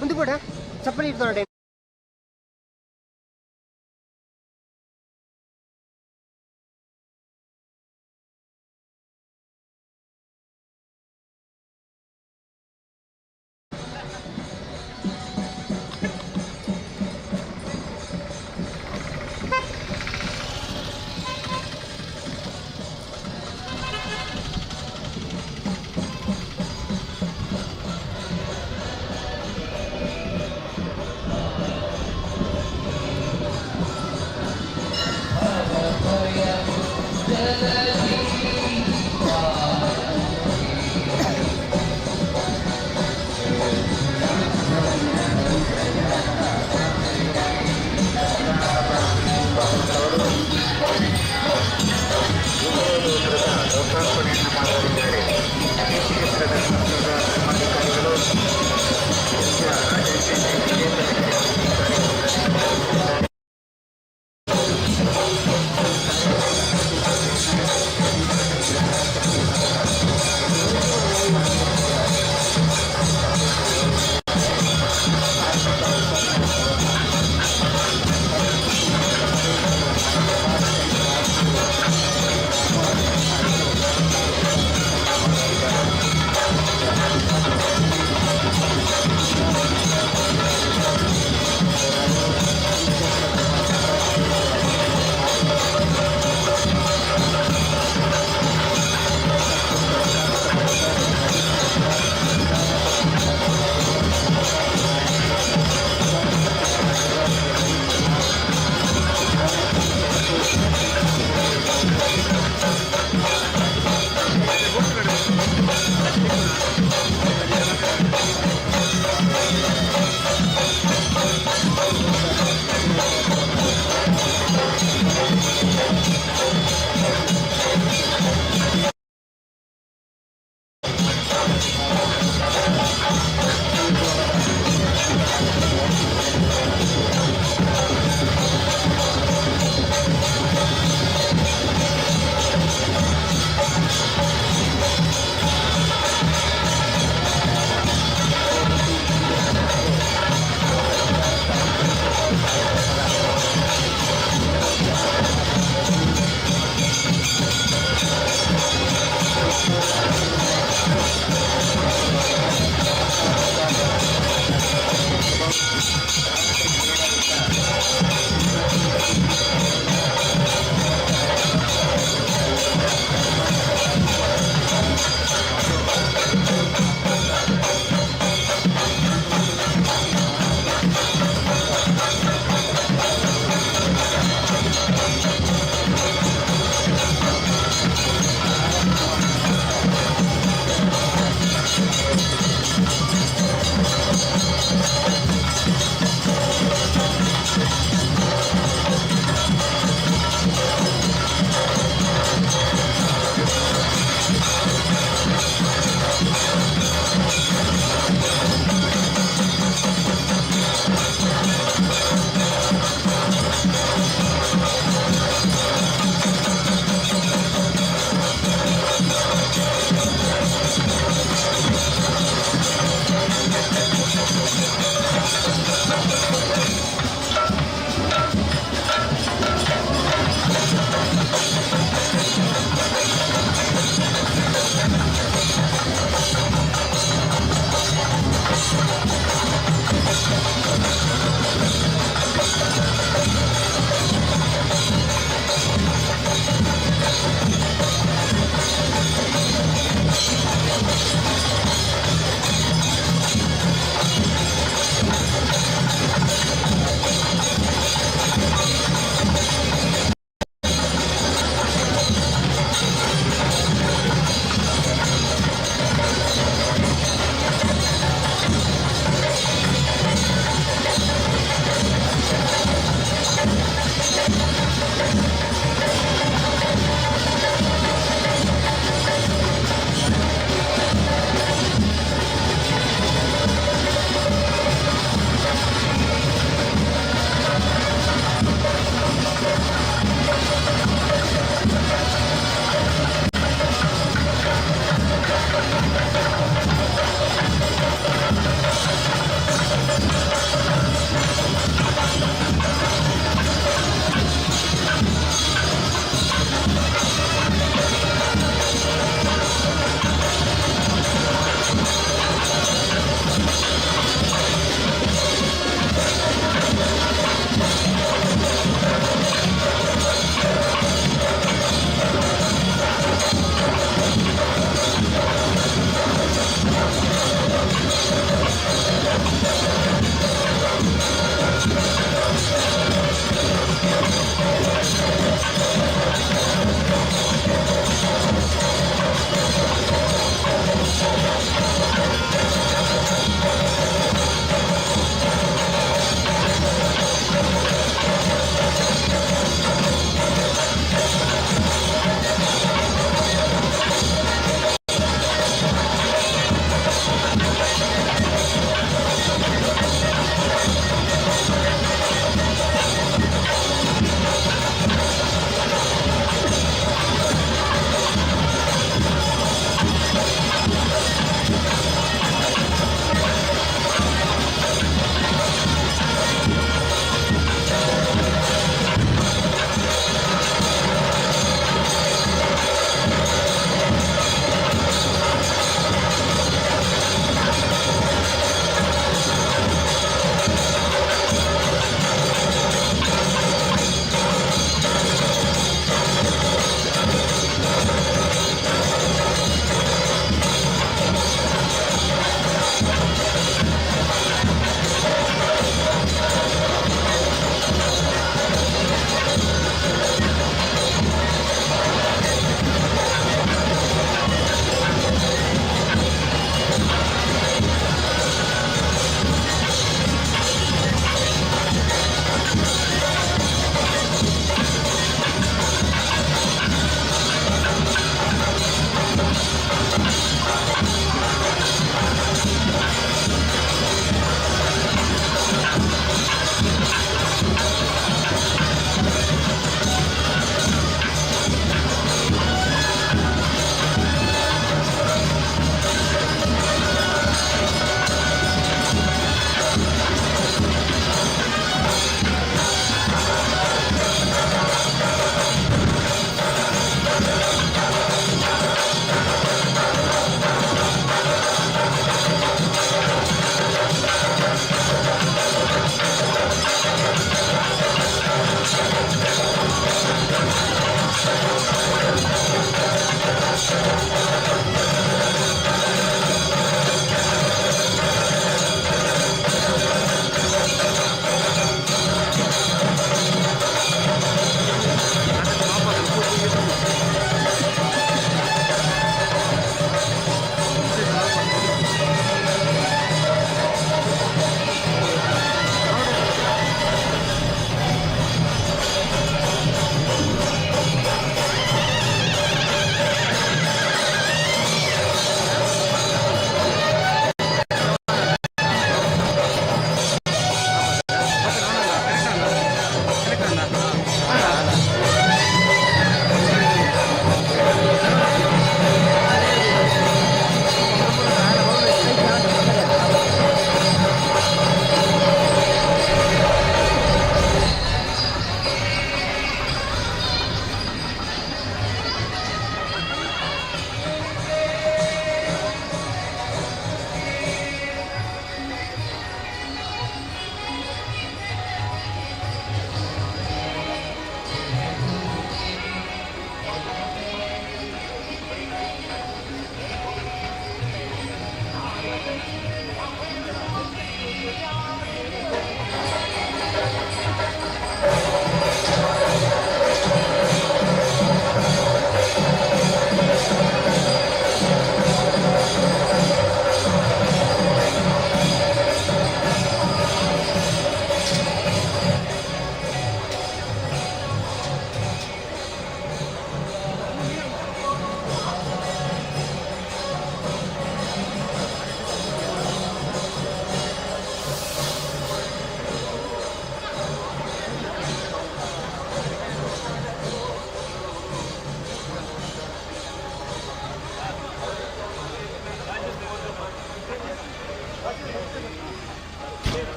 ముందు కూడా చప్పలు ఇస్తున్నాడు.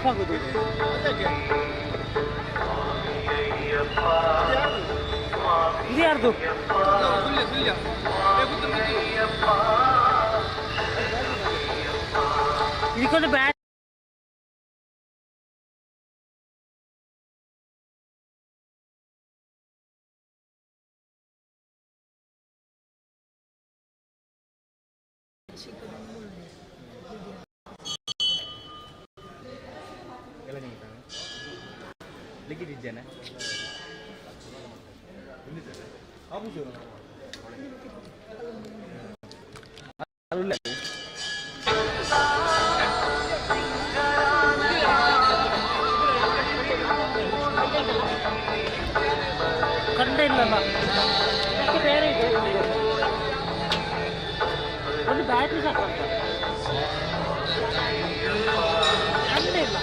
ಆಫ್ ಆಗೋದು. ಇದು ಯಾರ್ದು? ಇದಕ್ಕೊಂದು ಬ್ಯಾಟ್ ಲಿಖಿತಿದ್ದೇನೆ. ಕಂಡೇ ಇಲ್ಲಲ್ಲ, ಬೇರೆ ಇದೆ ಒಂದು ಬ್ಯಾಟ್ರಿ ಸಾಕಂತ ಕಂಡೇ ಇಲ್ಲ.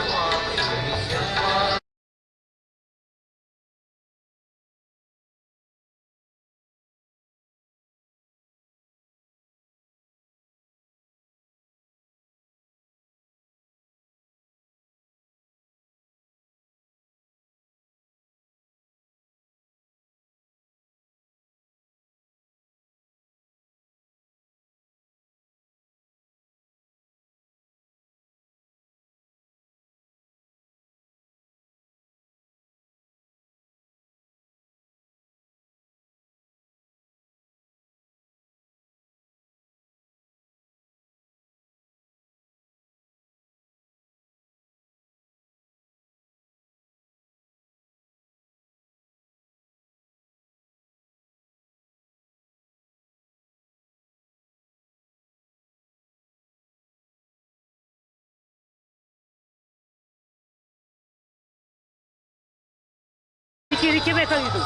ಇದಕ್ಕೆ ಬೇಕಾಗಿತ್ತು,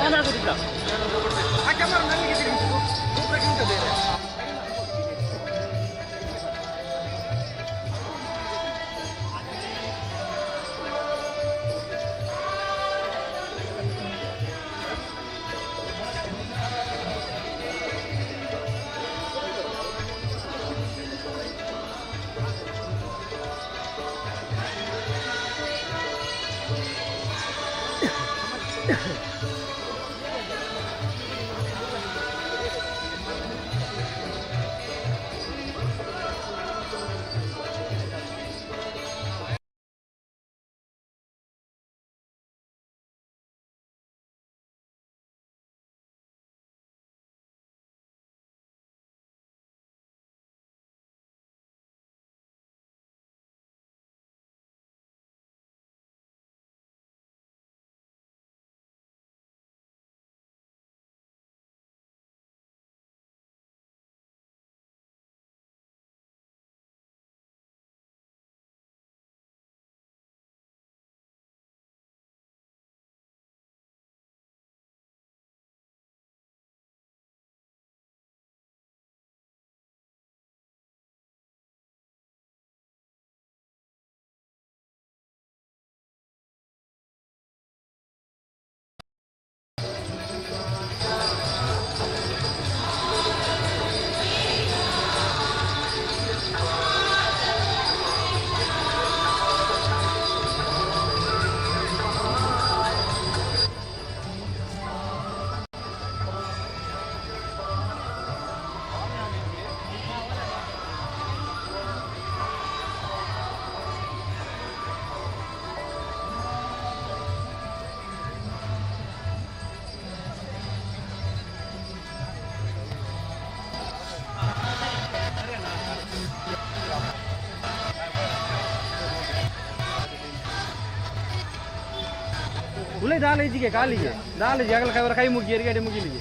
ಆನ್ ಆಗೋದಿಲ್ಲ. ಉಳ್ಳೆ ದಾಲೇಜಿಗೆ ಕಾಲಿಗೆ ದಾಲೇಜಿ ಆಗಲ ಅವರ ಕೈ ಮುಗಿ ಎರಿಗಡೆ ಮುಗಿಲಿಗೆ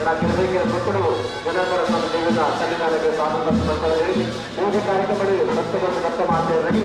ರಾಜ್ಯಗಳಿಗೆ ಮಕ್ಕಳು ಜನಪರ ದೇವದ ಸಂವಿಧಾನಕ್ಕೆ ಸ್ವಾತಂತ್ರ್ಯ ಹೇಳಿ ವಿವಿಧ ಕಾರ್ಯಕ್ರಮಗಳಲ್ಲಿ ಭಕ್ತಗಳನ್ನು ವ್ಯಕ್ತ ಮಾಡ್ತಾ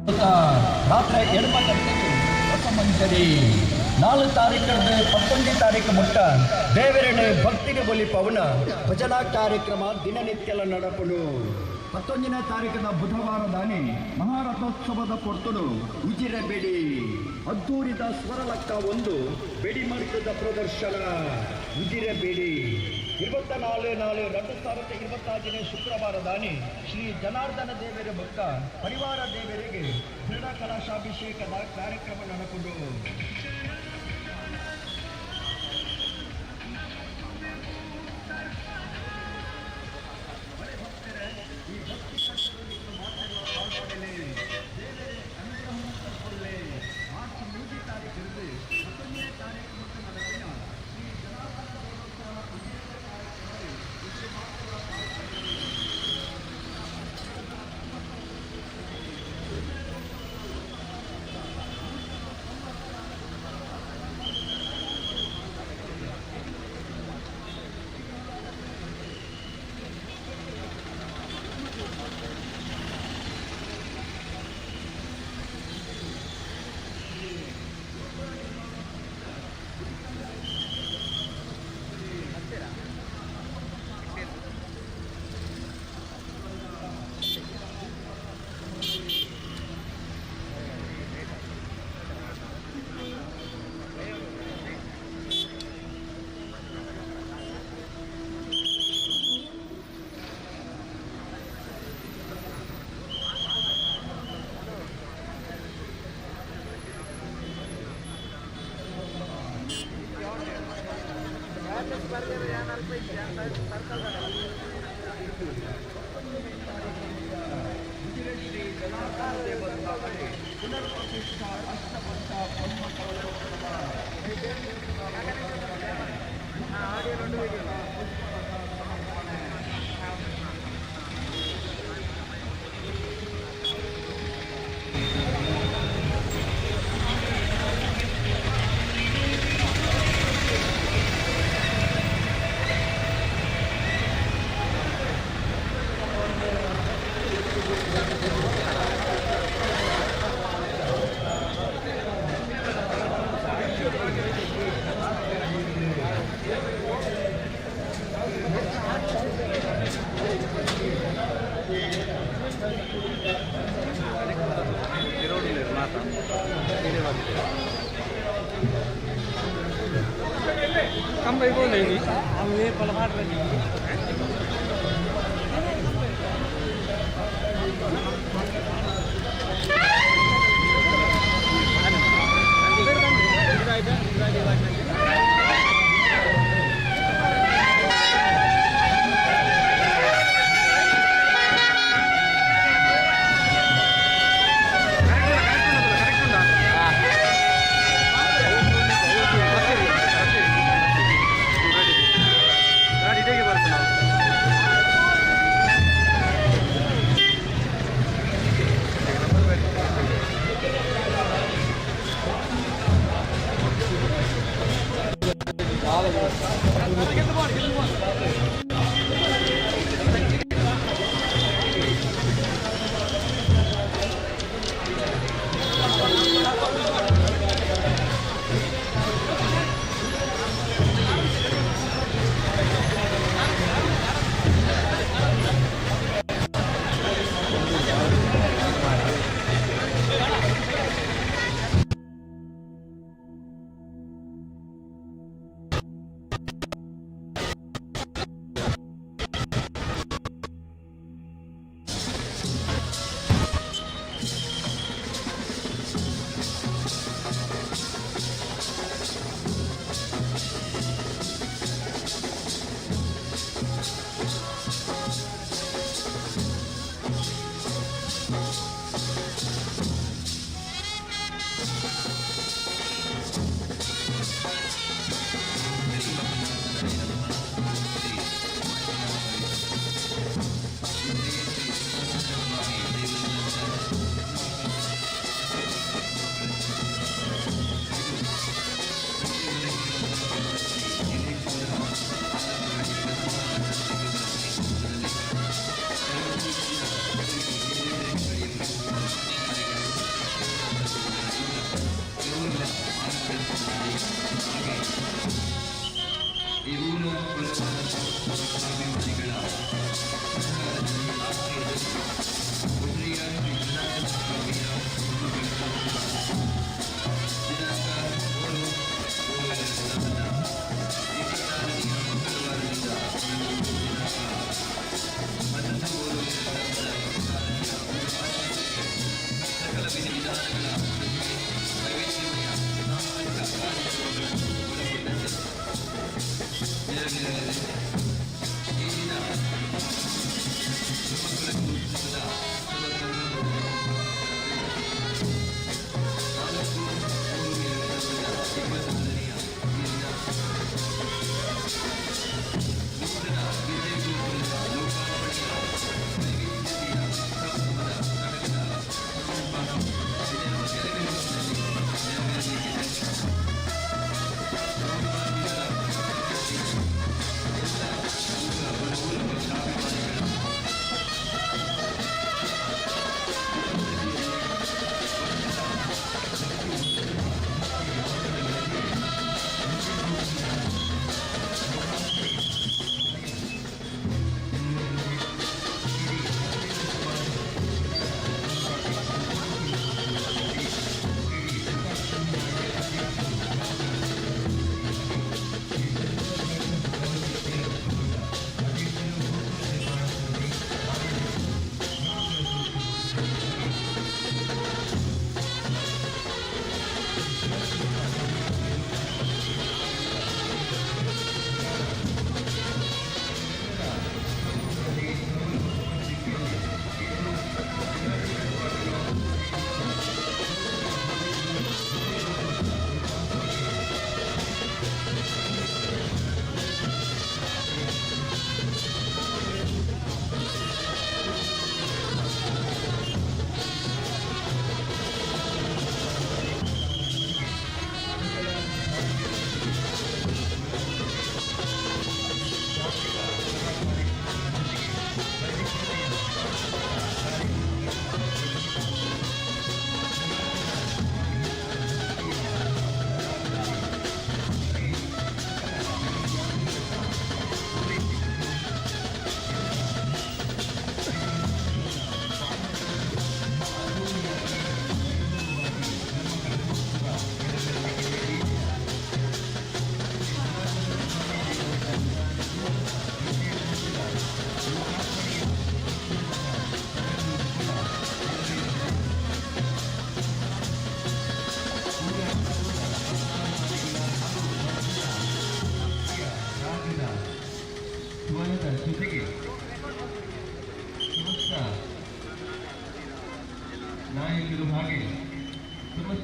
ರಾತ್ರಿ 2 ಗಂಟೆಗೆ ರಸಮಂಜರಿ 4 ತಾರೀಕು 19 ತಾರೀಕು ಮುಟ್ಟ ದೇವರಣೆ ಭಕ್ತಿಗೆ ಬಲಿ ಪವನ ಭಜನಾ ಕಾರ್ಯಕ್ರಮ ದಿನನಿತ್ಯಲ ನಡಪುಡು 19ನೇ ತಾರೀಕಿನ ಬುಧವಾರದಾನೆ ಮಹಾರಥೋತ್ಸವದ ಪೊರ್ತುಡು ಉಜಿರೆ ಬೆಡಿ ಅದ್ದೂರಿದ ಸ್ವರಲಕ್ಕ 1 ಬೆಡಿ ಮರ್ಗದ ಪ್ರದರ್ಶನ ಉಜಿರೆ ಬೆಡಿ 24/4/2025 ಶುಕ್ರವಾರದಾನೆ ಶ್ರೀ ಜನಾರ್ದನ ದೇವರ ಭಕ್ತ ಪರಿವಾರ ದೇವರಿಗೆ ದೃಢ ಕಲಶಾಭಿಷೇಕದ ಕಾರ್ಯಕ್ರಮ ನಡೆಕೊಂಡು Kamu baik boleh ni. Ambil pelahat lagi. ಗಾಡಿ ಹೇಗೆ ಬರ್ತದೆ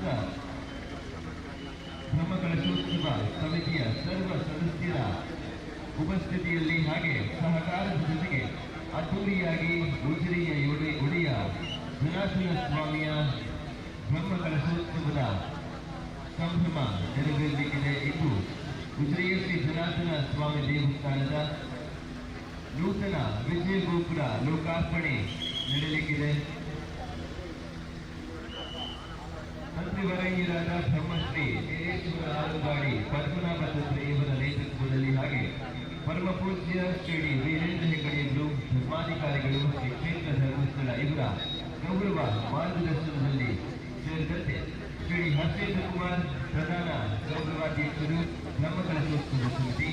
ಸಮಸ್ತ ಬ್ರಹ್ಮಕಲಶೋತ್ಸವ ಸಮಿತಿಯ ಸರ್ವ ಸದಸ್ಯರ ಉಪಸ್ಥಿತಿಯಲ್ಲಿ ಹಾಗೆ ಸಹಕಾರದ ಜೊತೆಗೆ ಅದ್ದೂರಿಯಾಗಿ ಉಜಿರೆಯ ಒಡೆಯ ಜನಾರ್ದನ ಸ್ವಾಮಿಯ ಬ್ರಹ್ಮಕಲಶೋತ್ಸವದ ಸಂಭ್ರಮ ನೆರವೇರಲಿಕ್ಕಿದೆ. ಇಂದು ಉಜಿರೆಯ ಶ್ರೀ ಜನಾರ್ದನ ಸ್ವಾಮಿ ದೇವಸ್ಥಾನದ ನೂತನ ವಿಜಯ ಗೋಪುರ ಲೋಕಾರ್ಪಣೆ ನಡೆಯಲಿಕ್ಕಿದೆ. ಮಂತ್ರಿವರಯ್ಯರಾದ ಬ್ರಹ್ಮಶ್ರೀ ದೇವೇಶ್ವರ ಆಲುಗಾಡಿ ಪದ್ಮನಾಭ ಇವರ ನೇತೃತ್ವದಲ್ಲಿ ಹಾಗೆ ಪರಮ ಪೂಜ್ಯ ಶ್ರೀ ವೀರೇಂದ್ರ ಹೆಗ್ಗಡೆಯವರು ಧರ್ಮಾಧಿಕಾರಿಗಳು ಶ್ರೀ ಕ್ಷೇತ್ರ ಧರ್ಮಸ್ಥಳ ಇವರ ಗೌರವ ಮಾರ್ಗದರ್ಶನದಲ್ಲಿ ಸೇರಿದಂತೆ ಶ್ರೀ ಹರ್ಷೇಂದ್ರ ಕುಮಾರ್ ಪ್ರಧಾನ ಗೌರವಾಧ್ಯಕ್ಷರು ಬ್ರಹ್ಮಕಲಶೋತ್ಸವ ಸಮಿತಿ,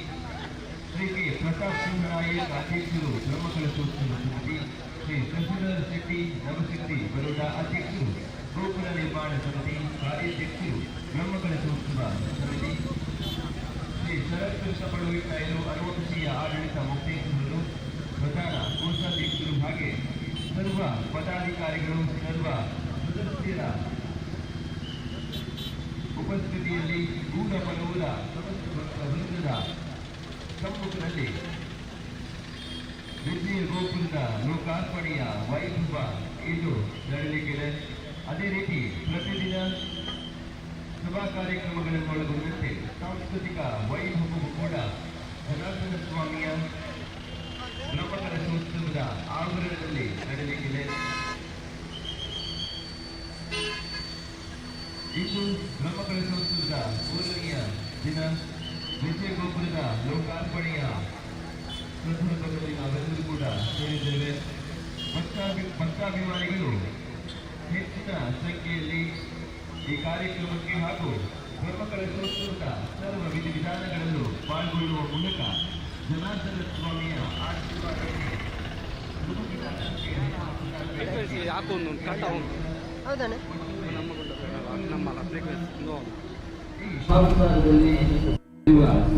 ಶ್ರೀ ಕೆ ಪ್ರತಾಪ್ ಸಿಂಹ ನಾಯಕ್ ಅಧ್ಯಕ್ಷರು ಬ್ರಹ್ಮಕಲಶೋತ್ಸವ ಸಮಿತಿ, ಶ್ರೀ ಶಶಿಧರ್ ಶೆಟ್ಟಿ ನವಶಕ್ತಿ ಬರೋಡಾ ಅಧ್ಯಕ್ಷರು ಗೋಪುರ ನಿರ್ಮಾಣ ಸಮಿತಿ ಕಾರ್ಯಾಧ್ಯಕ್ಷರು ಬ್ರಹ್ಮಕಲಶೋತ್ಸವ ಸಮಿತಿ, ಶ್ರೀ ಶರತ್ ಕೃಷ್ಣ ಪಡುವಿಕಾಯರು ಅನುವಂಶೀಯ ಆಡಳಿತ ಮುಕ್ತೇಶ್ವರರು ಪ್ರಧಾನ ಕೋಶಾಧ್ಯಕ್ಷರು ಹಾಗೆ ಸರ್ವ ಪದಾಧಿಕಾರಿಗಳು ಸರ್ವ ಸದಸ್ಯರ ಉಪಸ್ಥಿತಿಯಲ್ಲಿ ಗೂಢಪರವರ ಸಮಸ್ತ ವೃಂದದ ಸಮ್ಮುಖದಲ್ಲಿ ವಿಜಯ ಗೋಪುರದ ಲೋಕಾರ್ಪಣೆಯ ವೈಭವ ಇಂದು ನಡೆಯಲಿಕ್ಕಿದೆ. ಅದೇ ರೀತಿ ಪ್ರತಿದಿನ ಸಭಾ ಕಾರ್ಯಕ್ರಮಗಳನ್ನು ಒಳಗೊಂಡಂತೆ ಸಾಂಸ್ಕೃತಿಕ ವೈಭವವು ಕೂಡ ಜನಾರ್ದನ ಸ್ವಾಮಿಯ ಬ್ರಹ್ಮಕಲಶೋತ್ಸವದ ಆವರಣದಲ್ಲಿ ನಡೆಯಲಿಕ್ಕಿದೆ. ಇಂದು ಬ್ರಹ್ಮಕಲಶೋತ್ಸವದ ಮೂರನೆಯ ದಿನ ವಿಜಯ ಗೋಪುರದ ಲೋಕಾರ್ಪಣೆಯ ಸಂದರ್ಭದಲ್ಲಿ ನಾವೆಲ್ಲರೂ ಕೂಡ ಸೇರಿದ್ದೇವೆ. ಭಕ್ತಾಭಿಮಾನಿಗಳು ಹೆಚ್ಚಿನ ಸಂಖ್ಯೆಯಲ್ಲಿ ಈ ಕಾರ್ಯಕ್ರಮಕ್ಕೆ ಹಾಗೂ ಬ್ರಹ್ಮಕಲಶೋತ್ಸವದ ಸರ್ವ ವಿಧಿವಿಧಾನಗಳಲ್ಲೂ ಪಾಲ್ಗೊಳ್ಳುವ ಮೂಲಕ ಜನಾರ್ದನ ಸ್ವಾಮಿಯ ಆಶೀರ್ವಾದಕ್ಕೆ ಹೌದಾನೆ ಸಂಸಾರದಲ್ಲಿ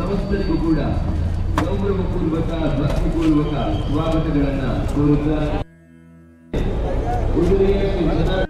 ಸಮಸ್ತರಿಗೂ ಕೂಡ ಗೌರವಪೂರ್ವಕ ಭಕ್ತಿಪೂರ್ವಕ ಸ್ವಾಗತಗಳನ್ನ ಕೋರುತ್ತಾ ಉಜಿರೆಯ ಶ್ರೀ ಜನಾರ್ದನ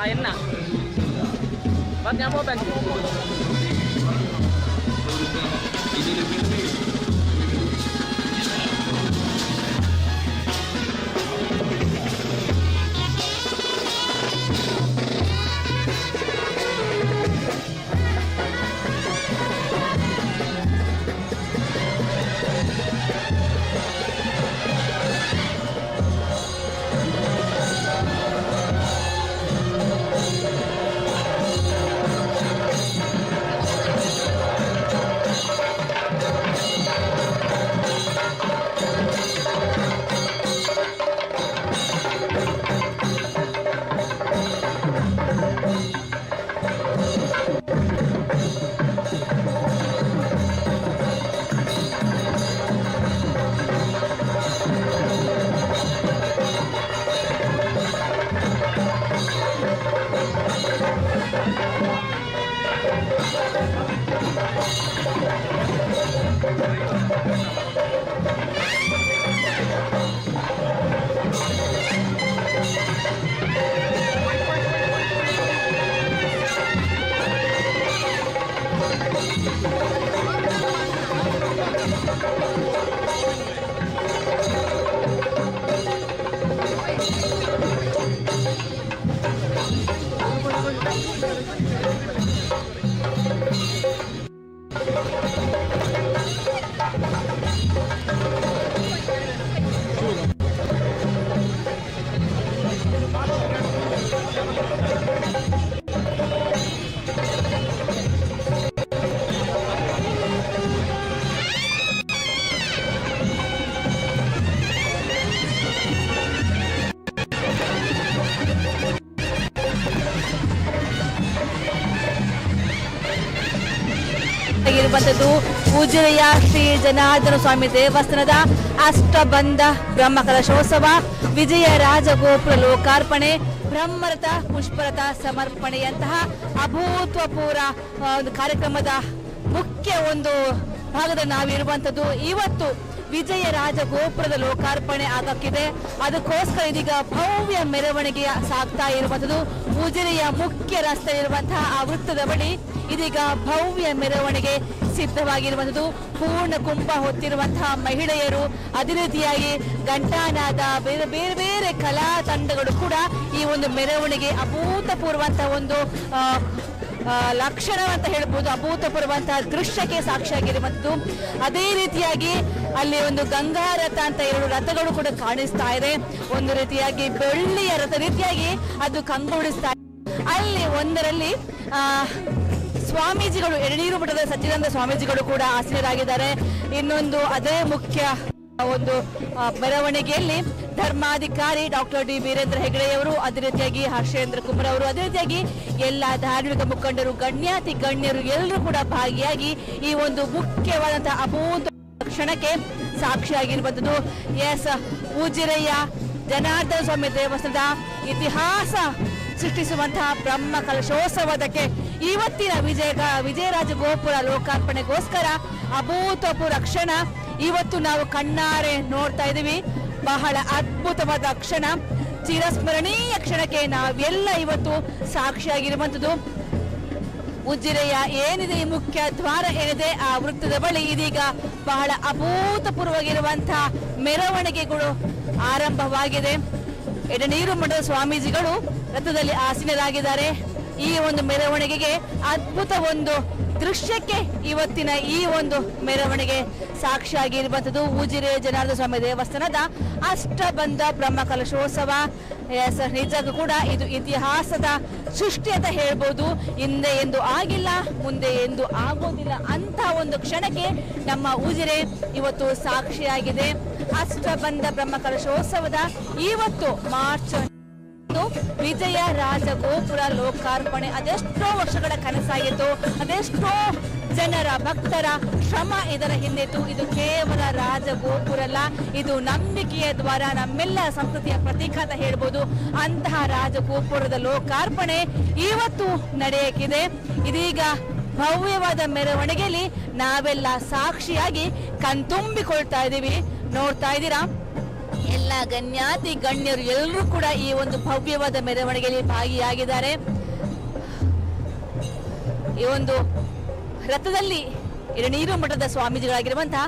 ಎನ್ನ ಮತ್ತೆ ഞാൻ പോകാൻ ಇರುವಂತದ್ದು ಉಜಿರೆಯ ಶ್ರೀ ಜನಾರ್ದನ ಸ್ವಾಮಿ ದೇವಸ್ಥಾನದ ಅಷ್ಟಬಂಧ ಬ್ರಹ್ಮಕಲಶೋತ್ಸವ, ವಿಜಯ ರಾಜಗೋಪುರ ಲೋಕಾರ್ಪಣೆ, ಬ್ರಹ್ಮರಥ ಪುಷ್ಪರಥ ಸಮರ್ಪಣೆಯಂತಹ ಅಭೂತಪೂರ್ವ ಒಂದು ಕಾರ್ಯಕ್ರಮದ ಮುಖ್ಯ ಒಂದು ಭಾಗದಲ್ಲಿ ನಾವಿರುವಂತದ್ದು. ಇವತ್ತು ವಿಜಯ ರಾಜಗೋಪುರದ ಲೋಕಾರ್ಪಣೆ ಆಗಕ್ಕಿದೆ. ಅದಕ್ಕೋಸ್ಕರ ಇದೀಗ ಭವ್ಯ ಮೆರವಣಿಗೆ ಸಾಗ್ತಾ ಇರುವಂತದ್ದು. ಉಜಿರೆಯ ಮುಖ್ಯ ರಸ್ತೆ ಇರುವಂತಹ ಆ ವೃತ್ತದ ಬಳಿ ಇದೀಗ ಭವ್ಯ ಮೆರವಣಿಗೆ ಸಿದ್ಧವಾಗಿರುವಂತದ್ದು. ಪೂರ್ಣ ಕುಂಭ ಹೊತ್ತಿರುವಂತಹ ಮಹಿಳೆಯರು, ಅದೇ ರೀತಿಯಾಗಿ ಘಂಟಾನಾದ, ಬೇರೆ ಬೇರೆ ಬೇರೆ ಕಲಾ ತಂಡಗಳು ಕೂಡ ಈ ಒಂದು ಮೆರವಣಿಗೆ ಅಭೂತಪೂರ್ವಂತಹ ಒಂದು ಲಕ್ಷಣ ಅಂತ ಹೇಳ್ಬೋದು, ಅಭೂತಪೂರ್ವಂತಹ ದೃಶ್ಯಕ್ಕೆ ಸಾಕ್ಷಿಯಾಗಿರುವಂಥದ್ದು. ಅದೇ ರೀತಿಯಾಗಿ ಅಲ್ಲಿ ಒಂದು ಗಂಗಾ ರಥ ಅಂತ 2 ರಥಗಳು ಕೂಡ ಕಾಣಿಸ್ತಾ ಇದೆ. ಒಂದು ರೀತಿಯಾಗಿ ಬೆಳ್ಳಿಯ ರಥ ರೀತಿಯಾಗಿ ಅದು ಕಂಗೊಳಿಸ್ತಾ ಇದೆ. ಅಲ್ಲಿ ಒಂದರಲ್ಲಿ ಸ್ವಾಮೀಜಿಗಳು, ಎಳನೀರು ಮಠದ ಸಚ್ಚಿದಾನಂದ ಸ್ವಾಮೀಜಿಗಳು ಕೂಡ ಆಸೀನರಾಗಿದ್ದಾರೆ. ಇನ್ನೊಂದು ಅದೇ ಮುಖ್ಯ ಒಂದು ಮೆರವಣಿಗೆಯಲ್ಲಿ ಧರ್ಮಾಧಿಕಾರಿ ಡಾಕ್ಟರ್ ಡಿ ವೀರೇಂದ್ರ ಹೆಗಡೆಯವರು, ಅದೇ ರೀತಿಯಾಗಿ ಹರ್ಷೇಂದ್ರ ಕುಮಾರ್ ಅವರು, ಅದೇ ರೀತಿಯಾಗಿ ಎಲ್ಲ ಧಾರ್ಮಿಕ ಮುಖಂಡರು, ಗಣ್ಯಾತಿ ಗಣ್ಯರು ಎಲ್ಲರೂ ಕೂಡ ಭಾಗಿಯಾಗಿ ಈ ಒಂದು ಮುಖ್ಯವಾದಂತಹ ಅಭೂತ ಕ್ಷಣಕ್ಕೆ ಸಾಕ್ಷಿಯಾಗಿರುವಂಥದ್ದು. ಎಸ್, ಉಜಿರೆಯ ಜನಾರ್ದನ ಸ್ವಾಮಿ ದೇವಸ್ಥಾನದ ಇತಿಹಾಸ ಸೃಷ್ಟಿಸುವಂತಹ ಬ್ರಹ್ಮ ಕಲಶೋತ್ಸವದಕ್ಕೆ ಇವತ್ತಿನ ವಿಜಯರಾಜ ಗೋಪುರ ಲೋಕಾರ್ಪಣೆಗೋಸ್ಕರ ಅಭೂತಪೂರ್ವ ಕ್ಷಣ ಇವತ್ತು ನಾವು ಕಣ್ಣಾರೆ ನೋಡ್ತಾ ಇದ್ದೀವಿ. ಬಹಳ ಅದ್ಭುತವಾದ ಕ್ಷಣ, ಚಿರಸ್ಮರಣೀಯ ಕ್ಷಣಕ್ಕೆ ನಾವೆಲ್ಲ ಇವತ್ತು ಸಾಕ್ಷಿಯಾಗಿರುವಂಥದ್ದು. ಉಜಿರೆಯ ಏನಿದೆ ಈ ಮುಖ್ಯ ದ್ವಾರ ಏನಿದೆ ಆ ವೃತ್ತದ ಬಳಿ ಇದೀಗ ಬಹಳ ಅಭೂತಪೂರ್ವವಾಗಿರುವಂತಹ ಮೆರವಣಿಗೆಗಳು ಆರಂಭವಾಗಿದೆ. ಎಡನೀರು ಮಠದ ಸ್ವಾಮೀಜಿಗಳು ರಥದಲ್ಲಿ ಆಸೀನರಾಗಿದ್ದಾರೆ. ಈ ಒಂದು ಮೆರವಣಿಗೆಗೆ ಅದ್ಭುತ ಒಂದು ದೃಶ್ಯಕ್ಕೆ ಇವತ್ತಿನ ಈ ಒಂದು ಮೆರವಣಿಗೆ ಸಾಕ್ಷಿಯಾಗಿರುವಂಥದ್ದು. ಉಜಿರೆ ಜನಾರ್ದನ ಸ್ವಾಮಿ ದೇವಸ್ಥಾನದ ಅಷ್ಟಬಂಧ ಬ್ರಹ್ಮಕಲಶೋತ್ಸವ. ನಿಜಕ್ಕೂ ಕೂಡ ಇದು ಇತಿಹಾಸದ ಸೃಷ್ಟಿ ಅಂತ ಹೇಳ್ಬೋದು. ಹಿಂದೆ ಎಂದು ಆಗಿಲ್ಲ, ಮುಂದೆ ಎಂದು ಆಗೋದಿಲ್ಲ ಅಂತ ಒಂದು ಕ್ಷಣಕ್ಕೆ ನಮ್ಮ ಉಜಿರೆ ಇವತ್ತು ಸಾಕ್ಷಿಯಾಗಿದೆ. ಅಷ್ಟಬಂಧ ಬ್ರಹ್ಮಕಲಶೋತ್ಸವದ ಇವತ್ತು ಮಾರ್ಚ್ ವಿಜಯ ರಾಜಗೋಪುರ ಲೋಕಾರ್ಪಣೆ ಅದೆಷ್ಟೋ ವರ್ಷಗಳ ಕನಸಾಗಿತ್ತು, ಅದೆಷ್ಟೋ ಜನರ ಭಕ್ತರ ಶ್ರಮ ಇದರ ಹಿಂದಿತ್ತು. ಇದು ಕೇವಲ ರಾಜಗೋಪುರ ಅಲ್ಲ, ಇದು ನಂಬಿಕೆಯ ದ್ವಾರ, ನಮ್ಮೆಲ್ಲ ಸಂಸ್ಕೃತಿಯ ಪ್ರತೀಕ ಅಂತ ಹೇಳ್ಬೋದು. ಅಂತಹ ರಾಜಗೋಪುರದ ಲೋಕಾರ್ಪಣೆ ಇವತ್ತು ನಡೆಯಕ್ಕಿದೆ. ಇದೀಗ ಭವ್ಯವಾದ ಮೆರವಣಿಗೆಯಲ್ಲಿ ನಾವೆಲ್ಲ ಸಾಕ್ಷಿಯಾಗಿ ಕಣ್ತುಂಬಿಕೊಳ್ತಾ ಇದ್ದೀವಿ. ನೋಡ್ತಾ ಇದ್ದೀರಾ, ಎಲ್ಲ ಎಲ್ಲ ಗಣ್ಯಾತಿ ಗಣ್ಯರು ಎಲ್ಲರೂ ಕೂಡ ಈ ಒಂದು ಭವ್ಯವಾದ ಮೆರವಣಿಗೆಯಲ್ಲಿ ಭಾಗಿಯಾಗಿದ್ದಾರೆ. ಈ ಒಂದು ರಥದಲ್ಲಿ ಎಳನೀರು ಮಠದ ಸ್ವಾಮೀಜಿಗಳಾಗಿರುವಂತಹ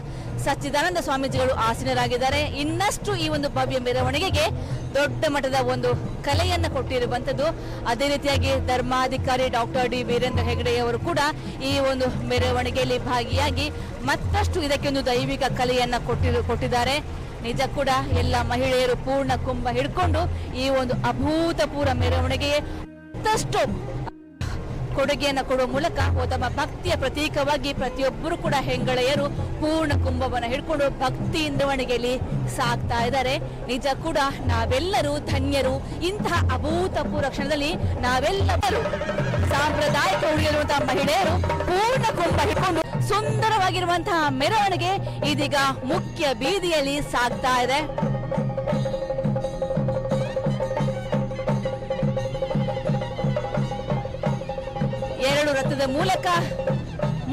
ಸಚ್ಚಿದಾನಂದ ಸ್ವಾಮೀಜಿಗಳು ಆಸೀನರಾಗಿದ್ದಾರೆ. ಇನ್ನಷ್ಟು ಈ ಒಂದು ಭವ್ಯ ಮೆರವಣಿಗೆಗೆ ದೊಡ್ಡ ಮಟ್ಟದ ಒಂದು ಕಲೆಯನ್ನ ಕೊಟ್ಟಿರುವಂತದ್ದು. ಅದೇ ರೀತಿಯಾಗಿ ಧರ್ಮಾಧಿಕಾರಿ ಡಾಕ್ಟರ್ ಡಿ ವೀರೇಂದ್ರ ಹೆಗಡೆಯವರು ಕೂಡ ಈ ಒಂದು ಮೆರವಣಿಗೆಯಲ್ಲಿ ಭಾಗಿಯಾಗಿ ಮತ್ತಷ್ಟು ಇದಕ್ಕೆ ಒಂದು ದೈವಿಕ ಕಲೆಯನ್ನ ಕೊಟ್ಟಿದ್ದಾರೆ. ನಿಜ ಕೂಡ ಎಲ್ಲ ಮಹಿಳೆಯರು ಪೂರ್ಣ ಕುಂಭ ಹಿಡ್ಕೊಂಡು ಈ ಒಂದು ಅಭೂತಪೂರ್ವ ಮೆರವಣಿಗೆಗೆ ಮತ್ತಷ್ಟು ಕೊಡುಗೆಯನ್ನು ಕೊಡುವ ಮೂಲಕ ತಮ್ಮ ಭಕ್ತಿಯ ಪ್ರತೀಕವಾಗಿ ಪ್ರತಿಯೊಬ್ಬರು ಕೂಡ ಹೆಂಗಳೆಯರು ಪೂರ್ಣ ಕುಂಭವನ್ನು ಹಿಡ್ಕೊಂಡು ಭಕ್ತಿಯಿಂದ ಮೆರವಣಿಗೆಯಲ್ಲಿ ಸಾಗ್ತಾ ಇದ್ದಾರೆ. ನಿಜ ಕೂಡ ನಾವೆಲ್ಲರೂ ಧನ್ಯರು. ಇಂತಹ ಅಭೂತಪೂರ್ವ ಕ್ಷಣದಲ್ಲಿ ನಾವೆಲ್ಲರೂ ಸಾಂಪ್ರದಾಯಿಕ ಉಡುಗೆಯಿರುವಂತಹ ಮಹಿಳೆಯರು ಪೂರ್ಣ ಕುಂಭ ಹಿಡ್ಕೊಂಡು ಸುಂದರವಾಗಿರುವಂತಹ ಮೆರವಣಿಗೆ ಇದೀಗ ಮುಖ್ಯ ಬೀದಿಯಲ್ಲಿ ಸಾಗ್ತಾ ಇದೆ. ಎರಡು ರಥದ ಮೂಲಕ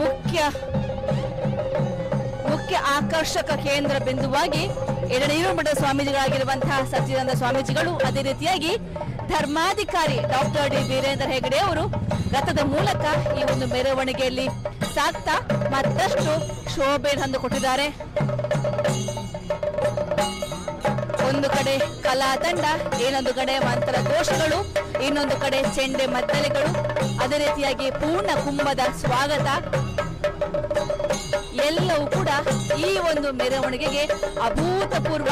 ಮುಖ್ಯ ಆಕರ್ಷಕ ಕೇಂದ್ರ ಬಿಂದುವಾಗಿ ಎಳನೀರು ಮಠದ ಸ್ವಾಮೀಜಿಗಳಾಗಿರುವಂತಹ ಸಚ್ಚಿದಾನಂದ ಸ್ವಾಮೀಜಿಗಳು, ಅದೇ ರೀತಿಯಾಗಿ ಧರ್ಮಾಧಿಕಾರಿ ಡಾಕ್ಟರ್ ಡಿ ವೀರೇಂದ್ರ ಹೆಗಡೆ ಅವರು ರಥದ ಮೂಲಕ ಈ ಒಂದು ಮೆರವಣಿಗೆಯಲ್ಲಿ ಸಾಗ್ತಾ ಮತ್ತಷ್ಟು ಶೋಭೆಯನ್ನು ತಂದುಕೊಟ್ಟಿದ್ದಾರೆ. ಒಂದು ಕಡೆ ಕಲಾ ತಂಡ, ಇನ್ನೊಂದು ಕಡೆ ಮಂತ್ರ ಘೋಷಗಳು, ಇನ್ನೊಂದು ಕಡೆ ಚೆಂಡೆ ಮದ್ದಳೆಗಳು, ಅದೇ ರೀತಿಯಾಗಿ ಪೂರ್ಣ ಕುಂಭದ ಸ್ವಾಗತ ಎಲ್ಲವೂ ಕೂಡ ಈ ಒಂದು ಮೆರವಣಿಗೆಗೆ ಅಭೂತಪೂರ್ವ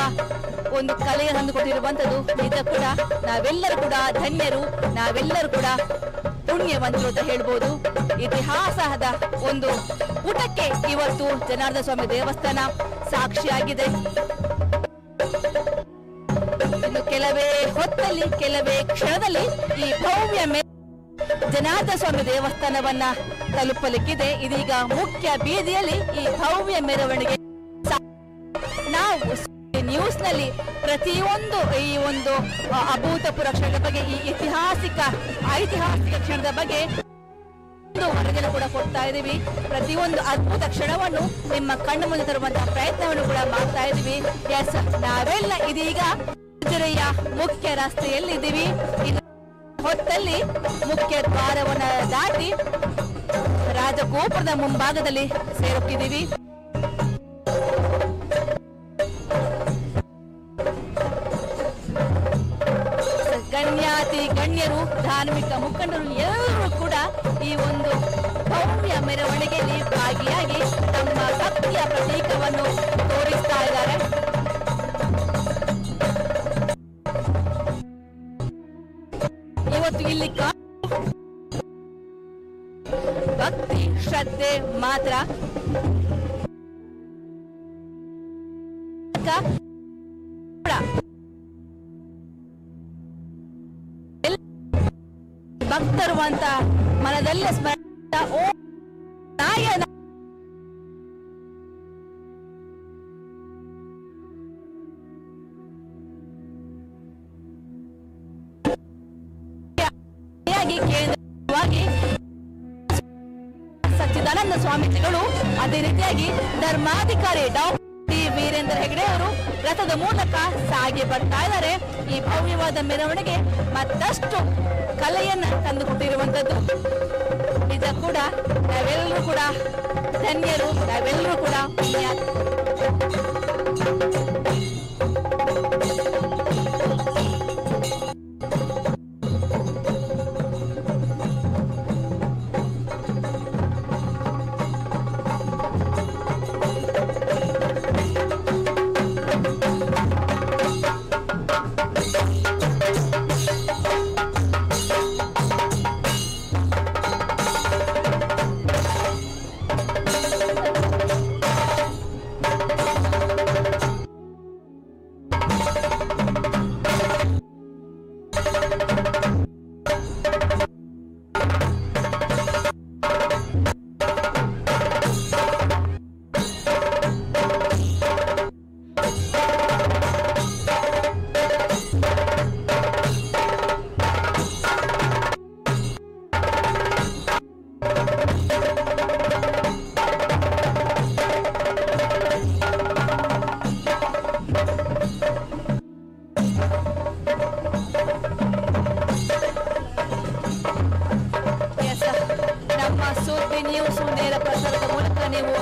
ಒಂದು ಕಲೆಯನ್ನು ತಂದುಕೊಟ್ಟಿರುವಂತದ್ದು. ನಿಜ ಕೂಡ ನಾವೆಲ್ಲರೂ ಕೂಡ ಧನ್ಯರು, ನಾವೆಲ್ಲರೂ ಕೂಡ ಪುಣ್ಯವಂತರು ಅಂತ ಹೇಳ್ಬೋದು. ಇತಿಹಾಸದ ಒಂದು ಪುಟಕ್ಕೆ ಇವತ್ತು ಜನಾರ್ದನ ಸ್ವಾಮಿ ದೇವಸ್ಥಾನ ಸಾಕ್ಷಿಯಾಗಿದೆ. ಇನ್ನು ಕೆಲವೇ ಹೊತ್ತಲ್ಲಿ, ಕೆಲವೇ ಕ್ಷಣದಲ್ಲಿ ಈ ಭವ್ಯ ಜನಾರ್ದನ ಸ್ವಾಮಿ ದೇವಸ್ಥಾನವನ್ನ ತಲುಪಲಿಕ್ಕಿದೆ. ಇದೀಗ ಮುಖ್ಯ ಬೀದಿಯಲ್ಲಿ ಈ ಭವ್ಯ ಮೆರವಣಿಗೆ. ನಾವು ನ್ಯೂಸ್ ನಲ್ಲಿ ಪ್ರತಿಯೊಂದು ಈ ಒಂದು ಅಭೂತಪೂರ್ವ ಕ್ಷಣದ ಬಗ್ಗೆ, ಈ ಐತಿಹಾಸಿಕ ಕ್ಷಣದ ಬಗ್ಗೆ ವರದಿಯನ್ನು ಕೂಡ ಕೊಡ್ತಾ ಇದ್ದೀವಿ. ಪ್ರತಿಯೊಂದು ಅದ್ಭುತ ಕ್ಷಣವನ್ನು ನಿಮ್ಮ ಕಣ್ಣು ಮುಂದೆ ತರುವಂತಹ ಪ್ರಯತ್ನವನ್ನು ಕೂಡ ಮಾಡ್ತಾ ಇದ್ದೀವಿ. ಎಸ್, ನಾವೆಲ್ಲ ಇದೀಗ ಉಜಿರೆಯ ಮುಖ್ಯ ರಸ್ತೆಯಲ್ಲಿ ಇದ್ದೀವಿ. ಹೊತ್ತಲ್ಲಿ ಮುಖ್ಯ ದ್ವಾರವನ್ನ ದಾಟಿ ರಾಜಗೋಪುರದ ಮುಂಭಾಗದಲ್ಲಿ ಸೇರುತ್ತಿದ್ದೀವಿ. ಗಣ್ಯಾತಿ ಗಣ್ಯರು, ಧಾರ್ಮಿಕ ಮುಖಂಡರು ಎಲ್ಲರೂ ಕೂಡ ಈ ಒಂದು ಭವ್ಯ ಮೆರವಣಿಗೆಯಲ್ಲಿ ಭಾಗಿಯಾಗಿ ತಮ್ಮ ಭಕ್ತಿಯ ಪ್ರತೀಕವನ್ನು ತೋರಿಸ್ತಾ ಇದ್ದಾರೆ. ಇವತ್ತು ಇಲ್ಲಿ ಭಕ್ತಿ ಶ್ರದ್ಧೆ ಮಾತ್ರ ಭಕ್ತರು ಅಂತ ಮನದಲ್ಲೇ ಸ್ಮರಣೆ ಓ ನಾಯನ ಕೇಂದ್ರವಾಗಿ ಸಚ್ಚಿದಾನಂದ ಸ್ವಾಮೀಜಿಗಳು, ಅದೇ ರೀತಿಯಾಗಿ ಧರ್ಮಾಧಿಕಾರಿ ಡಾಕ್ಟರ್ ಡಿ ವೀರೇಂದ್ರ ಹೆಗಡೆ ಅವರು ರಥದ ಮೂಲಕ ಸಾಗಿ ಬರ್ತಾ ಇದ್ದಾರೆ. ಈ ಭವ್ಯವಾದ ಮೆರವಣಿಗೆ ಮತ್ತಷ್ಟು ಕಲೆಯನ್ನ ತಂದುಕೊಟ್ಟಿರುವಂತದ್ದು. ನಿಜ ಕೂಡ ನಾವೆಲ್ಲರೂ ಕೂಡ ಧನ್ಯರು, ನಾವೆಲ್ಲರೂ ಕೂಡ ಸುದ್ದಿ ನ್ಯೂಸ್ ನೇರ ಪ್ರಸಾರದ ಮೂಲಕ ನೀವು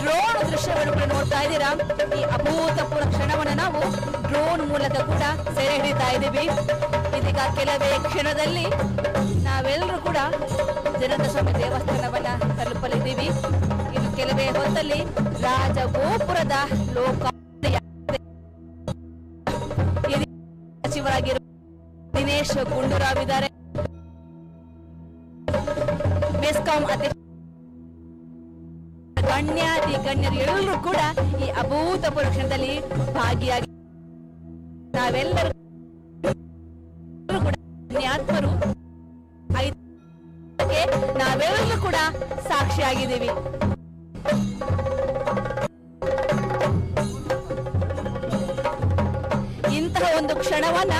ಡ್ರೋನ್ ದೃಶ್ಯವನ್ನು ಕೂಡ ನೋಡ್ತಾ ಇದ್ದೀರಾ. ಈ ಅಭೂತಪೂರ್ವ ಕ್ಷಣವನ್ನು ನಾವು ಡ್ರೋನ್ ಮೂಲಕ ಕೂಡ ಸೆರೆ ಹಿಡಿತಾ ಇದ್ದೀವಿ. ಇದೀಗ ಕೆಲವೇ ಕ್ಷಣದಲ್ಲಿ ನಾವೆಲ್ಲರೂ ಕೂಡ ಜನಾರ್ದನ ಸ್ವಾಮಿ ದೇವಸ್ಥಾನವನ್ನ ತಲುಪಲಿದ್ದೀವಿ. ಇನ್ನು ಕೆಲವೇ ಹೊತ್ತಲ್ಲಿ ರಾಜಗೋಪುರದ ಲೋಕಾರ್ಪಣೆ ಸಚಿವರಾಗಿರುವ ದಿನೇಶ್ ಗುಂಡೂರಾವ್ ಇದ್ದಾರೆ. ಮೆಸ್ಕಾಂ ಅಧ್ಯಕ್ಷ ಗಣ್ಯಾತಿ ಗಣ್ಯರು ಎಲ್ಲರೂ ಕೂಡ ಈ ಅಭೂತಪೂರ್ವ ಕ್ಷಣದಲ್ಲಿ ಭಾಗಿಯಾಗಿ ನಾವೆಲ್ಲರೂ ಕೂಡ ಪುಣ್ಯಾತ್ಮರು ನಾವೆಲ್ಲರೂ ಕೂಡ ಸಾಕ್ಷಿಯಾಗಿದ್ದೀವಿ. ಇಂತಹ ಒಂದು ಕ್ಷಣವನ್ನ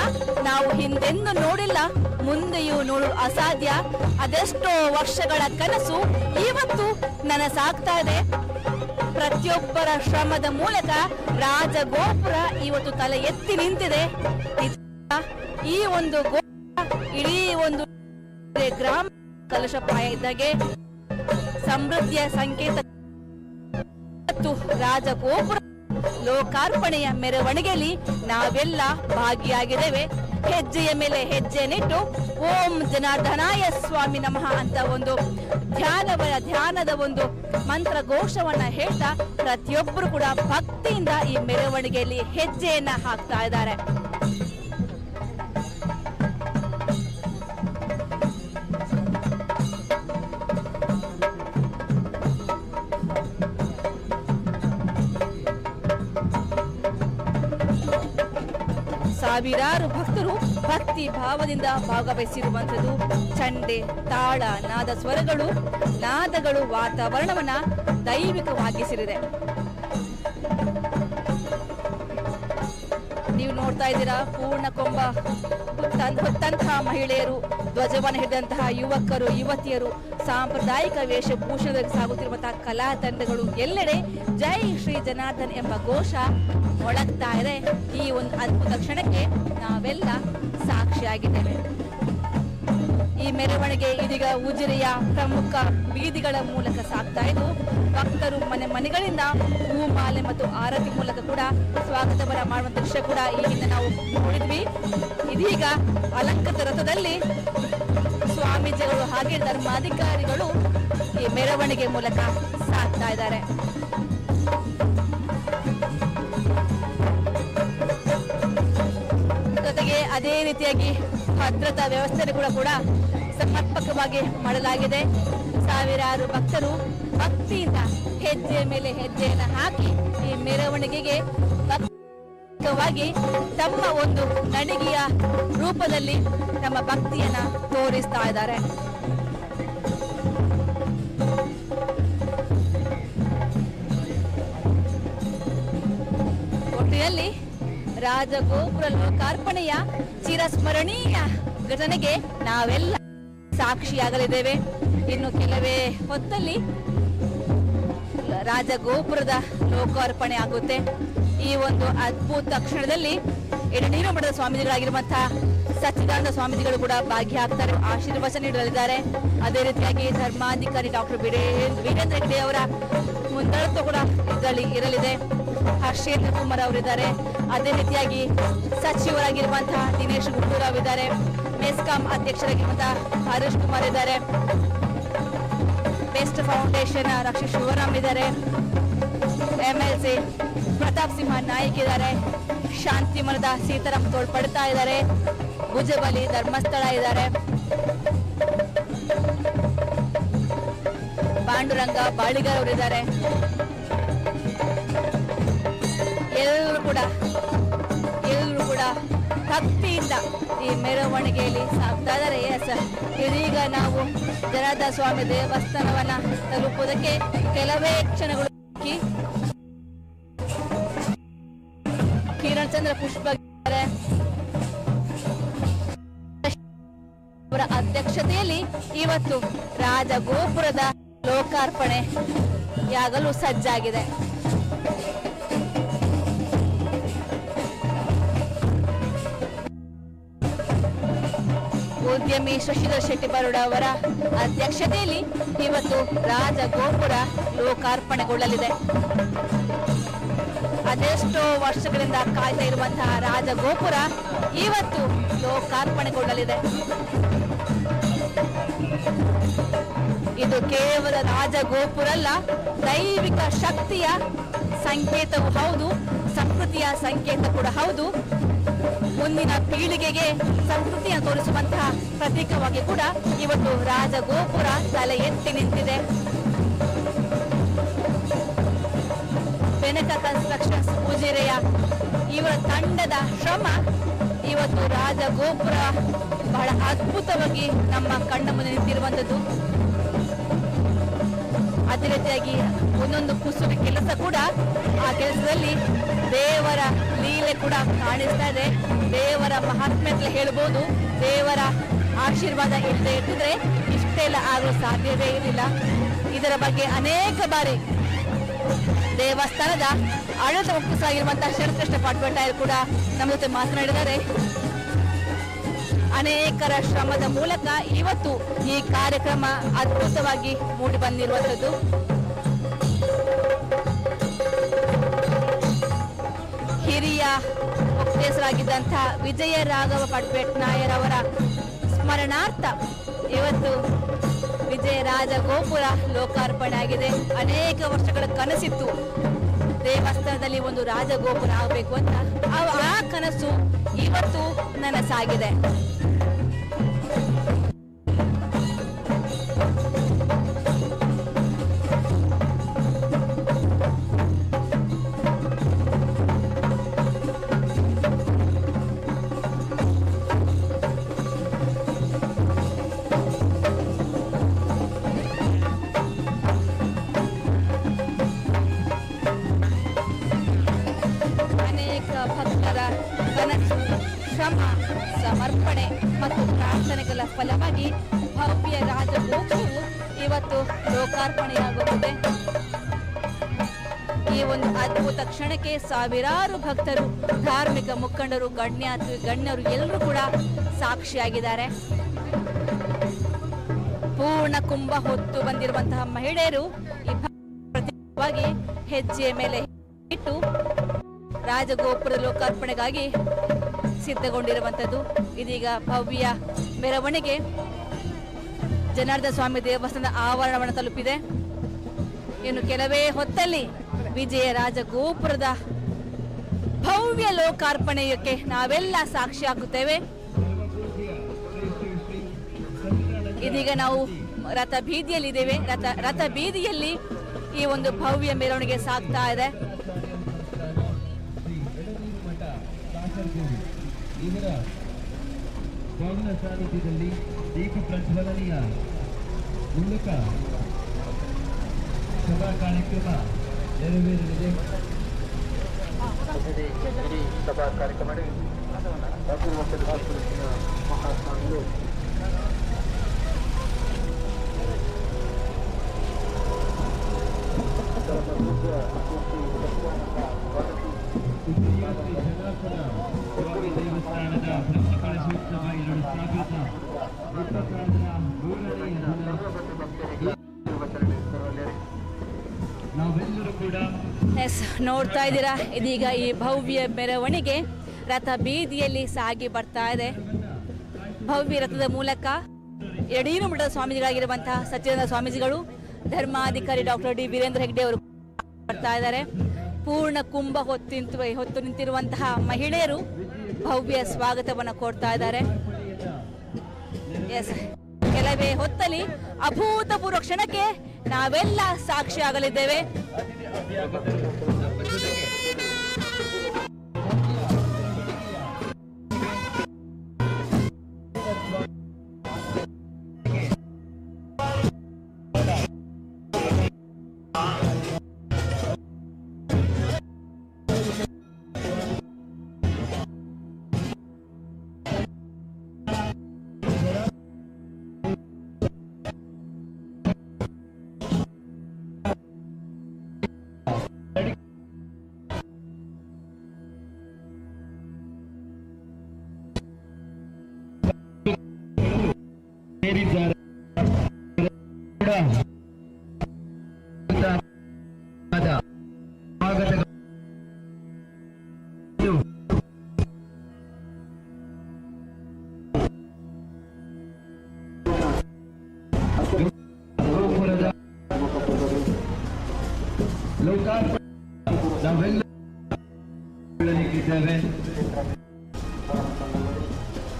ನಾವು ಹಿಂದೆಂದೂ ನೋಡಿಲ್ಲ, ಮುಂದೆಯೂ ನೋಡಲು ಅಸಾಧ್ಯ. ಅದೆಷ್ಟೋ ವರ್ಷಗಳ ಕನಸು ಇವತ್ತು ನನಸಾಗ್ತಾ ಇದೆ. ಪ್ರತಿಯೊಬ್ಬರ ಶ್ರಮದ ಮೂಲಕ ರಾಜಗೋಪುರ ಇವತ್ತು ತಲೆ ಎತ್ತಿ ನಿಂತಿದೆ. ಈ ಒಂದು ಗೋಪುರ ಇಡೀ ಒಂದು ಗ್ರಾಮ ಕಲಶಪ್ರಾಯ ಇದ್ದಾಗೆ ಸಮೃದ್ಧಿಯ ಸಂಕೇತ. ರಾಜಗೋಪುರ ಲೋಕಾರ್ಪಣೆಯ ಮೆರವಣಿಗೆಯಲ್ಲಿ ನಾವೆಲ್ಲ ಭಾಗಿಯಾಗಿದ್ದೇವೆ. ಹೆಜ್ಜೆಯ ಮೇಲೆ ಹೆಜ್ಜೆಯನ್ನಿಟ್ಟು ಓಂ ಜನಾರ್ದನಾಯ ಸ್ವಾಮಿ ನಮಃ ಅಂತ ಒಂದು ಧ್ಯಾನದ ಒಂದು ಮಂತ್ರ ಘೋಷವನ್ನ ಹೇಳ್ತಾ ಪ್ರತಿಯೊಬ್ಬರು ಕೂಡ ಭಕ್ತಿಯಿಂದ ಈ ಮೆರವಣಿಗೆಯಲ್ಲಿ ಹೆಜ್ಜೆಯನ್ನ ಹಾಕ್ತಾ ಇದ್ದಾರೆ. ಸಾವಿರಾರು ಭಕ್ತರು ಭಕ್ತಿ ಭಾವದಿಂದ ಭಾಗವಹಿಸಿರುವಂಥದ್ದು. ಚಂಡೆ, ತಾಳ, ನಾದ ನಾದಗಳು ವಾತಾವರಣವನ್ನ ದೈವಿಕವಾಗಿಸಿರಿದೆ. ನೀವು ನೋಡ್ತಾ ಇದ್ದೀರಾ, ಪೂರ್ಣ ಕೊಂಬ ಹೊತ್ತಂತಹ ಮಹಿಳೆಯರು, ಧ್ವಜವನ್ನು ಹಿಡಿದಂತಹ ಯುವಕರು, ಯುವತಿಯರು, ಸಾಂಪ್ರದಾಯಿಕ ವೇಷಭೂಷಣದಲ್ಲಿ ಸಾಗುತ್ತಿರುವಂತಹ ಕಲಾ ತಂಡಗಳು, ಎಲ್ಲೆಡೆ ಜೈ ಶ್ರೀ ಜನಾರ್ದನ್ ಎಂಬ ಘೋಷ ಮೊಳಗ್ತಾ ಇದೆ. ಈ ಒಂದು ಅದ್ಭುತ ಕ್ಷಣಕ್ಕೆ ನಾವೆಲ್ಲ ಸಾಕ್ಷಿಯಾಗಿದ್ದೇವೆ. ಈ ಮೆರವಣಿಗೆ ಇದೀಗ ಉಜಿರೆಯ ಪ್ರಮುಖ ಬೀದಿಗಳ ಮೂಲಕ ಸಾಗ್ತಾ ಇದ್ದು, ಭಕ್ತರು ಮನೆಗಳಿಂದ ಹೂಮಾಲೆ ಮತ್ತು ಆರತಿ ಮೂಲಕ ಕೂಡ ಸ್ವಾಗತವನ್ನ ಮಾಡುವ ದೃಶ್ಯ ಕೂಡ ಈ ಹಿಂದೆ ನಾವು ನೋಡಿದ್ವಿ. ಇದೀಗ ಅಲಂಕೃತ ರಥದಲ್ಲಿ ಸ್ವಾಮೀಜಿಗಳು ಹಾಗೆ ಧರ್ಮಾಧಿಕಾರಿಗಳು ಈ ಮೆರವಣಿಗೆ ಮೂಲಕ ಸಾಗ್ತಾ ಇದ್ದಾರೆ. ಜೊತೆಗೆ ಅದೇ ರೀತಿಯಾಗಿ ಭದ್ರತಾ ವ್ಯವಸ್ಥೆ ಕೂಡ ಸಮರ್ಪಕವಾಗಿ ಮಾಡಲಾಗಿದೆ. ಸಾವಿರಾರು ಭಕ್ತರು ಭಕ್ತಿಯಿಂದ ಹೆಜ್ಜೆ ಮೇಲೆ ಹೆಜ್ಜೆಯನ್ನು ಹಾಕಿ ಈ ಮೆರವಣಿಗೆಗೆ ಭಕ್ತಿವಾಗಿ ತಮ್ಮ ಒಂದು ನಡಿಗೆಯ ರೂಪದಲ್ಲಿ ತಮ್ಮ ಭಕ್ತಿಯನ್ನ ತೋರಿಸ್ತಾ ಇದ್ದಾರೆ. ಒಟ್ಟಿನಲ್ಲಿ ರಾಜಗೋಪುರ ಲೋಕಾರ್ಪಣೆಯ ಚಿರಸ್ಮರಣೀಯ ಘಟನೆಗೆ ನಾವೆಲ್ಲ ಸಾಕ್ಷಿಯಾಗಲಿದ್ದೇವೆ. ಇನ್ನು ಕೆಲವೇ ಹೊತ್ತಲ್ಲಿ ರಾಜಗೋಪುರದ ಲೋಕಾರ್ಪಣೆ ಆಗುತ್ತೆ. ಈ ಒಂದು ಅದ್ಭುತ ಕ್ಷಣದಲ್ಲಿ ಎಡನೀರು ಮಠದ ಸ್ವಾಮೀಜಿಗಳಾಗಿರುವಂತಹ ಸಚ್ಚಿದಾನಂದ ಸ್ವಾಮೀಜಿಗಳು ಕೂಡ ಭಾಗಿಯಾಗ್ತಾರೆ, ಆಶೀರ್ವಚನ ನೀಡಲಿದ್ದಾರೆ. ಅದೇ ರೀತಿಯಾಗಿ ಧರ್ಮಾಧಿಕಾರಿ ಡಾಕ್ಟರ್ ವೀರೇಂದ್ರ ಹೆಗ್ಗಡೆ ಅವರ ಮುಂದಾಳತ್ವ ಕೂಡ ಇದರಲ್ಲಿ ಇರಲಿದೆ. ಹರ್ಷೇಂದ್ರ ಕುಮಾರ್ ಅವರಿದ್ದಾರೆ. ಅದೇ ರೀತಿಯಾಗಿ ಸಚಿವರಾಗಿರುವಂತಹ ದಿನೇಶ್ ಗುಂಡೂರಾವ್ ಇದ್ದಾರೆ. ಮೆಸ್ಕಾಂ ಅಧ್ಯಕ್ಷರಾಗಿರುವಂತಹ ಹರೀಶ್ ಕುಮಾರ್ ಇದ್ದಾರೆ. ಬೆಸ್ಟ್ ಫೌಂಡೇಶನ್ ರಕ್ಷಿ ಶಿವರಾಮ್ ಇದ್ದಾರೆ. MLC ಪ್ರತಾಪ್ ಸಿಂಹ ನಾಯ್ಕ್ ಇದ್ದಾರೆ. ಶಾಂತಿ ಮನದ ಸೀತಾರಾಮ್ ತೋಳ್ಪಡ್ತಾ ಇದ್ದಾರೆ. ಭುಜಬಲಿ ಧರ್ಮಸ್ಥಳ ಇದ್ದಾರೆ. ಪಾಂಡುರಂಗ ಬಾಳಿಗಾರ್ ಅವರಿದ್ದಾರೆ. ಎಲ್ಲರೂ ಕೂಡ ಭಕ್ತಿಯಿಂದ ಈ ಮೆರವಣಿಗೆಯಲ್ಲಿ ಸಾಗ್ತಾ ಇದ್ದಾರೆ. ಇದೀಗ ನಾವು ಜನಾರ್ದನ ಸ್ವಾಮಿ ದೇವಸ್ಥಾನವನ್ನ ತಲುಪುವುದಕ್ಕೆ ಕೆಲವೇ ಕ್ಷಣಗಳು ಕಿರಣ್ ಚಂದ್ರ ಪುಷ್ಪ ಅವರ ಅಧ್ಯಕ್ಷತೆಯಲ್ಲಿ ಇವತ್ತು ರಾಜಗೋಪುರದ ಲೋಕಾರ್ಪಣೆಯಾಗಲು ಸಜ್ಜಾಗಿದೆ. ಉದ್ಯಮಿ ಶಶಿಧರ್ ಶೆಟ್ಟಿ ಬರೋಡ ಅವರ ಅಧ್ಯಕ್ಷತೆಯಲ್ಲಿ ಇವತ್ತು ರಾಜಗೋಪುರ ಲೋಕಾರ್ಪಣೆಗೊಳ್ಳಲಿದೆ. ಅದೆಷ್ಟೋ ವರ್ಷಗಳಿಂದ ಕಾಯ್ತಾ ಇರುವಂತಹ ರಾಜಗೋಪುರ ಇವತ್ತು ಲೋಕಾರ್ಪಣೆಗೊಳ್ಳಲಿದೆ. ಇದು ಕೇವಲ ರಾಜಗೋಪುರ ಅಲ್ಲ, ದೈವಿಕ ಶಕ್ತಿಯ ಸಂಕೇತವೂ ಹೌದು, ಸಂಸ್ಕೃತಿಯ ಸಂಕೇತ ಕೂಡ ಹೌದು. ಮುಂದಿನ ಪೀಳಿಗೆಗೆ ಸಂಸ್ಕೃತಿಯನ್ನು ತೋರಿಸುವಂತಹ ಪ್ರತೀಕವಾಗಿ ಕೂಡ ಇವತ್ತು ರಾಜಗೋಪುರ ತಲೆ ಎತ್ತಿ ನಿಂತಿದೆ. ಬೆನಕ ಕನ್ಸ್ಟ್ರಕ್ಷನ್ಸ್ ಉಜಿರೆಯ ಇವರ ತಂಡದ ಶ್ರಮ ಇವತ್ತು ರಾಜಗೋಪುರ ಬಹಳ ಅದ್ಭುತವಾಗಿ ನಮ್ಮ ಕಣ್ಣ ಮುಂದೆ ನಿಂತಿರುವಂಥದ್ದು. ಅದೇ ರೀತಿಯಾಗಿ ಒಂದೊಂದು ಕುಸುರಿ ಕೆಲಸ ಕೂಡ, ಆ ಕೆಲಸದಲ್ಲಿ ದೇವರ ಲೀಲೆ ಕೂಡ ಕಾಣಿಸ್ತಾ ಇದೆ. ದೇವರ ಮಹಾತ್ಮೆ ಅಂತ ಹೇಳ್ಬೋದು. ದೇವರ ಆಶೀರ್ವಾದ ಇಲ್ಲದೆ ಇಟ್ಟಿದ್ರೆ ಇಷ್ಟೆಲ್ಲ ಆಗಲು ಸಾಧ್ಯವೇ ಇರಲಿಲ್ಲ. ಇದರ ಬಗ್ಗೆ ಅನೇಕ ಬಾರಿ ದೇವಸ್ಥಾನದ ಆಡಳಿತ ಮುಖ್ಯಸ್ಥರಾಗಿರುವಂತಹ ಶರತ್ಕೃಷ್ಣ ಪಾಟ್ಭಟ್ಟಾಯರು ಕೂಡ ನಮ್ಮ ಜೊತೆ ಮಾತನಾಡಿದ್ದಾರೆ. ಅನೇಕರ ಶ್ರಮದ ಮೂಲಕ ಇವತ್ತು ಈ ಕಾರ್ಯಕ್ರಮ ಅದ್ಭುತವಾಗಿ ಮೂಡಿ ಬಂದಿರುವಂಥದ್ದು. ಹಿರಿಯ ಮುಖ್ಯಸ್ಥರಾಗಿದ್ದಂತಹ ವಿಜಯ ರಾಘವ ಪಟ್ಬೆಟ್ನಾಯರವರ ಸ್ಮರಣಾರ್ಥ ಇವತ್ತು ವಿಜಯ ರಾಜಗೋಪುರ ಲೋಕಾರ್ಪಣೆ ಆಗಿದೆ. ಅನೇಕ ವರ್ಷಗಳ ಕನಸಿತ್ತು ದೇವಸ್ಥಾನದಲ್ಲಿ ಒಂದು ರಾಜಗೋಪುರ ಆಗಬೇಕು ಅಂತ. ಆ ಕನಸು ಇವತ್ತು ನನಸಾಗಿದೆ. ಭಕ್ತರ ಕನಸು, ಶ್ರಮ, ಸಮರ್ಪಣೆ ಮತ್ತು ಪ್ರಾರ್ಥನೆಗಳ ಫಲವಾಗಿ ಭವ್ಯ ರಾಜಗೋಪುರವು ಇವತ್ತು ಲೋಕಾರ್ಪಣೆಯಾಗುತ್ತದೆ. ಈ ಒಂದು ಅದ್ಭುತ ಕ್ಷಣಕ್ಕೆ ಸಾವಿರಾರು ಭಕ್ತರು, ಧಾರ್ಮಿಕ ಮುಖಂಡರು, ಗಣ್ಯರು ಎಲ್ಲರೂ ಕೂಡ ಸಾಕ್ಷಿಯಾಗಿದ್ದಾರೆ. ಪೂರ್ಣ ಕುಂಭ ಹೊತ್ತು ಬಂದಿರುವಂತಹ ಮಹಿಳೆಯರು ಈ ಪ್ರತಿವಾಗಿ ಹೆಜ್ಜೆಯ ಮೇಲೆ ಇಟ್ಟು ರಾಜಗೋಪುರ ಲೋಕಾರ್ಪಣೆಗಾಗಿ ಸಿದ್ಧಗೊಂಡಿರುವಂಥದ್ದು. ಇದೀಗ ಭವ್ಯ ಮೆರವಣಿಗೆ ಜನಾರ್ದನ ಸ್ವಾಮಿ ದೇವಸ್ಥಾನದ ಆವರಣವನ್ನು ತಲುಪಿದೆ. ಇನ್ನು ಕೆಲವೇ ಹೊತ್ತಲ್ಲಿ ವಿಜಯ ರಾಜಗೋಪುರದ ಭವ್ಯ ಲೋಕಾರ್ಪಣೆಯಕ್ಕೆ ನಾವೆಲ್ಲ ಸಾಕ್ಷಿ ಹಾಕುತ್ತೇವೆ. ಇದೀಗ ನಾವು ರಥ ಬೀದಿಯಲ್ಲಿದ್ದೇವೆ. ರಥ ಬೀದಿಯಲ್ಲಿ ಈ ಒಂದು ಭವ್ಯ ಮೆರವಣಿಗೆ ಸಾಗ್ತಾ ಇದೆ. ಇವರ ಪಾವನ ಸಾನ್ನಿಧ್ಯದಲ್ಲಿ ದೀಪ ಪ್ರಜ್ವಲನೆಯ ಮೂಲಕ ಸಭಾ ಕಾರ್ಯಕ್ರಮ ನೆರವೇರಲಿದೆ. ಸಭಾ ಕಾರ್ಯಕ್ರಮ ಮಹಾಸ್ವಾಮಿಗಳು ದೇವಸ್ಥಾನದ ಬ್ರಹ್ಮಕಲಶೋತ್ಸವ 2 ಸ್ಥಾಪಿತ ನಾವೆಲ್ಲರೂ ಕೂಡ ನೋಡ್ತಾ ಇದ್ದೀರಾ. ಇದೀಗ ಈ ಭವ್ಯ ಮೆರವಣಿಗೆ ರಥ ಬೀದಿಯಲ್ಲಿ ಸಾಗಿ ಬರ್ತಾ ಇದೆ. ಭವ್ಯ ರಥದ ಮೂಲಕ ಯಡೀರು ಮಠದ ಸ್ವಾಮೀಜಿಗಳಾಗಿರುವಂತಹ ಸಚ್ಚಿದಾನಂದ ಸ್ವಾಮೀಜಿಗಳು, ಧರ್ಮಾಧಿಕಾರಿ ಡಾಕ್ಟರ್ ಡಿ ವೀರೇಂದ್ರ ಹೆಗ್ಡೆ ಅವರು ಬರ್ತಾ ಇದ್ದಾರೆ. ಪೂರ್ಣ ಕುಂಭ ಹೊತ್ತು ನಿಂತಿರುವಂತಹ ಮಹಿಳೆಯರು ಭವ್ಯ ಸ್ವಾಗತವನ್ನು ಕೊಡ್ತಾ ಇದ್ದಾರೆ. ಕೆಲವೇ ಹೊತ್ತಲ್ಲಿ ಅಭೂತಪೂರ್ವ ಕ್ಷಣಕ್ಕೆ ನಾವೆಲ್ಲ ಸಾಕ್ಷಿ ಆಗಲಿದ್ದೇವೆ. ಸೇರಿದ್ದಾರೆ. ಗೋಪುರದ ಲೋಕಾರ್ಪಣೆ ನಾವೆಲ್ಲರಿದ್ದೇವೆ.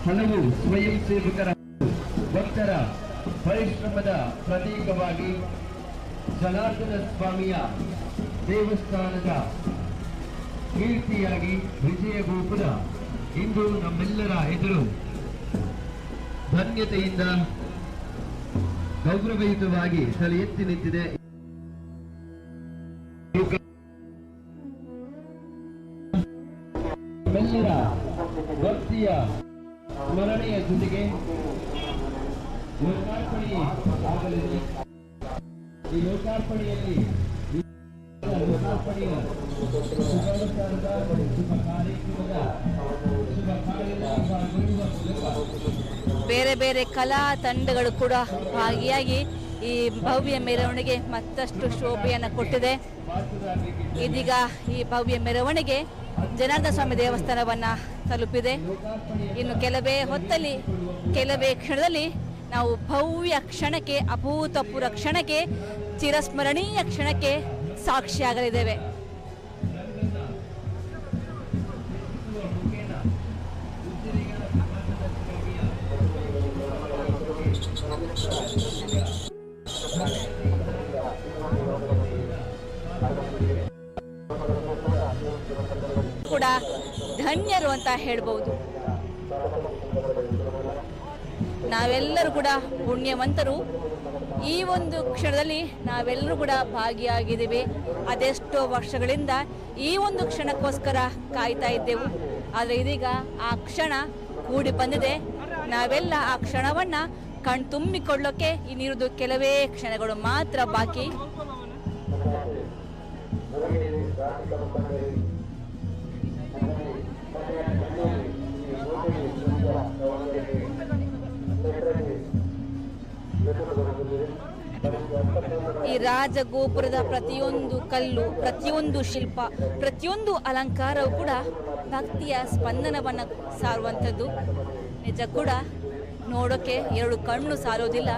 ಹಲವು ಸ್ವಯಂ ಸೇವಕರ ಭಕ್ತರ ಪರಿಶ್ರಮದ ಪ್ರತೀಕವಾಗಿ ಜನಾರ್ದನ ಸ್ವಾಮಿಯ ದೇವಸ್ಥಾನದ ಕೀರ್ತಿಯಾಗಿ ವಿಜಯ ಗೋಪುರ ಇಂದು ನಮ್ಮೆಲ್ಲರ ಎದುರು ಧನ್ಯತೆಯಿಂದ ಗೌರವಯುತವಾಗಿ ತಲೆ ಎತ್ತಿ ನಿಂತಿದೆ. ನಮ್ಮೆಲ್ಲರ ಭಕ್ತಿಯ ಸ್ಮರಣೆಯ ಜೊತೆಗೆ ಲೋಕಾರ್ಪಣೆ ಆಗಲಿದೆ. ಈ ಲೋಕಾರ್ಪಣೆಯಲ್ಲಿ ಲೋಕಾರ್ಪಣೆಯ ಶುಭಾನುಷ್ಠಾನದ ಶುಭ ಕಾರ್ಯಕ್ರಮದ ಶುಭ ಕಾರ್ಯದಲ್ಲಿ ಪಾಲ್ಗೊಳ್ಳುವ ಮೂಲಕ ಬೇರೆ ಬೇರೆ ಕಲಾ ತಂಡಗಳು ಕೂಡ ಭಾಗಿಯಾಗಿ ಈ ಭವ್ಯ ಮೆರವಣಿಗೆ ಮತ್ತಷ್ಟು ಶೋಭೆಯನ್ನು ಕೊಟ್ಟಿದೆ. ಇದೀಗ ಈ ಭವ್ಯ ಮೆರವಣಿಗೆ ಜನಾರ್ದನ ಸ್ವಾಮಿ ದೇವಸ್ಥಾನವನ್ನು ತಲುಪಿದೆ. ಇನ್ನು ಕೆಲವೇ ಹೊತ್ತಲ್ಲಿ ಕೆಲವೇ ಕ್ಷಣದಲ್ಲಿ ನಾವು ಭವ್ಯ ಕ್ಷಣಕ್ಕೆ, ಅಭೂತಪೂರ್ವ ಕ್ಷಣಕ್ಕೆ, ಚಿರಸ್ಮರಣೀಯ ಕ್ಷಣಕ್ಕೆ ಸಾಕ್ಷಿಯಾಗಲಿದ್ದೇವೆ. ಕೂಡ ಧನ್ಯರು ಅಂತ ಹೇಳ್ಬಹುದು. ನಾವೆಲ್ಲರೂ ಕೂಡ ಪುಣ್ಯವಂತರು. ಈ ಒಂದು ಕ್ಷಣದಲ್ಲಿ ನಾವೆಲ್ಲರೂ ಕೂಡ ಭಾಗಿಯಾಗಿದ್ದೀವಿ. ಅದೆಷ್ಟೋ ವರ್ಷಗಳಿಂದ ಈ ಒಂದು ಕ್ಷಣಕ್ಕೋಸ್ಕರ ಕಾಯ್ತಾ ಇದ್ದೆವು. ಆದರೆ ಇದೀಗ ಆ ಕ್ಷಣ ಕೂಡಿ ಬಂದಿದೆ. ನಾವೆಲ್ಲ ಆ ಕ್ಷಣವನ್ನ ಕಣ್ತುಂಬಿಕೊಳ್ಳೋಕೆ ಇನ್ನಿರುವುದು ಕೆಲವೇ ಕ್ಷಣಗಳು ಮಾತ್ರ ಬಾಕಿ. ಈ ರಾಜಗೋಪುರದ ಪ್ರತಿಯೊಂದು ಕಲ್ಲು, ಪ್ರತಿಯೊಂದು ಶಿಲ್ಪ, ಪ್ರತಿಯೊಂದು ಅಲಂಕಾರವು ಕೂಡ ಭಕ್ತಿಯ ಸ್ಪಂದನವನ್ನು ಸಾರುವಂಥದ್ದು. ನಿಜ ಕೂಡ ನೋಡೋಕೆ ಎರಡು ಕಣ್ಣು ಸಾಲೋದಿಲ್ಲ.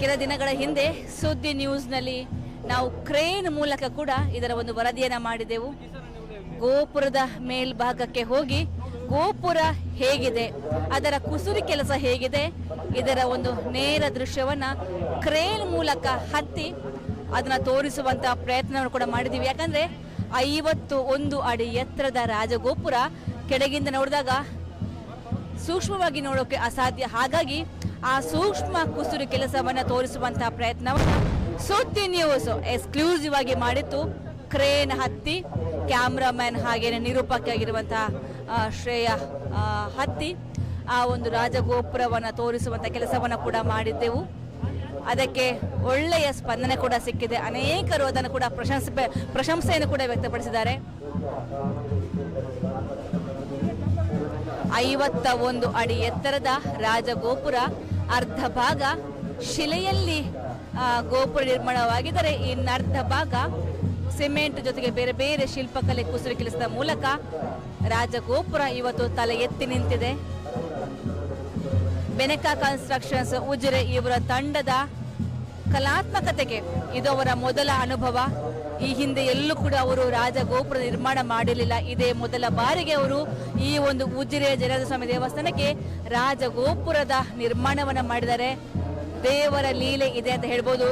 ಕೆಲ ದಿನಗಳ ಹಿಂದೆ ಸುದ್ದಿ ನ್ಯೂಸ್ನಲ್ಲಿ ನಾವು ಕ್ರೇನ್ ಮೂಲಕ ಕೂಡ ಇದರ ಒಂದು ವರದಿಯನ್ನು ಮಾಡಿದೆವು. ಗೋಪುರದ ಮೇಲ್ಭಾಗಕ್ಕೆ ಹೋಗಿ ಗೋಪುರ ಹೇಗಿದೆ, ಅದರ ಕುಸುರಿ ಕೆಲಸ ಹೇಗಿದೆ, ಇದರ ಒಂದು ನೇರ ದೃಶ್ಯವನ್ನ ಕ್ರೇನ್ ಮೂಲಕ ಹತ್ತಿ ಅದನ್ನ ತೋರಿಸುವಂತಹ ಪ್ರಯತ್ನವನ್ನು ಕೂಡ ಮಾಡಿದ್ದೀವಿ. ಯಾಕಂದ್ರೆ 51 ಅಡಿ ಎತ್ತರದ ರಾಜಗೋಪುರ ಕೆಳಗಿಂದ ನೋಡಿದಾಗ ಸೂಕ್ಷ್ಮವಾಗಿ ನೋಡೋಕೆ ಅಸಾಧ್ಯ. ಹಾಗಾಗಿ ಆ ಸೂಕ್ಷ್ಮ ಕುಸುರಿ ಕೆಲಸವನ್ನ ತೋರಿಸುವಂತಹ ಪ್ರಯತ್ನವನ್ನ ಸುದ್ದಿ ನ್ಯೂಸ್ ಎಕ್ಸ್ಕ್ಲೂಸಿವ್ ಆಗಿ ಮಾಡಿತ್ತು. ಕ್ರೇನ್ ಹತ್ತಿ ಕ್ಯಾಮ್ರಾಮನ್ ಹಾಗೇನೆ ನಿರೂಪಕಿಯಾಗಿರುವಂತಹ ಶ್ರೇಯ ಹತ್ತಿ ಆ ಒಂದು ರಾಜಗೋಪುರವನ್ನು ತೋರಿಸುವಂಥ ಕೆಲಸವನ್ನು ಕೂಡ ಮಾಡಿದ್ದೆವು. ಅದಕ್ಕೆ ಒಳ್ಳೆಯ ಸ್ಪಂದನೆ ಕೂಡ ಸಿಕ್ಕಿದೆ. ಅನೇಕರು ಅದನ್ನು ಕೂಡ ಪ್ರಶಂಸೆಯನ್ನು ಕೂಡ ವ್ಯಕ್ತಪಡಿಸಿದ್ದಾರೆ. 51 ಅಡಿ ಎತ್ತರದ ರಾಜಗೋಪುರ, ಅರ್ಧ ಭಾಗ ಶಿಲೆಯಲ್ಲಿ ಗೋಪುರ ನಿರ್ಮಾಣವಾಗಿದ್ದರೆ ಇನ್ನರ್ಧ ಭಾಗ ಸಿಮೆಂಟ್ ಜೊತೆಗೆ ಬೇರೆ ಬೇರೆ ಶಿಲ್ಪಕಲೆ ಕುಸುರಿ ಕೆಲಸದ ಮೂಲಕ ರಾಜಗೋಪುರ ಇವತ್ತು ತಲೆ ಎತ್ತಿ ನಿಂತಿದೆ. ಬೆನಕ ಕನ್ಸ್ಟ್ರಕ್ಷನ್ಸ್ ಉಜಿರೆ ಇವರ ತಂಡದ ಕಲಾತ್ಮಕತೆಗೆ ಇದು ಅವರ ಮೊದಲ ಅನುಭವ. ಈ ಹಿಂದೆ ಎಲ್ಲೂ ಕೂಡ ಅವರು ರಾಜಗೋಪುರ ನಿರ್ಮಾಣ ಮಾಡಿರಲಿಲ್ಲ. ಇದೇ ಮೊದಲ ಬಾರಿಗೆ ಅವರು ಈ ಒಂದು ಉಜಿರೆ ಜನಾರ್ದನ ಸ್ವಾಮಿ ದೇವಸ್ಥಾನಕ್ಕೆ ರಾಜಗೋಪುರದ ನಿರ್ಮಾಣವನ್ನ ಮಾಡಿದ್ದಾರೆ. ದೇವರ ಲೀಲೆ ಇದೆ ಅಂತ ಹೇಳ್ಬೋದು.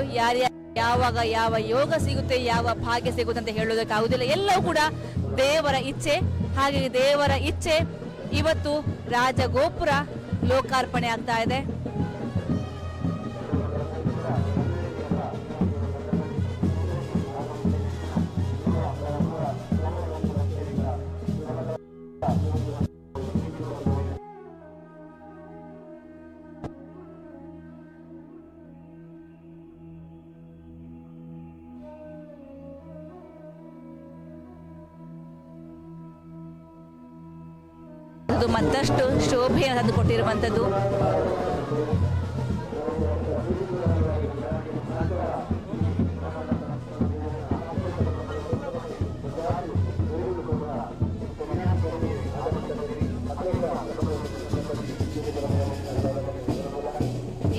ಯಾವಾಗ ಯಾವ ಯೋಗ ಸಿಗುತ್ತೆ, ಯಾವ ಭಾಗ್ಯ ಸಿಗುತ್ತೆ ಅಂತ ಹೇಳೋದಕ್ಕಾಗುದಿಲ್ಲ. ಎಲ್ಲವೂ ಕೂಡ ದೇವರ ಇಚ್ಛೆ. ಹಾಗೆ ದೇವರ ಇಚ್ಛೆ ಇವತ್ತು ರಾಜಗೋಪುರ ಲೋಕಾರ್ಪಣೆ ಆಗ್ತಾ ಇದೆ. ಮತ್ತಷ್ಟು ಶೋಭೆಯನ್ನು ತಂದುಕೊಟ್ಟಿರುವಂಥದ್ದು.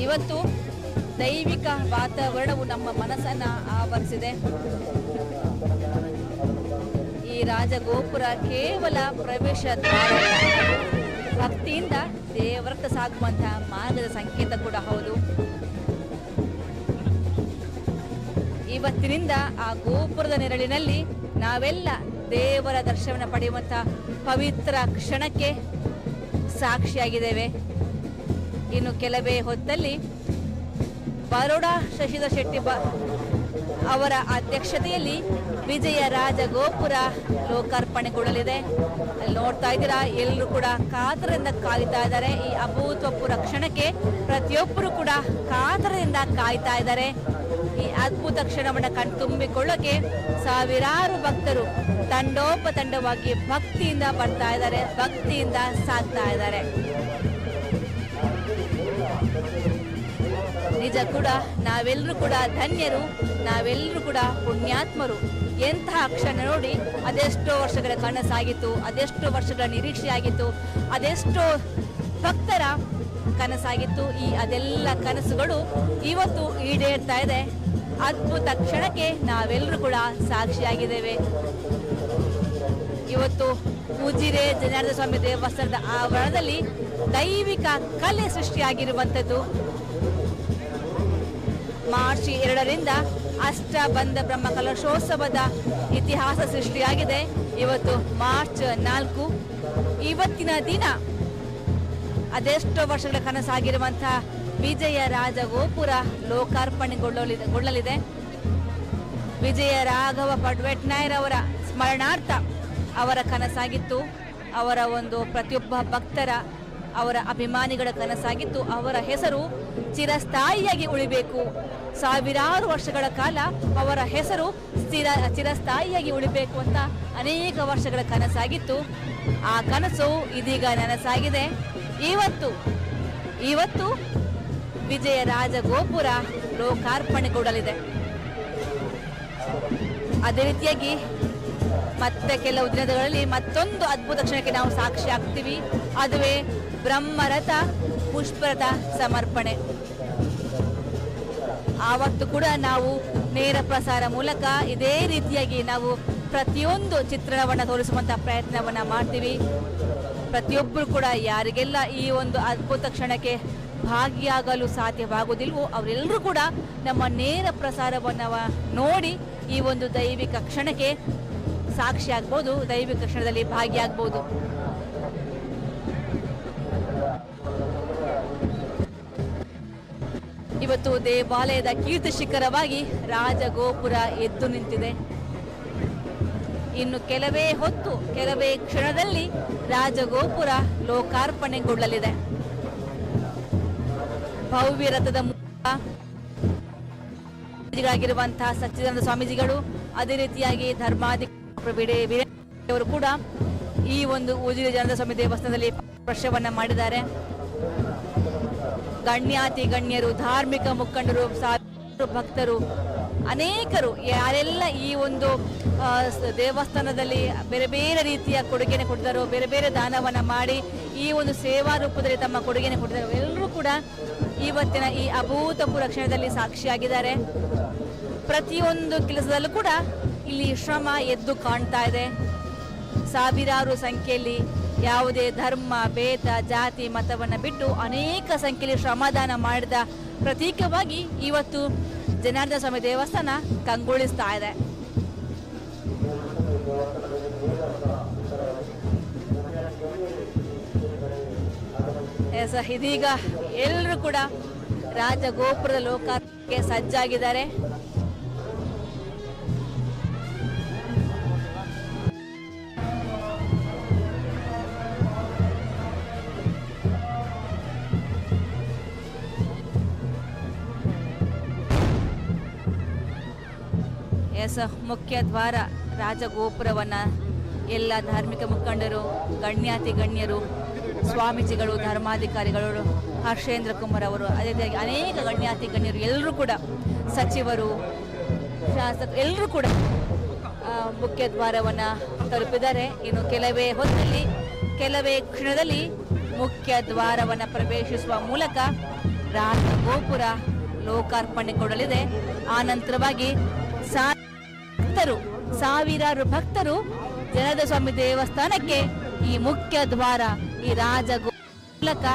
ಇವತ್ತು ದೈವಿಕ ವಾತಾವರಣವು ನಮ್ಮ ಮನಸ್ಸನ್ನು ಆವರಿಸಿದೆ. ಈ ರಾಜಗೋಪುರ ಕೇವಲ ಪ್ರವೇಶ ದ್ವಾರ, ಭಕ್ತಿಯಿಂದ ದೇವರತ್ತ ಸಾಗುವಂತಹ ಮಾರ್ಗದ ಸಂಕೇತ ಕೂಡ ಹೌದು. ಇವತ್ತಿನಿಂದ ಆ ಗೋಪುರದ ನೆರಳಿನಲ್ಲಿ ನಾವೆಲ್ಲ ದೇವರ ದರ್ಶನ ಪಡೆಯುವಂತಹ ಪವಿತ್ರ ಕ್ಷಣಕ್ಕೆ ಸಾಕ್ಷಿಯಾಗಿದ್ದೇವೆ. ಇನ್ನು ಕೆಲವೇ ಹೊತ್ತಲ್ಲಿ ಬರೋಡಾ ಶಶಿಧರ್ ಶೆಟ್ಟಿ ಅವರ ಅಧ್ಯಕ್ಷತೆಯಲ್ಲಿ ವಿಜಯ ರಾಜಗೋಪುರ ಲೋಕಾರ್ಪಣೆಗೊಳ್ಳಲಿದೆ. ಅಲ್ಲಿ ನೋಡ್ತಾ ಇದ್ದೀರಾ, ಎಲ್ಲರೂ ಕೂಡ ಕಾತರದಿಂದ ಕಾಯ್ತಾ ಇದ್ದಾರೆ. ಈ ಅಭೂತಪೂರ್ವ ಕ್ಷಣಕ್ಕೆ ಪ್ರತಿಯೊಬ್ಬರು ಕೂಡ ಕಾತರದಿಂದ ಕಾಯ್ತಾ ಇದ್ದಾರೆ. ಈ ಅದ್ಭುತ ಕ್ಷಣವನ್ನು ಕಣ್ತುಂಬಿಕೊಳ್ಳೋಕೆ ಸಾವಿರಾರು ಭಕ್ತರು ತಂಡೋಪತಂಡವಾಗಿ ಭಕ್ತಿಯಿಂದ ಬರ್ತಾ ಇದ್ದಾರೆ, ಭಕ್ತಿಯಿಂದ ಸಾಗ್ತಾ ಇದ್ದಾರೆ. ನಿಜ ಕೂಡ ನಾವೆಲ್ಲರೂ ಕೂಡ ಧನ್ಯರು, ನಾವೆಲ್ಲರೂ ಕೂಡ ಪುಣ್ಯಾತ್ಮರು. ಎಂತಹ ಕ್ಷಣ ನೋಡಿ, ಅದೆಷ್ಟೋ ವರ್ಷಗಳ ಕನಸಾಗಿತ್ತು, ಅದೆಷ್ಟೋ ವರ್ಷಗಳ ನಿರೀಕ್ಷೆ ಆಗಿತ್ತು, ಅದೆಷ್ಟೋ ಭಕ್ತರ ಕನಸಾಗಿತ್ತು. ಅದೆಲ್ಲ ಕನಸುಗಳು ಇವತ್ತು ಈಡೇರ್ತಾ ಇದೆ. ಅದ್ಭುತ ಕ್ಷಣಕ್ಕೆ ನಾವೆಲ್ಲರೂ ಕೂಡ ಸಾಕ್ಷಿಯಾಗಿದ್ದೇವೆ. ಇವತ್ತು ಉಜಿರೆ ಜನಾರ್ದನ ಸ್ವಾಮಿ ದೇವಸ್ಥಾನದ ಆವರಣದಲ್ಲಿ ದೈವಿಕ ಕಲೆ ಸೃಷ್ಟಿಯಾಗಿರುವಂಥದ್ದು. ಮಾರ್ಚ್ 2ರಿಂದ ಅಷ್ಟಬಂಧ ಬ್ರಹ್ಮ ಕಲಶೋತ್ಸವದ ಇತಿಹಾಸ ಸೃಷ್ಟಿಯಾಗಿದೆ. ಇವತ್ತು ಮಾರ್ಚ್ 4. ಇವತ್ತಿನ ದಿನ ಅದೆಷ್ಟೋ ವರ್ಷಗಳ ಕನಸಾಗಿರುವಂತಹ ವಿಜಯ ರಾಜಗೋಪುರ ಲೋಕಾರ್ಪಣೆಗೊಳ್ಳಲಿದೆ. ವಿಜಯ ರಾಘವ ಪಡ್ವೆಟ್ನಾಯರ್ ಸ್ಮರಣಾರ್ಥ ಅವರ ಕನಸಾಗಿತ್ತು. ಅವರ ಒಂದು ಪ್ರತಿಯೊಬ್ಬ ಭಕ್ತರ, ಅವರ ಅಭಿಮಾನಿಗಳ ಕನಸಾಗಿತ್ತು. ಅವರ ಹೆಸರು ಚಿರಸ್ಥಾಯಿಯಾಗಿ ಉಳಿಬೇಕು, ಸಾವಿರಾರು ವರ್ಷಗಳ ಕಾಲ ಅವರ ಹೆಸರು ಚಿರಸ್ಥಾಯಿಯಾಗಿ ಉಳಿಬೇಕು ಅಂತ ಅನೇಕ ವರ್ಷಗಳ ಕನಸಾಗಿತ್ತು. ಆ ಕನಸು ಇದೀಗ ನನಸಾಗಿದೆ. ಇವತ್ತು ವಿಜಯ ರಾಜಗೋಪುರ ಲೋಕಾರ್ಪಣೆಗೊಳ್ಳಲಿದೆ. ಅದೇ ರೀತಿಯಾಗಿ ಮತ್ತೆ ಕೆಲವು ದಿನಗಳಲ್ಲಿ ಮತ್ತೊಂದು ಅದ್ಭುತ ಕ್ಷಣಕ್ಕೆ ನಾವು ಸಾಕ್ಷಿ ಆಗ್ತೀವಿ. ಅದುವೇ ಬ್ರಹ್ಮರಥ ಪುಷ್ಪರಥ ಸಮರ್ಪಣೆ. ಆವತ್ತು ಕೂಡ ನಾವು ನೇರ ಪ್ರಸಾರ ಮೂಲಕ ಇದೇ ರೀತಿಯಾಗಿ ನಾವು ಪ್ರತಿಯೊಂದು ಚಿತ್ರಣವನ್ನು ತೋರಿಸುವಂತಹ ಪ್ರಯತ್ನವನ್ನು ಮಾಡ್ತೀವಿ. ಪ್ರತಿಯೊಬ್ಬರು ಕೂಡ ಯಾರಿಗೆಲ್ಲ ಈ ಒಂದು ಅದ್ಭುತ ಕ್ಷಣಕ್ಕೆ ಭಾಗಿಯಾಗಲು ಸಾಧ್ಯವಾಗುವುದಿಲ್ವೋ ಅವರೆಲ್ಲರೂ ಕೂಡ ನಮ್ಮ ನೇರ ಪ್ರಸಾರವನ್ನು ನೋಡಿ ಈ ಒಂದು ದೈವಿಕ ಕ್ಷಣಕ್ಕೆ ಸಾಕ್ಷಿಯಾಗ್ಬೋದು, ದೈವಿಕ ಕ್ಷಣದಲ್ಲಿ ಭಾಗಿಯಾಗ್ಬೋದು. ಇವತ್ತು ದೇವಾಲಯದ ಕೀರ್ತಿ ಶಿಖರವಾಗಿ ರಾಜಗೋಪುರ ಎದ್ದು ನಿಂತಿದೆ. ಇನ್ನು ಕೆಲವೇ ಕ್ಷಣದಲ್ಲಿ ರಾಜಗೋಪುರ ಲೋಕಾರ್ಪಣೆಗೊಳ್ಳಲಿದೆ. ಭವ್ಯ ರಥದ ಮೂಲಕ ಆಗಿರುವಂತಹ ಸಚ್ಚಿದಾನಂದ ಸ್ವಾಮೀಜಿಗಳು, ಅದೇ ರೀತಿಯಾಗಿ ಧರ್ಮಾಧಿಕಾರಿಗಳು ಕೂಡ ಈ ಒಂದು ಉಜಿರೆ ಜನಾರ್ದನ ಸ್ವಾಮಿ ದೇವಸ್ಥಾನದಲ್ಲಿ ಸ್ಪರ್ಶವನ್ನ ಮಾಡಿದ್ದಾರೆ. ಗಣ್ಯಾತಿ ಗಣ್ಯರು, ಧಾರ್ಮಿಕ ಮುಖಂಡರು, ಸಾವಿರಾರು ಭಕ್ತರು, ಅನೇಕರು ಯಾರೆಲ್ಲ ಈ ಒಂದು ದೇವಸ್ಥಾನದಲ್ಲಿ ಬೇರೆ ಬೇರೆ ರೀತಿಯ ಕೊಡುಗೆಯನ್ನು ಕೊಟ್ಟಿದ್ದಾರೋ, ಬೇರೆ ಬೇರೆ ದಾನವನ್ನ ಮಾಡಿ ಈ ಒಂದು ಸೇವಾ ರೂಪದಲ್ಲಿ ತಮ್ಮ ಕೊಡುಗೆಯನ್ನು ಕೊಟ್ಟಿದ್ದಾರೆ, ಎಲ್ಲರೂ ಕೂಡ ಇವತ್ತಿನ ಈ ಅಭೂತಪೂರ್ವ ಕ್ಷಣದಲ್ಲಿ ಸಾಕ್ಷಿಯಾಗಿದ್ದಾರೆ. ಪ್ರತಿಯೊಂದು ಕೆಲಸದಲ್ಲೂ ಕೂಡ ಇಲ್ಲಿ ಶ್ರಮ ಎದ್ದು ಕಾಣ್ತಾ ಇದೆ. ಸಾವಿರಾರು ಸಂಖ್ಯೆಯಲ್ಲಿ ಯಾವುದೇ ಧರ್ಮ, ಭೇದ, ಜಾತಿ, ಮತವನ್ನು ಬಿಟ್ಟು ಅನೇಕ ಸಂಖ್ಯೆಯಲ್ಲಿ ಶ್ರಮದಾನ ಮಾಡಿದ ಪ್ರತೀಕವಾಗಿ ಇವತ್ತು ಜನಾರ್ದನ ಸ್ವಾಮಿ ದೇವಸ್ಥಾನ ಕಂಗೊಳಿಸ್ತಾ ಇದೆ. ಇದೀಗ ಎಲ್ಲರೂ ಕೂಡ ರಾಜಗೋಪುರದ ಲೋಕಾರ್ಪಣೆಗೆ ಸಜ್ಜಾಗಿದ್ದಾರೆ. ಮುಖ್ಯ ದ್ವಾರ ರಾಜಗೋಪುರವನ್ನ ಎಲ್ಲ ಧಾರ್ಮಿಕ ಮುಖಂಡರು, ಗಣ್ಯಾತಿ ಗಣ್ಯರು, ಸ್ವಾಮೀಜಿಗಳು, ಧರ್ಮಾಧಿಕಾರಿಗಳು ಹರ್ಷೇಂದ್ರ ಕುಮಾರ್ ಅವರು, ಅದೇ ರೀತಿಯಾಗಿ ಅನೇಕ ಗಣ್ಯಾತಿ ಗಣ್ಯರು ಎಲ್ಲರೂ ಕೂಡ, ಸಚಿವರು, ಶಾಸಕರು ಎಲ್ಲರೂ ಕೂಡ ಮುಖ್ಯ ದ್ವಾರವನ್ನು ತಲುಪಿದ್ದಾರೆ. ಇನ್ನು ಕೆಲವೇ ಹೊತ್ತಲ್ಲಿ, ಕೆಲವೇ ಕ್ಷಣದಲ್ಲಿ ಮುಖ್ಯ ದ್ವಾರವನ್ನು ಪ್ರವೇಶಿಸುವ ಮೂಲಕ ರಾಜಗೋಪುರ ಲೋಕಾರ್ಪಣೆಗೊಳ್ಳಲಿದೆ. ಆ ನಂತರವಾಗಿ ಸಾವಿರಾರು ಭಕ್ತರು ಜನಾರ್ದನ ಸ್ವಾಮಿ ದೇವಸ್ಥಾನಕ್ಕೆ ಈ ಮುಖ್ಯ ದ್ವಾರ, ಈ ರಾಜಗೋಪುರ ಮೂಲಕ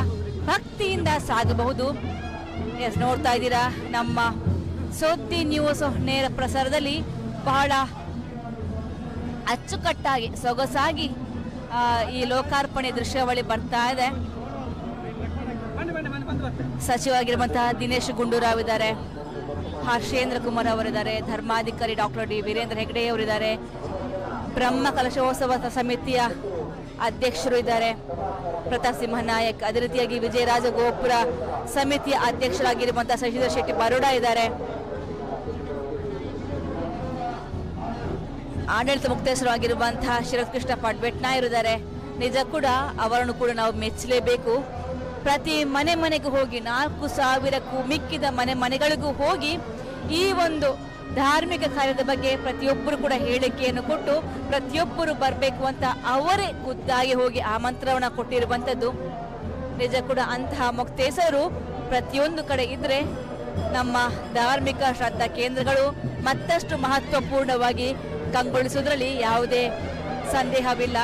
ಭಕ್ತಿಯಿಂದ ಸಾಗಬಹುದು. ನೋಡ್ತಾ ಇದ್ದೀರಾ, ನಮ್ಮ ಸುದ್ದಿ ನ್ಯೂಸ್ ನೇರ ಪ್ರಸಾರದಲ್ಲಿ ಬಹಳ ಅಚ್ಚುಕಟ್ಟಾಗಿ ಸೊಗಸಾಗಿ ಈ ಲೋಕಾರ್ಪಣೆ ದೃಶ್ಯಾವಳಿ ಬರ್ತಾ ಇದೆ. ಸಚಿವರಾಗಿರುವಂತಹ ದಿನೇಶ್ ಗುಂಡೂರಾವ್ ಇದ್ದಾರೆ, ಹರ್ಷೇಂದ್ರ ಕುಮಾರ್ ಅವರಿದ್ದಾರೆ, ಧರ್ಮಾಧಿಕಾರಿ ಡಾಕ್ಟರ್ ಡಿ ವೀರೇಂದ್ರ ಹೆಗ್ಡೆ ಅವರಿದ್ದಾರೆ, ಬ್ರಹ್ಮ ಕಲಶೋತ್ಸವ ಸಮಿತಿಯ ಅಧ್ಯಕ್ಷರು ಇದ್ದಾರೆ ಪ್ರತಾಪ್ ಸಿಂಹ ನಾಯಕ್, ಅದೇ ರೀತಿಯಾಗಿ ವಿಜಯರಾಜ ಗೋಪುರ ಸಮಿತಿಯ ಅಧ್ಯಕ್ಷರಾಗಿರುವಂತಹ ಶಶಿಧರ್ ಶೆಟ್ಟಿ ಬರೋಡ ಇದ್ದಾರೆ, ಆಡಳಿತ ಮುಕ್ತೇಶ್ವರವಾಗಿರುವಂತಹ ಶಿವಕೃಷ್ಣ ಪಡ್ಬೆಟ್ನಾಯರು ಇದ್ದಾರೆ. ನಿಜ ಕೂಡ ಅವರನ್ನು ಕೂಡ ನಾವು ಮೆಚ್ಚಲೇಬೇಕು. ಪ್ರತಿ ಮನೆಗೂ ಹೋಗಿ 4,000ಕ್ಕೂ ಮಿಕ್ಕಿದ ಮನೆಗಳಿಗೂ ಹೋಗಿ ಈ ಒಂದು ಧಾರ್ಮಿಕ ಕಾರ್ಯದ ಬಗ್ಗೆ ಪ್ರತಿಯೊಬ್ಬರು ಕೂಡ ಹೇಳಿಕೆಯನ್ನು ಕೊಟ್ಟು ಪ್ರತಿಯೊಬ್ಬರು ಬರಬೇಕು ಅಂತ ಅವರೇ ಖುದ್ದಾಗಿ ಹೋಗಿ ಆಮಂತ್ರಣವನ್ನು ಕೊಟ್ಟಿರುವಂಥದ್ದು. ನಿಜ ಕೂಡ ಅಂತಹ ಮುಕ್ತೇಶ್ವರರು ಪ್ರತಿಯೊಂದು ಕಡೆ ಇದ್ರೆ ನಮ್ಮ ಧಾರ್ಮಿಕ ಶ್ರದ್ಧಾ ಕೇಂದ್ರಗಳು ಮತ್ತಷ್ಟು ಮಹತ್ವಪೂರ್ಣವಾಗಿ ಕಂಗೊಳಿಸುವುದರಲ್ಲಿ ಯಾವುದೇ ಸಂದೇಹವಿಲ್ಲ.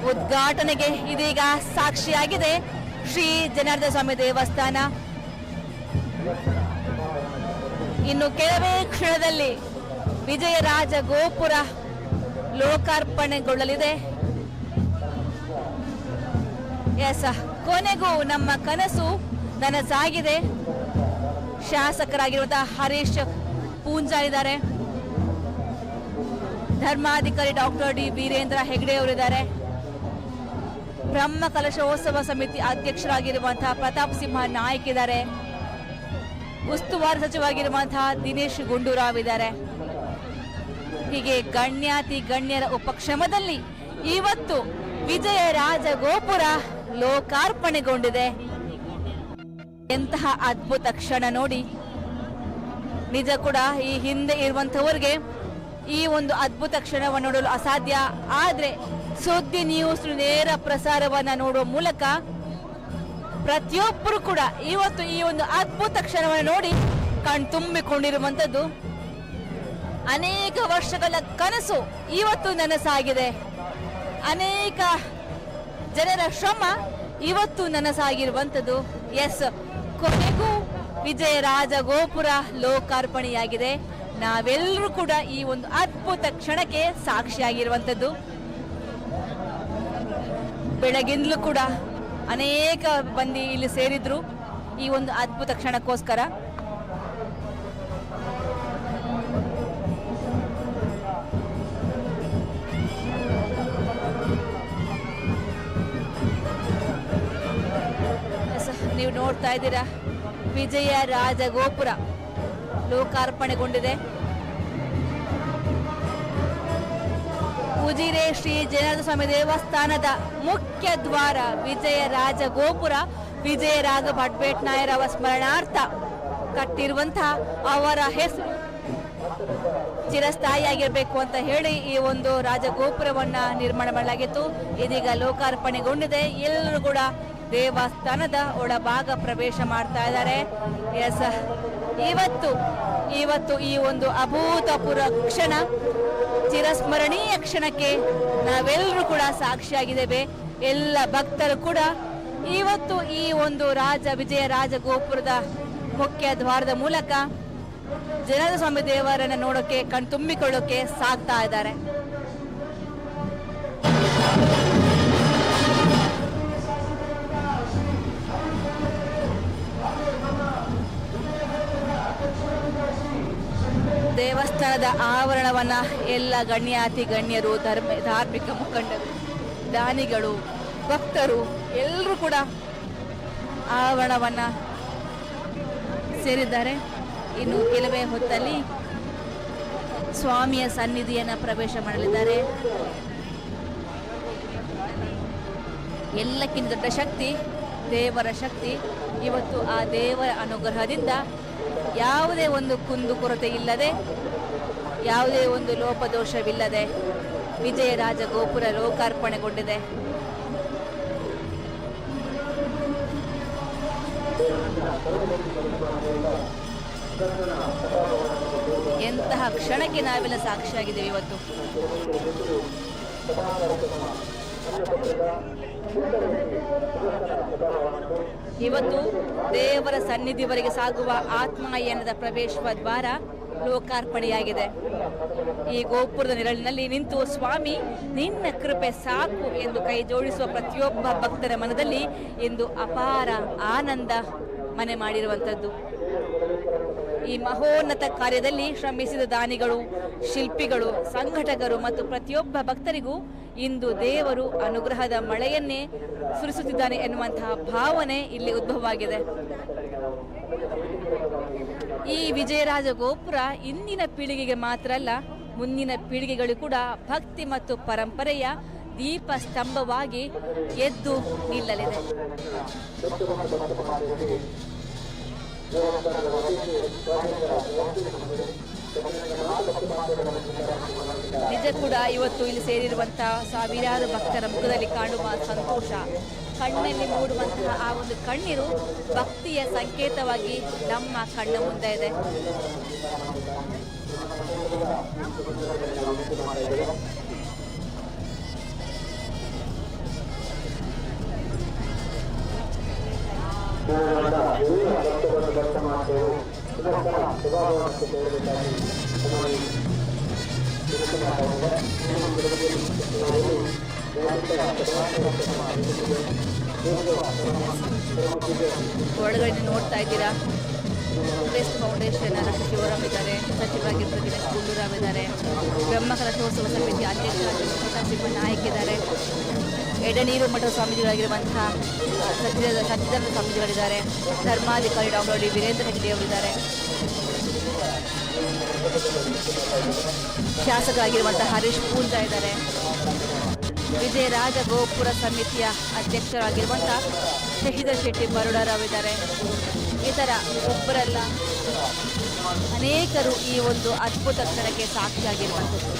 ಉದ್ಘಾಟನೆಗೆ ಇದೀಗ ಸಾಕ್ಷಿಯಾಗಿದೆ ಶ್ರೀ ಜನಾರ್ದನ ಸ್ವಾಮಿ ದೇವಸ್ಥಾನ. ಇನ್ನು ಕೆಲವೇ ಕ್ಷಣದಲ್ಲಿ ವಿಜಯರಾಜ ಗೋಪುರ ಲೋಕಾರ್ಪಣೆಗೊಳ್ಳಲಿದೆ. ಕೊನೆಗೂ ನಮ್ಮ ಕನಸು ನನಸಾಗಿದೆ. ಶಾಸಕರಾಗಿರುವಂತಹ ಹರೀಶ್ ಪೂಂಜಾ ಇದ್ದಾರೆ, ಧರ್ಮಾಧಿಕಾರಿ ಡಾಕ್ಟರ್ ಡಿ ವೀರೇಂದ್ರ ಹೆಗ್ಡೆ ಅವರಿದ್ದಾರೆ, ಬ್ರಹ್ಮ ಕಲಶೋತ್ಸವ ಸಮಿತಿ ಅಧ್ಯಕ್ಷರಾಗಿರುವಂತಹ ಪ್ರತಾಪ್ ಸಿಂಹ ನಾಯಕ್ ಇದ್ದಾರೆ, ಉಸ್ತುವಾರಿ ಸಚಿವರಾಗಿರುವಂತಹ ದಿನೇಶ್ ಗುಂಡೂರಾವ್ ಇದ್ದಾರೆ. ಹೀಗೆ ಗಣ್ಯಾತಿ ಗಣ್ಯರ ಉಪಕ್ರಮದಲ್ಲಿ ಇವತ್ತು ವಿಜಯರಾಜ ಗೋಪುರ ಲೋಕಾರ್ಪಣೆಗೊಂಡಿದೆ. ಎಂತಹ ಅದ್ಭುತ ಕ್ಷಣ ನೋಡಿ. ನಿಜ ಕೂಡ ಈ ಹಿಂದೆ ಇರುವಂತವರಿಗೆ ಈ ಒಂದು ಅದ್ಭುತ ಕ್ಷಣವನ್ನು ನೋಡಲು ಅಸಾಧ್ಯ. ಆದ್ರೆ ಸುದ್ದಿ ನ್ಯೂಸ್ ನೇರ ಪ್ರಸಾರವನ್ನ ನೋಡುವ ಮೂಲಕ ಪ್ರತಿಯೊಬ್ಬರು ಕೂಡ ಇವತ್ತು ಈ ಒಂದು ಅದ್ಭುತ ಕ್ಷಣವನ್ನು ನೋಡಿ ಕಣ್ತುಂಬಿಕೊಂಡಿರುವಂತದ್ದು. ಅನೇಕ ವರ್ಷಗಳ ಕನಸು ಇವತ್ತು ನನಸಾಗಿದೆ. ಅನೇಕ ಜನರ ಶ್ರಮ ಇವತ್ತು ನನಸಾಗಿರುವಂತದ್ದು. ಕೊನೆಗೂ ವಿಜಯರಾಜ ಗೋಪುರ ಲೋಕಾರ್ಪಣೆಯಾಗಿದೆ. ನಾವೆಲ್ಲರೂ ಕೂಡ ಈ ಒಂದು ಅದ್ಭುತ ಕ್ಷಣಕ್ಕೆ ಸಾಕ್ಷಿಯಾಗಿರುವಂಥದ್ದು. ಬೆಳಗಿಂದಲೂ ಕೂಡ ಅನೇಕ ಮಂದಿ ಇಲ್ಲಿ ಸೇರಿದ್ರು ಈ ಒಂದು ಅದ್ಭುತ ಕ್ಷಣಕ್ಕೋಸ್ಕರ. ನೀವು ನೋಡ್ತಾ ಇದ್ದೀರಾ, ವಿಜಯರಾಜ ಗೋಪುರ ಲೋಕಾರ್ಪಣೆಗೊಂಡಿದೆ. ಉಜಿರೆ ಶ್ರೀ ಜನಾರ್ದನ ಸ್ವಾಮಿ ದೇವಸ್ಥಾನದ ಮುಖ್ಯ ದ್ವಾರ ವಿಜಯರಾಜ ಗೋಪುರ ವಿಜಯರಾಘ ಭಟ್ಬೇಟ್ನಾಯರ್ ಅವರ ಸ್ಮರಣಾರ್ಥ ಕಟ್ಟಿರುವಂತಹ ಅವರ ಹೆಸರು ಚಿರಸ್ಥಾಯಿಯಾಗಿರಬೇಕು ಅಂತ ಹೇಳಿ ಈ ಒಂದು ರಾಜಗೋಪುರವನ್ನ ನಿರ್ಮಾಣ ಮಾಡಲಾಗಿತ್ತು. ಇದೀಗ ಲೋಕಾರ್ಪಣೆಗೊಂಡಿದೆ. ಎಲ್ಲರೂ ಕೂಡ ದೇವಸ್ಥಾನದ ಒಳಭಾಗ ಪ್ರವೇಶ ಮಾಡ್ತಾ ಇದ್ದಾರೆ. ಇವತ್ತು ಈ ಒಂದು ಅಭೂತಪೂರ್ವ ಕ್ಷಣ, ಚಿರಸ್ಮರಣೀಯ ಕ್ಷಣಕ್ಕೆ ನಾವೆಲ್ಲರೂ ಕೂಡ ಸಾಕ್ಷಿಯಾಗಿದ್ದೇವೆ. ಎಲ್ಲ ಭಕ್ತರು ಕೂಡ ಇವತ್ತು ಈ ಒಂದು ವಿಜಯರಾಜ ಗೋಪುರದ ಮುಖ್ಯ ದ್ವಾರದ ಮೂಲಕ ಜನಾರ್ದನ ಸ್ವಾಮಿ ದೇವರನ್ನ ನೋಡೋಕೆ, ಕಣ್ತುಂಬಿಕೊಳ್ಳೋಕೆ ಸಾಗ್ತಾ ಇದ್ದಾರೆ. ದೇವಸ್ಥಾನದ ಆವರಣವನ್ನ ಎಲ್ಲ ಗಣ್ಯಾತಿ ಗಣ್ಯರು, ಧಾರ್ಮಿಕ ಮುಖಂಡರು, ದಾನಿಗಳು, ಭಕ್ತರು ಎಲ್ಲರೂ ಕೂಡ ಆವರಣವನ್ನ ಸೇರಿದ್ದಾರೆ. ಇನ್ನು ಕೆಲವೇ ಹೊತ್ತಲ್ಲಿ ಸ್ವಾಮಿಯ ಸನ್ನಿಧಿಯನ್ನು ಪ್ರವೇಶ ಮಾಡಲಿದ್ದಾರೆ. ಎಲ್ಲಕ್ಕಿಂತ ದೊಡ್ಡ ಶಕ್ತಿ ದೇವರ ಶಕ್ತಿ. ಇವತ್ತು ಆ ದೇವರ ಅನುಗ್ರಹದಿಂದ ಯಾವುದೇ ಒಂದು ಕುಂದುಕೊರತೆ ಇಲ್ಲದೆ, ಯಾವುದೇ ಒಂದು ಲೋಪದೋಷವಿಲ್ಲದೆ ವಿಜಯರಾಜ ಗೋಪುರ ಲೋಕಾರ್ಪಣೆಗೊಂಡಿದೆ. ಎಂತಹ ಕ್ಷಣಕ್ಕೆ ನಾವೆಲ್ಲ ಸಾಕ್ಷಿಯಾಗಿದ್ದೇವೆ ಇವತ್ತು. ಇವತ್ತು ದೇವರ ಸನ್ನಿಧಿವರೆಗೆ ಸಾಗುವ ಆತ್ಮಯಾನದ ಪ್ರವೇಶ ದ್ವಾರ ಲೋಕಾರ್ಪಣೆಯಾಗಿದೆ. ಈ ಗೋಪುರದ ನೆರಳಿನಲ್ಲಿ ನಿಂತು ಸ್ವಾಮಿ ನಿನ್ನ ಕೃಪೆ ಸಾಕು ಎಂದು ಕೈ ಜೋಡಿಸುವ ಪ್ರತಿಯೊಬ್ಬ ಭಕ್ತರ ಮನದಲ್ಲಿ ಇಂದು ಅಪಾರ ಆನಂದ ಮನೆ ಮಾಡಿರುವಂಥದ್ದು. ಈ ಮಹೋನ್ನತ ಕಾರ್ಯದಲ್ಲಿ ಶ್ರಮಿಸಿದ ದಾನಿಗಳು, ಶಿಲ್ಪಿಗಳು, ಸಂಘಟಕರು ಮತ್ತು ಪ್ರತಿಯೊಬ್ಬ ಭಕ್ತರಿಗೂ ಇಂದು ದೇವರು ಅನುಗ್ರಹದ ಮಳೆಯನ್ನೇ ಸುರಿಸುತ್ತಿದ್ದಾನೆ ಎನ್ನುವಂತಹ ಭಾವನೆ ಇಲ್ಲಿ ಉದ್ಭವವಾಗಿದೆ. ಈ ವಿಜಯರಾಜ ಗೋಪುರ ಇಂದಿನ ಪೀಳಿಗೆಗೆ ಮಾತ್ರ ಅಲ್ಲ, ಮುಂದಿನ ಪೀಳಿಗೆಗಳು ಕೂಡ ಭಕ್ತಿ ಮತ್ತು ಪರಂಪರೆಯ ದೀಪ ಸ್ತಂಭವಾಗಿ ಎದ್ದು ನಿಲ್ಲಲಿದೆ. ನಿಜ ಕೂಡ ಇವತ್ತು ಇಲ್ಲಿ ಸೇರಿರುವಂತಹ ಸಾವಿರಾರು ಭಕ್ತರ ಮುಖದಲ್ಲಿ ಕಾಣುವ ಸಂತೋಷ, ಕಣ್ಣಲ್ಲಿ ಮೂಡುವಂತಹ ಆ ಒಂದು ಕಣ್ಣೀರು ಭಕ್ತಿಯ ಸಂಕೇತವಾಗಿ ನಮ್ಮ ಕಣ್ಣ ಮುಂದೆ ಇದೆ. ಒಳಗಡೆ ನೋಡ್ತಾ ಇದ್ದೀರಾ, ಬೆಸ್ಟ್ ಫೌಂಡೇಶನ್ ಅಧ್ಯಕ್ಷ ಶಿವರಾಮ್ ಇದ್ದಾರೆ, ಸಚಿವರಾಗಿರುವ ದಿನೇಶ್ ಗುಂಡೂರಾವ್ ಇದ್ದಾರೆ, ಬ್ರಹ್ಮಕಲಶೋತ್ಸವ ಸಮಿತಿ ಅಧ್ಯಕ್ಷ ಸಿಬ್ಬ ನಾಯಕ್ ಇದ್ದಾರೆ, ಎಡನೀರು ಮಠ ಸ್ವಾಮೀಜಿಗಳಾಗಿರುವಂತಹ ಸಚ್ಚಿದಾನಂದ ಸ್ವಾಮೀಜಿಗಳಿದ್ದಾರೆ, ಧರ್ಮಾಧಿಕಾರಿ ಡಾಕ್ಟರ್ ಡಿ ವೀರೇಂದ್ರ ಹೆಗ್ಡೆ ಅವರಿದ್ದಾರೆ, ಶಾಸಕರಾಗಿರುವಂತಹ ಹರೀಶ್ ಪೂಂಜಾ ಇದ್ದಾರೆ, ವಿಜಯರಾಜ ಗೋಪುರ ಸಮಿತಿಯ ಅಧ್ಯಕ್ಷರಾಗಿರುವಂತಹ ಶಶಿಧರ್ ಶೆಟ್ಟಿ ಬರೋಡರಾವ್ ಇದ್ದಾರೆ. ಇತರ ಒಬ್ಬರಲ್ಲ, ಅನೇಕರು ಈ ಒಂದು ಅದ್ಭುತ ಕ್ಷಣಕ್ಕೆ ಸಾಕ್ಷಿಯಾಗಿರುವಂಥದ್ದು.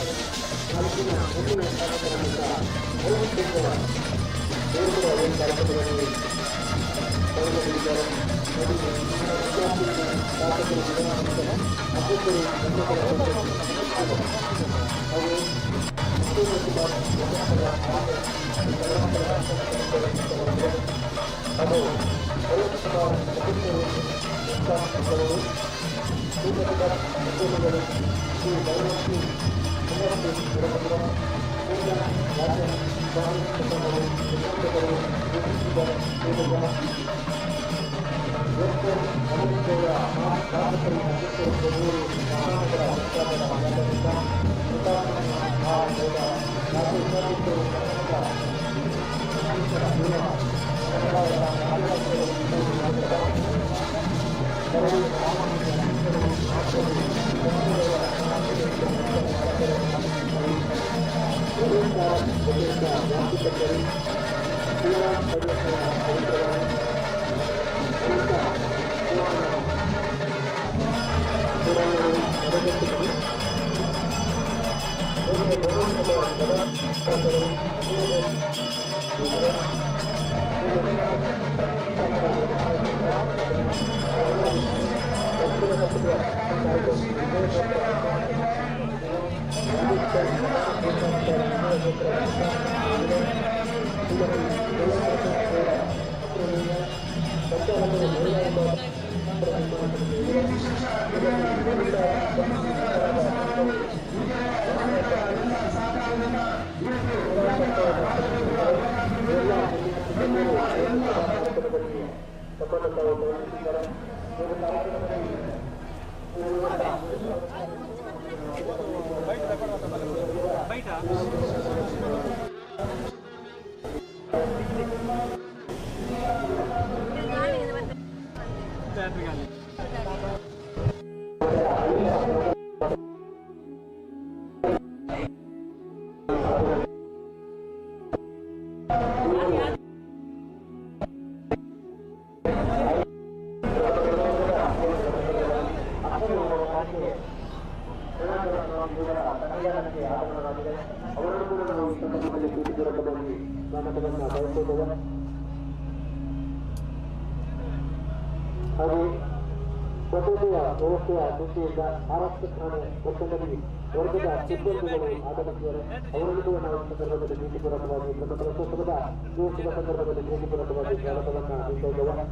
ಜನಾರ್ದನ ಸ್ವಾಮಿ ಇವರ ಸನ್ನಿಧಾನಕ್ಕೆ ಆಗಮನವಾಗಿದೆ. ಅವರನ್ನು ಕೂಡ ನಾವು ಈ ಸಂದರ್ಭದಲ್ಲಿ ಪ್ರೀತಿಪೂರ್ವಕವಾಗಿ ಸ್ವಾಗತವನ್ನು ಬಯಸುತ್ತೇವೆ. ಹಾಗೆ ಕೊಠಡಿಯ ವ್ಯವಸ್ಥೆಯ ದೃಷ್ಟಿಯಿಂದ ಆರಕ್ಷಕ ಠಾಣೆ ಒತ್ತಡದಲ್ಲಿ ವರ್ಗದ ಸಿಬ್ಬಂದಿಗಳು ಆಗಮಿಸಿದ್ದಾರೆ. ಅವರನ್ನು ಕೂಡ ನಾವು ಈ ಸಂದರ್ಭದಲ್ಲಿ ಪ್ರೀತಿಪೂರ್ವಕವಾಗಿ ಪ್ರಜಾಪ್ರಭುತ್ವದ ದಿವಸದ ಸಂದರ್ಭದಲ್ಲಿ ಪ್ರೀತಿಪೂರ್ವಕವಾಗಿ ಸ್ವಾಗತವನ್ನು ನೀಡಿದ್ದೇವೆ.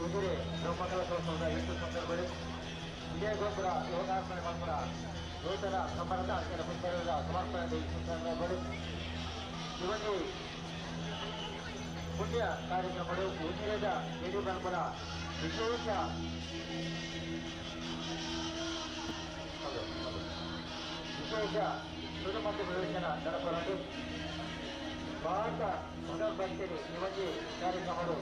ಉಜಿರೆ ಬ್ರಹ್ಮಕಲಶೋತ್ಸವದ ಎಂಟು ಸಂದರ್ಭದಲ್ಲಿ ವಿಜಯ ಗೋಪುರ ಯೋಗಾರ್ಪಣೆ ಮಂತ್ರ ನೂತನ ಸಮರದ ಕೆಲ ಪುಸ್ತಕದ ಸಮರ್ಪಣೆ ಸಂದರ್ಭಗಳು ಇವತ್ತು ಪುಣ್ಯ ಕಾರ್ಯಕ್ರಮಗಳು ಉಜಿರೆದ ಯಡಿಯೂರಪ್ಪನ ವಿಶೇಷ ಸುಡುಮದ್ದು ಪ್ರವೇಶನ ನಡೆಸಲು ಭಾರತ ಭಗವದ್ಗೀತೆ ನಿಮಗೆ ಕಾರ್ಯಕ್ರಮಗಳು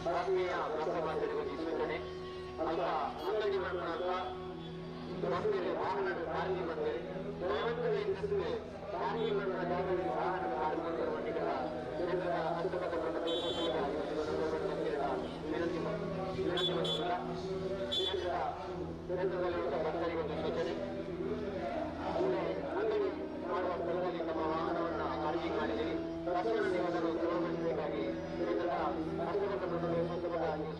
ಭಾರತೀಯ ಬ್ರಹ್ಮಮಾತೆಗಳಿಗೆ ಸೂಚನೆ ಅಥವಾ ಅಂಗಡಿಗಳನ್ನು ಅಥವಾ ವಾಹನದ ಸಾರಿಗೆ ಬಂದರೆ ದಯವಿಟ್ಟು ಇಂದಷ್ಟೇ ಸಾರಿಗೆಗಳನ್ನು ಜಾಗದಲ್ಲಿ ವಾಹನದ ಸಾರಿಗೆ ಮಂಡಿಗಳ ಕೇಂದ್ರದ ಹಸ್ತುಪಥಗಳನ್ನು ವಿನಂತಿ ಮಾಡುವುದಿಲ್ಲ. ಕೇಂದ್ರದಲ್ಲಿರುವ ಭಕ್ತರಿಗೆ ಒಂದು ಸೂಚನೆ, ಅಂಗಡಿ ಮಾಡುವ ಸ್ಥಳದಲ್ಲಿ ತಮ್ಮ ವಾಹನವನ್ನು ಪಾರ್ಕಿಂಗ್ ಮಾಡಿದ್ದೀರಿ. ತಕ್ಷಣ ನೀವು ಅದನ್ನು ತೆರವುಗೊಳಿಸಬೇಕಾಗಿ ಕೇಂದ್ರದ ಹಸ್ತುಪಥಗಳನ್ನು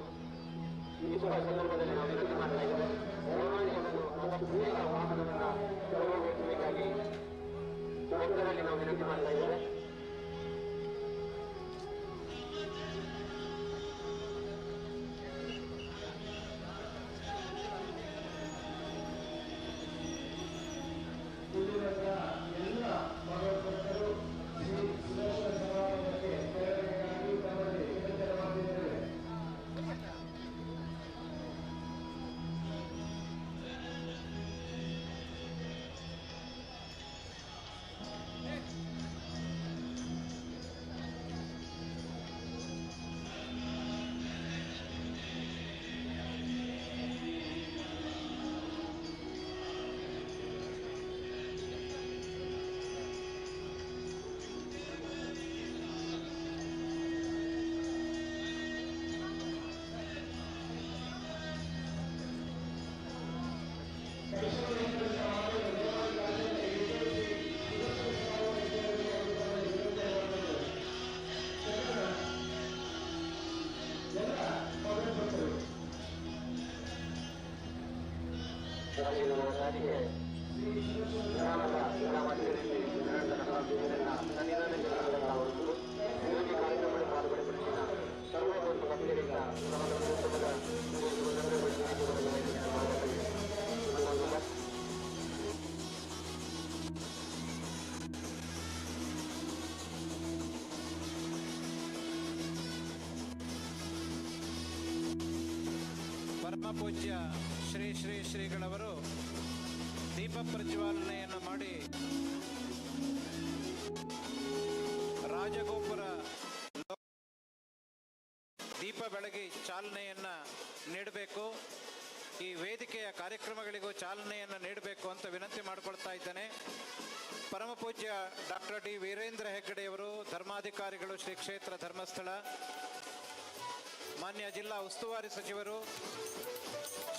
ಈಸುವ ಸಂದರ್ಭದಲ್ಲಿ ನಾವು ವಿನಂತಿ ಮಾಡ್ತಾ ಇದ್ದೇವೆ. ದಯಮಾಡಿ ಅದನ್ನು ಆದಷ್ಟು ಬೇಗ ವಾಹನವನ್ನು ತೆರವುಗೊಳಿಸಬೇಕಾಗಿ ಕೇಂದ್ರದಲ್ಲಿ ನಾವು ವಿನಂತಿ ಮಾಡ್ತಾ ಇದ್ದೇವೆ. ಎಲ್ಲ ಭಗವದ್ಭಕ್ತರು ಶ್ರೀ ಸುದರ್ಶನ ಸಮಾರಂಭಕ್ಕೆ ಸೇರಬೇಕಾಗಿ ತಮ್ಮಲ್ಲಿ ವಿನಂತಿ ಮಾಡಿದ್ದೇವೆ. ಪರಮ ಪೂಜ್ಯ ಶ್ರೀ ಶ್ರೀ ಶ್ರೀಗಳವರು ದೀಪ ಪ್ರಜ್ವಾಲನೆಯನ್ನು ಮಾಡಿ ರಾಜಗೋಪುರ ದೀಪ ಬೆಳಗಿ ಚಾಲನೆಯನ್ನು ನೀಡಬೇಕು. ಈ ವೇದಿಕೆಯ ಕಾರ್ಯಕ್ರಮಗಳಿಗೂ ಚಾಲನೆಯನ್ನು ನೀಡಬೇಕು ಅಂತ ವಿನಂತಿ ಮಾಡಿಕೊಳ್ತಾ ಇದ್ದೇನೆ. ಪರಮ ಪೂಜ್ಯ ಡಾಕ್ಟರ್ ಡಿ ವೀರೇಂದ್ರ ಹೆಗ್ಗಡೆಯವರು, ಧರ್ಮಾಧಿಕಾರಿಗಳು, ಶ್ರೀ ಕ್ಷೇತ್ರ ಧರ್ಮಸ್ಥಳ, ಮಾನ್ಯ ಜಿಲ್ಲಾ ಉಸ್ತುವಾರಿ ಸಚಿವರು,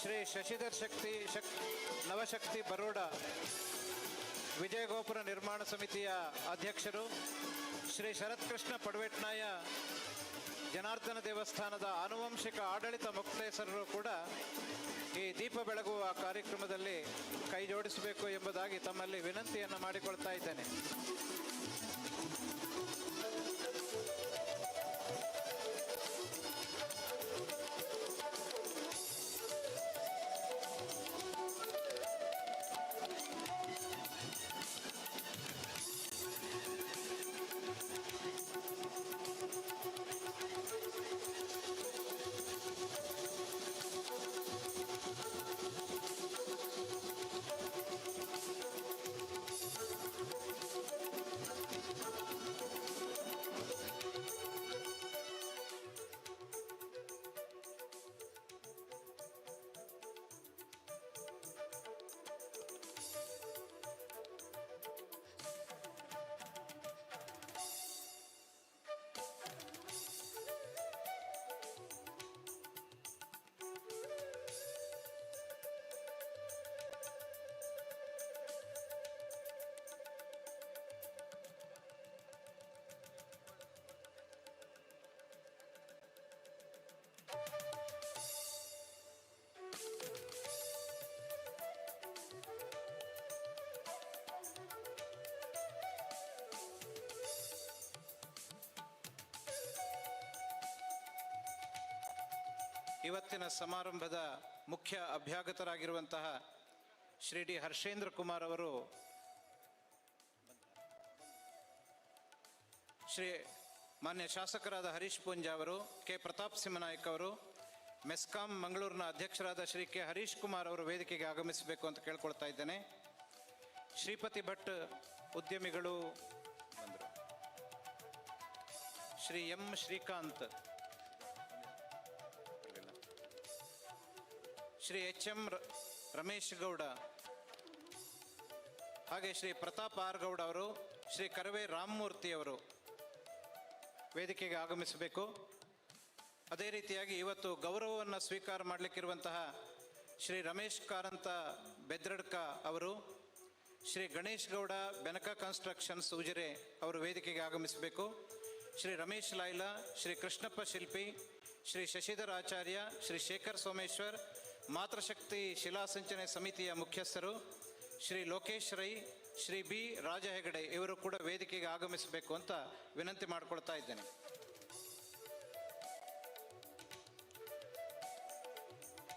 ಶ್ರೀ ಶಶಿಧರ್ ನವಶಕ್ತಿ ಬರೋಡ ವಿಜಯಗೋಪುರ ನಿರ್ಮಾಣ ಸಮಿತಿಯ ಅಧ್ಯಕ್ಷರು, ಶ್ರೀ ಶರತ್ಕೃಷ್ಣ ಪಡ್ವೆಟ್ನಾಯ ಜನಾರ್ದನ ದೇವಸ್ಥಾನದ ಆನುವಂಶಿಕ ಆಡಳಿತ ಮುಕ್ತೇಸರರು ಕೂಡ ಈ ದೀಪ ಬೆಳಗುವ ಕಾರ್ಯಕ್ರಮದಲ್ಲಿ ಕೈ ಜೋಡಿಸಬೇಕು ಎಂಬುದಾಗಿ ತಮ್ಮಲ್ಲಿ ವಿನಂತಿಯನ್ನು ಮಾಡಿಕೊಳ್ತಾ ಇದ್ದೇನೆ. ಇವತ್ತಿನ ಸಮಾರಂಭದ ಮುಖ್ಯ ಅಭ್ಯಾಗತರಾಗಿರುವಂತಹ ಶ್ರೀ ಡಿ ಹರ್ಷೇಂದ್ರ ಕುಮಾರ್ ಅವರು ಶ್ರೀ ಮಾನ್ಯ ಶಾಸಕರಾದ ಹರೀಶ್ ಪೂಂಜಾ ಅವರು, ಕೆ ಪ್ರತಾಪ್ ಸಿಂಹನಾಯಕ್ ಅವರು, ಮೆಸ್ಕಾಂ ಮಂಗಳೂರಿನ ಅಧ್ಯಕ್ಷರಾದ ಶ್ರೀ ಕೆ ಹರೀಶ್ ಕುಮಾರ್ ಅವರು ವೇದಿಕೆಗೆ ಆಗಮಿಸಬೇಕು ಅಂತ ಕೇಳ್ಕೊಳ್ತಾ ಇದ್ದೇನೆ. ಶ್ರೀಪತಿ ಭಟ್ ಉದ್ಯಮಿಗಳು ಬಂದರು. Shri M Srikanth, Shri H M Ramesh Gowda, ಹಾಗೆ ಶ್ರೀ ಪ್ರತಾಪ್ ಆರ್ ಗೌಡ ಅವರು, ಶ್ರೀ ಕರವೇ ರಾಮಮೂರ್ತಿ ಅವರು ವೇದಿಕೆಗೆ ಆಗಮಿಸಬೇಕು. ಅದೇ ರೀತಿಯಾಗಿ ಇವತ್ತು ಗೌರವವನ್ನು ಸ್ವೀಕಾರ ಮಾಡಲಿಕ್ಕಿರುವಂತಹ ಶ್ರೀ ರಮೇಶ್ ಕಾರಂತ ಬೆದ್ರಡ್ಕ ಅವರು, ಶ್ರೀ ಗಣೇಶ್ ಗೌಡ ಬೆನಕ ಕನ್ಸ್ಟ್ರಕ್ಷನ್ಸ್ ಉಜಿರೆ ಅವರು ವೇದಿಕೆಗೆ ಆಗಮಿಸಬೇಕು. ಶ್ರೀ ರಮೇಶ್ ಲಾಯ್ಲಾ, ಶ್ರೀ ಕೃಷ್ಣಪ್ಪ ಶಿಲ್ಪಿ, ಶ್ರೀ ಶಶಿಧರ್ ಆಚಾರ್ಯ, ಶ್ರೀ ಶೇಖರ್ ಸೋಮೇಶ್ವರ್ ಮಾತೃಶಕ್ತಿ ಶಿಲಾಸಂಚನೆ ಸಮಿತಿಯ ಮುಖ್ಯಸ್ಥರು, ಶ್ರೀ ಲೋಕೇಶ್ ರೈ, ಶ್ರೀ ಬಿ ರಾಜ ಹೆಗಡೆ ಇವರು ಕೂಡ ವೇದಿಕೆಗೆ ಆಗಮಿಸಬೇಕು ಅಂತ ವಿನಂತಿ ಮಾಡಿಕೊಳ್ತಾ ಇದ್ದೇನೆ.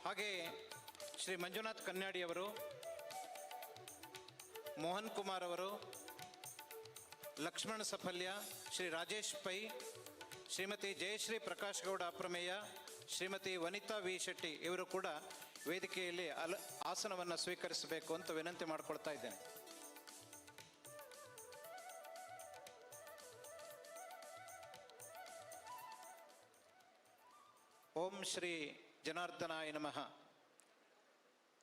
ಹಾಗೆ ಶ್ರೀ ಮಂಜುನಾಥ್ ಕನ್ಯಾಡಿ ಅವರು, ಮೋಹನ್ ಕುಮಾರ್ ಅವರು, ಲಕ್ಷ್ಮಣ ಸಫಲ್ಯ, ಶ್ರೀ ರಾಜೇಶ್ ಪೈ, ಶ್ರೀಮತಿ ಜಯಶ್ರೀ ಪ್ರಕಾಶ್ ಗೌಡ ಅಪ್ರಮೇಯ, ಶ್ರೀಮತಿ ವನಿತಾ ವಿ ಶೆಟ್ಟಿ ಇವರು ಕೂಡ ವೇದಿಕೆಯಲ್ಲಿ ಆಸನವನ್ನು ಸ್ವೀಕರಿಸಬೇಕು ಅಂತ ವಿನಂತಿ ಮಾಡಿಕೊಳ್ತಾ ಇದ್ದೇನೆ. ಓಂ ಶ್ರೀ ಜನಾರ್ದನಾಯ ನಮಃ.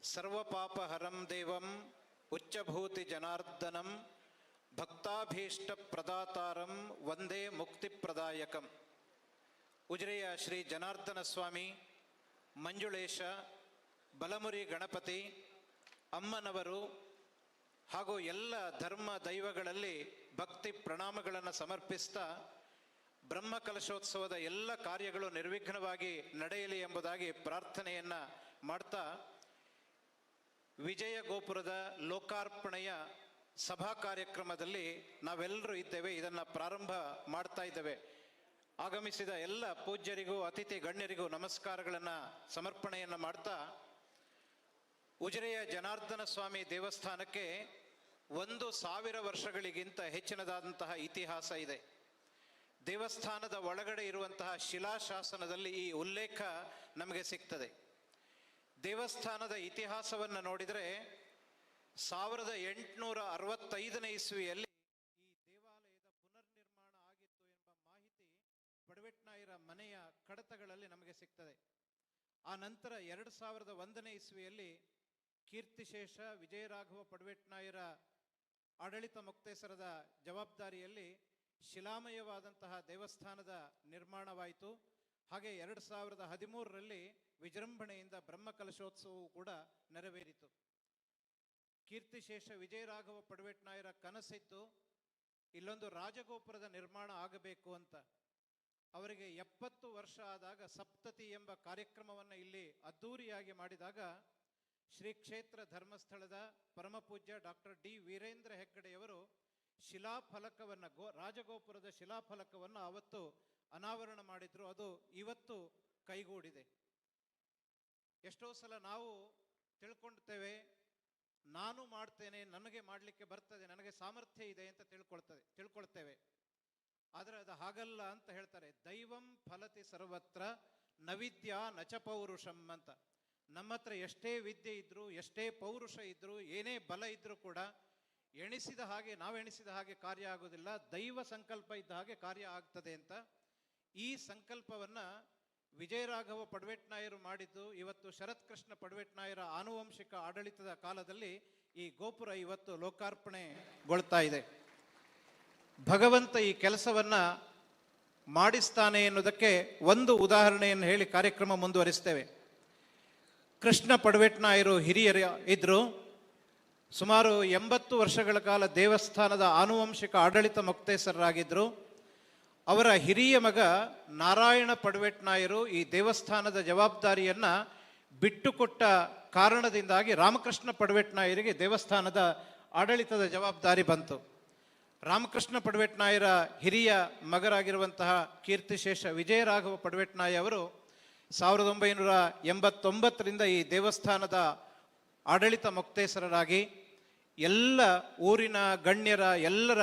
ಸರ್ವಪಾಪಹರಂ ದೇವಂ ಉಚ್ಚಭೂತಿ ಜನಾರ್ದನಂ ಭಕ್ತಾಭೀಷ್ಟ ಪ್ರದಾತಾರಂ ವಂದೇ ಮುಕ್ತಿಪ್ರದಾಯಕಂ. ಉಜಿರೆಯ ಶ್ರೀ ಜನಾರ್ದನ ಸ್ವಾಮಿ, ಮಂಜುಳೇಶ, ಬಲಮುರಿ ಗಣಪತಿ, ಅಮ್ಮನವರು ಹಾಗೂ ಎಲ್ಲ ಧರ್ಮ ದೈವಗಳಲ್ಲಿ ಭಕ್ತಿ ಪ್ರಣಾಮಗಳನ್ನು ಸಮರ್ಪಿಸ್ತಾ ಬ್ರಹ್ಮಕಲಶೋತ್ಸವದ ಎಲ್ಲ ಕಾರ್ಯಗಳು ನಿರ್ವಿಘ್ನವಾಗಿ ನಡೆಯಲಿ ಎಂಬುದಾಗಿ ಪ್ರಾರ್ಥನೆಯನ್ನು ಮಾಡ್ತಾ, ವಿಜಯ ಗೋಪುರದ ಲೋಕಾರ್ಪಣೆಯ ಸಭಾ ಕಾರ್ಯಕ್ರಮದಲ್ಲಿ ನಾವೆಲ್ಲರೂ ಇದ್ದೇವೆ. ಇದನ್ನು ಪ್ರಾರಂಭ ಮಾಡ್ತಾ ಇದ್ದೇವೆ. ಆಗಮಿಸಿದ ಎಲ್ಲ ಪೂಜ್ಯರಿಗೂ ಅತಿಥಿ ಗಣ್ಯರಿಗೂ ನಮಸ್ಕಾರಗಳನ್ನು ಸಮರ್ಪಣೆಯನ್ನು ಮಾಡ್ತಾ, ಉಜಿರೆಯ ಜನಾರ್ದನ ಸ್ವಾಮಿ ದೇವಸ್ಥಾನಕ್ಕೆ 1000 ವರ್ಷಗಳಿಗಿಂತ ಹೆಚ್ಚಿನದಾದಂತಹ ಇತಿಹಾಸ ಇದೆ. ದೇವಸ್ಥಾನದ ಒಳಗಡೆ ಇರುವಂತಹ ಶಿಲಾಶಾಸನದಲ್ಲಿ ಈ ಉಲ್ಲೇಖ ನಮಗೆ ಸಿಗ್ತದೆ. ದೇವಸ್ಥಾನದ ಇತಿಹಾಸವನ್ನು ನೋಡಿದರೆ 1865ನೇ ಇಸ್ವಿಯಲ್ಲಿ ಈ ದೇವಾಲಯದ ಪುನರ್ನಿರ್ಮಾಣ ಆಗಿತ್ತು ಎಂಬ ಮಾಹಿತಿ ಪಡವೆಟ್ನಾಯರ ಮನೆಯ ಕಡತಗಳಲ್ಲಿ ನಮಗೆ ಸಿಗ್ತದೆ. ಆ ನಂತರ 2001ನೇ ಇಸ್ವಿಯಲ್ಲಿ ಕೀರ್ತಿಶೇಷ ವಿಜಯರಾಘವ ಪಡವೆಟ್ನಾಯರ ಆಡಳಿತ ಮೊಕ್ತೇಸರದ ಜವಾಬ್ದಾರಿಯಲ್ಲಿ ಶಿಲಾಮಯವಾದಂತಹ ದೇವಸ್ಥಾನದ ನಿರ್ಮಾಣವಾಯಿತು. ಹಾಗೆ 2013ರಲ್ಲಿ ವಿಜೃಂಭಣೆಯಿಂದ ಬ್ರಹ್ಮಕಲಶೋತ್ಸವವು ಕೂಡ ನೆರವೇರಿತು. ಕೀರ್ತಿಶೇಷ ವಿಜಯರಾಘವ ಪಡವೆಟ್ನಾಯರ ಕನಸಿತ್ತು ಇಲ್ಲೊಂದು ರಾಜಗೋಪುರದ ನಿರ್ಮಾಣ ಆಗಬೇಕು ಅಂತ. ಅವರಿಗೆ 70 ವರ್ಷ ಆದಾಗ ಸಪ್ತತಿ ಎಂಬ ಕಾರ್ಯಕ್ರಮವನ್ನು ಇಲ್ಲಿ ಅದ್ದೂರಿಯಾಗಿ ಮಾಡಿದಾಗ ಶ್ರೀ ಕ್ಷೇತ್ರ ಧರ್ಮಸ್ಥಳದ ಪರಮಪೂಜ್ಯ ಡಾಕ್ಟರ್ ಡಿ ವೀರೇಂದ್ರ ಹೆಗ್ಗಡೆಯವರು ಶಿಲಾಫಲಕವನ್ನು ರಾಜಗೋಪುರದ ಶಿಲಾಫಲಕವನ್ನು ಅವತ್ತು ಅನಾವರಣ ಮಾಡಿದ್ರು. ಅದು ಇವತ್ತು ಕೈಗೂಡಿದೆ. ಎಷ್ಟೋ ಸಲ ನಾವು ತಿಳ್ಕೊಳ್ತೇವೆ, ನಾನು ಮಾಡ್ತೇನೆ, ನನಗೆ ಮಾಡಲಿಕ್ಕೆ ಬರ್ತದೆ, ನನಗೆ ಸಾಮರ್ಥ್ಯ ಇದೆ ಅಂತ ತಿಳ್ಕೊಳ್ತೇವೆ. ಆದರೆ ಅದು ಹಾಗಲ್ಲ ಅಂತ ಹೇಳ್ತಾರೆ. ದೈವಂ ಫಲತಿ ಸರ್ವತ್ರ ನವಿದ್ಯಾ ನಚ ಪೌರುಷಂ ಅಂತ. ನಮ್ಮ ಹತ್ರ ಎಷ್ಟೇ ವಿದ್ಯೆ ಇದ್ರೂ, ಎಷ್ಟೇ ಪೌರುಷ ಇದ್ರೂ, ಏನೇ ಬಲ ಇದ್ರೂ ಕೂಡ ನಾವೆಣಿಸಿದ ಹಾಗೆ ಕಾರ್ಯ ಆಗೋದಿಲ್ಲ. ದೈವ ಸಂಕಲ್ಪ ಇದ್ದ ಹಾಗೆ ಕಾರ್ಯ ಆಗ್ತದೆ ಅಂತ ಈ ಸಂಕಲ್ಪವನ್ನ ವಿಜಯರಾಘವ ಪಡವೆಟ್ನಾಯರು ಮಾಡಿದ್ದು ಇವತ್ತು ಶರತ್ ಕೃಷ್ಣ ಪಡವೆಟ್ನಾಯರ ಆನುವಂಶಿಕ ಆಡಳಿತದ ಕಾಲದಲ್ಲಿ ಈ ಗೋಪುರ ಇವತ್ತು ಲೋಕಾರ್ಪಣೆಗೊಳ್ತಾ ಇದೆ. ಭಗವಂತ ಈ ಕೆಲಸವನ್ನ ಮಾಡಿಸ್ತಾನೆ ಎನ್ನುವುದಕ್ಕೆ ಒಂದು ಉದಾಹರಣೆಯನ್ನು ಹೇಳಿ ಕಾರ್ಯಕ್ರಮ ಮುಂದುವರಿಸ್ತೇವೆ. ಕೃಷ್ಣ ಪಡವೆಟ್ನಾಯರು ಹಿರಿಯರು ಇದ್ರು. ಸುಮಾರು 80 ವರ್ಷಗಳ ಕಾಲ ದೇವಸ್ಥಾನದ ಆನುವಂಶಿಕ ಆಡಳಿತ ಮೊಕ್ತೇಸರರಾಗಿದ್ದರು. ಅವರ ಹಿರಿಯ ಮಗ ನಾರಾಯಣ ಪಡವೆಟ್ನಾಯರು ಈ ದೇವಸ್ಥಾನದ ಜವಾಬ್ದಾರಿಯನ್ನು ಬಿಟ್ಟುಕೊಟ್ಟ ಕಾರಣದಿಂದಾಗಿ ರಾಮಕೃಷ್ಣ ಪಡವೆಟ್ನಾಯರಿಗೆ ದೇವಸ್ಥಾನದ ಆಡಳಿತದ ಜವಾಬ್ದಾರಿ ಬಂತು. ರಾಮಕೃಷ್ಣ ಪಡವೆಟ್ನಾಯರ ಹಿರಿಯ ಮಗರಾಗಿರುವಂತಹ ಕೀರ್ತಿಶೇಷ ವಿಜಯರಾಘವ ಪಡವೆಟ್ನಾಯ ಅವರು 1989ರಿಂದ ಈ ದೇವಸ್ಥಾನದ ಆಡಳಿತ ಮೊಕ್ತೇಸರರಾಗಿ ಎಲ್ಲ ಊರಿನ ಗಣ್ಯರ ಎಲ್ಲರ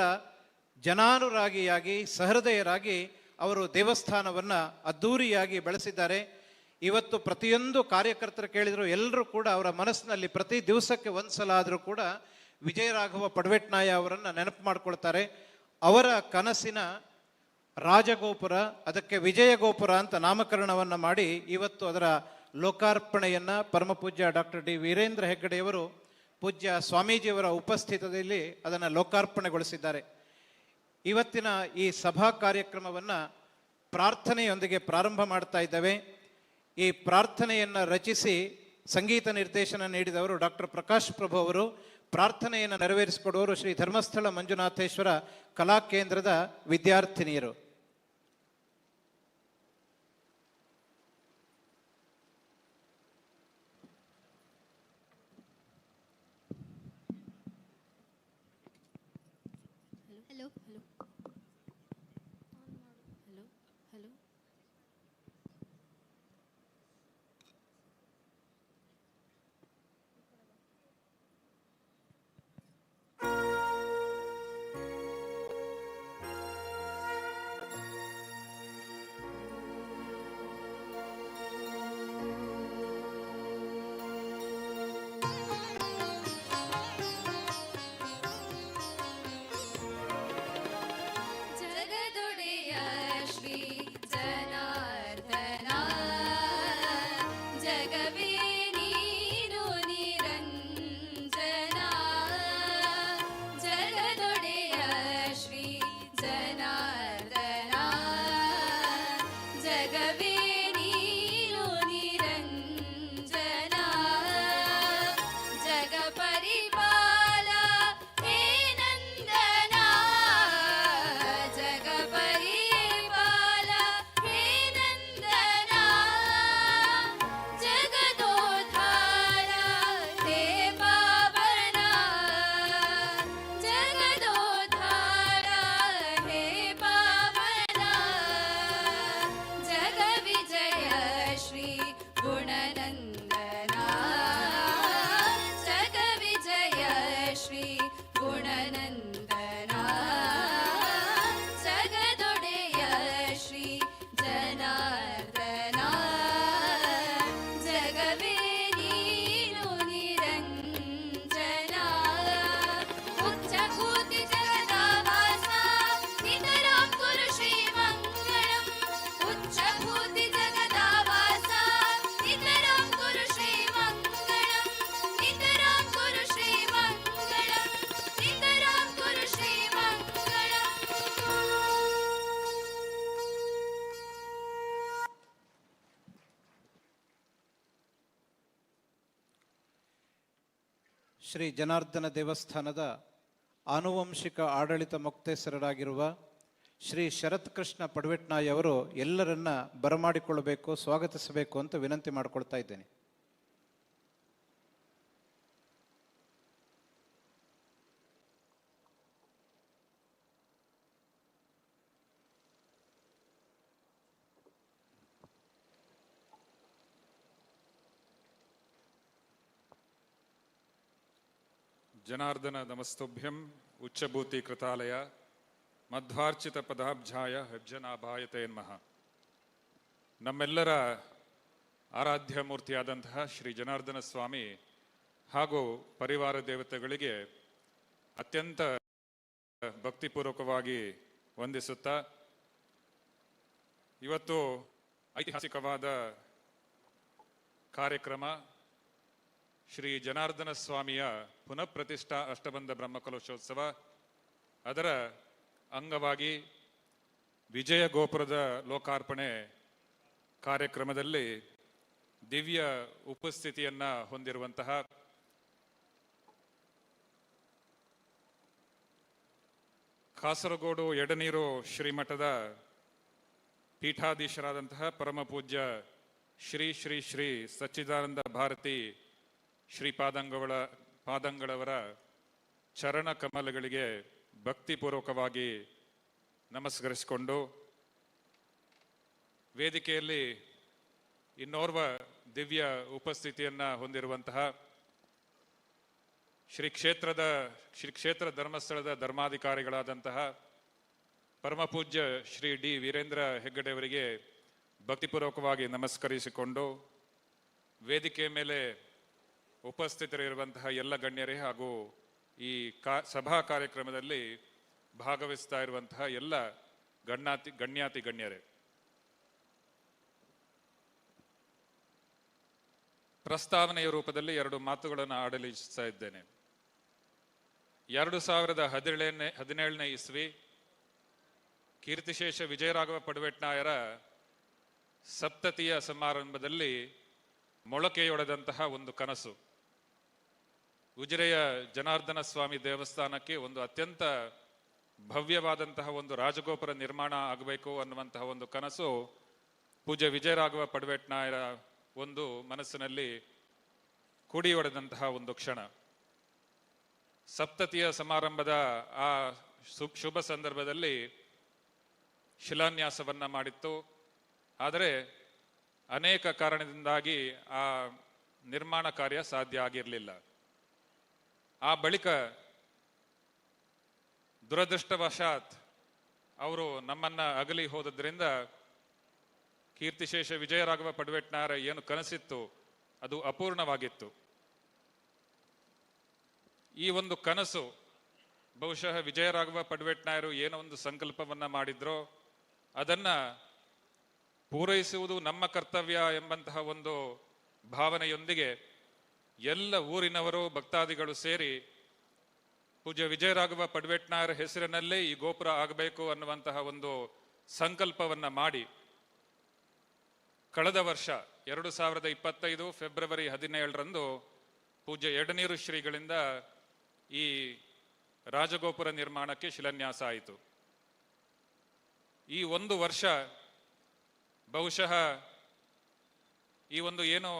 ಜನಾನುರಾಗಿಯಾಗಿ ಸಹೃದಯರಾಗಿ ಅವರು ದೇವಸ್ಥಾನವನ್ನು ಅದ್ಧೂರಿಯಾಗಿ ಬೆಳೆಸಿದ್ದಾರೆ. ಇವತ್ತು ಪ್ರತಿಯೊಂದು ಕಾರ್ಯಕರ್ತರು ಕೇಳಿದ್ರು ಎಲ್ಲರೂ ಕೂಡ ಅವರ ಮನಸ್ಸಿನಲ್ಲಿ ಪ್ರತಿ ದಿವಸಕ್ಕೆ ಒಂದ್ಸಲ ಆದರೂ ಕೂಡ ವಿಜಯರಾಘವ ಪಡ್ವೆಟ್ನಾಯ ಅವರನ್ನು ನೆನಪು ಮಾಡ್ಕೊಳ್ತಾರೆ. ಅವರ ಕನಸಿನ ರಾಜಗೋಪುರ, ಅದಕ್ಕೆ ವಿಜಯ ಗೋಪುರ ಅಂತ ನಾಮಕರಣವನ್ನು ಮಾಡಿ ಇವತ್ತು ಅದರ ಲೋಕಾರ್ಪಣೆಯನ್ನು ಪರಮಪೂಜ್ಯ ಡಾಕ್ಟರ್ ಡಿ ವೀರೇಂದ್ರ ಹೆಗ್ಗಡೆಯವರು ಪೂಜ್ಯ ಸ್ವಾಮೀಜಿಯವರ ಉಪಸ್ಥಿತಿಯಲ್ಲಿ ಅದನ್ನು ಲೋಕಾರ್ಪಣೆಗೊಳಿಸಿದ್ದಾರೆ. ಇವತ್ತಿನ ಈ ಸಭಾ ಕಾರ್ಯಕ್ರಮವನ್ನು ಪ್ರಾರ್ಥನೆಯೊಂದಿಗೆ ಪ್ರಾರಂಭ ಮಾಡ್ತಾ ಇದ್ದೇವೆ. ಈ ಪ್ರಾರ್ಥನೆಯನ್ನು ರಚಿಸಿ ಸಂಗೀತ ನಿರ್ದೇಶನ ನೀಡಿದವರು ಡಾಕ್ಟರ್ ಪ್ರಕಾಶ್ ಪ್ರಭು ಅವರು. ಪ್ರಾರ್ಥನೆಯನ್ನು ನೆರವೇರಿಸಿಕೊಡುವವರು ಶ್ರೀ ಧರ್ಮಸ್ಥಳ ಮಂಜುನಾಥೇಶ್ವರ ಕಲಾ ಕೇಂದ್ರದ ವಿದ್ಯಾರ್ಥಿನಿಯರು. Hello, hello. Hello, hello. ಜಗದೊಡೆಯ Shri Janardhana ಜಗವೇ ನೀನು ನಿರಂಜನ. ಜಗದೊಡೆಯ ಶ್ರೀ ಜನಾರ್ದನ ಜಗವೇ ನೀನು ನಿರಂಜನ. ಜಗ ಪರಿಪಾಲ ಹೇ ನಂದನ. ಜಗ ಪರಿಪಾಲ ಹೇ ನಂದನ. ಜಗದೋದ್ಧಾರ ಹೇ ಪಾವನ. ಜಗದೋದ್ಧಾರ ಹೇ ಪಾವನ. ಜಗ ವಿಜಯ ಶ್ರೀ ಗುಣನಂದನ. ಜಗ ವಿಜಯ ಶ್ರೀ ಗುಣನಂದನ. ಜಗದೊಡೆಯ ಶ್ರೀ ಜನಾರ್ದನ ಜಗವೇ ನೀನು ನಿರಂಜನ. ಉಚ್ಚಕೂತಿ ಜಗದಾವಾಸ ನಿತರಾಂ ಕುರು ಶ್ರೀಮಂಗಳಂ. ಉಚ್ಚಕೂತಿ ಜಗದಾವಾಸ ನಿತರಾಂ ಕುರು ಶ್ರೀಮಂಗಳಂ. ನಿತರಾಂ ಕುರು ಶ್ರೀಮಂಗಳಂ. ನಿತರಾಂ ಕುರು ಶ್ರೀಮಂಗಳಂ. ಶ್ರೀ ಜನಾರ್ದನ ದೇವಸ್ಥಾನದ ಆನುವಂಶಿಕ ಆಡಳಿತ ಮುಕ್ತೇಸರರಾಗಿರುವ ಶ್ರೀ ಶರತ್ ಕೃಷ್ಣ ಪಡ್ವೆಟ್ನಾಯ್ ಅವರು ಎಲ್ಲರನ್ನ ಬರಮಾಡಿಕೊಳ್ಳಬೇಕು, ಸ್ವಾಗತಿಸಬೇಕು ಅಂತ ವಿನಂತಿ ಮಾಡಿಕೊಳ್ತಾ ಇದ್ದೇನೆ. ಜನಾರ್ದನ ನಮಸ್ತುಭ್ಯಂ ಉಚ್ಚಭೂತಿ ಕೃತಾಲಯ ಮಧ್ವಾರ್ಚಿತ ಪದಾಬ್ಜಾಯ ಹೆಬ್ಜನಾಭಾಯತೆ ನಮಃ. ನಮ್ಮೆಲ್ಲರ ಆರಾಧ್ಯ ಮೂರ್ತಿಯಾದಂತಹ ಶ್ರೀ ಜನಾರ್ದನ ಸ್ವಾಮಿ ಹಾಗೂ ಪರಿವಾರ ದೇವತೆಗಳಿಗೆ ಅತ್ಯಂತ ಭಕ್ತಿಪೂರ್ವಕವಾಗಿ ವಂದಿಸುತ್ತಾ ಇವತ್ತು ಐತಿಹಾಸಿಕವಾದ ಕಾರ್ಯಕ್ರಮ ಶ್ರೀ ಜನಾರ್ದನ ಸ್ವಾಮಿಯ ಪುನಃ ಪ್ರತಿಷ್ಠಾ ಅಷ್ಟಬಂಧ ಬ್ರಹ್ಮಕಲಶೋತ್ಸವ, ಅದರ ಅಂಗವಾಗಿ ವಿಜಯ ಗೋಪುರದ ಲೋಕಾರ್ಪಣೆ ಕಾರ್ಯಕ್ರಮದಲ್ಲಿ ದಿವ್ಯ ಉಪಸ್ಥಿತಿಯನ್ನ ಹೊಂದಿರುವಂತಹ ಕಾಸರಗೋಡು ಎಡನೀರು ಶ್ರೀಮಠದ ಪೀಠಾಧೀಶರಾದಂತಹ ಪರಮ ಪೂಜ್ಯ ಶ್ರೀ ಶ್ರೀ ಶ್ರೀ ಸಚ್ಚಿದಾನಂದ ಭಾರತಿ ಪಾದಂಗಳವರ ಚರಣ ಕಮಲಗಳಿಗೆ ಭಕ್ತಿಪೂರ್ವಕವಾಗಿ ನಮಸ್ಕರಿಸಿಕೊಂಡು ವೇದಿಕೆಯಲ್ಲಿ ಇನ್ನೋರ್ವ ದಿವ್ಯ ಉಪಸ್ಥಿತಿಯನ್ನ ಹೊಂದಿರುವಂತಹ ಶ್ರೀ ಕ್ಷೇತ್ರ ಧರ್ಮಸ್ಥಳದ ಧರ್ಮಾಧಿಕಾರಿಗಳಾದಂತಹ ಪರಮಪೂಜ್ಯ ಶ್ರೀ ಡಿ ವೀರೇಂದ್ರ ಹೆಗ್ಗಡೆ ಅವರಿಗೆ ಭಕ್ತಿಪೂರ್ವಕವಾಗಿ ನಮಸ್ಕರಿಸಿಕೊಂಡು ವೇದಿಕೆ ಮೇಲೆ ಉಪಸ್ಥಿತರಿರುವಂತಹ ಎಲ್ಲ ಗಣ್ಯರೇ ಹಾಗೂ ಈ ಸಭಾ ಕಾರ್ಯಕ್ರಮದಲ್ಲಿ ಭಾಗವಹಿಸ್ತಾ ಇರುವಂತಹ ಎಲ್ಲ ಗಣ್ಯಾತಿ ಗಣ್ಯರೇ, ಪ್ರಸ್ತಾವನೆಯ ರೂಪದಲ್ಲಿ 2 ಮಾತುಗಳನ್ನು ಆಡಲು ಇಚ್ಛಿಸ್ತಾ ಇದ್ದೇನೆ. 2017ನೇ ಇಸ್ವಿ ಕೀರ್ತಿಶೇಷ ವಿಜಯರಾಘವ ಪಡುವೆಟ್ನಾಯರ ಸಪ್ತತಿಯ ಸಮಾರಂಭದಲ್ಲಿ ಮೊಳಕೆಯೊಡೆದಂತಹ ಒಂದು ಕನಸು. ಉಜಿರೆಯ ಜನಾರ್ದನ ಸ್ವಾಮಿ ದೇವಸ್ಥಾನಕ್ಕೆ ಒಂದು ಅತ್ಯಂತ ಭವ್ಯವಾದಂತಹ ಒಂದು ರಾಜಗೋಪುರ ನಿರ್ಮಾಣ ಆಗಬೇಕು ಅನ್ನುವಂತಹ ಒಂದು ಕನಸು ಪೂಜ್ಯ ವಿಜಯರಾಘವ ಪಡುವೆಟ್ನಾಯರ ಒಂದು ಮನಸ್ಸಿನಲ್ಲಿ ಕುಡಿಯೊಡೆದಂತಹ ಒಂದು ಕ್ಷಣ. ಸಪ್ತತಿಯ ಸಮಾರಂಭದ ಆ ಶುಭ ಸಂದರ್ಭದಲ್ಲಿ ಶಿಲಾನ್ಯಾಸವನ್ನ ಮಾಡಿತ್ತು. ಆದರೆ ಅನೇಕ ಕಾರಣದಿಂದಾಗಿ ಆ ನಿರ್ಮಾಣ ಕಾರ್ಯ ಸಾಧ್ಯ ಆಗಿರಲಿಲ್ಲ. ಆ ಬಳಿಕ ದುರದೃಷ್ಟವಶಾತ್ ಅವರು ನಮ್ಮನ್ನ ಅಗಲಿ ಹೋದದ್ರಿಂದ ಕೀರ್ತಿಶೇಷ ವಿಜಯರಾಘವ ಪಡುವೆಟ್ನಾಯರ ಏನು ಕನಸಿತ್ತು ಅದು ಅಪೂರ್ಣವಾಗಿತ್ತು. ಈ ಒಂದು ಕನಸು ಬಹುಶಃ ವಿಜಯರಾಘವ ಪಡುವೆಟ್ನಾಯರು ಏನೋ ಒಂದು ಸಂಕಲ್ಪವನ್ನ ಮಾಡಿದ್ರೋ ಅದನ್ನ ಪೂರೈಸುವುದು ನಮ್ಮ ಕರ್ತವ್ಯ ಎಂಬಂತಹ ಒಂದು ಭಾವನೆಯೊಂದಿಗೆ ಎಲ್ಲ ಊರಿನವರು ಭಕ್ತಾದಿಗಳು ಸೇರಿ ಪೂಜ್ಯ ವಿಜಯರಾಘವ ಪಡುವೆಟ್ನಾಯರ ಹೆಸರಿನಲ್ಲೇ ಈ ಗೋಪುರ ಆಗಬೇಕು ಅನ್ನುವಂತಹ ಒಂದು ಸಂಕಲ್ಪವನ್ನ ಮಾಡಿ ಕಳೆದ ವರ್ಷ 2025 ಫೆಬ್ರವರಿ 17ರಂದು ಪೂಜ್ಯ ಎಡನೀರು ಶ್ರೀಗಳಿಂದ ಈ ರಾಜಗೋಪುರ ನಿರ್ಮಾಣಕ್ಕೆ ಶಿಲಾನ್ಯಾಸ ಆಯಿತು. ಈ 1 ವರ್ಷ ಬಹುಶಃ ಈ ಒಂದು ಏನು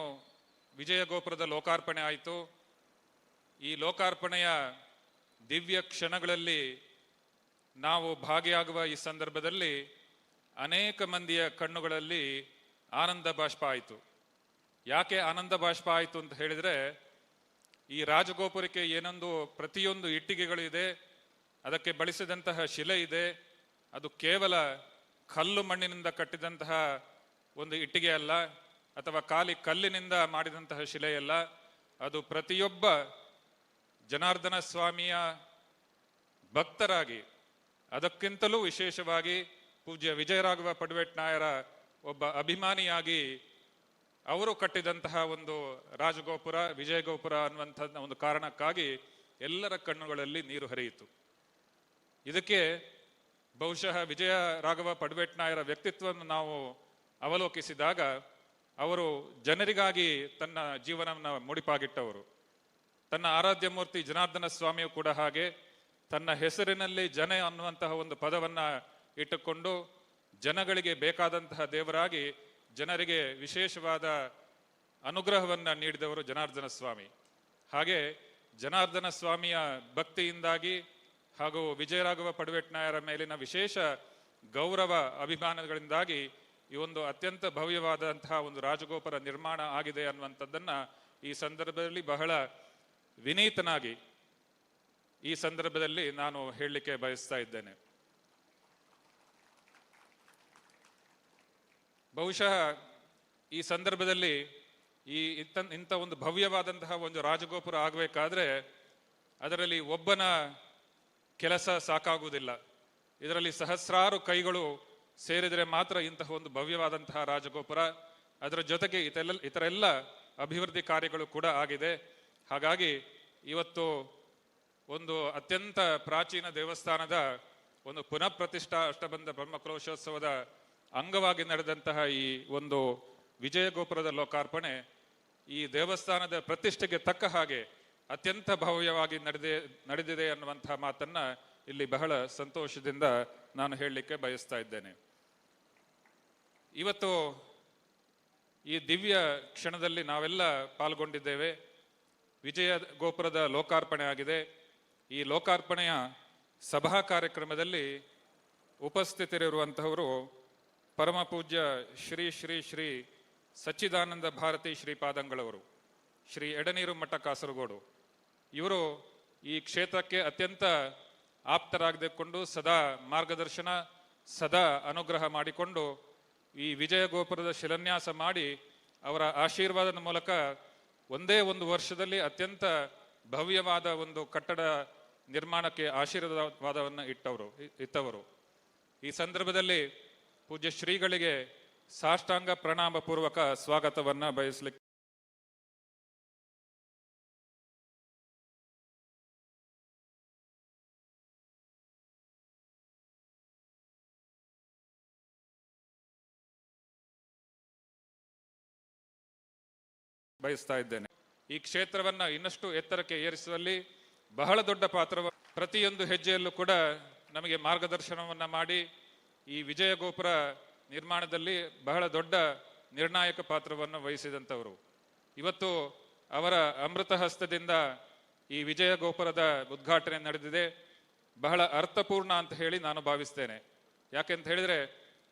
ವಿಜಯ ಗೋಪುರದ ಲೋಕಾರ್ಪಣೆ ಆಯಿತು, ಈ ಲೋಕಾರ್ಪಣೆಯ ದಿವ್ಯ ಕ್ಷಣಗಳಲ್ಲಿ ನಾವು ಭಾಗಿಯಾಗುವ ಈ ಸಂದರ್ಭದಲ್ಲಿ ಅನೇಕ ಮಂದಿಯ ಕಣ್ಣುಗಳಲ್ಲಿ ಆನಂದ ಬಾಷ್ಪ ಆಯಿತು. ಯಾಕೆ ಆನಂದ ಬಾಷ್ಪ ಆಯಿತು ಅಂತ ಹೇಳಿದ್ರೆ, ಈ ರಾಜಗೋಪುರಕ್ಕೆ ಏನೊಂದು ಪ್ರತಿಯೊಂದು ಇಟ್ಟಿಗೆಗಳು ಇದೆ, ಅದಕ್ಕೆ ಬಳಸಿದಂತಹ ಶಿಲೆ ಇದೆ, ಅದು ಕೇವಲ ಕಲ್ಲು ಮಣ್ಣಿನಿಂದ ಕಟ್ಟಿದಂತಹ ಒಂದು ಇಟ್ಟಿಗೆ ಅಲ್ಲ, ಅಥವಾ ಖಾಲಿ ಕಲ್ಲಿನಿಂದ ಮಾಡಿದಂತಹ ಶಿಲೆಯಲ್ಲ. ಅದು ಪ್ರತಿಯೊಬ್ಬ ಜನಾರ್ದನ ಸ್ವಾಮಿಯ ಭಕ್ತರಾಗಿ, ಅದಕ್ಕಿಂತಲೂ ವಿಶೇಷವಾಗಿ ಪೂಜ್ಯ ವಿಜಯರಾಘವ ಪಡುವೆಟ್ನಾಯರ ಒಬ್ಬ ಅಭಿಮಾನಿಯಾಗಿ ಅವರು ಕಟ್ಟಿದಂತಹ ಒಂದು ರಾಜಗೋಪುರ, ವಿಜಯ ಗೋಪುರ ಅನ್ನುವಂಥ ಒಂದು ಕಾರಣಕ್ಕಾಗಿ ಎಲ್ಲರ ಕಣ್ಣುಗಳಲ್ಲಿ ನೀರು ಹರಿಯಿತು. ಇದಕ್ಕೆ ಬಹುಶಃ ವಿಜಯ ರಾಘವ ಪಡುವೆಟ್ನಾಯರ ವ್ಯಕ್ತಿತ್ವವನ್ನು ನಾವು ಅವಲೋಕಿಸಿದಾಗ ಅವರು ಜನರಿಗಾಗಿ ತನ್ನ ಜೀವನವನ್ನು ಮುಡಿಪಾಗಿಟ್ಟವರು. ತನ್ನ ಆರಾಧ್ಯ ಮೂರ್ತಿ ಜನಾರ್ದನ ಸ್ವಾಮಿಯು ಕೂಡ ಹಾಗೆ ತನ್ನ ಹೆಸರಿನಲ್ಲಿ ಜನ ಅನ್ನುವಂತಹ ಒಂದು ಪದವನ್ನ ಇಟ್ಟುಕೊಂಡು ಜನಗಳಿಗೆ ಬೇಕಾದಂತಹ ದೇವರಾಗಿ ಜನರಿಗೆ ವಿಶೇಷವಾದ ಅನುಗ್ರಹವನ್ನ ನೀಡಿದವರು ಜನಾರ್ದನ ಸ್ವಾಮಿ. ಹಾಗೆ ಜನಾರ್ದನ ಸ್ವಾಮಿಯ ಭಕ್ತಿಯಿಂದಾಗಿ ಹಾಗೂ ವಿಜಯರಾಘವ ಪಡುವೆಟ್ನಾಯರ ಮೇಲಿನ ವಿಶೇಷ ಗೌರವ ಅಭಿಮಾನಗಳಿಂದಾಗಿ ಈ ಒಂದು ಅತ್ಯಂತ ಭವ್ಯವಾದಂತಹ ಒಂದು ರಾಜಗೋಪುರ ನಿರ್ಮಾಣ ಆಗಿದೆ ಅನ್ನುವಂಥದ್ದನ್ನ ಈ ಸಂದರ್ಭದಲ್ಲಿ ಬಹಳ ವಿನೀತನಾಗಿ ಈ ಸಂದರ್ಭದಲ್ಲಿ ನಾನು ಹೇಳಲಿಕ್ಕೆ ಬಯಸ್ತಾ ಇದ್ದೇನೆ. ಬಹುಶಃ ಈ ಸಂದರ್ಭದಲ್ಲಿ ಇಂಥ ಒಂದು ಭವ್ಯವಾದಂತಹ ಒಂದು ರಾಜಗೋಪುರ ಆಗಬೇಕಾದ್ರೆ ಅದರಲ್ಲಿ ಒಬ್ಬನ ಕೆಲಸ ಸಾಕಾಗುವುದಿಲ್ಲ. ಇದರಲ್ಲಿ ಸಹಸ್ರಾರು ಕೈಗಳು ಸೇರಿದರೆ ಮಾತ್ರ ಇಂತಹ ಒಂದು ಭವ್ಯವಾದಂತಹ ರಾಜಗೋಪುರ. ಅದರ ಜೊತೆಗೆ ಇತರ ಎಲ್ಲ ಅಭಿವೃದ್ಧಿ ಕಾರ್ಯಗಳು ಕೂಡ ಆಗಿದೆ. ಹಾಗಾಗಿ ಇವತ್ತು ಒಂದು ಅತ್ಯಂತ ಪ್ರಾಚೀನ ದೇವಸ್ಥಾನದ ಒಂದು ಪುನಃ ಪ್ರತಿಷ್ಠಾ ಅಷ್ಟಬಂಧ ಬ್ರಹ್ಮಕಲಶೋತ್ಸವದ ಅಂಗವಾಗಿ ನಡೆದಂತಹ ಈ ಒಂದು ವಿಜಯ ಗೋಪುರದ ಲೋಕಾರ್ಪಣೆ ಈ ದೇವಸ್ಥಾನದ ಪ್ರತಿಷ್ಠೆಗೆ ತಕ್ಕ ಹಾಗೆ ಅತ್ಯಂತ ಭವ್ಯವಾಗಿ ನಡೆದಿದೆ ಅನ್ನುವಂತಹ ಮಾತನ್ನ ಇಲ್ಲಿ ಬಹಳ ಸಂತೋಷದಿಂದ ನಾನು ಹೇಳಲಿಕ್ಕೆ ಬಯಸ್ತಾ ಇದ್ದೇನೆ. ಇವತ್ತು ಈ ದಿವ್ಯ ಕ್ಷಣದಲ್ಲಿ ನಾವೆಲ್ಲ ಪಾಲ್ಗೊಂಡಿದ್ದೇವೆ. ವಿಜಯ ಗೋಪುರದ ಲೋಕಾರ್ಪಣೆ ಆಗಿದೆ. ಈ ಲೋಕಾರ್ಪಣೆಯ ಸಭಾ ಕಾರ್ಯಕ್ರಮದಲ್ಲಿ ಉಪಸ್ಥಿತರಿರುವಂತಹವರು ಪರಮ ಪೂಜ್ಯ ಶ್ರೀ ಶ್ರೀ ಶ್ರೀ ಸಚ್ಚಿದಾನಂದ ಭಾರತಿ ಶ್ರೀಪಾದಂಗಳವರು, ಶ್ರೀ ಎಡನೀರು ಮಠ ಕಾಸರಗೋಡು. ಇವರು ಈ ಕ್ಷೇತ್ರಕ್ಕೆ ಅತ್ಯಂತ ಆಪ್ತರಾಗಿಕೊಂಡು ಸದಾ ಮಾರ್ಗದರ್ಶನ ಸದಾ ಅನುಗ್ರಹ ಮಾಡಿಕೊಂಡು ಈ ವಿಜಯ ಗೋಪುರದ ಶಿಲಾನ್ಯಾಸ ಮಾಡಿ ಅವರ ಆಶೀರ್ವಾದದ ಮೂಲಕ ಒಂದೇ ಒಂದು ವರ್ಷದಲ್ಲಿ ಅತ್ಯಂತ ಭವ್ಯವಾದ ಒಂದು ಕಟ್ಟಡ ನಿರ್ಮಾಣಕ್ಕೆ ಆಶೀರ್ವಾದವನ್ನು ಇತ್ತವರು. ಈ ಸಂದರ್ಭದಲ್ಲಿ ಪೂಜ್ಯ ಶ್ರೀಗಳಿಗೆ ಸಾಷ್ಟಾಂಗ ಪ್ರಣಾಮ ಪೂರ್ವಕ ಸ್ವಾಗತವನ್ನ ಬಯಸಲಿಕ್ಕೆ ಬಯಸ್ತಾ ಇದ್ದೇನೆ. ಈ ಕ್ಷೇತ್ರವನ್ನ ಇನ್ನಷ್ಟು ಎತ್ತರಕ್ಕೆ ಏರಿಸುವಲ್ಲಿ ಬಹಳ ದೊಡ್ಡ ಪಾತ್ರ, ಪ್ರತಿಯೊಂದು ಹೆಜ್ಜೆಯಲ್ಲೂ ಕೂಡ ನಮಗೆ ಮಾರ್ಗದರ್ಶನವನ್ನ ಮಾಡಿ ಈ ವಿಜಯ ಗೋಪುರ ನಿರ್ಮಾಣದಲ್ಲಿ ಬಹಳ ದೊಡ್ಡ ನಿರ್ಣಾಯಕ ಪಾತ್ರವನ್ನು ವಹಿಸಿದಂಥವರು. ಇವತ್ತು ಅವರ ಅಮೃತ ಹಸ್ತದಿಂದ ಈ ವಿಜಯ ಗೋಪುರದ ಉದ್ಘಾಟನೆ ನಡೆದಿದೆ. ಬಹಳ ಅರ್ಥಪೂರ್ಣ ಅಂತ ಹೇಳಿ ನಾನು ಭಾವಿಸ್ತೇನೆ. ಯಾಕೆಂತ ಹೇಳಿದ್ರೆ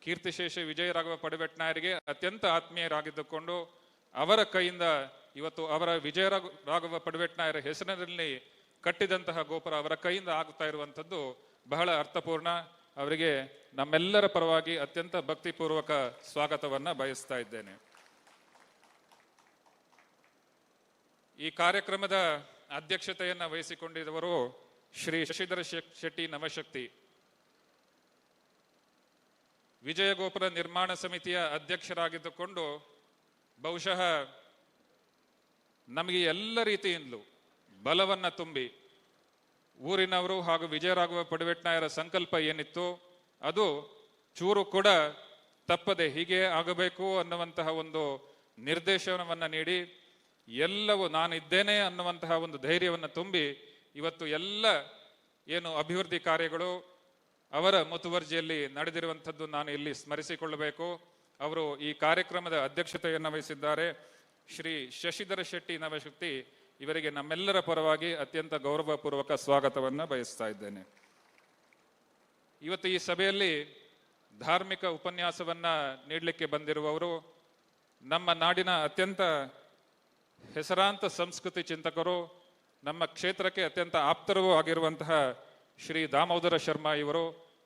ಕೀರ್ತಿಶೇಷ ವಿಜಯರಾಘವ ಪಡಿವೆಟ್ನಾಯರಿಗೆ ಅತ್ಯಂತ ಆತ್ಮೀಯರಾಗಿದ್ದುಕೊಂಡು ಅವರ ಕೈಯಿಂದ ಇವತ್ತು ಅವರ ವಿಜಯರಾಘವ ಪಡಿವೆಟ್ನಾಯರ ಹೆಸರಿನಲ್ಲಿ ಕಟ್ಟಿದಂತಹ ಗೋಪುರ ಅವರ ಕೈಯಿಂದ ಆಗುತ್ತಾ ಇರುವಂಥದ್ದು ಬಹಳ ಅರ್ಥಪೂರ್ಣ. ಅವರಿಗೆ ನಮ್ಮೆಲ್ಲರ ಪರವಾಗಿ ಅತ್ಯಂತ ಭಕ್ತಿಪೂರ್ವಕ ಸ್ವಾಗತವನ್ನ ಬಯಸ್ತಾ ಇದ್ದೇನೆ. ಈ ಕಾರ್ಯಕ್ರಮದ ಅಧ್ಯಕ್ಷತೆಯನ್ನ ವಹಿಸಿಕೊಂಡಿದ್ದವರು ಶ್ರೀ ಶಶಿಧರ ಶೆಟ್ಟಿ ನವಶಕ್ತಿ. ವಿಜಯ ಗೋಪುರ ನಿರ್ಮಾಣ ಸಮಿತಿಯ ಅಧ್ಯಕ್ಷರಾಗಿದ್ದುಕೊಂಡು ಬಹುಶಃ ನಮಗೆ ಎಲ್ಲ ರೀತಿಯಿಂದಲೂ ಬಲವನ್ನ ತುಂಬಿ ಊರಿನವರು ಹಾಗೂ ವಿಜಯರಾಘವ ಪಡಿವೆಟ್ನಾಯರ ಸಂಕಲ್ಪ ಏನಿತ್ತು ಅದು ಚೂರು ಕೂಡ ತಪ್ಪದೆ ಹೀಗೆ ಆಗಬೇಕು ಅನ್ನುವಂತಹ ಒಂದು ನಿರ್ದೇಶನವನ್ನ ನೀಡಿ ಎಲ್ಲವೂ ನಾನಿದ್ದೇನೆ ಅನ್ನುವಂತಹ ಒಂದು ಧೈರ್ಯವನ್ನು ತುಂಬಿ ಇವತ್ತು ಎಲ್ಲ ಏನು ಅಭಿವೃದ್ಧಿ ಕಾರ್ಯಗಳು ಅವರ ಮುತುವರ್ಜಿಯಲ್ಲಿ ನಡೆದಿರುವಂಥದ್ದು ನಾನು ಇಲ್ಲಿ ಸ್ಮರಿಸಿಕೊಳ್ಳಬೇಕು. ಅವರು ಈ ಕಾರ್ಯಕ್ರಮದ ಅಧ್ಯಕ್ಷತೆಯನ್ನು ವಹಿಸಿದ್ದಾರೆ. ಶ್ರೀ ಶಶಿಧರ ಶೆಟ್ಟಿ ನವಶಕ್ತಿ ಇವರಿಗೆ ನಮ್ಮೆಲ್ಲರ ಪರವಾಗಿ ಅತ್ಯಂತ ಗೌರವಪೂರ್ವಕ ಸ್ವಾಗತವನ್ನ ಬಯಸ್ತಾ ಇದ್ದೇನೆ. ಇವತ್ತು ಈ ಸಭೆಯಲ್ಲಿ ಧಾರ್ಮಿಕ ಉಪನ್ಯಾಸವನ್ನ ನೀಡಲಿಕ್ಕೆ ಬಂದಿರುವವರು ನಮ್ಮ ನಾಡಿನ ಅತ್ಯಂತ ಹೆಸರಾಂತ ಸಂಸ್ಕೃತಿ ಚಿಂತಕರು, ನಮ್ಮ ಕ್ಷೇತ್ರಕ್ಕೆ ಅತ್ಯಂತ ಆಪ್ತರೂ ಆಗಿರುವಂತಹ ಶ್ರೀ ದಾಮೋದರ ಶರ್ಮಾ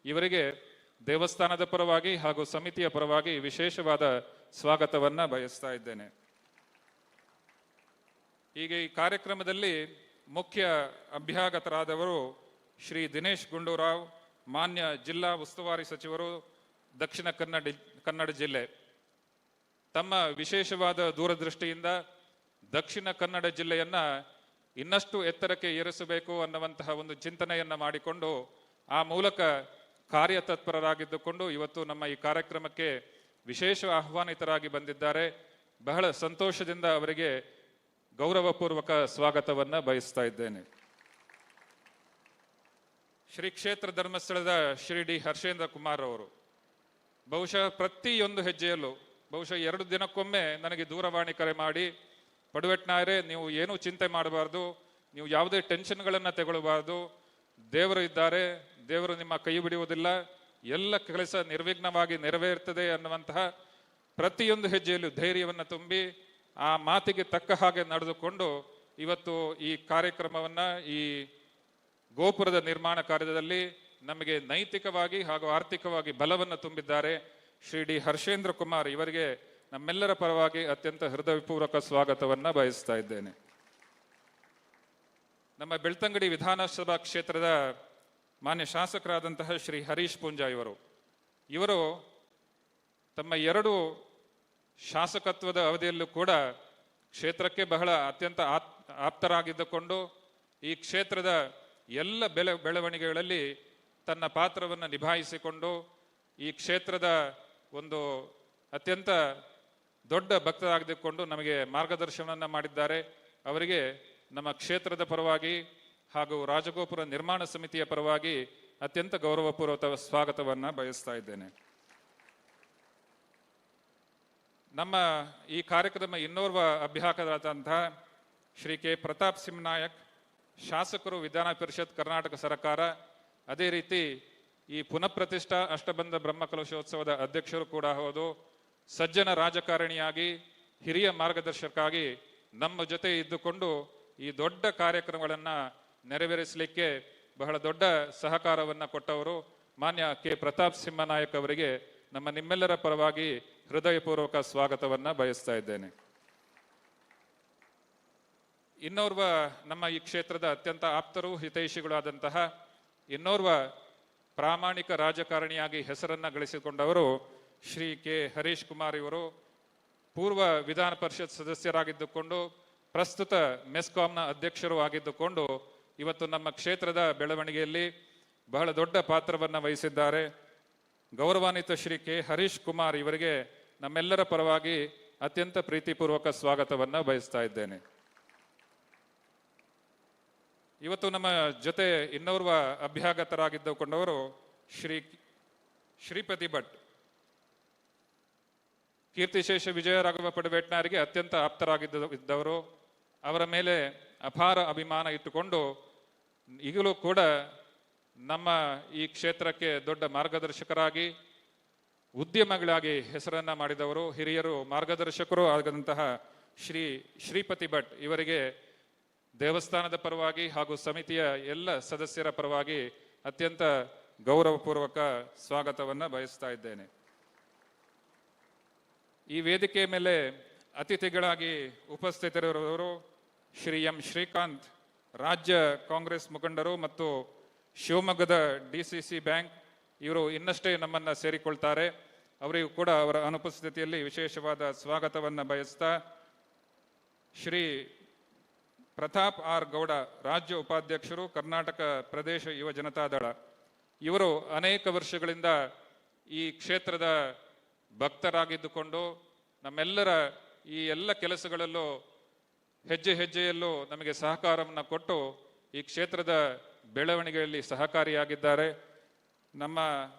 ಇವರಿಗೆ ದೇವಸ್ಥಾನದ ಪರವಾಗಿ ಹಾಗೂ ಸಮಿತಿಯ ಪರವಾಗಿ ವಿಶೇಷವಾದ ಸ್ವಾಗತವನ್ನ ಬಯಸ್ತಾ ಇದ್ದೇನೆ. ಈಗ ಈ ಕಾರ್ಯಕ್ರಮದಲ್ಲಿ ಮುಖ್ಯ ಅಭ್ಯಾಗತರಾದವರು ಶ್ರೀ ದಿನೇಶ್ ಗುಂಡೂರಾವ್, ಮಾನ್ಯ ಜಿಲ್ಲಾ ಉಸ್ತುವಾರಿ ಸಚಿವರು, ದಕ್ಷಿಣ ಕನ್ನಡ ಜಿಲ್ಲೆ. ತಮ್ಮ ವಿಶೇಷವಾದ ದೂರದೃಷ್ಟಿಯಿಂದ ದಕ್ಷಿಣ ಕನ್ನಡ ಜಿಲ್ಲೆಯನ್ನ ಇನ್ನಷ್ಟು ಎತ್ತರಕ್ಕೆ ಏರಿಸಬೇಕು ಅನ್ನುವಂತಹ ಒಂದು ಚಿಂತನೆಯನ್ನ ಮಾಡಿಕೊಂಡು ಆ ಮೂಲಕ ಕಾರ್ಯತತ್ಪರರಾಗಿದ್ದುಕೊಂಡು ಇವತ್ತು ನಮ್ಮ ಈ ಕಾರ್ಯಕ್ರಮಕ್ಕೆ ವಿಶೇಷ ಆಹ್ವಾನಿತರಾಗಿ ಬಂದಿದ್ದಾರೆ. ಬಹಳ ಸಂತೋಷದಿಂದ ಅವರಿಗೆ ಗೌರವಪೂರ್ವಕ ಸ್ವಾಗತವನ್ನ ಬಯಸ್ತಾ ಇದ್ದೇನೆ. ಶ್ರೀ ಕ್ಷೇತ್ರ ಧರ್ಮಸ್ಥಳದ ಶ್ರೀ ಡಿ ಹರ್ಷೇಂದ್ರ ಕುಮಾರ್ ಅವರು ಬಹುಶಃ ಪ್ರತಿಯೊಂದು ಹೆಜ್ಜೆಯಲ್ಲೂ ಬಹುಶಃ 2 ದಿನಕ್ಕೊಮ್ಮೆ ನನಗೆ ದೂರವಾಣಿ ಕರೆ ಮಾಡಿ, ಪಡಿವೆಟ್ನಾಯರೇ ನೀವು ಏನೂ ಚಿಂತೆ ಮಾಡಬಾರ್ದು, ನೀವು ಯಾವುದೇ ಟೆನ್ಷನ್ಗಳನ್ನು ತಗೊಳ್ಳಬಾರ್ದು, ದೇವರು ಇದ್ದಾರೆ, ದೇವರು ನಿಮ್ಮ ಕೈ ಬಿಡುವುದಿಲ್ಲ, ಎಲ್ಲ ಕೆಲಸ ನಿರ್ವಿಘ್ನವಾಗಿ ನೆರವೇರ್ತದೆ ಅನ್ನುವಂತಹ ಪ್ರತಿಯೊಂದು ಹೆಜ್ಜೆಯಲ್ಲೂ ಧೈರ್ಯವನ್ನು ತುಂಬಿ ಆ ಮಾತಿಗೆ ತಕ್ಕ ಹಾಗೆ ನಡೆದುಕೊಂಡು ಇವತ್ತು ಈ ಕಾರ್ಯಕ್ರಮವನ್ನ, ಈ ಗೋಪುರದ ನಿರ್ಮಾಣ ಕಾರ್ಯದಲ್ಲಿ ನಮಗೆ ನೈತಿಕವಾಗಿ ಹಾಗೂ ಆರ್ಥಿಕವಾಗಿ ಬಲವನ್ನು ತುಂಬಿದ್ದಾರೆ. ಶ್ರೀ ಡಿ ಹರ್ಷೇಂದ್ರ ಕುಮಾರ್ ಇವರಿಗೆ ನಮ್ಮೆಲ್ಲರ ಪರವಾಗಿ ಅತ್ಯಂತ ಹೃದಯಪೂರ್ವಕ ಸ್ವಾಗತವನ್ನ ಬಯಸ್ತಾ ಇದ್ದೇನೆ. ನಮ್ಮ ಬೆಳ್ತಂಗಡಿ ವಿಧಾನಸಭಾ ಕ್ಷೇತ್ರದ ಮಾನ್ಯ ಶಾಸಕರಾದಂತಹ ಶ್ರೀ ಹರೀಶ್ ಪೂಂಜಾ ಇವರು ತಮ್ಮ 2 ಶಾಸಕತ್ವದ ಅವಧಿಯಲ್ಲೂ ಕೂಡ ಕ್ಷೇತ್ರಕ್ಕೆ ಬಹಳ ಅತ್ಯಂತ ಆಪ್ತರಾಗಿದ್ದುಕೊಂಡು ಈ ಕ್ಷೇತ್ರದ ಎಲ್ಲ ಬೆಳವಣಿಗೆಗಳಲ್ಲಿ ತನ್ನ ಪಾತ್ರವನ್ನು ನಿಭಾಯಿಸಿಕೊಂಡು ಈ ಕ್ಷೇತ್ರದ ಒಂದು ಅತ್ಯಂತ ದೊಡ್ಡ ಭಕ್ತರಾಗಿದ್ದುಕೊಂಡು ನಮಗೆ ಮಾರ್ಗದರ್ಶನವನ್ನು ಮಾಡಿದ್ದಾರೆ. ಅವರಿಗೆ ನಮ್ಮ ಕ್ಷೇತ್ರದ ಪರವಾಗಿ ಹಾಗೂ ರಾಜಗೋಪುರ ನಿರ್ಮಾಣ ಸಮಿತಿಯ ಪರವಾಗಿ ಅತ್ಯಂತ ಗೌರವಪೂರ್ವಕ ಸ್ವಾಗತವನ್ನ ಬಯಸ್ತಾ ಇದ್ದೇನೆ. ನಮ್ಮ ಈ ಕಾರ್ಯಕ್ರಮ ಇನ್ನೋರ್ವ ಅಭ್ಯಾಸರಾದಂತಹ ಶ್ರೀ ಕೆ ಪ್ರತಾಪ್ ಸಿಂಹ ನಾಯಕ್, ಶಾಸಕರು, ವಿಧಾನ ಪರಿಷತ್, ಕರ್ನಾಟಕ ಸರ್ಕಾರ, ಅದೇ ರೀತಿ ಈ ಪುನಃಪ್ರತಿಷ್ಠಾ ಅಷ್ಟಬಂಧ ಬ್ರಹ್ಮಕಲಶೋತ್ಸವದ ಅಧ್ಯಕ್ಷರು ಕೂಡ ಹೌದು. ಸಜ್ಜನ ರಾಜಕಾರಣಿಯಾಗಿ, ಹಿರಿಯ ಮಾರ್ಗದರ್ಶಕರಾಗಿ ನಮ್ಮ ಜೊತೆ ಇದ್ದುಕೊಂಡು ಈ ದೊಡ್ಡ ಕಾರ್ಯಕ್ರಮಗಳನ್ನು ನೆರವೇರಿಸಲಿಕ್ಕೆ ಬಹಳ ದೊಡ್ಡ ಸಹಕಾರವನ್ನು ಕೊಟ್ಟವರು. ಮಾನ್ಯ ಕೆ ಪ್ರತಾಪ್ ಸಿಂಹ ನಾಯಕ್ ಅವರಿಗೆ ನಿಮ್ಮೆಲ್ಲರ ಪರವಾಗಿ ಹೃದಯಪೂರ್ವಕ ಸ್ವಾಗತವನ್ನ ಬಯಸ್ತಾ ಇದ್ದೇನೆ. ಇನ್ನೋರ್ವ ನಮ್ಮ ಈ ಕ್ಷೇತ್ರದ ಅತ್ಯಂತ ಆಪ್ತರು ಹಿತೈಷಿಗಳಾದಂತಹ ಇನ್ನೋರ್ವ ಪ್ರಾಮಾಣಿಕ ರಾಜಕಾರಣಿಯಾಗಿ ಹೆಸರನ್ನ ಗಳಿಸಿಕೊಂಡವರು ಶ್ರೀ ಕೆ ಹರೀಶ್ ಕುಮಾರ್ ಇವರು ಪೂರ್ವ ವಿಧಾನ ಪರಿಷತ್ ಸದಸ್ಯರಾಗಿದ್ದುಕೊಂಡು ಪ್ರಸ್ತುತ ಮೆಸ್ಕಾಂನ ಅಧ್ಯಕ್ಷರು ಆಗಿದ್ದುಕೊಂಡು ಇವತ್ತು ನಮ್ಮ ಕ್ಷೇತ್ರದ ಬೆಳವಣಿಗೆಯಲ್ಲಿ ಬಹಳ ದೊಡ್ಡ ಪಾತ್ರವನ್ನು ವಹಿಸಿದ್ದಾರೆ. ಗೌರವಾನ್ವಿತ ಶ್ರೀ ಕೆ ಹರೀಶ್ ಕುಮಾರ್ ಇವರಿಗೆ ನಮ್ಮೆಲ್ಲರ ಪರವಾಗಿ ಅತ್ಯಂತ ಪ್ರೀತಿಪೂರ್ವಕ ಸ್ವಾಗತವನ್ನ ಬಯಸ್ತಾ ಇದ್ದೇನೆ. ಇವತ್ತು ನಮ್ಮ ಜೊತೆ ಇನ್ನೋರ್ವ ಅಭ್ಯಾಗತರಾಗಿದ್ದುಕೊಂಡವರು ಶ್ರೀಪತಿ ಭಟ್, ಕೀರ್ತಿಶೇಷ ವಿಜಯರಾಘವ ಪಡವೇಟ್ನಾರಿಗೆ ಅತ್ಯಂತ ಆಪ್ತರಾಗಿದ್ದವರು. ಅವರ ಮೇಲೆ ಅಪಾರ ಅಭಿಮಾನ ಇಟ್ಟುಕೊಂಡು ಈಗಲೂ ಕೂಡ ನಮ್ಮ ಈ ಕ್ಷೇತ್ರಕ್ಕೆ ದೊಡ್ಡ ಮಾರ್ಗದರ್ಶಕರಾಗಿ ಉದ್ಯಮಗಳಾಗಿ ಹೆಸರನ್ನ ಮಾಡಿದವರು, ಹಿರಿಯರು ಮಾರ್ಗದರ್ಶಕರು ಆದಂತಹ ಶ್ರೀಪತಿ ಭಟ್ ಇವರಿಗೆ ದೇವಸ್ಥಾನದ ಪರವಾಗಿ ಹಾಗೂ ಸಮಿತಿಯ ಎಲ್ಲ ಸದಸ್ಯರ ಪರವಾಗಿ ಅತ್ಯಂತ ಗೌರವಪೂರ್ವಕ ಸ್ವಾಗತವನ್ನ ಬಯಸ್ತಾ ಇದ್ದೇನೆ. ಈ ವೇದಿಕೆ ಮೇಲೆ ಅತಿಥಿಗಳಾಗಿ ಉಪಸ್ಥಿತರಿರುವವರು ಶ್ರೀ ಎಂ ಶ್ರೀಕಾಂತ್, ರಾಜ್ಯ ಕಾಂಗ್ರೆಸ್ ಮುಖಂಡರು ಮತ್ತು ಶಿವಮೊಗ್ಗದ DCC ಬ್ಯಾಂಕ್ ಇವರು ಇನ್ನಷ್ಟೇ ನಮ್ಮನ್ನ ಸೇರಿಕೊಳ್ತಾರೆ. ಅವರಿಗೂ ಕೂಡ ಅವರ ಅನುಪಸ್ಥಿತಿಯಲ್ಲಿ ವಿಶೇಷವಾದ ಸ್ವಾಗತವನ್ನ ಬಯಸ್ತಾ, ಶ್ರೀ ಪ್ರತಾಪ್ ಆರ್ ಗೌಡ, ರಾಜ್ಯ ಉಪಾಧ್ಯಕ್ಷರು, ಕರ್ನಾಟಕ ಪ್ರದೇಶ ಯುವ ಜನತಾದಳ, ಇವರು ಅನೇಕ ವರ್ಷಗಳಿಂದ ಈ ಕ್ಷೇತ್ರದ ಭಕ್ತರಾಗಿದ್ದುಕೊಂಡು ನಮ್ಮೆಲ್ಲರ ಈ ಎಲ್ಲ ಕೆಲಸಗಳಲ್ಲೂ ಹೆಜ್ಜೆ ಹೆಜ್ಜೆಯಲ್ಲೂ ನಮಗೆ ಸಹಕಾರವನ್ನು ಕೊಟ್ಟು ಈ ಕ್ಷೇತ್ರದ ಬೆಳವಣಿಗೆಯಲ್ಲಿ ಸಹಕಾರಿಯಾಗಿದ್ದಾರೆ. ನಮ್ಮ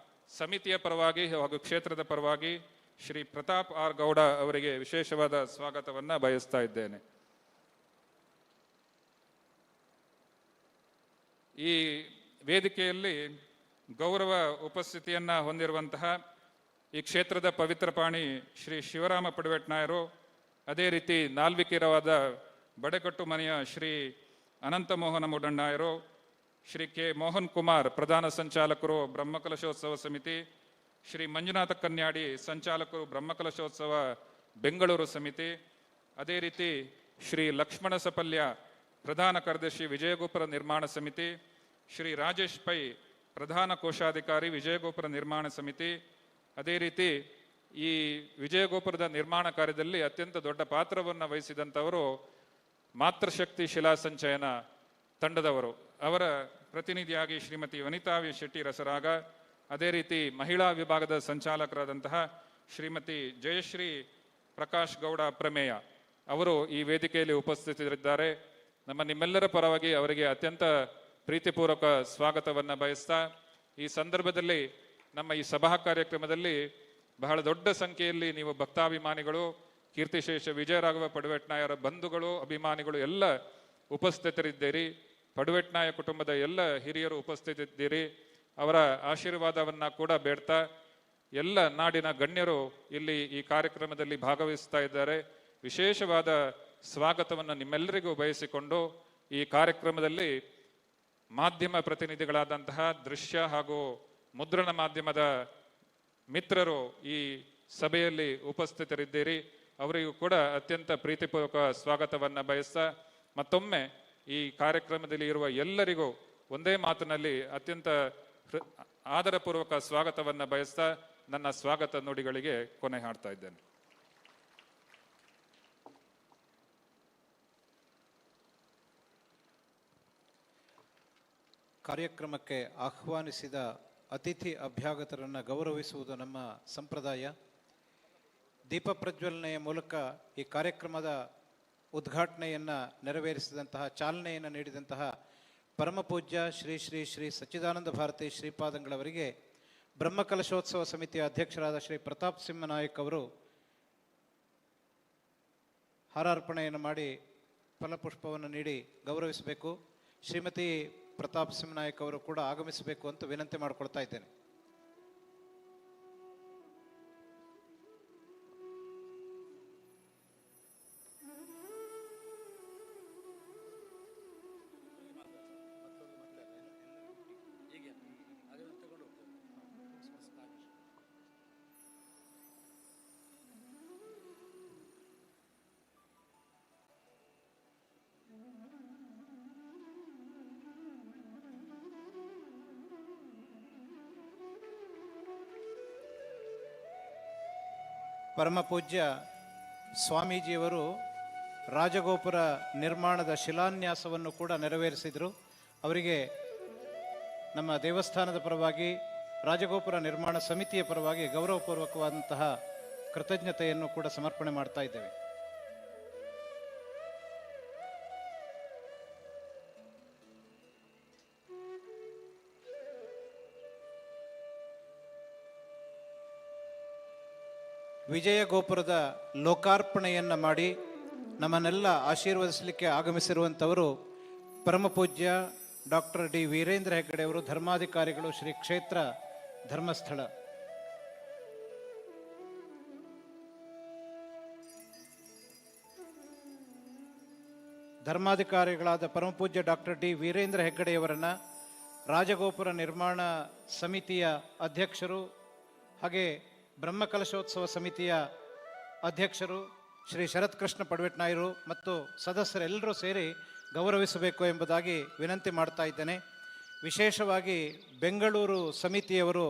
ಸಮಿತಿಯ ಪರವಾಗಿ ಹಾಗೂ ಕ್ಷೇತ್ರದ ಪರವಾಗಿ ಶ್ರೀ ಪ್ರತಾಪ್ ಆರ್ ಗೌಡ ಅವರಿಗೆ ವಿಶೇಷವಾದ ಸ್ವಾಗತವನ್ನ ಬಯಸ್ತಾ ಇದ್ದೇನೆ. ಈ ವೇದಿಕೆಯಲ್ಲಿ ಗೌರವ ಉಪಸ್ಥಿತಿಯನ್ನ ಹೊಂದಿರುವಂತಹ ಈ ಕ್ಷೇತ್ರದ ಪವಿತ್ರ ಪಾಣಿ ಶ್ರೀ ಶಿವರಾಮ ಪಡವೇಟ್ನಾಯರು, ಅದೇ ರೀತಿ ನಾಲ್ವಿಕೀರವಾದ ಬಡೆಕಟ್ಟು ಮನೆಯ ಶ್ರೀ ಅನಂತಮೋಹನ ಮುಡಣ್ಣಾಯರು, ಶ್ರೀ ಕೆ ಮೋಹನ್ ಕುಮಾರ್ ಪ್ರಧಾನ ಸಂಚಾಲಕರು ಬ್ರಹ್ಮಕಲಶೋತ್ಸವ ಸಮಿತಿ, ಶ್ರೀ ಮಂಜುನಾಥ ಕನ್ಯಾಡಿ ಸಂಚಾಲಕರು ಬ್ರಹ್ಮಕಲಶೋತ್ಸವ ಬೆಂಗಳೂರು ಸಮಿತಿ, ಅದೇ ರೀತಿ ಶ್ರೀ ಲಕ್ಷ್ಮಣ ಸಪಲ್ಯ ಪ್ರಧಾನ ಕಾರ್ಯದರ್ಶಿ ವಿಜಯಗೋಪುರ ನಿರ್ಮಾಣ ಸಮಿತಿ, ಶ್ರೀ ರಾಜೇಶ್ ಪೈ ಪ್ರಧಾನ ಕೋಶಾಧಿಕಾರಿ ವಿಜಯಗೋಪುರ ನಿರ್ಮಾಣ ಸಮಿತಿ, ಅದೇ ರೀತಿ ಈ ವಿಜಯಗೋಪುರದ ನಿರ್ಮಾಣ ಕಾರ್ಯದಲ್ಲಿ ಅತ್ಯಂತ ದೊಡ್ಡ ಪಾತ್ರವನ್ನು ವಹಿಸಿದಂಥವರು ಮಾತೃಶಕ್ತಿ ಶಿಲಾ ಸಂಚಯನ ತಂಡದವರು, ಅವರ ಪ್ರತಿನಿಧಿಯಾಗಿ ಶ್ರೀಮತಿ ವನಿತಾ ವಿ ಶೆಟ್ಟಿ ರಸರಾಗ, ಅದೇ ರೀತಿ ಮಹಿಳಾ ವಿಭಾಗದ ಸಂಚಾಲಕರಾದಂತಹ ಶ್ರೀಮತಿ ಜಯಶ್ರೀ ಪ್ರಕಾಶ್ ಗೌಡ ಪ್ರಮೇಯ ಅವರು ಈ ವೇದಿಕೆಯಲ್ಲಿ ಉಪಸ್ಥಿತರಿದ್ದಾರೆ. ನಿಮ್ಮೆಲ್ಲರ ಪರವಾಗಿ ಅವರಿಗೆ ಅತ್ಯಂತ ಪ್ರೀತಿಪೂರ್ವಕ ಸ್ವಾಗತವನ್ನ ಬಯಸ್ತಾ, ಈ ಸಂದರ್ಭದಲ್ಲಿ ನಮ್ಮ ಈ ಸಭಾ ಕಾರ್ಯಕ್ರಮದಲ್ಲಿ ಬಹಳ ದೊಡ್ಡ ಸಂಖ್ಯೆಯಲ್ಲಿ ನೀವು ಭಕ್ತಾಭಿಮಾನಿಗಳು, ಕೀರ್ತಿಶೇಷ ವಿಜಯರಾಘವ ಪಡವೇಟ್ನಾಯರ ಬಂಧುಗಳು, ಅಭಿಮಾನಿಗಳು ಎಲ್ಲ ಉಪಸ್ಥಿತರಿದ್ದೀರಿ. ಪಡವೇಟ್ನಾಯ ಕುಟುಂಬದ ಎಲ್ಲ ಹಿರಿಯರು ಉಪಸ್ಥಿತಿದ್ದೀರಿ. ಅವರ ಆಶೀರ್ವಾದವನ್ನ ಕೂಡ ಬೇಡ್ತಾ ಎಲ್ಲ ನಾಡಿನ ಗಣ್ಯರು ಇಲ್ಲಿ ಈ ಕಾರ್ಯಕ್ರಮದಲ್ಲಿ ಭಾಗವಹಿಸ್ತಾ ಇದ್ದಾರೆ. ವಿಶೇಷವಾದ ಸ್ವಾಗತವನ್ನು ನಿಮ್ಮೆಲ್ಲರಿಗೂ ಬಯಸಿಕೊಂಡು ಈ ಕಾರ್ಯಕ್ರಮದಲ್ಲಿ ಮಾಧ್ಯಮ ಪ್ರತಿನಿಧಿಗಳಾದಂತಹ ದೃಶ್ಯ ಹಾಗೂ ಮುದ್ರಣ ಮಾಧ್ಯಮದ ಮಿತ್ರರು ಈ ಸಭೆಯಲ್ಲಿ ಉಪಸ್ಥಿತರಿದ್ದೀರಿ. ಅವರಿಗೂ ಕೂಡ ಅತ್ಯಂತ ಪ್ರೀತಿಪೂರ್ವಕ ಸ್ವಾಗತವನ್ನ ಬಯಸ್ತಾ, ಮತ್ತೊಮ್ಮೆ ಈ ಕಾರ್ಯಕ್ರಮದಲ್ಲಿ ಇರುವ ಎಲ್ಲರಿಗೂ ಒಂದೇ ಮಾತಿನಲ್ಲಿ ಅತ್ಯಂತ ಆದರಪೂರ್ವಕ ಸ್ವಾಗತವನ್ನ ಬಯಸ್ತಾ ನನ್ನ ಸ್ವಾಗತ ನುಡಿಗಳಿಗೆ ಕೊನೆ ಹಾಡ್ತಾ ಇದ್ದೇನೆ. ಕಾರ್ಯಕ್ರಮಕ್ಕೆ ಆಹ್ವಾನಿಸಿದ ಅತಿಥಿ ಅಭ್ಯಾಗತರನ್ನು ಗೌರವಿಸುವುದು ನಮ್ಮ ಸಂಪ್ರದಾಯ. ದೀಪ ಪ್ರಜ್ವಲನೆಯ ಮೂಲಕ ಈ ಕಾರ್ಯಕ್ರಮದ ಉದ್ಘಾಟನೆಯನ್ನು ನೆರವೇರಿಸಿದಂತಹ, ಚಾಲನೆಯನ್ನು ನೀಡಿದಂತಹ ಪರಮಪೂಜ್ಯ ಶ್ರೀ ಶ್ರೀ ಶ್ರೀ ಸಚ್ಚಿದಾನಂದ ಭಾರತಿ ಶ್ರೀಪಾದಂಗಳವರಿಗೆ ಬ್ರಹ್ಮಕಲಶೋತ್ಸವ ಸಮಿತಿಯ ಅಧ್ಯಕ್ಷರಾದ ಶ್ರೀ ಪ್ರತಾಪ್ ಸಿಂಹ ನಾಯಕ್ ಅವರು ಹಾರಾರ್ಪಣೆಯನ್ನು ಮಾಡಿ ಫಲಪುಷ್ಪವನ್ನು ನೀಡಿ ಗೌರವಿಸಬೇಕು. ಶ್ರೀಮತಿ ಪ್ರತಾಪ್ ಸಿಂಹ ನಾಯಕ್ ಅವರು ಕೂಡ ಆಗಮಿಸಬೇಕು ಅಂತ ವಿನಂತಿ ಮಾಡಿಕೊಳ್ತಾ ಇದ್ದೇನೆ. ಪರಮಪೂಜ್ಯ ಸ್ವಾಮೀಜಿಯವರು ರಾಜಗೋಪುರ ನಿರ್ಮಾಣದ ಶಿಲಾನ್ಯಾಸವನ್ನು ಕೂಡ ನೆರವೇರಿಸಿದರು. ಅವರಿಗೆ ನಮ್ಮ ದೇವಸ್ಥಾನದ ಪರವಾಗಿ, ರಾಜಗೋಪುರ ನಿರ್ಮಾಣ ಸಮಿತಿಯ ಪರವಾಗಿ ಗೌರವಪೂರ್ವಕವಾದಂತಹ ಕೃತಜ್ಞತೆಯನ್ನು ಕೂಡ ಸಮರ್ಪಣೆ ಮಾಡ್ತಾ ಇದ್ದೇವೆ. ವಿಜಯ ಗೋಪುರದ ಲೋಕಾರ್ಪಣೆಯನ್ನು ಮಾಡಿ ನಮ್ಮನ್ನೆಲ್ಲ ಆಶೀರ್ವದಿಸಲಿಕ್ಕೆ ಆಗಮಿಸಿರುವಂಥವರು ಪರಮಪೂಜ್ಯ ಡಾಕ್ಟರ್ ಡಿ ವೀರೇಂದ್ರ ಹೆಗ್ಗಡೆ ಅವರು, ಧರ್ಮಾಧಿಕಾರಿಗಳು, ಶ್ರೀ ಕ್ಷೇತ್ರ ಧರ್ಮಸ್ಥಳ. ಧರ್ಮಾಧಿಕಾರಿಗಳಾದ ಪರಮಪೂಜ್ಯ ಡಾಕ್ಟರ್ ಡಿ ವೀರೇಂದ್ರ ಹೆಗ್ಗಡೆಯವರನ್ನು ರಾಜಗೋಪುರ ನಿರ್ಮಾಣ ಸಮಿತಿಯ ಅಧ್ಯಕ್ಷರು ಹಾಗೆ ಬ್ರಹ್ಮಕಲಶೋತ್ಸವ ಸಮಿತಿಯ ಅಧ್ಯಕ್ಷರು ಶ್ರೀ ಶರತ್ ಕೃಷ್ಣ ಪಡ್ವೆಟ್ನಾಯರು ಮತ್ತು ಸದಸ್ಯರೆಲ್ಲರೂ ಸೇರಿ ಗೌರವಿಸಬೇಕು ಎಂಬುದಾಗಿ ವಿನಂತಿ ಮಾಡ್ತಾ ಇದ್ದೇನೆ. ವಿಶೇಷವಾಗಿ ಬೆಂಗಳೂರು ಸಮಿತಿಯವರು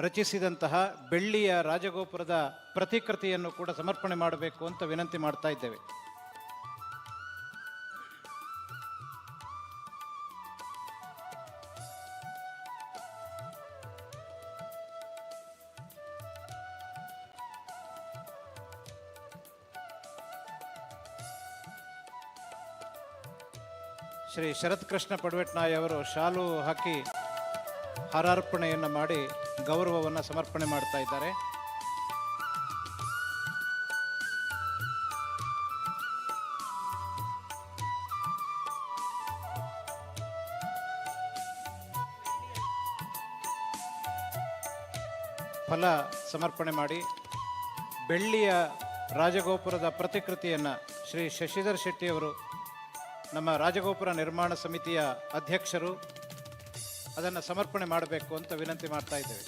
ರಚಿಸಿದಂತಹ ಬೆಳ್ಳಿಯ ರಾಜಗೋಪುರದ ಪ್ರತಿಕೃತಿಯನ್ನು ಕೂಡ ಸಮರ್ಪಣೆ ಮಾಡಬೇಕು ಅಂತ ವಿನಂತಿ ಮಾಡ್ತಾ ಇದ್ದೇವೆ. ಶ್ರೀ ಶರತ್ ಕೃಷ್ಣ ಪಡ್ವೆಟ್ನಾಯ್ ಅವರು ಶಾಲು ಹಾಕಿ ಹಾರಾರ್ಪಣೆಯನ್ನು ಮಾಡಿ ಗೌರವವನ್ನು ಸಮರ್ಪಣೆ ಮಾಡ್ತಾ ಇದ್ದಾರೆ. ಫಲ ಸಮರ್ಪಣೆ ಮಾಡಿ ಬೆಳ್ಳಿಯ ರಾಜಗೋಪುರದ ಪ್ರತಿಕೃತಿಯನ್ನು ಶ್ರೀ ಶಶಿಧರ್ ಶೆಟ್ಟಿಯವರು, ನಮ್ಮ ರಾಜಗೋಪುರ ನಿರ್ಮಾಣ ಸಮಿತಿಯ ಅಧ್ಯಕ್ಷರು, ಅದನ್ನು ಸಮರ್ಪಣೆ ಮಾಡಬೇಕು ಅಂತ ವಿನಂತಿ ಮಾಡ್ತಾ ಇದ್ದೇವೆ.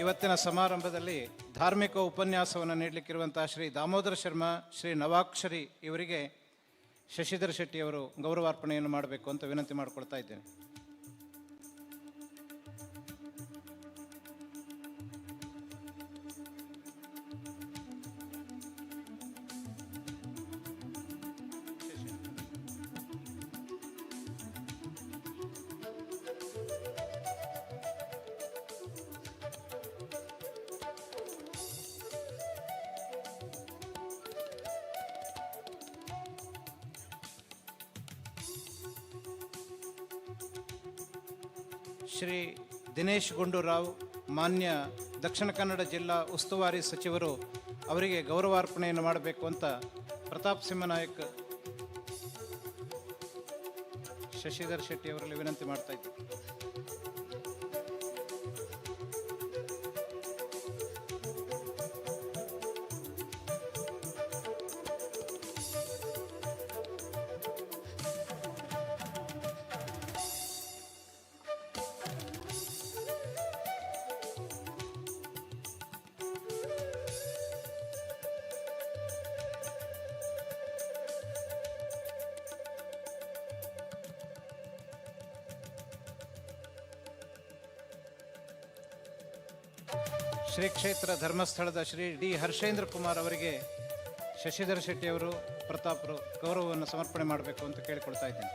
ಇವತ್ತಿನ ಸಮಾರಂಭದಲ್ಲಿ ಧಾರ್ಮಿಕ ಉಪನ್ಯಾಸವನ್ನು ನೀಡಲಿಕ್ಕಿರುವಂತಹ ಶ್ರೀ ದಾಮೋದರ ಶರ್ಮಾ, ಶ್ರೀ ನವಾಕ್ಷರಿ ಇವರಿಗೆ ಶಶಿಧರ್ ಶೆಟ್ಟಿಯವರು ಗೌರವಾರ್ಪಣೆಯನ್ನು ಮಾಡಬೇಕು ಅಂತ ವಿನಂತಿ ಮಾಡಿಕೊಳ್ತಾ ಇದ್ದೇನೆ. ಶ್ರೀ ದಿನೇಶ್ ಗುಂಡೂರಾವ್, ಮಾನ್ಯ ದಕ್ಷಿಣ ಕನ್ನಡ ಜಿಲ್ಲಾ ಉಸ್ತುವಾರಿ ಸಚಿವರು, ಅವರಿಗೆ ಗೌರವಾರ್ಪಣೆಯನ್ನು ಮಾಡಬೇಕು ಅಂತ ಪ್ರತಾಪ್ ಸಿಂಹನಾಯಕ್, ಶಶಿಧರ್ ಶೆಟ್ಟಿ ಅವರಲ್ಲಿ ವಿನಂತಿ ಮಾಡ್ತಾ ಇದ್ದಾರೆ. ಶ್ರೀ ಕ್ಷೇತ್ರ ಧರ್ಮಸ್ಥಳದ ಶ್ರೀ ಡಿ ಹರ್ಷೇಂದ್ರ ಕುಮಾರ್ ಅವರಿಗೆ ಶಶಿಧರ್ ಶೆಟ್ಟಿಯವರು, ಪ್ರತಾಪ್ರು ಗೌರವವನ್ನು ಸಮರ್ಪಣೆ ಮಾಡಬೇಕು ಅಂತ ಕೇಳಿಕೊಳ್ತಾ ಇದ್ದೇನೆ.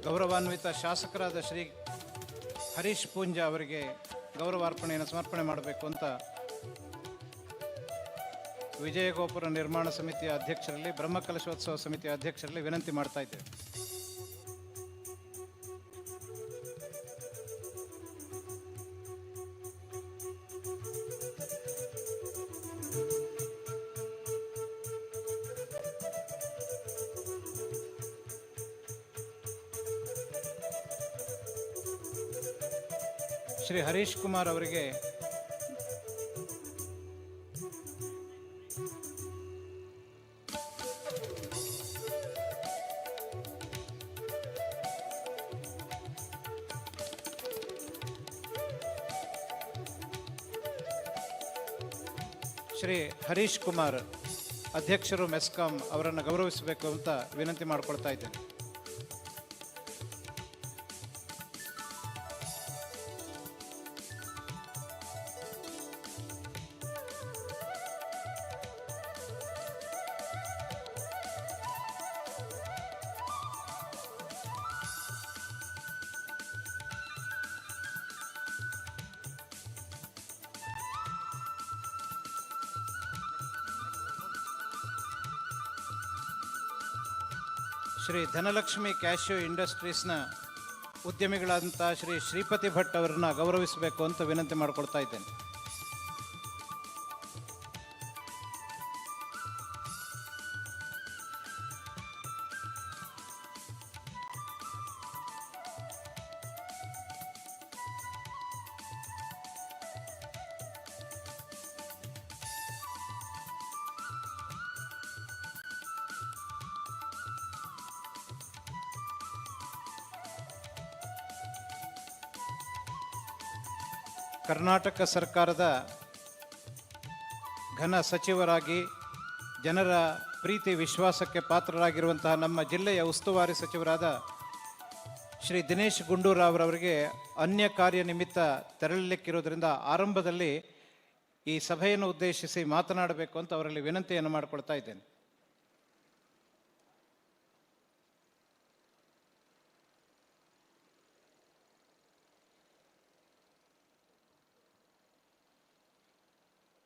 ಗೌರವಾನ್ವಿತ ಶಾಸಕರಾದ ಶ್ರೀ ಹರೀಶ್ ಪೂಂಜಾ ಅವರಿಗೆ ಗೌರವಾರ್ಪಣೆಯನ್ನು ಸಮರ್ಪಣೆ ಮಾಡಬೇಕು ಅಂತ ವಿಜಯ ಗೋಪುರ ನಿರ್ಮಾಣ ಸಮಿತಿಯ ಅಧ್ಯಕ್ಷರಲ್ಲಿ, ಬ್ರಹ್ಮಕಲಶೋತ್ಸವ ಸಮಿತಿಯ ಅಧ್ಯಕ್ಷರಲ್ಲಿ ವಿನಂತಿ ಮಾಡ್ತಾ ಇದ್ದೇವೆ. ಶ್ರೀ ಹರೀಶ್ ಕುಮಾರ್ ಅವರಿಗೆ ಶ್ರೀ ಹರೀಶ್ ಕುಮಾರ್ ಅಧ್ಯಕ್ಷರು ಮೆಸ್ಕಾಂ ಅವರನ್ನು ಗೌರವಿಸಬೇಕು ಅಂತ ವಿನಂತಿ ಮಾಡಿಕೊಳ್ತಾ ಇದ್ದೇನೆ. ಶ್ರೀ ಧನಲಕ್ಷ್ಮಿ ಕ್ಯಾಶ್ಯೂ ಇಂಡಸ್ಟ್ರೀಸ್ನ ಉದ್ಯಮಿಗಳಾದಂಥ ಶ್ರೀ ಶ್ರೀಪತಿ ಭಟ್ ಅವರನ್ನು ಗೌರವಿಸಬೇಕು ಅಂತ ವಿನಂತಿ ಮಾಡಿಕೊಳ್ತಾ ಇದ್ದೇನೆ. ಕರ್ನಾಟಕ ಸರ್ಕಾರದ ಘನ ಸಚಿವರಾಗಿ ಜನರ ಪ್ರೀತಿ ವಿಶ್ವಾಸಕ್ಕೆ ಪಾತ್ರರಾಗಿರುವಂತಹ ನಮ್ಮ ಜಿಲ್ಲೆಯ ಉಸ್ತುವಾರಿ ಸಚಿವರಾದ ಶ್ರೀ ದಿನೇಶ್ ಗುಂಡೂರಾವ್ರವರಿಗೆ ಅನ್ಯ ಕಾರ್ಯ ನಿಮಿತ್ತ ತೆರಳಲಿಕ್ಕಿರೋದ್ರಿಂದ ಆರಂಭದಲ್ಲಿ ಈ ಸಭೆಯನ್ನು ಉದ್ದೇಶಿಸಿ ಮಾತನಾಡಬೇಕು ಅಂತ ಅವರಲ್ಲಿ ವಿನಂತಿಯನ್ನು ಮಾಡಿಕೊಳ್ತಾ ಇದ್ದೇನೆ.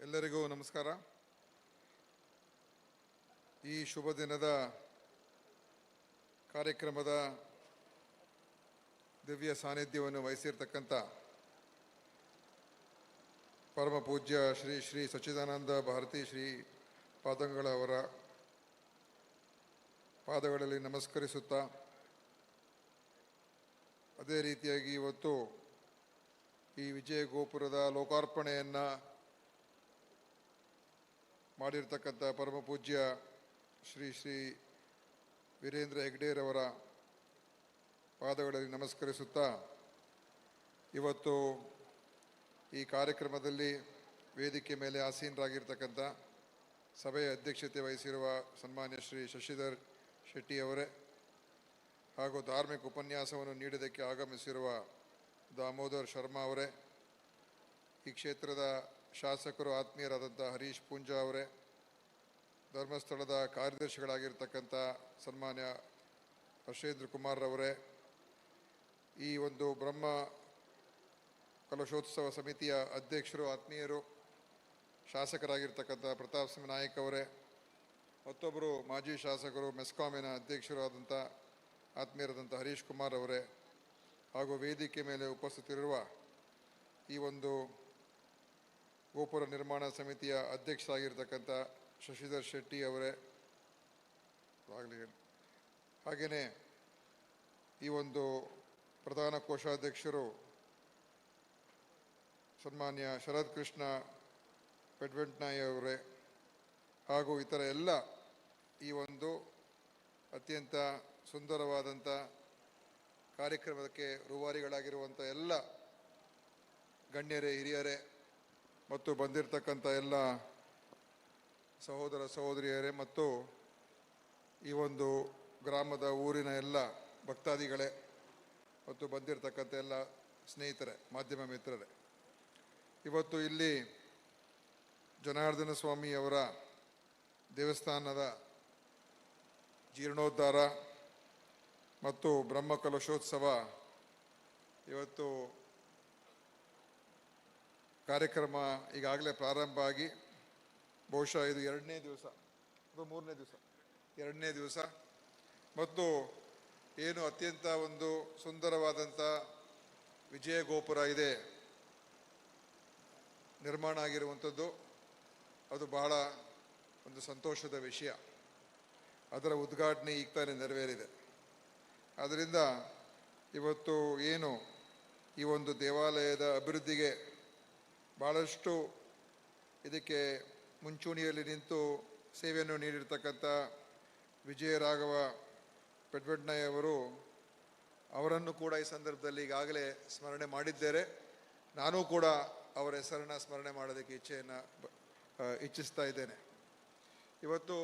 ಎಲ್ಲರಿಗೂ ನಮಸ್ಕಾರ. ಈ ಶುಭ ದಿನದ ಕಾರ್ಯಕ್ರಮದ ದಿವ್ಯ ಸಾನ್ನಿಧ್ಯವನ್ನು ವಹಿಸಿರ್ತಕ್ಕಂಥ ಪರಮ ಪೂಜ್ಯ ಶ್ರೀ ಶ್ರೀ ಸಚ್ಚಿದಾನಂದ ಭಾರತಿ ಶ್ರೀ ಪಾದಂಗಳವರ ಪಾದಗಳಲ್ಲಿ ನಮಸ್ಕರಿಸುತ್ತಾ, ಅದೇ ರೀತಿಯಾಗಿ ಇವತ್ತು ಈ ವಿಜಯ ಗೋಪುರದ ಲೋಕಾರ್ಪಣೆಯನ್ನು ಮಾಡಿರ್ತಕ್ಕಂಥ ಪರಮ ಪೂಜ್ಯ ಶ್ರೀ ಶ್ರೀ ವೀರೇಂದ್ರ ಹೆಗ್ಡೇರವರ ಪಾದಗಳಲ್ಲಿ ನಮಸ್ಕರಿಸುತ್ತಾ, ಇವತ್ತು ಈ ಕಾರ್ಯಕ್ರಮದಲ್ಲಿ ವೇದಿಕೆ ಮೇಲೆ ಆಸೀನರಾಗಿರ್ತಕ್ಕಂಥ ಸಭೆಯ ಅಧ್ಯಕ್ಷತೆ ವಹಿಸಿರುವ ಸನ್ಮಾನ್ಯ ಶ್ರೀ ಶಶಿಧರ್ ಶೆಟ್ಟಿ ಅವರೇ, ಹಾಗೂ ಧಾರ್ಮಿಕ ಉಪನ್ಯಾಸವನ್ನು ನೀಡೋದಕ್ಕೆ ಆಗಮಿಸಿರುವ ದಾಮೋದರ್ ಶರ್ಮಾ ಅವರೇ, ಈ ಕ್ಷೇತ್ರದ ಶಾಸಕರು ಆತ್ಮೀಯರಾದಂಥ ಹರೀಶ್ ಪೂಂಜಾ ಅವರೇ, ಧರ್ಮಸ್ಥಳದ ಕಾರ್ಯದರ್ಶಿಗಳಾಗಿರ್ತಕ್ಕಂಥ ಸನ್ಮಾನ್ಯ ಹರ್ಷೇಂದ್ರ ಕುಮಾರ್ ಅವರೇ, ಈ ಒಂದು ಬ್ರಹ್ಮ ಕಲಶೋತ್ಸವ ಸಮಿತಿಯ ಅಧ್ಯಕ್ಷರು ಆತ್ಮೀಯರು ಶಾಸಕರಾಗಿರ್ತಕ್ಕಂಥ ಪ್ರತಾಪ್ ಸಿಂಗ್ ನಾಯಕ್ ಅವರೇ, ಮತ್ತೊಬ್ಬರು ಮಾಜಿ ಶಾಸಕರು ಮೆಸ್ಕಾಮಿನ ಅಧ್ಯಕ್ಷರು ಆದಂಥ ಆತ್ಮೀಯರಾದಂಥ ಹರೀಶ್ ಕುಮಾರ್ ಅವರೇ, ಹಾಗೂ ವೇದಿಕೆ ಮೇಲೆ ಉಪಸ್ಥಿತರಿರುವ ಈ ಒಂದು ಗೋಪುರ ನಿರ್ಮಾಣ ಸಮಿತಿಯ ಅಧ್ಯಕ್ಷರಾಗಿರ್ತಕ್ಕಂಥ ಶಶಿಧರ್ ಶೆಟ್ಟಿ ಅವರೇ, ಹಾಗೆಯೇ ಈ ಒಂದು ಪ್ರಧಾನ ಕೋಶಾಧ್ಯಕ್ಷರು ಸನ್ಮಾನ್ಯ ಶರತ್ ಕೃಷ್ಣ ಪೆಡ್ವೆಂಟ್ನಾಯ್ ಅವರೇ, ಹಾಗೂ ಇತರ ಎಲ್ಲ ಈ ಒಂದು ಅತ್ಯಂತ ಸುಂದರವಾದಂಥ ಕಾರ್ಯಕ್ರಮಕ್ಕೆ ರೂವಾರಿಗಳಾಗಿರುವಂಥ ಎಲ್ಲ ಗಣ್ಯರೇ, ಹಿರಿಯರೇ ಮತ್ತು ಬಂದಿರತಕ್ಕಂಥ ಎಲ್ಲ ಸಹೋದರ ಸಹೋದರಿಯರೇ ಮತ್ತು ಈ ಒಂದು ಗ್ರಾಮದ ಊರಿನ ಎಲ್ಲ ಭಕ್ತಾದಿಗಳೇ ಮತ್ತು ಬಂದಿರತಕ್ಕಂಥ ಎಲ್ಲ ಸ್ನೇಹಿತರೆ, ಮಾಧ್ಯಮ ಮಿತ್ರರೇ, ಇವತ್ತು ಇಲ್ಲಿ ಜನಾರ್ದನ ಸ್ವಾಮಿ ಅವರ ದೇವಸ್ಥಾನದ ಜೀರ್ಣೋದ್ಧಾರ ಮತ್ತು ಬ್ರಹ್ಮಕಲಶೋತ್ಸವ ಇವತ್ತು ಕಾರ್ಯಕ್ರಮ ಈಗಾಗಲೇ ಪ್ರಾರಂಭ ಆಗಿ ಬಹುಶಃ ಇದು 2ನೇ ದಿವಸ ಅಥವಾ 3ನೇ ದಿವಸ 2ನೇ ದಿವಸ ಮತ್ತು ಏನು ಅತ್ಯಂತ ಒಂದು ಸುಂದರವಾದಂಥ ವಿಜಯ ಗೋಪುರ ಇದೆ ನಿರ್ಮಾಣ ಆಗಿರುವಂಥದ್ದು. ಅದು ಬಹಳ ಒಂದು ಸಂತೋಷದ ವಿಷಯ. ಅದರ ಉದ್ಘಾಟನೆ ಈಗ ತಾನೇ ನೆರವೇರಿದೆ. ಆದ್ದರಿಂದ ಇವತ್ತು ಏನು ಈ ಒಂದು ದೇವಾಲಯದ ಅಭಿವೃದ್ಧಿಗೆ ಭಾಳಷ್ಟು ಇದಕ್ಕೆ ಮುಂಚೂಣಿಯಲ್ಲಿ ನಿಂತು ಸೇವೆಯನ್ನು ನೀಡಿರ್ತಕ್ಕಂಥ ವಿಜಯರಾಘವ ಪೆಡ್ವೆಡ್ನಾಯ್ ಅವರನ್ನು ಕೂಡ ಈ ಸಂದರ್ಭದಲ್ಲಿ ಈಗಾಗಲೇ ಸ್ಮರಣೆ ಮಾಡಿದ್ದೇನೆ. ನಾನೂ ಕೂಡ ಅವರ ಹೆಸರನ್ನು ಸ್ಮರಣೆ ಮಾಡೋದಕ್ಕೆ ಇಚ್ಛಿಸ್ತಾ ಇದ್ದೇನೆ. ಇವತ್ತು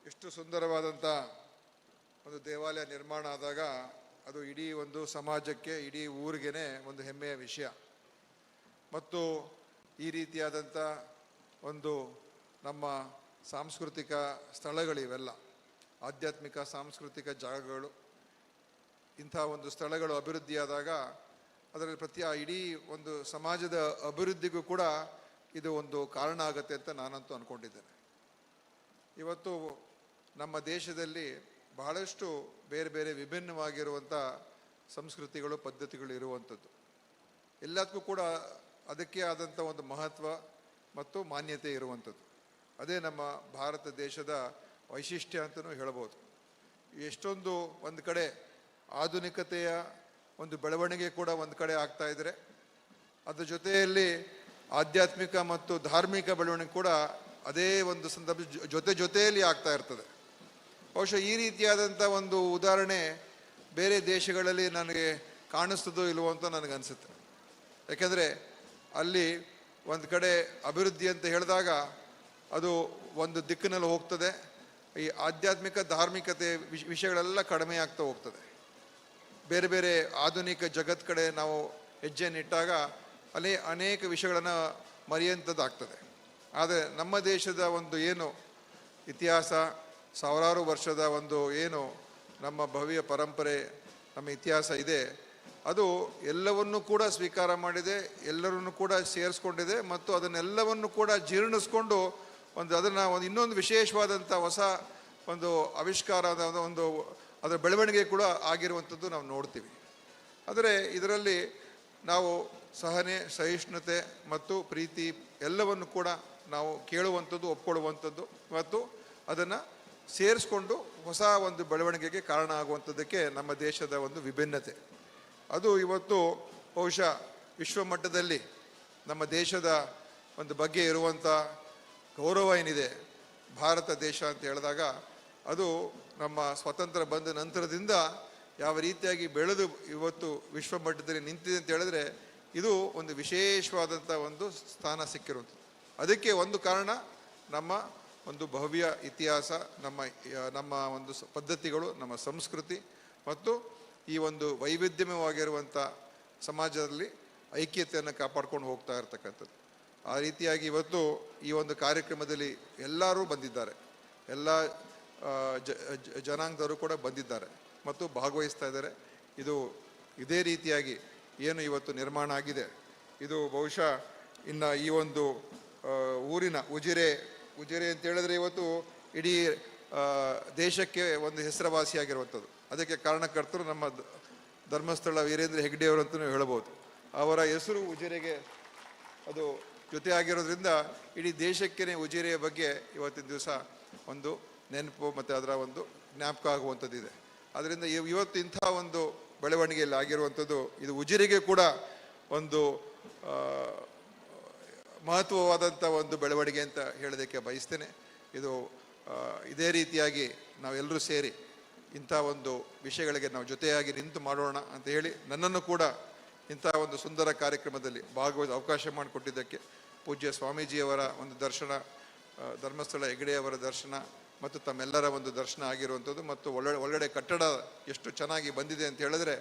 ಇಷ್ಟು ಸುಂದರವಾದಂಥ ಒಂದು ದೇವಾಲಯ ನಿರ್ಮಾಣ ಆದಾಗ ಅದು ಇಡೀ ಒಂದು ಸಮಾಜಕ್ಕೆ, ಇಡೀ ಊರಿಗೇ ಒಂದು ಹೆಮ್ಮೆಯ ವಿಷಯ. ಮತ್ತು ಈ ರೀತಿಯಾದಂಥ ಒಂದು ನಮ್ಮ ಸಾಂಸ್ಕೃತಿಕ ಸ್ಥಳಗಳಿವೆಲ್ಲ, ಆಧ್ಯಾತ್ಮಿಕ ಸಾಂಸ್ಕೃತಿಕ ಜಾಗಗಳು, ಇಂಥ ಒಂದು ಸ್ಥಳಗಳು ಅಭಿವೃದ್ಧಿಯಾದಾಗ ಅದರಲ್ಲಿ ಇಡೀ ಒಂದು ಸಮಾಜದ ಅಭಿವೃದ್ಧಿಗೂ ಕೂಡ ಇದು ಒಂದು ಕಾರಣ ಆಗುತ್ತೆ ಅಂತ ನಾನಂತೂ ಅಂದ್ಕೊಂಡಿದ್ದೇನೆ. ಇವತ್ತು ನಮ್ಮ ದೇಶದಲ್ಲಿ ಬಹಳಷ್ಟು ಬೇರೆ ಬೇರೆ ವಿಭಿನ್ನವಾಗಿರುವಂಥ ಸಂಸ್ಕೃತಿಗಳು, ಪದ್ಧತಿಗಳು ಇರುವಂಥದ್ದು. ಎಲ್ಲದಕ್ಕೂ ಕೂಡ ಅದಕ್ಕೆ ಆದಂಥ ಒಂದು ಮಹತ್ವ ಮತ್ತು ಮಾನ್ಯತೆ ಇರುವಂಥದ್ದು. ಅದೇ ನಮ್ಮ ಭಾರತ ದೇಶದ ವೈಶಿಷ್ಟ್ಯ ಅಂತಲೂ ಹೇಳ್ಬೋದು. ಎಷ್ಟೊಂದು ಒಂದು ಕಡೆ ಆಧುನಿಕತೆಯ ಒಂದು ಬೆಳವಣಿಗೆ ಕೂಡ ಒಂದು ಕಡೆ ಆಗ್ತಾ ಇದ್ದರೆ, ಅದರ ಜೊತೆಯಲ್ಲಿ ಆಧ್ಯಾತ್ಮಿಕ ಮತ್ತು ಧಾರ್ಮಿಕ ಬೆಳವಣಿಗೆ ಕೂಡ ಅದೇ ಒಂದು ಸಂದರ್ಭ ಜೊತೆಯಲ್ಲಿ ಆಗ್ತಾ ಇರ್ತದೆ. ಬಹುಶಃ ಈ ರೀತಿಯಾದಂಥ ಒಂದು ಉದಾಹರಣೆ ಬೇರೆ ದೇಶಗಳಲ್ಲಿ ನನಗೆ ಕಾಣಿಸ್ತದೋ ಇಲ್ವೋ ಅಂತ ನನಗನ್ಸುತ್ತೆ. ಯಾಕೆಂದರೆ ಅಲ್ಲಿ ಒಂದು ಕಡೆ ಅಭಿವೃದ್ಧಿ ಅಂತ ಹೇಳಿದಾಗ ಅದು ಒಂದು ದಿಕ್ಕಿನಲ್ಲಿ ಹೋಗ್ತದೆ, ಈ ಆಧ್ಯಾತ್ಮಿಕ ಧಾರ್ಮಿಕತೆ ವಿಷಯಗಳೆಲ್ಲ ಕಡಿಮೆ ಆಗ್ತಾ ಹೋಗ್ತದೆ. ಬೇರೆ ಬೇರೆ ಆಧುನಿಕ ಜಗತ್ ಕಡೆ ನಾವು ಹೆಜ್ಜೆಯನ್ನಿಟ್ಟಾಗ ಅಲ್ಲಿ ಅನೇಕ ವಿಷಯಗಳನ್ನು ಮರೆಯುವಂಥದ್ದಾಗ್ತದೆ. ಆದರೆ ನಮ್ಮ ದೇಶದ ಒಂದು ಏನು ಇತಿಹಾಸ, ಸಾವಿರಾರು ವರ್ಷದ ಒಂದು ಏನು ನಮ್ಮ ಭವ್ಯ ಪರಂಪರೆ, ನಮ್ಮ ಇತಿಹಾಸ ಇದೆ, ಅದು ಎಲ್ಲವನ್ನೂ ಕೂಡ ಸ್ವೀಕಾರ ಮಾಡಿದೆ, ಎಲ್ಲರನ್ನು ಕೂಡ ಸೇರಿಸ್ಕೊಂಡಿದೆ ಮತ್ತು ಅದನ್ನೆಲ್ಲವನ್ನು ಕೂಡ ಜೀರ್ಣಿಸ್ಕೊಂಡು ಅದನ್ನು ಇನ್ನೊಂದು ವಿಶೇಷವಾದಂಥ ಹೊಸ ಒಂದು ಆವಿಷ್ಕಾರದ ಒಂದು ಅದರ ಬೆಳವಣಿಗೆ ಕೂಡ ಆಗಿರುವಂಥದ್ದು ನಾವು ನೋಡ್ತೀವಿ. ಆದರೆ ಇದರಲ್ಲಿ ನಾವು ಸಹನೆ, ಸಹಿಷ್ಣುತೆ ಮತ್ತು ಪ್ರೀತಿ ಎಲ್ಲವನ್ನು ಕೂಡ ನಾವು ಕೇಳುವಂಥದ್ದು, ಒಪ್ಕೊಳ್ಳುವಂಥದ್ದು ಮತ್ತು ಅದನ್ನು ಸೇರಿಸ್ಕೊಂಡು ಹೊಸ ಒಂದು ಬೆಳವಣಿಗೆಗೆ ಕಾರಣ ಆಗುವಂಥದ್ದಕ್ಕೆ ನಮ್ಮ ದೇಶದ ಒಂದು ವಿಭಿನ್ನತೆ. ಅದು ಇವತ್ತು ಬಹುಶಃ ವಿಶ್ವಮಟ್ಟದಲ್ಲಿ ನಮ್ಮ ದೇಶದ ಒಂದು ಬಗ್ಗೆ ಇರುವಂಥ ಗೌರವ ಏನಿದೆ, ಭಾರತ ದೇಶ ಅಂತ ಹೇಳಿದಾಗ ಅದು ನಮ್ಮ ಸ್ವಾತಂತ್ರ್ಯ ಬಂದ ನಂತರದಿಂದ ಯಾವ ರೀತಿಯಾಗಿ ಬೆಳೆದು ಇವತ್ತು ವಿಶ್ವಮಟ್ಟದಲ್ಲಿ ನಿಂತಿದೆ ಅಂತ ಹೇಳಿದ್ರೆ ಇದು ಒಂದು ವಿಶೇಷವಾದಂಥ ಒಂದು ಸ್ಥಾನ ಸಿಕ್ಕಿರುವಂಥದ್ದು. ಅದಕ್ಕೆ ಒಂದು ಕಾರಣ ನಮ್ಮ ಒಂದು ಭವ್ಯ ಇತಿಹಾಸ, ನಮ್ಮ ಒಂದು ಪದ್ಧತಿಗಳು, ನಮ್ಮ ಸಂಸ್ಕೃತಿ ಮತ್ತು ಈ ಒಂದು ವೈವಿಧ್ಯಮಯವಾಗಿರುವಂಥ ಸಮಾಜದಲ್ಲಿ ಐಕ್ಯತೆಯನ್ನು ಕಾಪಾಡ್ಕೊಂಡು ಹೋಗ್ತಾ ಇರ್ತಕ್ಕಂಥದ್ದು. ಆ ರೀತಿಯಾಗಿ ಇವತ್ತು ಈ ಒಂದು ಕಾರ್ಯಕ್ರಮದಲ್ಲಿ ಎಲ್ಲರೂ ಬಂದಿದ್ದಾರೆ, ಎಲ್ಲ ಜನಾಂಗದವರು ಕೂಡ ಬಂದಿದ್ದಾರೆ ಮತ್ತು ಭಾಗವಹಿಸ್ತಾ ಇದ್ದಾರೆ. ಇದೇ ರೀತಿಯಾಗಿ ಏನು ಇವತ್ತು ನಿರ್ಮಾಣ ಆಗಿದೆ, ಇದು ಬಹುಶಃ ಇನ್ನು ಈ ಒಂದು ಊರಿನ ಉಜಿರೆ ಅಂತ ಹೇಳಿದ್ರೆ ಇವತ್ತು ಇಡೀ ದೇಶಕ್ಕೆ ಒಂದು ಹೆಸರುವಾಸಿಯಾಗಿರುವಂಥದ್ದು. ಅದಕ್ಕೆ ಕಾರಣಕರ್ತರು ನಮ್ಮ ಧರ್ಮಸ್ಥಳ ವೀರೇಂದ್ರ ಹೆಗ್ಡೆಯವರು ಅಂತಲೂ ಹೇಳ್ಬೋದು. ಅವರ ಹೆಸರು ಉಜಿರೆಗೆ ಅದು ಜೊತೆ ಆಗಿರೋದ್ರಿಂದ ಇಡೀ ದೇಶಕ್ಕೇ ಉಜಿರೆಯ ಬಗ್ಗೆ ಇವತ್ತಿನ ದಿವಸ ಒಂದು ನೆನಪು ಮತ್ತು ಅದರ ಒಂದು ಜ್ಞಾಪಕ ಆಗುವಂಥದ್ದಿದೆ. ಆದ್ದರಿಂದ ಇವತ್ತು ಇಂಥ ಒಂದು ಬೆಳವಣಿಗೆಯಲ್ಲಿ ಆಗಿರುವಂಥದ್ದು ಇದು ಉಜಿರೆಗೆ ಕೂಡ ಒಂದು ಮಹತ್ವವಾದಂಥ ಒಂದು ಬೆಳವಣಿಗೆ ಅಂತ ಹೇಳೋದಕ್ಕೆ ಬಯಸ್ತೇನೆ. ಇದೇ ರೀತಿಯಾಗಿ ನಾವೆಲ್ಲರೂ ಸೇರಿ ಇಂಥ ಒಂದು ವಿಷಯಗಳಿಗೆ ನಾವು ಜೊತೆಯಾಗಿ ನಿಂತು ಮಾಡೋಣ ಅಂತ ಹೇಳಿ ನನ್ನನ್ನು ಕೂಡ ಇಂಥ ಒಂದು ಸುಂದರ ಕಾರ್ಯಕ್ರಮದಲ್ಲಿ ಭಾಗವಹಿಸ ಅವಕಾಶ ಮಾಡಿಕೊಟ್ಟಿದ್ದಕ್ಕೆ ಪೂಜ್ಯ ಸ್ವಾಮೀಜಿಯವರ ಒಂದು ದರ್ಶನ, ಧರ್ಮಸ್ಥಳ ಹೆಗ್ಡೆಯವರ ದರ್ಶನ ಮತ್ತು ತಮ್ಮೆಲ್ಲರ ಒಂದು ದರ್ಶನ ಆಗಿರುವಂಥದ್ದು ಮತ್ತು ಒಳ್ಳೆಡೆ ಕಟ್ಟಡ ಎಷ್ಟು ಚೆನ್ನಾಗಿ ಬಂದಿದೆ ಅಂತ ಹೇಳಿದ್ರೆ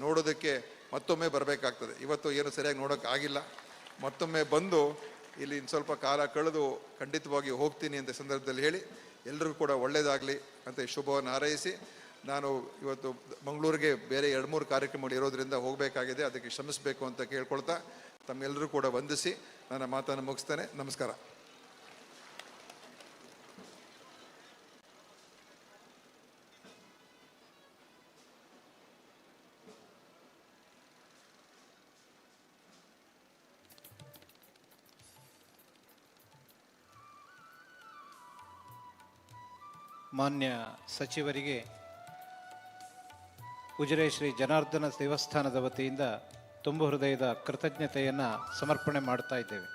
ನೋಡೋದಕ್ಕೆ ಮತ್ತೊಮ್ಮೆ ಬರಬೇಕಾಗ್ತದೆ. ಇವತ್ತು ಏನು ಸರಿಯಾಗಿ ನೋಡೋಕೆ ಆಗಿಲ್ಲ, ಮತ್ತೊಮ್ಮೆ ಬಂದು ಇಲ್ಲಿ ಇನ್ನು ಸ್ವಲ್ಪ ಕಾಲ ಕಳೆದು ಖಂಡಿತವಾಗಿ ಹೋಗ್ತೀನಿ ಅಂತ ಸಂದರ್ಭದಲ್ಲಿ ಹೇಳಿ ಎಲ್ಲರಿಗೂ ಕೂಡ ಒಳ್ಳೆಯದಾಗಲಿ ಅಂತ ಶುಭವನ್ನು ಹಾರೈಸಿ ನಾನು ಇವತ್ತು ಮಂಗಳೂರಿಗೆ ಬೇರೆ 2-3 ಕಾರ್ಯಕ್ರಮಗಳು ಇರೋದರಿಂದ ಹೋಗಬೇಕಾಗಿದೆ, ಅದಕ್ಕೆ ಶ್ರಮಿಸಬೇಕು ಅಂತ ಕೇಳ್ಕೊಳ್ತಾ ತಮ್ಮೆಲ್ಲರೂ ಕೂಡ ವಂದಿಸಿ ನನ್ನ ಮಾತನ್ನು ಮುಗಿಸ್ತೇನೆ. ನಮಸ್ಕಾರ. ಮಾನ್ಯ ಸಚಿವರಿಗೆ ಉಜಿರೆ ಶ್ರೀ ಜನಾರ್ದನ ದೇವಸ್ಥಾನದ ವತಿಯಿಂದ ತುಂಬ ಹೃದಯದ ಕೃತಜ್ಞತೆಯನ್ನು ಸಮರ್ಪಣೆ ಮಾಡ್ತಾ ಇದ್ದೇವೆ.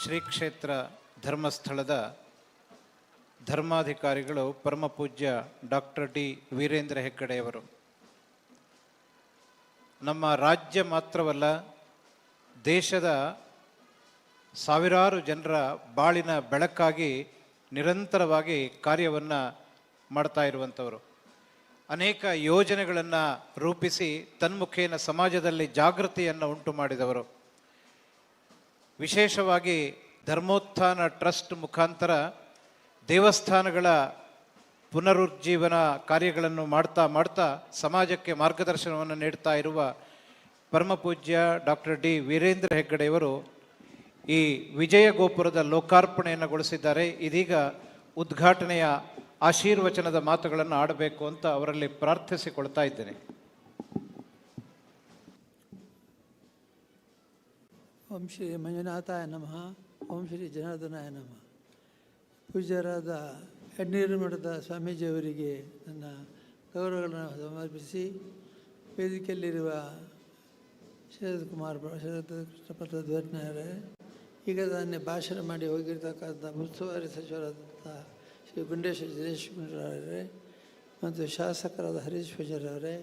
ಶ್ರೀ ಕ್ಷೇತ್ರ ಧರ್ಮಸ್ಥಳದ ಧರ್ಮಾಧಿಕಾರಿಗಳು ಪರಮ ಪೂಜ್ಯ ಡಾಕ್ಟರ್ ಡಿ ವೀರೇಂದ್ರ ಹೆಗ್ಗಡೆಯವರು ನಮ್ಮ ರಾಜ್ಯ ಮಾತ್ರವಲ್ಲ, ದೇಶದ ಸಾವಿರಾರು ಜನರ ಬಾಳಿನ ಬೆಳಕಾಗಿ ನಿರಂತರವಾಗಿ ಕಾರ್ಯವನ್ನು ಮಾಡ್ತಾ ಇರುವಂಥವರು. ಅನೇಕ ಯೋಜನೆಗಳನ್ನು ರೂಪಿಸಿ ತನ್ಮುಖೇನ ಸಮಾಜದಲ್ಲಿ ಜಾಗೃತಿಯನ್ನು ಉಂಟು ಮಾಡಿದವರು. ವಿಶೇಷವಾಗಿ ಧರ್ಮೋತ್ಥಾನ ಟ್ರಸ್ಟ್ ಮುಖಾಂತರ ದೇವಸ್ಥಾನಗಳ ಪುನರುಜ್ಜೀವನ ಕಾರ್ಯಗಳನ್ನು ಮಾಡ್ತಾ ಸಮಾಜಕ್ಕೆ ಮಾರ್ಗದರ್ಶನವನ್ನು ನೀಡ್ತಾ ಇರುವ ಪರಮಪೂಜ್ಯ ಡಾಕ್ಟರ್ ಡಿ ವೀರೇಂದ್ರ ಹೆಗ್ಗಡೆಯವರು ಈ ವಿಜಯ ಗೋಪುರದ ಲೋಕಾರ್ಪಣೆಯನ್ನುಗೊಳಿಸಿದ್ದಾರೆ. ಇದೀಗ ಉದ್ಘಾಟನೆಯ ಆಶೀರ್ವಚನದ ಮಾತುಗಳನ್ನು ಆಡಬೇಕು ಅಂತ ಅವರಲ್ಲಿ ಪ್ರಾರ್ಥಿಸಿಕೊಳ್ತಾ ಇದ್ದೇನೆ. ಓಂ ಶ್ರೀ ಮಂಜುನಾಥಾಯ ನಮಃ. ಓಂ ಶ್ರೀ ಜನಾರ್ದನಾಯ ನಮಃ. ಪೂಜ್ಯರಾದ ಯಡ್ನೀರು ಮಠದ ಸ್ವಾಮೀಜಿಯವರಿಗೆ ನನ್ನ ಗೌರವಗಳನ್ನು ಸಮರ್ಪಿಸಿ, ವೇದಿಕೆಯಲ್ಲಿರುವ ಶರತ್ ಕೃಷ್ಣ ಪ್ರಸಾದ್ ಈಗ ತಾನೇ ಭಾಷಣ ಮಾಡಿ ಹೋಗಿರ್ತಕ್ಕಂಥ ಉಸ್ತುವಾರಿ ಸಚಿವರಾದಂಥ ಶ್ರೀ ಗುಂಡೇಶ್ವರ ದಿನೇಶ್ ಗುಂಡೂರಾವರೇ ಮತ್ತು ಶಾಸಕರಾದ ಹರೀಶ್ ಪೂಜಾರವರೇ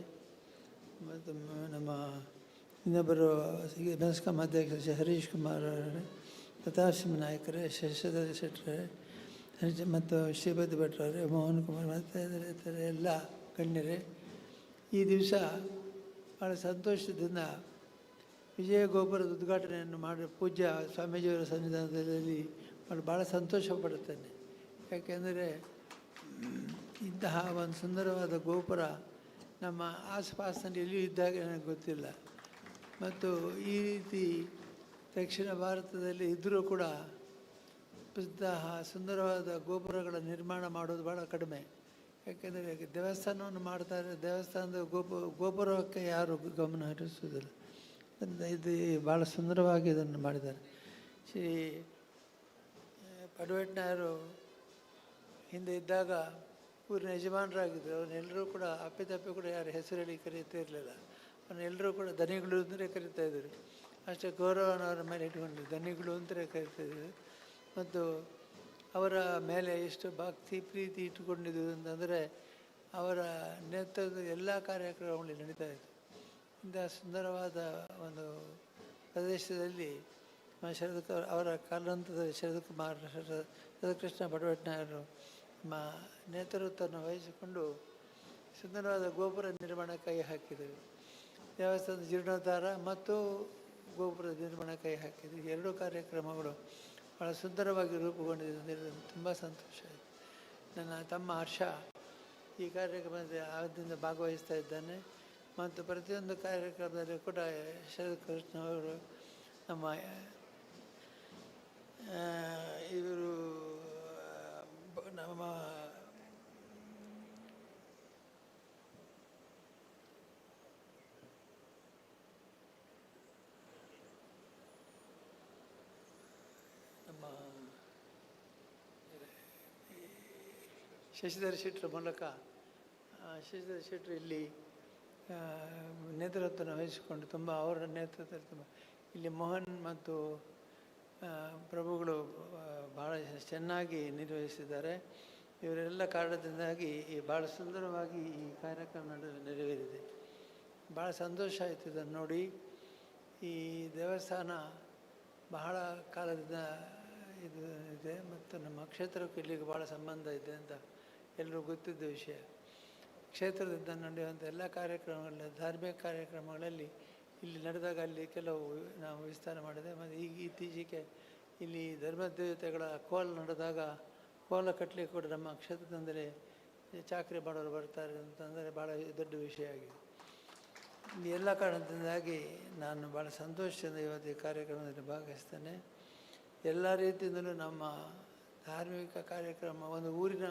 ಮತ್ತು ನಮ್ಮ ಇನ್ನೊಬ್ಬರು ಮೆಸ್ಕಾಂ ಅಧ್ಯಕ್ಷ ಶ್ರೀ ಹರೀಶ್ ಕುಮಾರ್ ಅವರೇ, ಪ್ರತಾಪ್ ನಾಯಕರೇ, ಶಶಿಧರ ಶೆಟ್ಟರೇ ಮತ್ತು ಶ್ರೀಪತಿ ಭಟ್ರವರೇ, ಮೋಹನ್ ಕುಮಾರ್ ಮತ್ತು ಇತರ ಎಲ್ಲ ಗಣ್ಯರೇ, ಈ ದಿವಸ ಭಾಳ ಸಂತೋಷದಿಂದ ವಿಜಯ ಗೋಪುರದ ಉದ್ಘಾಟನೆಯನ್ನು ಮಾಡಿ ಪೂಜ್ಯ ಸ್ವಾಮೀಜಿಯವರ ಸನ್ನಿಧಾನದಲ್ಲಿ ಭಾಳ ಸಂತೋಷ ಪಡುತ್ತೇನೆ. ಯಾಕೆಂದರೆ ಇಂತಹ ಒಂದು ಸುಂದರವಾದ ಗೋಪುರ ನಮ್ಮ ಆಸುಪಾಸಿನಲ್ಲಿ ಎಲ್ಲಿಯೂ ಇದ್ದಾಗ ನನಗೆ ಗೊತ್ತಿಲ್ಲ. ಮತ್ತು ಈ ರೀತಿ ದಕ್ಷಿಣ ಭಾರತದಲ್ಲಿ ಇದ್ದರೂ ಕೂಡ ಇಂತಹ ಸುಂದರವಾದ ಗೋಪುರಗಳ ನಿರ್ಮಾಣ ಮಾಡೋದು ಭಾಳ ಕಡಿಮೆ. ಯಾಕೆಂದರೆ ದೇವಸ್ಥಾನವನ್ನು ಮಾಡ್ತಾರೆ, ದೇವಸ್ಥಾನದ ಗೋಪುರಕ್ಕೆ ಯಾರು ಗಮನ ಹರಿಸುವುದಿಲ್ಲ. ಇದು ಭಾಳ ಸುಂದರವಾಗಿ ಇದನ್ನು ಮಾಡಿದ್ದಾರೆ. ಶ್ರೀ ಪಡ್ವೇಟ್ನಾಯರು ಹಿಂದೆ ಇದ್ದಾಗ ಊರಿನ ಯಜಮಾನರಾಗಿದ್ದರು. ಅವನ್ನೆಲ್ಲರೂ ಕೂಡ ಅಪ್ಪಿತಪ್ಪಿ ಕೂಡ ಯಾರು ಹೆಸರು ಹೇಳಿ ಕರೆಯುತ್ತಾ ಇರಲಿಲ್ಲ. ಅವನ್ನೆಲ್ಲರೂ ಕೂಡ ದನಿಗಳು ಅಂತಲೇ ಕರೀತಾಯಿದ್ರು. ಅಷ್ಟೇ ಗೌರವನ ಅವರ ಮೇಲೆ ಇಟ್ಕೊಂಡು ದನಿಗಳು ಅಂತಲೇ ಕರೀತಾಯಿದ್ರು. ಮತ್ತು ಅವರ ಮೇಲೆ ಎಷ್ಟು ಭಕ್ತಿ ಪ್ರೀತಿ ಇಟ್ಟುಕೊಂಡಿದ್ದು ಅಂತಂದರೆ ಅವರ ನೇತೃತ್ವದ ಎಲ್ಲ ಕಾರ್ಯಕ್ರಮಗಳು ನಡೀತಾ ಇತ್ತು. ಇಂಥ ಸುಂದರವಾದ ಒಂದು ಪ್ರದೇಶದಲ್ಲಿ ಅವರ ಕಾಲಾಂತದ ಶರತ್ಕೃಷ್ಣ ಪಡ್ವೇಟ್ನಾಯರು ನೇತೃತ್ವವನ್ನು ವಹಿಸಿಕೊಂಡು ಸುಂದರವಾದ ಗೋಪುರ ನಿರ್ಮಾಣ ಕೈ ಹಾಕಿದರು. ದೇವಸ್ಥಾನದ ಜೀರ್ಣೋದ್ಧಾರ ಮತ್ತು ಗೋಪುರದ ನಿರ್ಮಾಣ ಕೈ ಹಾಕಿದರು. ಎರಡೂ ಕಾರ್ಯಕ್ರಮಗಳು ಭಾಳ ಸುಂದರವಾಗಿ ರೂಪುಗೊಂಡಿದೆ. ತುಂಬ ಸಂತೋಷ ಆಯಿತು. ನನ್ನ ತಮ್ಮ ಹರ್ಷ ಈ ಕಾರ್ಯಕ್ರಮದಲ್ಲಿ ಆದಿಂದ ಭಾಗವಹಿಸ್ತಾ ಇದ್ದಾನೆ. ಮತ್ತು ಪ್ರತಿಯೊಂದು ಕಾರ್ಯಕ್ರಮದಲ್ಲಿ ಕೂಡ ಶರತ್ ಕೃಷ್ಣ ಅವರು ನಮ್ಮ ಇವರು ನಮ್ಮ ಶಶಿಧರ ಶೆಟ್ಟರ ಮೂಲಕ ಶಶಿಧರ ಶೆಟ್ಟರು ಇಲ್ಲಿ ನೇತೃತ್ವವನ್ನು ವಹಿಸಿಕೊಂಡು ತುಂಬ ಅವರ ನೇತೃತ್ವದಲ್ಲಿ ತುಂಬ ಇಲ್ಲಿ ಮೋಹನ್ ಮತ್ತು ಪ್ರಭುಗಳು ಭಾಳ ಚೆನ್ನಾಗಿ ನಿರ್ವಹಿಸಿದ್ದಾರೆ. ಇವರೆಲ್ಲ ಕಾರಣದಿಂದಾಗಿ ಭಾಳ ಸುಂದರವಾಗಿ ಈ ಕಾರ್ಯಕ್ರಮ ನೆರವೇರಿದೆ. ಭಾಳ ಸಂತೋಷ ಆಯಿತು ಇದನ್ನು ನೋಡಿ. ಈ ದೇವಸ್ಥಾನ ಬಹಳ ಕಾಲದಿಂದ ಇದು ಇದೆ ಮತ್ತು ನಮ್ಮ ಕ್ಷೇತ್ರಕ್ಕೂ ಇಲ್ಲಿಗೆ ಭಾಳ ಸಂಬಂಧ ಇದೆ ಅಂತ ಎಲ್ಲರೂ ಗೊತ್ತಿದ್ದ ವಿಷಯ. ಕ್ಷೇತ್ರದಿಂದ ನಡೆಯುವಂಥ ಎಲ್ಲ ಕಾರ್ಯಕ್ರಮಗಳಲ್ಲಿ ಧಾರ್ಮಿಕ ಕಾರ್ಯಕ್ರಮಗಳಲ್ಲಿ ಇಲ್ಲಿ ನಡೆದಾಗ ಅಲ್ಲಿ ಕೆಲವು ನಾವು ವಿಸ್ತಾರ ಮಾಡಿದೆ. ಮತ್ತು ಈಗ ಇತ್ತೀಚೆಗೆ ಇಲ್ಲಿ ಧರ್ಮದೇವತೆಗಳ ಕೋಲ ನಡೆದಾಗ ಕೋಲ ಕಟ್ಟಲಿಕ್ಕೆ ಕೂಡ ನಮ್ಮ ಕ್ಷೇತ್ರದಿಂದಲೇ ಚಾಕರಿ ಮಾಡೋರು ಬರ್ತಾರೆ ಅಂತಂದರೆ ಭಾಳ ದೊಡ್ಡ ವಿಷಯ ಆಗಿದೆ. ಈ ಎಲ್ಲ ಕಾರಣದಿಂದಾಗಿ ನಾನು ಭಾಳ ಸಂತೋಷದಿಂದ ಇವತ್ತು ಈ ಕಾರ್ಯಕ್ರಮದಲ್ಲಿ ಭಾಗವಹಿಸ್ತೇನೆ. ಎಲ್ಲ ರೀತಿಯಿಂದಲೂ ನಮ್ಮ ಧಾರ್ಮಿಕ ಕಾರ್ಯಕ್ರಮ ಒಂದು ಊರಿನ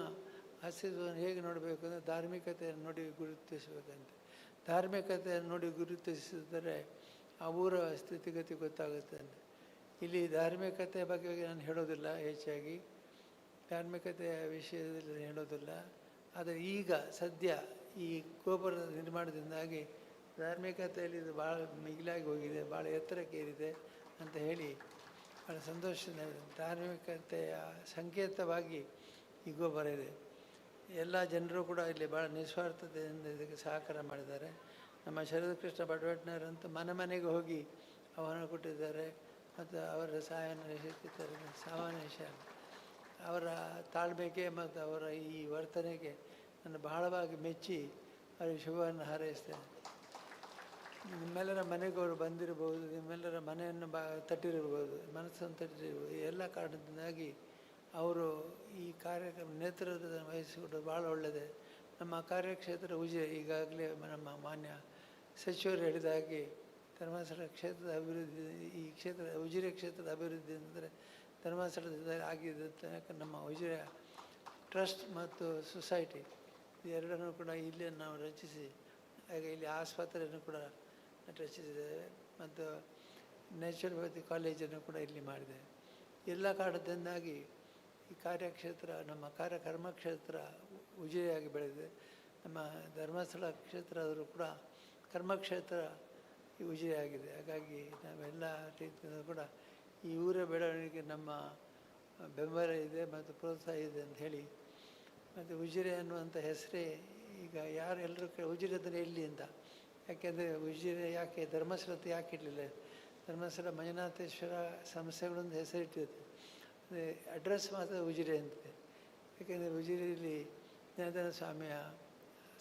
ಅಸ್ತಿತ್ವವನ್ನು ಹೇಗೆ ನೋಡಬೇಕು ಅಂದರೆ ಧಾರ್ಮಿಕತೆಯನ್ನು ನೋಡಿ ಗುರುತಿಸಬೇಕಂತೆ. ಧಾರ್ಮಿಕತೆಯನ್ನು ನೋಡಿ ಗುರುತಿಸಿದರೆ ಆ ಊರ ಸ್ಥಿತಿಗತಿ ಗೊತ್ತಾಗುತ್ತೆ ಅಂತ. ಇಲ್ಲಿ ಧಾರ್ಮಿಕತೆ ಬಗ್ಗೆ ನಾನು ಹೇಳೋದಿಲ್ಲ, ಹೆಚ್ಚಾಗಿ ಧಾರ್ಮಿಕತೆಯ ವಿಷಯದಲ್ಲಿ ಹೇಳೋದಿಲ್ಲ. ಆದರೆ ಈಗ ಸದ್ಯ ಈ ಗೋಪುರದ ನಿರ್ಮಾಣದಿಂದಾಗಿ ಧಾರ್ಮಿಕತೆಯಲ್ಲಿ ಇದು ಭಾಳ ಮಿಗಿಲಾಗಿ ಹೋಗಿದೆ, ಭಾಳ ಎತ್ತರಕ್ಕೆ ಏರಿದೆ ಅಂತ ಹೇಳಿ ಭಾಳ ಸಂತೋಷದಿಂದ ಧಾರ್ಮಿಕತೆಯ ಸಂಕೇತವಾಗಿ ಈ ಗೋಪುರ ಇದೆ. ಎಲ್ಲ ಜನರು ಕೂಡ ಇಲ್ಲಿ ಭಾಳ ನಿಸ್ವಾರ್ಥತೆಯಿಂದ ಇದಕ್ಕೆ ಸಹಕಾರ ಮಾಡಿದ್ದಾರೆ. ನಮ್ಮ ಶರದಕೃಷ್ಣ ಬಡವಣ್ಣರಂತೂ ಮನೆ ಮನೆಗೆ ಹೋಗಿ ಆಹ್ವಾನ ಕೊಟ್ಟಿದ್ದಾರೆ ಮತ್ತು ಅವರ ಸಹಾಯನ ಹೆಚ್ಚುತ್ತಾರೆ. ಸಾಮಾನ್ಯ ವಿಷಯ ಅವರ ತಾಳ್ಮೆಗೆ ಮತ್ತು ಅವರ ಈ ವರ್ತನೆಗೆ ನಾನು ಬಹಳವಾಗಿ ಮೆಚ್ಚಿ ಅವರಿಗೆ ಶುಭವನ್ನು ಹಾರೈಸ್ತೇನೆ. ನಿಮ್ಮೆಲ್ಲರ ಮನೆಗೆ ಅವರು ಬಂದಿರ್ಬೋದು, ನಿಮ್ಮೆಲ್ಲರ ಮನೆಯನ್ನು ತಟ್ಟಿರ್ಬೋದು, ಮನಸ್ಸನ್ನು ತಟ್ಟಿರ್ಬೋದು. ಈ ಎಲ್ಲ ಕಾರಣದಿಂದಾಗಿ ಅವರು ಈ ಕಾರ್ಯಕ್ರಮ ನೇತೃತ್ವ ವಹಿಸಿಕೊಂಡು ಭಾಳ ಒಳ್ಳೆಯದೇ. ನಮ್ಮ ಕಾರ್ಯಕ್ಷೇತ್ರ ಉಜಿರೆ ಈಗಾಗಲೇ ನಮ್ಮ ಮಾನ್ಯ ಸಚಿವರು ಹೇಳಿದ ಹಾಗೆ ಧರ್ಮಸ್ಥಳ ಕ್ಷೇತ್ರದ ಅಭಿವೃದ್ಧಿ, ಈ ಕ್ಷೇತ್ರ ಉಜಿರೆ ಕ್ಷೇತ್ರದ ಅಭಿವೃದ್ಧಿ ಅಂದರೆ ಧರ್ಮಸ್ಥಳದಿಂದ ಆಗಿದೆ. ನಮ್ಮ ಉಜಿರೆ ಟ್ರಸ್ಟ್ ಮತ್ತು ಸೊಸೈಟಿ ಎರಡನ್ನೂ ಕೂಡ ಇಲ್ಲಿ ನಾವು ರಚಿಸಿ, ಹಾಗೆ ಇಲ್ಲಿ ಆಸ್ಪತ್ರೆಯನ್ನು ಕೂಡ ರಚಿಸಿದ್ದೇವೆ ಮತ್ತು ನ್ಯಾಚುರೋಪತಿ ಕಾಲೇಜನ್ನು ಕೂಡ ಇಲ್ಲಿ ಮಾಡಿದೆ. ಎಲ್ಲ ಕಾರಣದಿಂದಾಗಿ ಈ ಕಾರ್ಯಕ್ಷೇತ್ರ ನಮ್ಮ ಕರ್ಮಕ್ಷೇತ್ರ ಉಜಿರೆಯಾಗಿ ಬೆಳೆದಿದೆ. ನಮ್ಮ ಧರ್ಮಸ್ಥಳ ಕ್ಷೇತ್ರ ಆದರೂ ಕೂಡ ಕರ್ಮಕ್ಷೇತ್ರ ಉಜಿರೆ ಆಗಿದೆ. ಹಾಗಾಗಿ ನಾವೆಲ್ಲ ರೀತಿಯಿಂದ ಕೂಡ ಈ ಊರ ಬೆಳವಣಿಗೆ ನಮ್ಮ ಬೆಂಬಲ ಇದೆ ಮತ್ತು ಪ್ರೋತ್ಸಾಹ ಇದೆ ಅಂತ ಹೇಳಿ. ಮತ್ತು ಉಜಿರೆ ಅನ್ನುವಂಥ ಹೆಸರೇ ಈಗ ಎಲ್ಲರೂ ಉಜಿರೆ ಅಂದರೆ ಎಲ್ಲಿ ಅಂತ, ಯಾಕೆಂದರೆ ಉಜಿರೆ ಯಾಕೆ ಧರ್ಮಸ್ಥಳತೆ ಯಾಕೆ ಇರಲಿಲ್ಲ, ಧರ್ಮಸ್ಥಳ ಮಂಜುನಾಥೇಶ್ವರ ಸಂಸ್ಥೆಗಳೊಂದು ಹೆಸರಿಟ್ಟಿದೆ, ಅಡ್ರೆಸ್ ಮಾತ್ರ ಉಜಿರೆ ಅಂತಿದೆ. ಯಾಕೆಂದರೆ ಉಜಿರೆಯಲ್ಲಿ ಜನಾರ್ದನ ಸ್ವಾಮಿಯ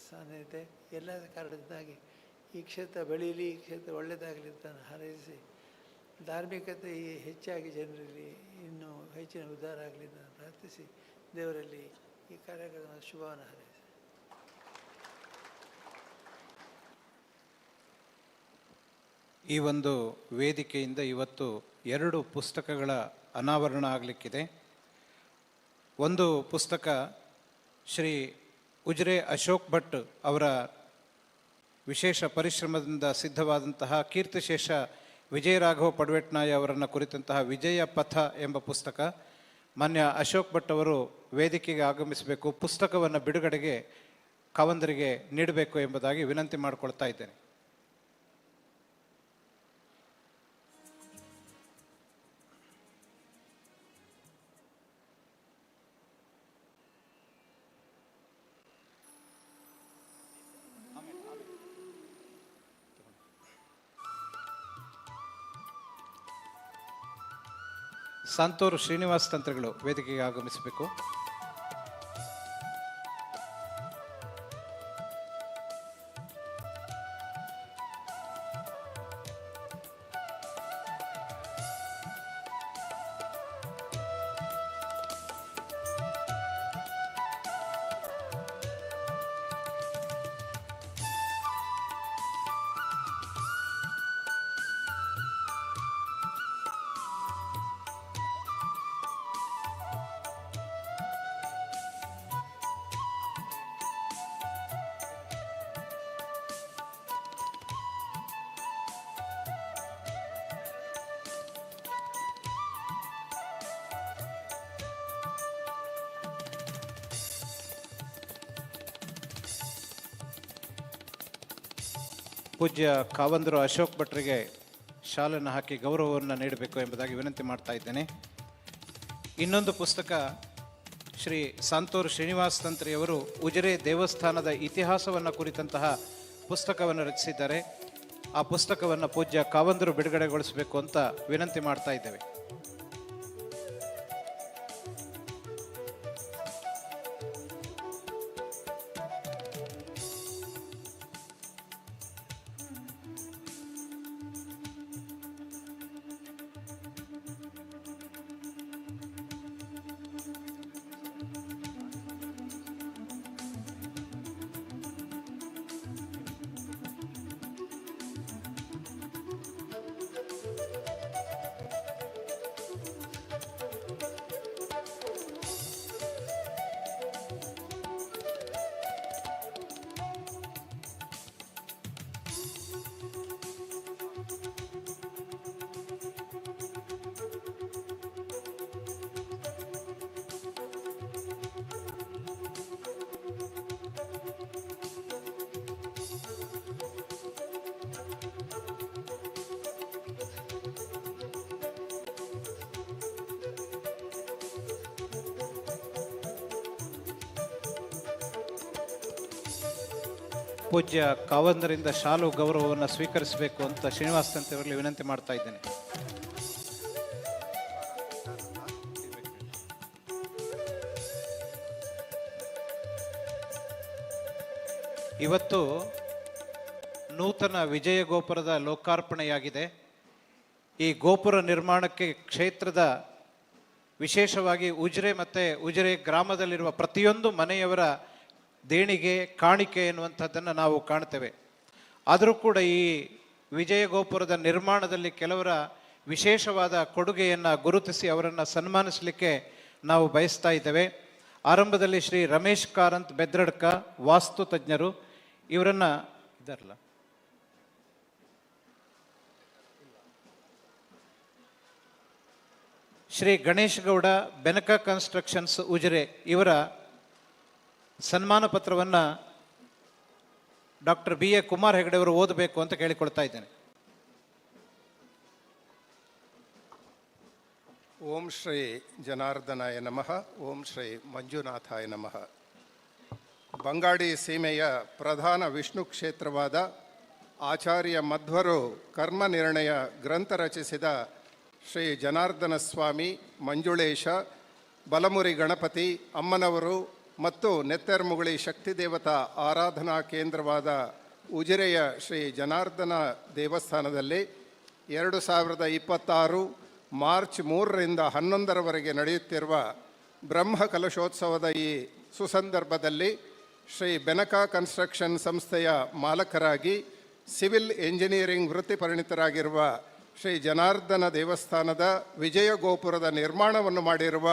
ಸ್ಥಾನ ಇದೆ. ಎಲ್ಲ ಕಾರಣದಿಂದಾಗಿ ಈ ಕ್ಷೇತ್ರ ಬೆಳೀಲಿ, ಈ ಕ್ಷೇತ್ರ ಒಳ್ಳೆಯದಾಗಲಿ ಅಂತ ಹಾರೈಸಿ, ಧಾರ್ಮಿಕತೆ ಹೆಚ್ಚಾಗಿ ಜನರಲ್ಲಿ ಇನ್ನೂ ಹೆಚ್ಚಿನ ಉದ್ಧಾರ ಆಗಲಿ ಅಂತ ಪ್ರಾರ್ಥಿಸಿ ದೇವರಲ್ಲಿ ಈ ಕಾರ್ಯಕ್ರಮ ಶುಭವನ್ನು ಹಾರೈಸಿ. ಈ ಒಂದು ವೇದಿಕೆಯಿಂದ ಇವತ್ತು 2 ಪುಸ್ತಕಗಳ ಅನಾವರಣ ಆಗಲಿಕ್ಕಿದೆ. ಒಂದು ಪುಸ್ತಕ ಶ್ರೀ ಉಜಿರೆ ಅಶೋಕ್ ಭಟ್ ಅವರ ವಿಶೇಷ ಪರಿಶ್ರಮದಿಂದ ಸಿದ್ಧವಾದಂತಹ ಕೀರ್ತಿಶೇಷ ವಿಜಯರಾಘವ ಪಡ್ವೆಟ್ನಾಯ ಅವರನ್ನು ಕುರಿತಂತಹ ವಿಜಯ ಪಥ ಎಂಬ ಪುಸ್ತಕ. ಮಾನ್ಯ ಅಶೋಕ್ ಭಟ್ ಅವರು ವೇದಿಕೆಗೆ ಆಗಮಿಸಬೇಕು, ಪುಸ್ತಕವನ್ನು ಬಿಡುಗಡೆಗೆ ಕಾವಂದರಿಗೆ ನೀಡಬೇಕು ಎಂಬುದಾಗಿ ವಿನಂತಿ ಮಾಡಿಕೊಳ್ತಾ ಇದ್ದೇನೆ. ಸಂತೂರು ಶ್ರೀನಿವಾಸ ತಂತ್ರಿಗಳು ವೇದಿಕೆಗೆ ಆಗಮಿಸಬೇಕು. ಪೂಜ್ಯ ಕಾವಂದರು ಅಶೋಕ್ ಭಟ್ರಿಗೆ ಶಾಲನ್ನು ಹಾಕಿ ಗೌರವವನ್ನು ನೀಡಬೇಕು ಎಂಬುದಾಗಿ ವಿನಂತಿ ಮಾಡ್ತಾ ಇದ್ದೇನೆ. ಇನ್ನೊಂದು ಪುಸ್ತಕ ಶ್ರೀ ಸಂತೂರು ಶ್ರೀನಿವಾಸ ತಂತ್ರಿಯವರು ಉಜಿರೆ ದೇವಸ್ಥಾನದ ಇತಿಹಾಸವನ್ನು ಕುರಿತಂತಹ ಪುಸ್ತಕವನ್ನು ರಚಿಸಿದ್ದಾರೆ. ಆ ಪುಸ್ತಕವನ್ನು ಪೂಜ್ಯ ಕಾವಂದರು ಬಿಡುಗಡೆಗೊಳಿಸಬೇಕು ಅಂತ ವಿನಂತಿ ಮಾಡ್ತಾ ಇದ್ದೇವೆ. ಪೂಜ್ಯ ಕಾವಂದರಿಂದ ಶಾಲು ಗೌರವವನ್ನು ಸ್ವೀಕರಿಸಬೇಕು ಅಂತ ಶ್ರೀನಿವಾಸ್ ತಂತೆಯವರಲ್ಲಿ ವಿನಂತಿ ಮಾಡ್ತಾ ಇದ್ದೇನೆ. ಇವತ್ತು ನೂತನ ವಿಜಯ ಗೋಪುರದ ಲೋಕಾರ್ಪಣೆಯಾಗಿದೆ. ಈ ಗೋಪುರ ನಿರ್ಮಾಣಕ್ಕೆ ಕ್ಷೇತ್ರದ ವಿಶೇಷವಾಗಿ ಉಜಿರೆ ಮತ್ತು ಉಜಿರೆ ಗ್ರಾಮದಲ್ಲಿರುವ ಪ್ರತಿಯೊಂದು ಮನೆಯವರ ದೇಣಿಗೆ ಕಾಣಿಕೆ ಎನ್ನುವಂಥದ್ದನ್ನು ನಾವು ಕಾಣ್ತೇವೆ. ಆದರೂ ಕೂಡ ಈ ವಿಜಯ ಗೋಪುರದ ನಿರ್ಮಾಣದಲ್ಲಿ ಕೆಲವರ ವಿಶೇಷವಾದ ಕೊಡುಗೆಯನ್ನು ಗುರುತಿಸಿ ಅವರನ್ನು ಸನ್ಮಾನಿಸಲಿಕ್ಕೆ ನಾವು ಬಯಸ್ತಾ ಇದ್ದೇವೆ. ಆರಂಭದಲ್ಲಿ ಶ್ರೀ ರಮೇಶ್ ಕಾರಂತ್ ಬೆದ್ರಡ್ಕ, ವಾಸ್ತು ತಜ್ಞರು, ಇವರನ್ನು ಇದ್ದಾರಲ್ಲ, ಶ್ರೀ ಗಣೇಶ್ ಗೌಡ ಬೆನಕ ಕನ್ಸ್ಟ್ರಕ್ಷನ್ಸ್ ಉಜಿರೆ, ಇವರ ಸನ್ಮಾನ ಪತ್ರವನ್ನು ಡಾಕ್ಟರ್ BA ಕುಮಾರ್ ಹೆಗಡೆ ಅವರು ಓದಬೇಕು ಅಂತ ಕೇಳಿಕೊಳ್ತಾ ಇದ್ದೇನೆ. ಓಂ ಶ್ರೀ ಜನಾರ್ದನಾಯ ನಮಃ. ಓಂ ಶ್ರೀ ಮಂಜುನಾಥಾಯ ನಮಃ. ಬಂಗಾಡಿ ಸೀಮೆಯ ಪ್ರಧಾನ ವಿಷ್ಣು ಕ್ಷೇತ್ರವಾದ ಆಚಾರ್ಯ ಮಧ್ವರು ಕರ್ಮ ನಿರ್ಣಯ ಗ್ರಂಥ ರಚಿಸಿದ ಶ್ರೀ ಜನಾರ್ದನ ಸ್ವಾಮಿ, ಮಂಜುಳೇಶ, ಬಲಮುರಿ ಗಣಪತಿ, ಅಮ್ಮನವರು ಮತ್ತು ನೆತ್ತೆರ್ಮುಗುಳಿ ಶಕ್ತಿ ದೇವತಾ ಆರಾಧನಾ ಕೇಂದ್ರವಾದ ಉಜಿರೆಯ ಶ್ರೀ ಜನಾರ್ದನ ದೇವಸ್ಥಾನದಲ್ಲಿ 2026 ಮಾರ್ಚ್ 3ರಿಂದ 11ರವರೆಗೆ ನಡೆಯುತ್ತಿರುವ ಬ್ರಹ್ಮ ಕಲಶೋತ್ಸವದ ಈ ಸುಸಂದರ್ಭದಲ್ಲಿ ಶ್ರೀ ಬೆನಕ ಕನ್ಸ್ಟ್ರಕ್ಷನ್ ಸಂಸ್ಥೆಯ ಮಾಲಕರಾಗಿ ಸಿವಿಲ್ ಎಂಜಿನಿಯರಿಂಗ್ ವೃತ್ತಿಪರಿಣಿತರಾಗಿರುವ ಶ್ರೀ ಜನಾರ್ದನ ದೇವಸ್ಥಾನದ ವಿಜಯ ಗೋಪುರದ ನಿರ್ಮಾಣವನ್ನು ಮಾಡಿರುವ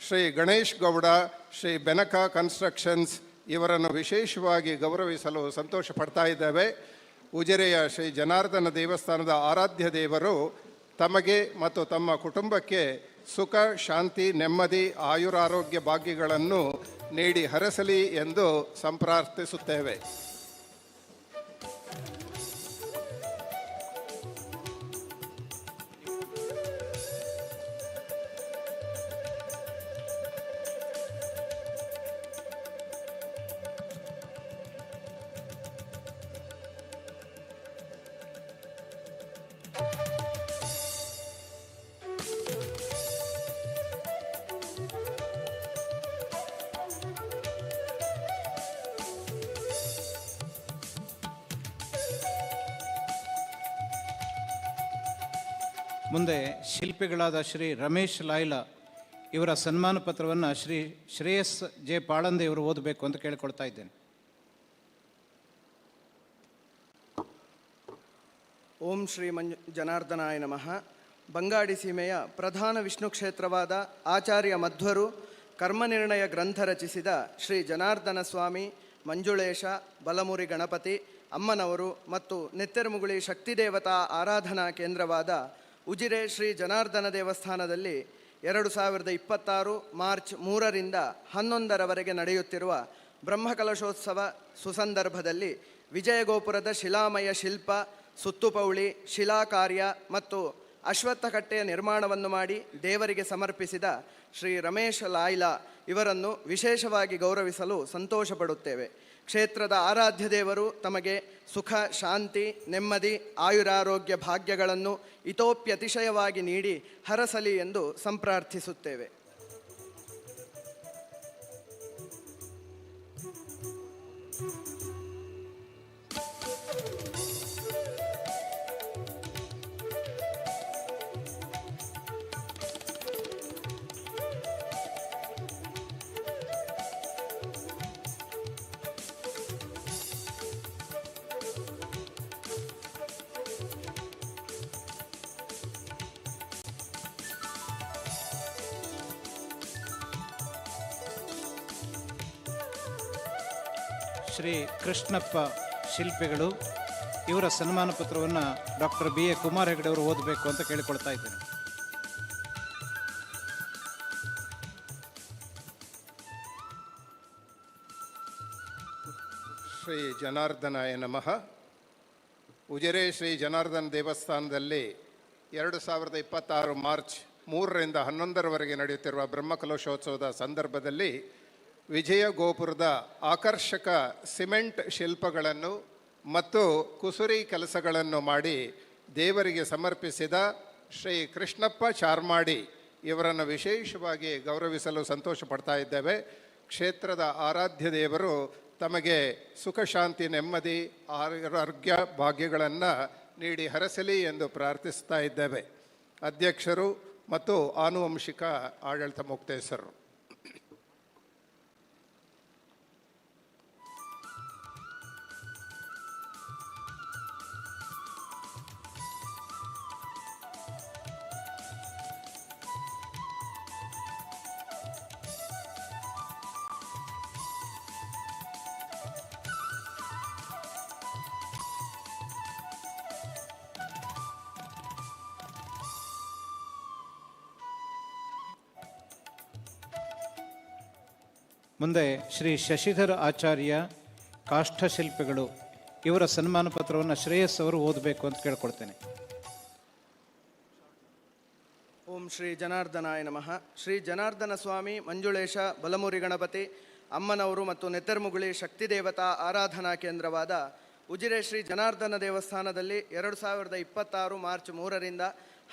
ಶ್ರೀ ಗಣೇಶ್ ಗೌಡ, ಶ್ರೀ ಬೆನಕ ಕನ್ಸ್ಟ್ರಕ್ಷನ್ಸ್ ಇವರನ್ನು ವಿಶೇಷವಾಗಿ ಗೌರವಿಸಲು ಸಂತೋಷ ಪಡ್ತಾ ಇದ್ದೇವೆ. ಉಜಿರೆಯ ಶ್ರೀ ಜನಾರ್ದನ ದೇವಸ್ಥಾನದ ಆರಾಧ್ಯ ದೇವರು ತಮಗೆ ಮತ್ತು ತಮ್ಮ ಕುಟುಂಬಕ್ಕೆ ಸುಖ, ಶಾಂತಿ, ನೆಮ್ಮದಿ, ಆಯುರಾರೋಗ್ಯ ಭಾಗ್ಯಗಳನ್ನು ನೀಡಿ ಹರಸಲಿ ಎಂದು ಸಂಪ್ರಾರ್ಥಿಸುತ್ತೇವೆ. ಮುಂದೆ ಶಿಲ್ಪಿಗಳಾದ ಶ್ರೀ ರಮೇಶ್ ಲಾಯ್ಲಾ ಇವರ ಸನ್ಮಾನ ಪತ್ರವನ್ನು ಶ್ರೀ ಶ್ರೇಯಸ್ ಜೆ ಪಾಳಂದೆ ಇವರು ಓದಬೇಕು ಅಂತ ಕೇಳಿಕೊಳ್ತಾ ಇದ್ದೇನೆ. ಓಂ ಶ್ರೀ ಜನಾರ್ದನಾಯ ನಮಃ. ಬಂಗಾಡಿ ಸೀಮೆಯ ಪ್ರಧಾನ ವಿಷ್ಣು ಕ್ಷೇತ್ರವಾದ ಆಚಾರ್ಯ ಮಧ್ವರು ಕರ್ಮನಿರ್ಣಯ ಗ್ರಂಥ ರಚಿಸಿದ ಶ್ರೀ ಜನಾರ್ದನ ಸ್ವಾಮಿ, ಮಂಜುಳೇಶ, ಬಲಮುರಿ ಗಣಪತಿ, ಅಮ್ಮನವರು ಮತ್ತು ನೆತ್ತೆರ್ಮುಗುಳಿ ಶಕ್ತಿದೇವತಾ ಆರಾಧನಾ ಕೇಂದ್ರವಾದ ಉಜಿರೆ ಶ್ರೀ ಜನಾರ್ದನ ದೇವಸ್ಥಾನದಲ್ಲಿ 2026 ಮಾರ್ಚ್ 3ರಿಂದ 11ರವರೆಗೆ ನಡೆಯುತ್ತಿರುವ ಬ್ರಹ್ಮಕಲಶೋತ್ಸವ ಸುಸಂದರ್ಭದಲ್ಲಿ ವಿಜಯ ಗೋಪುರದ ಶಿಲಾಮಯ ಶಿಲ್ಪ, ಸುತ್ತುಪೌಳಿ, ಶಿಲಾಕಾರ್ಯ ಮತ್ತು ಅಶ್ವತ್ಥಕಟ್ಟೆಯ ನಿರ್ಮಾಣವನ್ನು ಮಾಡಿ ದೇವರಿಗೆ ಸಮರ್ಪಿಸಿದ ಶ್ರೀ ರಮೇಶ್ ಲಾಯ್ಲಾ ಇವರನ್ನು ವಿಶೇಷವಾಗಿ ಗೌರವಿಸಲು ಸಂತೋಷಪಡುತ್ತೇವೆ. ಕ್ಷೇತ್ರದ ಆರಾಧ್ಯ ದೇವರು ತಮಗೆ ಸುಖ, ಶಾಂತಿ, ನೆಮ್ಮದಿ, ಆಯುರಾರೋಗ್ಯ ಭಾಗ್ಯಗಳನ್ನು ಇತೋಪ್ಯತಿಶಯವಾಗಿ ನೀಡಿ ಹರಸಲಿ ಎಂದು ಸಂಪ್ರಾರ್ಥಿಸುತ್ತೇವೆ. ಶ್ರೀ ಕೃಷ್ಣಪ್ಪ ಶಿಲ್ಪಿಗಳು ಇವರ ಸನ್ಮಾನ ಪತ್ರವನ್ನು ಡಾಕ್ಟರ್ BA ಕುಮಾರ್ ಹೆಗಡೆ ಅವರು ಓದಬೇಕು ಅಂತ ಕೇಳಿಕೊಳ್ತಾ ಇದ್ದೇನೆ. ಶ್ರೀ ಜನಾರ್ದನಾಯ ನಮಃ. ಉಜಿರೆ ಶ್ರೀ ಜನಾರ್ದನ ದೇವಸ್ಥಾನದಲ್ಲಿ 2026 ಮಾರ್ಚ್ 3ರಿಂದ 11ರವರೆಗೆ ನಡೆಯುತ್ತಿರುವ ಬ್ರಹ್ಮಕಲಶೋತ್ಸವದ ಸಂದರ್ಭದಲ್ಲಿ ವಿಜಯ ಗೋಪುರದ ಆಕರ್ಷಕ ಸಿಮೆಂಟ್ ಶಿಲ್ಪಗಳನ್ನು ಮತ್ತು ಕುಸುರಿ ಕೆಲಸಗಳನ್ನು ಮಾಡಿ ದೇವರಿಗೆ ಸಮರ್ಪಿಸಿದ ಶ್ರೀ ಕೃಷ್ಣಪ್ಪ ಚಾರ್ಮಾಡಿ ಇವರನ್ನು ವಿಶೇಷವಾಗಿ ಗೌರವಿಸಲು ಸಂತೋಷ ಪಡ್ತಾ ಇದ್ದೇವೆ. ಕ್ಷೇತ್ರದ ಆರಾಧ್ಯ ದೇವರು ತಮಗೆ ಸುಖ ಶಾಂತಿ ನೆಮ್ಮದಿ ಆರೋಗ್ಯ ಭಾಗ್ಯಗಳನ್ನು ನೀಡಿ ಹರಸಲಿ ಎಂದು ಪ್ರಾರ್ಥಿಸ್ತಾ ಇದ್ದೇವೆ. ಅಧ್ಯಕ್ಷರು ಮತ್ತು ಆನುವಂಶಿಕ ಆಡಳಿತ ಮುಕ್ತೇಸರು. ಮುಂದೆ ಶ್ರೀ ಶಶಿಧರ ಆಚಾರ್ಯ ಕಾಷ್ಠಶಿಲ್ಪಿಗಳು ಇವರ ಸನ್ಮಾನ ಪತ್ರವನ್ನು ಶ್ರೇಯಸ್ ಅವರು ಓದಬೇಕು ಅಂತ ಕೇಳ್ಕೊಳ್ತೇನೆ. ಓಂ ಶ್ರೀ ಜನಾರ್ದನಾಯ ನಮಃ. ಶ್ರೀ ಜನಾರ್ದನ ಸ್ವಾಮಿ ಮಂಜುಳೇಶ ಬಲಮುರಿ ಗಣಪತಿ ಅಮ್ಮನವರು ಮತ್ತು ನೆತ್ತರ್ಮುಗುಳಿ ಶಕ್ತಿ ದೇವತಾ ಆರಾಧನಾ ಕೇಂದ್ರವಾದ ಉಜಿರೆ ಶ್ರೀ ಜನಾರ್ದನ ದೇವಸ್ಥಾನದಲ್ಲಿ 2026 ಮಾರ್ಚ್ 3ರಿಂದ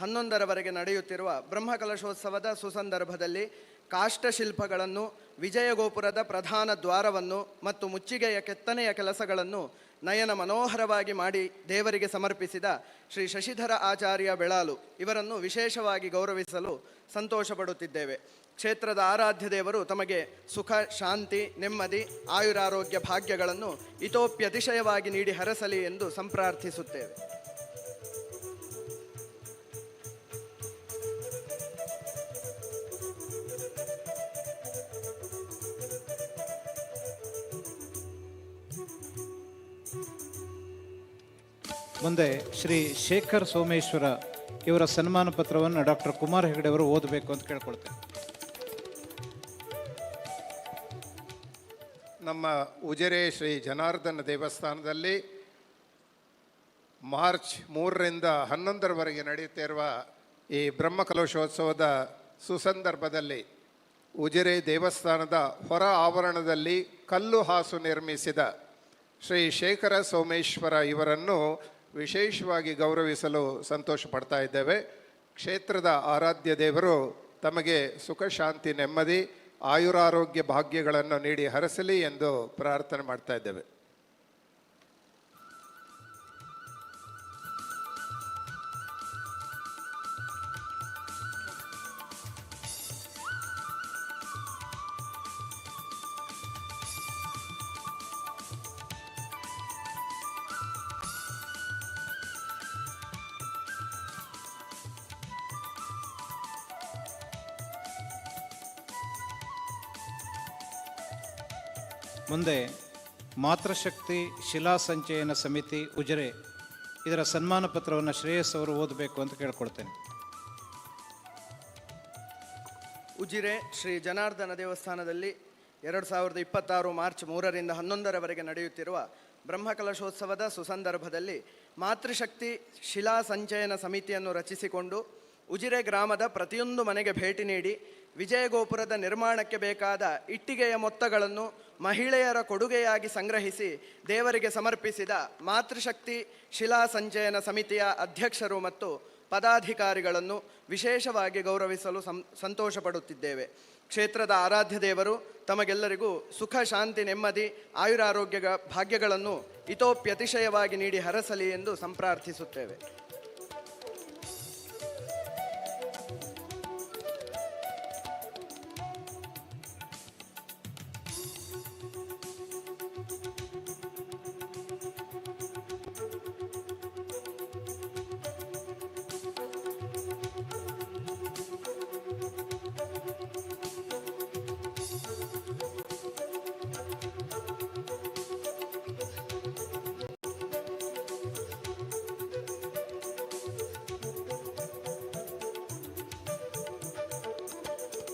11ರವರೆಗೆ ನಡೆಯುತ್ತಿರುವ ಬ್ರಹ್ಮಕಲಶೋತ್ಸವದ ಸುಸಂದರ್ಭದಲ್ಲಿ ಕಾಷ್ಠಶಿಲ್ಪಗಳನ್ನು, ವಿಜಯ ಗೋಪುರದ ಪ್ರಧಾನ ದ್ವಾರವನ್ನು ಮತ್ತು ಮುಚ್ಚಿಗೆಯ ಕೆತ್ತನೆಯ ಕೆಲಸಗಳನ್ನು ನಯನ ಮನೋಹರವಾಗಿ ಮಾಡಿ ದೇವರಿಗೆ ಸಮರ್ಪಿಸಿದ ಶ್ರೀ ಶಶಿಧರ ಆಚಾರ್ಯ ಬೆಳಾಲು ಇವರನ್ನು ವಿಶೇಷವಾಗಿ ಗೌರವಿಸಲು ಸಂತೋಷಪಡುತ್ತಿದ್ದೇವೆ. ಕ್ಷೇತ್ರದ ಆರಾಧ್ಯ ದೇವರು ತಮಗೆ ಸುಖ ಶಾಂತಿ ನೆಮ್ಮದಿ ಆಯುರಾರೋಗ್ಯ ಭಾಗ್ಯಗಳನ್ನು ಇತೋಪ್ಯತಿಶಯವಾಗಿ ನೀಡಿ ಹರಸಲಿ ಎಂದು ಸಂಪ್ರಾರ್ಥಿಸುತ್ತೇವೆ. ಮುಂದೆ ಶ್ರೀ ಶೇಖರ್ ಸೋಮೇಶ್ವರ ಇವರ ಸನ್ಮಾನ ಪತ್ರವನ್ನು ಡಾಕ್ಟರ್ ಕುಮಾರ್ ಹೆಗಡೆ ಅವರು ಓದಬೇಕು ಅಂತ ಕೇಳ್ಕೊಳ್ತೇನೆ. ನಮ್ಮ ಉಜಿರೆ ಶ್ರೀ ಜನಾರ್ದನ ದೇವಸ್ಥಾನದಲ್ಲಿ ಮಾರ್ಚ್ 3ರಿಂದ 11ರವರೆಗೆ ನಡೆಯುತ್ತಿರುವ ಈ ಬ್ರಹ್ಮಕಲಶೋತ್ಸವದ ಸುಸಂದರ್ಭದಲ್ಲಿ ಉಜಿರೆ ದೇವಸ್ಥಾನದ ಹೊರ ಆವರಣದಲ್ಲಿ ಕಲ್ಲು ಹಾಸು ನಿರ್ಮಿಸಿದ ಶ್ರೀ ಶೇಖರ ಸೋಮೇಶ್ವರ ಇವರನ್ನು ವಿಶೇಷವಾಗಿ ಗೌರವಿಸಲು ಸಂತೋಷ ಪಡ್ತಾ ಇದ್ದೇವೆ. ಕ್ಷೇತ್ರದ ಆರಾಧ್ಯ ದೇವರು ತಮಗೆ ಸುಖ ಶಾಂತಿ ನೆಮ್ಮದಿ ಆಯುರಾರೋಗ್ಯ ಭಾಗ್ಯಗಳನ್ನು ನೀಡಿ ಹರಸಲಿ ಎಂದು ಪ್ರಾರ್ಥನೆ ಮಾಡ್ತಾ ಇದ್ದೇವೆ. ಮುಂದೆ ಮಾತೃಶಕ್ತಿ ಶಿಲಾ ಸಂಚಯನ ಸಮಿತಿ ಉಜಿರೆ ಇದರ ಸನ್ಮಾನ ಪತ್ರವನ್ನು ಶ್ರೇಯಸ್ ಅವರು ಓದಬೇಕು ಅಂತ ಕೇಳ್ಕೊಳ್ತೇನೆ. ಉಜಿರೆ ಶ್ರೀ ಜನಾರ್ದನ ದೇವಸ್ಥಾನದಲ್ಲಿ 2026 ಮಾರ್ಚ್ 3ರಿಂದ 11ರವರೆಗೆ ನಡೆಯುತ್ತಿರುವ ಬ್ರಹ್ಮಕಲಶೋತ್ಸವದ ಸುಸಂದರ್ಭದಲ್ಲಿ ಮಾತೃಶಕ್ತಿ ಶಿಲಾ ಸಂಚಯನ ಸಮಿತಿಯನ್ನು ರಚಿಸಿಕೊಂಡು ಉಜಿರೆ ಗ್ರಾಮದ ಪ್ರತಿಯೊಂದು ಮನೆಗೆ ಭೇಟಿ ನೀಡಿ ವಿಜಯ ಗೋಪುರದ ನಿರ್ಮಾಣಕ್ಕೆ ಬೇಕಾದ ಇಟ್ಟಿಗೆಯ ಮೊತ್ತಗಳನ್ನು ಮಹಿಳೆಯರ ಕೊಡುಗೆಯಾಗಿ ಸಂಗ್ರಹಿಸಿ ದೇವರಿಗೆ ಸಮರ್ಪಿಸಿದ ಮಾತೃಶಕ್ತಿ ಶಿಲಾ ಸಂಚಯನ ಸಮಿತಿಯ ಅಧ್ಯಕ್ಷರು ಮತ್ತು ಪದಾಧಿಕಾರಿಗಳನ್ನು ವಿಶೇಷವಾಗಿ ಗೌರವಿಸಲು ಸಂತೋಷಪಡುತ್ತಿದ್ದೇವೆ. ಕ್ಷೇತ್ರದ ಆರಾಧ್ಯ ದೇವರು ತಮಗೆಲ್ಲರಿಗೂ ಸುಖ ಶಾಂತಿ ನೆಮ್ಮದಿ ಆಯುರಾರೋಗ್ಯ ಭಾಗ್ಯಗಳನ್ನು ಇತೋಪ್ಯತಿಶಯವಾಗಿ ನೀಡಿ ಹರಸಲಿ ಎಂದು ಸಂಪ್ರಾರ್ಥಿಸುತ್ತೇವೆ.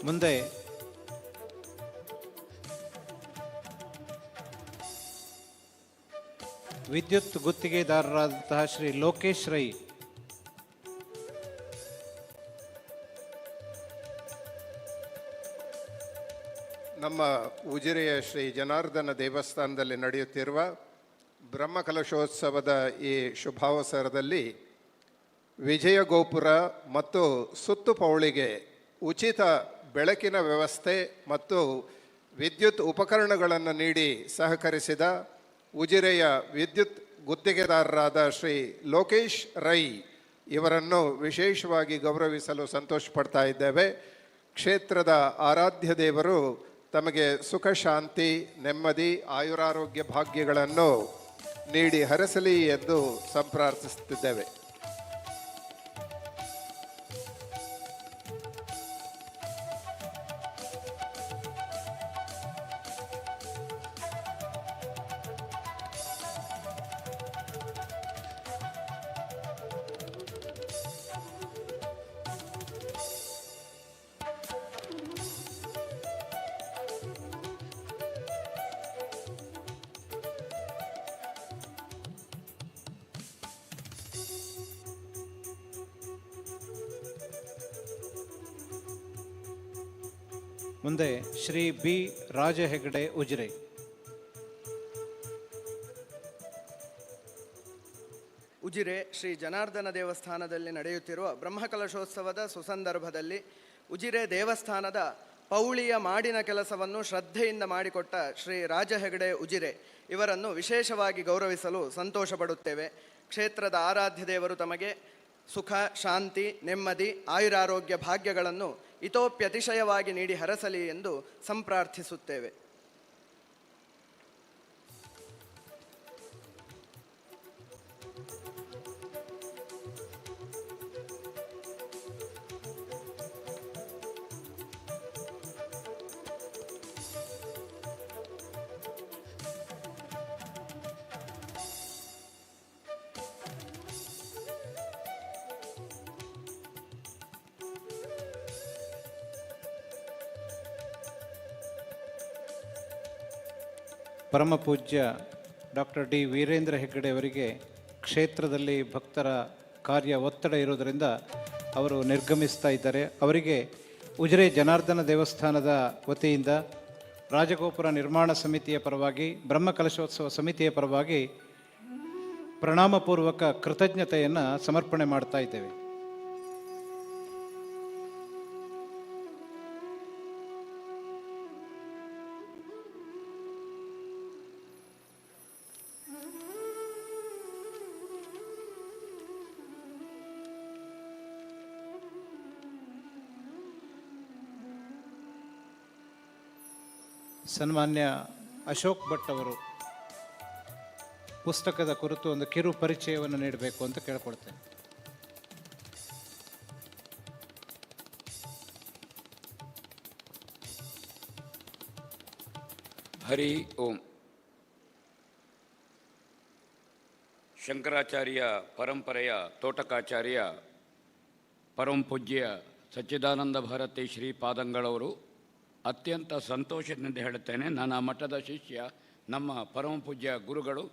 ಮುಂದೆ ವಿದ್ಯುತ್ ಗುತ್ತಿಗೆದಾರರಾದಂತಹ ಶ್ರೀ ಲೋಕೇಶ್ ರೈ ನಮ್ಮ ಉಜಿರೆಯ ಶ್ರೀ ಜನಾರ್ದನ ದೇವಸ್ಥಾನದಲ್ಲಿ ನಡೆಯುತ್ತಿರುವ ಬ್ರಹ್ಮಕಲಶೋತ್ಸವದ ಈ ಶುಭಾವಸರದಲ್ಲಿ ವಿಜಯ ಗೋಪುರ ಮತ್ತು ಸುತ್ತುಪೌಳಿಗೆ ಉಚಿತ ಬೆಳಕಿನ ವ್ಯವಸ್ಥೆ ಮತ್ತು ವಿದ್ಯುತ್ ಉಪಕರಣಗಳನ್ನು ನೀಡಿ ಸಹಕರಿಸಿದ ಉಜಿರೆಯ ವಿದ್ಯುತ್ ಗುತ್ತಿಗೆದಾರರಾದ ಶ್ರೀ ಲೋಕೇಶ್ ರೈ ಇವರನ್ನು ವಿಶೇಷವಾಗಿ ಗೌರವಿಸಲು ಸಂತೋಷ ಪಡ್ತಾ ಇದ್ದೇವೆ. ಕ್ಷೇತ್ರದ ಆರಾಧ್ಯ ದೇವರು ತಮಗೆ ಸುಖ ಶಾಂತಿ ನೆಮ್ಮದಿ ಆಯುರಾರೋಗ್ಯ ಭಾಗ್ಯಗಳನ್ನು ನೀಡಿ ಹರಸಲಿ ಎಂದು ಸಂಪ್ರಾರ್ಥಿಸುತ್ತಿದ್ದೇವೆ. ಮುಂದೆ ಶ್ರೀ ಬಿ ರಾಜ ಹೆಗಡೆ ಉಜಿರೆ. ಉಜಿರೆ ಶ್ರೀ ಜನಾರ್ದನ ದೇವಸ್ಥಾನದಲ್ಲಿ ನಡೆಯುತ್ತಿರುವ ಬ್ರಹ್ಮಕಲಶೋತ್ಸವದ ಸುಸಂದರ್ಭದಲ್ಲಿ ಉಜಿರೆ ದೇವಸ್ಥಾನದ ಪೌಳಿಯ ಮಾಡಿನ ಕೆಲಸವನ್ನು ಶ್ರದ್ಧೆಯಿಂದ ಮಾಡಿಕೊಟ್ಟ ಶ್ರೀ ರಾಜ ಹೆಗಡೆ ಉಜಿರೆ ಇವರನ್ನು ವಿಶೇಷವಾಗಿ ಗೌರವಿಸಲು ಸಂತೋಷ ಪಡುತ್ತೇವೆ. ಕ್ಷೇತ್ರದ ಆರಾಧ್ಯ ದೇವರು ತಮಗೆ ಸುಖ ಶಾಂತಿ ನೆಮ್ಮದಿ ಆಯುರಾರೋಗ್ಯ ಭಾಗ್ಯಗಳನ್ನು ಇತೋಪ್ಯತಿಶಯವಾಗಿ ನೀಡಿ ಹರಸಲಿ ಎಂದು ಸಂಪ್ರಾರ್ಥಿಸುತ್ತೇವೆ. ಪರಮ ಪೂಜ್ಯ ಡಾಕ್ಟರ್ ಡಿ ವೀರೇಂದ್ರ ಹೆಗ್ಗಡೆ ಅವರಿಗೆ ಕ್ಷೇತ್ರದಲ್ಲಿ ಭಕ್ತರ ಕಾರ್ಯ ಒತ್ತಡ ಇರೋದರಿಂದ ಅವರು ನಿರ್ಗಮಿಸ್ತಾ ಇದ್ದಾರೆ. ಅವರಿಗೆ ಉಜಿರೆ ಜನಾರ್ದನ ದೇವಸ್ಥಾನದ ವತಿಯಿಂದ ರಾಜಗೋಪುರ ನಿರ್ಮಾಣ ಸಮಿತಿಯ ಪರವಾಗಿ ಬ್ರಹ್ಮಕಲಶೋತ್ಸವ ಸಮಿತಿಯ ಪರವಾಗಿ ಪ್ರಣಾಮಪೂರ್ವಕ ಕೃತಜ್ಞತೆಯನ್ನು ಸಮರ್ಪಣೆ ಮಾಡ್ತಾ ಇದ್ದೇವೆ. ಸನ್ಮಾನ್ಯ ಅಶೋಕ್ ಭಟ್ ಅವರು ಪುಸ್ತಕದ ಕುರಿತು ಒಂದು ಕಿರು ಪರಿಚಯವನ್ನು ನೀಡಬೇಕು ಅಂತ ಕೇಳ್ಕೊಳ್ತೇನೆ. ಹರಿ ಓಂ. ಶಂಕರಾಚಾರ್ಯ ಪರಂಪರೆಯ ತೋಟಕಾಚಾರ್ಯ ಪರಮ ಪೂಜ್ಯ ಸಚ್ಚಿದಾನಂದ ಭಾರತಿ ಶ್ರೀಪಾದಂಗಳವರು ಅತ್ಯಂತ ಸಂತೋಷದಿಂದ ಹೇಳುತ್ತೇನೆ, ನಾನು ಆ ಮಠದ ಶಿಷ್ಯ. ನಮ್ಮ ಪರಮ ಪೂಜ್ಯ ಗುರುಗಳು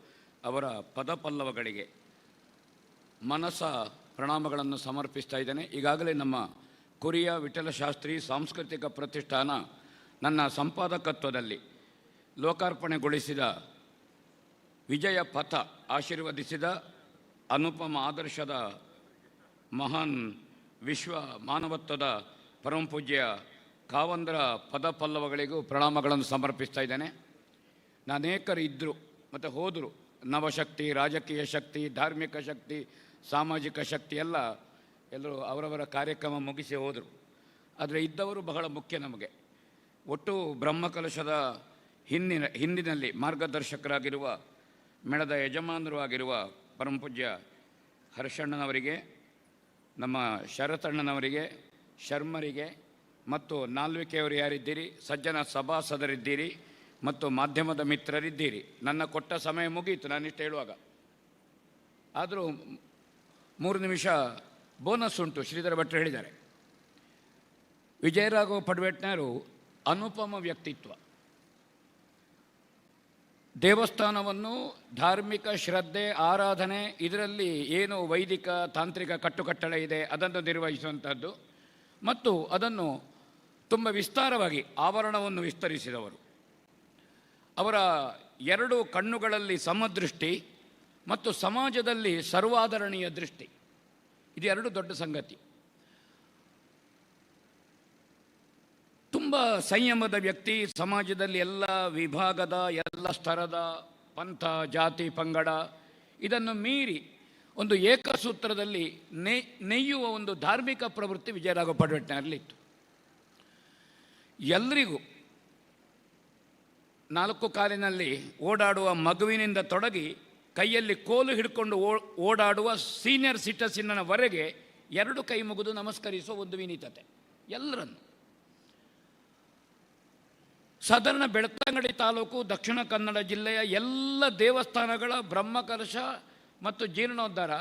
ಅವರ ಪದಪಲ್ಲವಗಳಿಗೆ ಮನಸ ಪ್ರಣಾಮಗಳನ್ನು ಸಮರ್ಪಿಸ್ತಾ ಇದ್ದೇನೆ. ಈಗಾಗಲೇ ನಮ್ಮ ಕೊರಿಯ ವಿಠಲಶಾಸ್ತ್ರಿ ಸಾಂಸ್ಕೃತಿಕ ಪ್ರತಿಷ್ಠಾನ ನನ್ನ ಸಂಪಾದಕತ್ವದಲ್ಲಿ ಲೋಕಾರ್ಪಣೆಗೊಳಿಸಿದ ವಿಜಯ ಪಥ ಆಶೀರ್ವದಿಸಿದ ಅನುಪಮ ಆದರ್ಶದ ಮಹಾನ್ ವಿಶ್ವ ಮಾನವತ್ವದ ಪರಮ ಪೂಜ್ಯ ಕಾವಂದರ ಪದಪಲ್ಲವಗಳಿಗೂ ಪ್ರಣಾಮಗಳನ್ನು ಸಮರ್ಪಿಸ್ತಾ ಇದ್ದೇನೆ. ಅನೇಕರು ಇದ್ದರು ಮತ್ತು ಹೋದರು. ನವಶಕ್ತಿ, ರಾಜಕೀಯ ಶಕ್ತಿ, ಧಾರ್ಮಿಕ ಶಕ್ತಿ, ಸಾಮಾಜಿಕ ಶಕ್ತಿ ಎಲ್ಲರೂ ಅವರವರ ಕಾರ್ಯಕ್ರಮ ಮುಗಿಸಿ ಹೋದರು. ಆದರೆ ಇದ್ದವರು ಬಹಳ ಮುಖ್ಯ ನಮಗೆ. ಒಟ್ಟು ಬ್ರಹ್ಮಕಲಶದ ಹಿಂದಿನಲ್ಲಿ ಮಾರ್ಗದರ್ಶಕರಾಗಿರುವ ಮೇಳದ ಯಜಮಾನರು ಆಗಿರುವ ಪರಮ ಪೂಜ್ಯ ಹರ್ಷಣ್ಣನವರಿಗೆ, ನಮ್ಮ ಶರತಣ್ಣನವರಿಗೆ, ಶರ್ಮರಿಗೆ ಮತ್ತು ನಾಲ್ವಿಕೆಯವರು ಯಾರಿದ್ದೀರಿ, ಸಜ್ಜನ ಸಭಾಸದರಿದ್ದೀರಿ ಮತ್ತು ಮಾಧ್ಯಮದ ಮಿತ್ರರಿದ್ದೀರಿ. ನನ್ನ ಕೊಟ್ಟ ಸಮಯ ಮುಗಿಯಿತು ನಾನಿಷ್ಟು ಹೇಳುವಾಗ. ಆದರೂ 3 ನಿಮಿಷ ಬೋನಸ್ ಉಂಟು. ಶ್ರೀಧರ ಭಟ್ರು ಹೇಳಿದ್ದಾರೆ, ವಿಜಯರಾಘವ ಪಡ್ವೇಟ್ನರು ಅನುಪಮ ವ್ಯಕ್ತಿತ್ವ. ದೇವಸ್ಥಾನವನ್ನು ಧಾರ್ಮಿಕ ಶ್ರದ್ಧೆ, ಆರಾಧನೆ, ಇದರಲ್ಲಿ ಏನು ವೈದಿಕ ತಾಂತ್ರಿಕ ಕಟ್ಟುಕಟ್ಟಳೆ ಇದೆ ಅದನ್ನು ನಿರ್ವಹಿಸುವಂಥದ್ದು ಮತ್ತು ಅದನ್ನು ತುಂಬ ವಿಸ್ತಾರವಾಗಿ ಆವರಣವನ್ನು ವಿಸ್ತರಿಸಿದವರು. ಅವರ 2 ಕಣ್ಣುಗಳಲ್ಲಿ ಸಮದೃಷ್ಟಿ ಮತ್ತು ಸಮಾಜದಲ್ಲಿ ಸರ್ವಾದರಣೀಯ ದೃಷ್ಟಿ, ಇದು 2 ದೊಡ್ಡ ಸಂಗತಿ. ತುಂಬ ಸಂಯಮದ ವ್ಯಕ್ತಿ, ಸಮಾಜದಲ್ಲಿ ಎಲ್ಲ ವಿಭಾಗದ, ಎಲ್ಲ ಸ್ತರದ, ಪಂಥ, ಜಾತಿ, ಪಂಗಡ ಇದನ್ನು ಮೀರಿ ಒಂದು ಏಕಸೂತ್ರದಲ್ಲಿ ನೆಯ್ಯುವ ಒಂದು ಧಾರ್ಮಿಕ ಪ್ರವೃತ್ತಿ ವಿಜಯರಾಘವ ಪಡ್ವೆಟ್ನಲ್ಲಿತ್ತು. ಎಲ್ಲರಿಗೂ 4 ಕಾಲಿನಲ್ಲಿ ಓಡಾಡುವ ಮಗುವಿನಿಂದ ತೊಡಗಿ ಕೈಯಲ್ಲಿ ಕೋಲು ಹಿಡ್ಕೊಂಡು ಓಡಾಡುವ ಸೀನಿಯರ್ ಸಿಟಿಸನ್ನವರೆಗೆ 2 ಕೈ ಮುಗಿದು ನಮಸ್ಕರಿಸುವ ಒಂದು ವಿನೀತತೆ ಎಲ್ಲರನ್ನು. ಸಾಧಾರಣ ಬೆಳ್ತಂಗಡಿ ತಾಲೂಕು, ದಕ್ಷಿಣ ಕನ್ನಡ ಜಿಲ್ಲೆಯ ಎಲ್ಲ ದೇವಸ್ಥಾನಗಳ ಬ್ರಹ್ಮಕಲಶ ಮತ್ತು ಜೀರ್ಣೋದ್ಧಾರ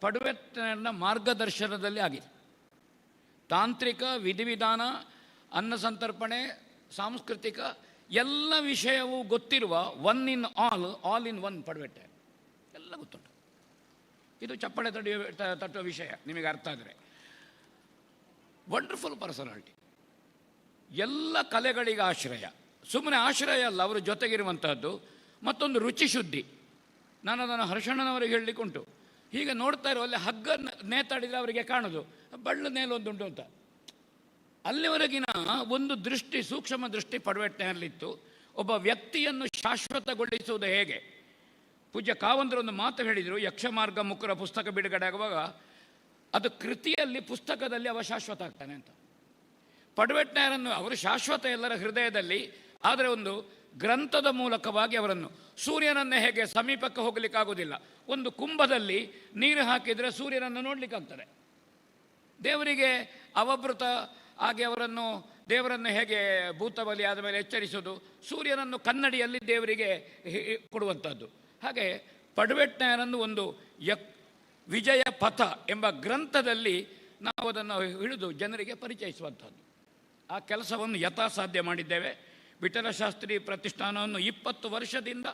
ಪಡ್ವೆಟ್ನರ್ನ ಮಾರ್ಗದರ್ಶನದಲ್ಲಿ ಆಗಿದೆ. ತಾಂತ್ರಿಕ ವಿಧಿವಿಧಾನ, ಅನ್ನ ಸಂತರ್ಪಣೆ, ಸಾಂಸ್ಕೃತಿಕ ಎಲ್ಲ ವಿಷಯವೂ ಗೊತ್ತಿರುವ one in all in one ಪಡ್ವೆಟ್ಟೆ ಎಲ್ಲ ಗೊತ್ತುಂಟು. ಇದು ಚಪ್ಪಳೆ ತಟ್ಟುವ ವಿಷಯ ನಿಮಗೆ ಅರ್ಥ ಆದರೆ. ವಂಡರ್ಫುಲ್ ಪರ್ಸನಾಲಿಟಿ, ಎಲ್ಲ ಕಲೆಗಳಿಗೆ ಆಶ್ರಯ. ಸುಮ್ಮನೆ ಆಶ್ರಯ ಅಲ್ಲ, ಅವರು ಜೊತೆಗಿರುವಂತಹದ್ದು. ಮತ್ತೊಂದು ರುಚಿ ಶುದ್ಧಿ. ನಾನು ಅದನ್ನು ಹರ್ಷಣ್ಣನವರಿಗೆ ಹೇಳಲಿಕ್ಕೆ ಉಂಟು. ಹೀಗೆ ನೋಡ್ತಾ ಇರೋ ಅಲ್ಲಿ ಹಗ್ಗ ನೇತಾಡಿದರೆ ಅವರಿಗೆ ಕಾಣೋದು ಬಳ್ಳು ನೇಲೊಂದುಂಟು ಅಂತ. ಅಲ್ಲಿವರೆಗಿನ ಒಂದು ದೃಷ್ಟಿ, ಸೂಕ್ಷ್ಮ ದೃಷ್ಟಿ ಪಡ್ವೆಟ್ನಲ್ಲಿತ್ತು. ಒಬ್ಬ ವ್ಯಕ್ತಿಯನ್ನು ಶಾಶ್ವತಗೊಳಿಸುವುದು ಹೇಗೆ? ಪೂಜ್ಯ ಕಾವಂದರು ಒಂದು ಮಾತು ಹೇಳಿದರು, ಯಕ್ಷಮಾರ್ಗ ಮುಕುರ ಪುಸ್ತಕ ಬಿಡುಗಡೆ ಆಗುವಾಗ ಅದು ಕೃತಿಯಲ್ಲಿ, ಪುಸ್ತಕದಲ್ಲಿ ಅವ ಶಾಶ್ವತ ಆಗ್ತಾನೆ ಅಂತ. ಪಡ್ವೆಟ್ನರನ್ನು ಅವರು ಶಾಶ್ವತ ಎಲ್ಲರ ಹೃದಯದಲ್ಲಿ, ಆದರೆ ಒಂದು ಗ್ರಂಥದ ಮೂಲಕವಾಗಿ ಅವರನ್ನು, ಸೂರ್ಯನನ್ನೇ ಹೇಗೆ ಸಮೀಪಕ್ಕೆ ಹೋಗಲಿಕ್ಕಾಗೋದಿಲ್ಲ, ಒಂದು ಕುಂಭದಲ್ಲಿ ನೀರು ಹಾಕಿದರೆ ಸೂರ್ಯನನ್ನು ನೋಡಲಿಕ್ಕಾಗ್ತದೆ. ದೇವರಿಗೆ ಅವಭೃತ ಆಗಿ ದೇವರನ್ನು ಹೇಗೆ ಭೂತಬಲಿ ಆದ ಮೇಲೆ ಎಚ್ಚರಿಸೋದು, ಸೂರ್ಯನನ್ನು ಕನ್ನಡಿಯಲ್ಲಿ ದೇವರಿಗೆ ಕೊಡುವಂಥದ್ದು. ಹಾಗೆ ಪಡ್ವೆಟ್ನರನ್ನು ಒಂದು ವಿಜಯ ಪಥ ಎಂಬ ಗ್ರಂಥದಲ್ಲಿ ನಾವು ಅದನ್ನು ಹಿಡಿದು ಜನರಿಗೆ ಪರಿಚಯಿಸುವಂಥದ್ದು. ಆ ಕೆಲಸವನ್ನು ಯಥಾಸಾಧ್ಯ ಮಾಡಿದ್ದೇವೆ. ವಿಠಲಶಾಸ್ತ್ರಿ ಪ್ರತಿಷ್ಠಾನವನ್ನು 20 ವರ್ಷದಿಂದ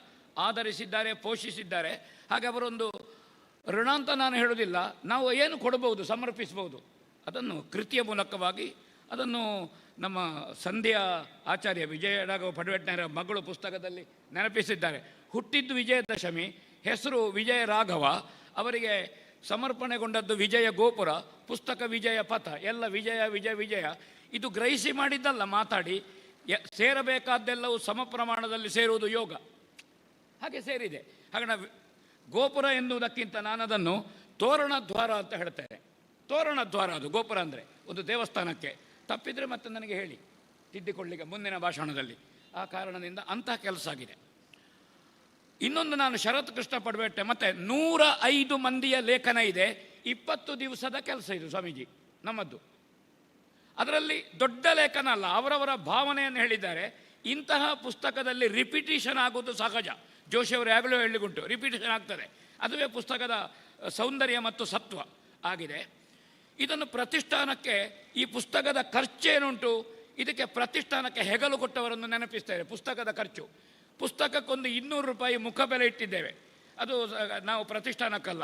ಆಧರಿಸಿದ್ದಾರೆ, ಪೋಷಿಸಿದ್ದಾರೆ. ಹಾಗೆ ಅವರೊಂದು ಋಣ ಅಂತ ನಾನು ಹೇಳೋದಿಲ್ಲ, ನಾವು ಏನು ಕೊಡಬಹುದು, ಸಮರ್ಪಿಸಬಹುದು, ಅದನ್ನು ಕೃತಿಯ ಮೂಲಕವಾಗಿ ಅದನ್ನು ನಮ್ಮ ಸಂಧ್ಯಾ ಆಚಾರ್ಯ ವಿಜಯರಾಘವ ಪಡ್ವೆಟ್ನರ ಮಗಳು ಪುಸ್ತಕದಲ್ಲಿ ನೆನಪಿಸಿದ್ದಾರೆ. ಹುಟ್ಟಿದ್ದು ವಿಜಯದಶಮಿ, ಹೆಸರು ವಿಜಯ ರಾಘವ, ಅವರಿಗೆ ಸಮರ್ಪಣೆಗೊಂಡದ್ದು ವಿಜಯ ಗೋಪುರ, ಪುಸ್ತಕ ವಿಜಯ ಪಥ, ಎಲ್ಲ ವಿಜಯ ವಿಜಯ ವಿಜಯ. ಇದು ಗ್ರಹಿಸಿ ಮಾಡಿದ್ದಲ್ಲ, ಮಾತಾಡಿ ಸೇರಬೇಕಾದ್ದೆಲ್ಲವೂ ಸಮ ಪ್ರಮಾಣದಲ್ಲಿ ಸೇರುವುದು ಯೋಗ. ಹಾಗೆ ಸೇರಿದೆ. ಹಾಗೆ ನಾವು ಗೋಪುರ ಎನ್ನುವುದಕ್ಕಿಂತ ನಾನು ಅದನ್ನು ತೋರಣ ದ್ವಾರ ಅಂತ ಹೇಳ್ತೇನೆ. ತೋರಣ ದ್ವಾರ ಅದು ಗೋಪುರ ಅಂದರೆ ಒಂದು ದೇವಸ್ಥಾನಕ್ಕೆ. ತಪ್ಪಿದರೆ ಮತ್ತೆ ನನಗೆ ಹೇಳಿ, ತಿದ್ದಿಕೊಳ್ಳಿಕ್ಕೆ ಮುಂದಿನ ಭಾಷಣದಲ್ಲಿ. ಆ ಕಾರಣದಿಂದ ಅಂತಹ ಕೆಲಸ ಆಗಿದೆ. ಇನ್ನೊಂದು, ನಾನು ಶರತ್ ಕೃಷ್ಣ ಪಡ್ವೆಟ್ಟೆ ಮತ್ತು 105 ಮಂದಿಯ ಲೇಖನ ಇದೆ. 20 ದಿವಸದ ಕೆಲಸ ಇದು ಸ್ವಾಮೀಜಿ ನಮ್ಮದು. ಅದರಲ್ಲಿ ದೊಡ್ಡ ಲೇಖನ ಅಲ್ಲ, ಅವರವರ ಭಾವನೆಯನ್ನು ಹೇಳಿದ್ದಾರೆ. ಇಂತಹ ಪುಸ್ತಕದಲ್ಲಿ ರಿಪಿಟೇಷನ್ ಆಗೋದು ಸಹಜ. ಜೋಶಿಯವರು ಯಾಗಲೂ ಹೇಳಿಗುಂಟು, ರಿಪಿಟೇಷನ್ ಆಗ್ತದೆ. ಅದುವೇ ಪುಸ್ತಕದ ಸೌಂದರ್ಯ ಮತ್ತು ಸತ್ವ ಆಗಿದೆ. ಇದನ್ನು ಪ್ರತಿಷ್ಠಾನಕ್ಕೆ, ಈ ಪುಸ್ತಕದ ಖರ್ಚೇನುಂಟು, ಇದಕ್ಕೆ ಪ್ರತಿಷ್ಠಾನಕ್ಕೆ ಹೆಗಲು ಕೊಟ್ಟವರನ್ನು ನೆನಪಿಸ್ತೇವೆ. ಪುಸ್ತಕದ ಖರ್ಚು, ಪುಸ್ತಕಕ್ಕೊಂದು 200 ರೂಪಾಯಿ ಮುಖಬೆಲೆ ಇಟ್ಟಿದ್ದೇವೆ. ಅದು ನಾವು ಪ್ರತಿಷ್ಠಾನಕ್ಕಲ್ಲ.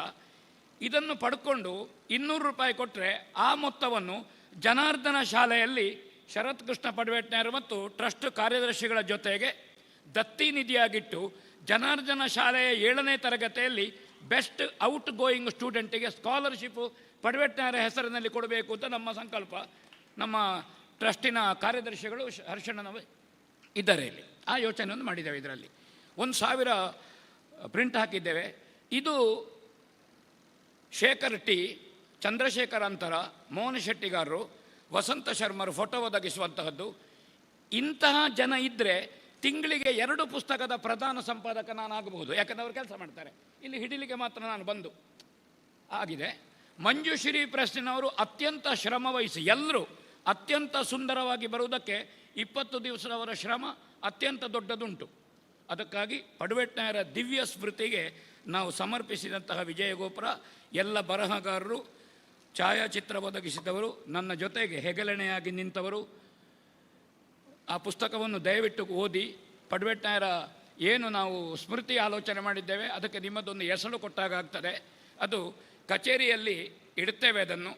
ಇದನ್ನು ಪಡ್ಕೊಂಡು 200 ರೂಪಾಯಿ ಕೊಟ್ಟರೆ ಆ ಮೊತ್ತವನ್ನು ಜನಾರ್ದನ ಶಾಲೆಯಲ್ಲಿ ಶರತ್ ಕೃಷ್ಣ ಪಡ್ವೆಟ್ನರು ಮತ್ತು ಟ್ರಸ್ಟ್ ಕಾರ್ಯದರ್ಶಿಗಳ ಜೊತೆಗೆ ದತ್ತಿ ನಿಧಿಯಾಗಿಟ್ಟು ಜನಾರ್ದನ ಶಾಲೆಯ 7ನೇ ತರಗತಿಯಲ್ಲಿ ಬೆಸ್ಟ್ ಔಟ್ ಗೋಯಿಂಗ್ ಸ್ಟೂಡೆಂಟಿಗೆ ಸ್ಕಾಲರ್ಶಿಪ್ಪು ಪಡ್ವೆಟ್ನರ ಹೆಸರಿನಲ್ಲಿ ಕೊಡಬೇಕು ಅಂತ ನಮ್ಮ ಸಂಕಲ್ಪ. ನಮ್ಮ ಟ್ರಸ್ಟಿನ ಕಾರ್ಯದರ್ಶಿಗಳು ಹರ್ಷಣ್ಣನವ ಇದ್ದಾರೆ ಇಲ್ಲಿ. ಆ ಯೋಚನೆಯನ್ನು ಮಾಡಿದ್ದೇವೆ. ಇದರಲ್ಲಿ 1000 ಪ್ರಿಂಟ್ ಹಾಕಿದ್ದೇವೆ. ಇದು ಶೇಖರ್ ಟಿ, ಚಂದ್ರಶೇಖರ್ ಅಂತರ, ಮೋಹನ್ ಶೆಟ್ಟಿಗಾರರು, ವಸಂತ ಶರ್ಮರು ಫೋಟೋ ಒದಗಿಸುವಂತಹದ್ದು. ಇಂತಹ ಜನ ಇದ್ದರೆ ತಿಂಗಳಿಗೆ 2 ಪುಸ್ತಕದ ಪ್ರಧಾನ ಸಂಪಾದಕ ನಾನು ಆಗಬಹುದು. ಯಾಕಂದರೆ ಅವರು ಕೆಲಸ ಮಾಡ್ತಾರೆ. ಇಲ್ಲಿ ಹಿಡಿಲಿಕ್ಕೆ ಮಾತ್ರ ನಾನು ಬಂದು ಆಗಿದೆ. ಮಂಜುಶ್ರೀ ಪ್ರೆಸ್ಸಿನವರು ಅತ್ಯಂತ ಶ್ರಮ ವಹಿಸಿ, ಎಲ್ಲರೂ ಅತ್ಯಂತ ಸುಂದರವಾಗಿ ಬರುವುದಕ್ಕೆ 20 ದಿವಸದವರ ಶ್ರಮ ಅತ್ಯಂತ ದೊಡ್ಡದುಂಟು. ಅದಕ್ಕಾಗಿ ಪಡ್ವೆಟ್ನರ ದಿವ್ಯ ಸ್ಮೃತಿಗೆ ನಾವು ಸಮರ್ಪಿಸಿದಂತಹ ವಿಜಯ ಗೋಪುರ. ಎಲ್ಲ ಬರಹಗಾರರು, ಛಾಯಾಚಿತ್ರ ಒದಗಿಸಿದವರು, ನನ್ನ ಜೊತೆಗೆ ಹೆಗಲೆಣೆಯಾಗಿ ನಿಂತವರು, ಆ ಪುಸ್ತಕವನ್ನು ದಯವಿಟ್ಟು ಓದಿ. ಪಡ್ವೆಟ್ನರ ಏನು ನಾವು ಸ್ಮೃತಿ ಆಲೋಚನೆ ಮಾಡಿದ್ದೇವೆ ಅದಕ್ಕೆ ನಿಮ್ಮದೊಂದು ಹೆಸರು ಕೊಟ್ಟಾಗ ಆಗ್ತದೆ. ಅದು ಕಚೇರಿಯಲ್ಲಿ ಇಡುತ್ತೇವೆ. ಅದನ್ನು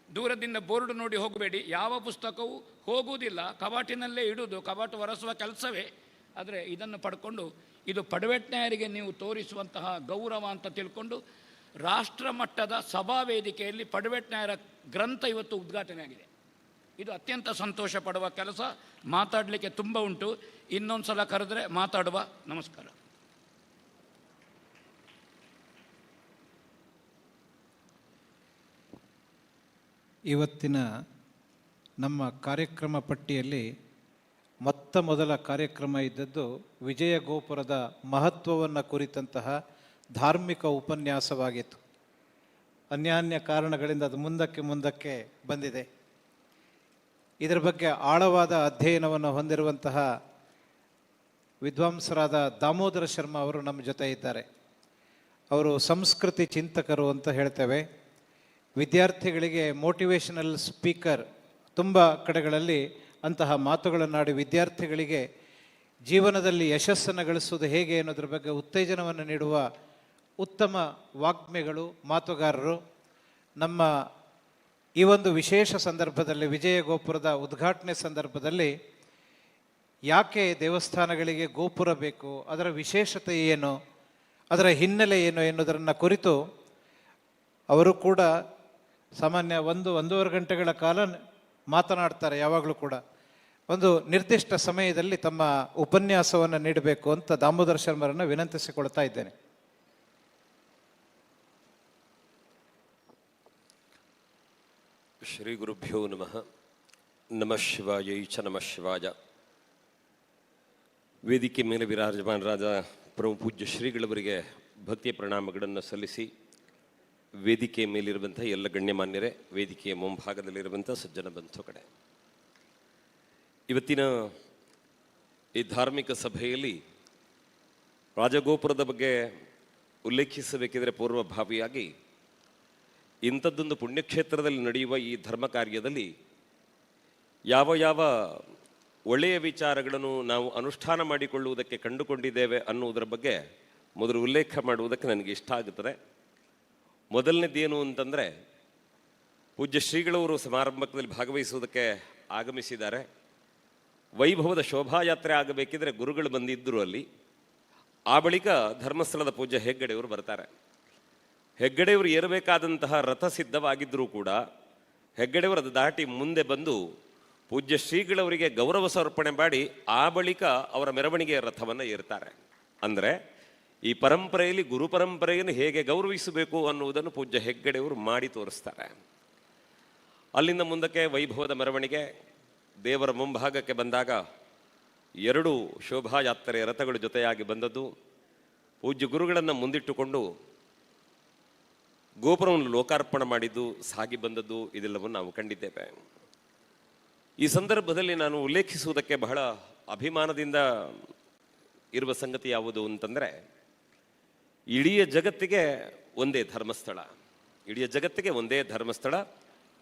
ದೂರದಿಂದ ಬೋರ್ಡ್ ನೋಡಿ ಹೋಗಬೇಡಿ. ಯಾವ ಪುಸ್ತಕವೂ ಹೋಗುವುದಿಲ್ಲ, ಕಬಾಟಿನಲ್ಲೇ ಇಡುವುದು, ಕಬಾಟು ಒರೆಸುವ ಕೆಲಸವೇ. ಆದರೆ ಇದನ್ನು ಪಡ್ಕೊಂಡು ಇದು ಪಡವೆಟ್ನಾಯರಿಗೆ ನೀವು ತೋರಿಸುವಂತಹ ಗೌರವ ಅಂತ ತಿಳ್ಕೊಂಡು ರಾಷ್ಟ್ರ ಮಟ್ಟದ ಸಭಾ ವೇದಿಕೆಯಲ್ಲಿ ಪಡವೆಟ್ನಾಯರ ಗ್ರಂಥ ಇವತ್ತು ಉದ್ಘಾಟನೆ ಆಗಿದೆ. ಇದು ಅತ್ಯಂತ ಸಂತೋಷ ಪಡುವ ಕೆಲಸ. ಮಾತಾಡಲಿಕ್ಕೆ ತುಂಬ ಉಂಟು, ಇನ್ನೊಂದು ಸಲ ಕರೆದರೆ ಮಾತಾಡುವ. ನಮಸ್ಕಾರ. ಇವತ್ತಿನ ನಮ್ಮ ಕಾರ್ಯಕ್ರಮ ಪಟ್ಟಿಯಲ್ಲಿ ಮೊದಲ ಕಾರ್ಯಕ್ರಮ ಇದ್ದದ್ದು ವಿಜಯ ಗೋಪುರದ ಮಹತ್ವವನ್ನು ಕುರಿತಂತಹ ಧಾರ್ಮಿಕ ಉಪನ್ಯಾಸವಾಗಿತ್ತು. ಅನ್ಯಾನ್ಯ ಕಾರಣಗಳಿಂದ ಅದು ಮುಂದಕ್ಕೆ ಬಂದಿದೆ. ಇದರ ಬಗ್ಗೆ ಆಳವಾದ ಅಧ್ಯಯನವನ್ನು ಹೊಂದಿರುವಂತಹ ವಿದ್ವಾಂಸರಾದ ದಾಮೋದರ ಶರ್ಮಾ ಅವರು ನಮ್ಮ ಜೊತೆ ಇದ್ದಾರೆ. ಅವರು ಸಂಸ್ಕೃತಿ ಚಿಂತಕರು ಅಂತ ಹೇಳ್ತೇವೆ. ವಿದ್ಯಾರ್ಥಿಗಳಿಗೆ ಮೋಟಿವೇಶನಲ್ ಸ್ಪೀಕರ್, ತುಂಬ ಕಡೆಗಳಲ್ಲಿ ಅಂತಹ ಮಾತುಗಳನ್ನಾಡಿ ವಿದ್ಯಾರ್ಥಿಗಳಿಗೆ ಜೀವನದಲ್ಲಿ ಯಶಸ್ಸನ್ನು ಗಳಿಸುವುದು ಹೇಗೆ ಅನ್ನೋದ್ರ ಬಗ್ಗೆ ಉತ್ತೇಜನವನ್ನು ನೀಡುವ ಉತ್ತಮ ವಾಗ್ಮಿಗಳು, ಮಾತುಗಾರರು. ನಮ್ಮ ಈ ಒಂದು ವಿಶೇಷ ಸಂದರ್ಭದಲ್ಲಿ, ವಿಜಯ ಗೋಪುರದ ಉದ್ಘಾಟನೆ ಸಂದರ್ಭದಲ್ಲಿ ಯಾಕೆ ದೇವಸ್ಥಾನಗಳಿಗೆ ಗೋಪುರ ಬೇಕು, ಅದರ ವಿಶೇಷತೆ ಏನು, ಅದರ ಹಿನ್ನೆಲೆ ಏನು ಎನ್ನುವುದನ್ನು ಕುರಿತು ಅವರು ಕೂಡ ಸಾಮಾನ್ಯ 1-1.5 ಗಂಟೆಗಳ ಕಾಲ ಮಾತನಾಡ್ತಾರೆ. ಯಾವಾಗಲೂ ಕೂಡ ಒಂದು ನಿರ್ದಿಷ್ಟ ಸಮಯದಲ್ಲಿ ತಮ್ಮ ಉಪನ್ಯಾಸವನ್ನು ನೀಡಬೇಕು ಅಂತ ದಾಮೋದರ ಶರ್ಮರನ್ನು ವಿನಂತಿಸಿಕೊಳ್ತಾ ಇದ್ದೇನೆ. ಶ್ರೀ ಗುರುಭ್ಯೋ ನಮಃ. ನಮಃ ಶಿವಾಯ ಚ ನಮಃ ಶಿವಾಯ. ವೇದಿಕೆ ಮೇಲೆ ವಿರಾಜಮಾನರಾದ ಪರಮ ಪೂಜ್ಯ ಶ್ರೀಗಳವರಿಗೆ ಭಕ್ತಿಯ ಪ್ರಣಾಮಗಳನ್ನು ಸಲ್ಲಿಸಿ, ವೇದಿಕೆ ಮೇಲಿರುವಂಥ ಎಲ್ಲ ಗಣ್ಯಮಾನ್ಯರೇ, ವೇದಿಕೆಯ ಮುಂಭಾಗದಲ್ಲಿರುವಂಥ ಸಜ್ಜನ ಬಂಧುಗಳೇ, ಇವತ್ತಿನ ಈ ಧಾರ್ಮಿಕ ಸಭೆಯಲ್ಲಿ ರಾಜಗೋಪುರದ ಬಗ್ಗೆ ಉಲ್ಲೇಖಿಸಬೇಕಿದ್ರೆ ಪೂರ್ವಭಾವಿಯಾಗಿ ಇಂಥದ್ದೊಂದು ಪುಣ್ಯಕ್ಷೇತ್ರದಲ್ಲಿ ನಡೆಯುವ ಈ ಧರ್ಮ ಕಾರ್ಯದಲ್ಲಿ ಯಾವ ಒಳ್ಳೆಯ ವಿಚಾರಗಳನ್ನು ನಾವು ಅನುಷ್ಠಾನ ಮಾಡಿಕೊಳ್ಳುವುದಕ್ಕೆ ಕಂಡುಕೊಂಡಿದ್ದೇವೆ ಅನ್ನುವುದರ ಬಗ್ಗೆ ಮೊದಲು ಉಲ್ಲೇಖ ಮಾಡುವುದಕ್ಕೆ ನನಗೆ ಇಷ್ಟ ಆಗುತ್ತದೆ. ಮೊದಲನೇದೇನು ಅಂತಂದರೆ, ಪೂಜ್ಯ ಶ್ರೀಗಳವರು ಸಮಾರಂಭದಲ್ಲಿ ಭಾಗವಹಿಸುವುದಕ್ಕೆ ಆಗಮಿಸಿದ್ದಾರೆ. ವೈಭವದ ಶೋಭಾಯಾತ್ರೆ ಆಗಬೇಕಿದ್ರೆ ಗುರುಗಳು ಬಂದಿದ್ದರು ಅಲ್ಲಿ. ಆ ಬಳಿಕ ಧರ್ಮಸ್ಥಳದ ಪೂಜ್ಯ ಹೆಗ್ಗಡೆಯವರು ಬರ್ತಾರೆ. ಹೆಗ್ಗಡೆಯವರು ಏರಬೇಕಾದಂತಹ ರಥ ಸಿದ್ಧವಾಗಿದ್ದರೂ ಕೂಡ ಹೆಗ್ಗಡೆಯವರು ಅದು ದಾಟಿ ಮುಂದೆ ಬಂದು ಪೂಜ್ಯ ಶ್ರೀಗಳವರಿಗೆ ಗೌರವ ಸಮರ್ಪಣೆ ಮಾಡಿ ಆ ಬಳಿಕ ಅವರ ಮೆರವಣಿಗೆಯ ರಥವನ್ನು ಏರ್ತಾರೆ. ಅಂದರೆ ಈ ಪರಂಪರೆಯಲ್ಲಿ ಗುರು ಪರಂಪರೆಯನ್ನು ಹೇಗೆ ಗೌರವಿಸಬೇಕು ಅನ್ನುವುದನ್ನು ಪೂಜ್ಯ ಹೆಗ್ಗಡೆಯವರು ಮಾಡಿ ತೋರಿಸ್ತಾರೆ. ಅಲ್ಲಿಂದ ಮುಂದಕ್ಕೆ ವೈಭವದ ಮೆರವಣಿಗೆ ದೇವರ ಮುಂಭಾಗಕ್ಕೆ ಬಂದಾಗ 2 ಶೋಭಾಯಾತ್ರೆಯ ರಥಗಳು ಜೊತೆಯಾಗಿ ಬಂದದ್ದು, ಪೂಜ್ಯ ಗುರುಗಳನ್ನು ಮುಂದಿಟ್ಟುಕೊಂಡು ಗೋಪುರವನ್ನು ಲೋಕಾರ್ಪಣೆ ಮಾಡಿದ್ದು, ಸಾಗಿ ಬಂದದ್ದು, ಇದೆಲ್ಲವನ್ನು ನಾವು ಕಂಡಿದ್ದೇವೆ. ಈ ಸಂದರ್ಭದಲ್ಲಿ ನಾನು ಉಲ್ಲೇಖಿಸುವುದಕ್ಕೆ ಬಹಳ ಅಭಿಮಾನದಿಂದ ಇರುವ ಸಂಗತಿ ಯಾವುದು ಅಂತಂದರೆ, ಇಡೀ ಜಗತ್ತಿಗೆ ಒಂದೇ ಧರ್ಮಸ್ಥಳ, ಇಡೀ ಜಗತ್ತಿಗೆ ಒಂದೇ ಧರ್ಮಸ್ಥಳ,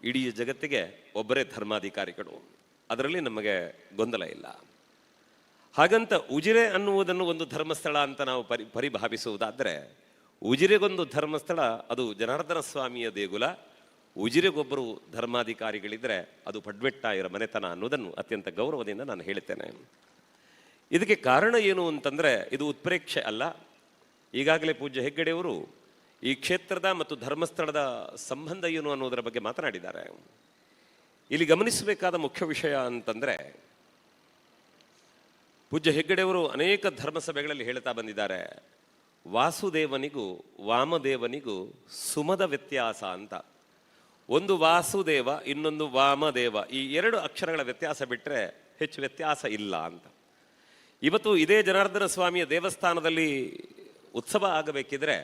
ಇಡೀ ಜಗತ್ತಿಗೆ ಒಬ್ಬರೇ ಧರ್ಮಾಧಿಕಾರಿಗಳು. ಅದರಲ್ಲಿ ನಮಗೆ ಗೊಂದಲ ಇಲ್ಲ. ಹಾಗಂತ ಉಜಿರೆ ಅನ್ನುವುದನ್ನು ಒಂದು ಧರ್ಮಸ್ಥಳ ಅಂತ ನಾವು ಪರಿಭಾವಿಸುವುದಾದರೆ, ಉಜಿರೆಗೊಂದು ಧರ್ಮಸ್ಥಳ, ಅದು ಜನಾರ್ದನ ಸ್ವಾಮಿಯ ದೇಗುಲ. ಉಜಿರೆಗೊಬ್ಬರು ಧರ್ಮಾಧಿಕಾರಿಗಳಿದ್ದರೆ ಅದು ಪಡ್ವೆಟ್ಟಾಯರ ಮನೆತನ ಅನ್ನೋದನ್ನು ಅತ್ಯಂತ ಗೌರವದಿಂದ ನಾನು ಹೇಳುತ್ತೇನೆ. ಇದಕ್ಕೆ ಕಾರಣ ಏನು ಅಂತಂದರೆ, ಇದು ಉತ್ಪ್ರೇಕ್ಷೆ ಅಲ್ಲ. ಈಗಾಗಲೇ ಪೂಜ್ಯ ಹೆಗ್ಗಡೆಯವರು ಈ ಕ್ಷೇತ್ರದ ಮತ್ತು ಧರ್ಮಸ್ಥಳದ ಸಂಬಂಧ ಏನು ಅನ್ನೋದರ ಬಗ್ಗೆ ಮಾತನಾಡಿದ್ದಾರೆ. ಇಲ್ಲಿ ಗಮನಿಸಬೇಕಾದ ಮುಖ್ಯ ವಿಷಯ ಅಂತಂದರೆ, ಪೂಜ್ಯ ಹೆಗ್ಗಡೆಯವರು ಅನೇಕ ಧರ್ಮ ಸಭೆಗಳಲ್ಲಿ ಹೇಳ್ತಾ ಬಂದಿದ್ದಾರೆ, ವಾಸುದೇವನಿಗೂ ವಾಮದೇವನಿಗೂ ಸುಮದ ವ್ಯತ್ಯಾಸ ಅಂತ. ಒಂದು ವಾಸುದೇವ, ಇನ್ನೊಂದು ವಾಮದೇವ, ಈ 2 ಅಕ್ಷರಗಳ ವ್ಯತ್ಯಾಸ ಬಿಟ್ಟರೆ ಹೆಚ್ಚು ವ್ಯತ್ಯಾಸ ಇಲ್ಲ ಅಂತ. ಇವತ್ತು ಇದೇ ಜನಾರ್ದನ ಸ್ವಾಮಿಯ ದೇವಸ್ಥಾನದಲ್ಲಿ ಉತ್ಸವ ಆಗಬೇಕಿದ್ರೆ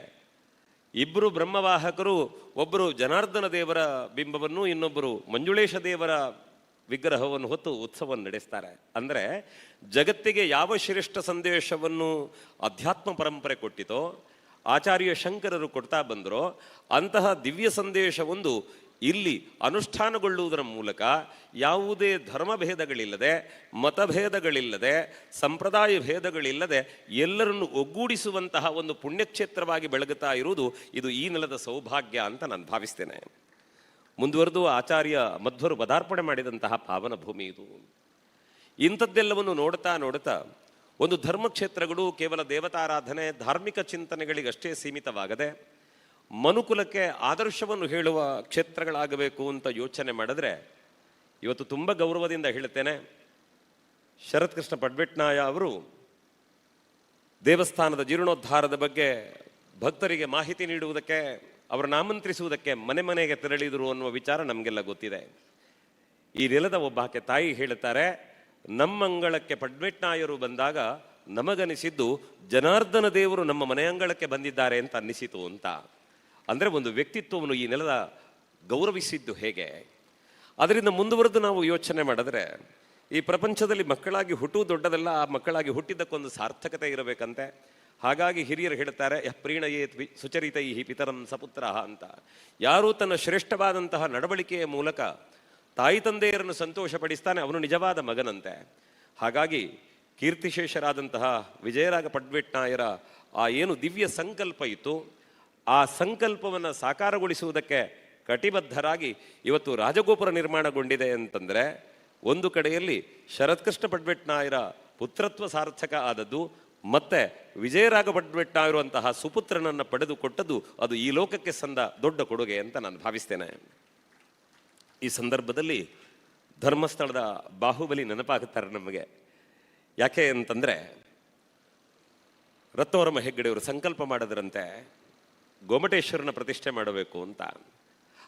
ಇಬ್ಬರು ಬ್ರಹ್ಮವಾಹಕರು, ಒಬ್ಬರು ಜನಾರ್ದನ ದೇವರ ಬಿಂಬವನ್ನು, ಇನ್ನೊಬ್ಬರು ಮಂಜುಳೇಶ ದೇವರ ವಿಗ್ರಹವನ್ನು ಹೊತ್ತು ಉತ್ಸವವನ್ನು ನಡೆಸ್ತಾರೆ. ಅಂದರೆ ಜಗತ್ತಿಗೆ ಯಾವ ಶ್ರೇಷ್ಠ ಸಂದೇಶವನ್ನು ಅಧ್ಯಾತ್ಮ ಪರಂಪರೆ ಕೊಟ್ಟಿತೋ, ಆಚಾರ್ಯ ಶಂಕರರು ಕೊಡ್ತಾ ಬಂದರೋ, ಅಂತಹ ದಿವ್ಯ ಸಂದೇಶವೊಂದು ಇಲ್ಲಿ ಅನುಷ್ಠಾನಗೊಳ್ಳುವುದರ ಮೂಲಕ ಯಾವುದೇ ಧರ್ಮಭೇದಗಳಿಲ್ಲದೆ, ಮತಭೇದಗಳಿಲ್ಲದೆ, ಸಂಪ್ರದಾಯ ಭೇದಗಳಿಲ್ಲದೆ ಎಲ್ಲರನ್ನು ಒಗ್ಗೂಡಿಸುವಂತಹ ಒಂದು ಪುಣ್ಯಕ್ಷೇತ್ರವಾಗಿ ಬೆಳಗುತ್ತಾ ಇರುವುದು ಇದು ಈ ನೆಲದ ಸೌಭಾಗ್ಯ ಅಂತ ನಾನು ಭಾವಿಸ್ತೇನೆ. ಮುಂದುವರೆದು ಆಚಾರ್ಯ ಮಧ್ವರು ಪದಾರ್ಪಣೆ ಮಾಡಿದಂತಹ ಪಾವನ ಭೂಮಿ ಇದು. ಇಂಥದ್ದೆಲ್ಲವನ್ನು ನೋಡ್ತಾ ನೋಡ್ತಾ ಒಂದು ಧರ್ಮಕ್ಷೇತ್ರಗಳು ಕೇವಲ ದೇವತಾರಾಧನೆ ಧಾರ್ಮಿಕ ಚಿಂತನೆಗಳಿಗಷ್ಟೇ ಸೀಮಿತವಾಗದೆ ಮನುಕುಲಕ್ಕೆ ಆದರ್ಶವನ್ನು ಹೇಳುವ ಕ್ಷೇತ್ರಗಳಾಗಬೇಕು ಅಂತ ಯೋಚನೆ ಮಾಡಿದ್ರೆ ಇವತ್ತು ತುಂಬ ಗೌರವದಿಂದ ಹೇಳುತ್ತೇನೆ, ಶರತ್ ಕೃಷ್ಣ ಪಡ್ವೆಟ್ನಾಯ ಅವರು ದೇವಸ್ಥಾನದ ಜೀರ್ಣೋದ್ಧಾರದ ಬಗ್ಗೆ ಭಕ್ತರಿಗೆ ಮಾಹಿತಿ ನೀಡುವುದಕ್ಕೆ, ಅವರನ್ನು ಆಮಂತ್ರಿಸುವುದಕ್ಕೆ ಮನೆ ಮನೆಗೆ ತೆರಳಿದರು ಅನ್ನುವ ವಿಚಾರ ನಮಗೆಲ್ಲ ಗೊತ್ತಿದೆ. ಈ ನೆಲದ ಒಬ್ಬಾಕೆ ತಾಯಿ ಹೇಳುತ್ತಾರೆ, ನಮ್ಮಂಗಳಕ್ಕೆ ಪಡ್ವೆಟ್ನಾಯರು ಬಂದಾಗ ನಮಗನಿಸಿದ್ದು ಜನಾರ್ದನ ದೇವರು ನಮ್ಮ ಮನೆ ಅಂಗಳಕ್ಕೆ ಬಂದಿದ್ದಾರೆ ಅಂತ ಅನ್ನಿಸಿತು ಅಂತ. ಅಂದರೆ ಒಂದು ವ್ಯಕ್ತಿತ್ವವನ್ನು ಈ ನೆಲದ ಗೌರವಿಸಿದ್ದು ಹೇಗೆ. ಅದರಿಂದ ಮುಂದುವರೆದು ನಾವು ಯೋಚನೆ ಮಾಡಿದ್ರೆ ಈ ಪ್ರಪಂಚದಲ್ಲಿ ಮಕ್ಕಳಾಗಿ ಹುಟ್ಟುವುದು ದೊಡ್ಡದಲ್ಲ, ಆ ಮಕ್ಕಳಾಗಿ ಹುಟ್ಟಿದ್ದಕ್ಕೊಂದು ಸಾರ್ಥಕತೆ ಇರಬೇಕಂತೆ. ಹಾಗಾಗಿ ಹಿರಿಯರು ಹೇಳ್ತಾರೆ, ಪ್ರೀಣಯೇ ಸುಚರಿತೈ ಪಿತರಂ ಸಪುತ್ರ ಅಂತ. ಯಾರು ತನ್ನ ಶ್ರೇಷ್ಠವಾದಂತಹ ನಡವಳಿಕೆಯ ಮೂಲಕ ತಾಯಿ ತಂದೆಯರನ್ನು ಸಂತೋಷಪಡಿಸ್ತಾನೆ ಅವನು ನಿಜವಾದ ಮಗನಂತೆ. ಹಾಗಾಗಿ ಕೀರ್ತಿಶೇಷರಾದಂತಹ ವಿಜಯರಾಗ ಪಡ್ವೆಟ್ನಾಯರ ಆ ಏನು ದಿವ್ಯ ಸಂಕಲ್ಪ ಇತ್ತು, ಆ ಸಂಕಲ್ಪವನ್ನು ಸಾಕಾರಗೊಳಿಸುವುದಕ್ಕೆ ಕಟಿಬದ್ಧರಾಗಿ ಇವತ್ತು ರಾಜಗೋಪುರ ನಿರ್ಮಾಣಗೊಂಡಿದೆ ಅಂತಂದರೆ ಒಂದು ಕಡೆಯಲ್ಲಿ ಶರತ್ಕೃಷ್ಣ ಪಡ್ವೆಟ್ನಾಯರ ಪುತ್ರತ್ವ ಸಾರ್ಥಕ ಆದದ್ದು, ಮತ್ತೆ ವಿಜಯರಾಗ ಪಡ್ವೆಟ್ನಾಯರು ಅಂತಹ ಸುಪುತ್ರನನ್ನು ಪಡೆದುಕೊಟ್ಟದ್ದು ಅದು ಈ ಲೋಕಕ್ಕೆ ಸಂದ ದೊಡ್ಡ ಕೊಡುಗೆ ಅಂತ ನಾನು ಭಾವಿಸ್ತೇನೆ. ಈ ಸಂದರ್ಭದಲ್ಲಿ ಧರ್ಮಸ್ಥಳದ ಬಾಹುಬಲಿ ನೆನಪಾಗುತ್ತಾರೆ ನಮಗೆ. ಯಾಕೆ ಅಂತಂದರೆ ರತ್ನವರ್ಮ ಹೆಗ್ಗಡೆಯವರು ಸಂಕಲ್ಪ ಮಾಡಿದ್ರಂತೆ ಗೊಮಟೇಶ್ವರನ ಪ್ರತಿಷ್ಠೆ ಮಾಡಬೇಕು ಅಂತ.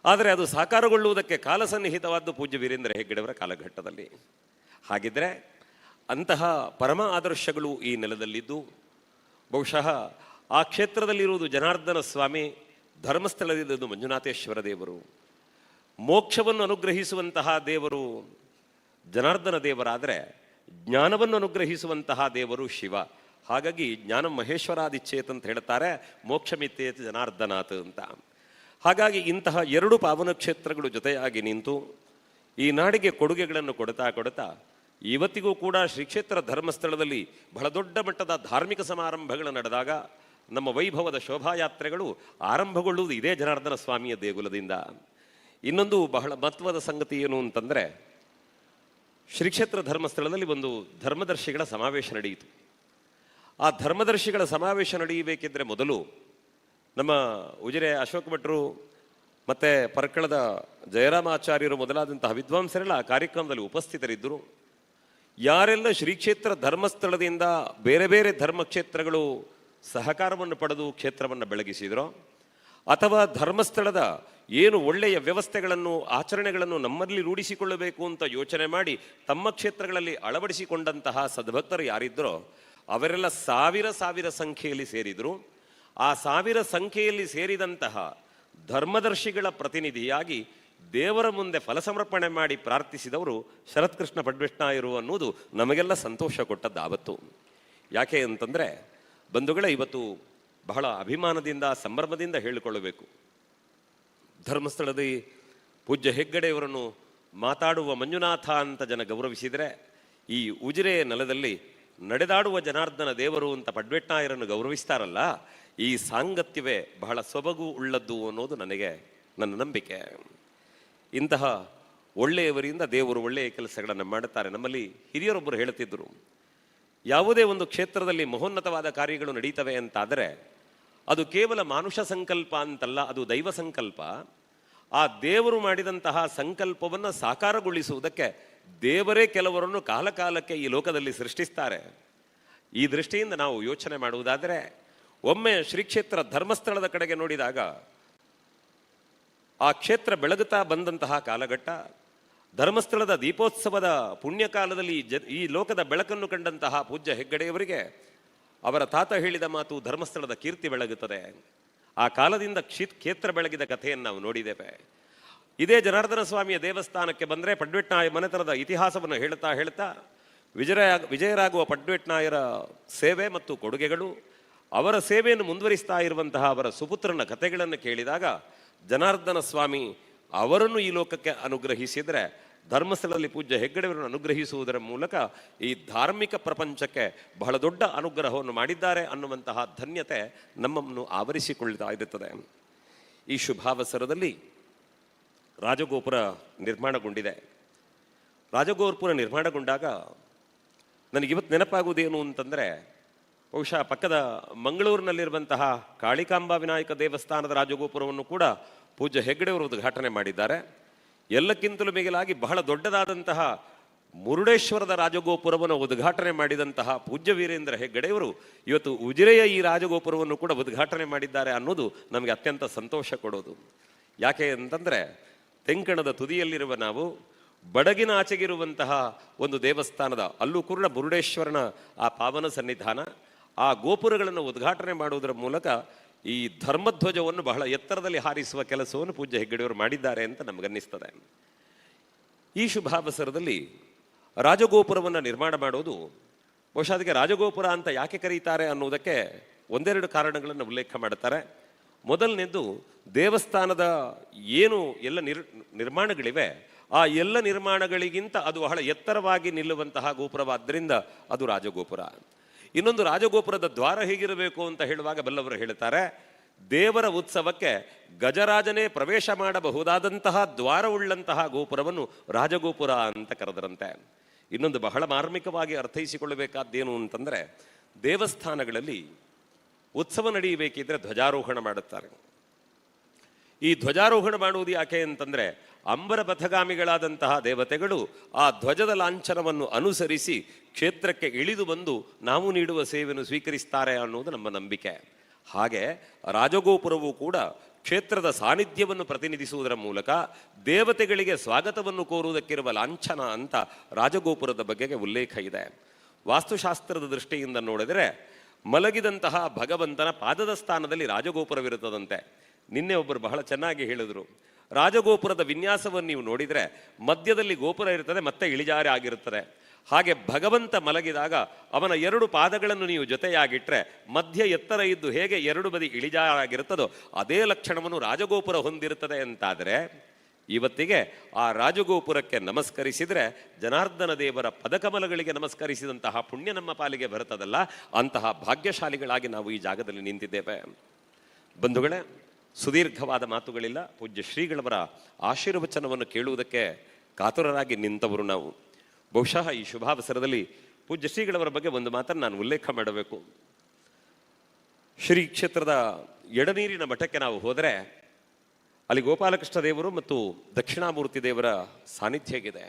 ಆದರೆ ಅದು ಸಾಕಾರಗೊಳ್ಳುವುದಕ್ಕೆ ಕಾಲಸನ್ನಿಹಿತವಾದ್ದು ಪೂಜ್ಯ ವೀರೇಂದ್ರ ಹೆಗ್ಗಡೆಯವರ ಕಾಲಘಟ್ಟದಲ್ಲಿ. ಹಾಗಿದ್ರೆ ಅಂತಹ ಪರಮ ಆದರ್ಶಗಳು ಈ ನೆಲದಲ್ಲಿದ್ದು ಬಹುಶಃ ಆ ಕ್ಷೇತ್ರದಲ್ಲಿರುವುದು ಜನಾರ್ದನ ಸ್ವಾಮಿ, ಧರ್ಮಸ್ಥಳದಲ್ಲಿರುವುದು ಮಂಜುನಾಥೇಶ್ವರ ದೇವರು. ಮೋಕ್ಷವನ್ನು ಅನುಗ್ರಹಿಸುವಂತಹ ದೇವರು ಜನಾರ್ದನ ದೇವರಾದರೆ ಜ್ಞಾನವನ್ನು ಅನುಗ್ರಹಿಸುವಂತಹ ದೇವರು ಶಿವ. ಹಾಗಾಗಿ ಜ್ಞಾನ ಮಹೇಶ್ವರಾದಿಚ್ಛೇತ್ ಅಂತ ಹೇಳ್ತಾರೆ, ಮೋಕ್ಷಮಿತ್ತೇತ್ ಜನಾರ್ದನಾಥ್ ಅಂತ. ಹಾಗಾಗಿ ಇಂತಹ ಎರಡು ಪಾವನ ಕ್ಷೇತ್ರಗಳು ಜೊತೆಯಾಗಿ ನಿಂತು ಈ ನಾಡಿಗೆ ಕೊಡುಗೆಗಳನ್ನು ಕೊಡ್ತಾ ಕೊಡ್ತಾ ಇವತ್ತಿಗೂ ಕೂಡ ಶ್ರೀ ಕ್ಷೇತ್ರ ಧರ್ಮಸ್ಥಳದಲ್ಲಿ ಬಹಳ ದೊಡ್ಡ ಮಟ್ಟದ ಧಾರ್ಮಿಕ ಸಮಾರಂಭಗಳು ನಡೆದಾಗ ನಮ್ಮ ವೈಭವದ ಶೋಭಾಯಾತ್ರೆಗಳು ಆರಂಭಗೊಳ್ಳುವುದು ಇದೇ ಜನಾರ್ದನ ಸ್ವಾಮಿಯ ದೇಗುಲದಿಂದ. ಇನ್ನೊಂದು ಬಹಳ ಮಹತ್ವದ ಸಂಗತಿ ಏನು ಅಂತಂದರೆ, ಶ್ರೀ ಕ್ಷೇತ್ರ ಧರ್ಮಸ್ಥಳದಲ್ಲಿ ಒಂದು ಧರ್ಮದರ್ಶಿಗಳ ಸಮಾವೇಶ ನಡೆಯಿತು. ಆ ಧರ್ಮದರ್ಶಿಗಳ ಸಮಾವೇಶ ನಡೆಯಬೇಕಿದ್ರೆ ಮೊದಲು ನಮ್ಮ ಉಜಿರೆ ಅಶೋಕ ಭಟ್ರು ಮತ್ತು ಪರ್ಕಳದ ಜಯರಾಮಾಚಾರ್ಯರು ಮೊದಲಾದಂತಹ ವಿದ್ವಾಂಸರೆಲ್ಲ ಆ ಕಾರ್ಯಕ್ರಮದಲ್ಲಿ ಉಪಸ್ಥಿತರಿದ್ದರು. ಯಾರೆಲ್ಲ ಶ್ರೀ ಕ್ಷೇತ್ರ ಧರ್ಮಸ್ಥಳದಿಂದ ಬೇರೆ ಬೇರೆ ಧರ್ಮಕ್ಷೇತ್ರಗಳು ಸಹಕಾರವನ್ನು ಪಡೆದು ಕ್ಷೇತ್ರವನ್ನು ಬೆಳಗಿಸಿದರೋ, ಅಥವಾ ಧರ್ಮಸ್ಥಳದ ಏನು ಒಳ್ಳೆಯ ವ್ಯವಸ್ಥೆಗಳನ್ನು ಆಚರಣೆಗಳನ್ನು ನಮ್ಮಲ್ಲಿ ರೂಢಿಸಿಕೊಳ್ಳಬೇಕು ಅಂತ ಯೋಚನೆ ಮಾಡಿ ತಮ್ಮ ಕ್ಷೇತ್ರಗಳಲ್ಲಿ ಅಳವಡಿಸಿಕೊಂಡಂತಹ ಸದ್ಭಕ್ತರು ಯಾರಿದ್ದರೋ ಅವರೆಲ್ಲ ಸಾವಿರ ಸಂಖ್ಯೆಯಲ್ಲಿ ಸೇರಿದರು. ಆ ಸಾವಿರ ಸಂಖ್ಯೆಯಲ್ಲಿ ಸೇರಿದಂತಹ ಧರ್ಮದರ್ಶಿಗಳ ಪ್ರತಿನಿಧಿಯಾಗಿ ದೇವರ ಮುಂದೆ ಫಲಸಮರ್ಪಣೆ ಮಾಡಿ ಪ್ರಾರ್ಥಿಸಿದವರು ಶರತ್ಕೃಷ್ಣ ಪಡ್ವೆಟ್ನಾಯರು ಅನ್ನೋದು ನಮಗೆಲ್ಲ ಸಂತೋಷ ಕೊಟ್ಟದ್ದಾವತ್ತು. ಯಾಕೆ ಅಂತಂದರೆ ಬಂಧುಗಳೇ, ಇವತ್ತು ಬಹಳ ಅಭಿಮಾನದಿಂದ ಸಂಭ್ರಮದಿಂದ ಹೇಳಿಕೊಳ್ಳಬೇಕು, ಧರ್ಮಸ್ಥಳದಲ್ಲಿ ಪೂಜ್ಯ ಹೆಗ್ಗಡೆಯವರನ್ನು ಮಾತಾಡುವ ಮಂಜುನಾಥ ಅಂತ ಜನ ಗೌರವಿಸಿದರೆ, ಈ ಉಜಿರೆ ನೆಲದಲ್ಲಿ ನಡೆದಾಡುವ ಜನಾರ್ದನ ದೇವರು ಅಂತ ಪಡ್ವೆಟ್ನಾಯರನ್ನು ಗೌರವಿಸ್ತಾರಲ್ಲ, ಈ ಸಾಂಗತ್ಯವೇ ಬಹಳ ಸೊಬಗು ಉಳ್ಳದ್ದು ಅನ್ನೋದು ನನ್ನ ನಂಬಿಕೆ. ಇಂತಹ ಒಳ್ಳೆಯವರಿಂದ ದೇವರು ಒಳ್ಳೆಯ ಕೆಲಸಗಳನ್ನು ಮಾಡುತ್ತಾರೆ. ನಮ್ಮಲ್ಲಿ ಹಿರಿಯರೊಬ್ಬರು ಹೇಳುತ್ತಿದ್ದರು, ಯಾವುದೇ ಒಂದು ಕ್ಷೇತ್ರದಲ್ಲಿ ಮಹೋನ್ನತವಾದ ಕಾರ್ಯಗಳು ನಡೀತವೆ ಅಂತಾದರೆ ಅದು ಕೇವಲ ಮಾನುಷ ಸಂಕಲ್ಪ ಅಂತಲ್ಲ, ಅದು ದೈವ ಸಂಕಲ್ಪ. ಆ ದೇವರು ಮಾಡಿದಂತಹ ಸಂಕಲ್ಪವನ್ನು ಸಾಕಾರಗೊಳಿಸುವುದಕ್ಕೆ ದೇವರೇ ಕೆಲವರನ್ನು ಕಾಲಕಾಲಕ್ಕೆ ಈ ಲೋಕದಲ್ಲಿ ಸೃಷ್ಟಿಸ್ತಾರೆ. ಈ ದೃಷ್ಟಿಯಿಂದ ನಾವು ಯೋಚನೆ ಮಾಡುವುದಾದರೆ ಒಮ್ಮೆ ಶ್ರೀ ಕ್ಷೇತ್ರ ಧರ್ಮಸ್ಥಳದ ಕಡೆಗೆ ನೋಡಿದಾಗ ಆ ಕ್ಷೇತ್ರ ಬೆಳಗುತ್ತಾ ಬಂದಂತಹ ಕಾಲಘಟ್ಟ, ಧರ್ಮಸ್ಥಳದ ದೀಪೋತ್ಸವದ ಪುಣ್ಯಕಾಲದಲ್ಲಿ ಈ ಲೋಕದ ಬೆಳಕನ್ನು ಕಂಡಂತಹ ಪೂಜ್ಯ ಹೆಗ್ಗಡೆಯವರಿಗೆ ಅವರ ತಾತ ಹೇಳಿದ ಮಾತು ಧರ್ಮಸ್ಥಳದ ಕೀರ್ತಿ ಬೆಳಗುತ್ತದೆ. ಆ ಕಾಲದಿಂದ ಕ್ಷೇತ್ರ ಬೆಳಗಿದ ಕಥೆಯನ್ನು ನಾವು ನೋಡಿದ್ದೇವೆ. ಇದೇ ಜನಾರ್ದನ ಸ್ವಾಮಿಯ ದೇವಸ್ಥಾನಕ್ಕೆ ಬಂದರೆ ಪಡ್ವೆಟ್ನಾಯ ಮನೆತನದ ಇತಿಹಾಸವನ್ನು ಹೇಳ್ತಾ ವಿಜಯರಾಗುವ ಪಡ್ವೆಟ್ನಾಯರ ಸೇವೆ ಮತ್ತು ಕೊಡುಗೆಗಳು, ಅವರ ಸೇವೆಯನ್ನು ಮುಂದುವರಿಸ್ತಾ ಇರುವಂತಹ ಅವರ ಸುಪುತ್ರನ ಕಥೆಗಳನ್ನು ಕೇಳಿದಾಗ ಜನಾರ್ದನ ಸ್ವಾಮಿ ಅವರನ್ನು ಈ ಲೋಕಕ್ಕೆ ಅನುಗ್ರಹಿಸಿದರೆ ಧರ್ಮಸ್ಥಳದಲ್ಲಿ ಪೂಜ್ಯ ಹೆಗ್ಗಡೆಯವರನ್ನು ಅನುಗ್ರಹಿಸುವುದರ ಮೂಲಕ ಈ ಧಾರ್ಮಿಕ ಪ್ರಪಂಚಕ್ಕೆ ಬಹಳ ದೊಡ್ಡ ಅನುಗ್ರಹವನ್ನು ಮಾಡಿದ್ದಾರೆ ಅನ್ನುವಂತಹ ಧನ್ಯತೆ ನಮ್ಮನ್ನು ಆವರಿಸಿಕೊಳ್ಳುತ್ತಾ ಇರುತ್ತದೆ. ಈ ಶುಭಾವಸರದಲ್ಲಿ ರಾಜಗೋಪುರ ನಿರ್ಮಾಣಗೊಂಡಿದೆ. ರಾಜಗೋಪುರ ನಿರ್ಮಾಣಗೊಂಡಾಗ ನನಗಿವತ್ತು ನೆನಪಾಗುವುದೇನು ಅಂತಂದರೆ, ಬಹುಶಃ ಪಕ್ಕದ ಮಂಗಳೂರಿನಲ್ಲಿರುವಂತಹ ಕಾಳಿಕಾಂಬಾ ವಿನಾಯಕ ದೇವಸ್ಥಾನದ ರಾಜಗೋಪುರವನ್ನು ಕೂಡ ಪೂಜ್ಯ ಹೆಗ್ಗಡೆಯವರು ಉದ್ಘಾಟನೆ ಮಾಡಿದ್ದಾರೆ. ಎಲ್ಲಕ್ಕಿಂತಲೂ ಮಿಗಿಲಾಗಿ ಬಹಳ ದೊಡ್ಡದಾದಂತಹ ಮುರುಡೇಶ್ವರದ ರಾಜಗೋಪುರವನ್ನು ಉದ್ಘಾಟನೆ ಮಾಡಿದಂತಹ ಪೂಜ್ಯ ವೀರೇಂದ್ರ ಹೆಗ್ಗಡೆಯವರು ಇವತ್ತು ಉಜಿರೆಯ ಈ ರಾಜಗೋಪುರವನ್ನು ಕೂಡ ಉದ್ಘಾಟನೆ ಮಾಡಿದ್ದಾರೆ ಅನ್ನೋದು ನಮಗೆ ಅತ್ಯಂತ ಸಂತೋಷ ಕೊಡೋದು. ಯಾಕೆ ಅಂತಂದರೆ, ತೆಂಕಣದ ತುದಿಯಲ್ಲಿರುವ ನಾವು ಬಡಗಿನ ಆಚೆಗಿರುವಂತಹ ಒಂದು ದೇವಸ್ಥಾನದ, ಅಲ್ಲೂ ಕೂಡ ಮುರುಡೇಶ್ವರನ ಆ ಪಾವನ ಸನ್ನಿಧಾನ, ಆ ಗೋಪುರಗಳನ್ನು ಉದ್ಘಾಟನೆ ಮಾಡುವುದರ ಮೂಲಕ ಈ ಧರ್ಮಧ್ವಜವನ್ನು ಬಹಳ ಎತ್ತರದಲ್ಲಿ ಹಾರಿಸುವ ಕೆಲಸವನ್ನು ಪೂಜ್ಯ ಹೆಗ್ಗಡೆಯವರು ಮಾಡಿದ್ದಾರೆ ಅಂತ ನಮಗನ್ನಿಸ್ತದೆ. ಈ ಶುಭಾವಸರದಲ್ಲಿ ರಾಜಗೋಪುರವನ್ನು ನಿರ್ಮಾಣ ಮಾಡೋದು, ಬಹುಶಃ ಅದಕ್ಕೆ ರಾಜಗೋಪುರ ಅಂತ ಯಾಕೆ ಕರೀತಾರೆ ಅನ್ನೋದಕ್ಕೆ ಒಂದೆರಡು ಕಾರಣಗಳನ್ನು ಉಲ್ಲೇಖ ಮಾಡುತ್ತಾರೆ. ಮೊದಲನೇದು, ದೇವಸ್ಥಾನದ ಏನು ಎಲ್ಲ ನಿರ್ಮಾಣಗಳಿವೆ ಆ ಎಲ್ಲ ನಿರ್ಮಾಣಗಳಿಗಿಂತ ಅದು ಬಹಳ ಎತ್ತರವಾಗಿ ನಿಲ್ಲುವಂತಹ ಗೋಪುರವಾದ್ದರಿಂದ ಅದು ರಾಜಗೋಪುರ. ಇನ್ನೊಂದು, ರಾಜಗೋಪುರದ ದ್ವಾರ ಹೇಗಿರಬೇಕು ಅಂತ ಹೇಳುವಾಗ ಬಲ್ಲವರು ಹೇಳುತ್ತಾರೆ, ದೇವರ ಉತ್ಸವಕ್ಕೆ ಗಜರಾಜನೇ ಪ್ರವೇಶ ಮಾಡಬಹುದಾದಂತಹ ದ್ವಾರವುಳ್ಳಂತಹ ಗೋಪುರವನ್ನು ರಾಜಗೋಪುರ ಅಂತ ಕರೆದರಂತೆ. ಇನ್ನೊಂದು ಬಹಳ ಮಾರ್ಮಿಕವಾಗಿ ಅರ್ಥೈಸಿಕೊಳ್ಳಬೇಕಾದ್ದೇನು ಅಂತಂದರೆ, ದೇವಸ್ಥಾನಗಳಲ್ಲಿ ಉತ್ಸವ ನಡೆಯಬೇಕಿದ್ರೆ ಧ್ವಜಾರೋಹಣ ಮಾಡುತ್ತಾರೆ. ಈ ಧ್ವಜಾರೋಹಣ ಮಾಡುವುದು ಯಾಕೆ ಅಂತಂದರೆ, ಅಂಬರ ಪಥಗಾಮಿಗಳಾದಂತಹ ದೇವತೆಗಳು ಆ ಧ್ವಜದ ಲಾಂಛನವನ್ನು ಅನುಸರಿಸಿ ಕ್ಷೇತ್ರಕ್ಕೆ ಇಳಿದು ಬಂದು ನಾವು ನೀಡುವ ಸೇವೆಯನ್ನು ಸ್ವೀಕರಿಸ್ತಾರೆ ಅನ್ನೋದು ನಮ್ಮ ನಂಬಿಕೆ. ಹಾಗೆ ರಾಜಗೋಪುರವೂ ಕೂಡ ಕ್ಷೇತ್ರದ ಸಾನ್ನಿಧ್ಯವನ್ನು ಪ್ರತಿನಿಧಿಸುವುದರ ಮೂಲಕ ದೇವತೆಗಳಿಗೆ ಸ್ವಾಗತವನ್ನು ಕೋರುವುದಕ್ಕಿರುವ ಲಾಂಛನ ಅಂತ ರಾಜಗೋಪುರದ ಬಗೆಗೆ ಉಲ್ಲೇಖ ಇದೆ. ವಾಸ್ತುಶಾಸ್ತ್ರದ ದೃಷ್ಟಿಯಿಂದ ನೋಡಿದರೆ, ಮಲಗಿದಂತಹ ಭಗವಂತನ ಪಾದದ ಸ್ಥಾನದಲ್ಲಿ ರಾಜಗೋಪುರವಿರುತ್ತದಂತೆ. ನಿನ್ನೆ ಒಬ್ಬರು ಬಹಳ ಚೆನ್ನಾಗಿ ಹೇಳಿದರು, ರಾಜಗೋಪುರದ ವಿನ್ಯಾಸವನ್ನು ನೀವು ನೋಡಿದರೆ ಮಧ್ಯದಲ್ಲಿ ಗೋಪುರ ಇರ್ತದೆ, ಮತ್ತೆ ಇಳಿಜಾರಿ ಆಗಿರುತ್ತದೆ. ಹಾಗೆ ಭಗವಂತ ಮಲಗಿದಾಗ ಅವನ ಎರಡು ಪಾದಗಳನ್ನು ನೀವು ಜೊತೆಯಾಗಿಟ್ಟರೆ ಮಧ್ಯ ಎತ್ತರ ಇದ್ದು ಹೇಗೆ ಎರಡು ಬದಿ ಇಳಿಜಾರಾಗಿರುತ್ತದೋ ಅದೇ ಲಕ್ಷಣವನ್ನು ರಾಜಗೋಪುರ ಹೊಂದಿರುತ್ತದೆ ಅಂತಾದರೆ, ಇವತ್ತಿಗೆ ಆ ರಾಜಗೋಪುರಕ್ಕೆ ನಮಸ್ಕರಿಸಿದರೆ ಜನಾರ್ದನ ದೇವರ ಪದಕಮಲಗಳಿಗೆ ನಮಸ್ಕರಿಸಿದಂತಹ ಪುಣ್ಯ ನಮ್ಮ ಪಾಲಿಗೆ ಬರುತ್ತದಲ್ಲ, ಅಂತಹ ಭಾಗ್ಯಶಾಲಿಗಳಾಗಿ ನಾವು ಈ ಜಾಗದಲ್ಲಿ ನಿಂತಿದ್ದೇವೆ. ಬಂಧುಗಳೇ, ಸುದೀರ್ಘವಾದ ಮಾತುಗಳಿಲ್ಲ. ಪೂಜ್ಯ ಶ್ರೀಗಳವರ ಆಶೀರ್ವಚನವನ್ನು ಕೇಳುವುದಕ್ಕೆ ಕಾತುರರಾಗಿ ನಿಂತವರು ನಾವು. ಬಹುಶಃ ಈ ಶುಭಾವಸರದಲ್ಲಿ ಪೂಜ್ಯ ಶ್ರೀಗಳವರ ಬಗ್ಗೆ ಒಂದು ಮಾತನ್ನು ನಾನು ಉಲ್ಲೇಖ ಮಾಡಬೇಕು. ಶ್ರೀ ಕ್ಷೇತ್ರದ ಎಡನೀರಿನ ಮಠಕ್ಕೆ ನಾವು ಹೋದರೆ ಅಲ್ಲಿ ಗೋಪಾಲಕೃಷ್ಣ ದೇವರು ಮತ್ತು ದಕ್ಷಿಣಾಮೂರ್ತಿ ದೇವರ ಸಾನ್ನಿಧ್ಯ ಇದೆ.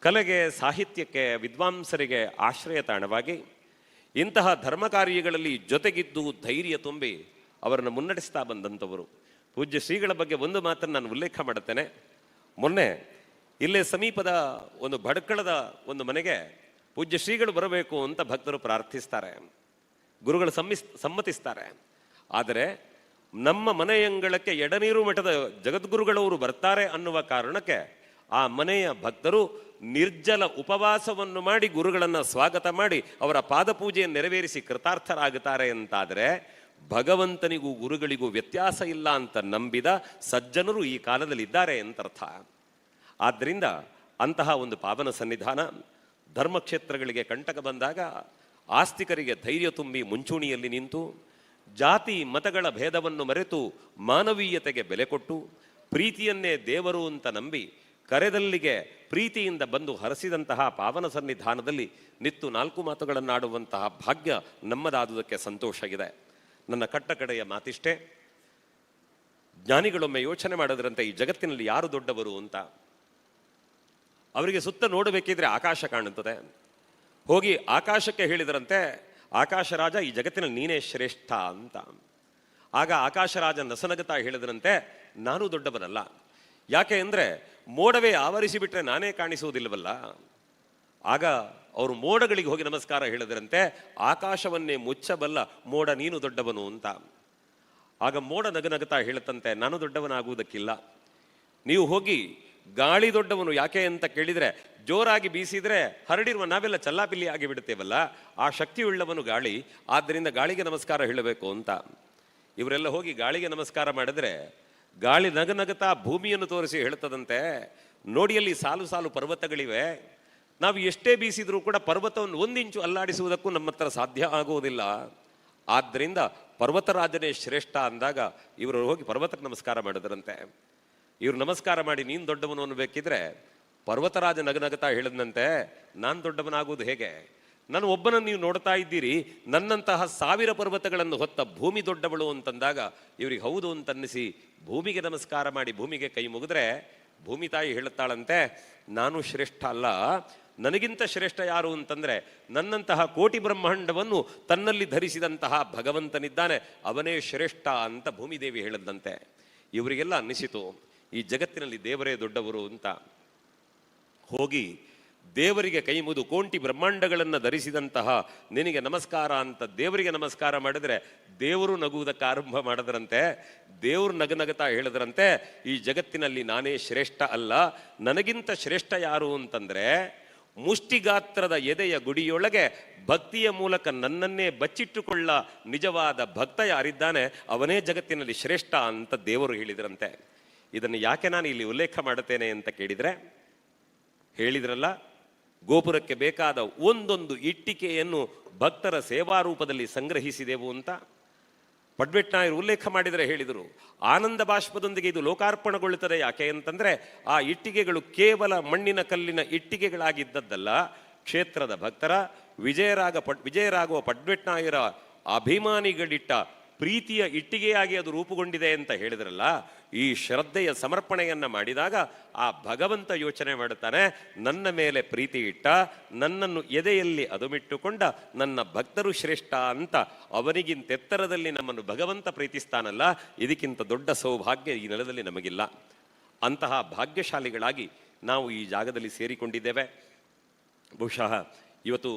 ಕಲೆಗೆ, ಸಾಹಿತ್ಯಕ್ಕೆ, ವಿದ್ವಾಂಸರಿಗೆ ಆಶ್ರಯ ತಾಣವಾಗಿ ಇಂತಹ ಧರ್ಮ ಕಾರ್ಯಗಳಲ್ಲಿ ಜೊತೆಗಿದ್ದು ಧೈರ್ಯ ತುಂಬಿ ಅವರನ್ನು ಮುನ್ನಡೆಸ್ತಾ ಬಂದಂಥವರು. ಪೂಜ್ಯ ಶ್ರೀಗಳ ಬಗ್ಗೆ ಒಂದು ಮಾತನ್ನು ನಾನು ಉಲ್ಲೇಖ ಮಾಡುತ್ತೇನೆ. ಮೊನ್ನೆ ಇಲ್ಲೇ ಸಮೀಪದ ಒಂದು ಭಡ್ಕಳದ ಒಂದು ಮನೆಗೆ ಪೂಜ್ಯ ಶ್ರೀಗಳು ಬರಬೇಕು ಅಂತ ಭಕ್ತರು ಪ್ರಾರ್ಥಿಸ್ತಾರೆ, ಗುರುಗಳು ಸಮ್ಮತಿಸ್ತಾರೆ. ಆದರೆ ನಮ್ಮ ಮನೆಯಂಗಳಕ್ಕೆ ಎಡನೀರು ಮಠದ ಜಗದ್ಗುರುಗಳವರು ಬರ್ತಾರೆ ಅನ್ನುವ ಕಾರಣಕ್ಕೆ ಆ ಮನೆಯ ಭಕ್ತರು ನಿರ್ಜಲ ಉಪವಾಸವನ್ನು ಮಾಡಿ ಗುರುಗಳನ್ನು ಸ್ವಾಗತ ಮಾಡಿ ಅವರ ಪಾದಪೂಜೆಯನ್ನು ನೆರವೇರಿಸಿ ಕೃತಾರ್ಥರಾಗುತ್ತಾರೆ ಅಂತಾದರೆ, ಭಗವಂತನಿಗೂ ಗುರುಗಳಿಗೂ ವ್ಯತ್ಯಾಸ ಇಲ್ಲ ಅಂತ ನಂಬಿದ ಸಜ್ಜನರು ಈ ಕಾಲದಲ್ಲಿ ಇದ್ದಾರೆ ಅಂತರ್ಥ. ಆದ್ದರಿಂದ ಅಂತಹ ಒಂದು ಪಾವನ ಸನ್ನಿಧಾನ ಧರ್ಮಕ್ಷೇತ್ರಗಳಿಗೆ ಕಂಟಕ ಬಂದಾಗ ಆಸ್ತಿಕರಿಗೆ ಧೈರ್ಯ ತುಂಬಿ ಮುಂಚೂಣಿಯಲ್ಲಿ ನಿಂತು ಜಾತಿ ಮತಗಳ ಭೇದವನ್ನು ಮರೆತು ಮಾನವೀಯತೆಗೆ ಬೆಲೆ ಕೊಟ್ಟು ಪ್ರೀತಿಯನ್ನೇ ದೇವರು ಅಂತ ನಂಬಿ ಕರೆದಲ್ಲಿಗೆ ಪ್ರೀತಿಯಿಂದ ಬಂದು ಹರಸಿದಂತಹ ಪಾವನ ಸನ್ನಿಧಾನದಲ್ಲಿ ನಿತ್ತು ನಾಲ್ಕು ಮಾತುಗಳನ್ನಾಡುವಂತಹ ಭಾಗ್ಯ ನಮ್ಮದಾದುದಕ್ಕೆ ಸಂತೋಷ ಇದೆ. ನನ್ನ ಕಟ್ಟ ಕಡೆಯ ಮಾತಿಷ್ಟೇ, ಜ್ಞಾನಿಗಳೊಮ್ಮೆ ಯೋಚನೆ ಮಾಡೋದ್ರಂತೆ ಈ ಜಗತ್ತಿನಲ್ಲಿ ಯಾರು ದೊಡ್ಡವರು ಅಂತ. ಅವರಿಗೆ ಸುತ್ತ ನೋಡಬೇಕಿದ್ರೆ ಆಕಾಶ ಕಾಣುತ್ತದೆ. ಹೋಗಿ ಆಕಾಶಕ್ಕೆ ಹೇಳಿದರಂತೆ, ಆಕಾಶ ರಾಜ, ಈ ಜಗತ್ತಿನಲ್ಲಿ ನೀನೇ ಶ್ರೇಷ್ಠ ಅಂತ. ಆಗ ಆಕಾಶರಾಜ ನಸನಗತಾ ಹೇಳಿದರಂತೆ, ನಾನು ದೊಡ್ಡವನಲ್ಲ. ಯಾಕೆ ಅಂದರೆ ಮೋಡವೇ ಆವರಿಸಿಬಿಟ್ರೆ ನಾನೇ ಕಾಣಿಸುವುದಿಲ್ಲವಲ್ಲ. ಆಗ ಅವರು ಮೋಡಗಳಿಗೆ ಹೋಗಿ ನಮಸ್ಕಾರ ಹೇಳಿದರಂತೆ, ಆಕಾಶವನ್ನೇ ಮುಚ್ಚಬಲ್ಲ ಮೋಡ ನೀನು ದೊಡ್ಡವನು ಅಂತ. ಆಗ ಮೋಡ ನಗನಗತಾ ಹೇಳುತ್ತಂತೆ, ನಾನು ದೊಡ್ಡವನಾಗುವುದಕ್ಕಿಲ್ಲ. ನೀವು ಹೋಗಿ ಗಾಳಿ ದೊಡ್ಡವನು ಯಾಕೆ ಅಂತ ಕೇಳಿದರೆ, ಜೋರಾಗಿ ಬೀಸಿದರೆ ಹರಡಿರುವ ನಾವೆಲ್ಲ ಚಲ್ಲಾಪಿಲ್ಲಿ ಆಗಿ ಬಿಡುತ್ತೇವಲ್ಲ, ಆ ಶಕ್ತಿಯುಳ್ಳವನು ಗಾಳಿ, ಆದ್ದರಿಂದ ಗಾಳಿಗೆ ನಮಸ್ಕಾರ ಹೇಳಬೇಕು ಅಂತ. ಇವರೆಲ್ಲ ಹೋಗಿ ಗಾಳಿಗೆ ನಮಸ್ಕಾರ ಮಾಡಿದ್ರೆ ಗಾಳಿ ನಗನಗತಾ ಭೂಮಿಯನ್ನು ತೋರಿಸಿ ಹೇಳುತ್ತದಂತೆ, ನೋಡಿಯಲ್ಲಿ ಸಾಲು ಸಾಲು ಪರ್ವತಗಳಿವೆ, ನಾವು ಎಷ್ಟೇ ಬೀಸಿದ್ರೂ ಕೂಡ ಪರ್ವತವನ್ನು ಒಂದಿಂಚು ಅಲ್ಲಾಡಿಸುವುದಕ್ಕೂ ನಮ್ಮ ಹತ್ರ ಸಾಧ್ಯ ಆಗುವುದಿಲ್ಲ. ಆದ್ದರಿಂದ ಪರ್ವತರಾಜನೇ ಶ್ರೇಷ್ಠ ಅಂದಾಗ ಇವರು ಹೋಗಿ ಪರ್ವತಕ್ಕೆ ನಮಸ್ಕಾರ ಮಾಡಿದರಂತೆ. ಇವ್ರು ನಮಸ್ಕಾರ ಮಾಡಿ ನೀನು ದೊಡ್ಡವನು ಅನ್ನಬೇಕಿದ್ರೆ ಪರ್ವತರಾಜ ನಗನಗತಾ ಹೇಳಿದಂತೆ ನಾನು ದೊಡ್ಡವನಾಗುವುದು ಹೇಗೆ? ನಾನು ಒಬ್ಬನನ್ನು ನೀವು ನೋಡ್ತಾ ಇದ್ದೀರಿ, ನನ್ನಂತಹ 1000 ಪರ್ವತಗಳನ್ನು ಹೊತ್ತ ಭೂಮಿ ದೊಡ್ಡವಳು ಅಂತಂದಾಗ ಇವ್ರಿಗೆ ಹೌದು ಅಂತನ್ನಿಸಿ ಭೂಮಿಗೆ ನಮಸ್ಕಾರ ಮಾಡಿ ಭೂಮಿಗೆ ಕೈ ಮುಗಿದ್ರೆ ಭೂಮಿ ತಾಯಿ ಹೇಳುತ್ತಾಳಂತೆ, ನಾನು ಶ್ರೇಷ್ಠ ಅಲ್ಲ, ನನಗಿಂತ ಶ್ರೇಷ್ಠ ಯಾರು ಅಂತಂದ್ರೆ ನನ್ನಂತಹ ಕೋಟಿ ಬ್ರಹ್ಮಾಂಡವನ್ನು ತನ್ನಲ್ಲಿ ಧರಿಸಿದಂತಹ ಭಗವಂತನಿದ್ದಾನೆ, ಅವನೇ ಶ್ರೇಷ್ಠ ಅಂತ ಭೂಮಿದೇವಿ ಹೇಳಿದಂತೆ. ಇವರಿಗೆಲ್ಲ ಅನ್ನಿಸಿತು ಈ ಜಗತ್ತಿನಲ್ಲಿ ದೇವರೇ ದೊಡ್ಡವರು ಅಂತ. ಹೋಗಿ ದೇವರಿಗೆ ಕೈ ಮುಗಿದು ಕೋಟಿ ಬ್ರಹ್ಮಾಂಡಗಳನ್ನು ಧರಿಸಿದಂತಹ ನಿನಗೆ ನಮಸ್ಕಾರ ಅಂತ ದೇವರಿಗೆ ನಮಸ್ಕಾರ ಮಾಡಿದ್ರೆ ದೇವರು ನಗುವುದಕ್ಕೆ ಆರಂಭ ಮಾಡಿದ್ರಂತೆ. ದೇವರು ನಗನಗತಾ ಹೇಳಿದ್ರಂತೆ, ಈ ಜಗತ್ತಿನಲ್ಲಿ ನಾನೇ ಶ್ರೇಷ್ಠ ಅಲ್ಲ, ನನಗಿಂತ ಶ್ರೇಷ್ಠ ಯಾರು ಅಂತಂದ್ರೆ ಮುಷ್ಟಿಗಾತ್ರದ ಎದೆಯ ಗುಡಿಯೊಳಗೆ ಭಕ್ತಿಯ ಮೂಲಕ ನನ್ನನ್ನೇ ಬಚ್ಚಿಟ್ಟುಕೊಳ್ಳ ನಿಜವಾದ ಭಕ್ತ ಯಾರಿದ್ದಾನೆ ಅವನೇ ಜಗತ್ತಿನಲ್ಲಿ ಶ್ರೇಷ್ಠ ಅಂತ ದೇವರು ಹೇಳಿದ್ರಂತೆ. ಇದನ್ನು ಯಾಕೆ ನಾನು ಇಲ್ಲಿ ಉಲ್ಲೇಖ ಮಾಡುತ್ತೇನೆ ಅಂತ ಕೇಳಿದರೆ, ಹೇಳಿದ್ರಲ್ಲ ಗೋಪುರಕ್ಕೆ ಬೇಕಾದ ಒಂದೊಂದು ಇಟ್ಟಿಗೆಯನ್ನು ಭಕ್ತರ ಸೇವಾರೂಪದಲ್ಲಿ ಸಂಗ್ರಹಿಸಿದೆವು ಅಂತ. ಪಡ್ವೆಟ್ನಾಯರು ಉಲ್ಲೇಖ ಮಾಡಿದರೆ ಹೇಳಿದರು, ಆನಂದ ಬಾಷ್ಪದೊಂದಿಗೆ ಇದು ಲೋಕಾರ್ಪಣೆಗೊಳ್ಳುತ್ತದೆ. ಯಾಕೆ ಅಂತಂದರೆ ಆ ಇಟ್ಟಿಗೆಗಳು ಕೇವಲ ಮಣ್ಣಿನ ಕಲ್ಲಿನ ಇಟ್ಟಿಗೆಗಳಾಗಿದ್ದದ್ದಲ್ಲ, ಕ್ಷೇತ್ರದ ಭಕ್ತರ ವಿಜಯರಾಗುವ ಪಡ್ವೆಟ್ನಾಯರ ಅಭಿಮಾನಿಗಳಿಟ್ಟ ಪ್ರೀತಿಯ ಇಟ್ಟಿಗೆಯಾಗಿ ಅದು ರೂಪುಗೊಂಡಿದೆ ಅಂತ ಹೇಳಿದ್ರಲ್ಲ. ಈ ಶ್ರದ್ಧೆಯ ಸಮರ್ಪಣೆಯನ್ನ ಮಾಡಿದಾಗ ಆ ಭಗವಂತ ಯೋಚನೆ ಮಾಡುತ್ತಾನೆ, ನನ್ನ ಮೇಲೆ ಪ್ರೀತಿ ಇಟ್ಟ, ನನ್ನನ್ನು ಎದೆಯಲ್ಲಿ ಅದುಮಿಟ್ಟುಕೊಂಡ ನನ್ನ ಭಕ್ತರು ಶ್ರೇಷ್ಠ ಅಂತ. ಅವನಿಗಿಂತೆತ್ತರದಲ್ಲಿ ನಮ್ಮನ್ನು ಭಗವಂತ ಪ್ರೀತಿಸ್ತಾನಲ್ಲ, ಇದಕ್ಕಿಂತ ದೊಡ್ಡ ಸೌಭಾಗ್ಯ ಈ ನೆಲದಲ್ಲಿ ನಮಗಿಲ್ಲ. ಅಂತಹ ಭಾಗ್ಯಶಾಲಿಗಳಾಗಿ ನಾವು ಈ ಜಾಗದಲ್ಲಿ ಸೇರಿಕೊಂಡಿದ್ದೇವೆ. ಬಹುಶಃ ಇವತ್ತು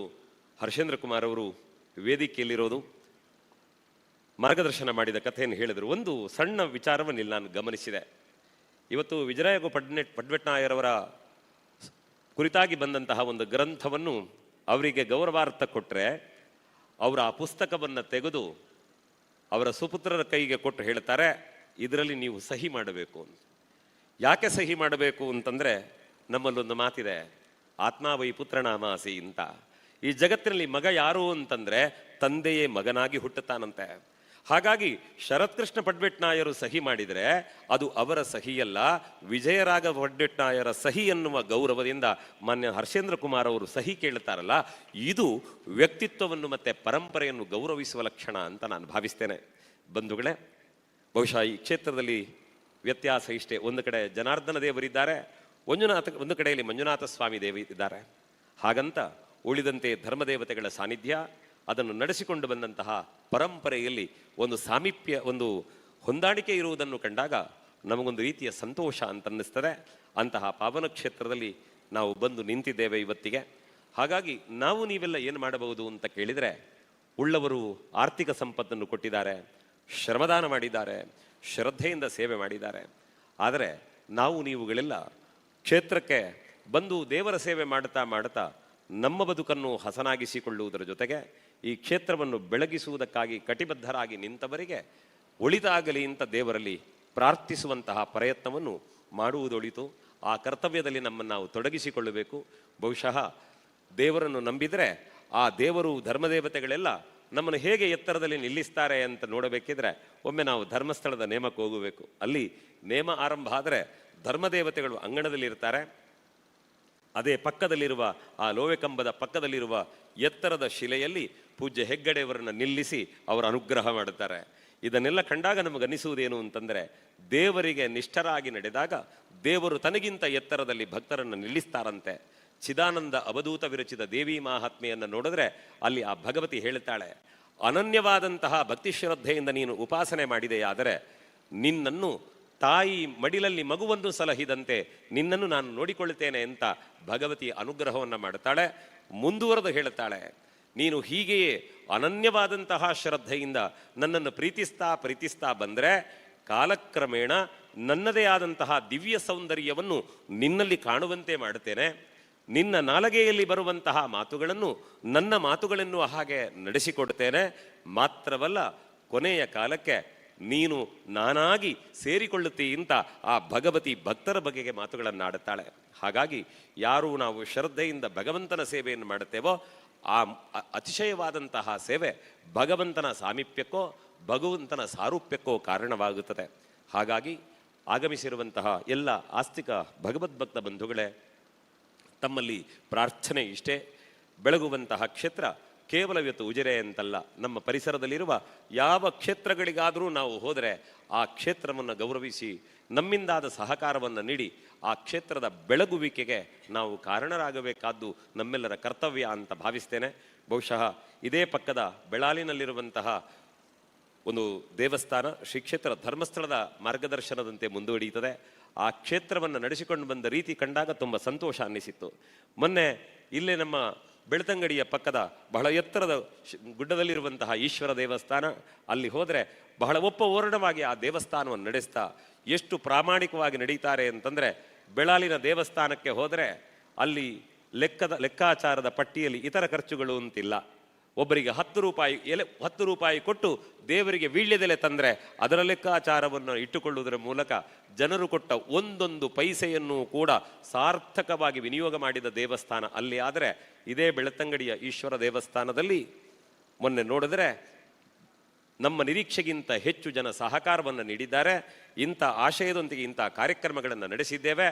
ಹರ್ಷೇಂದ್ರ ಕುಮಾರ್ ಅವರು ವೇದಿಕೆಯಲ್ಲಿರೋದು, ಮಾರ್ಗದರ್ಶನ ಮಾಡಿದ ಕಥೆಯನ್ನು ಹೇಳಿದರು. ಒಂದು ಸಣ್ಣ ವಿಚಾರವನ್ನು ಇಲ್ಲಿ ನಾನು ಗಮನಿಸಿದೆ. ಇವತ್ತು ವಿಜಯರಾಘ ಪಡ್ವೆಟ್ನಾಯರವರ ಕುರಿತಾಗಿ ಬಂದಂತಹ ಒಂದು ಗ್ರಂಥವನ್ನು ಅವರಿಗೆ ಗೌರವಾರ್ಥ ಕೊಟ್ಟರೆ ಅವರು ಆ ಪುಸ್ತಕವನ್ನು ತೆಗೆದು ಅವರ ಸುಪುತ್ರರ ಕೈಗೆ ಕೊಟ್ಟು ಹೇಳ್ತಾರೆ, ಇದರಲ್ಲಿ ನೀವು ಸಹಿ ಮಾಡಬೇಕು ಅಂತ. ಯಾಕೆ ಸಹಿ ಮಾಡಬೇಕು ಅಂತಂದರೆ, ನಮ್ಮಲ್ಲೊಂದು ಮಾತಿದೆ, ಆತ್ಮಾವೈ ಪುತ್ರನಾಮಾಸಿ ಅಂತ. ಈ ಜಗತ್ತಿನಲ್ಲಿ ಮಗ ಯಾರು ಅಂತಂದರೆ ತಂದೆಯೇ ಮಗನಾಗಿ ಹುಟ್ಟುತ್ತಾನಂತೆ. ಹಾಗಾಗಿ ಶರತ್ಕೃಷ್ಣ ಪಡ್ವೆಟ್ನಾಯರು ಸಹಿ ಮಾಡಿದರೆ ಅದು ಅವರ ಸಹಿಯಲ್ಲ, ವಿಜಯರಾಘ ಪಡ್ವೆಟ್ನಾಯರ ಸಹಿ ಎನ್ನುವ ಗೌರವದಿಂದ ಮಾನ್ಯ ಹರ್ಷೇಂದ್ರ ಕುಮಾರ್ ಅವರು ಸಹಿ ಕೇಳುತ್ತಾರಲ್ಲ, ಇದು ವ್ಯಕ್ತಿತ್ವವನ್ನು ಮತ್ತು ಪರಂಪರೆಯನ್ನು ಗೌರವಿಸುವ ಲಕ್ಷಣ ಅಂತ ನಾನು ಭಾವಿಸ್ತೇನೆ. ಬಂಧುಗಳೇ, ಬಹುಶಃ ಈ ಕ್ಷೇತ್ರದಲ್ಲಿ ವ್ಯತ್ಯಾಸ ಇಷ್ಟೇ. ಒಂದು ಕಡೆ ಜನಾರ್ದನ ದೇವರಿದ್ದಾರೆ, ಒಂದು ಕಡೆಯಲ್ಲಿ ಮಂಜುನಾಥ ಸ್ವಾಮಿ ದೇವಿ ಇದ್ದಾರೆ. ಹಾಗಂತ ಉಳಿದಂತೆ ಧರ್ಮದೇವತೆಗಳ ಸಾನ್ನಿಧ್ಯ, ಅದನ್ನು ನಡೆಸಿಕೊಂಡು ಬಂದಂತಹ ಪರಂಪರೆಯಲ್ಲಿ ಒಂದು ಸಾಮೀಪ್ಯ, ಒಂದು ಹೊಂದಾಣಿಕೆ ಇರುವುದನ್ನು ಕಂಡಾಗ ನಮಗೊಂದು ರೀತಿಯ ಸಂತೋಷ ಅಂತ ಅನ್ನಿಸ್ತದೆ. ಅಂತಹ ಪಾವನ ಕ್ಷೇತ್ರದಲ್ಲಿ ನಾವು ಬಂದು ನಿಂತಿದ್ದೇವೆ ಇವತ್ತಿಗೆ. ಹಾಗಾಗಿ ನಾವು ನೀವೆಲ್ಲ ಏನು ಮಾಡಬಹುದು ಅಂತ ಕೇಳಿದರೆ, ಉಳ್ಳವರು ಆರ್ಥಿಕ ಸಂಪತ್ತನ್ನು ಕೊಟ್ಟಿದ್ದಾರೆ, ಶ್ರಮದಾನ ಮಾಡಿದ್ದಾರೆ, ಶ್ರದ್ಧೆಯಿಂದ ಸೇವೆ ಮಾಡಿದ್ದಾರೆ. ಆದರೆ ನಾವು ನೀವುಗಳೆಲ್ಲ ಕ್ಷೇತ್ರಕ್ಕೆ ಬಂದು ದೇವರ ಸೇವೆ ಮಾಡ್ತಾ ಮಾಡ್ತಾ ನಮ್ಮ ಬದುಕನ್ನು ಹಸನಾಗಿಸಿಕೊಳ್ಳುವುದರ ಜೊತೆಗೆ ಈ ಕ್ಷೇತ್ರವನ್ನು ಬೆಳಗಿಸುವುದಕ್ಕಾಗಿ ಕಟಿಬದ್ಧರಾಗಿ ನಿಂತವರಿಗೆ ಒಳಿತಾಗಲಿ ಅಂತ ದೇವರಲ್ಲಿ ಪ್ರಾರ್ಥಿಸುವಂತಹ ಪ್ರಯತ್ನವನ್ನು ಮಾಡುವುದೊಳಿತು. ಆ ಕರ್ತವ್ಯದಲ್ಲಿ ನಮ್ಮನ್ನು ನಾವು ತೊಡಗಿಸಿಕೊಳ್ಳಬೇಕು. ಬಹುಶಃ ದೇವರನ್ನು ನಂಬಿದರೆ ಆ ದೇವರು, ಧರ್ಮದೇವತೆಗಳೆಲ್ಲ ನಮ್ಮನ್ನು ಹೇಗೆ ಎತ್ತರದಲ್ಲಿ ನಿಲ್ಲಿಸ್ತಾರೆ ಅಂತ ನೋಡಬೇಕಿದ್ರೆ ಒಮ್ಮೆ ನಾವು ಧರ್ಮಸ್ಥಳದ ನೇಮಕ್ಕೆ ಹೋಗಬೇಕು. ಅಲ್ಲಿ ನೇಮ ಆರಂಭ ಆದರೆ ಧರ್ಮದೇವತೆಗಳು ಅಂಗಣದಲ್ಲಿರ್ತಾರೆ. ಅದೇ ಪಕ್ಕದಲ್ಲಿರುವ ಆ ಲೋವೆ ಕಂಬದ ಪಕ್ಕದಲ್ಲಿರುವ ಎತ್ತರದ ಶಿಲೆಯಲ್ಲಿ ಪೂಜ್ಯ ಹೆಗ್ಗಡೆಯವರನ್ನು ನಿಲ್ಲಿಸಿ ಅವರ ಅನುಗ್ರಹ ಮಾಡುತ್ತಾರೆ. ಇದನ್ನೆಲ್ಲ ಕಂಡಾಗ ನಮಗನ್ನಿಸುವುದೇನು ಅಂತಂದರೆ, ದೇವರಿಗೆ ನಿಷ್ಠರಾಗಿ ನಡೆದಾಗ ದೇವರು ತನಗಿಂತ ಎತ್ತರದಲ್ಲಿ ಭಕ್ತರನ್ನು ನಿಲ್ಲಿಸ್ತಾರಂತೆ. ಚಿದಾನಂದ ಅವಧೂತ ವಿರಚಿತ ದೇವಿ ಮಹಾತ್ಮೆಯನ್ನು ನೋಡಿದ್ರೆ ಅಲ್ಲಿ ಆ ಭಗವತಿ ಹೇಳ್ತಾಳೆ, ಅನನ್ಯವಾದಂತಹ ಭಕ್ತಿ ಶ್ರದ್ಧೆಯಿಂದ ನೀನು ಉಪಾಸನೆ ಮಾಡಿದೆಯಾದರೆ ನಿನ್ನನ್ನು ತಾಯಿ ಮಡಿಲಲ್ಲಿ ಮಗುವನ್ನು ಸಲಹಿದಂತೆ ನಿನ್ನನ್ನು ನಾನು ನೋಡಿಕೊಳ್ಳುತ್ತೇನೆ ಅಂತ ಭಗವತಿ ಅನುಗ್ರಹವನ್ನು ಮಾಡುತ್ತಾಳೆ. ಮುಂದುವರೆದು ಹೇಳುತ್ತಾಳೆ, ನೀನು ಹೀಗೆಯೇ ಅನನ್ಯವಾದಂತಹ ಶ್ರದ್ಧೆಯಿಂದ ನನ್ನನ್ನು ಪ್ರೀತಿಸ್ತಾ ಬಂದರೆ ಕಾಲಕ್ರಮೇಣ ನನ್ನದೇ ಆದಂತಹ ದಿವ್ಯ ಸೌಂದರ್ಯವನ್ನು ನಿನ್ನಲ್ಲಿ ಕಾಣುವಂತೆ ಮಾಡುತ್ತೇನೆ. ನಿನ್ನ ನಾಲಗೆಯಲ್ಲಿ ಬರುವಂತಹ ಮಾತುಗಳನ್ನು ನನ್ನ ಮಾತುಗಳೆನ್ನುವ ಹಾಗೆ ನಡೆಸಿಕೊಡುತ್ತೇನೆ. ಮಾತ್ರವಲ್ಲ, ಕೊನೆಯ ಕಾಲಕ್ಕೆ ನೀನು ನಾನಾಗಿ ಸೇರಿಕೊಳ್ಳುತ್ತೀ ಅಂತ ಆ ಭಗವತಿ ಭಕ್ತರ ಬಗೆಗೆ ಮಾತುಗಳನ್ನಾಡುತ್ತಾಳೆ. ಹಾಗಾಗಿ ಯಾರು ನಾವು ಶ್ರದ್ಧೆಯಿಂದ ಭಗವಂತನ ಸೇವೆಯನ್ನು ಮಾಡುತ್ತೇವೋ ಆ ಅತಿಶಯವಾದಂತಹ ಸೇವೆ ಭಗವಂತನ ಸಾಮೀಪ್ಯಕ್ಕೋ ಭಗವಂತನ ಸಾರೂಪ್ಯಕ್ಕೋ ಕಾರಣವಾಗುತ್ತದೆ. ಹಾಗಾಗಿ ಆಗಮಿಸಿರುವಂತಹ ಎಲ್ಲ ಆಸ್ತಿಕ ಭಗವದ್ಭಕ್ತ ಬಂಧುಗಳೇ, ತಮ್ಮಲ್ಲಿ ಪ್ರಾರ್ಥನೆ ಇಷ್ಟೇ. ಬೆಳಗುವಂತಹ ಕ್ಷೇತ್ರ ಕೇವಲ ಇವತ್ತು ಉಜಿರೆ ಅಂತಲ್ಲ, ನಮ್ಮ ಪರಿಸರದಲ್ಲಿರುವ ಯಾವ ಕ್ಷೇತ್ರಗಳಿಗಾದರೂ ನಾವು ಹೋದರೆ ಆ ಕ್ಷೇತ್ರವನ್ನು ಗೌರವಿಸಿ ನಮ್ಮಿಂದಾದ ಸಹಕಾರವನ್ನು ನೀಡಿ ಆ ಕ್ಷೇತ್ರದ ಬೆಳಗುವಿಕೆಗೆ ನಾವು ಕಾರಣರಾಗಬೇಕಾದ್ದು ನಮ್ಮೆಲ್ಲರ ಕರ್ತವ್ಯ ಅಂತ ಭಾವಿಸ್ತೇನೆ. ಬಹುಶಃ ಇದೇ ಪಕ್ಕದ ಬೆಳಾಲಿನಲ್ಲಿರುವಂತಹ ಒಂದು ದೇವಸ್ಥಾನ ಶ್ರೀ ಕ್ಷೇತ್ರ ಧರ್ಮಸ್ಥಳದ ಮಾರ್ಗದರ್ಶನದಂತೆ ಮುಂದುವರಿಯುತ್ತದೆ. ಆ ಕ್ಷೇತ್ರವನ್ನು ನಡೆಸಿಕೊಂಡು ಬಂದ ರೀತಿ ಕಂಡಾಗ ತುಂಬ ಸಂತೋಷ ಅನ್ನಿಸಿತ್ತು. ಮೊನ್ನೆ ಇಲ್ಲೇ ನಮ್ಮ ಬೆಳ್ತಂಗಡಿಯ ಪಕ್ಕದ ಬಹಳ ಎತ್ತರದ ಗುಡ್ಡದಲ್ಲಿರುವಂತಹ ಈಶ್ವರ ದೇವಸ್ಥಾನ, ಅಲ್ಲಿ ಹೋದರೆ ಬಹಳ ಓರಣವಾಗಿ ಆ ದೇವಸ್ಥಾನವನ್ನು ನಡೆಸ್ತಾ ಎಷ್ಟು ಪ್ರಾಮಾಣಿಕವಾಗಿ ನಡೀತಾರೆ ಅಂತಂದರೆ, ಬೆಳಾಲಿನ ದೇವಸ್ಥಾನಕ್ಕೆ ಹೋದರೆ ಅಲ್ಲಿ ಲೆಕ್ಕಾಚಾರದ ಪಟ್ಟಿಯಲ್ಲಿ ಇತರ ಖರ್ಚುಗಳು ಅಂತಿಲ್ಲ. ಒಬ್ಬರಿಗೆ 10 ರೂಪಾಯಿ ಕೊಟ್ಟು ದೇವರಿಗೆ ವೀಳ್ಯದೆಲೆ ತಂದರೆ ಅದರ ಲೆಕ್ಕಾಚಾರವನ್ನು ಇಟ್ಟುಕೊಳ್ಳುವುದರ ಮೂಲಕ ಜನರು ಕೊಟ್ಟ ಒಂದೊಂದು ಪೈಸೆಯನ್ನು ಕೂಡ ಸಾರ್ಥಕವಾಗಿ ವಿನಿಯೋಗ ಮಾಡಿದ ದೇವಸ್ಥಾನ ಅಲ್ಲಿ. ಆದರೆ ಇದೇ ಬೆಳ್ತಂಗಡಿಯ ಈಶ್ವರ ದೇವಸ್ಥಾನದಲ್ಲಿ ಮೊನ್ನೆ ನೋಡಿದರೆ ನಮ್ಮ ನಿರೀಕ್ಷೆಗಿಂತ ಹೆಚ್ಚು ಜನ ಸಹಕಾರವನ್ನು ನೀಡಿದ್ದಾರೆ. ಇಂಥ ಆಶಯದೊಂದಿಗೆ ಇಂಥ ಕಾರ್ಯಕ್ರಮಗಳನ್ನು ನಡೆಸಿದ್ದೇವೆ.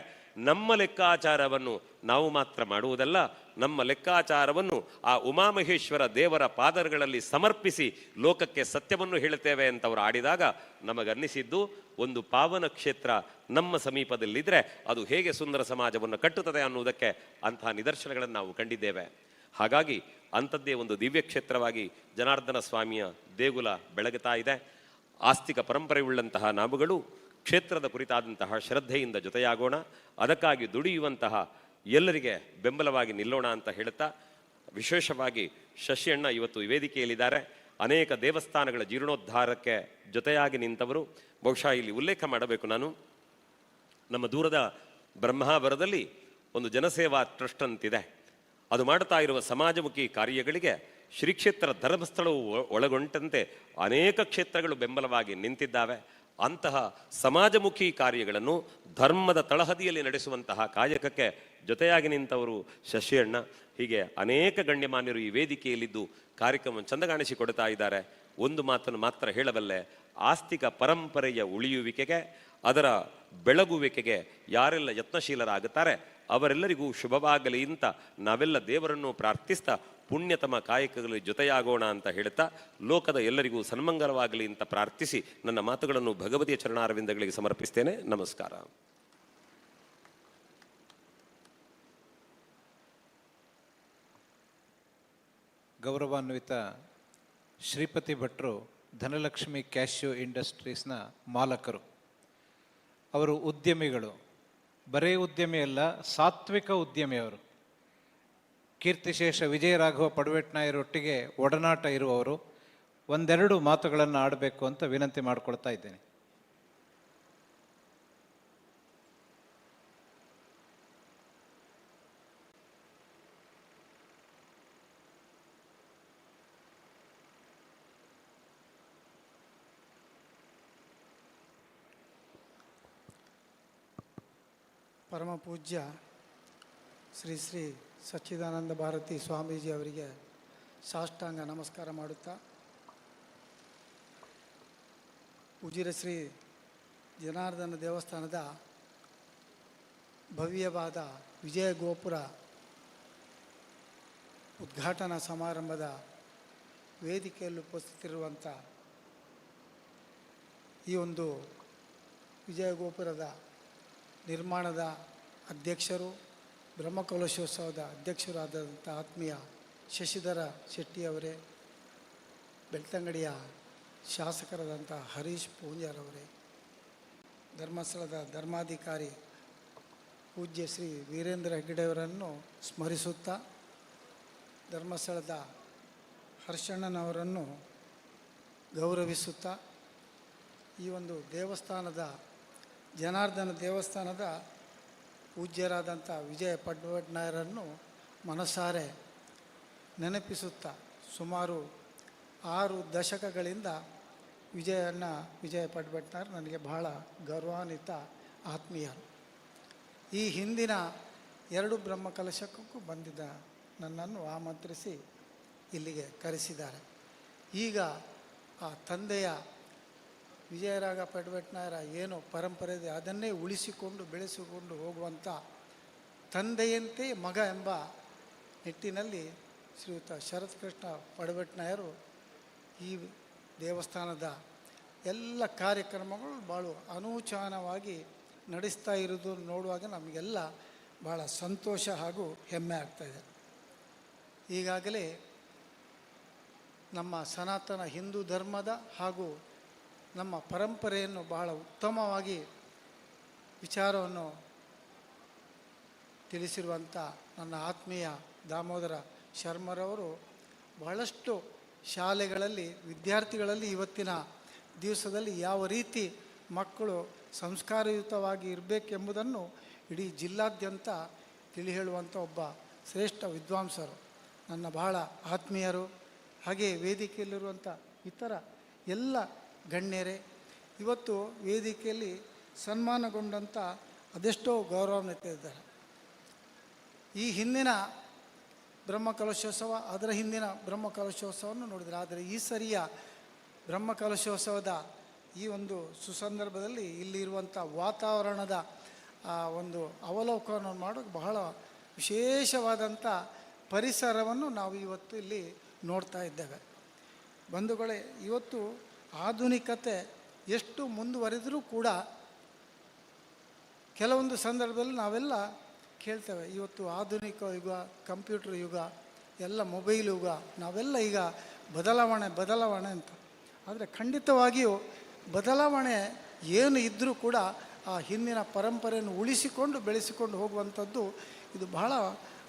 ನಮ್ಮ ಲೆಕ್ಕಾಚಾರವನ್ನು ನಾವು ಮಾತ್ರ ಮಾಡುವುದಲ್ಲ, ನಮ್ಮ ಲೆಕ್ಕಾಚಾರವನ್ನು ಆ ಉಮಾಮಹೇಶ್ವರ ದೇವರ ಪಾದಗಳಲ್ಲಿ ಸಮರ್ಪಿಸಿ ಲೋಕಕ್ಕೆ ಸತ್ಯವನ್ನು ಹೇಳುತ್ತೇವೆ ಅಂತ ಅವರು ಆಡಿದಾಗ ನಮಗನ್ನಿಸಿದ್ದು, ಒಂದು ಪಾವನ ಕ್ಷೇತ್ರ ನಮ್ಮ ಸಮೀಪದಲ್ಲಿದ್ದರೆ ಅದು ಹೇಗೆ ಸುಂದರ ಸಮಾಜವನ್ನು ಕಟ್ಟುತ್ತದೆ ಅನ್ನುವುದಕ್ಕೆ ಅಂತಹ ನಿದರ್ಶನಗಳನ್ನು ನಾವು ಕಂಡಿದ್ದೇವೆ. ಹಾಗಾಗಿ ಅಂಥದ್ದೇ ಒಂದು ದಿವ್ಯ ಕ್ಷೇತ್ರವಾಗಿ ಜನಾರ್ದನ ಸ್ವಾಮಿಯ ದೇಗುಲ ಬೆಳಗುತ್ತಾ ಇದೆ. ಆಸ್ತಿಕ ಪರಂಪರೆಯುಳ್ಳಂತಹ ನಾವುಗಳು ಕ್ಷೇತ್ರದ ಕುರಿತಾದಂತಹ ಶ್ರದ್ಧೆಯಿಂದ ಜೊತೆಯಾಗೋಣ, ಅದಕ್ಕಾಗಿ ದುಡಿಯುವಂತಹ ಎಲ್ಲರಿಗೆ ಬೆಂಬಲವಾಗಿ ನಿಲ್ಲೋಣ ಅಂತ ಹೇಳುತ್ತಾ, ವಿಶೇಷವಾಗಿ ಶಶಿಯಣ್ಣ ಇವತ್ತು ವೇದಿಕೆಯಲ್ಲಿದ್ದಾರೆ. ಅನೇಕ ದೇವಸ್ಥಾನಗಳ ಜೀರ್ಣೋದ್ಧಾರಕ್ಕೆ ಜೊತೆಯಾಗಿ ನಿಂತವರು. ಬಹುಶಃ ಇಲ್ಲಿ ಉಲ್ಲೇಖ ಮಾಡಬೇಕು ನಾನು, ನಮ್ಮ ದೂರದ ಬ್ರಹ್ಮಾವರದಲ್ಲಿ ಒಂದು ಜನಸೇವಾ ಟ್ರಸ್ಟ್ ಅಂತಿದೆ. ಅದು ಮಾಡ್ತಾ ಇರುವ ಸಮಾಜಮುಖಿ ಕಾರ್ಯಗಳಿಗೆ ಶ್ರೀ ಕ್ಷೇತ್ರ ಧರ್ಮಸ್ಥಳವು ಒಳಗೊಂಡಂತೆ ಅನೇಕ ಕ್ಷೇತ್ರಗಳು ಬೆಂಬಲವಾಗಿ ನಿಂತಿದ್ದಾವೆ. ಅಂತಹ ಸಮಾಜಮುಖಿ ಕಾರ್ಯಗಳನ್ನು ಧರ್ಮದ ತಳಹದಿಯಲ್ಲಿ ನಡೆಸುವಂತಹ ಕಾಯಕಕ್ಕೆ ಜೊತೆಯಾಗಿ ನಿಂತವರು ಶಶಿಯಣ್ಣ. ಹೀಗೆ ಅನೇಕ ಗಣ್ಯಮಾನ್ಯರು ಈ ವೇದಿಕೆಯಲ್ಲಿದ್ದು ಕಾರ್ಯಕ್ರಮವನ್ನು ಚಂದಗಾಣಿಸಿಕೊಡ್ತಾ ಇದ್ದಾರೆ. ಒಂದು ಮಾತನ್ನು ಮಾತ್ರ ಹೇಳಬಲ್ಲೆ, ಆಸ್ತಿಕ ಪರಂಪರೆಯ ಉಳಿಯುವಿಕೆಗೆ, ಅದರ ಬೆಳಗುವಿಕೆಗೆ ಯಾರೆಲ್ಲ ಯತ್ನಶೀಲರಾಗುತ್ತಾರೆ ಅವರೆಲ್ಲರಿಗೂ ಶುಭವಾಗಲಿ ಅಂತ ನಾವೆಲ್ಲ ದೇವರನ್ನು ಪ್ರಾರ್ಥಿಸ್ತಾ ಪುಣ್ಯತಮ ಕಾಯಕಗಳಲ್ಲಿ ಜೊತೆಯಾಗೋಣ ಅಂತ ಹೇಳ್ತಾ, ಲೋಕದ ಎಲ್ಲರಿಗೂ ಸನ್ಮಂಗಲವಾಗಲಿ ಅಂತ ಪ್ರಾರ್ಥಿಸಿ ನನ್ನ ಮಾತುಗಳನ್ನು ಭಗವತಿಯ ಚರಣಾರವಿಂದಗಳಿಗೆ ಸಮರ್ಪಿಸ್ತೇನೆ. ನಮಸ್ಕಾರ. ಗೌರವಾನ್ವಿತ ಶ್ರೀಪತಿ ಭಟ್ರು ಧನಲಕ್ಷ್ಮಿ ಕ್ಯಾಶ್ಯೂ ಇಂಡಸ್ಟ್ರೀಸ್ನ ಮಾಲಕರು. ಅವರು ಉದ್ಯಮಿಗಳು, ಬರೇ ಉದ್ಯಮಿ ಅಲ್ಲ, ಸಾತ್ವಿಕ ಉದ್ಯಮಿಯವರು. ಕೀರ್ತಿಶೇಷ ವಿಜಯರಾಘವ ಪಡವೆಟ್ನಾಯರೊಟ್ಟಿಗೆ ಒಡನಾಟ ಇರುವವರು. ಒಂದೆರಡು ಮಾತುಗಳನ್ನು ಆಡಬೇಕು ಅಂತ ವಿನಂತಿ ಮಾಡಿಕೊಳ್ತಾ ಇದ್ದೇನೆ. ಪರಮ ಪೂಜ್ಯ ಶ್ರೀ ಶ್ರೀ ಸಚ್ಚಿದಾನಂದ ಭಾರತಿ ಸ್ವಾಮೀಜಿ ಅವರಿಗೆ ಸಾಷ್ಟಾಂಗ ನಮಸ್ಕಾರ ಮಾಡುತ್ತಾ, ಉಜಿರೆ ಶ್ರೀ ಜನಾರ್ದನ ದೇವಸ್ಥಾನದ ಭವ್ಯವಾದ ವಿಜಯ ಗೋಪುರ ಉದ್ಘಾಟನಾ ಸಮಾರಂಭದ ವೇದಿಕೆಯಲ್ಲಿ ಉಪಸ್ಥಿತಿರುವಂಥ ಈ ಒಂದು ವಿಜಯ ಗೋಪುರದ ನಿರ್ಮಾಣದ ಅಧ್ಯಕ್ಷರು, ಬ್ರಹ್ಮಕಲಶೋತ್ಸವದ ಅಧ್ಯಕ್ಷರಾದಂಥ ಆತ್ಮೀಯ ಶಶಿಧರ ಶೆಟ್ಟಿಯವರೇ, ಬೆಳ್ತಂಗಡಿಯ ಶಾಸಕರಾದಂಥ ಹರೀಶ್ ಪೂಂಜಾರವರೇ, ಧರ್ಮಸ್ಥಳದ ಧರ್ಮಾಧಿಕಾರಿ ಪೂಜ್ಯ ಶ್ರೀ ವೀರೇಂದ್ರ ಹೆಗ್ಗಡೆಯವರನ್ನು ಸ್ಮರಿಸುತ್ತಾ, ಧರ್ಮಸ್ಥಳದ ಹರ್ಷಣ್ಣನವರನ್ನು ಗೌರವಿಸುತ್ತಾ, ಈ ಒಂದು ದೇವಸ್ಥಾನದ ಜನಾರ್ದನ ದೇವಸ್ಥಾನದ ಪೂಜ್ಯರಾದಂಥ ವಿಜಯ ಪಡ್ವಟ್ನಾಯರನ್ನು ಮನಸಾರೆ ನೆನಪಿಸುತ್ತಾ, ಸುಮಾರು 6 ದಶಕಗಳಿಂದ ವಿಜಯ ಪಡ್ವಟ್ನಾಯರ್ ನನಗೆ ಬಹಳ ಗೌರವಾನ್ವಿತ ಆತ್ಮೀಯರು. ಈ ಹಿಂದಿನ 2 ಬ್ರಹ್ಮಕಲಶಕ್ಕೂ ಬಂದಿದ್ದ ನನ್ನನ್ನು ಆಮಂತ್ರಿಸಿ ಇಲ್ಲಿಗೆ ಕರೆಸಿದ್ದಾರೆ. ಈಗ ಆ ತಂದೆಯ ವಿಜಯರಾಗ ಪಡ್ಬೆಟ್ನಾಯರ ಏನು ಪರಂಪರೆ ಇದೆ ಅದನ್ನೇ ಉಳಿಸಿಕೊಂಡು ಬೆಳೆಸಿಕೊಂಡು ಹೋಗುವಂಥ ತಂದೆಯಂತೆ ಮಗ ಎಂಬ ನಿಟ್ಟಿನಲ್ಲಿ ಶ್ರೀಯುತ ಶರತ್ ಕೃಷ್ಣ ಪಡ್ಬೆಟ್ನಾಯರು ಈ ದೇವಸ್ಥಾನದ ಎಲ್ಲ ಕಾರ್ಯಕ್ರಮಗಳು ಭಾಳ ಅನೂಚಾನವಾಗಿ ನಡೆಸ್ತಾ ಇರೋದು ನೋಡುವಾಗ ನಮಗೆಲ್ಲ ಭಾಳ ಸಂತೋಷ ಹಾಗೂ ಹೆಮ್ಮೆ ಆಗ್ತಾಯಿದೆ. ಈಗಾಗಲೇ ನಮ್ಮ ಸನಾತನ ಹಿಂದೂ ಧರ್ಮದ ಹಾಗೂ ನಮ್ಮ ಪರಂಪರೆಯನ್ನು ಬಹಳ ಉತ್ತಮವಾಗಿ ವಿಚಾರವನ್ನು ತಿಳಿಸಿರುವಂಥ ನನ್ನ ಆತ್ಮೀಯ ದಾಮೋದರ ಶರ್ಮರವರು ಬಹಳಷ್ಟು ಶಾಲೆಗಳಲ್ಲಿ ವಿದ್ಯಾರ್ಥಿಗಳಲ್ಲಿ ಇವತ್ತಿನ ದಿವಸದಲ್ಲಿ ಯಾವ ರೀತಿ ಮಕ್ಕಳು ಸಂಸ್ಕಾರಯುತವಾಗಿ ಇರಬೇಕೆಂಬುದನ್ನು ಇಡೀ ಜಿಲ್ಲಾದ್ಯಂತ ತಿಳಿ ಹೇಳುವಂಥ ಒಬ್ಬ ಶ್ರೇಷ್ಠ ವಿದ್ವಾಂಸರು, ನನ್ನ ಬಹಳ ಆತ್ಮೀಯರು. ಹಾಗೆ ವೇದಿಕೆಯಲ್ಲಿರುವಂಥ ಇತರ ಎಲ್ಲ ಗಣ್ಯರೇ, ಇವತ್ತು ವೇದಿಕೆಯಲ್ಲಿ ಸನ್ಮಾನಗೊಂಡಂಥ ಅದೆಷ್ಟೋ ಗೌರವಾನ್ವಿತ ಇದ್ದಾರೆ. ಈ ಹಿಂದಿನ ಬ್ರಹ್ಮಕಲಶೋತ್ಸವ, ಅದರ ಹಿಂದಿನ ಬ್ರಹ್ಮಕಲಶೋತ್ಸವವನ್ನು ನೋಡಿದರೆ, ಆದರೆ ಈ ಸರಿಯ ಬ್ರಹ್ಮಕಲಶೋತ್ಸವದ ಈ ಒಂದು ಸುಸಂದರ್ಭದಲ್ಲಿ ಇಲ್ಲಿರುವಂಥ ವಾತಾವರಣದ ಒಂದು ಅವಲೋಕನ ಮಾಡೋಕ್ಕೆ ಬಹಳ ವಿಶೇಷವಾದಂಥ ಪರಿಸರವನ್ನು ನಾವು ಇವತ್ತು ಇಲ್ಲಿ ನೋಡ್ತಾ ಇದ್ದೇವೆ. ಬಂಧುಗಳೇ, ಇವತ್ತು ಆಧುನಿಕತೆ ಎಷ್ಟು ಮುಂದುವರೆದರೂ ಕೂಡ ಕೆಲವೊಂದು ಸಂದರ್ಭದಲ್ಲಿ ನಾವೆಲ್ಲ ಕೇಳ್ತೇವೆ, ಇವತ್ತು ಆಧುನಿಕ ಯುಗ, ಕಂಪ್ಯೂಟರ್ ಯುಗ, ಎಲ್ಲ ಮೊಬೈಲ್ ಯುಗ, ನಾವೆಲ್ಲ ಈಗ ಬದಲಾವಣೆ ಅಂತ. ಆದರೆ ಖಂಡಿತವಾಗಿಯೂ ಬದಲಾವಣೆ ಏನು ಇದ್ದರೂ ಕೂಡ ಆ ಹಿಂದಿನ ಪರಂಪರೆಯನ್ನು ಉಳಿಸಿಕೊಂಡು ಬೆಳೆಸಿಕೊಂಡು ಹೋಗುವಂಥದ್ದು ಇದು ಬಹಳ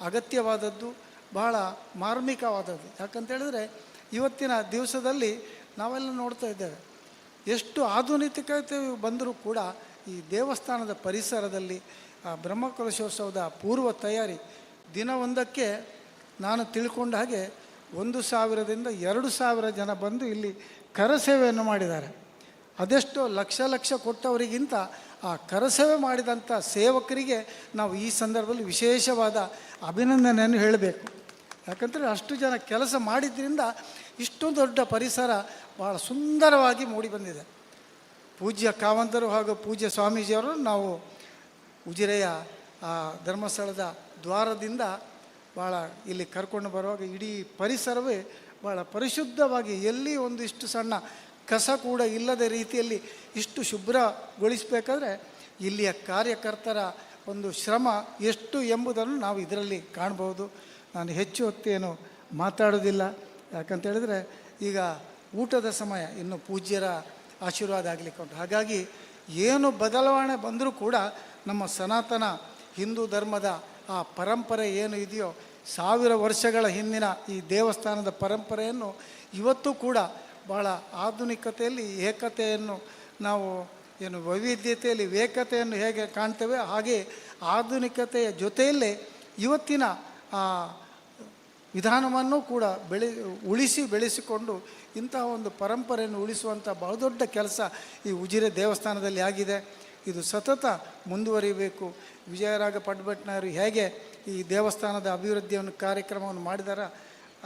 ಅಗತ್ಯವಾದದ್ದು, ಬಹಳ ಮಾರ್ಮಿಕವಾದದ್ದು. ಯಾಕಂತೇಳಿದ್ರೆ ಇವತ್ತಿನ ದಿವಸದಲ್ಲಿ ನಾವೆಲ್ಲ ನೋಡ್ತಾ ಇದ್ದೇವೆ, ಎಷ್ಟು ಆಧುನಿಕತೆ ಬಂದರೂ ಕೂಡ ಈ ದೇವಸ್ಥಾನದ ಪರಿಸರದಲ್ಲಿ ಬ್ರಹ್ಮಕಲಶೋತ್ಸವದ ಪೂರ್ವ ತಯಾರಿ ದಿನವೊಂದಕ್ಕೆ ನಾನು ತಿಳ್ಕೊಂಡ ಹಾಗೆ 1,000ದಿಂದ 2,000 ಜನ ಬಂದು ಇಲ್ಲಿ ಕರಸೇವೆಯನ್ನು ಮಾಡಿದ್ದಾರೆ. ಅದೆಷ್ಟೋ ಲಕ್ಷ ಕೊಟ್ಟವರಿಗಿಂತ ಆ ಕರಸೇವೆ ಮಾಡಿದಂಥ ಸೇವಕರಿಗೆ ನಾವು ಈ ಸಂದರ್ಭದಲ್ಲಿ ವಿಶೇಷವಾದ ಅಭಿನಂದನೆಯನ್ನು ಹೇಳಬೇಕು. ಯಾಕಂದರೆ ಅಷ್ಟು ಜನ ಕೆಲಸ ಮಾಡಿದ್ರಿಂದ ಇಷ್ಟು ದೊಡ್ಡ ಪರಿಸರ ಭಾಳ ಸುಂದರವಾಗಿ ಮೂಡಿ ಬಂದಿದೆ. ಪೂಜ್ಯ ಕಾವಂತರು ಹಾಗೂ ಪೂಜ್ಯ ಸ್ವಾಮೀಜಿಯವರು ನಾವು ಉಜಿರೆಯ ಧರ್ಮಸ್ಥಳದ ದ್ವಾರದಿಂದ ಭಾಳ ಇಲ್ಲಿ ಕರ್ಕೊಂಡು ಬರುವಾಗ ಇಡೀ ಪರಿಸರವೇ ಭಾಳ ಪರಿಶುದ್ಧವಾಗಿ, ಎಲ್ಲಿ ಒಂದಿಷ್ಟು ಸಣ್ಣ ಕಸ ಕೂಡ ಇಲ್ಲದ ರೀತಿಯಲ್ಲಿ ಇಷ್ಟು ಶುಭ್ರಗೊಳಿಸಬೇಕಾದ್ರೆ ಇಲ್ಲಿಯ ಕಾರ್ಯಕರ್ತರ ಒಂದು ಶ್ರಮ ಎಷ್ಟು ಎಂಬುದನ್ನು ನಾವು ಇದರಲ್ಲಿ ಕಾಣ್ಬೋದು. ನಾನು ಹೆಚ್ಚು ಹೊತ್ತೇನು ಮಾತಾಡೋದಿಲ್ಲ, ಯಾಕಂತೇಳಿದರೆ ಈಗ ಊಟದ ಸಮಯ, ಇನ್ನು ಪೂಜ್ಯರ ಆಶೀರ್ವಾದ ಆಗಲಿಕ್ಕೆ ಉಂಟು. ಹಾಗಾಗಿ ಏನು ಬದಲಾವಣೆ ಬಂದರೂ ಕೂಡ ನಮ್ಮ ಸನಾತನ ಹಿಂದೂ ಧರ್ಮದ ಆ ಪರಂಪರೆ ಏನು ಇದೆಯೋ, 1000 ವರ್ಷಗಳ ಹಿಂದಿನ ಈ ದೇವಸ್ಥಾನದ ಪರಂಪರೆಯನ್ನು ಇವತ್ತು ಕೂಡ ಭಾಳ ಆಧುನಿಕತೆಯಲ್ಲಿ ಏಕತೆಯನ್ನು ನಾವು ಏನು ವೈವಿಧ್ಯತೆಯಲ್ಲಿ ಏಕತೆಯನ್ನು ಹೇಗೆ ಕಾಣ್ತೇವೆ, ಹಾಗೆ ಆಧುನಿಕತೆಯ ಜೊತೆಯಲ್ಲೇ ಇವತ್ತಿನ ವಿಧಾನವನ್ನು ಕೂಡ ಉಳಿಸಿ ಬೆಳೆಸಿಕೊಂಡು ಇಂತಹ ಒಂದು ಪರಂಪರೆಯನ್ನು ಉಳಿಸುವಂಥ ಬಹಳ ದೊಡ್ಡ ಕೆಲಸ ಈ ಉಜಿರೆ ದೇವಸ್ಥಾನದಲ್ಲಿ ಆಗಿದೆ. ಇದು ಸತತ ಮುಂದುವರಿಬೇಕು. ವಿಜಯರಾಗ ಪಡ್ಬೆಟ್ನಾಯರು ಹೇಗೆ ಈ ದೇವಸ್ಥಾನದ ಅಭಿವೃದ್ಧಿಯನ್ನು ಕಾರ್ಯಕ್ರಮವನ್ನು ಮಾಡಿದಾರ,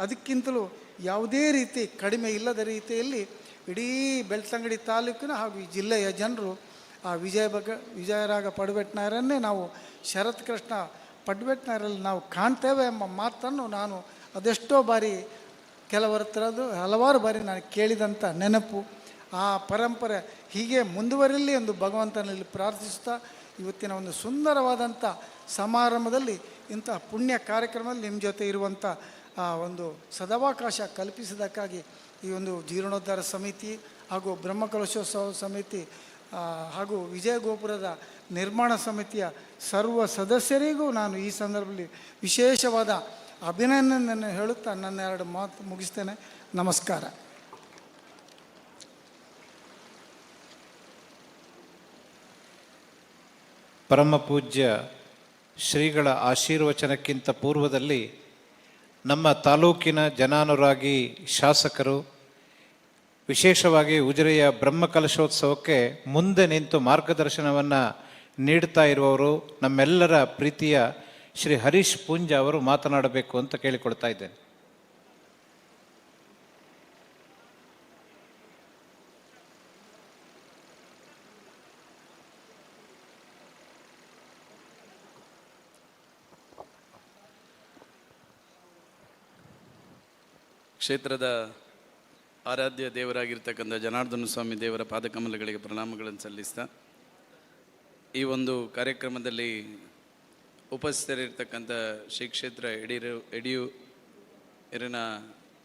ಅದಕ್ಕಿಂತಲೂ ಯಾವುದೇ ರೀತಿ ಕಡಿಮೆ ಇಲ್ಲದ ರೀತಿಯಲ್ಲಿ ಇಡೀ ಬೆಳ್ತಂಗಡಿ ತಾಲೂಕಿನ ಹಾಗೂ ಈ ಜಿಲ್ಲೆಯ ಜನರು ಆ ವಿಜಯರಾಗ ಪಡ್ಬೆಟ್ನಾಯರನ್ನೇ ನಾವು ಶರತ್ ಕೃಷ್ಣ ಪಡ್ಬೆಟ್ನಾಯರಲ್ಲಿ ನಾವು ಕಾಣ್ತೇವೆ ಎಂಬ ಮಾತನ್ನು ನಾನು ಅದೆಷ್ಟೋ ಬಾರಿ ಕೆಲವರ ಥರದ್ದು ಹಲವಾರು ಬಾರಿ ನಾನು ಕೇಳಿದಂಥ ನೆನಪು. ಆ ಪರಂಪರೆ ಹೀಗೆ ಮುಂದುವರಿಲಿ ಎಂದು ಭಗವಂತನಲ್ಲಿ ಪ್ರಾರ್ಥಿಸುತ್ತಾ, ಇವತ್ತಿನ ಒಂದು ಸುಂದರವಾದಂಥ ಸಮಾರಂಭದಲ್ಲಿ ಇಂಥ ಪುಣ್ಯ ಕಾರ್ಯಕ್ರಮದಲ್ಲಿ ನಿಮ್ಮ ಜೊತೆ ಇರುವಂಥ ಒಂದು ಸದಾವಕಾಶ ಕಲ್ಪಿಸಿದ್ದಕ್ಕಾಗಿ ಈ ಒಂದು ಜೀರ್ಣೋದ್ಧಾರ ಸಮಿತಿ ಹಾಗೂ ಬ್ರಹ್ಮಕಲಶೋತ್ಸವ ಸಮಿತಿ ಹಾಗೂ ವಿಜಯ ಗೋಪುರದ ನಿರ್ಮಾಣ ಸಮಿತಿಯ ಸರ್ವ ಸದಸ್ಯರಿಗೂ ನಾನು ಈ ಸಂದರ್ಭದಲ್ಲಿ ವಿಶೇಷವಾದ ಅಭಿನಂದನೆಯನ್ನು ಹೇಳುತ್ತಾ ನನ್ನ 2 ಮಾತು ಮುಗಿಸ್ತೇನೆ. ನಮಸ್ಕಾರ. ಪರಮ ಪೂಜ್ಯ ಶ್ರೀಗಳ ಆಶೀರ್ವಚನಕ್ಕಿಂತ ಪೂರ್ವದಲ್ಲಿ ನಮ್ಮ ತಾಲೂಕಿನ ಜನಾನುರಾಗಿ ಶಾಸಕರು, ವಿಶೇಷವಾಗಿ ಉಜಿರೆಯ ಬ್ರಹ್ಮಕಲಶೋತ್ಸವಕ್ಕೆ ಮುಂದೆ ನಿಂತು ಮಾರ್ಗದರ್ಶನವನ್ನು ನೀಡ್ತಾ ಇರುವವರು ನಮ್ಮೆಲ್ಲರ ಪ್ರೀತಿಯ ಶ್ರೀ ಹರೀಶ್ ಪೂಂಜ ಅವರು ಮಾತನಾಡಬೇಕು ಅಂತ ಕೇಳಿಕೊಳ್ತಾ ಇದ್ದೇನೆ. ಕ್ಷೇತ್ರದ ಆರಾಧ್ಯ ದೇವರಾಗಿರ್ತಕ್ಕಂಥ ಜನಾರ್ದನ ಸ್ವಾಮಿ ದೇವರ ಪಾದಕಮಲಗಳಿಗೆ ಪ್ರಣಾಮಗಳನ್ನು ಸಲ್ಲಿಸ್ತಾ ಈ ಒಂದು ಕಾರ್ಯಕ್ರಮದಲ್ಲಿ ಉಪಸ್ಥಿತರಿರ್ತಕ್ಕಂಥ ಶ್ರೀ ಕ್ಷೇತ್ರ ಯಡಿಯೂರಿನ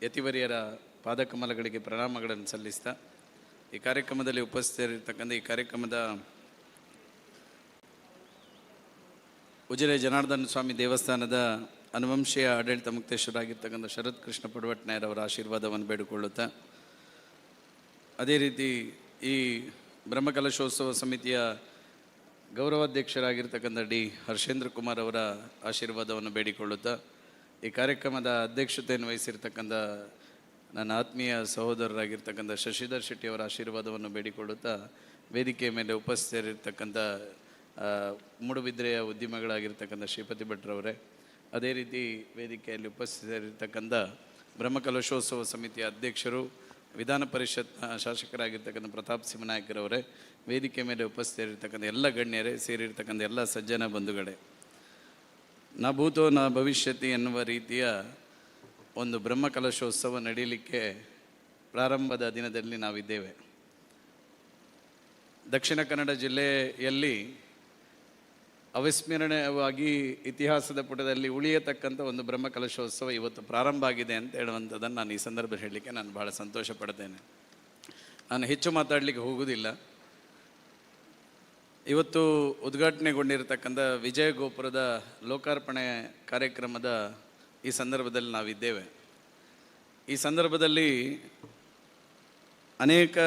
ಯತಿವರಿಯರ ಪಾದಕಮಲಗಳಿಗೆ ಪ್ರಣಾಮಗಳನ್ನು ಸಲ್ಲಿಸ್ತಾ ಈ ಕಾರ್ಯಕ್ರಮದಲ್ಲಿ ಉಪಸ್ಥಿತರಿರ್ತಕ್ಕಂಥ ಈ ಕಾರ್ಯಕ್ರಮದ ಉಜಿರೆ ಜನಾರ್ದನ ಸ್ವಾಮಿ ದೇವಸ್ಥಾನದ ಅನುವಂಶೀಯ ಆಡಳಿತ ಮುಕ್ತೇಶ್ವರಾಗಿರ್ತಕ್ಕಂಥ ಶರತ್ ಕೃಷ್ಣ ಪಡುವಟ್ನಾಯರವರ ಆಶೀರ್ವಾದವನ್ನು ಬೇಡಿಕೊಳ್ಳುತ್ತಾ ಅದೇ ರೀತಿ ಈ ಬ್ರಹ್ಮಕಲಶೋತ್ಸವ ಸಮಿತಿಯ ಗೌರವಾಧ್ಯಕ್ಷರಾಗಿರ್ತಕ್ಕಂಥ ಡಿ ಹರ್ಷೇಂದ್ರ ಕುಮಾರ್ ಅವರ ಆಶೀರ್ವಾದವನ್ನು ಬೇಡಿಕೊಳ್ಳುತ್ತಾ ಈ ಕಾರ್ಯಕ್ರಮದ ಅಧ್ಯಕ್ಷತೆಯನ್ನು ವಹಿಸಿರ್ತಕ್ಕಂಥ ನನ್ನ ಆತ್ಮೀಯ ಸಹೋದರರಾಗಿರ್ತಕ್ಕಂಥ ಶಶಿಧರ್ ಶೆಟ್ಟಿ ಅವರ ಆಶೀರ್ವಾದವನ್ನು ಬೇಡಿಕೊಳ್ಳುತ್ತಾ ವೇದಿಕೆಯ ಮೇಲೆ ಉಪಸ್ಥಿತರಿರ್ತಕ್ಕಂಥ ಮೂಡುಬಿದ್ರೆಯ ಉದ್ಯಮಗಳಾಗಿರ್ತಕ್ಕಂಥ ಶ್ರೀಪತಿ ಭಟ್ರವರೇ, ಅದೇ ರೀತಿ ವೇದಿಕೆಯಲ್ಲಿ ಉಪಸ್ಥಿತರಿರ್ತಕ್ಕಂಥ ಬ್ರಹ್ಮಕಲಶೋತ್ಸವ ಸಮಿತಿಯ ಅಧ್ಯಕ್ಷರು ವಿಧಾನ ಪರಿಷತ್ ಶಾಸಕರಾಗಿರ್ತಕ್ಕಂಥ ಪ್ರತಾಪ್ ಸಿಂಹನಾಯಕರವರೇ, ವೇದಿಕೆ ಮೇಲೆ ಉಪಸ್ಥಿತರಿರ್ತಕ್ಕಂಥ ಎಲ್ಲ ಗಣ್ಯರೇ, ಸೇರಿರ್ತಕ್ಕಂಥ ಎಲ್ಲ ಸಜ್ಜನ ಬಂಧುಗಳೇ, ನ ಭೂತೋ ನ ಭವಿಷ್ಯತಿ ಎನ್ನುವ ರೀತಿಯ ಒಂದು ಬ್ರಹ್ಮಕಲಶೋತ್ಸವ ನಡೆಯಲಿಕ್ಕೆ ಪ್ರಾರಂಭದ ದಿನದಲ್ಲಿ ನಾವಿದ್ದೇವೆ. ದಕ್ಷಿಣ ಕನ್ನಡ ಜಿಲ್ಲೆಯಲ್ಲಿ ಅವಿಸ್ಮರಣೀಯವಾಗಿ ಇತಿಹಾಸದ ಪುಟದಲ್ಲಿ ಉಳಿಯತಕ್ಕಂಥ ಒಂದು ಬ್ರಹ್ಮಕಲಶೋತ್ಸವ ಇವತ್ತು ಪ್ರಾರಂಭ ಆಗಿದೆ ಅಂತ ಹೇಳುವಂಥದ್ದನ್ನು ನಾನು ಈ ಸಂದರ್ಭದಲ್ಲಿ ಹೇಳಲಿಕ್ಕೆ ನಾನು ಭಾಳ ಸಂತೋಷ ಪಡ್ತೇನೆ. ನಾನು ಹೆಚ್ಚು ಮಾತಾಡಲಿಕ್ಕೆ ಹೋಗುವುದಿಲ್ಲ. ಇವತ್ತು ಉದ್ಘಾಟನೆಗೊಂಡಿರತಕ್ಕಂಥ ವಿಜಯ ಗೋಪುರದ ಲೋಕಾರ್ಪಣೆ ಕಾರ್ಯಕ್ರಮದ ಈ ಸಂದರ್ಭದಲ್ಲಿ ನಾವಿದ್ದೇವೆ. ಈ ಸಂದರ್ಭದಲ್ಲಿ ಅನೇಕ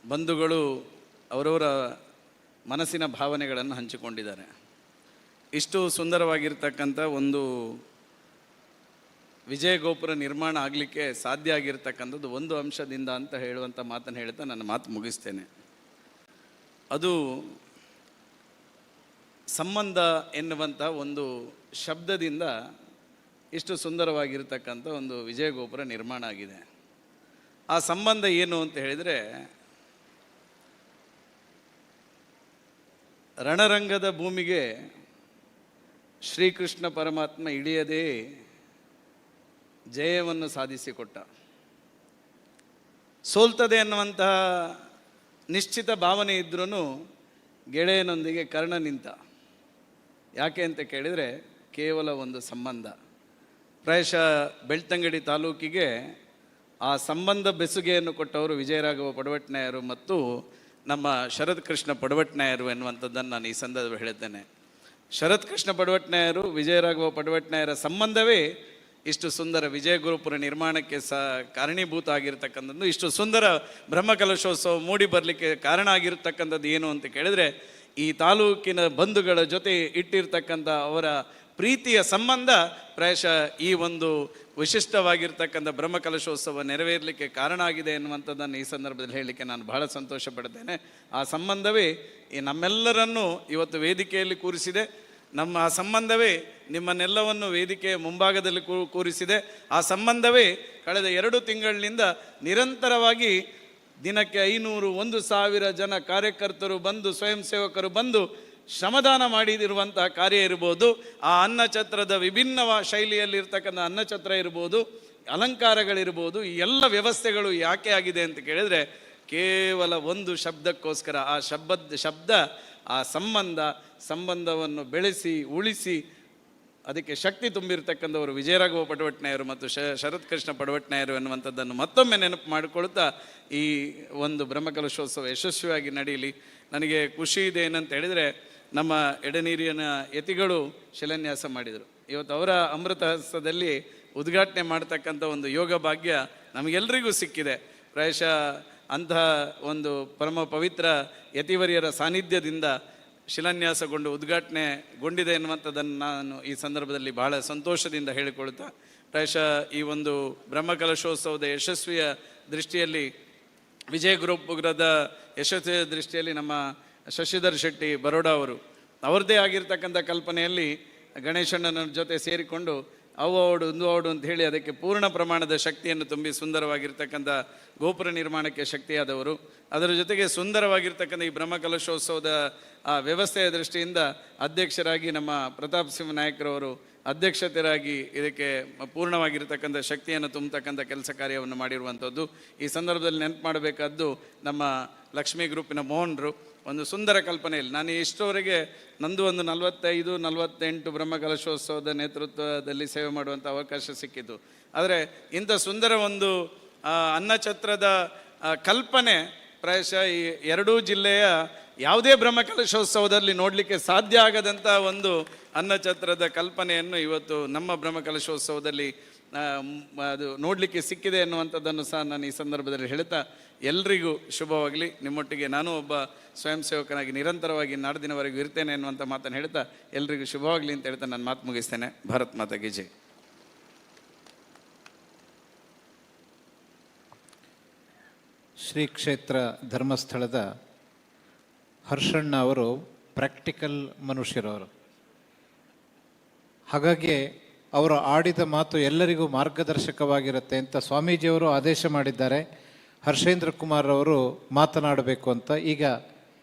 ಬಂಧುಗಳು ಅವರವರ ಮನಸ್ಸಿನ ಭಾವನೆಗಳನ್ನು ಹಂಚಿಕೊಂಡಿದ್ದಾರೆ. ಇಷ್ಟು ಸುಂದರವಾಗಿರ್ತಕ್ಕಂಥ ಒಂದು ವಿಜಯ ಗೋಪುರ ನಿರ್ಮಾಣ ಆಗಲಿಕ್ಕೆ ಸಾಧ್ಯ ಆಗಿರ್ತಕ್ಕಂಥದ್ದು ಒಂದು ಅಂಶದಿಂದ ಅಂತ ಹೇಳುವಂಥ ಮಾತನ್ನು ಹೇಳ್ತಾ ನನ್ನ ಮಾತು ಮುಗಿಸ್ತೇನೆ. ಅದು ಸಂಬಂಧ ಎನ್ನುವಂಥ ಒಂದು ಶಬ್ದದಿಂದ ಇಷ್ಟು ಸುಂದರವಾಗಿರ್ತಕ್ಕಂಥ ಒಂದು ವಿಜಯ ಗೋಪುರ ನಿರ್ಮಾಣ ಆಗಿದೆ. ಆ ಸಂಬಂಧ ಏನು ಅಂತ ಹೇಳಿದರೆ, ರಣರಂಗದ ಭೂಮಿಗೆ ಶ್ರೀಕೃಷ್ಣ ಪರಮಾತ್ಮ ಇಳಿಯದೇ ಜಯವನ್ನು ಸಾಧಿಸಿಕೊಟ್ಟ. ಸೋಲ್ತದೆ ಅನ್ನುವಂತಹ ನಿಶ್ಚಿತ ಭಾವನೆ ಇದ್ರೂ ಗೆಳೆಯನೊಂದಿಗೆ ಕರ್ಣ ನಿಂತ. ಯಾಕೆ ಅಂತ ಕೇಳಿದರೆ ಕೇವಲ ಒಂದು ಸಂಬಂಧ. ಪ್ರಾಯಶಃ ಬೆಳ್ತಂಗಡಿ ತಾಲೂಕಿಗೆ ಆ ಸಂಬಂಧ ಬೆಸುಗೆಯನ್ನು ಕೊಟ್ಟವರು ವಿಜಯರಾಘವ ಪಡುವಟ್ನಾಯರು ಮತ್ತು ನಮ್ಮ ಶರತ್ ಕೃಷ್ಣ ಪಡುವಟ್ನಾಯರು ಎನ್ನುವಂಥದ್ದನ್ನು ನಾನು ಈ ಸಂದರ್ಭದಲ್ಲಿ ಹೇಳುತ್ತೇನೆ. ಶರತ್ ಕೃಷ್ಣ ಪಡುವಟ್ನಾಯರು ವಿಜಯರಾಘವ ಪಡುವಟ್ನಾಯರ ಸಂಬಂಧವೇ ಇಷ್ಟು ಸುಂದರ ವಿಜಯ ಗೋಪುರ ನಿರ್ಮಾಣಕ್ಕೆ ಕಾರಣೀಭೂತ ಆಗಿರ್ತಕ್ಕಂಥದ್ದು. ಇಷ್ಟು ಸುಂದರ ಬ್ರಹ್ಮಕಲಶೋತ್ಸವ ಮೂಡಿ ಬರಲಿಕ್ಕೆ ಕಾರಣ ಆಗಿರ್ತಕ್ಕಂಥದ್ದು ಏನು ಅಂತ ಕೇಳಿದರೆ, ಈ ತಾಲೂಕಿನ ಬಂಧುಗಳ ಜೊತೆ ಇಟ್ಟಿರ್ತಕ್ಕಂಥ ಅವರ ಪ್ರೀತಿಯ ಸಂಬಂಧ ಪ್ರಾಯಶಃ ಈ ಒಂದು ವಿಶಿಷ್ಟವಾಗಿರ್ತಕ್ಕಂಥ ಬ್ರಹ್ಮಕಲಶೋತ್ಸವ ನೆರವೇರಲಿಕ್ಕೆ ಕಾರಣ ಆಗಿದೆ ಎನ್ನುವಂಥದ್ದನ್ನು ಈ ಸಂದರ್ಭದಲ್ಲಿ ಹೇಳಲಿಕ್ಕೆ ನಾನು ಬಹಳ ಸಂತೋಷ ಪಡ್ತೇನೆ. ಆ ಸಂಬಂಧವೇ ಈ ನಮ್ಮೆಲ್ಲರನ್ನೂ ಇವತ್ತು ವೇದಿಕೆಯಲ್ಲಿ ಕೂರಿಸಿದೆ. ನಮ್ಮ ಆ ಸಂಬಂಧವೇ ನಿಮ್ಮನ್ನೆಲ್ಲವನ್ನು ವೇದಿಕೆಯ ಮುಂಭಾಗದಲ್ಲಿ ಕೂರಿಸಿದೆ. ಆ ಸಂಬಂಧವೇ ಕಳೆದ 2 ತಿಂಗಳಿನಿಂದ ನಿರಂತರವಾಗಿ ದಿನಕ್ಕೆ 500, 1,000 ಜನ ಕಾರ್ಯಕರ್ತರು ಬಂದು, ಸ್ವಯಂ ಸೇವಕರು ಬಂದು ಶ್ರಮದಾನ ಮಾಡಿದಿರುವಂತಹ ಕಾರ್ಯ ಇರ್ಬೋದು, ಆ ಅನ್ನಛತ್ರದ ವಿಭಿನ್ನ ಶೈಲಿಯಲ್ಲಿರ್ತಕ್ಕಂಥ ಅನ್ನಛತ್ರ ಇರ್ಬೋದು, ಅಲಂಕಾರಗಳಿರ್ಬೋದು, ಈ ಎಲ್ಲ ವ್ಯವಸ್ಥೆಗಳು ಯಾಕೆ ಆಗಿದೆ ಅಂತ ಕೇಳಿದರೆ ಕೇವಲ ಒಂದು ಶಬ್ದಕ್ಕೋಸ್ಕರ. ಆ ಶಬ್ದ ಆ ಸಂಬಂಧವನ್ನು ಬೆಳೆಸಿ ಉಳಿಸಿ ಅದಕ್ಕೆ ಶಕ್ತಿ ತುಂಬಿರ್ತಕ್ಕಂಥವರು ವಿಜಯರಾಘವ ಪಡುವಟ್ನಾಯರು ಮತ್ತು ಶರತ್ ಕೃಷ್ಣ ಪಡುವಟ್ನಾಯರು ಎನ್ನುವಂಥದ್ದನ್ನು ಮತ್ತೊಮ್ಮೆ ನೆನಪು ಮಾಡಿಕೊಳ್ತಾ ಈ ಒಂದು ಬ್ರಹ್ಮಕಲಶೋತ್ಸವ ಯಶಸ್ವಿಯಾಗಿ ನಡೆಯಲಿ. ನನಗೆ ಖುಷಿ ಇದೆ ಏನಂತ ಹೇಳಿದರೆ, ನಮ್ಮ ಎಡನೀರಿನ ಯತಿಗಳು ಶಿಲಾನ್ಯಾಸ ಮಾಡಿದರು. ಇವತ್ತು ಅವರ ಅಮೃತ ಹಸ್ತದಲ್ಲಿ ಉದ್ಘಾಟನೆ ಮಾಡ್ತಕ್ಕಂಥ ಒಂದು ಯೋಗ ಭಾಗ್ಯ ನಮಗೆಲ್ಲರಿಗೂ ಸಿಕ್ಕಿದೆ. ಪ್ರಾಯಶಃ ಅಂತಹ ಒಂದು ಪರಮ ಪವಿತ್ರ ಯತಿವರಿಯರ ಸಾನ್ನಿಧ್ಯದಿಂದ ಶಿಲಾನ್ಯಾಸಗೊಂಡು ಉದ್ಘಾಟನೆಗೊಂಡಿದೆ ಎನ್ನುವಂಥದ್ದನ್ನು ನಾನು ಈ ಸಂದರ್ಭದಲ್ಲಿ ಬಹಳ ಸಂತೋಷದಿಂದ ಹೇಳಿಕೊಳ್ತಾ, ಪ್ರಾಯಶಃ ಈ ಒಂದು ಬ್ರಹ್ಮಕಲಶೋತ್ಸವದ ಯಶಸ್ವಿಯ ದೃಷ್ಟಿಯಲ್ಲಿ, ವಿಜಯ ಗೋಪುರದ ಯಶಸ್ವಿಯ ದೃಷ್ಟಿಯಲ್ಲಿ ನಮ್ಮ ಶಶಿಧರ್ ಶೆಟ್ಟಿ ಬರೋಡಾ ಅವರು ಅವರದ್ದೇ ಆಗಿರ್ತಕ್ಕಂಥ ಕಲ್ಪನೆಯಲ್ಲಿ ಗಣೇಶಣ್ಣನ ಜೊತೆ ಸೇರಿಕೊಂಡು ಅವ್ವೋಡು ಇಂದುವೋಡು ಅಂತ ಹೇಳಿ ಅದಕ್ಕೆ ಪೂರ್ಣ ಪ್ರಮಾಣದ ಶಕ್ತಿಯನ್ನು ತುಂಬಿ ಸುಂದರವಾಗಿರ್ತಕ್ಕಂಥ ಗೋಪುರ ನಿರ್ಮಾಣಕ್ಕೆ ಶಕ್ತಿಯಾದವರು. ಅದರ ಜೊತೆಗೆ ಸುಂದರವಾಗಿರ್ತಕ್ಕಂಥ ಈ ಬ್ರಹ್ಮಕಲಶೋತ್ಸವದ ಆ ವ್ಯವಸ್ಥೆಯ ದೃಷ್ಟಿಯಿಂದ ಅಧ್ಯಕ್ಷರಾಗಿ ನಮ್ಮ ಪ್ರತಾಪ್ ಸಿಂಹ ನಾಯಕರವರು ಅಧ್ಯಕ್ಷತೆಯಾಗಿ ಇದಕ್ಕೆ ಪೂರ್ಣವಾಗಿರ್ತಕ್ಕಂಥ ಶಕ್ತಿಯನ್ನು ತುಂಬತಕ್ಕಂಥ ಕೆಲಸ ಕಾರ್ಯವನ್ನು ಮಾಡಿರುವಂಥದ್ದು. ಈ ಸಂದರ್ಭದಲ್ಲಿ ನೆನಪು ಮಾಡಬೇಕಾದ್ದು ನಮ್ಮ ಲಕ್ಷ್ಮೀ ಗ್ರೂಪಿನ ಮೋಹನ್ರು ಒಂದು ಸುಂದರ ಕಲ್ಪನೆಯಲ್ಲಿ. ನಾನು ಇಷ್ಟರವರೆಗೆ ನಂದು ಒಂದು 45-48 ಬ್ರಹ್ಮಕಲಶೋತ್ಸವದ ನೇತೃತ್ವದಲ್ಲಿ ಸೇವೆ ಮಾಡುವಂಥ ಅವಕಾಶ ಸಿಕ್ಕಿತು. ಆದರೆ ಇಂಥ ಸುಂದರ ಒಂದು ಅನ್ನಛತ್ರದ ಕಲ್ಪನೆ ಪ್ರಾಯಶಃ ಈ ಎರಡೂ ಜಿಲ್ಲೆಯ ಯಾವುದೇ ಬ್ರಹ್ಮಕಲಶೋತ್ಸವದಲ್ಲಿ ನೋಡಲಿಕ್ಕೆ ಸಾಧ್ಯ ಆಗದಂಥ ಒಂದು ಅನ್ನಛತ್ರದ ಕಲ್ಪನೆಯನ್ನು ಇವತ್ತು ನಮ್ಮ ಬ್ರಹ್ಮಕಲಶೋತ್ಸವದಲ್ಲಿ ಅದು ನೋಡಲಿಕ್ಕೆ ಸಿಕ್ಕಿದೆ ಎನ್ನುವಂಥದ್ದನ್ನು ಸಹ ನಾನು ಈ ಸಂದರ್ಭದಲ್ಲಿ ಹೇಳ್ತಾ ಎಲ್ರಿಗೂ ಶುಭವಾಗಲಿ. ನಿಮ್ಮೊಟ್ಟಿಗೆ ನಾನು ಒಬ್ಬ ಸ್ವಯಂ ಸೇವಕನಾಗಿ ನಿರಂತರವಾಗಿ ನಾಡಿನವರೆಗೂ ಇರ್ತೇನೆ ಎನ್ನುವಂಥ ಮಾತನ್ನು ಹೇಳ್ತಾ ಎಲ್ರಿಗೂ ಶುಭವಾಗಲಿ ಅಂತ ಹೇಳ್ತಾ ನಾನು ಮಾತು ಮುಗಿಸ್ತೇನೆ. ಭಾರತ್ ಮಾತಾಗೆ ಜೈ. ಶ್ರೀ ಕ್ಷೇತ್ರ ಧರ್ಮಸ್ಥಳದ ಹರ್ಷಣ್ಣ ಅವರು ಪ್ರಾಕ್ಟಿಕಲ್ ಮನುಷ್ಯರವರು. ಹಾಗಾಗಿ ಅವರು ಆಡಿದ ಮಾತು ಎಲ್ಲರಿಗೂ ಮಾರ್ಗದರ್ಶಕವಾಗಿರುತ್ತೆ ಅಂತ ಸ್ವಾಮೀಜಿಯವರು ಆದೇಶ ಮಾಡಿದ್ದಾರೆ. ಹರ್ಷೇಂದ್ರ ಕುಮಾರ್ ಅವರು ಮಾತನಾಡಬೇಕು ಅಂತ, ಈಗ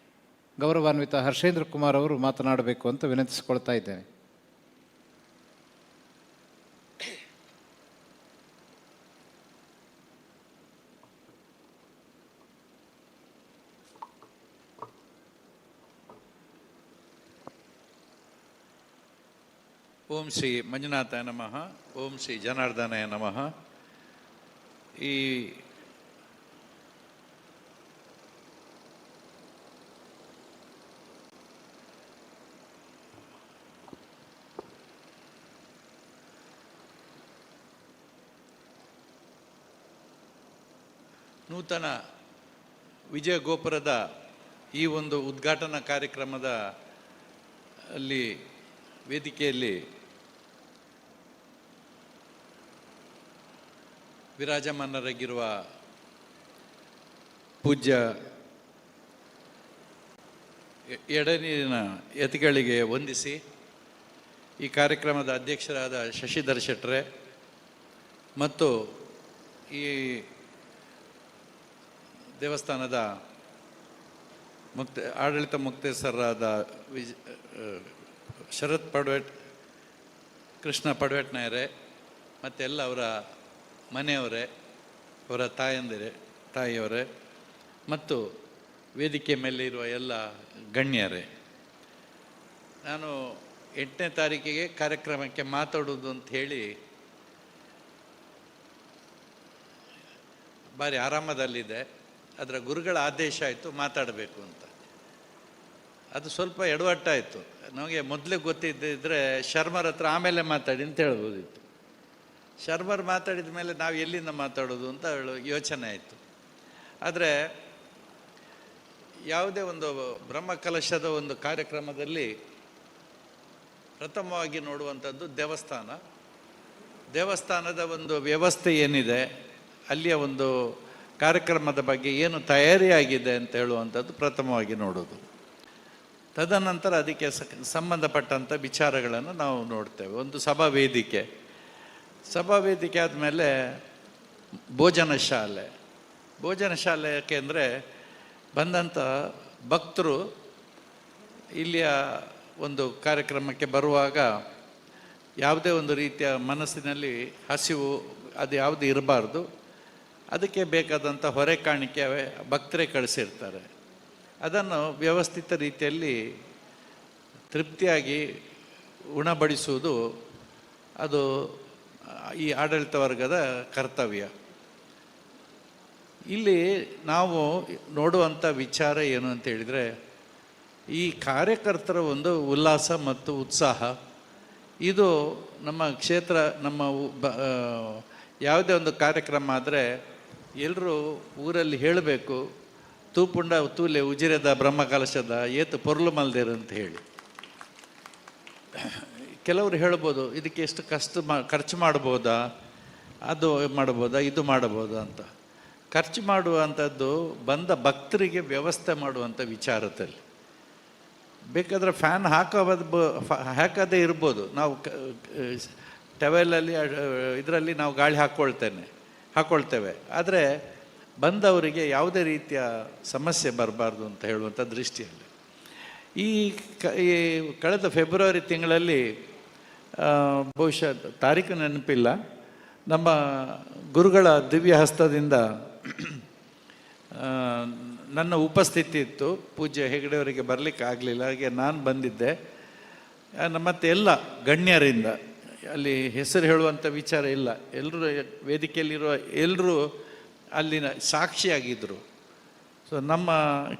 ಗೌರವಾನ್ವಿತ ಹರ್ಷೇಂದ್ರ ಕುಮಾರ್ ಅವರು ಮಾತನಾಡಬೇಕು ಅಂತ ವಿನಂತಿಸಿಕೊಳ್ತಾ ಇದ್ದೇನೆ. ಓಂ ಶ್ರೀ ಮಂಜುನಾಥಾಯ ನಮಃ. ಓಂ ಶ್ರೀ ಜನಾರ್ದನಾಯ ನಮಃ. ಈ ನೂತನ ವಿಜಯ ಗೋಪುರದ ಈ ಒಂದು ಉದ್ಘಾಟನಾ ಕಾರ್ಯಕ್ರಮದ ಅಲ್ಲಿ ವೇದಿಕೆಯಲ್ಲಿ ವಿರಾಜಮಾನರಾಗಿರುವ ಪೂಜ್ಯ ಎಡನೀರಿನ ಯತಿಗಳಿಗೆ ವಂದಿಸಿ, ಈ ಕಾರ್ಯಕ್ರಮದ ಅಧ್ಯಕ್ಷರಾದ ಶಶಿಧರ್ ಶೆಟ್ರೆ ಮತ್ತು ಈ ದೇವಸ್ಥಾನದ ಆಡಳಿತ ಮುಕ್ತೇಸರಾದ ಶರತ್ ಪಡ್ವೆಟ್, ಕೃಷ್ಣ ಪಡ್ವೆಟ್ನಾಯರೇ ಮತ್ತೆಲ್ಲ ಅವರ ಮನೆಯವರೇ, ಅವರ ತಾಯಿಯವರೇ ಮತ್ತು ವೇದಿಕೆ ಮೇಲೆ ಇರುವ ಎಲ್ಲ ಗಣ್ಯರೇ, ನಾನು 8ನೇ ತಾರೀಕಿಗೆ ಕಾರ್ಯಕ್ರಮಕ್ಕೆ ಮಾತಾಡೋದು ಅಂತ ಹೇಳಿ ಭಾರಿ ಆರಾಮದಲ್ಲಿದೆ. ಅದರ ಗುರುಗಳ ಆದೇಶ ಆಯಿತು ಮಾತಾಡಬೇಕು ಅಂತ. ಅದು ಸ್ವಲ್ಪ ಎಡವಟ್ಟಾಯಿತು. ನಮಗೆ ಮೊದಲೇ ಗೊತ್ತಿದ್ದಿದ್ರೆ ಶರ್ಮರ ಹತ್ರ ಆಮೇಲೆ ಮಾತಾಡಿ ಅಂತ ಹೇಳ್ಬೋದಿತ್ತು. ಶರ್ಮರ್ ಮಾತಾಡಿದ ಮೇಲೆ ನಾವು ಎಲ್ಲಿಂದ ಮಾತಾಡೋದು ಅಂತ ಯೋಚನೆ ಆಯಿತು. ಆದರೆ ಯಾವುದೇ ಒಂದು ಬ್ರಹ್ಮಕಲಶದ ಒಂದು ಕಾರ್ಯಕ್ರಮದಲ್ಲಿ ಪ್ರಥಮವಾಗಿ ನೋಡುವಂಥದ್ದು ದೇವಸ್ಥಾನದ ಒಂದು ವ್ಯವಸ್ಥೆ ಏನಿದೆ, ಅಲ್ಲಿಯ ಒಂದು ಕಾರ್ಯಕ್ರಮದ ಬಗ್ಗೆ ಏನು ತಯಾರಿಯಾಗಿದೆ ಅಂತ ಹೇಳುವಂಥದ್ದು ಪ್ರಥಮವಾಗಿ ನೋಡೋದು. ತದನಂತರ ಅದಕ್ಕೆ ಸಂಬಂಧಪಟ್ಟಂಥ ವಿಚಾರಗಳನ್ನು ನಾವು ನೋಡ್ತೇವೆ. ಒಂದು ಸಭಾ ವೇದಿಕೆ ಆದಮೇಲೆ ಭೋಜನ ಶಾಲೆ ಯಾಕೆಂದರೆ ಬಂದಂಥ ಭಕ್ತರು ಇಲ್ಲಿಯ ಒಂದು ಕಾರ್ಯಕ್ರಮಕ್ಕೆ ಬರುವಾಗ ಯಾವುದೇ ಒಂದು ರೀತಿಯ ಮನಸ್ಸಿನಲ್ಲಿ ಹಸಿವು ಅದು ಯಾವುದು ಇರಬಾರ್ದು. ಅದಕ್ಕೆ ಬೇಕಾದಂಥ ಹೊರೆ ಕಾಣಿಕೆ ಭಕ್ತರೇ ಕಳಿಸಿರ್ತಾರೆ. ಅದನ್ನು ವ್ಯವಸ್ಥಿತ ರೀತಿಯಲ್ಲಿ ತೃಪ್ತಿಯಾಗಿ ಉಣಬಡಿಸುವುದು ಅದು ಈ ಆಡಳಿತ ವರ್ಗದ ಕರ್ತವ್ಯ. ಇಲ್ಲಿ ನಾವು ನೋಡುವಂಥ ವಿಚಾರ ಏನು ಅಂತ ಹೇಳಿದರೆ, ಈ ಕಾರ್ಯಕರ್ತರ ಒಂದು ಉಲ್ಲಾಸ ಮತ್ತು ಉತ್ಸಾಹ ಇದು ನಮ್ಮ ಕ್ಷೇತ್ರ, ನಮ್ಮ ಯಾವುದೇ ಒಂದು ಕಾರ್ಯಕ್ರಮ ಆದರೆ ಎಲ್ಲರೂ ಊರಲ್ಲಿ ಹೇಳಬೇಕು, ತೂಪುಂಡ ತೂಲೆ ಉಜಿರೆದ ಬ್ರಹ್ಮಕಲಶದ ಏತು ಪೊರ್ಲು ಮಲ್ದೇರು ಅಂತ ಹೇಳಿ. ಕೆಲವರು ಹೇಳ್ಬೋದು ಇದಕ್ಕೆ ಎಷ್ಟು ಖರ್ಚು ಮಾಡ್ಬೋದಾ, ಅದು ಮಾಡ್ಬೋದಾ, ಇದು ಮಾಡ್ಬೋದಾ ಅಂತ. ಖರ್ಚು ಮಾಡುವಂಥದ್ದು ಬಂದ ಭಕ್ತರಿಗೆ ವ್ಯವಸ್ಥೆ ಮಾಡುವಂಥ ವಿಚಾರದಲ್ಲಿ. ಬೇಕಾದರೆ ಫ್ಯಾನ್ ಹಾಕೋದೇ ಇರ್ಬೋದು. ನಾವು ಟವೆಲಲ್ಲಿ ಇದರಲ್ಲಿ ನಾವು ಗಾಳಿ ಹಾಕ್ಕೊಳ್ತೇವೆ. ಆದರೆ ಬಂದವರಿಗೆ ಯಾವುದೇ ರೀತಿಯ ಸಮಸ್ಯೆ ಬರಬಾರ್ದು ಅಂತ ಹೇಳುವಂಥ ದೃಷ್ಟಿಯಲ್ಲಿ ಈ ಕಳೆದ ಫೆಬ್ರವರಿ ತಿಂಗಳಲ್ಲಿ ಬಹುಶಃ ತಾರೀಕು ನೆನಪಿಲ್ಲ, ನಮ್ಮ ಗುರುಗಳ ದಿವ್ಯ ಹಸ್ತದಿಂದ ನನ್ನ ಉಪಸ್ಥಿತಿ ಇತ್ತು. ಪೂಜ್ಯ ಹೆಗಡೆಯವರಿಗೆ ಬರಲಿಕ್ಕೆ ಆಗಲಿಲ್ಲ, ಹಾಗೆ ನಾನು ಬಂದಿದ್ದೆ. ಮತ್ತು ಎಲ್ಲ ಗಣ್ಯರಿಂದ ಅಲ್ಲಿ ಹೆಸರು ಹೇಳುವಂಥ ವಿಚಾರ ಇಲ್ಲ, ಎಲ್ಲರೂ ವೇದಿಕೆಯಲ್ಲಿರುವ ಎಲ್ಲರೂ ಅಲ್ಲಿನ ಸಾಕ್ಷಿಯಾಗಿದ್ದರು. ಸೊ ನಮ್ಮ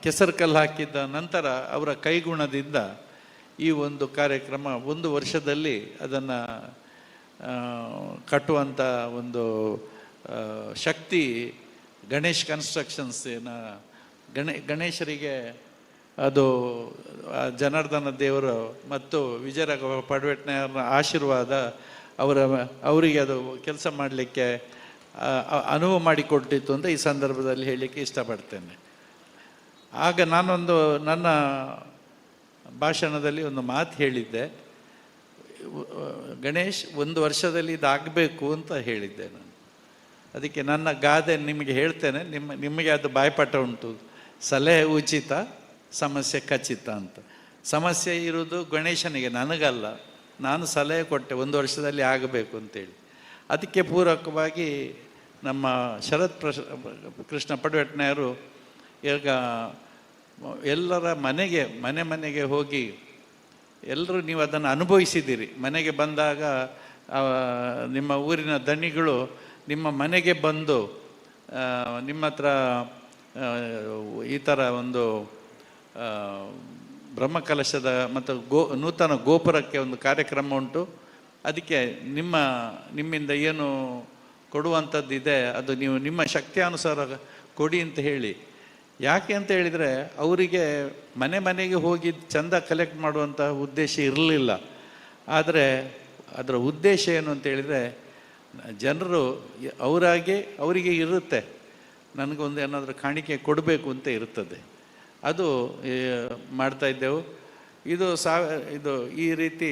ಕೆಸರು ಕಲ್ಲು ಹಾಕಿದ್ದ ನಂತರ ಅವರ ಕೈಗುಣದಿಂದ ಈ ಒಂದು ಕಾರ್ಯಕ್ರಮ 1 ವರ್ಷದಲ್ಲಿ ಅದನ್ನು ಕಟ್ಟುವಂಥ ಒಂದು ಶಕ್ತಿ ಗಣೇಶ್ ಕನ್ಸ್ಟ್ರಕ್ಷನ್ಸಿನ ಗಣೇಶರಿಗೆ ಅದು ಜನಾರ್ದನ ದೇವರು ಮತ್ತು ವಿಜಯರಾಘವ ಪಡ್ವೆಟ್ನವರ ಆಶೀರ್ವಾದ ಅವರಿಗೆ ಅದು ಕೆಲಸ ಮಾಡಲಿಕ್ಕೆ ಅನುವು ಮಾಡಿಕೊಟ್ಟಿತ್ತು ಅಂತ ಈ ಸಂದರ್ಭದಲ್ಲಿ ಹೇಳಲಿಕ್ಕೆ ಇಷ್ಟಪಡ್ತೇನೆ. ಆಗ ನನ್ನ ಭಾಷಣದಲ್ಲಿ ಒಂದು ಮಾತು ಹೇಳಿದ್ದೆ, ಗಣೇಶ್ 1 ವರ್ಷದಲ್ಲಿ ಇದಾಗಬೇಕು ಅಂತ ಹೇಳಿದ್ದೆ ನಾನು. ಅದಕ್ಕೆ ನನ್ನ ಗಾದೆ ನಿಮಗೆ ಹೇಳ್ತೇನೆ, ನಿಮಗೆ ಅದು ಬಾಯ್ಪಾಠ ಉಂಟು, ಸಲಹೆ ಉಚಿತ, ಸಮಸ್ಯೆ ಖಚಿತ ಅಂತ. ಸಮಸ್ಯೆ ಇರೋದು ಗಣೇಶನಿಗೆ, ನನಗಲ್ಲ. ನಾನು ಸಲಹೆ ಕೊಟ್ಟೆ 1 ವರ್ಷದಲ್ಲಿ ಆಗಬೇಕು ಅಂತೇಳಿ. ಅದಕ್ಕೆ ಪೂರಕವಾಗಿ ನಮ್ಮ ಶರತ್ ಕೃಷ್ಣ ಪಡ್ವೆಟ್ನವರು ಈಗ ಎಲ್ಲರ ಮನೆಗೆ ಹೋಗಿ ಎಲ್ಲರೂ ನೀವು ಅದನ್ನು ಅನುಭವಿಸಿದ್ದೀರಿ. ಮನೆಗೆ ಬಂದಾಗ ನಿಮ್ಮ ಊರಿನ ದಣಿಗಳು ನಿಮ್ಮ ಮನೆಗೆ ಬಂದು ನಿಮ್ಮ ಹತ್ರ ಈ ಥರ ಒಂದು ಬ್ರಹ್ಮಕಲಶದ ಮತ್ತು ನೂತನ ಗೋಪುರಕ್ಕೆ ಒಂದು ಕಾರ್ಯಕ್ರಮ ಉಂಟು, ಅದಕ್ಕೆ ನಿಮ್ಮಿಂದ ಏನು ಕೊಡುವಂಥದ್ದಿದೆ ಅದು ನೀವು ನಿಮ್ಮ ಶಕ್ತಿಯಾನುಸಾರ ಕೊಡಿ ಅಂತ ಹೇಳಿ. ಯಾಕೆ ಅಂತ ಹೇಳಿದರೆ ಅವರಿಗೆ ಮನೆಗೆ ಹೋಗಿ ಚಂದ ಕಲೆಕ್ಟ್ ಮಾಡುವಂಥ ಉದ್ದೇಶ ಇರಲಿಲ್ಲ. ಆದರೆ ಅದರ ಉದ್ದೇಶ ಏನು ಅಂತ ಹೇಳಿದರೆ ಜನರು ಅವರಿಗೆ ಇರುತ್ತೆ, ನನಗೊಂದು ಏನಾದರೂ ಕಾಣಿಕೆ ಕೊಡಬೇಕು ಅಂತ ಇರ್ತದೆ, ಅದು ಮಾಡ್ತಾಯಿದ್ದೆವು. ಇದು ಈ ರೀತಿ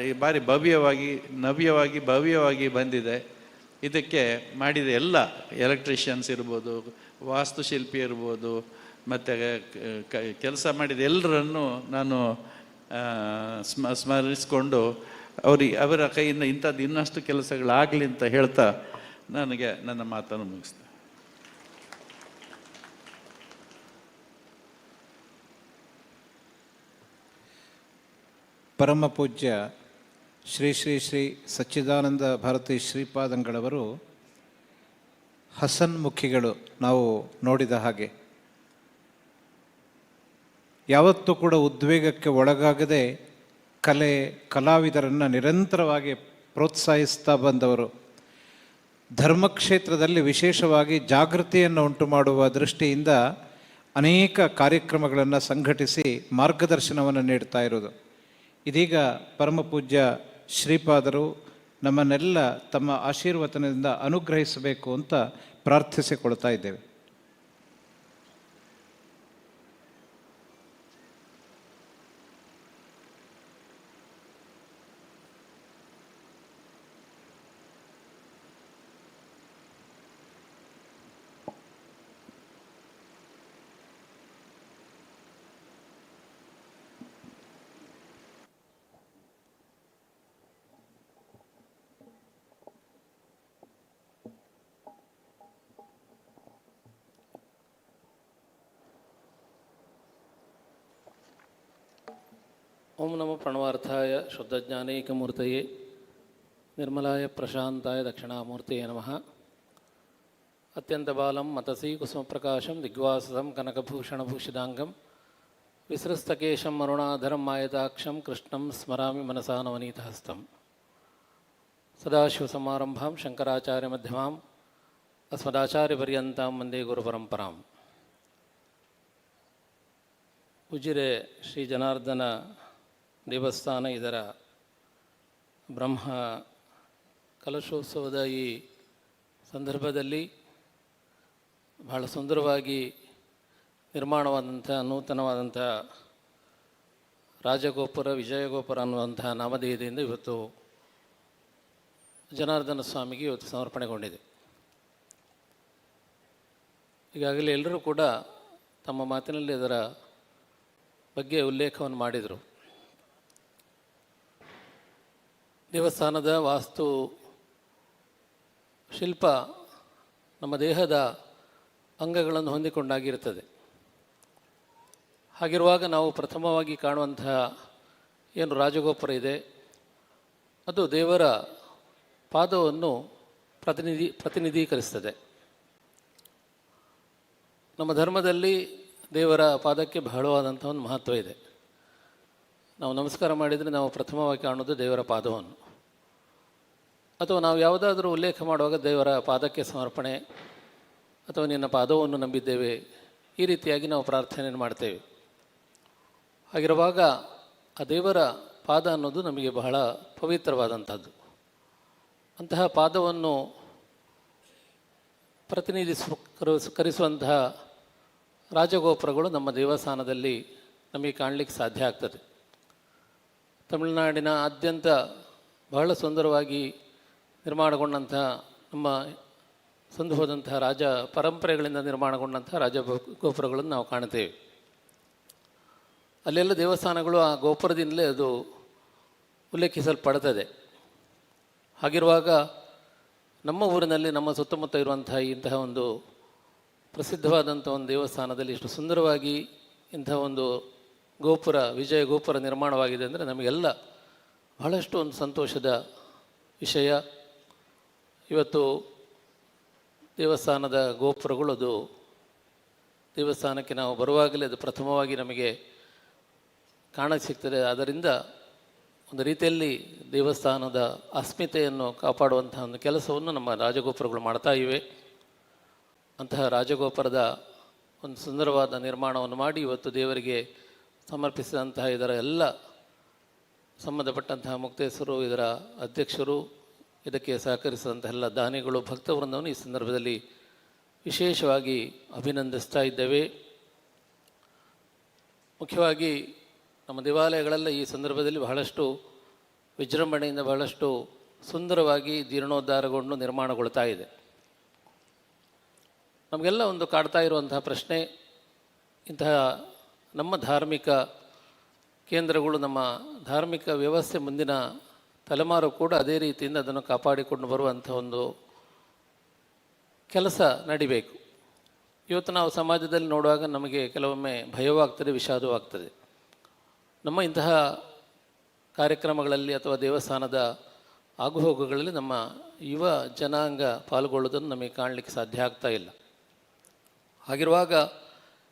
ಈ ಬಾರಿ ಭವ್ಯವಾಗಿ ಬಂದಿದೆ. ಇದಕ್ಕೆ ಮಾಡಿದ ಎಲ್ಲ ಎಲೆಕ್ಟ್ರಿಷಿಯನ್ಸ್ ಇರ್ಬೋದು, ವಾಸ್ತುಶಿಲ್ಪಿ ಇರ್ಬೋದು, ಮತ್ತು ಕೆಲಸ ಮಾಡಿದ ಎಲ್ಲರನ್ನು ನಾನು ಸ್ಮರಿಸಿಕೊಂಡು ಅವರ ಕೈಯಿಂದ ಇಂಥದ್ದು ಇನ್ನಷ್ಟು ಕೆಲಸಗಳಾಗಲಿ ಅಂತ ಹೇಳ್ತಾ ನನಗೆ ನನ್ನ ಮಾತನ್ನು ಮುಗಿಸ್ತೇನೆ. ಪರಮ ಪೂಜ್ಯ ಶ್ರೀ ಶ್ರೀ ಶ್ರೀ ಸಚ್ಚಿದಾನಂದ ಭಾರತಿ ಶ್ರೀಪಾದಂಗಳವರು ಹಸನ್ಮುಖಿಗಳು. ನಾವು ನೋಡಿದ ಹಾಗೆ ಯಾವತ್ತೂ ಕೂಡ ಉದ್ವೇಗಕ್ಕೆ ಒಳಗಾಗದೆ ಕಲಾವಿದರನ್ನು ನಿರಂತರವಾಗಿ ಪ್ರೋತ್ಸಾಹಿಸ್ತಾ ಬಂದವರು. ಧರ್ಮಕ್ಷೇತ್ರದಲ್ಲಿ ವಿಶೇಷವಾಗಿ ಜಾಗೃತಿಯನ್ನು ಉಂಟು ಮಾಡುವ ದೃಷ್ಟಿಯಿಂದ ಅನೇಕ ಕಾರ್ಯಕ್ರಮಗಳನ್ನು ಸಂಘಟಿಸಿ ಮಾರ್ಗದರ್ಶನವನ್ನು ನೀಡ್ತಾ ಇರೋದು. ಇದೀಗ ಪರಮಪೂಜ್ಯ ಶ್ರೀಪಾದರು ನಮ್ಮನ್ನೆಲ್ಲ ತಮ್ಮ ಆಶೀರ್ವಚನದಿಂದ ಅನುಗ್ರಹಿಸಬೇಕು ಅಂತ ಪ್ರಾರ್ಥಿಸಿಕೊಳ್ತಾ ಇದ್ದೇವೆ. ಓಂ ನಮೋ ಪ್ರಣವಾರ್ಥಾಯ ಶುದ್ಧಜ್ಞಾನೈಕಮೂರ್ತಯೇ ನಿರ್ಮಲಾಯ ಪ್ರಶಾಂತಾಯ ದಕ್ಷಿಣಾಮೂರ್ತಯೇ ನಮಃ. ಅತ್ಯಂತ ಬಾಲಂ ಮತಸಿ ಕುಸುಮಪ್ರಕಾಶಂ ದಿಗ್ವಾಸಂ ಕನಕಭೂಷಣಭೂಷಿತಾಂಗಂ ವಿಸೃಸ್ತಕೇಶಂ ಅರುಣಾಧರಂ ಮಾಯತಾಕ್ಷಂ ಕೃಷ್ಣಂ ಸ್ಮರಾಮಿ ಮನಸಾ ನವನೀತಹಸ್ತಂ. ಸದಾಶಿವಸಮಾರಂಭಾಂ ಶಂಕರಾಚಾರ್ಯಮಧ್ಯಮಾಂ ಅಸ್ಮದಾಚಾರ್ಯಪರ್ಯಂತಾಂ ವಂದೇ ಗುರುಪರಂಪರಾಂ. ಉಜಿರೆ ಶ್ರೀ ಜನಾರ್ದನ ದೇವಸ್ಥಾನ ಇದರ ಬ್ರಹ್ಮ ಕಲಶೋತ್ಸವದ ಈ ಸಂದರ್ಭದಲ್ಲಿ ಬಹಳ ಸುಂದರವಾಗಿ ನಿರ್ಮಾಣವಾದಂಥ ನೂತನವಾದಂಥ ರಾಜಗೋಪುರ ವಿಜಯಗೋಪುರ ಅನ್ನುವಂಥ ನಾಮಧೇಯತೆಯಿಂದ ಇವತ್ತು ಜನಾರ್ದನ ಸ್ವಾಮಿಗೆ ಇವತ್ತು ಸಮರ್ಪಣೆಗೊಂಡಿದೆ. ಈಗಾಗಲೇ ಎಲ್ಲರೂ ಕೂಡ ತಮ್ಮ ಮಾತಿನಲ್ಲಿ ಅದರ ಬಗ್ಗೆ ಉಲ್ಲೇಖವನ್ನು ಮಾಡಿದರು. ದೇವಸ್ಥಾನದ ವಾಸ್ತು ಶಿಲ್ಪ ನಮ್ಮ ದೇಹದ ಅಂಗಗಳನ್ನು ಹೊಂದಿಕೊಂಡಾಗಿರುತ್ತದೆ. ಹಾಗಿರುವಾಗ ನಾವು ಪ್ರಥಮವಾಗಿ ಕಾಣುವಂತಹ ಏನು ರಾಜಗೋಪುರ ಇದೆ, ಅದು ದೇವರ ಪಾದವನ್ನು ಪ್ರತಿನಿಧೀಕರಿಸ್ತದೆ. ನಮ್ಮ ಧರ್ಮದಲ್ಲಿ ದೇವರ ಪಾದಕ್ಕೆ ಬಹಳವಾದಂಥ ಒಂದು ಮಹತ್ವ ಇದೆ. ನಾವು ನಮಸ್ಕಾರ ಮಾಡಿದರೆ ನಾವು ಪ್ರಥಮವಾಗಿ ಕಾಣೋದು ದೇವರ ಪಾದವನ್ನು, ಅಥವಾ ನಾವು ಯಾವುದಾದ್ರೂ ಉಲ್ಲೇಖ ಮಾಡುವಾಗ ದೇವರ ಪಾದಕ್ಕೆ ಸಮರ್ಪಣೆ ಅಥವಾ ನಿನ್ನ ಪಾದವನ್ನು ನಂಬಿದ್ದೇವೆ, ಈ ರೀತಿಯಾಗಿ ನಾವು ಪ್ರಾರ್ಥನೆಯನ್ನು ಮಾಡ್ತೇವೆ. ಹಾಗಿರುವಾಗ ಆ ದೇವರ ಪಾದ ಅನ್ನೋದು ನಮಗೆ ಬಹಳ ಪವಿತ್ರವಾದಂಥದ್ದು. ಅಂತಹ ಪಾದವನ್ನು ಕರಿಸುವಂತಹ ರಾಜಗೋಪುರಗಳು ನಮ್ಮ ದೇವಸ್ಥಾನದಲ್ಲಿ ನಮಗೆ ಕಾಣಲಿಕ್ಕೆ ಸಾಧ್ಯ ಆಗ್ತದೆ. ತಮಿಳುನಾಡಿನ ಆದ್ಯಂತ ಬಹಳ ಸುಂದರವಾಗಿ ನಿರ್ಮಾಣಗೊಂಡಂತಹ ನಮ್ಮ ಸಂದು ಹೋದಂತಹ ರಾಜ ಪರಂಪರೆಗಳಿಂದ ನಿರ್ಮಾಣಗೊಂಡಂತಹ ಗೋಪುರಗಳನ್ನು ನಾವು ಕಾಣುತ್ತೇವೆ. ಅಲ್ಲೆಲ್ಲ ದೇವಸ್ಥಾನಗಳು ಆ ಗೋಪುರದಿಂದಲೇ ಅದು ಉಲ್ಲೇಖಿಸಲ್ಪಡುತ್ತದೆ. ಹಾಗಿರುವಾಗ ನಮ್ಮ ಊರಿನಲ್ಲಿ ನಮ್ಮ ಸುತ್ತಮುತ್ತ ಇರುವಂತಹ ಇಂತಹ ಒಂದು ಪ್ರಸಿದ್ಧವಾದಂಥ ಒಂದು ದೇವಸ್ಥಾನದಲ್ಲಿ ಇಷ್ಟು ಸುಂದರವಾಗಿ ಇಂತಹ ಒಂದು ಗೋಪುರ, ವಿಜಯ ಗೋಪುರ ನಿರ್ಮಾಣವಾಗಿದೆ ಅಂದರೆ ನಮಗೆಲ್ಲ ಬಹಳಷ್ಟು ಒಂದು ಸಂತೋಷದ ವಿಷಯ. ಇವತ್ತು ದೇವಸ್ಥಾನದ ಗೋಪುರಗಳು, ಅದು ದೇವಸ್ಥಾನಕ್ಕೆ ನಾವು ಬರುವಾಗಲೇ ಅದು ಪ್ರಥಮವಾಗಿ ನಮಗೆ ಕಾಣಕ್ಕೆ ಸಿಗ್ತದೆ. ಅದರಿಂದ ಒಂದು ರೀತಿಯಲ್ಲಿ ದೇವಸ್ಥಾನದ ಅಸ್ಮಿತೆಯನ್ನು ಕಾಪಾಡುವಂತಹ ಒಂದು ಕೆಲಸವನ್ನು ನಮ್ಮ ರಾಜಗೋಪುರಗಳು ಮಾಡ್ತಾ ಇವೆ. ಅಂತಹ ರಾಜಗೋಪುರದ ಒಂದು ಸುಂದರವಾದ ನಿರ್ಮಾಣವನ್ನು ಮಾಡಿ ಇವತ್ತು ದೇವರಿಗೆ ಸಮರ್ಪಿಸಿದಂತಹ ಇದರ ಎಲ್ಲ ಸಂಬಂಧಪಟ್ಟಂತಹ ಮುಕ್ತೇಶ್ವರು, ಇದರ ಅಧ್ಯಕ್ಷರು, ಇದಕ್ಕೆ ಸಹಕರಿಸಿದಂತಹ ಎಲ್ಲ ದಾನಿಗಳು, ಭಕ್ತವೃಂದವನ್ನು ಈ ಸಂದರ್ಭದಲ್ಲಿ ವಿಶೇಷವಾಗಿ ಅಭಿನಂದಿಸ್ತಾ ಇದ್ದೇವೆ. ಮುಖ್ಯವಾಗಿ ನಮ್ಮ ದೇವಾಲಯಗಳೆಲ್ಲ ಈ ಸಂದರ್ಭದಲ್ಲಿ ಬಹಳಷ್ಟು ವಿಜೃಂಭಣೆಯಿಂದ ಬಹಳಷ್ಟು ಸುಂದರವಾಗಿ ಜೀರ್ಣೋದ್ಧಾರಗೊಂಡು ನಿರ್ಮಾಣಗೊಳ್ತಾ ಇದೆ. ನಮಗೆಲ್ಲ ಒಂದು ಕಾಡ್ತಾ ಇರುವಂತಹ ಪ್ರಶ್ನೆ, ಇಂತಹ ನಮ್ಮ ಧಾರ್ಮಿಕ ಕೇಂದ್ರಗಳು, ನಮ್ಮ ಧಾರ್ಮಿಕ ವ್ಯವಸ್ಥೆ ಮುಂದಿನ ತಲೆಮಾರು ಕೂಡ ಅದೇ ರೀತಿಯಿಂದ ಅದನ್ನು ಕಾಪಾಡಿಕೊಂಡು ಬರುವಂಥ ಒಂದು ಕೆಲಸ ನಡಿಬೇಕು. ಇವತ್ತು ನಾವು ಸಮಾಜದಲ್ಲಿ ನೋಡುವಾಗ ನಮಗೆ ಕೆಲವೊಮ್ಮೆ ಭಯವಾಗ್ತದೆ, ವಿಷಾದವಾಗ್ತದೆ. ನಮ್ಮ ಇಂತಹ ಕಾರ್ಯಕ್ರಮಗಳಲ್ಲಿ ಅಥವಾ ದೇವಸ್ಥಾನದ ಆಗುಹೋಗುಗಳಲ್ಲಿ ನಮ್ಮ ಯುವ ಜನಾಂಗ ಪಾಲ್ಗೊಳ್ಳುವುದನ್ನು ನಮಗೆ ಕಾಣಲಿಕ್ಕೆ ಸಾಧ್ಯ ಆಗ್ತಾ ಇಲ್ಲ. ಹಾಗಿರುವಾಗ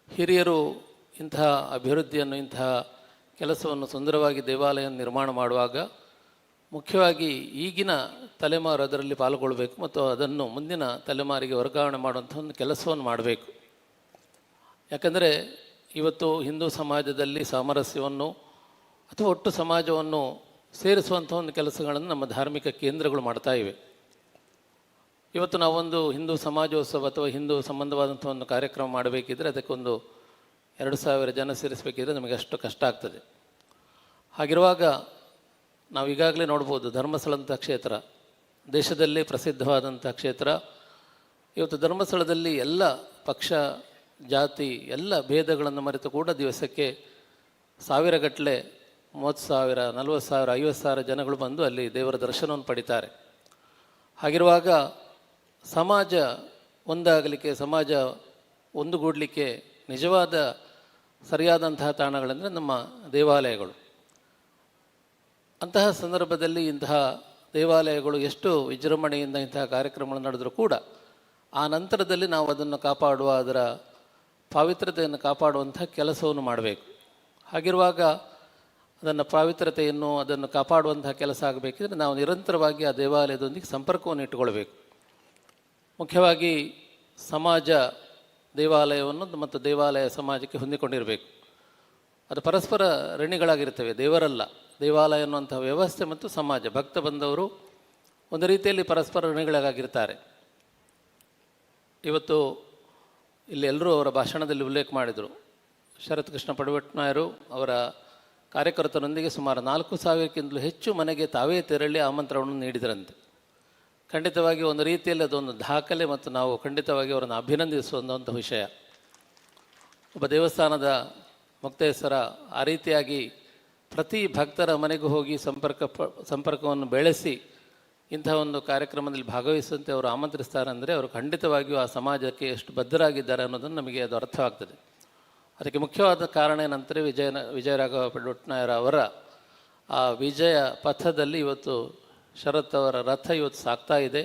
ಹಿರಿಯರು ಇಂತಹ ಅಭಿವೃದ್ಧಿಯನ್ನು, ಇಂತಹ ಕೆಲಸವನ್ನು ಸುಂದರವಾಗಿ ದೇವಾಲಯ ನಿರ್ಮಾಣ ಮಾಡುವಾಗ ಮುಖ್ಯವಾಗಿ ಈಗಿನ ತಲೆಮಾರು ಅದರಲ್ಲಿ ಪಾಲ್ಗೊಳ್ಳಬೇಕು ಮತ್ತು ಅದನ್ನು ಮುಂದಿನ ತಲೆಮಾರಿಗೆ ವರ್ಗಾವಣೆ ಮಾಡುವಂಥ ಒಂದು ಕೆಲಸವನ್ನು ಮಾಡಬೇಕು. ಯಾಕಂದರೆ ಇವತ್ತು ಹಿಂದೂ ಸಮಾಜದಲ್ಲಿ ಸಾಮರಸ್ಯವನ್ನು ಅಥವಾ ಒಟ್ಟು ಸಮಾಜವನ್ನು ಸೇರಿಸುವಂಥ ಒಂದು ಕೆಲಸಗಳನ್ನು ನಮ್ಮ ಧಾರ್ಮಿಕ ಕೇಂದ್ರಗಳು ಮಾಡ್ತಾ ಇವೆ. ಇವತ್ತು ನಾವೊಂದು ಹಿಂದೂ ಸಮಾಜೋತ್ಸವ ಅಥವಾ ಹಿಂದೂ ಸಂಬಂಧವಾದಂಥ ಒಂದು ಕಾರ್ಯಕ್ರಮ ಮಾಡಬೇಕಿದ್ರೆ ಅದಕ್ಕೊಂದು 2,000 ಜನ ಸೇರಿಸಬೇಕಿದ್ರೆ ನಮಗೆ ಅಷ್ಟು ಕಷ್ಟ ಆಗ್ತದೆ. ಹಾಗಿರುವಾಗ ನಾವು ಈಗಾಗಲೇ ನೋಡ್ಬೋದು, ಧರ್ಮಸ್ಥಳಂಥ ಕ್ಷೇತ್ರ ದೇಶದಲ್ಲೇ ಪ್ರಸಿದ್ಧವಾದಂಥ ಕ್ಷೇತ್ರ. ಇವತ್ತು ಧರ್ಮಸ್ಥಳದಲ್ಲಿ ಎಲ್ಲ ಪಕ್ಷ, ಜಾತಿ, ಎಲ್ಲ ಭೇದಗಳನ್ನು ಮರೆತು ಕೂಡ ದಿವಸಕ್ಕೆ 1,000 ಗಟ್ಟಲೆ 30,000, 40,000, 50,000 ಜನಗಳು ಬಂದು ಅಲ್ಲಿ ದೇವರ ದರ್ಶನವನ್ನು ಪಡಿತಾರೆ. ಹಾಗಿರುವಾಗ ಸಮಾಜ ಒಂದಾಗಲಿಕ್ಕೆ, ಸಮಾಜ ಒಂದುಗೂಡಲಿಕ್ಕೆ ನಿಜವಾದ ಸರಿಯಾದಂತಹ ತಾಣಗಳೆಂದರೆ ನಮ್ಮ ದೇವಾಲಯಗಳು. ಅಂತಹ ಸಂದರ್ಭದಲ್ಲಿ ಇಂತಹ ದೇವಾಲಯಗಳು ಎಷ್ಟು ವಿಜೃಂಭಣೆಯಿಂದ ಇಂತಹ ಕಾರ್ಯಕ್ರಮಗಳು ನಡೆದರೂ ಕೂಡ ಆ ನಂತರದಲ್ಲಿ ನಾವು ಅದನ್ನು ಕಾಪಾಡುವ, ಅದರ ಪಾವಿತ್ರತೆಯನ್ನು ಕಾಪಾಡುವಂಥ ಕೆಲಸವನ್ನು ಮಾಡಬೇಕು. ಹಾಗಿರುವಾಗ ಅದನ್ನು ಪಾವಿತ್ರತೆಯನ್ನು, ಅದನ್ನು ಕಾಪಾಡುವಂತಹ ಕೆಲಸ ಆಗಬೇಕಿದ್ರೆ ನಾವು ನಿರಂತರವಾಗಿ ಆ ದೇವಾಲಯದೊಂದಿಗೆ ಸಂಪರ್ಕವನ್ನು ಇಟ್ಟುಕೊಳ್ಬೇಕು. ಮುಖ್ಯವಾಗಿ ಸಮಾಜ ದೇವಾಲಯವನ್ನು ಮತ್ತು ದೇವಾಲಯ ಸಮಾಜಕ್ಕೆ ಹೊಂದಿಕೊಂಡಿರಬೇಕು. ಅದು ಪರಸ್ಪರ ಋಣಿಗಳಾಗಿರ್ತವೆ, ದೇವರಲ್ಲ. ದೇವಾಲಯ ಅನ್ನುವಂಥ ವ್ಯವಸ್ಥೆ ಮತ್ತು ಸಮಾಜ, ಭಕ್ತ ಬಂದವರು ಒಂದು ರೀತಿಯಲ್ಲಿ ಪರಸ್ಪರ ಋಣಿಗಳಾಗಿರ್ತಾರೆ. ಇವತ್ತು ಇಲ್ಲಿ ಎಲ್ಲರೂ ಅವರ ಭಾಷಣದಲ್ಲಿ ಉಲ್ಲೇಖ ಮಾಡಿದರು. ಶರತ್ ಕೃಷ್ಣ ಪಡವಟ್ನಾಯರು ಅವರ ಕಾರ್ಯಕರ್ತರೊಂದಿಗೆ ಸುಮಾರು 4,000ಕ್ಕಿಂತಲೂ ಹೆಚ್ಚು ಮನೆಗೆ ತಾವೇ ತೆರಳಿ ಆಮಂತ್ರಣವನ್ನು ನೀಡಿದರಂತೆ. ಖಂಡಿತವಾಗಿ ಒಂದು ರೀತಿಯಲ್ಲಿ ಅದೊಂದು ದಾಖಲೆ ಮತ್ತು ನಾವು ಖಂಡಿತವಾಗಿ ಅವರನ್ನು ಅಭಿನಂದಿಸುವಂಥ ವಿಷಯ. ಒಬ್ಬ ದೇವಸ್ಥಾನದ ಮುಕ್ತೇಶ್ವರ ಆ ರೀತಿಯಾಗಿ ಪ್ರತಿ ಭಕ್ತರ ಮನೆಗೂ ಹೋಗಿ ಸಂಪರ್ಕವನ್ನು ಬೆಳೆಸಿ ಇಂತಹ ಒಂದು ಕಾರ್ಯಕ್ರಮದಲ್ಲಿ ಭಾಗವಹಿಸುವಂತೆ ಅವರು ಆಮಂತ್ರಿಸ್ತಾರೆ ಅಂದರೆ ಅವರು ಖಂಡಿತವಾಗಿಯೂ ಆ ಸಮಾಜಕ್ಕೆ ಎಷ್ಟು ಬದ್ಧರಾಗಿದ್ದಾರೆ ಅನ್ನೋದನ್ನು ನಮಗೆ ಅದು ಅರ್ಥವಾಗ್ತದೆ. ಅದಕ್ಕೆ ಮುಖ್ಯವಾದ ಕಾರಣ ಏನಂದರೆ ವಿಜಯರಾಘವ ಪಡ್ವಟ್ನಾಯರ ಅವರ ಆ ವಿಜಯ ಪಥದಲ್ಲಿ ಇವತ್ತು ಶರತ್ ಅವರ ರಥ ಇವತ್ತು ಸಾಗ್ತಾ ಇದೆ.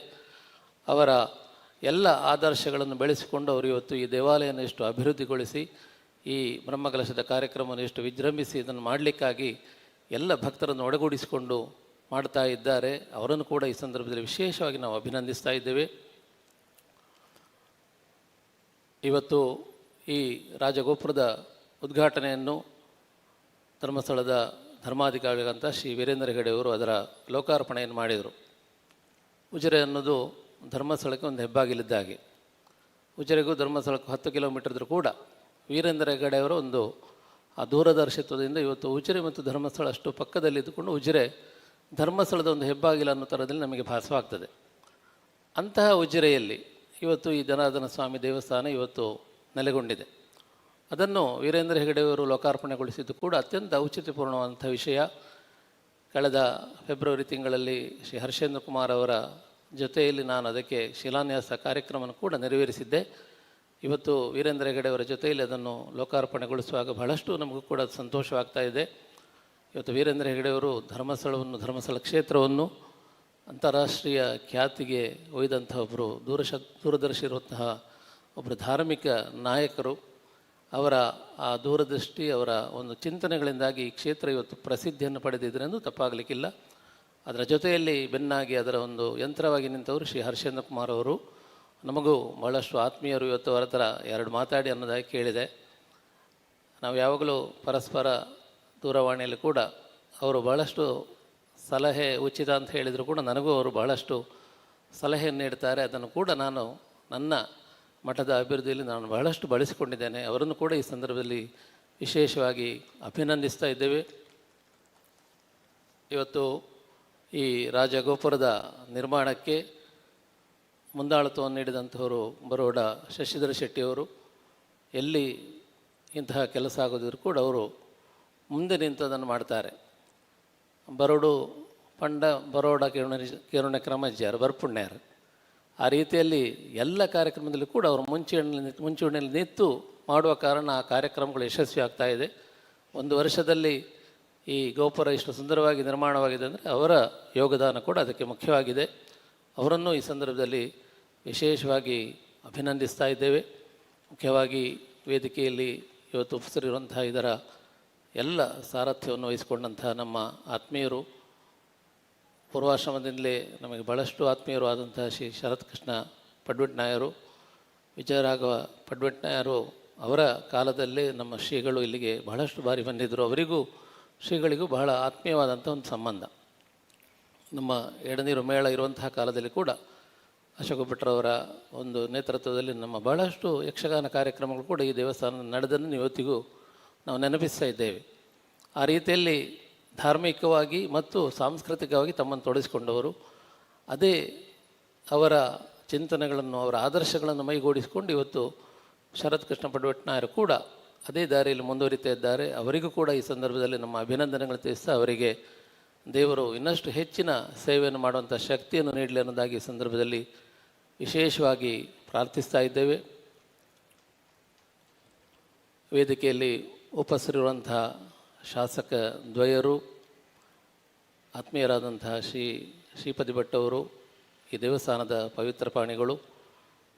ಅವರ ಎಲ್ಲ ಆದರ್ಶಗಳನ್ನು ಬೆಳೆಸಿಕೊಂಡು ಅವರು ಇವತ್ತು ಈ ದೇವಾಲಯನ ಎಷ್ಟು ಅಭಿವೃದ್ಧಿಗೊಳಿಸಿ ಈ ಬ್ರಹ್ಮಕಲಶದ ಕಾರ್ಯಕ್ರಮವನ್ನು ಎಷ್ಟು ವಿಜೃಂಭಿಸಿ ಇದನ್ನು ಮಾಡಲಿಕ್ಕಾಗಿ ಎಲ್ಲ ಭಕ್ತರನ್ನು ಒಳಗೂಡಿಸಿಕೊಂಡು ಮಾಡ್ತಾ ಇದ್ದಾರೆ. ಅವರನ್ನು ಕೂಡ ಈ ಸಂದರ್ಭದಲ್ಲಿ ವಿಶೇಷವಾಗಿ ನಾವು ಅಭಿನಂದಿಸ್ತಾ ಇದ್ದೇವೆ. ಇವತ್ತು ಈ ರಾಜಗೋಪುರದ ಉದ್ಘಾಟನೆಯನ್ನು ಧರ್ಮಸ್ಥಳದ ಧರ್ಮಾಧಿಕಾರಿಗಳಂತ ಶ್ರೀ ವೀರೇಂದ್ರ ಹೆಗಡೆ ಅವರು ಅದರ ಲೋಕಾರ್ಪಣೆಯನ್ನು ಮಾಡಿದರು. ಉಜಿರೆ ಅನ್ನೋದು ಧರ್ಮಸ್ಥಳಕ್ಕೆ ಒಂದು ಹೆಬ್ಬಾಗಿಲಿದ್ದ ಹಾಗೆ. ಉಜಿರೆಗೂ ಧರ್ಮಸ್ಥಳಕ್ಕೂ 10 ಕಿಲೋಮೀಟರ್ ಇದ್ದರೂ ಕೂಡ ವೀರೇಂದ್ರ ಹೆಗಡೆ ಅವರ ಒಂದು ಆ ದೂರದರ್ಶಿತ್ವದಿಂದ ಇವತ್ತು ಉಜಿರೆ ಮತ್ತು ಧರ್ಮಸ್ಥಳ ಅಷ್ಟು ಪಕ್ಕದಲ್ಲಿದ್ದುಕೊಂಡು ಉಜಿರೆ ಧರ್ಮಸ್ಥಳದ ಒಂದು ಹೆಬ್ಬಾಗಿಲು ಅನ್ನೋ ಥರದಲ್ಲಿ ನಮಗೆ ಭಾಸವಾಗ್ತದೆ. ಅಂತಹ ಉಜಿರೆಯಲ್ಲಿ ಇವತ್ತು ಈ ಜನಾರ್ದನ ಸ್ವಾಮಿ ದೇವಸ್ಥಾನ ಇವತ್ತು ನೆಲೆಗೊಂಡಿದೆ. ಅದನ್ನು ವೀರೇಂದ್ರ ಹೆಗಡೆಯವರು ಲೋಕಾರ್ಪಣೆಗೊಳಿಸಿದ್ದು ಕೂಡ ಅತ್ಯಂತ ಔಚಿತ್ಯಪೂರ್ಣವಾದಂಥ ವಿಷಯ. ಕಳೆದ ಫೆಬ್ರವರಿ ತಿಂಗಳಲ್ಲಿ ಶ್ರೀ ಹರ್ಷೇಂದ್ರ ಕುಮಾರ್ ಅವರ ಜೊತೆಯಲ್ಲಿ ನಾನು ಅದಕ್ಕೆ ಶಿಲಾನ್ಯಾಸ ಕಾರ್ಯಕ್ರಮವನ್ನು ಕೂಡ ನೆರವೇರಿಸಿದ್ದೆ. ಇವತ್ತು ವೀರೇಂದ್ರ ಹೆಗಡೆಯವರ ಜೊತೆಯಲ್ಲಿ ಅದನ್ನು ಲೋಕಾರ್ಪಣೆಗೊಳಿಸುವಾಗ ಬಹಳಷ್ಟು ನಮಗೂ ಕೂಡ ಸಂತೋಷವಾಗ್ತಾ ಇದೆ. ಇವತ್ತು ವೀರೇಂದ್ರ ಹೆಗಡೆಯವರು ಧರ್ಮಸ್ಥಳ ಕ್ಷೇತ್ರವನ್ನು ಅಂತಾರಾಷ್ಟ್ರೀಯ ಖ್ಯಾತಿಗೆ ಒಯ್ದಂಥ ಒಬ್ಬರು ದೂರದರ್ಶಿ ಇರುವಂತಹ ಒಬ್ಬರು ಧಾರ್ಮಿಕ ನಾಯಕರು. ಅವರ ಆ ದೂರದೃಷ್ಟಿ, ಅವರ ಒಂದು ಚಿಂತನೆಗಳಿಂದಾಗಿ ಈ ಕ್ಷೇತ್ರ ಇವತ್ತು ಪ್ರಸಿದ್ಧಿಯನ್ನು ಪಡೆದಿದ್ದರೆಂದು ತಪ್ಪಾಗಲಿಕ್ಕಿಲ್ಲ. ಅದರ ಜೊತೆಯಲ್ಲಿ ಬೆನ್ನಾಗಿ ಅದರ ಒಂದು ಯಂತ್ರವಾಗಿ ನಿಂತವರು ಶ್ರೀ ಹರ್ಷೇಂದ್ರ ಕುಮಾರ್ ಅವರು. ನಮಗೂ ಭಾಳಷ್ಟು ಆತ್ಮೀಯರು ಇವತ್ತು ಅವರ ಹತ್ರ 2 ಮಾತಾಡಿ ಅನ್ನೋದಾಗಿ ಕೇಳಿದೆ. ನಾವು ಯಾವಾಗಲೂ ಪರಸ್ಪರ ದೂರವಾಣಿಯಲ್ಲಿ ಕೂಡ ಅವರು ಬಹಳಷ್ಟು ಸಲಹೆ ಉಚಿತ ಅಂತ ಹೇಳಿದರೂ ಕೂಡ ನನಗೂ ಅವರು ಬಹಳಷ್ಟು ಸಲಹೆಯನ್ನು ನೀಡ್ತಾರೆ. ಅದನ್ನು ಕೂಡ ನಾನು ನನ್ನ ಮಠದ ಅಭಿವೃದ್ಧಿಯಲ್ಲಿ ನಾನು ಬಹಳಷ್ಟು ಬಳಸಿಕೊಂಡಿದ್ದೇನೆ. ಅವರನ್ನು ಕೂಡ ಈ ಸಂದರ್ಭದಲ್ಲಿ ವಿಶೇಷವಾಗಿ ಅಭಿನಂದಿಸ್ತಾ ಇದ್ದೇವೆ. ಇವತ್ತು ಈ ರಾಜಗೋಪುರದ ನಿರ್ಮಾಣಕ್ಕೆ ಮುಂದಾಳತ್ವವನ್ನು ನೀಡಿದಂಥವರು ಬರೋಡ ಶಶಿಧರ ಶೆಟ್ಟಿಯವರು. ಎಲ್ಲಿ ಇಂತಹ ಕೆಲಸ ಆಗೋದಿದ್ರು ಕೂಡ ಅವರು ಮುಂದೆ ನಿಂತದನ್ನು ಮಾಡ್ತಾರೆ. ಬರೋಡ ಕಿರುಣ ಕ್ರಮಜ್ಜಾರು ಬರ್ಪುಣ್ಯರು ಆ ರೀತಿಯಲ್ಲಿ ಎಲ್ಲ ಕಾರ್ಯಕ್ರಮದಲ್ಲಿ ಕೂಡ ಅವರು ಮುಂಚೂಣಿಯಲ್ಲಿ ನಿಂತು ಮಾಡುವ ಕಾರಣ ಆ ಕಾರ್ಯಕ್ರಮಗಳು ಯಶಸ್ವಿ ಆಗ್ತಾ ಇದೆ. 1 ವರ್ಷದಲ್ಲಿ ಈ ಗೋಪುರ ಇಷ್ಟು ಸುಂದರವಾಗಿ ನಿರ್ಮಾಣವಾಗಿದೆ ಅಂದರೆ ಅವರ ಯೋಗದಾನ ಕೂಡ ಅದಕ್ಕೆ ಮುಖ್ಯವಾಗಿದೆ. ಅವರನ್ನು ಈ ಸಂದರ್ಭದಲ್ಲಿ ವಿಶೇಷವಾಗಿ ಅಭಿನಂದಿಸ್ತಾ ಇದ್ದೇವೆ. ಮುಖ್ಯವಾಗಿ ವೇದಿಕೆಯಲ್ಲಿ ಇವತ್ತು ಉಪಸ್ಥಿತರಿರುವಂತಹ ಇದರ ಎಲ್ಲ ಸಾರಥ್ಯವನ್ನು ವಹಿಸಿಕೊಂಡಂತಹ ನಮ್ಮ ಆತ್ಮೀಯರು, ಪೂರ್ವಾಶ್ರಮದಿಂದಲೇ ನಮಗೆ ಬಹಳಷ್ಟು ಆತ್ಮೀಯರು ಆದಂತಹ ಶ್ರೀ ಶರತ್ ಕೃಷ್ಣ ಪಡ್ವಟ್ನಾಯರು, ವಿಜಯರಾಘವ ಪಡ್ವಟ್ನಾಯರು. ಅವರ ಕಾಲದಲ್ಲೇ ನಮ್ಮ ಶ್ರೀಗಳು ಇಲ್ಲಿಗೆ ಬಹಳಷ್ಟು ಬಾರಿ ಬಂದಿದ್ದರು. ಅವರಿಗೂ ಶ್ರೀಗಳಿಗೂ ಬಹಳ ಆತ್ಮೀಯವಾದಂಥ ಒಂದು ಸಂಬಂಧ. ನಮ್ಮ ಎಡನೀರು ಮೇಳ ಇರುವಂತಹ ಕಾಲದಲ್ಲಿ ಕೂಡ ಅಶೋಕ ಭಟ್ರವರ ಒಂದು ನೇತೃತ್ವದಲ್ಲಿ ನಮ್ಮ ಬಹಳಷ್ಟು ಯಕ್ಷಗಾನ ಕಾರ್ಯಕ್ರಮಗಳು ಕೂಡ ಈ ದೇವಸ್ಥಾನ ನಡೆದನ್ನು ಇವತ್ತಿಗೂ ನಾವು ನೆನಪಿಸ್ತಾ ಇದ್ದೇವೆ. ಆ ರೀತಿಯಲ್ಲಿ ಧಾರ್ಮಿಕವಾಗಿ ಮತ್ತು ಸಾಂಸ್ಕೃತಿಕವಾಗಿ ತಮ್ಮನ್ನು ತೊಡಗಿಸಿಕೊಂಡವರು. ಅದೇ ಅವರ ಚಿಂತನೆಗಳನ್ನು, ಅವರ ಆದರ್ಶಗಳನ್ನು ಮೈಗೂಡಿಸಿಕೊಂಡು ಇವತ್ತು ಶರತ್ ಕೃಷ್ಣ ಪಡ್ವಟ್ನಾಯರು ಕೂಡ ಅದೇ ದಾರಿಯಲ್ಲಿ ಮುಂದುವರಿತಾ ಇದ್ದಾರೆ. ಅವರಿಗೂ ಕೂಡ ಈ ಸಂದರ್ಭದಲ್ಲಿ ನಮ್ಮ ಅಭಿನಂದನೆಗಳು ತಿಳಿಸ್ತಾ ಅವರಿಗೆ ದೇವರು ಇನ್ನಷ್ಟು ಹೆಚ್ಚಿನ ಸೇವೆಯನ್ನು ಮಾಡುವಂಥ ಶಕ್ತಿಯನ್ನು ನೀಡಲಿ ಅನ್ನೋದಾಗಿ ಈ ಸಂದರ್ಭದಲ್ಲಿ ವಿಶೇಷವಾಗಿ ಪ್ರಾರ್ಥಿಸ್ತಾ ಇದ್ದೇವೆ. ವೇದಿಕೆಯಲ್ಲಿ ಉಪಸ್ಥಿತರಿರುವಂತಹ ಶಾಸಕ ದ್ವಯರು, ಆತ್ಮೀಯರಾದಂತಹ ಶ್ರೀಪತಿ ಭಟ್ಟವರು, ಈ ದೇವಸ್ಥಾನದ ಪವಿತ್ರ ಪ್ರಾಣಿಗಳು,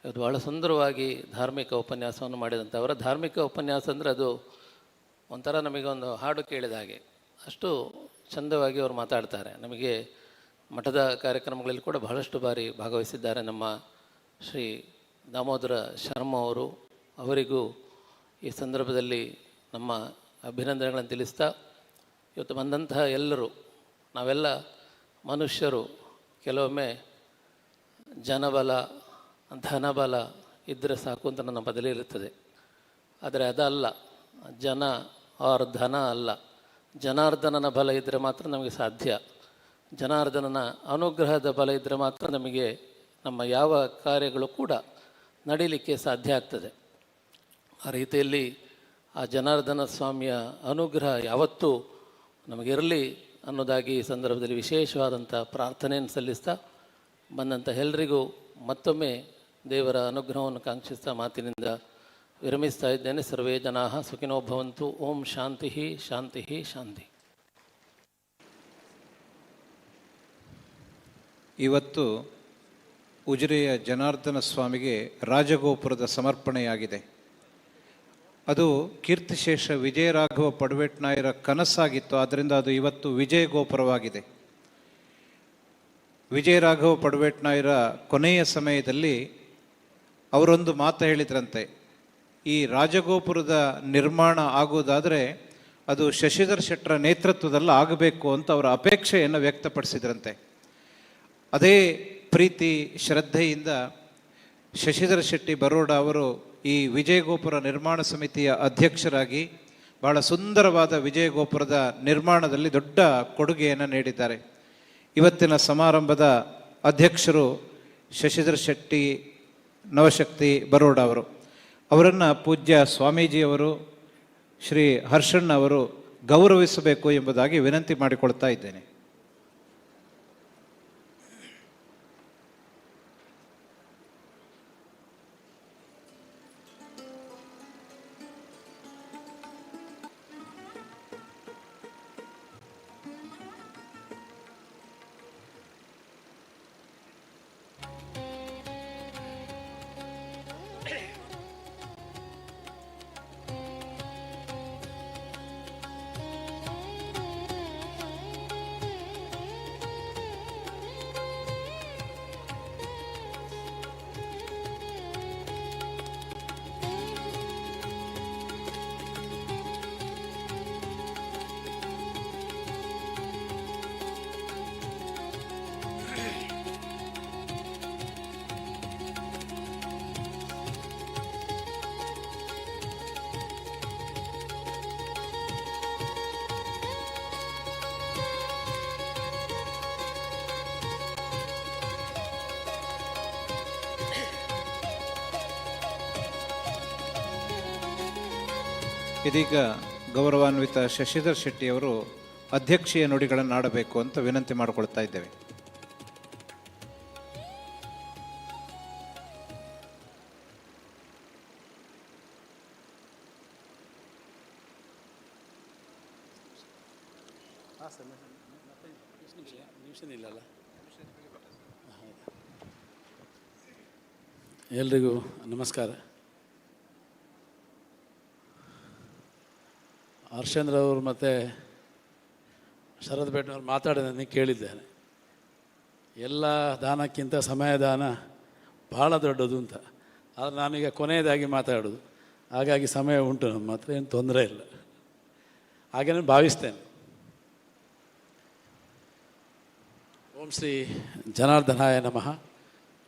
ಇದು ಭಾಳ ಸುಂದರವಾಗಿ ಧಾರ್ಮಿಕ ಉಪನ್ಯಾಸವನ್ನು ಮಾಡಿದಂಥ ಅವರ ಧಾರ್ಮಿಕ ಉಪನ್ಯಾಸ ಅಂದರೆ ಅದು ಒಂಥರ ನಮಗೊಂದು ಹಾಡು ಕೇಳಿದ ಹಾಗೆ, ಅಷ್ಟು ಚಂದವಾಗಿ ಅವರು ಮಾತಾಡ್ತಾರೆ. ನಮಗೆ ಮಠದ ಕಾರ್ಯಕ್ರಮಗಳಲ್ಲಿ ಕೂಡ ಬಹಳಷ್ಟು ಬಾರಿ ಭಾಗವಹಿಸಿದ್ದಾರೆ ನಮ್ಮ ಶ್ರೀ ದಾಮೋದರ ಶರ್ಮ ಅವರು. ಅವರಿಗೂ ಈ ಸಂದರ್ಭದಲ್ಲಿ ನಮ್ಮ ಅಭಿನಂದನೆಗಳನ್ನು ತಿಳಿಸ್ತಾ, ಇವತ್ತು ಬಂದಂತಹ ಎಲ್ಲರೂ ನಾವೆಲ್ಲ ಮನುಷ್ಯರು ಕೆಲವೊಮ್ಮೆ ಜನಬಲ ಧನಬಲ ಇದ್ದರೆ ಸಾಕು ಅಂತ ನನ್ನ ಬದಲೇ ಇರುತ್ತದೆ. ಆದರೆ ಅದಲ್ಲ, ಜನ ಆರ್ ಧನ ಅಲ್ಲ, ಜನಾರ್ದನನ ಬಲ ಇದ್ದರೆ ಮಾತ್ರ ನಮಗೆ ಸಾಧ್ಯ. ಜನಾರ್ದನನ ಅನುಗ್ರಹದ ಬಲ ಇದ್ದರೆ ಮಾತ್ರ ನಮಗೆ ನಮ್ಮ ಯಾವ ಕಾರ್ಯಗಳು ಕೂಡ ನಡೀಲಿಕ್ಕೆ ಸಾಧ್ಯ ಆಗ್ತದೆ. ಆ ರೀತಿಯಲ್ಲಿ ಆ ಜನಾರ್ದನ ಸ್ವಾಮಿಯ ಅನುಗ್ರಹ ಯಾವತ್ತೂ ನಮಗಿರಲಿ ಅನ್ನೋದಾಗಿ ಈ ಸಂದರ್ಭದಲ್ಲಿ ವಿಶೇಷವಾದಂಥ ಪ್ರಾರ್ಥನೆಯನ್ನು ಸಲ್ಲಿಸ್ತಾ ಬಂದಂಥ ಎಲ್ಲರಿಗೂ ಮತ್ತೊಮ್ಮೆ ದೇವರ ಅನುಗ್ರಹವನ್ನು ಕಾಂಕ್ಷಿಸ್ತಾ ಮಾತಿನಿಂದ ವಿರಮಿಸ್ತಾ ಇದ್ದೇನೆ. ಸರ್ವೇ ಜನಾಃ ಸುಖಿನೋ ಭವಂತು. ಓಂ ಶಾಂತಿ ಶಾಂತಿ ಶಾಂತಿ. ಇವತ್ತು ಉಜಿರೆಯ ಜನಾರ್ದನ ಸ್ವಾಮಿಗೆ ರಾಜಗೋಪುರದ ಸಮರ್ಪಣೆಯಾಗಿದೆ. ಅದು ಕೀರ್ತಿಶೇಷ ವಿಜಯರಾಘವ ಪಡ್ವೇಟ್ನಾಯರ ಕನಸಾಗಿತ್ತು. ಆದ್ದರಿಂದ ಅದು ಇವತ್ತು ವಿಜಯ ಗೋಪುರವಾಗಿದೆ. ವಿಜಯರಾಘವ ಪಡ್ವೇಟ್ನಾಯರ ಕೊನೆಯ ಸಮಯದಲ್ಲಿ ಅವರೊಂದು ಮಾತು ಹೇಳಿದ್ರಂತೆ, ಈ ರಾಜಗೋಪುರದ ನಿರ್ಮಾಣ ಆಗುವುದಾದರೆ ಅದು ಶಶಿಧರ್ ಶೆಟ್ಟರ ನೇತೃತ್ವದಲ್ಲಿ ಆಗಬೇಕು ಅಂತ ಅವರ ಅಪೇಕ್ಷೆಯನ್ನು ವ್ಯಕ್ತಪಡಿಸಿದ್ರಂತೆ. ಅದೇ ಪ್ರೀತಿ ಶ್ರದ್ಧೆಯಿಂದ ಶಶಿಧರ ಶೆಟ್ಟಿ ಬರೋಡ ಅವರು ಈ ವಿಜಯಗೋಪುರ ನಿರ್ಮಾಣ ಸಮಿತಿಯ ಅಧ್ಯಕ್ಷರಾಗಿ ಬಹಳ ಸುಂದರವಾದ ವಿಜಯಗೋಪುರದ ನಿರ್ಮಾಣದಲ್ಲಿ ದೊಡ್ಡ ಕೊಡುಗೆಯನ್ನು ನೀಡಿದ್ದಾರೆ. ಇವತ್ತಿನ ಸಮಾರಂಭದ ಅಧ್ಯಕ್ಷರು ಶಶಿಧರ ಶೆಟ್ಟಿ ನವಶಕ್ತಿ ಬರೋಡ ಅವರು. ಅವರನ್ನು ಪೂಜ್ಯ ಸ್ವಾಮೀಜಿಯವರು ಶ್ರೀ ಹರ್ಷಣ್ಣ ಅವರು ಗೌರವಿಸಬೇಕು ಎಂಬುದಾಗಿ ವಿನಂತಿ ಮಾಡಿಕೊಳ್ತಾ ಇದ್ದೇನೆ. ಇದೀಗ ಗೌರವಾನ್ವಿತ ಶಶಿಧರ್ ಶೆಟ್ಟಿಯವರು ಅಧ್ಯಕ್ಷೀಯ ನುಡಿಗಳನ್ನು ಆಡಬೇಕು ಅಂತ ವಿನಂತಿ ಮಾಡಿಕೊಳ್ತಾ ಇದ್ದೇವೆ. ಎಲ್ರಿಗೂ ನಮಸ್ಕಾರ. ಹರ್ಷೇಂದ್ರ ಅವರು ಮತ್ತು ಶರದ್ ಭೇಟ್ನವ್ರು ಮಾತಾಡೋದನ್ನು ಕೇಳಿದ್ದೇನೆ. ಎಲ್ಲ ದಾನಕ್ಕಿಂತ ಸಮಯದಾನ ಭಾಳ ದೊಡ್ಡದು ಅಂತ. ಆದರೆ ನಾನೀಗ ಕೊನೆಯದಾಗಿ ಮಾತಾಡೋದು, ಹಾಗಾಗಿ ಸಮಯ ಉಂಟು ನಮ್ಮ ಹತ್ರ, ಏನು ತೊಂದರೆ ಇಲ್ಲ ಹಾಗೆ ನಾನು ಭಾವಿಸ್ತೇನೆ. ಓಂ ಶ್ರೀ ಜನಾರ್ದನಾಯ ನಮಃ.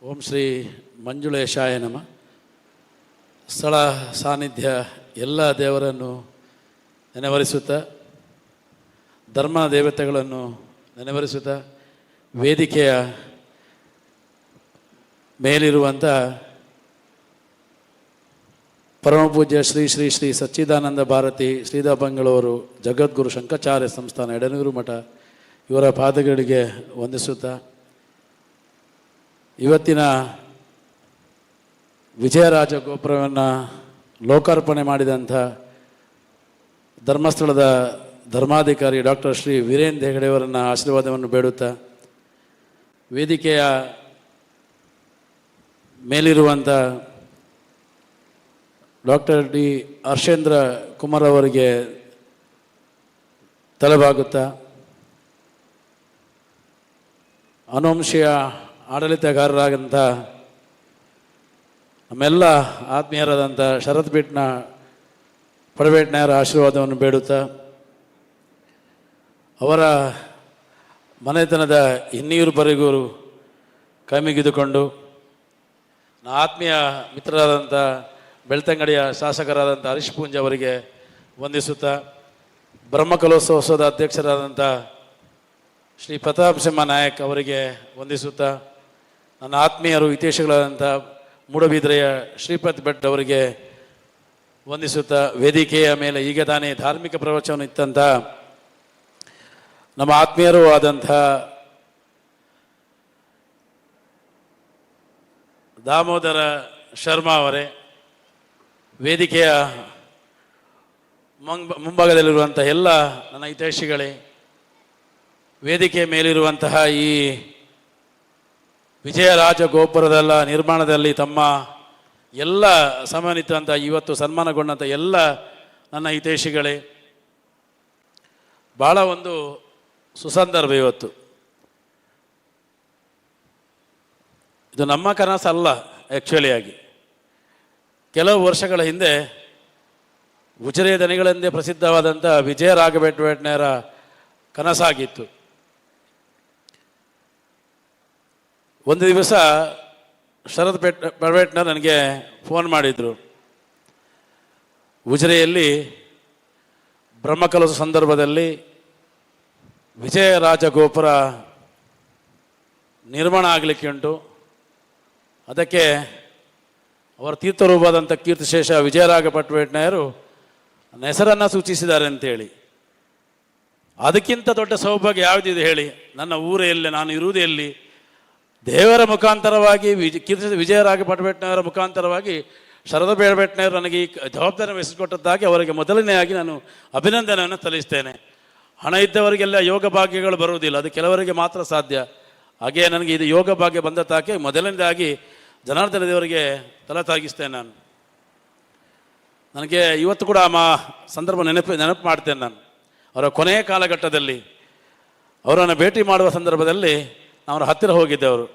ಓಂ ಶ್ರೀ ಮಂಜುಳೇಶಾಯ ನಮಃ. ಸ್ಥಳ ಸಾನ್ನಿಧ್ಯ ಎಲ್ಲ ದೇವರನ್ನು ನೆನವರಿಸುತ್ತಾ, ಧರ್ಮ ದೇವತೆಗಳನ್ನು ನೆನವರಿಸುತ್ತಾ, ವೇದಿಕೆಯ ಮೇಲಿರುವಂಥ ಪರಮಪೂಜ್ಯ ಶ್ರೀ ಶ್ರೀ ಶ್ರೀ ಸಚ್ಚಿದಾನಂದ ಭಾರತಿ ಶ್ರೀಧಬಂಗಳವರು ಜಗದ್ಗುರು ಶಂಕರಾಚಾರ್ಯ ಸಂಸ್ಥಾನ ಎಡನೂರು ಮಠ ಇವರ ಪಾದಗಳಿಗೆ ವಂದಿಸುತ್ತಾ, ಇವತ್ತಿನ ವಿಜಯರಾಜ ಗೋಪುರವನ್ನು ಲೋಕಾರ್ಪಣೆ ಮಾಡಿದಂಥ ಧರ್ಮಸ್ಥಳದ ಧರ್ಮಾಧಿಕಾರಿ ಡಾಕ್ಟರ್ ಶ್ರೀ ವೀರೇಂದ್ರ ಹೆಗಡೆಯವರನ್ನು ಆಶೀರ್ವಾದವನ್ನು ಬೇಡುತ್ತಾ, ವೇದಿಕೆಯ ಮೇಲಿರುವಂಥ ಡಾಕ್ಟರ್ ಡಿ ಹರ್ಷೇಂದ್ರ ಕುಮಾರ್ ಅವರಿಗೆ ತಲೆಬಾಗುತ್ತಾ, ಅನುವಂಶೀಯ ಆಡಳಿತಗಾರರಾದಂಥ ನಮ್ಮೆಲ್ಲ ಆತ್ಮೀಯರಾದಂಥ ಶರತ್ ಪಡ್ವೇಟ್ನಾಯರ ಆಶೀರ್ವಾದವನ್ನು ಬೇಡುತ್ತಾ, ಅವರ ಮನೆತನದ ಇನ್ನೀರುವರೆಗೂ ಕೈಮುಗಿದುಕೊಂಡು ಆತ್ಮೀಯ ಮಿತ್ರರಾದಂಥ ಬೆಳ್ತಂಗಡಿಯ ಶಾಸಕರಾದಂಥ ಹರೀಶ್ ಪೂಂಜ್ ಅವರಿಗೆ ವಂದಿಸುತ್ತಾ, ಬ್ರಹ್ಮಕಲೋತ್ಸವದ ಅಧ್ಯಕ್ಷರಾದಂಥ ಶ್ರೀ ಪ್ರತಾಪ್ ಸಿಂಹ ನಾಯಕ್ ಅವರಿಗೆ ವಂದಿಸುತ್ತಾ, ನನ್ನ ಆತ್ಮೀಯರು ಹಿತೈಷಿಗಳಾದಂಥ ಮೂಡಬಿದ್ರೆಯ ಶ್ರೀಪತ್ ಭಟ್ ಅವರಿಗೆ ವಂದಿಸುತ್ತಾ, ವೇದಿಕೆಯ ಮೇಲೆ ಈಗ ತಾನೇ ಧಾರ್ಮಿಕ ಪ್ರವಚನ ಇತ್ತಂಥ ನಮ್ಮ ಆತ್ಮೀಯರೂ ಆದಂಥ ದಾಮೋದರ ಶರ್ಮಾ ಅವರೇ, ವೇದಿಕೆಯ ಮುಂಭಾಗದಲ್ಲಿರುವಂಥ ಎಲ್ಲ ನನ್ನ ಹಿತೈಷಿಗಳೇ, ವೇದಿಕೆಯ ಮೇಲಿರುವಂತಹ ಈ ವಿಜಯರಾಜ ಗೋಪುರದ ನಿರ್ಮಾಣದಲ್ಲಿ ತಮ್ಮ ಎಲ್ಲ ಸನ್ಮಾನಿತಂಥ ಇವತ್ತು ಸನ್ಮಾನಗೊಂಡಂಥ ಎಲ್ಲ ನನ್ನ ಹಿತೈಷಿಗಳೇ, ಭಾಳ ಒಂದು ಸುಸಂದರ್ಭ ಇವತ್ತು. ಇದು ನಮ್ಮ ಕನಸಲ್ಲ. ಆ್ಯಕ್ಚುಲಿಯಾಗಿ ಕೆಲವು ವರ್ಷಗಳ ಹಿಂದೆ ಉಜಿರೆ ದನಿಗಳೆಂದೇ ಪ್ರಸಿದ್ಧವಾದಂಥ ವಿಜಯ ರಾಘವೇಂದ್ರರ ಕನಸಾಗಿತ್ತು. ಒಂದು ದಿವಸ ಶರತ್ ಪಡ್ವೇಟ್ನರ್ ನನಗೆ ಫೋನ್ ಮಾಡಿದರು. ಉಜಿರೆಯಲ್ಲಿ ಬ್ರಹ್ಮಕಲಶ ಸಂದರ್ಭದಲ್ಲಿ ವಿಜಯರಾಜ ಗೋಪುರ ನಿರ್ಮಾಣ ಆಗಲಿಕ್ಕೆ ಉಂಟು, ಅದಕ್ಕೆ ಅವರ ತೀರ್ಥರೂಪವಾದಂಥ ಕೀರ್ತಿಶೇಷ ವಿಜಯರಾಘ ಪಟ್ವೇಟ್ನಾಯರು ನನ್ನ ಹೆಸರನ್ನು ಸೂಚಿಸಿದ್ದಾರೆ ಅಂತೇಳಿ. ಅದಕ್ಕಿಂತ ದೊಡ್ಡ ಸೌಭಾಗ್ಯ ಯಾವುದಿದೆ ಹೇಳಿ? ನನ್ನ ಊರೇ ಎಲ್ಲಿ, ನಾನು ಇರುವುದೇ ಎಲ್ಲಿ? ದೇವರ ಮುಖಾಂತರವಾಗಿ ವಿಜಯರಾಘ ಪಟ್ವೇಟ್ನಾಯರ ಮುಖಾಂತರವಾಗಿ ಶರद ಬೇಡಬೇಟ್ನಾಯರು ನನಗೆ ಈ ಜವಾಬ್ದಾರಿ ವಹಿಸಿಕೊಟ್ಟದ್ದಾಗಿ ಅವರಿಗೆ ಮೊದಲನೆಯಾಗಿ ನಾನು ಅಭಿನಂದನೆಯನ್ನು ಸಲ್ಲಿಸ್ತೇನೆ. ಹಣ ಇದ್ದವರಿಗೆಲ್ಲ ಯೋಗ ಭಾಗ್ಯಗಳು ಬರುವುದಿಲ್ಲ, ಅದು ಕೆಲವರಿಗೆ ಮಾತ್ರ ಸಾಧ್ಯ. ಹಾಗೆ ನನಗೆ ಇದು ಯೋಗ ಭಾಗ್ಯ ಬಂದ ತಾಕೆ ಮೊದಲನೇದಾಗಿ ಜನಾರ್ದನ ದೇವರಿಗೆ ತಲೆ ತಾಗಿಸ್ತೇನೆ. ನನಗೆ ಇವತ್ತು ಕೂಡ ಸಂದರ್ಭ ನೆನಪು ಮಾಡ್ತೇನೆ. ನಾನು ಅವರ ಕೊನೆಯ ಕಾಲಘಟ್ಟದಲ್ಲಿ ಅವರನ್ನು ಭೇಟಿ ಮಾಡುವ ಸಂದರ್ಭದಲ್ಲಿ ಅವರ ಹತ್ತಿರ ಹೋಗಿದ್ದೆವರು.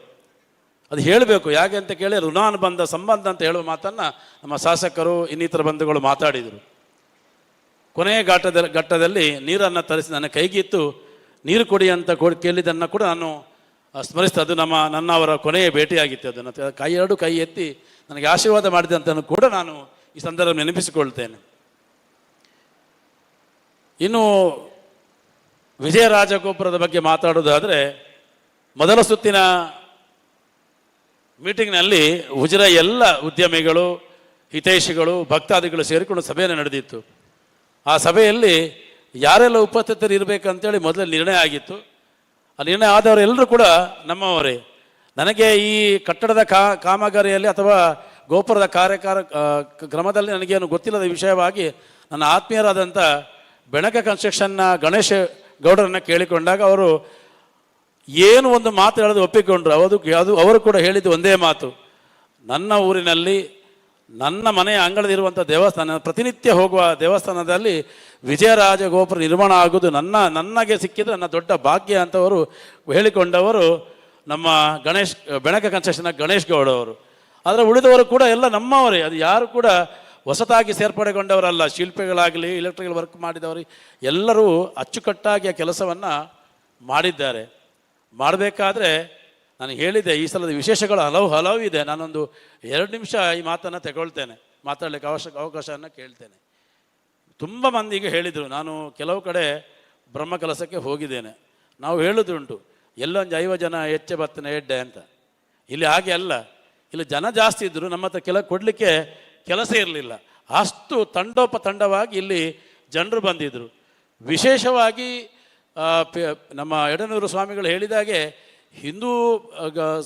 ಅದು ಹೇಳಬೇಕು, ಯಾಕೆ ಅಂತ ಕೇಳಿ ಋಣಾನುಬಂಧ ಸಂಬಂಧ ಅಂತ ಹೇಳುವ ಮಾತನ್ನು ನಮ್ಮ ಶಾಸಕರು ಇನ್ನಿತರ ಬಂಧುಗಳು ಮಾತಾಡಿದರು. ಕೊನೆಯ ಘಟ್ಟದಲ್ಲಿ ನೀರನ್ನು ತರಿಸಿ ನನ್ನ ಕೈಗಿತ್ತು ನೀರು ಕೊಡಿ ಅಂತ ಕೇಳಿದ್ದನ್ನು ಕೂಡ ನಾನು ಸ್ಮರಿಸ್ತೇನೆ. ಅದು ನನ್ನ ಅವರ ಕೊನೆಯ ಭೇಟಿಯಾಗಿತ್ತು. ಅದನ್ನು ಎರಡು ಕೈ ಎತ್ತಿ ನನಗೆ ಆಶೀರ್ವಾದ ಮಾಡಿದಂತನ್ನು ಕೂಡ ನಾನು ಈ ಸಂದರ್ಭ ನೆನಪಿಸಿಕೊಳ್ತೇನೆ. ಇನ್ನು ವಿಜಯರಾಜಗೋಪುರದ ಬಗ್ಗೆ ಮಾತಾಡೋದಾದರೆ, ಮೊದಲ ಸುತ್ತಿನ ಮೀಟಿಂಗ್ನಲ್ಲಿ ಉಜಿರ ಎಲ್ಲ ಉದ್ಯಮಿಗಳು, ಹಿತೈಷಿಗಳು, ಭಕ್ತಾದಿಗಳು ಸೇರಿಕೊಂಡು ಸಭೆಯನ್ನು ನಡೆದಿತ್ತು. ಆ ಸಭೆಯಲ್ಲಿ ಯಾರೆಲ್ಲ ಉಪಸ್ಥಿತರು ಇರಬೇಕಂತೇಳಿ ಮೊದಲು ನಿರ್ಣಯ ಆಗಿತ್ತು. ಆ ನಿರ್ಣಯ ಆದವರೆಲ್ಲರೂ ಕೂಡ ನಮ್ಮವರೇ. ನನಗೆ ಈ ಕಟ್ಟಡದ ಕಾಮಗಾರಿಯಲ್ಲಿ ಅಥವಾ ಗೋಪುರದ ಕ್ರಮದಲ್ಲಿ ನನಗೇನು ಗೊತ್ತಿಲ್ಲದ ವಿಷಯವಾಗಿ ನನ್ನ ಆತ್ಮೀಯರಾದಂಥ ಬೆಣಕ ಕನ್ಸ್ಟ್ರಕ್ಷನ್ನ ಗಣೇಶ ಗೌಡರನ್ನು ಕೇಳಿಕೊಂಡಾಗ ಅವರು ಏನು ಒಂದು ಮಾತು ಹೇಳೋದು ಒಪ್ಪಿಕೊಂಡ್ರು. ಅವರು ಕೂಡ ಹೇಳಿದ್ದು ಒಂದೇ ಮಾತು, ನನ್ನ ಊರಿನಲ್ಲಿ ನನ್ನ ಮನೆಯ ಅಂಗಳದಿರುವಂಥ ದೇವಸ್ಥಾನ, ಪ್ರತಿನಿತ್ಯ ಹೋಗುವ ದೇವಸ್ಥಾನದಲ್ಲಿ ವಿಜಯರಾಜ ಗೋಪುರ ನಿರ್ಮಾಣ ಆಗೋದು ನನಗೆ ಸಿಕ್ಕಿದ್ದು ನನ್ನ ದೊಡ್ಡ ಭಾಗ್ಯ ಅಂತವರು ಹೇಳಿಕೊಂಡವರು ನಮ್ಮ ಬೆಣಕ ಕನ್ಸ್ಟ್ರಕ್ಷನ್ನ ಗಣೇಶ್ ಗೌಡವರು. ಆದರೆ ಉಳಿದವರು ಕೂಡ ಎಲ್ಲ ನಮ್ಮವರೇ. ಅದು ಯಾರು ಕೂಡ ಹೊಸತಾಗಿ ಸೇರ್ಪಡೆಗೊಂಡವರಲ್ಲ. ಶಿಲ್ಪಿಗಳಾಗಲಿ, ಎಲೆಕ್ಟ್ರಿಕಲ್ ವರ್ಕ್ ಮಾಡಿದವರು ಎಲ್ಲರೂ ಅಚ್ಚುಕಟ್ಟಾಗಿ ಆ ಕೆಲಸವನ್ನು ಮಾಡಿದ್ದಾರೆ. ಮಾಡಬೇಕಾದ್ರೆ ನಾನು ಹೇಳಿದೆ, ಈ ಸಲದ ವಿಶೇಷಗಳು ಹಲವು ಇದೆ. ನಾನೊಂದು 2 ನಿಮಿಷ ಈ ಮಾತನ್ನು ತಗೊಳ್ತೇನೆ, ಮಾತಾಡಲಿಕ್ಕೆ ಅವಕಾಶವನ್ನು ಕೇಳ್ತೇನೆ. ತುಂಬ ಮಂದಿಗೆ ಹೇಳಿದರು, ನಾನು ಕೆಲವು ಕಡೆ ಬ್ರಹ್ಮಕಲಸಕ್ಕೆ ಹೋಗಿದ್ದೇನೆ. ನಾವು ಹೇಳೋದುಂಟು, ಎಲ್ಲೊಂದು 50 ಜನ ಹೆಚ್ಚೆ ಬರ್ತೇನೆ ಎಡ್ಡೆ ಅಂತ. ಇಲ್ಲಿ ಹಾಗೆ ಅಲ್ಲ. ಇಲ್ಲಿ ಜನ ಜಾಸ್ತಿ ಇದ್ದರು, ನಮ್ಮ ಹತ್ರ ಕೊಡಲಿಕ್ಕೆ ಕೆಲಸ ಇರಲಿಲ್ಲ. ಅಷ್ಟು ತಂಡೋಪತಂಡವಾಗಿ ಇಲ್ಲಿ ಜನರು ಬಂದಿದ್ದರು. ವಿಶೇಷವಾಗಿ ನಮ್ಮ ಎಡನೂರು ಸ್ವಾಮಿಗಳು ಹೇಳಿದಾಗೆ ಹಿಂದೂ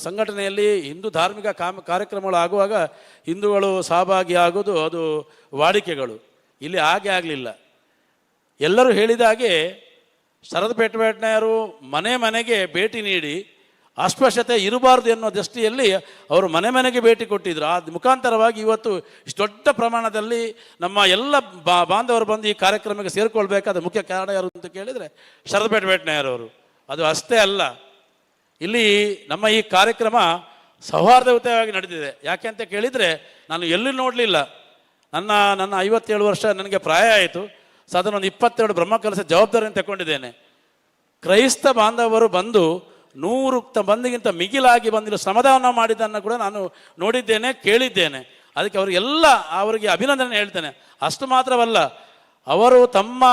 ಸಂಘಟನೆಯಲ್ಲಿ ಹಿಂದೂ ಧಾರ್ಮಿಕ ಕಾರ್ಯಕ್ರಮಗಳು ಆಗುವಾಗ ಹಿಂದೂಗಳು ಸಹಭಾಗಿ ಆಗೋದು ಅದು ವಾಡಿಕೆಗಳು. ಇಲ್ಲಿ ಹಾಗೆ ಆಗಲಿಲ್ಲ. ಎಲ್ಲರೂ ಹೇಳಿದಾಗೆ ಶರದ್ ಪಟ್ವೇಟ್ನಾಯರು ಮನೆಗೆ ಭೇಟಿ ನೀಡಿ ಅಸ್ಪೃಶ್ಯತೆ ಇರಬಾರ್ದು ಎನ್ನುವ ದೃಷ್ಟಿಯಲ್ಲಿ ಅವರು ಮನೆಗೆ ಭೇಟಿ ಕೊಟ್ಟಿದ್ದರು. ಆ ಮುಖಾಂತರವಾಗಿ ಇವತ್ತು ಇಷ್ಟು ದೊಡ್ಡ ಪ್ರಮಾಣದಲ್ಲಿ ನಮ್ಮ ಎಲ್ಲ ಬಾಂಧವರು ಬಂದು ಈ ಕಾರ್ಯಕ್ರಮಕ್ಕೆ ಸೇರಿಕೊಳ್ಬೇಕಾದ ಮುಖ್ಯ ಕಾರಣ ಯಾರು ಅಂತ ಕೇಳಿದರೆ ಶರದ್ ಪಟ್ವೇಟ್ನಾಯರವರು. ಅದು ಅಷ್ಟೇ ಅಲ್ಲ, ಇಲ್ಲಿ ನಮ್ಮ ಈ ಕಾರ್ಯಕ್ರಮ ಸೌಹಾರ್ದಯುತವಾಗಿ ನಡೆದಿದೆ. ಯಾಕೆ ಅಂತ ಕೇಳಿದರೆ ನಾನು ಎಲ್ಲೂ ನೋಡಲಿಲ್ಲ. ನನ್ನ 57 ವರ್ಷ ನನಗೆ ಪ್ರಾಯ ಆಯಿತು. ಅದನ್ನೊಂದು 22 ಬ್ರಹ್ಮಕಲಶ ಜವಾಬ್ದಾರಿಯನ್ನು ತಗೊಂಡಿದ್ದೇನೆ. ಕ್ರೈಸ್ತ ಬಾಂಧವರು ಬಂದು 100 ಮಂದಿಗಿಂತ ಮಿಗಿಲಾಗಿ ಬಂದಿರೋ ಶ್ರಮದಾನ ಮಾಡಿದ್ದನ್ನು ಕೂಡ ನಾನು ನೋಡಿದ್ದೇನೆ, ಕೇಳಿದ್ದೇನೆ. ಅದಕ್ಕೆ ಅವರಿಗೆ ಅಭಿನಂದನೆ ಹೇಳ್ತೇನೆ. ಅಷ್ಟು ಮಾತ್ರವಲ್ಲ, ಅವರು ತಮ್ಮ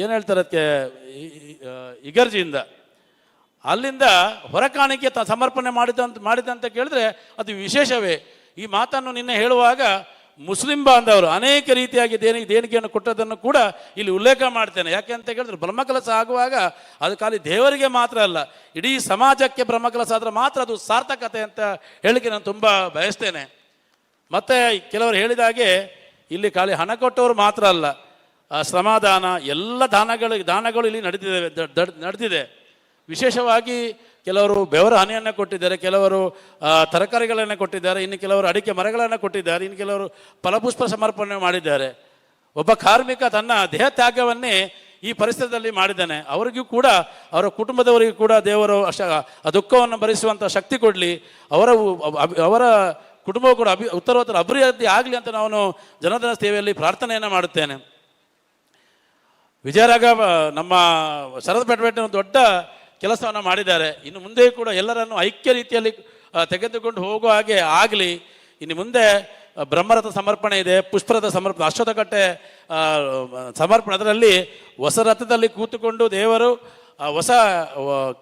ಏನು ಹೇಳ್ತಾರೆ ಅದಕ್ಕೆ, ಇಗರ್ಜಿಯಿಂದ ಅಲ್ಲಿಂದ ಹೊರಕಾಣಿಕೆ ಸಮರ್ಪಣೆ ಮಾಡಿದಂತ ಕೇಳಿದ್ರೆ ಅದು ವಿಶೇಷವೇ. ಈ ಮಾತನ್ನು ನಿನ್ನೆ ಹೇಳುವಾಗ ಮುಸ್ಲಿಂ ಬಾಂಧವರು ಅನೇಕ ರೀತಿಯಾಗಿ ದೇಣಿಗೆಯನ್ನು ಕೊಟ್ಟದನ್ನು ಕೂಡ ಇಲ್ಲಿ ಉಲ್ಲೇಖ ಮಾಡ್ತೇನೆ. ಯಾಕೆ ಅಂತ ಕೇಳಿದ್ರೆ ಬ್ರಹ್ಮಕಲಶ ಆಗುವಾಗ ಅದು ಖಾಲಿ ದೇವರಿಗೆ ಮಾತ್ರ ಅಲ್ಲ, ಇಡೀ ಸಮಾಜಕ್ಕೆ ಬ್ರಹ್ಮಕಲಶ ಆದರೆ ಮಾತ್ರ ಅದು ಸಾರ್ಥಕತೆ ಅಂತ ಹೇಳಿಕೆ ನಾನು ತುಂಬ ಬಯಸ್ತೇನೆ. ಮತ್ತು ಕೆಲವರು ಹೇಳಿದಾಗೆ ಇಲ್ಲಿ ಖಾಲಿ ಹಣ ಕೊಟ್ಟವರು ಮಾತ್ರ ಅಲ್ಲ, ಶ್ರಮದಾನ ಎಲ್ಲ ದಾನಗಳು ಇಲ್ಲಿ ನಡೆದಿದೆ. ವಿಶೇಷವಾಗಿ ಕೆಲವರು ಬೆವರ ಹನಿಯನ್ನು ಕೊಟ್ಟಿದ್ದಾರೆ, ಕೆಲವರು ತರಕಾರಿಗಳನ್ನು ಕೊಟ್ಟಿದ್ದಾರೆ, ಇನ್ನು ಕೆಲವರು ಅಡಿಕೆ ಮರಗಳನ್ನು ಕೊಟ್ಟಿದ್ದಾರೆ, ಇನ್ನು ಕೆಲವರು ಫಲಪುಷ್ಪ ಸಮರ್ಪಣೆ ಮಾಡಿದ್ದಾರೆ. ಒಬ್ಬ ಕಾರ್ಮಿಕ ತನ್ನ ದೇಹ ತ್ಯಾಗವನ್ನೇ ಈ ಪರಿಸರದಲ್ಲಿ ಮಾಡಿದ್ದಾನೆ. ಅವರಿಗೂ ಕೂಡ ಅವರ ಕುಟುಂಬದವರಿಗೂ ಕೂಡ ದೇವರು ಆ ದುಃಖವನ್ನು ಭರಿಸುವಂಥ ಶಕ್ತಿ ಕೊಡಲಿ, ಅವರ ಕುಟುಂಬವು ಕೂಡ ಉತ್ತರೋತ್ತರ ಅಭಿವೃದ್ಧಿ ಆಗಲಿ ಅಂತ ನಾನು ಜನಾರ್ದನ ಸೇವೆಯಲ್ಲಿ ಪ್ರಾರ್ಥನೆಯನ್ನು ಮಾಡುತ್ತೇನೆ. ವಿಜಯರಾಘ ನಮ್ಮ ಶರತ್ ಬೆಟ್ಟಬೇಟೆ ಒಂದು ದೊಡ್ಡ ಕೆಲಸವನ್ನು ಮಾಡಿದ್ದಾರೆ. ಇನ್ನು ಮುಂದೆ ಕೂಡ ಎಲ್ಲರನ್ನು ಐಕ್ಯ ರೀತಿಯಲ್ಲಿ ತೆಗೆದುಕೊಂಡು ಹೋಗುವ ಹಾಗೆ ಆಗಲಿ. ಇನ್ನು ಮುಂದೆ ಬ್ರಹ್ಮರಥ ಸಮರ್ಪಣೆ ಇದೆ, ಪುಷ್ಪರಥ ಸಮರ್ಪಣೆ, ಅಶ್ವತ್ಥಕಟ್ಟೆ ಸಮರ್ಪಣೆ. ಅದರಲ್ಲಿ ಹೊಸ ರಥದಲ್ಲಿ ಕೂತುಕೊಂಡು ದೇವರು ಹೊಸ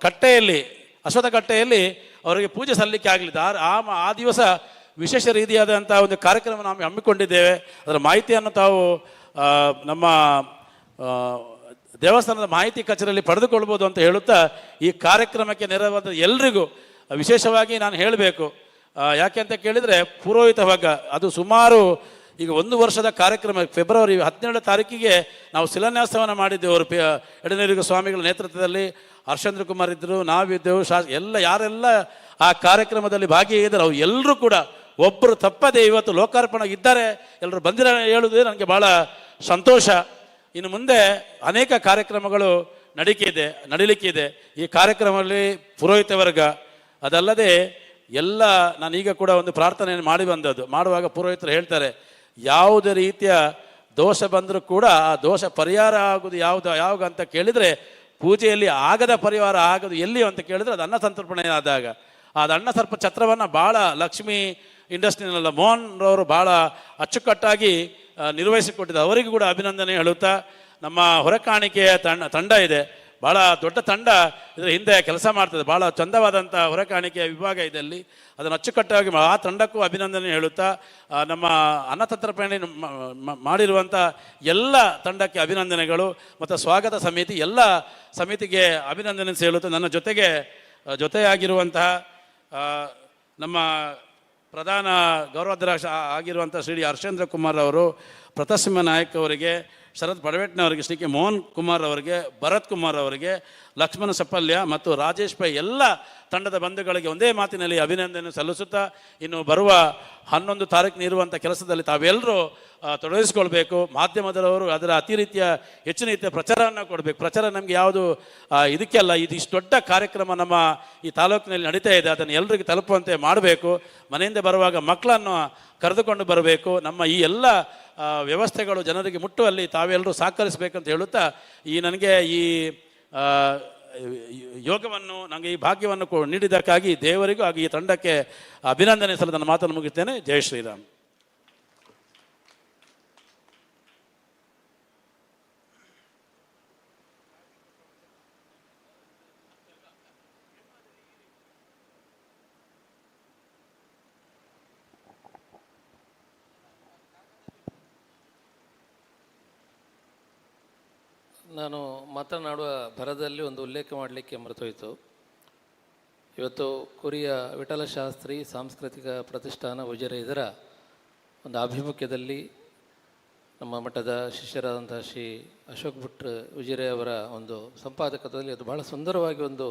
ಕಟ್ಟೆಯಲ್ಲಿ, ಅಶ್ವತ್ಥಕಟ್ಟೆಯಲ್ಲಿ ಅವರಿಗೆ ಪೂಜೆ ಸಲ್ಲಿಕೆ ಆಗಲಿ. ಆ ದಿವಸ ವಿಶೇಷ ರೀತಿಯಾದಂಥ ಒಂದು ಕಾರ್ಯಕ್ರಮ ನಾವು ಹಮ್ಮಿಕೊಂಡಿದ್ದೇವೆ. ಅದರ ಮಾಹಿತಿಯನ್ನು ತಾವು ನಮ್ಮ ದೇವಸ್ಥಾನದ ಮಾಹಿತಿ ಕಚೇರಿಯಲ್ಲಿ ಪಡೆದುಕೊಳ್ಬೋದು ಅಂತ ಹೇಳುತ್ತಾ ಈ ಕಾರ್ಯಕ್ರಮಕ್ಕೆ ನೆರವಾದ ಎಲ್ರಿಗೂ ವಿಶೇಷವಾಗಿ ನಾನು ಹೇಳಬೇಕು. ಯಾಕೆ ಅಂತ ಕೇಳಿದರೆ ಪುರೋಹಿತ ವರ್ಗ ಅದು ಸುಮಾರು ಈಗ 1 ವರ್ಷದ ಕಾರ್ಯಕ್ರಮ. ಫೆಬ್ರವರಿ 17 ತಾರೀಕಿಗೆ ನಾವು ಶಿಲಾನ್ಯಾಸವನ್ನು ಮಾಡಿದ್ದೆವು. ಅವರು ಎಡನೀರಿಗ ಸ್ವಾಮಿಗಳ ನೇತೃತ್ವದಲ್ಲಿ ಹರ್ಷೇಂದ್ರ ಕುಮಾರ್ ಇದ್ದರು, ನಾವಿದ್ದೆವು, ಯಾರೆಲ್ಲ ಆ ಕಾರ್ಯಕ್ರಮದಲ್ಲಿ ಭಾಗಿಯಾಗಿದ್ದರು ಅವ್ರು ಎಲ್ಲರೂ ಕೂಡ ಒಬ್ಬರು ತಪ್ಪದೆ ಇವತ್ತು ಲೋಕಾರ್ಪಣೆ ಇದ್ದಾರೆ, ಎಲ್ಲರೂ ಬಂದಿರ ಹೇಳುವುದೇ ನನಗೆ ಭಾಳ ಸಂತೋಷ. ಇನ್ನು ಮುಂದೆ ಅನೇಕ ಕಾರ್ಯಕ್ರಮಗಳು ನಡೀಲಿಕ್ಕಿದೆ. ಈ ಕಾರ್ಯಕ್ರಮದಲ್ಲಿ ಪುರೋಹಿತ ವರ್ಗ ಅದಲ್ಲದೆ ಎಲ್ಲ ನಾನೀಗ ಕೂಡ ಒಂದು ಪ್ರಾರ್ಥನೆಯನ್ನು ಮಾಡುವಾಗ ಪುರೋಹಿತರು ಹೇಳ್ತಾರೆ, ಯಾವುದೇ ರೀತಿಯ ದೋಷ ಬಂದರೂ ಕೂಡ ಆ ದೋಷ ಪರಿಹಾರ ಆಗೋದು ಯಾವಾಗ ಅಂತ ಕೇಳಿದರೆ ಪೂಜೆಯಲ್ಲಿ ಆಗದ ಪರಿಹಾರ ಆಗೋದು ಎಲ್ಲಿ ಅಂತ ಕೇಳಿದರೆ ಅದು ಅನ್ನ ಸಂತರ್ಪಣೆ ಆದಾಗ. ಅದು ಅನ್ನ ಸರ್ಪ ಛತ್ರವನ್ನು ಭಾಳ ಲಕ್ಷ್ಮೀ ಇಂಡಸ್ಟ್ರಿನಲ್ಲ ಮೋಹನ್ ರವರು ಭಾಳ ಅಚ್ಚುಕಟ್ಟಾಗಿ ನಿರ್ವಹಿಸಿಕೊಟ್ಟಿದ್ದಾರೆ. ಅವರಿಗೂ ಕೂಡ ಅಭಿನಂದನೆ ಹೇಳುತ್ತಾ, ನಮ್ಮ ಹೊರಕಾಣಿಕೆಯ ತಂಡ ಇದೆ, ಭಾಳ ದೊಡ್ಡ ತಂಡ ಇದರ ಹಿಂದೆ ಕೆಲಸ ಮಾಡ್ತದೆ. ಭಾಳ ಚಂದವಾದಂಥ ಹೊರಕಾಣಿಕೆಯ ವಿಭಾಗ ಇದೆ ಅಲ್ಲಿ, ಅದನ್ನು ಅಚ್ಚುಕಟ್ಟಾಗಿ ಆ ತಂಡಕ್ಕೂ ಅಭಿನಂದನೆ ಹೇಳುತ್ತಾ, ನಮ್ಮ ಅನ್ನತಂತ್ರಪಣೆ ಮಾಡಿರುವಂಥ ಎಲ್ಲ ತಂಡಕ್ಕೆ ಅಭಿನಂದನೆಗಳು ಮತ್ತು ಸ್ವಾಗತ ಸಮಿತಿ ಎಲ್ಲ ಸಮಿತಿಗೆ ಅಭಿನಂದನೆ ಹೇಳುತ್ತಾ, ನನ್ನ ಜೊತೆಯಾಗಿರುವಂತಹ ನಮ್ಮ ಪ್ರಧಾನ ಗೌರವಾಧ್ಯಕ್ಷ ಆಗಿರುವಂಥ ಶ್ರೀ ಹರ್ಷೇಂದ್ರ ಕುಮಾರ್ ಅವರು, ಪ್ರತಾಪ್ ನಾಯಕ್ ಅವರಿಗೆ, ಶರತ್ ಬಡವೇಟ್ನವರಿಗೆ, ಶ್ರೀ ಕೆ ಮೋಹನ್ ಕುಮಾರ್ ಅವರಿಗೆ, ಭರತ್ ಕುಮಾರ್ ಅವರಿಗೆ, ಲಕ್ಷ್ಮಣ ಸಫಲ್ಯ ಮತ್ತು ರಾಜೇಶ್ ಪೈ ಎಲ್ಲ ತಂಡದ ಬಂಧುಗಳಿಗೆ ಒಂದೇ ಮಾತಿನಲ್ಲಿ ಅಭಿನಂದನೆ ಸಲ್ಲಿಸುತ್ತಾ, ಇನ್ನು ಬರುವ 11 ತಾರೀಕಿನ ಇರುವಂಥ ಕೆಲಸದಲ್ಲಿ ತಾವೆಲ್ಲರೂ ತೊಡಗಿಸ್ಕೊಳ್ಬೇಕು. ಮಾಧ್ಯಮದವರು ಅದರ ಹೆಚ್ಚಿನ ರೀತಿಯ ಪ್ರಚಾರವನ್ನು ಕೊಡಬೇಕು. ಪ್ರಚಾರ ನಮಗೆ ಯಾವುದು ಇದಕ್ಕೆ ಅಲ್ಲ, ಇದು ಇಷ್ಟು ದೊಡ್ಡ ಕಾರ್ಯಕ್ರಮ ನಮ್ಮ ಈ ತಾಲೂಕಿನಲ್ಲಿ ನಡೀತಾ ಇದೆ, ಅದನ್ನು ಎಲ್ಲರಿಗೂ ತಲುಪುವಂತೆ ಮಾಡಬೇಕು. ಮನೆಯಿಂದ ಬರುವಾಗ ಮಕ್ಕಳನ್ನು ಕರೆದುಕೊಂಡು ಬರಬೇಕು. ನಮ್ಮ ಈ ಎಲ್ಲ ವ್ಯವಸ್ಥೆಗಳು ಜನರಿಗೆ ಮುಟ್ಟುವಲ್ಲಿ ತಾವೆಲ್ಲರೂ ಸಹಕರಿಸಬೇಕಂತ ಹೇಳುತ್ತಾ, ನನಗೆ ಈ ಯೋಗವನ್ನು, ನನಗೆ ಈ ಭಾಗ್ಯವನ್ನು ನೀಡಿದ್ದಕ್ಕಾಗಿ ದೇವರಿಗೂ ಹಾಗೂ ಈ ತಂಡಕ್ಕೆ ಅಭಿನಂದನೆ ಸಲ್ಲಿಸಿ ನನ್ನ ಮಾತನ್ನು ಮುಗಿಸ್ತೇನೆ. ಜೈ ಶ್ರೀರಾಮ್. ನಾನು ಮಾತನಾಡುವ ಭರದಲ್ಲಿ ಒಂದು ಉಲ್ಲೇಖ ಮಾಡಲಿಕ್ಕೆ ಮರೆತೋಯಿತು. ಇವತ್ತು ಕುರಿಯ ವಿಠಲಶಾಸ್ತ್ರಿ ಸಾಂಸ್ಕೃತಿಕ ಪ್ರತಿಷ್ಠಾನ ಉಜಿರೆ ಇದರ ಒಂದು ಆಭಿಮುಖ್ಯದಲ್ಲಿ ನಮ್ಮ ಮಠದ ಶಿಷ್ಯರಾದಂಥ ಶ್ರೀ ಅಶೋಕ್ ಭಟ್ ಉಜಿರೆ ಅವರ ಒಂದು ಸಂಪಾದಕತ್ವದಲ್ಲಿ ಅದು ಬಹಳ ಸುಂದರವಾಗಿ ಒಂದು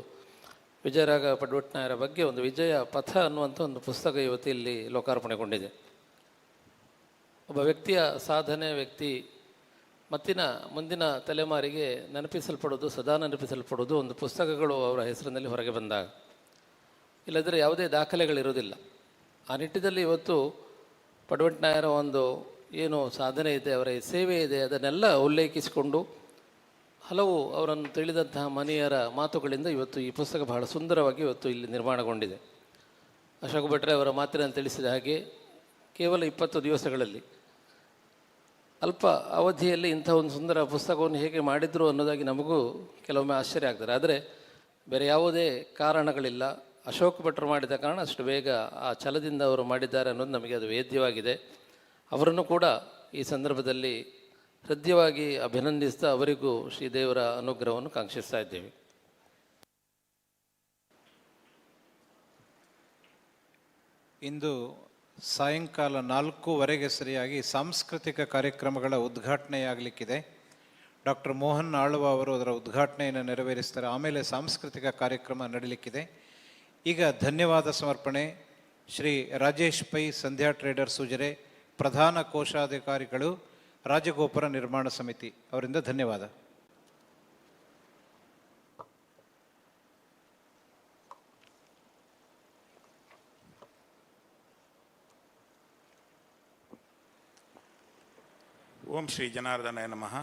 ವಿಜಯರಾಘ ಪಡ್ವಟ್ನಾಯರ ಬಗ್ಗೆ ಒಂದು ವಿಜಯ ಪಥ ಅನ್ನುವಂಥ ಒಂದು ಪುಸ್ತಕ ಇವತ್ತು ಇಲ್ಲಿ ಲೋಕಾರ್ಪಣೆಗೊಂಡಿದೆ. ಒಬ್ಬ ವ್ಯಕ್ತಿಯ ಸಾಧನೆ, ವ್ಯಕ್ತಿ ಮುಂದಿನ ತಲೆಮಾರಿಗೆ ನೆನಪಿಸಲ್ಪಡೋದು, ಸದಾ ನೆನಪಿಸಲ್ಪಡೋದು ಒಂದು ಪುಸ್ತಕಗಳು ಅವರ ಹೆಸರಿನಲ್ಲಿ ಹೊರಗೆ ಬಂದಾಗ, ಇಲ್ಲದ್ರೆ ಯಾವುದೇ ದಾಖಲೆಗಳಿರೋದಿಲ್ಲ. ಆ ನಿಟ್ಟಿನಲ್ಲಿ ಇವತ್ತು ಪಡ್ವಟ್ನಾಯರ ಒಂದು ಏನು ಸಾಧನೆ ಇದೆ, ಅವರ ಸೇವೆ ಇದೆ, ಅದನ್ನೆಲ್ಲ ಉಲ್ಲೇಖಿಸಿಕೊಂಡು ಹಲವು ಅವರನ್ನು ತಿಳಿದಂತಹ ಮನೆಯರ ಮಾತುಗಳಿಂದ ಇವತ್ತು ಈ ಪುಸ್ತಕ ಬಹಳ ಸುಂದರವಾಗಿ ಇವತ್ತು ಇಲ್ಲಿ ನಿರ್ಮಾಣಗೊಂಡಿದೆ. ಅಶೋಕ್ ಭಟ್ರೆ ಅವರ ಮಾತಿನಲ್ಲಿ ತಿಳಿಸಿದ ಹಾಗೆ ಕೇವಲ 20 ದಿವಸಗಳಲ್ಲಿ ಅಲ್ಪ ಅವಧಿಯಲ್ಲಿ ಇಂಥ ಒಂದು ಸುಂದರ ಪುಸ್ತಕವನ್ನು ಹೇಗೆ ಮಾಡಿದರು ಅನ್ನೋದಾಗಿ ನಮಗೂ ಕೆಲವೊಮ್ಮೆ ಆಶ್ಚರ್ಯ ಆಗ್ತದೆ. ಆದರೆ ಬೇರೆ ಯಾವುದೇ ಕಾರಣಗಳಿಲ್ಲ, ಅಶೋಕ್ ಭಟ್ರು ಮಾಡಿದ ಕಾರಣ ಅಷ್ಟು ಬೇಗ ಆ ಛಲದಿಂದ ಅವರು ಮಾಡಿದ್ದಾರೆ ಅನ್ನೋದು ನಮಗೆ ಅದು ವೇದ್ಯವಾಗಿದೆ. ಅವರನ್ನು ಕೂಡ ಈ ಸಂದರ್ಭದಲ್ಲಿ ಹೃದಯವಾಗಿ ಅಭಿನಂದಿಸ್ತಾ ಅವರಿಗೂ ಶ್ರೀದೇವರ ಅನುಗ್ರಹವನ್ನು ಕಾಂಕ್ಷಿಸ್ತಾ ಇದ್ದೇವೆ. ಇಂದು ಸಾಯಂಕಾಲ 4:15 ಸರಿಯಾಗಿ ಸಾಂಸ್ಕೃತಿಕ ಕಾರ್ಯಕ್ರಮಗಳ ಉದ್ಘಾಟನೆಯಾಗಲಿಕ್ಕಿದೆ. ಡಾಕ್ಟರ್ ಮೋಹನ್ ಆಳ್ವ ಅವರು ಅದರ ಉದ್ಘಾಟನೆಯನ್ನು ನೆರವೇರಿಸ್ತಾರೆ. ಆಮೇಲೆ ಸಾಂಸ್ಕೃತಿಕ ಕಾರ್ಯಕ್ರಮ ನಡೀಲಿಕ್ಕಿದೆ. ಈಗ ಧನ್ಯವಾದ ಸಮರ್ಪಣೆ ಶ್ರೀ ರಾಜೇಶ್ ಪೈ, ಸಂಧ್ಯಾ ಟ್ರೇಡರ್ಸ್ ಉಜಿರೆ, ಪ್ರಧಾನ ಕೋಶಾಧಿಕಾರಿಗಳು, ರಾಜಗೋಪುರ ನಿರ್ಮಾಣ ಸಮಿತಿ ಅವರಿಂದ ಧನ್ಯವಾದ. ಓಂ ಶ್ರೀ ಜನಾರ್ದನಾಯ ನಮಃ.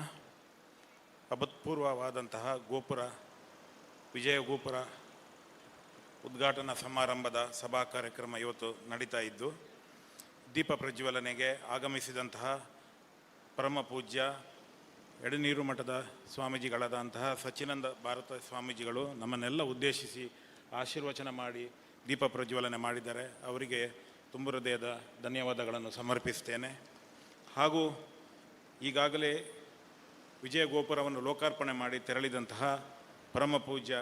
ಅಭೂತಪೂರ್ವವಾದಂತಹ ಗೋಪುರ, ವಿಜಯ ಗೋಪುರ ಉದ್ಘಾಟನಾ ಸಮಾರಂಭದ ಸಭಾ ಕಾರ್ಯಕ್ರಮ ಇವತ್ತು ನಡೀತಾ ಇದ್ದು, ದೀಪ ಪ್ರಜ್ವಲನೆಗೆ ಆಗಮಿಸಿದಂತಹ ಪರಮ ಪೂಜ್ಯ ಎಡನೀರು ಮಠದ ಸ್ವಾಮೀಜಿಗಳಾದಂತಹ ಸಚ್ಚಿನಂದ ಭಾರತ ಸ್ವಾಮೀಜಿಗಳು ನಮ್ಮನ್ನೆಲ್ಲ ಉದ್ದೇಶಿಸಿ ಆಶೀರ್ವಚನ ಮಾಡಿ ದೀಪ ಪ್ರಜ್ವಲನೆ ಮಾಡಿದ್ದಾರೆ. ಅವರಿಗೆ ತುಂಬು ಹೃದಯದ ಧನ್ಯವಾದಗಳನ್ನು ಸಮರ್ಪಿಸ್ತೇನೆ. ಹಾಗೂ ಈಗಾಗಲೇ ವಿಜಯ ಗೋಪುರವನ್ನು ಲೋಕಾರ್ಪಣೆ ಮಾಡಿ ತೆರಳಿದಂತಹ ಪರಮ ಪೂಜ್ಯ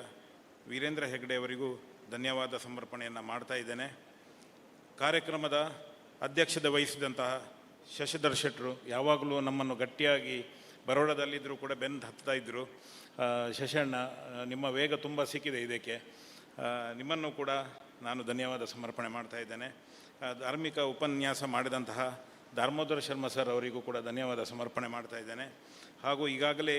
ವೀರೇಂದ್ರ ಹೆಗ್ಡೆಯವರಿಗೂ ಧನ್ಯವಾದ ಸಮರ್ಪಣೆಯನ್ನು ಮಾಡ್ತಾ ಇದ್ದೇನೆ. ಕಾರ್ಯಕ್ರಮದ ಅಧ್ಯಕ್ಷತೆ ವಹಿಸಿದಂತಹ ಶಶಿಧರ್ ಶೆಟ್ಟರು ಯಾವಾಗಲೂ ನಮ್ಮನ್ನು ಗಟ್ಟಿಯಾಗಿ ಬರೋಡದಲ್ಲಿದ್ದರೂ ಕೂಡ ಬೆನ್ನು ಹತ್ತಾ ಇದ್ದರು. ಶಶಣ್ಣ, ನಿಮ್ಮ ವೇಗ ತುಂಬ ಸಿಕ್ಕಿದೆ ಇದಕ್ಕೆ. ನಿಮ್ಮನ್ನು ಕೂಡ ನಾನು ಧನ್ಯವಾದ ಸಮರ್ಪಣೆ ಮಾಡ್ತಾ ಇದ್ದೇನೆ. ಧಾರ್ಮಿಕ ಉಪನ್ಯಾಸ ಮಾಡಿದಂತಹ ದಾಮೋದರ ಶರ್ಮ ಸರ್ ಅವರಿಗೂ ಕೂಡ ಧನ್ಯವಾದ ಸಮರ್ಪಣೆ ಮಾಡ್ತಾ ಇದ್ದೇನೆ. ಹಾಗೂ ಈಗಾಗಲೇ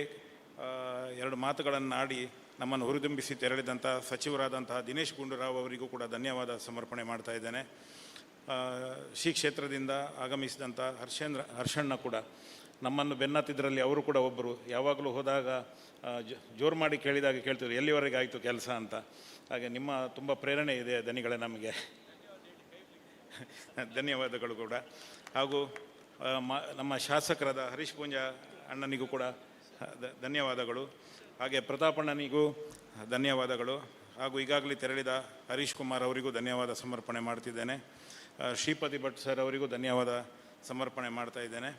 2 ಮಾತುಗಳನ್ನು ಆಡಿ ನಮ್ಮನ್ನು ಹುರಿದುಂಬಿಸಿ ತೆರಳಿದಂಥ ಸಚಿವರಾದಂತಹ ದಿನೇಶ್ ಗುಂಡೂರಾವ್ ಅವರಿಗೂ ಕೂಡ ಧನ್ಯವಾದ ಸಮರ್ಪಣೆ ಮಾಡ್ತಾ ಇದ್ದೇನೆ. ಶ್ರೀ ಕ್ಷೇತ್ರದಿಂದ ಆಗಮಿಸಿದಂಥ ಹರ್ಷಣ್ಣ ಕೂಡ ನಮ್ಮನ್ನು ಬೆನ್ನತ್ತಿದ್ರಲ್ಲಿ ಅವರು ಕೂಡ ಒಬ್ಬರು. ಯಾವಾಗಲೂ ಹೋದಾಗ ಜೋರು ಮಾಡಿ ಕೇಳಿದಾಗ ಕೇಳ್ತಿದ್ರು, ಎಲ್ಲಿವರೆಗೆ ಆಯಿತು ಕೆಲಸ ಅಂತ. ಹಾಗೆ ನಿಮ್ಮ ತುಂಬ ಪ್ರೇರಣೆ ಇದೆ ದನಿಗಳೇ ನಮಗೆ. ಧನ್ಯವಾದಗಳು ಕೂಡ. ಹಾಗೂ ನಮ್ಮ ಶಾಸಕರಾದ ಹರೀಶ್ ಪೂಂಜಾ ಅಣ್ಣನಿಗೂ ಕೂಡ ಧನ್ಯವಾದಗಳು. ಹಾಗೆ ಪ್ರತಾಪಣ್ಣನಿಗೂ ಧನ್ಯವಾದಗಳು. ಹಾಗೂ ಈಗಾಗಲೇ ತೆರಳಿದ ಹರೀಶ್ ಕುಮಾರ್ ಅವರಿಗೂ ಧನ್ಯವಾದ ಸಮರ್ಪಣೆ ಮಾಡ್ತಿದ್ದೇನೆ. ಶ್ರೀಪತಿ ಭಟ್ ಸರ್ ಅವರಿಗೂ ಧನ್ಯವಾದ ಸಮರ್ಪಣೆ ಮಾಡ್ತಾ ಇದ್ದೇನೆ.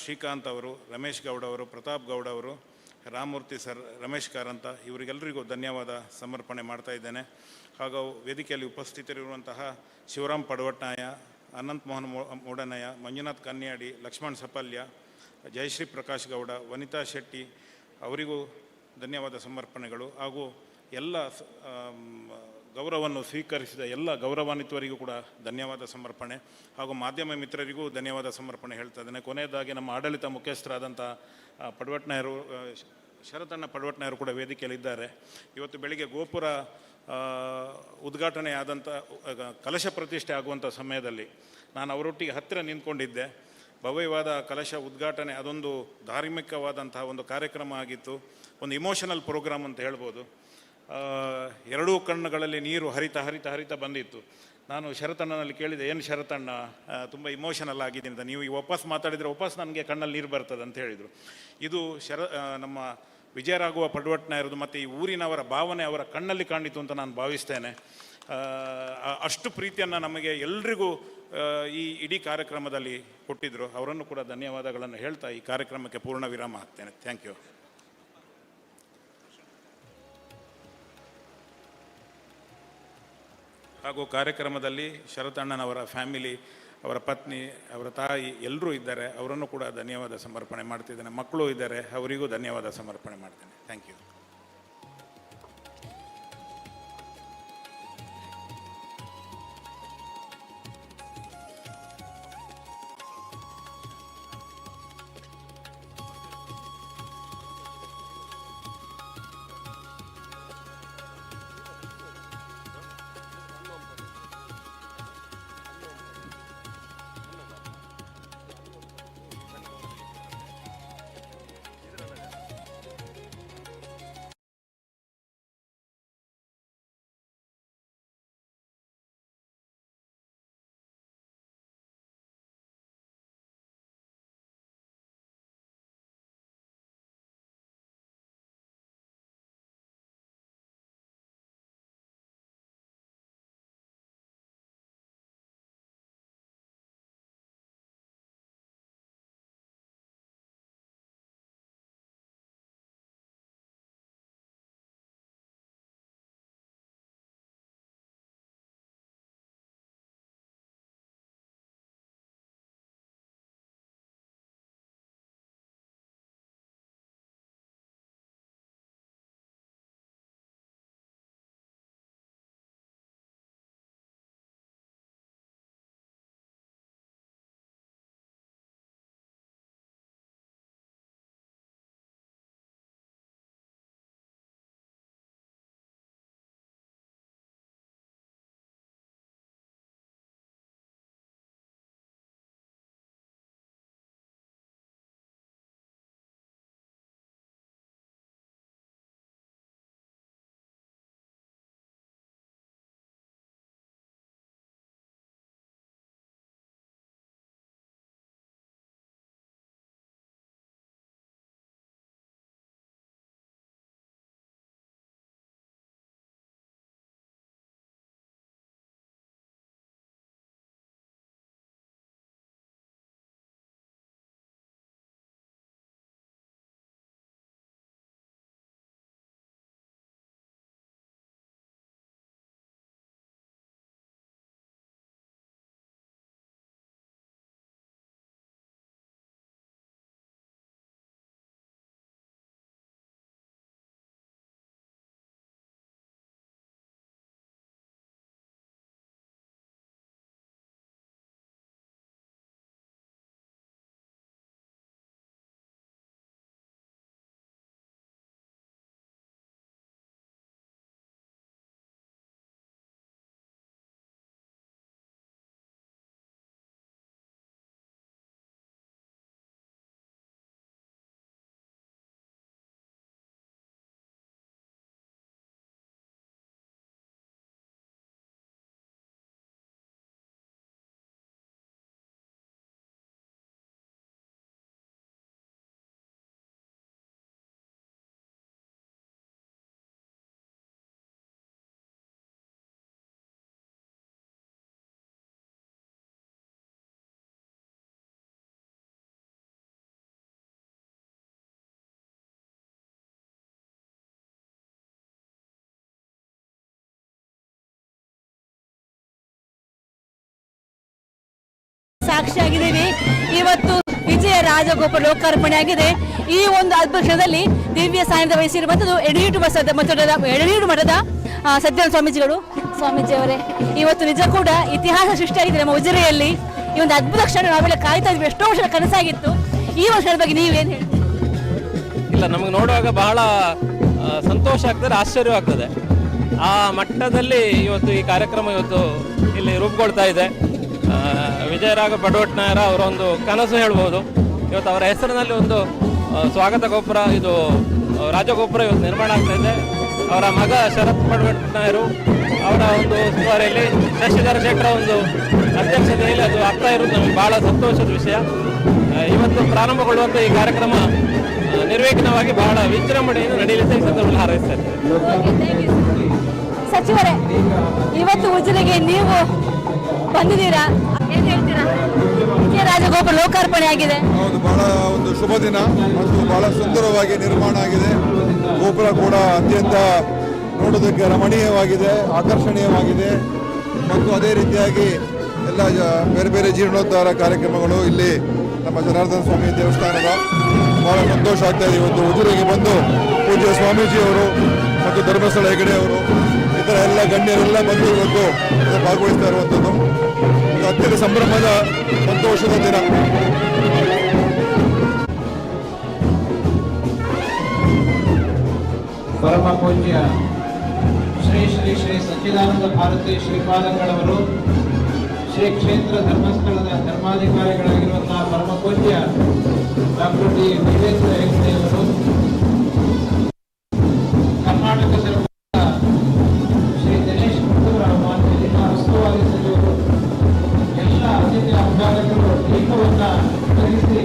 ಶ್ರೀಕಾಂತ್ ಅವರು, ರಮೇಶ್ ಗೌಡ ಅವರು, ಪ್ರತಾಪ್ ಗೌಡ ಅವರು, ರಾಮಮೂರ್ತಿ ಸರ್, ರಮೇಶ್ ಕಾರಂತ ಇವರಿಗೆಲ್ಲರಿಗೂ ಧನ್ಯವಾದ ಸಮರ್ಪಣೆ ಮಾಡ್ತಾ ಇದ್ದೇನೆ. ಹಾಗೂ ವೇದಿಕೆಯಲ್ಲಿ ಉಪಸ್ಥಿತರಿರುವಂತಹ ಶಿವರಾಮ್ ಪಡವಟ್ನಾಯ, ಅನಂತ್ ಮೋಹನ್ ಮೂಡನಯ, ಮಂಜುನಾಥ್ ಕನ್ಯಾಡಿ, ಲಕ್ಷ್ಮಣ್ ಸಪಲ್ಯ, ಜಯಶ್ರೀ ಪ್ರಕಾಶ್ ಗೌಡ, ವನಿತಾ ಶೆಟ್ಟಿ ಅವರಿಗೂ ಧನ್ಯವಾದ ಸಮರ್ಪಣೆಗಳು. ಹಾಗೂ ಎಲ್ಲ ಗೌರವವನ್ನು ಸ್ವೀಕರಿಸಿದ ಎಲ್ಲ ಗೌರವಾನ್ವಿತವರಿಗೂ ಕೂಡ ಧನ್ಯವಾದ ಸಮರ್ಪಣೆ. ಹಾಗೂ ಮಾಧ್ಯಮ ಮಿತ್ರರಿಗೂ ಧನ್ಯವಾದ ಸಮರ್ಪಣೆ ಹೇಳ್ತಾ ಇದ್ದೇನೆ. ಕೊನೆಯದಾಗಿ ನಮ್ಮ ಆಡಳಿತ ಮುಖ್ಯಸ್ಥರಾದಂಥ ಪಡವಟ್ನಾಯರು, ಶರತಣ್ಣ ಪಡವಟ್ನಾಯರು ಕೂಡ ವೇದಿಕೆಯಲ್ಲಿದ್ದಾರೆ. ಇವತ್ತು ಬೆಳಿಗ್ಗೆ ಗೋಪುರ ಉದ್ಘಾಟನೆ ಆದಂಥ ಕಲಶ ಪ್ರತಿಷ್ಠೆ ಆಗುವಂಥ ಸಮಯದಲ್ಲಿ ನಾನು ಅವರೊಟ್ಟಿಗೆ ಹತ್ತಿರ ನಿಂತ್ಕೊಂಡಿದ್ದೆ. ಭವ್ಯವಾದ ಕಲಶ ಉದ್ಘಾಟನೆ ಅದೊಂದು ಧಾರ್ಮಿಕವಾದಂತಹ ಒಂದು ಕಾರ್ಯಕ್ರಮ ಆಗಿತ್ತು. ಒಂದು ಇಮೋಷನಲ್ ಪ್ರೋಗ್ರಾಮ್ ಅಂತ ಹೇಳ್ಬೋದು. ಎರಡೂ ಕಣ್ಣುಗಳಲ್ಲಿ ನೀರು ಹರಿತ ಬಂದಿತ್ತು. ನಾನು ಶರತಣ್ಣನಲ್ಲಿ ಕೇಳಿದೆ, ಏನು ಶರತಣ್ಣ ತುಂಬ ಇಮೋಷನಲ್ ಆಗಿದ್ದೀನಿ ಅಂತ. ನೀವು ವಾಪಸ್ ಮಾತಾಡಿದರೆ ವಾಪಸ್ ನನಗೆ ಕಣ್ಣಲ್ಲಿ ನೀರು ಬರ್ತದೆ ಅಂತ ಹೇಳಿದರು. ಇದು ನಮ್ಮ ವಿಜಯರಾಘವ ಪಡವಟ್ನಾಯರದು ಮತ್ತು ಈ ಊರಿನವರ ಭಾವನೆ ಅವರ ಕಣ್ಣಲ್ಲಿ ಕಾಣಿತು ಅಂತ ನಾನು ಭಾವಿಸ್ತೇನೆ. ಅಷ್ಟು ಪ್ರೀತಿಯನ್ನು ನಮಗೆ ಎಲ್ರಿಗೂ ಈ ಇಡೀ ಕಾರ್ಯಕ್ರಮದಲ್ಲಿ ಕೊಟ್ಟಿದ್ದರು. ಅವರನ್ನು ಕೂಡ ಧನ್ಯವಾದಗಳನ್ನು ಹೇಳ್ತಾ ಈ ಕಾರ್ಯಕ್ರಮಕ್ಕೆ ಪೂರ್ಣ ವಿರಾಮ ಹಾಕ್ತೇನೆ. Thank you. ಹಾಗೂ ಕಾರ್ಯಕ್ರಮದಲ್ಲಿ ಶರತಣ್ಣನವರ ಫ್ಯಾಮಿಲಿ, ಅವರ ಪತ್ನಿ, ಅವರ ತಾಯಿ ಎಲ್ಲರೂ ಇದ್ದಾರೆ. ಅವರನ್ನು ಕೂಡ ಧನ್ಯವಾದ ಸಮರ್ಪಣೆ ಮಾಡ್ತಿದ್ದೇನೆ. ಮಕ್ಕಳು ಇದ್ದಾರೆ, ಅವರಿಗೂ ಧನ್ಯವಾದ ಸಮರ್ಪಣೆ ಮಾಡ್ತೇನೆ. Thank you. ಸಾಕ್ಷಿಯಾಗಿದ್ದೀವಿ. ಇವತ್ತು ವಿಜಯ ರಾಜಗೋಪುರ ಲೋಕಾರ್ಪಣೆ ಆಗಿದೆ. ಈ ಒಂದು ಅದ್ಭುತ ಕ್ಷಣದಲ್ಲಿ ದಿವ್ಯ ಸಾನ್ನಿಧ್ಯ ವಹಿಸಿರುವಂಥದ್ದು ಎಡೆನೀಡು ಮಠದ ಸತ್ಯನಾರಾಯಣ ಸ್ವಾಮೀಜಿಗಳು. ಸ್ವಾಮೀಜಿಯವರೇ, ಇವತ್ತು ನಿಜ ಕೂಡ ಇತಿಹಾಸ ಸೃಷ್ಟಿಯಾಗಿದೆ ನಮ್ಮ ಉಜಿರೆಯಲ್ಲಿ. ಈ ಒಂದು ಅದ್ಭುತ ಕ್ಷಣ ನಾವೆಲ್ಲ ಕಾಯ್ತಾ ಇದ್ವಿ, ಎಷ್ಟೋ ವರ್ಷದ ಕನಸಾಗಿತ್ತು. ಈ ವರ್ಷದ ಬಗ್ಗೆ ನೀವೇನು ಹೇಳ್ತೀರಿ? ಇಲ್ಲ, ನಮಗೆ ನೋಡುವಾಗ ಬಹಳ ಸಂತೋಷ ಆಗ್ತದೆ, ಆಶ್ಚರ್ಯವಾಗ್ತದೆ. ಆ ಮಟ್ಟದಲ್ಲಿ ಇವತ್ತು ಈ ಕಾರ್ಯಕ್ರಮ ಇವತ್ತು ಇಲ್ಲಿ ರೂಪುಗೊಳ್ತಾ ಇದೆ. ವಿಜಯರಾಘ ಪಡವಟ್ನಾಯರ ಅವರ ಒಂದು ಕನಸು ಹೇಳ್ಬೋದು. ಇವತ್ತು ಅವರ ಹೆಸರಿನಲ್ಲಿ ಒಂದು ಸ್ವಾಗತ ಗೋಪುರ, ಇದು ರಾಜಗೋಪುರ ಇವತ್ತು ನಿರ್ಮಾಣ ಆಗ್ತಾ ಇದೆ. ಅವರ ಮಗ ಶರತ್ ಪಡವಟ್ನಾಯರು ಅವರ ಒಂದು ಉಸ್ತುವಾರಿಯಲ್ಲಿ ಶಶಿಧರ ಶೆಟ್ಟರ ಒಂದು ಅಧ್ಯಕ್ಷತೆಯಲ್ಲಿ ಅದು ಆಗ್ತಾ ಇರೋದು ನಮಗೆ ಬಹಳ ಸಂತೋಷದ ವಿಷಯ. ಇವತ್ತು ಪ್ರಾರಂಭಗೊಳ್ಳುವಂಥ ಈ ಕಾರ್ಯಕ್ರಮ ನಿರ್ವಿಘ್ನವಾಗಿ ಬಹಳ ವಿಜೃಂಭಣೆಯಿಂದ ನಡೆಯಲಿದೆ. ಈ ಸಂದರ್ಭದಲ್ಲಿ ಹಾರೈಸ್ತಾ ಇದ್ದೇವೆ. ಸಚಿವರೇ, ಇವತ್ತು ಉಜಿರೆಗೆ ನೀವು ಬಂದಿದ್ದೀರಾ, ಏನ್ ಹೇಳ್ತೀರಾ? ವಿಜಯ ರಾಜಗೋಪುರ ಲೋಕಾರ್ಪಣೆ ಆಗಿದೆ. ಹೌದು, ಬಹಳ ಒಂದು ಶುಭ ದಿನ ಮತ್ತು ಬಹಳ ಸುಂದರವಾಗಿ ನಿರ್ಮಾಣ ಆಗಿದೆ. ಗೋಪುರ ಕೂಡ ಅತ್ಯಂತ ನೋಡೋದಕ್ಕೆ ರಮಣೀಯವಾಗಿದೆ, ಆಕರ್ಷಣೀಯವಾಗಿದೆ. ಮತ್ತು ಅದೇ ರೀತಿಯಾಗಿ ಎಲ್ಲ ಬೇರೆ ಬೇರೆ ಜೀರ್ಣೋದ್ಧಾರ ಕಾರ್ಯಕ್ರಮಗಳು ಇಲ್ಲಿ ನಮ್ಮ ಜನಾರ್ದನ ಸ್ವಾಮಿ ದೇವಸ್ಥಾನದ ಬಹಳ ಸಂತೋಷ ಆಗ್ತಾ ಇದೆ. ಇವತ್ತು ಉಜಿರೆಗೆ ಬಂದು ಪೂಜ್ಯ ಸ್ವಾಮೀಜಿಯವರು ಮತ್ತು ಧರ್ಮಸ್ಥಳ ಹೆಗಡೆ ಅವರು ಇತರ ಎಲ್ಲ ಗಣ್ಯರೆಲ್ಲ ಬಂದು ಇವತ್ತು ಭಾಗವಹಿಸ್ತಾ ಇರುವಂಥದ್ದು ಇದು ಅತ್ಯಂತ ಸಂಭ್ರಮದ ಸಂತೋಷದ ದಿನ. ಪರಮ ಪೂಜ್ಯ ಶ್ರೀ ಶ್ರೀ ಶ್ರೀ ಸಚ್ಚಿದಾನಂದ ಭಾರತಿ ಶ್ರೀಪಾದಂಗಳವರು ಶ್ರೀ ಕ್ಷೇತ್ರ ಧರ್ಮಸ್ಥಳದ ಧರ್ಮಾಧಿಕಾರಿಗಳಾಗಿರುವಂತಹ ಪರಮ ಪೂಜ್ಯ ಡಾಕ್ಟರ್ ಡಿ ವೀರೇಂದ್ರ ಹೆಗ್ಡೆಯವರು, ಕರ್ನಾಟಕ ಸರ್ಕಾರದ ಶ್ರೀ ದಿನೇಶ್ ಗುಂಡೂರಾವ್ ಮಾನ್ಯ ಜಿಲ್ಲಾ ಉಸ್ತುವಾರಿ ಸಚಿವರು, ಎಲ್ಲ ಅತಿಥಿ ಅಭ್ಯರ್ಥಿಗಳು ದೀಪವನ್ನು ಧರಿಸಿ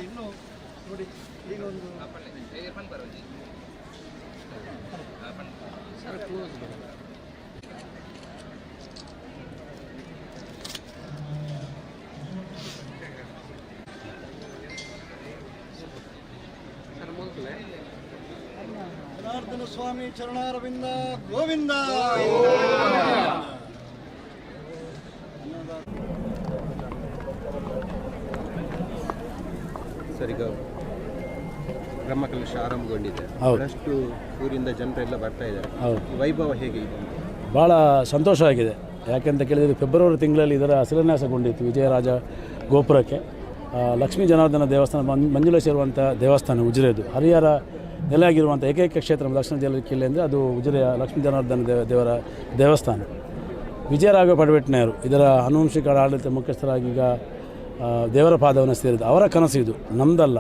ಇನ್ನು ನೋಡಿ ಈಗ ಒಂದು ಜನಾರ್ದನ ಸ್ವಾಮಿ ಚರಣಾರವಿಂದ ಗೋವಿಂದ. ಸರ್, ಈಗ ಬ್ರಹ್ಮಕಲಶ ಆರಂಭಗೊಂಡಿದೆ, ಬಹಳಷ್ಟು ಊರಿಂದ ಜನರೆಲ್ಲ ಬರ್ತಾ ಇದ್ದಾರೆ. ವೈಭವ ಹೇಗೆ ಇದೆ? ಭಾಳ ಸಂತೋಷ ಆಗಿದೆ. ಯಾಕೆಂತ ಕೇಳಿದರೆ ಫೆಬ್ರವರಿ ತಿಂಗಳಲ್ಲಿ ಇದರ ಶಿಲಾನ್ಯಾಸಗೊಂಡಿತ್ತು ವಿಜಯರಾಜ ಗೋಪುರಕ್ಕೆ. ಲಕ್ಷ್ಮೀ ಜನಾರ್ದನ ದೇವಸ್ಥಾನ ಮಂಜುಳೇಶ್ವರ ಇರುವಂಥ ದೇವಸ್ಥಾನ ಉಜಿರೆದು ಹರಿಹರ ನೆಲೆಯಾಗಿರುವಂಥ ಏಕೈಕ ಕ್ಷೇತ್ರ ದಕ್ಷಿಣ ಜಿಲ್ಲೆ ಅಂದರೆ ಅದು ಉಜಿರೆಯ ಲಕ್ಷ್ಮೀ ಜನಾರ್ದನ ದೇವರ ದೇವಸ್ಥಾನ. ವಿಜಯರಾಘವ ಪಡವೆಟ್ನೆಯವರು ಇದರ ಆನುವಂಶಿಕ ಆಡಳಿತ ಮುಖ್ಯಸ್ಥರಾಗಿ ಈಗ ದೇವರ ಪಾದವನ್ನು ಸೇರಿದ್ದು. ಅವರ ಕನಸು ಇದು, ನಮ್ಮದಲ್ಲ.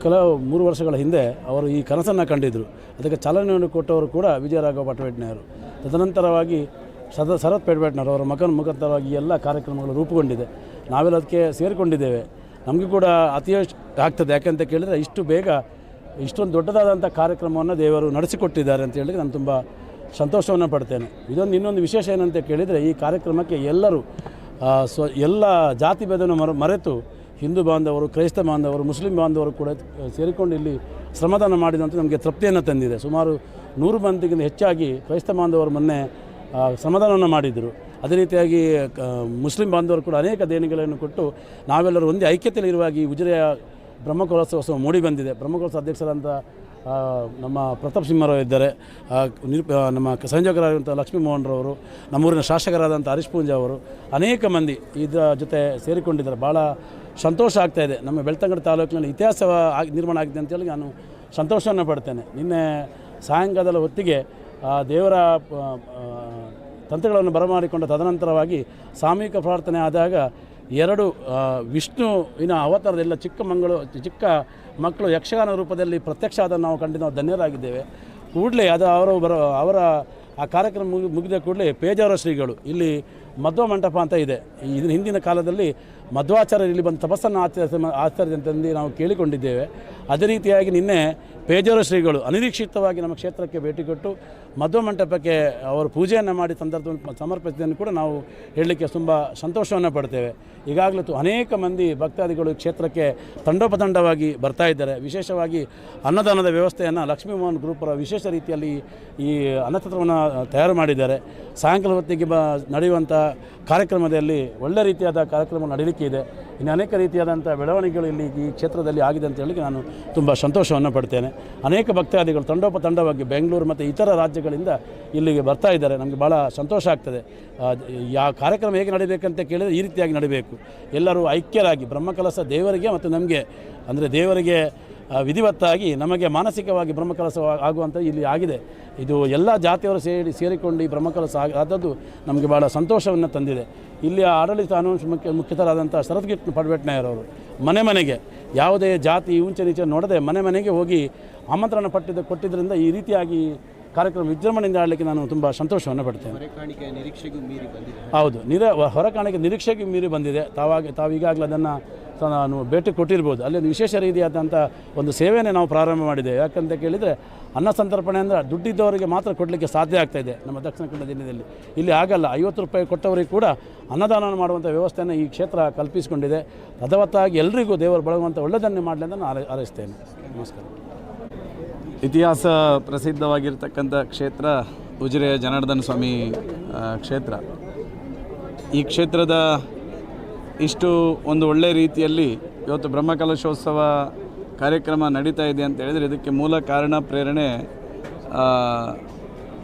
ಕೆಲವು 3 ವರ್ಷಗಳ ಹಿಂದೆ ಅವರು ಈ ಕನಸನ್ನು ಕಂಡಿದ್ದರು. ಅದಕ್ಕೆ ಚಾಲನೆಯನ್ನು ಕೊಟ್ಟವರು ಕೂಡ ವಿಜಯರಾಘವ ಪಟವೇಟ್ನೆಯವರು. ತದನಂತರವಾಗಿ ಶರತ್ ಪಟವೇಟ್ನೆಯವರು ಅವರ ಮಗನ ಮುಖಾಂತರವಾಗಿ ಎಲ್ಲ ಕಾರ್ಯಕ್ರಮಗಳು ರೂಪುಗೊಂಡಿದೆ. ನಾವೆಲ್ಲ ಅದಕ್ಕೆ ಸೇರಿಕೊಂಡಿದ್ದೇವೆ. ನಮಗೂ ಕೂಡ ಅತಿಯೋಷ್ ಆಗ್ತದೆ. ಯಾಕೆಂತ ಕೇಳಿದರೆ ಇಷ್ಟು ಬೇಗ ಇಷ್ಟೊಂದು ದೊಡ್ಡದಾದಂಥ ಕಾರ್ಯಕ್ರಮವನ್ನು ದೇವರು ನಡೆಸಿಕೊಟ್ಟಿದ್ದಾರೆ ಅಂತ ಹೇಳಿದರೆ ನಾನು ತುಂಬ ಸಂತೋಷವನ್ನು ಪಡ್ತೇನೆ. ಇನ್ನೊಂದು ವಿಶೇಷ ಏನಂತ ಕೇಳಿದರೆ ಈ ಕಾರ್ಯಕ್ರಮಕ್ಕೆ ಎಲ್ಲರೂ ಎಲ್ಲ ಜಾತಿ ಭೇದವನ್ನು ಮರೆತು ಹಿಂದೂ ಬಾಂಧವರು, ಕ್ರೈಸ್ತ ಬಾಂಧವರು, ಮುಸ್ಲಿಂ ಬಾಂಧವರು ಕೂಡ ಸೇರಿಕೊಂಡು ಇಲ್ಲಿ ಶ್ರಮದಾನ ಮಾಡಿದಂತೆ ನಮಗೆ ತೃಪ್ತಿಯನ್ನು ತಂದಿದೆ. ಸುಮಾರು 100 ಮಂದಿಗಿಂತ ಹೆಚ್ಚಾಗಿ ಕ್ರೈಸ್ತ ಬಾಂಧವರು ಮೊನ್ನೆ ಶ್ರಮದಾನವನ್ನು ಮಾಡಿದರು. ಅದೇ ರೀತಿಯಾಗಿ ಮುಸ್ಲಿಂ ಬಾಂಧವರು ಕೂಡ ಅನೇಕ ದೇಣಿಗೆಗಳನ್ನು ಕೊಟ್ಟು ನಾವೆಲ್ಲರೂ ಒಂದೇ ಐಕ್ಯತೆಯಲ್ಲಿ ಇರುವಾಗ ಈ ಉಜಿರೆಯ ಬ್ರಹ್ಮಕಲಶೋತ್ಸವ ಮೂಡಿ ಬಂದಿದೆ. ಬ್ರಹ್ಮಕಲಶ ಅಧ್ಯಕ್ಷರಾದಂಥ ನಮ್ಮ ಪ್ರತಾಪ್ ಸಿಂಹರಾವ್ ಇದ್ದಾರೆ, ನಮ್ಮ ಸಂಯೋಜಕರಾದಂಥ ಲಕ್ಷ್ಮೀ ಮೋಹನ್ರವರು, ನಮ್ಮೂರಿನ ಶಾಸಕರಾದಂಥ ಹರೀಶ್ ಪೂಂಜಾ ಅವರು, ಅನೇಕ ಮಂದಿ ಇದರ ಜೊತೆ ಸೇರಿಕೊಂಡಿದ್ದಾರೆ. ಭಾಳ ಸಂತೋಷ ಆಗ್ತಾಯಿದೆ. ನಮ್ಮ ಬೆಳ್ತಂಗಡಿ ತಾಲೂಕಿನಲ್ಲಿ ಇತಿಹಾಸ ನಿರ್ಮಾಣ ಆಗಿದೆ ಅಂತೇಳಿ ನಾನು ಸಂತೋಷವನ್ನು ಪಡ್ತೇನೆ. ನಿನ್ನೆ ಸಾಯಂಕಾಲದ ಹೊತ್ತಿಗೆ ದೇವರ ತಂತ್ರಗಳನ್ನು ಬರಮಾಡಿಕೊಂಡ ತದನಂತರವಾಗಿ ಸಾಮೂಹಿಕ ಪ್ರಾರ್ಥನೆ ಆದಾಗ 2 ವಿಷ್ಣುವಿನ ಅವತಾರದೆಲ್ಲ ಚಿಕ್ಕ ಮಕ್ಕಳು ಯಕ್ಷಗಾನ ರೂಪದಲ್ಲಿ ಪ್ರತ್ಯಕ್ಷ ಆದ ನಾವು ಕಂಡು ನಾವು ಧನ್ಯರಾಗಿದ್ದೇವೆ. ಕೂಡಲೇ ಅದು ಅವರ ಆ ಕಾರ್ಯಕ್ರಮ ಮುಗಿದ ಕೂಡಲೇ ಪೇಜಾವರ ಶ್ರೀಗಳು ಇಲ್ಲಿ ಮಧ್ವ ಮಂಟಪ ಅಂತ ಇದೆ. ಇದರ ಹಿಂದಿನ ಕಾಲದಲ್ಲಿ ಮಧ್ವಾಚಾರ್ಯರು ಇಲ್ಲಿ ಬಂದು ತಪಸ್ಸನ್ನು ಆಚರಿಸಿದಂತೆಂದು ನಾವು ಕೇಳಿಕೊಂಡಿದ್ದೇವೆ. ಅದೇ ರೀತಿಯಾಗಿ ನಿನ್ನೆ ಪೇಜಾವರ ಶ್ರೀಗಳು ಅನಿರೀಕ್ಷಿತವಾಗಿ ನಮ್ಮ ಕ್ಷೇತ್ರಕ್ಕೆ ಭೇಟಿ ಕೊಟ್ಟು ಮಧ್ವ ಮಂಟಪಕ್ಕೆ ಅವರು ಪೂಜೆಯನ್ನು ಮಾಡಿ ಸಂದರ್ಭವನ್ನು ಸಮರ್ಪಿಸಿದ್ದನ್ನು ಕೂಡ ನಾವು ಹೇಳಲಿಕ್ಕೆ ತುಂಬ ಸಂತೋಷವನ್ನು ಪಡ್ತೇವೆ. ಈಗಾಗಲೇ ಅನೇಕ ಮಂದಿ ಭಕ್ತಾದಿಗಳು ಕ್ಷೇತ್ರಕ್ಕೆ ತಂಡೋಪತಂಡವಾಗಿ ಬರ್ತಾ ಇದ್ದಾರೆ. ವಿಶೇಷವಾಗಿ ಅನ್ನದಾನದ ವ್ಯವಸ್ಥೆಯನ್ನು ಲಕ್ಷ್ಮೀ ಮೋಹನ್ ಗ್ರೂಪರ ವಿಶೇಷ ರೀತಿಯಲ್ಲಿ ಈ ಅನ್ನಛತ್ರವನ್ನು ತಯಾರು ಮಾಡಿದ್ದಾರೆ. ಸಾಯಂಕಾಲ ಹೊತ್ತಿಗೆ ನಡೆಯುವಂಥ ಕಾರ್ಯಕ್ರಮದಲ್ಲಿ ಒಳ್ಳೆ ರೀತಿಯಾದ ಕಾರ್ಯಕ್ರಮ ನಡೀಲಿಕ್ಕೆ ಇದೆ. ಇನ್ನು ಅನೇಕ ರೀತಿಯಾದಂಥ ಬೆಳವಣಿಗೆಗಳು ಇಲ್ಲಿ ಈ ಕ್ಷೇತ್ರದಲ್ಲಿ ಆಗಿದೆ ಅಂತ ಹೇಳಿ ನಾನು ತುಂಬ ಸಂತೋಷವನ್ನು ಪಡ್ತೇನೆ. ಅನೇಕ ಭಕ್ತಾದಿಗಳು ತಂಡೋಪತಂಡವಾಗಿ ಬೆಂಗಳೂರು ಮತ್ತು ಇತರ ರಾಜ್ಯಗಳಿಂದ ಇಲ್ಲಿಗೆ ಬರ್ತಾ ಇದ್ದಾರೆ. ನಮಗೆ ಭಾಳ ಸಂತೋಷ ಆಗ್ತದೆ. ಕಾರ್ಯಕ್ರಮ ಹೇಗೆ ನಡೀಬೇಕಂತ ಕೇಳಿದರೆ ಈ ರೀತಿಯಾಗಿ ನಡೀಬೇಕು. ಎಲ್ಲರೂ ಐಕ್ಯರಾಗಿ ಬ್ರಹ್ಮಕಲಶ ದೇವರಿಗೆ ಮತ್ತು ನಮಗೆ ಅಂದರೆ ದೇವರಿಗೆ ವಿಧಿವತ್ತಾಗಿ ನಮಗೆ ಮಾನಸಿಕವಾಗಿ ಬ್ರಹ್ಮಕಲಶ ಆಗುವಂಥ ಇಲ್ಲಿ ಆಗಿದೆ. ಇದು ಎಲ್ಲ ಜಾತಿಯವರು ಸೇರಿಕೊಂಡು ಈ ಬ್ರಹ್ಮಕಲಶ ಆದದ್ದು ನಮಗೆ ಭಾಳ ಸಂತೋಷವನ್ನು ತಂದಿದೆ. ಇಲ್ಲಿಯ ಆಡಳಿತ ಮುಖ್ಯಸ್ಥರಾದಂಥ ಶರತ್ ಪಟವೇಟ್ನೆಯರವರು ಮನೆಗೆ ಯಾವುದೇ ಜಾತಿ ಊಂಚೆ ನೀಚೆ ನೋಡದೆ ಮನೆಗೆ ಹೋಗಿ ಆಮಂತ್ರಣ ಕೊಟ್ಟಿದ್ದರಿಂದ ಈ ರೀತಿಯಾಗಿ ಕಾರ್ಯಕ್ರಮ ವಿಜೃಂಭಣೆಯಿಂದ ಆಡಲಿಕ್ಕೆ ನಾನು ತುಂಬ ಸಂತೋಷವನ್ನು ಪಡ್ತೇನೆ. ಹೌದು, ಹೊರಕಾಣಿಕೆ ನಿರೀಕ್ಷೆಗೂ ಮೀರಿ ಬಂದಿದೆ. ತಾವೀಗಾಗಲೇ ಅದನ್ನು ನಾನು ಭೇಟಿ ಕೊಟ್ಟಿರ್ಬೋದು. ಅಲ್ಲಿ ಒಂದು ವಿಶೇಷ ರೀತಿಯಾದಂಥ ಒಂದು ಸೇವೆಯೇ ನಾವು ಪ್ರಾರಂಭ ಮಾಡಿದ್ದೇವೆ. ಯಾಕಂತ ಕೇಳಿದರೆ ಅನ್ನ ಸಂತರ್ಪಣೆ ಅಂದರೆ ದುಡ್ಡಿದ್ದವರಿಗೆ ಮಾತ್ರ ಕೊಡಲಿಕ್ಕೆ ಸಾಧ್ಯ ಆಗ್ತಾಯಿದೆ ನಮ್ಮ ದಕ್ಷಿಣ ಕನ್ನಡ ಜಿಲ್ಲೆಯಲ್ಲಿ. ಇಲ್ಲಿ ಆಗಲ್ಲ. 50 ರೂಪಾಯಿ ಕೊಟ್ಟವರಿಗೆ ಕೂಡ ಅನ್ನದಾನ ಮಾಡುವಂಥ ವ್ಯವಸ್ಥೆಯನ್ನು ಈ ಕ್ಷೇತ್ರ ಕಲ್ಪಿಸಿಕೊಂಡಿದೆ. ತದವತ್ತಾಗಿ ಎಲ್ಲರಿಗೂ ದೇವರು ಬಳಗುವಂಥ ಒಳ್ಳೆಯದನ್ನೇ ಮಾಡಲಿ ಅಂತ ನಾನು ಹಾರೈಸ್ತೇನೆ. ನಮಸ್ಕಾರ. ಇತಿಹಾಸ ಪ್ರಸಿದ್ಧವಾಗಿರ್ತಕ್ಕಂಥ ಕ್ಷೇತ್ರ ಉಜಿರೆಯ ಜನಾರ್ದನ ಸ್ವಾಮಿ ಕ್ಷೇತ್ರ. ಈ ಕ್ಷೇತ್ರದ ಇಷ್ಟು ಒಂದು ಒಳ್ಳೆಯ ರೀತಿಯಲ್ಲಿ ಇವತ್ತು ಬ್ರಹ್ಮಕಲಶೋತ್ಸವ ಕಾರ್ಯಕ್ರಮ ನಡೀತಾ ಇದೆ ಅಂತ ಹೇಳಿದರೆ ಇದಕ್ಕೆ ಮೂಲ ಕಾರಣ ಪ್ರೇರಣೆ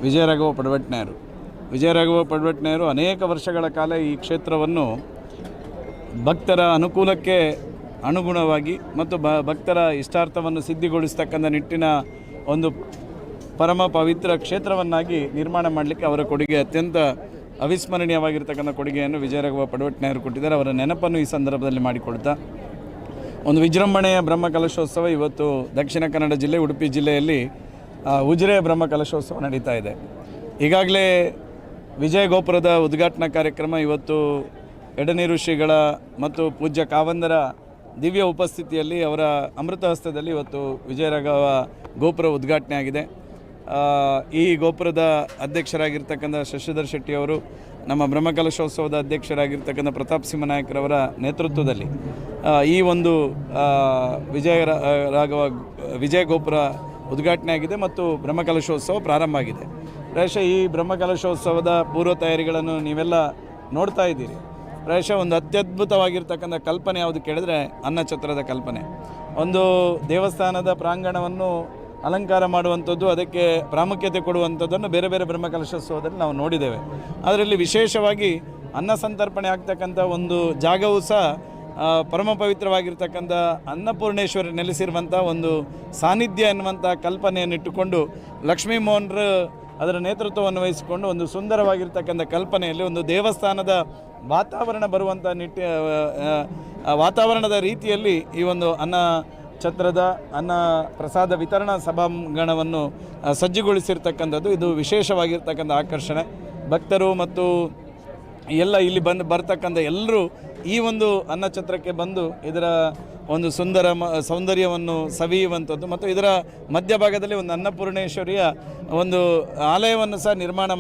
ವಿಜಯರಾಘವ ಪಡ್ವಟ್ನಾಯರು. ವಿಜಯರಾಘವ ಪಡ್ವಟ್ನಾಯರು ಅನೇಕ ವರ್ಷಗಳ ಕಾಲ ಈ ಕ್ಷೇತ್ರವನ್ನು ಭಕ್ತರ ಅನುಕೂಲಕ್ಕೆ ಅನುಗುಣವಾಗಿ ಮತ್ತು ಭಕ್ತರ ಇಷ್ಟಾರ್ಥವನ್ನು ಸಿದ್ಧಿಗೊಳಿಸ್ತಕ್ಕಂಥ ನಿಟ್ಟಿನ ಒಂದು ಪರಮ ಪವಿತ್ರ ಕ್ಷೇತ್ರವನ್ನಾಗಿ ನಿರ್ಮಾಣ ಮಾಡಲಿಕ್ಕೆ ಅವರ ಕೊಡುಗೆ ಅತ್ಯಂತ ಅವಿಸ್ಮರಣೀಯವಾಗಿರ್ತಕ್ಕಂಥ ಕೊಡುಗೆಯನ್ನು ವಿಜಯರಾಘವ ಪಡ್ವಟ್ನಾಯರು ಕೊಟ್ಟಿದ್ದಾರೆ. ಅವರ ನೆನಪನ್ನು ಈ ಸಂದರ್ಭದಲ್ಲಿ ಮಾಡಿಕೊಡ್ತಾ ಒಂದು ವಿಜೃಂಭಣೆಯ ಬ್ರಹ್ಮಕಲಶೋತ್ಸವ ಇವತ್ತು ದಕ್ಷಿಣ ಕನ್ನಡ ಜಿಲ್ಲೆ ಉಡುಪಿ ಜಿಲ್ಲೆಯಲ್ಲಿ ಉಜಿರೆ ಬ್ರಹ್ಮಕಲಶೋತ್ಸವ ನಡೀತಾ ಇದೆ. ಈಗಾಗಲೇ ವಿಜಯ ಗೋಪುರದ ಉದ್ಘಾಟನಾ ಕಾರ್ಯಕ್ರಮ ಇವತ್ತು ಎಡನೀರು ಶ್ರೀಗಳ ಮತ್ತು ಪೂಜ್ಯ ಕಾವಂದರ ದಿವ್ಯ ಉಪಸ್ಥಿತಿಯಲ್ಲಿ ಅವರ ಅಮೃತ ಹಸ್ತದಲ್ಲಿ ಇವತ್ತು ವಿಜಯರಾಘವ ಗೋಪುರ ಉದ್ಘಾಟನೆ ಆಗಿದೆ. ಈ ಗೋಪುರದ ಅಧ್ಯಕ್ಷರಾಗಿರ್ತಕ್ಕಂಥ ಶಶಿಧರ್ ಶೆಟ್ಟಿಯವರು, ನಮ್ಮ ಬ್ರಹ್ಮಕಲಶೋತ್ಸವದ ಅಧ್ಯಕ್ಷರಾಗಿರ್ತಕ್ಕಂಥ ಪ್ರತಾಪ್ ಸಿಂಹ ನಾಯಕರವರ ನೇತೃತ್ವದಲ್ಲಿ ಈ ಒಂದು ವಿಜಯ ಗೋಪುರ ಉದ್ಘಾಟನೆ ಆಗಿದೆ ಮತ್ತು ಬ್ರಹ್ಮಕಲಶೋತ್ಸವ ಪ್ರಾರಂಭ ಆಗಿದೆ. ಪ್ರಾಯಶಃ ಈ ಬ್ರಹ್ಮಕಲಶೋತ್ಸವದ ಪೂರ್ವ ತಯಾರಿಗಳನ್ನು ನೀವೆಲ್ಲ ನೋಡ್ತಾ ಇದ್ದೀರಿ. ಪ್ರಾಯಶಃ ಒಂದು ಅತ್ಯದ್ಭುತವಾಗಿರ್ತಕ್ಕಂಥ ಕಲ್ಪನೆ ಯಾವುದು ಕೇಳಿದ್ರೆ ಅನ್ನಛತ್ರದ ಕಲ್ಪನೆ. ಒಂದು ದೇವಸ್ಥಾನದ ಪ್ರಾಂಗಣವನ್ನು ಅಲಂಕಾರ ಮಾಡುವಂಥದ್ದು, ಅದಕ್ಕೆ ಪ್ರಾಮುಖ್ಯತೆ ಕೊಡುವಂಥದ್ದನ್ನು ಬೇರೆ ಬೇರೆ ಬ್ರಹ್ಮಕಲಶೋತ್ಸವದಲ್ಲಿ ನಾವು ನೋಡಿದ್ದೇವೆ. ಅದರಲ್ಲಿ ವಿಶೇಷವಾಗಿ ಅನ್ನ ಸಂತರ್ಪಣೆ ಆಗ್ತಕ್ಕಂಥ ಒಂದು ಜಾಗವೂ ಸಹ ಪರಮ ಪವಿತ್ರವಾಗಿರ್ತಕ್ಕಂಥ ಅನ್ನಪೂರ್ಣೇಶ್ವರಿ ನೆಲೆಸಿರುವಂಥ ಒಂದು ಸಾನ್ನಿಧ್ಯ ಎನ್ನುವಂಥ ಕಲ್ಪನೆಯನ್ನಿಟ್ಟುಕೊಂಡು ಲಕ್ಷ್ಮೀ ಮೋಹನ್ರು ಅದರ ನೇತೃತ್ವವನ್ನು ವಹಿಸಿಕೊಂಡು ಒಂದು ಸುಂದರವಾಗಿರ್ತಕ್ಕಂಥ ಕಲ್ಪನೆಯಲ್ಲಿ ಒಂದು ದೇವಸ್ಥಾನದ ವಾತಾವರಣ ಬರುವಂಥ ವಾತಾವರಣದ ರೀತಿಯಲ್ಲಿ ಈ ಒಂದು ಛತ್ರದ ಅನ್ನ ಪ್ರಸಾದ ವಿತರಣಾ ಸಭಾಂಗಣವನ್ನು ಸಜ್ಜುಗೊಳಿಸಿರ್ತಕ್ಕಂಥದ್ದು. ಇದು ವಿಶೇಷವಾಗಿರ್ತಕ್ಕಂಥ ಆಕರ್ಷಣೆ. ಭಕ್ತರು ಮತ್ತು ಎಲ್ಲ ಇಲ್ಲಿ ಬರ್ತಕ್ಕಂಥ ಎಲ್ಲರೂ ಈ ಒಂದು ಅನ್ನಛತ್ರಕ್ಕೆ ಬಂದು ಇದರ ಒಂದು ಸೌಂದರ್ಯವನ್ನು ಸವಿಯುವಂಥದ್ದು ಮತ್ತು ಇದರ ಮಧ್ಯಭಾಗದಲ್ಲಿ ಒಂದು ಅನ್ನಪೂರ್ಣೇಶ್ವರಿಯ ಒಂದು ಆಲಯವನ್ನು ಸಹ ನಿರ್ಮಾಣ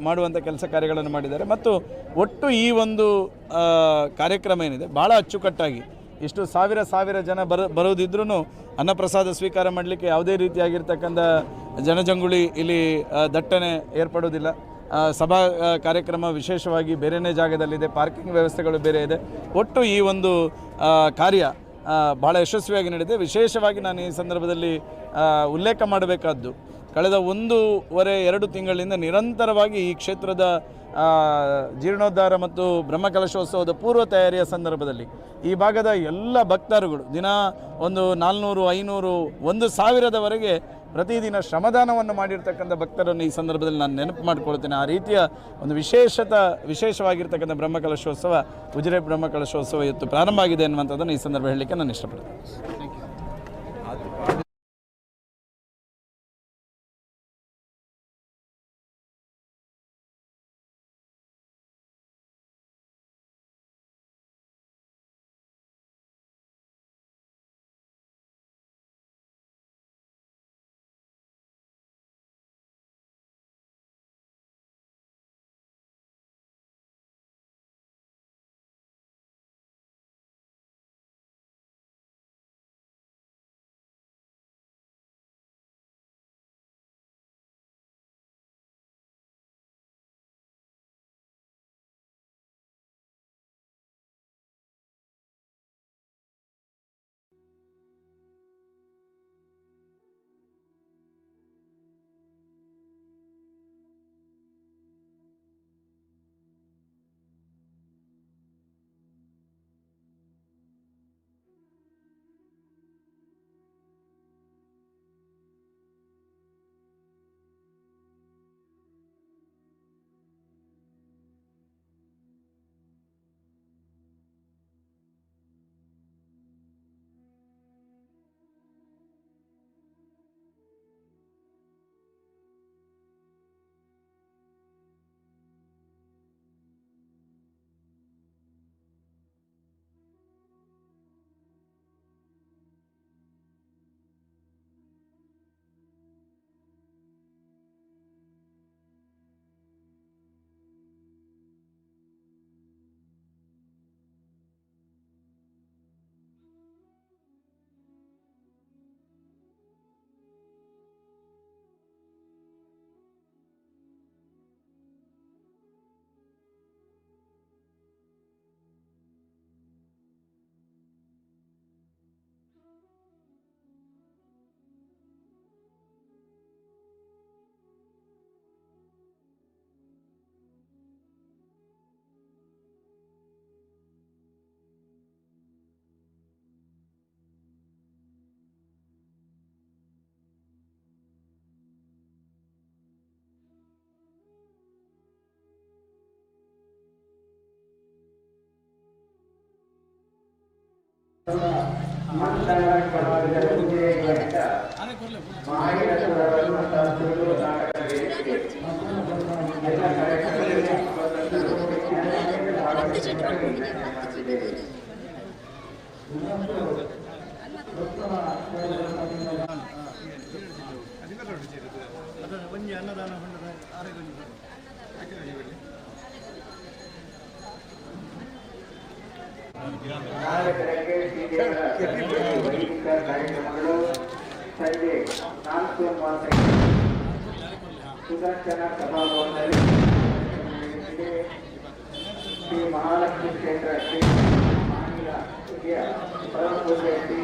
ಮಾಡುವಂಥ ಕೆಲಸ ಕಾರ್ಯಗಳನ್ನು ಮಾಡಿದ್ದಾರೆ. ಮತ್ತು ಒಟ್ಟು ಈ ಒಂದು ಕಾರ್ಯಕ್ರಮ ಏನಿದೆ ಭಾಳ ಅಚ್ಚುಕಟ್ಟಾಗಿ ಇಷ್ಟು ಸಾವಿರ ಜನ ಬರೋದಿದ್ರೂ ಅನ್ನಪ್ರಸಾದ ಸ್ವೀಕಾರ ಮಾಡಲಿಕ್ಕೆ ಯಾವುದೇ ರೀತಿಯಾಗಿರ್ತಕ್ಕಂಥ ಜನಜಂಗುಳಿ ಇಲ್ಲಿ ದಟ್ಟಣೆ ಏರ್ಪಡೋದಿಲ್ಲ. ಸಭಾ ಕಾರ್ಯಕ್ರಮ ವಿಶೇಷವಾಗಿ ಬೇರೆಯೇ ಜಾಗದಲ್ಲಿದೆ, ಪಾರ್ಕಿಂಗ್ ವ್ಯವಸ್ಥೆಗಳು ಬೇರೆ ಇದೆ. ಒಟ್ಟು ಈ ಒಂದು ಕಾರ್ಯ ಭಾಳ ಯಶಸ್ವಿಯಾಗಿ ನಡೆದಿದೆ. ವಿಶೇಷವಾಗಿ ನಾನು ಈ ಸಂದರ್ಭದಲ್ಲಿ ಉಲ್ಲೇಖ ಮಾಡಬೇಕಾದ್ದು, ಕಳೆದ 1.5-2 ತಿಂಗಳಿಂದ ನಿರಂತರವಾಗಿ ಈ ಕ್ಷೇತ್ರದ ಜೀರ್ಣೋದ್ಧಾರ ಮತ್ತು ಬ್ರಹ್ಮಕಲಶೋತ್ಸವದ ಪೂರ್ವ ತಯಾರಿಯ ಸಂದರ್ಭದಲ್ಲಿ ಈ ಭಾಗದ ಎಲ್ಲ ಭಕ್ತರುಗಳು ದಿನ ಒಂದು 400, 500, 1,000ದವರೆಗೆ ಪ್ರತಿದಿನ ಶ್ರಮದಾನವನ್ನು ಮಾಡಿರ್ತಕ್ಕಂಥ ಭಕ್ತರನ್ನು ಈ ಸಂದರ್ಭದಲ್ಲಿ ನಾನು ನೆನಪು ಮಾಡಿಕೊಳ್ತೇನೆ. ಆ ರೀತಿಯ ಒಂದು ವಿಶೇಷವಾಗಿರ್ತಕ್ಕಂಥ ಬ್ರಹ್ಮಕಲಶೋತ್ಸವ, ಉಜಿರೆ ಬ್ರಹ್ಮಕಲಶೋತ್ಸವ ಇವತ್ತು ಪ್ರಾರಂಭ ಆಗಿದೆ ಅನ್ನುವಂಥದ್ದನ್ನು ಈ ಸಂದರ್ಭ ಹೇಳಲಿಕ್ಕೆ ನಾನು ಇಷ್ಟಪಡ್ತೇನೆ. ಅನ್ನದಾನ ಕಾರ್ಯಕ್ರಮಗಳು ಸಂಜೆ 4:30 ಸುದರ್ಶನ ಸಭಾಭವನದಲ್ಲಿ ಶ್ರೀ ಮಹಾಲಕ್ಷ್ಮಿ ಕ್ಷೇತ್ರ ಶ್ರೀ ಮಹಿಳಾ ಪರಮಪೂಜೆ ಶ್ರೀ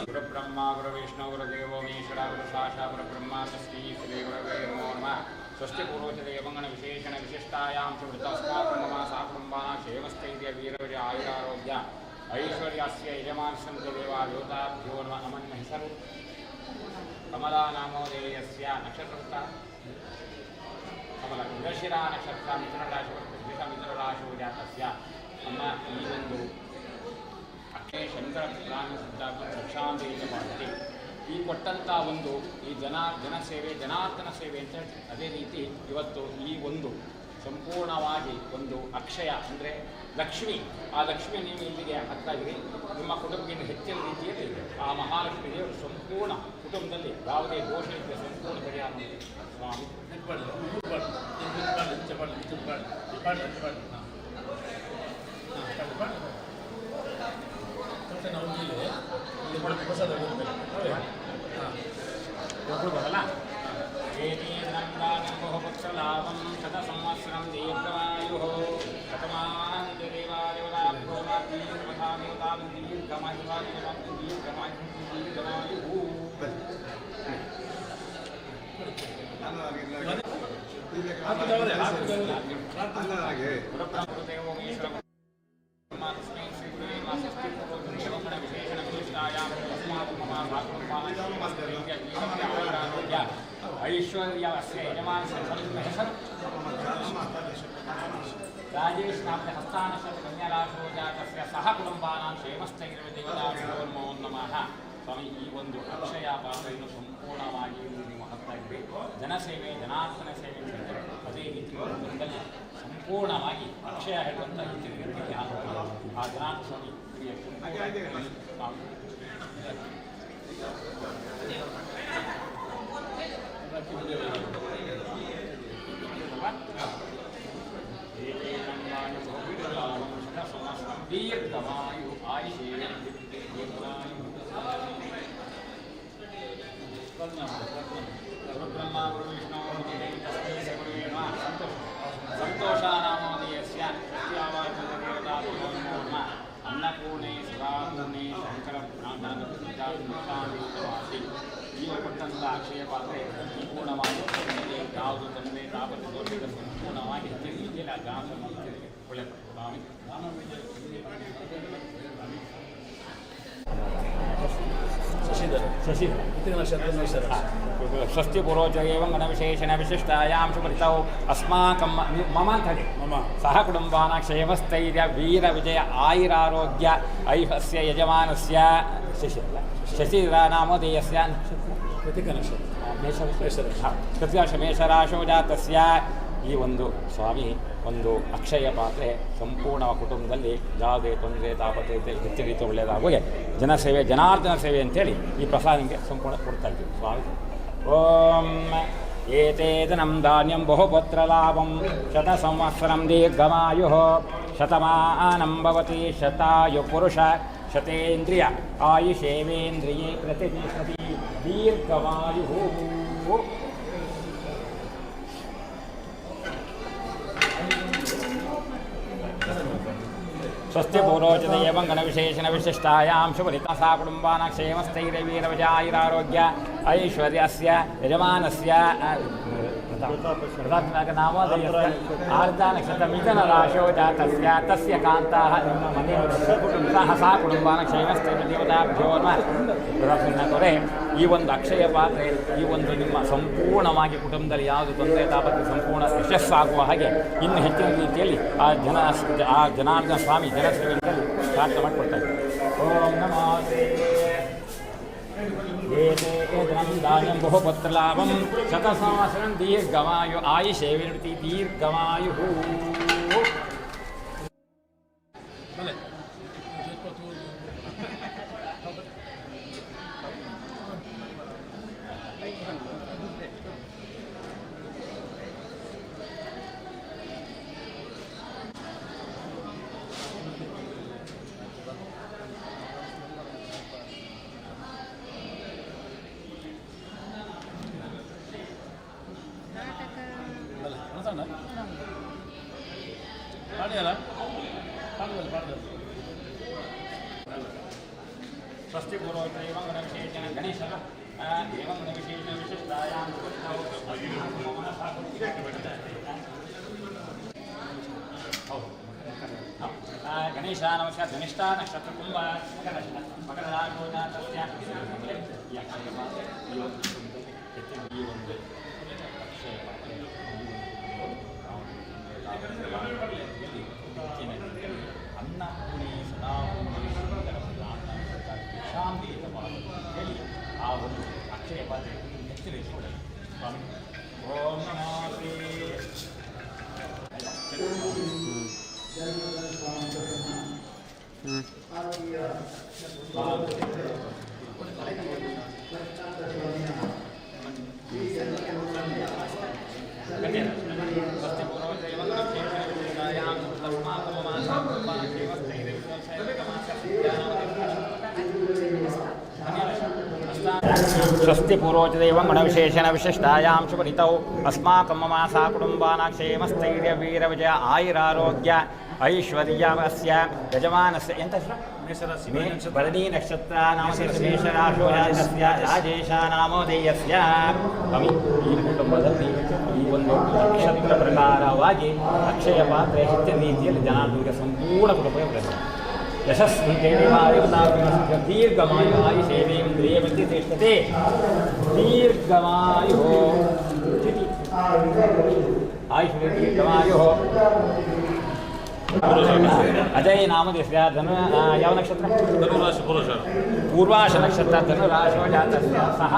गुरुब्रह्मा गुरुविष्णु गुरुदेवो महेश्वरा गुरुसाक्षात् परब्रह्म तस्मै श्री गुरवे नमो नमः स्वस्ति पूर्वजदेवगण विशेषण विशिष्टायां सुवृतस्माकं मम साकुटुम्बानां क्षेमस्थैर्य वीरविजय आयुरारोग्य ऐश्वर्यस्य यजमानस्य देवादेवताभ्यो नमः नमन् हेसरु कमलानामोदयस्य नक्षत्रः कमल मृगशिरा नक्षत्र मित्रराशो जातस्य ನಮ್ಮ ಈ ಒಂದು ಅಕ್ಷಯ ಶಂಕರ ಪ್ರಾಣ ಸಿದ್ಧಾಂತ ರಕ್ಷಾಂದೇಶ ಮಾಡುತ್ತೆ ಈ ಕೊಟ್ಟಂಥ ಒಂದು ಈ ಜನಸೇವೆ ಜನಾರ್ದನ ಸೇವೆ ಅಂತ ಹೇಳ್ತೀವಿ. ಅದೇ ರೀತಿ ಇವತ್ತು ಈ ಒಂದು ಸಂಪೂರ್ಣವಾಗಿ ಒಂದು ಅಕ್ಷಯ ಅಂದರೆ ಲಕ್ಷ್ಮಿ, ಆ ಲಕ್ಷ್ಮಿ ನೀವು ಇಲ್ಲಿಗೆ ಹಾಕ್ತಾ ಇದ್ದೀರಿ. ನಿಮ್ಮ ಕುಟುಂಬದಿಂದ ಹೆಚ್ಚಿನ ರೀತಿಯಲ್ಲಿ ಆ ಮಹಾಲಕ್ಷ್ಮಿ ದೇವರು ಸಂಪೂರ್ಣ ಕುಟುಂಬದಲ್ಲಿ ಯಾವುದೇ ದೋಷ ಇದ್ದರೆ ಸಂಪೂರ್ಣ ಪರಿಹಾರ ಸ್ವಾಮಿ ಬರಲ್ಲ ಬಹುಪುತ್ರಲಾಭಂ ಶತ ಸಂವತ್ಸರಂ ದೀರ್ಘವಾಯು ಶತಮಾನ್ ऐश्वर्यस्य यजमानस्य हेसरु राजेश नामक हस्तानक्षत्र कन्याराशो जातस्य सह कुटुंबानां क्षेमस्थैर्यदेवताभ्यो नमो नमः. ಸ್ವಾಮಿ, ಈ ಒಂದು ಅಕ್ಷಯ ಪಾತ್ರೆಯನ್ನು ಸಂಪೂರ್ಣವಾಗಿ ನೀವು ಹಾಕ್ತಾ ಇದ್ರಿ. ಜನಸೇವೆ ಜನಾರ್ದನ ಸೇವೆ ಮಾಡ್ತಾರೆ. ಅದೇ ರೀತಿ ಕುಟುಂಬದಲ್ಲಿ ಸಂಪೂರ್ಣವಾಗಿ ಅಕ್ಷಯ ಹೇಳುವಂಥ ರೀತಿಯಲ್ಲಿ ಆ ಜನಾರ್ದನ ಸ್ವಾಮಿ दीर्घमायु आयुषे गुरुब्रह्मा गुरुविष्णु संतोषानामोदयस्य अन्नपूर्णे शिवापूर्णे शंकर ಪ್ರಾಣಾಂತವಾಸಿ ಜೀವ ಕೊಟ್ಟಂಥ ಅಕ್ಷಯ ಪಾತ್ರೆ ಸಂಪೂರ್ಣವಾಗಿ ಯಾವುದು ತೊಂದರೆ ತಾಪತ್ರ ದೋಷದ ಸಂಪೂರ್ಣವಾಗಿ ಹೆಚ್ಚಿನ ರೀತಿಯಲ್ಲಿ ಆ ಜ್ಞಾನವನ್ನು ಒಳ್ಳೆಯಪಟ್ಟು ಸ್ವಾಮಿ षष्ठी पूर्वज एवं गणविशेषण विशिष्टायां सुमृतौ अस्माकं मम मम सह कुटुम्बानां क्षेमस्थैर्य वीरविजय आयुरारोग्य ऐहस्य यजमानस्य शशिधरनामोदयस्य ಮೇಷರಾಶೋ ಜಾತಸ್ಯ ಈ ಒಂದು ಸ್ವಾಮಿ ಒಂದು ಅಕ್ಷಯ ಪಾತ್ರೆ ಸಂಪೂರ್ಣ ಕುಟುಂಬದಲ್ಲಿ ಯಾವುದೇ ತೊಂದರೆ ತಾಪತೆ ಹೆಚ್ಚಿನ ರೀತಿ ಒಳ್ಳೆಯದಾಗುವೆ ಜನಸೇವೆ ಜನಾರ್ದನ ಸೇವೆ ಅಂತೇಳಿ ಈ ಪ್ರಸಾದಕ್ಕೆ ಸಂಪೂರ್ಣ ಕೊಡ್ತಾ ಇದ್ದೀವಿ ಸ್ವಾಮಿ. ಓಂ एतेदनं धान्यं बहुपुत्रलाभं शतसंवत्सरं दीर्घमायुः शतमानं भवति शतायुपुरुष शतेन्द्रिय आयुषेवेन्द्रिये प्रतिष्ठति दीर्घमायुः स्वस्ति पूर्वोचित एवं गणविशेषणविशिष्टायां शुभरितसा कुटुम्बानां क्षेमस्थैर्यवीरविजयायुरारोग्य ऐश्वर्यस्य यजमानस्य नामोदयस्य आर्द्रानक्षत्रमिथुनराशो जातस्य तस्य कान्ताः सह सा कुटुम्बानां क्षेमस्थैर्यदेवताभ्यो ನಮಃ ಈ ಒಂದು ಅಕ್ಷಯ ಪಾತ್ರೆ ಈ ಒಂದು ನಿಮ್ಮ ಸಂಪೂರ್ಣವಾಗಿ ಕುಟುಂಬದಲ್ಲಿ ಯಾವುದು ತೊಂದರೆ ತಾಪತ್ರೆ ಸಂಪೂರ್ಣ ಯಶಸ್ಸಾಗುವ ಹಾಗೆ ಇನ್ನು ಹೆಚ್ಚಿನ ರೀತಿಯಲ್ಲಿ ಆ ಜನಾರ್ದನ ಸ್ವಾಮಿ ಜನಸೇವೆಯಲ್ಲಿ ಪ್ರಾರ್ಥನೆ ಮಾಡಿಕೊಡ್ತಾರೆ. ಓಂ ನಮೋ ಧಾನ್ಯಂ ಬಹುಪತ್ರಲಾಭಂ ಶತಸಂವತ್ಸರಂ ದೀರ್ಘಮಾಯು ಆಯುಷೇವಿರ್ತಿ ದೀರ್ಘಮಾಯು. ಸ್ವಸ್ತಿ ಪೂರ್ವೋತ್ತರ ಏವಂ ಗಣವಿಶೇಷಣ ಗಣೇಶಃ ಏವಂ ಗಣವಿಶೇಷಣ ವಿಶಿಷ್ಟಾಯಾಂ ಗಣೇಶ ನಮಸ್ಕಾರ ಧನಿಷ್ಠ ನಕ್ಷತ್ರ ಕುಂಭ ಮಕರ ರಾಶಿ ಜಾತಸ್ಯ ಈ ಒಂದು ಅನ್ನಪೂರ್ಣಿ ಸದಾಪೂರ್ಣಿ ಹೇಳಿ ಆ ಒಂದು ಅಕ್ಷಯ ಪಾತ್ರೆ ಎಚ್ಚರಿಸಿಕೊಳ್ಳಿ ಸ್ವಾಮಿ. ಓಂ ನಮೋ ಸ್ವಸ್ತಿ ಪೂರ್ವೋಚಿತ ಏವಂ ಗಣವಿಶೇಷಣ ವಿಶಿಷ್ಟಾಯಾಂ ಶುಭರಿತೌ ಅಸ್ಮಾಕಂ ಮಮಾಸಾ ಕುಟುಂಬಾನಾಂ ಕ್ಷೇಮಸ್ಥೈರ್ಯ ವೀರವಿಜಯ ಆಯುರಾರೋಗ್ಯ ಐಶ್ವರ್ಯಸ್ಯ ಯಜಮಾನಸ್ಯ ಎಂತ ಭರಣಿ ನಕ್ಷತ್ರ ನಾಮದೇಶರಾಶೋ ಜಾತಸ್ಯ ರಾಜೇಶ ನಾಮೋದಯಸ್ಯ. ಸ್ವಾಮಿ ಈ ಕುಟುಂಬದಲ್ಲಿ ಈ ಒಂದು ನಕ್ಷತ್ರ ಪ್ರಕಾರವಾಗಿ ಅಕ್ಷಯ ಪಾತ್ರೆ ಹೆಚ್ಚಿನ ರೀತಿಯಲ್ಲಿ ಜನಾರ್ದನಿಗೆ ಸಂಪೂರ್ಣ ಕುಟುಂಬ ಬರ್ತದೆ. ಯಶಸ್ವಂತೆ ದೀರ್ಘಮಾಯು ಆಯುಷೇವೇಂದ್ರಿಯ ಪ್ರತಿಷ್ಠತೆ ದೀರ್ಘಮಾಯು ಆಯುಷ್ ದೀರ್ಘಮಾಯು. ಅಜಯ ನಾಮದೇಶ ಧನು ಯಾವ ನಕ್ಷತ್ರ? ಧನುರಾಶಿ ಪೂರ್ವಾಶ ನಕ್ಷತ್ರ ಧನುರಾಶೋ ಜಾತಸ್ಯ ಸಹ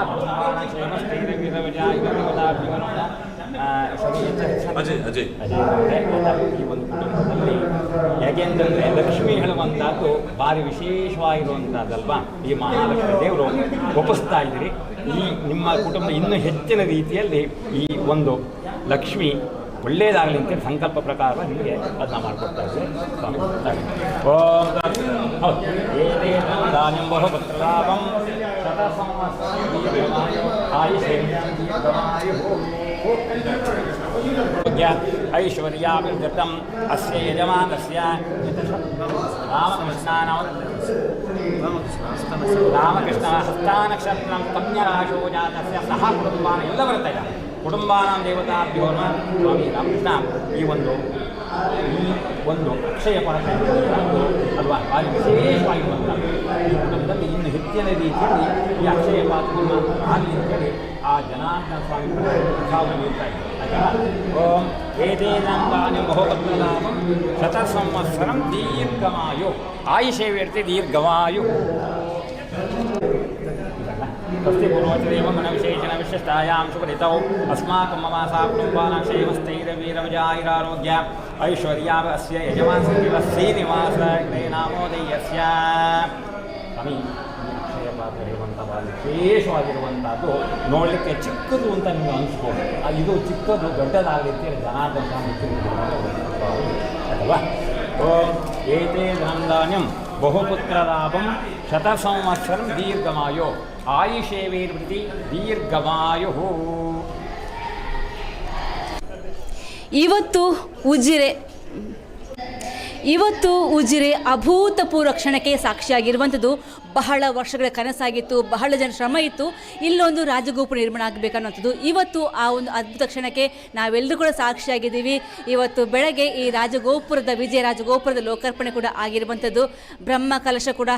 ಅಜಯ್ ಈ ಒಂದು ಕುಟುಂಬದಲ್ಲಿ ಯಾಕೆಂತಂದರೆ ಲಕ್ಷ್ಮಿ ಹೇಳುವಂಥದ್ದು ಭಾರಿ ವಿಶೇಷವಾಗಿರುವಂಥದ್ದಲ್ವಾ. ಈ ಮಹಾಲಕ್ಷ್ಮಿ ದೇವರು ಒಪ್ಪಿಸ್ತಾ ಇದ್ದೀರಿ. ಈ ನಿಮ್ಮ ಕುಟುಂಬ ಇನ್ನೂ ಹೆಚ್ಚಿನ ರೀತಿಯಲ್ಲಿ ಈ ಒಂದು ಲಕ್ಷ್ಮಿ ಒಳ್ಳೆಯದಾಗಲಿ ಅಂತೇಳಿ ಸಂಕಲ್ಪ ಪ್ರಕಾರ ನಿಮಗೆ ಅದನ್ನ ಮಾಡಿಕೊಡ್ತಾ ಇದ್ದೀವಿ. ಓಂ ಧಾನ್ಯಂ ಬಹುಪತ್ರಲಾಭಂ ಐಶ್ವರ್ಯಾಭಿವೃದ್ಧಂ ಅಸ್ಯ ಯಜಮಾನಸ್ಯ ರಾಮಕೃಷ್ಣ ಹಸ್ತಾನಕ್ಷತ್ರಂ ಕನ್ಯಾರಾಶೋ ಜಾತಸ್ಯ ಸಹ ಕುಟುಂಬಾನ ಎಲ್ಲ ಬರ್ತಾ ಇಲ್ಲ. ಕುಟುಂಬಾನಾಂ ದೇವತಾಭ್ಯೋ ನಮಃ. ಸ್ವಾಮಿ ರಾಮಕೃಷ್ಣ ಈ ಒಂದು ಅಕ್ಷಯ ಪಾತ್ರೆ ಅಲ್ವಾ ಭಾರಿ ವಿಶೇಷವಾಗಿರುವಂಥ ಈ ಕುಟುಂಬದಲ್ಲಿ ಇನ್ನು ಹೆಚ್ಚಿನ ರೀತಿಯಲ್ಲಿ ಈ ಅಕ್ಷಯ ಪಾತ್ರವನ್ನು ಆಗಲಿ ಅಂತೇಳಿ ಆ ಜನಾರ್ದನ ಸ್ವಾಮಿ ಪ್ರಸಾದ ನೀಡ್ತಾ ಇದ್ದಾರೆ. ಓಂ ಏತೇನಾಂ ಧಾನ್ಯಂ ಬಹುಪತ್ರಲಾಭಂ ಶತಸಂವತ್ಸರಂ ದೀರ್ಘಮಾಯು ಆಯುಷೇವೇರ್ತಿ ದೀರ್ಘಮಾಯು. ಸ್ವಸ್ತಿ ಪೂರ್ವೋಚಿತ ಏವಂ ಗಣವಿಶೇಷಣ ವಿಶಿಷ್ಟಾಯಾಂ ಶುಭರಿತೌ ಅಸ್ಮಾಕಂ ಮಮಾಸಾ ಕುಟುಂಬಾನಾಂ ಕ್ಷೇಮಸ್ಥೈರ್ಯ ವೀರವಿಜಯಾಯುರಾರೋಗ್ಯ ಐಶ್ವರ್ಯಸ್ಯ ಯಜಮಾನಸ್ಯ ಶ್ರೀನಿವಾಸ ನಾಮೋದಯಸ್ಯ. ಸ್ವಾಮಿ ಅಕ್ಷಯ ಪಾತ್ರೆ ಇರುವಂಥ ವಿಶೇಷವಾಗಿರುವಂಥದ್ದು ನೋಡಲಿಕ್ಕೆ ಚಿಕ್ಕದು ಅಂತ ನಿಮಗೆ ಅನಿಸ್ಬೋದು. ಇದು ಚಿಕ್ಕದು ದೊಡ್ಡದಾಗಲಿಕ್ಕೆ ಜನಾರ್ದನ ಸ್ವಾಮಿ ಅಲ್ವಾ? ಓಂ ಏತೇ ಧನಧಾನ್ಯಂ ಬಹುಪುತ್ರಲಾಭಂ ಶತಸಂವತ್ಸರಂ ದೀರ್ಘಮಾಯೋ ಆಯುಷೇವೇರ್ವೃತಿ ದೀರ್ಘಮಾಯು. ಇವತ್ತು ಉಜಿರೆ ಅಭೂತಪೂರ್ವ ಕ್ಷಣಕ್ಕೆ ಸಾಕ್ಷಿಯಾಗಿರುವಂಥದ್ದು. ಬಹಳ ವರ್ಷಗಳ ಕನಸಾಗಿತ್ತು, ಬಹಳ ಜನ ಶ್ರಮ ಇತ್ತು, ಇಲ್ಲೊಂದು ರಾಜಗೋಪುರ ನಿರ್ಮಾಣ ಆಗಬೇಕನ್ನುವಂಥದ್ದು. ಇವತ್ತು ಆ ಒಂದು ಅದ್ಭುತ ಕ್ಷಣಕ್ಕೆ ನಾವೆಲ್ಲರೂ ಕೂಡ ಸಾಕ್ಷಿಯಾಗಿದ್ದೀವಿ. ಇವತ್ತು ಬೆಳಗ್ಗೆ ಈ ವಿಜಯ ರಾಜಗೋಪುರದ ಲೋಕಾರ್ಪಣೆ ಕೂಡ ಆಗಿರುವಂಥದ್ದು. ಬ್ರಹ್ಮ ಕಲಶ ಕೂಡ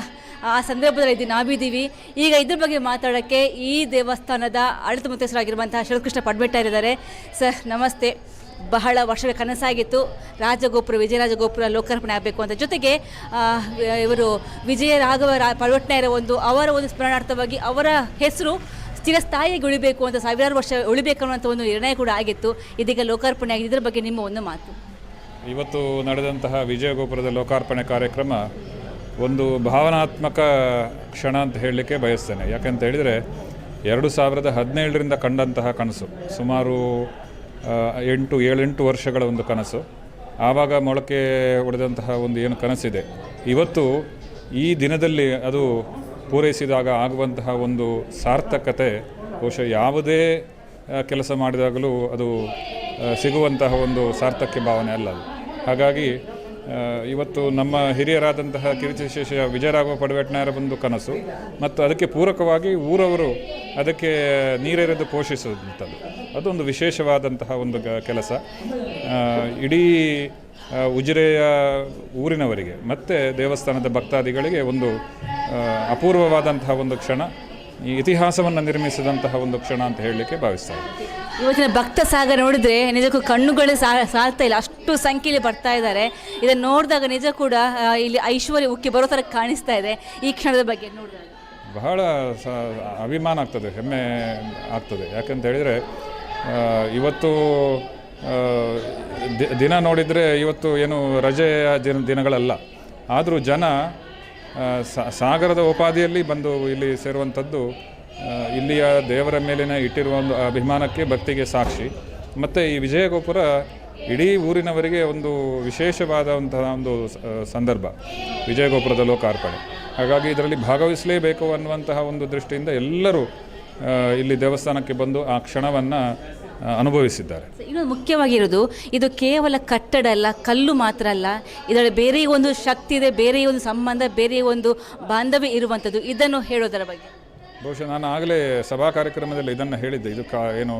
ಆ ಸಂದರ್ಭದಲ್ಲಿ ನಾವಿದ್ದೀವಿ. ಈಗ ಇದ್ರ ಬಗ್ಗೆ ಮಾತಾಡೋಕ್ಕೆ ಈ ದೇವಸ್ಥಾನದ ಆಡಳಿತ ಮುಖ್ಯಸ್ಥರಾಗಿರುವಂತಹ ಶರತ್ಕೃಷ್ಣ ಪಡ್ಬೆಟ್ಟಾರಿದ್ದಾರೆ. ಸರ್ ನಮಸ್ತೆ. ಬಹಳ ವರ್ಷಗಳ ಕನಸಾಗಿತ್ತು ವಿಜಯ ರಾಜಗೋಪುರ ಲೋಕಾರ್ಪಣೆ ಆಗಬೇಕು ಅಂತ. ಜೊತೆಗೆ ಇವರು ವಿಜಯ ಪಡ್ಬೆಟ್ಟಾಯರ ಅವರ ಒಂದು ಸ್ಮರಣಾರ್ಥವಾಗಿ ಅವರ ಹೆಸರು ಚಿರಸ್ಥಾಯಿಗೆ ಉಳಿಬೇಕು ಅಂತ, ಸಾವಿರಾರು ವರ್ಷ ಉಳಿಬೇಕು ಅನ್ನುವಂಥ ಒಂದು ನಿರ್ಣಯ ಕೂಡ ಆಗಿತ್ತು. ಇದೀಗ ಲೋಕಾರ್ಪಣೆ ಆಗಿದೆ. ಇದರ ಬಗ್ಗೆ ನಿಮ್ಮ ಒಂದು ಮಾತು. ಇವತ್ತು ನಡೆದಂತಹ ವಿಜಯ ಗೋಪುರದ ಲೋಕಾರ್ಪಣೆ ಕಾರ್ಯಕ್ರಮ ಒಂದು ಭಾವನಾತ್ಮಕ ಕ್ಷಣ ಅಂತ ಹೇಳಲಿಕ್ಕೆ ಬಯಸ್ತೇನೆ. ಯಾಕಂತ ಹೇಳಿದರೆ 2017ರಿಂದ ಕಂಡಂತಹ ಕನಸು, ಸುಮಾರು 7-8 ವರ್ಷಗಳ ಒಂದು ಕನಸು. ಆವಾಗ ಮೊಳಕೆ ಹೊಡೆದಂತಹ ಒಂದು ಏನು ಕನಸಿದೆ, ಇವತ್ತು ಈ ದಿನದಲ್ಲಿ ಅದು ಪೂರೈಸಿದಾಗ ಆಗುವಂತಹ ಒಂದು ಸಾರ್ಥಕತೆ ಬಹುಶಃ ಯಾವುದೇ ಕೆಲಸ ಮಾಡಿದಾಗಲೂ ಅದು ಸಿಗುವಂತಹ ಒಂದು ಸಾರ್ಥಕ್ಯ ಭಾವನೆ ಅಲ್ಲ ಅದು. ಹಾಗಾಗಿ ಇವತ್ತು ನಮ್ಮ ಹಿರಿಯರಾದಂತಹ ಕೀರ್ತಿಶೇಷ ವಿಜಯರಾಘವ ಪಡ್ಬೆಟ್ನಾಯರ ಒಂದು ಕನಸು ಮತ್ತು ಅದಕ್ಕೆ ಪೂರಕವಾಗಿ ಊರವರು ಅದಕ್ಕೆ ನೀರೆರೆದು ಪೋಷಿಸುವಂಥದ್ದು, ಅದೊಂದು ವಿಶೇಷವಾದಂತಹ ಒಂದು ಕೆಲಸ. ಇಡೀ ಉಜಿರೆಯ ಊರಿನವರಿಗೆ ಮತ್ತು ದೇವಸ್ಥಾನದ ಭಕ್ತಾದಿಗಳಿಗೆ ಒಂದು ಅಪೂರ್ವವಾದಂತಹ ಒಂದು ಕ್ಷಣ, ಈ ಇತಿಹಾಸವನ್ನು ನಿರ್ಮಿಸಿದಂತಹ ಒಂದು ಕ್ಷಣ ಅಂತ ಹೇಳಲಿಕ್ಕೆ ಭಾವಿಸ್ತಾರೆ. ಇವತ್ತಿನ ಭಕ್ತ ಸಾಗರ ನೋಡಿದ್ರೆ ನಿಜಕ್ಕೂ ಕಣ್ಣುಗಳೇ ಸಾಲ್ತಾ ಇಲ್ಲ, ಅಷ್ಟು ಸಂಖ್ಯೆಯಲ್ಲಿ ಬರ್ತಾ ಇದ್ದಾರೆ. ಇದನ್ನು ನೋಡಿದಾಗ ನಿಜ ಕೂಡ ಇಲ್ಲಿ ಐಶ್ವರ್ಯ ಉಕ್ಕಿ ಬರೋ ಥರ ಕಾಣಿಸ್ತಾ ಇದೆ. ಈ ಕ್ಷಣದ ಬಗ್ಗೆ ನೋಡಿದಾಗ ಬಹಳ ಅಭಿಮಾನ ಆಗ್ತದೆ, ಹೆಮ್ಮೆ ಆಗ್ತದೆ. ಯಾಕಂತ ಹೇಳಿದರೆ ಇವತ್ತು ದಿನ ನೋಡಿದರೆ ಇವತ್ತು ಏನು ರಜೆಯ ದಿನಗಳಲ್ಲ, ಆದರೂ ಜನ ಸಾಗರದ ಉಪಾಧಿಯಲ್ಲಿ ಬಂದು ಇಲ್ಲಿ ಸೇರುವಂಥದ್ದು ಇಲ್ಲಿಯ ದೇವರ ಮೇಲಿನ ಇಟ್ಟಿರುವ ಒಂದು ಅಭಿಮಾನಕ್ಕೆ, ಭಕ್ತಿಗೆ ಸಾಕ್ಷಿ. ಮತ್ತು ಈ ವಿಜಯ ಗೋಪುರ ಇಡೀ ಊರಿನವರಿಗೆ ಒಂದು ವಿಶೇಷವಾದಂತಹ ಒಂದು ಸಂದರ್ಭ, ವಿಜಯ ಗೋಪುರದ ಲೋಕಾರ್ಪಣೆ. ಹಾಗಾಗಿ ಇದರಲ್ಲಿ ಭಾಗವಹಿಸಲೇಬೇಕು ಅನ್ನುವಂತಹ ಒಂದು ದೃಷ್ಟಿಯಿಂದ ಎಲ್ಲರೂ ಇಲ್ಲಿ ದೇವಸ್ಥಾನಕ್ಕೆ ಬಂದು ಆ ಕ್ಷಣವನ್ನು ಅನುಭವಿಸಿದ್ದಾರೆ. ಇನ್ನೊಂದು ಮುಖ್ಯವಾಗಿರೋದು, ಇದು ಕೇವಲ ಕಟ್ಟಡ ಅಲ್ಲ, ಕಲ್ಲು ಮಾತ್ರ ಅಲ್ಲ, ಇದರಲ್ಲಿ ಬೇರೆ ಒಂದು ಶಕ್ತಿ ಇದೆ, ಬೇರೆ ಒಂದು ಸಂಬಂಧ, ಬೇರೆ ಒಂದು ಬಾಂಧವ್ಯ ಇರುವಂಥದ್ದು. ಇದನ್ನು ಹೇಳೋದರ ಬಗ್ಗೆ ಬಹುಶಃ ನಾನು ಆಗಲೇ ಸಭಾ ಕಾರ್ಯಕ್ರಮದಲ್ಲಿ ಇದನ್ನು ಹೇಳಿದ್ದೆ. ಇದು ಏನು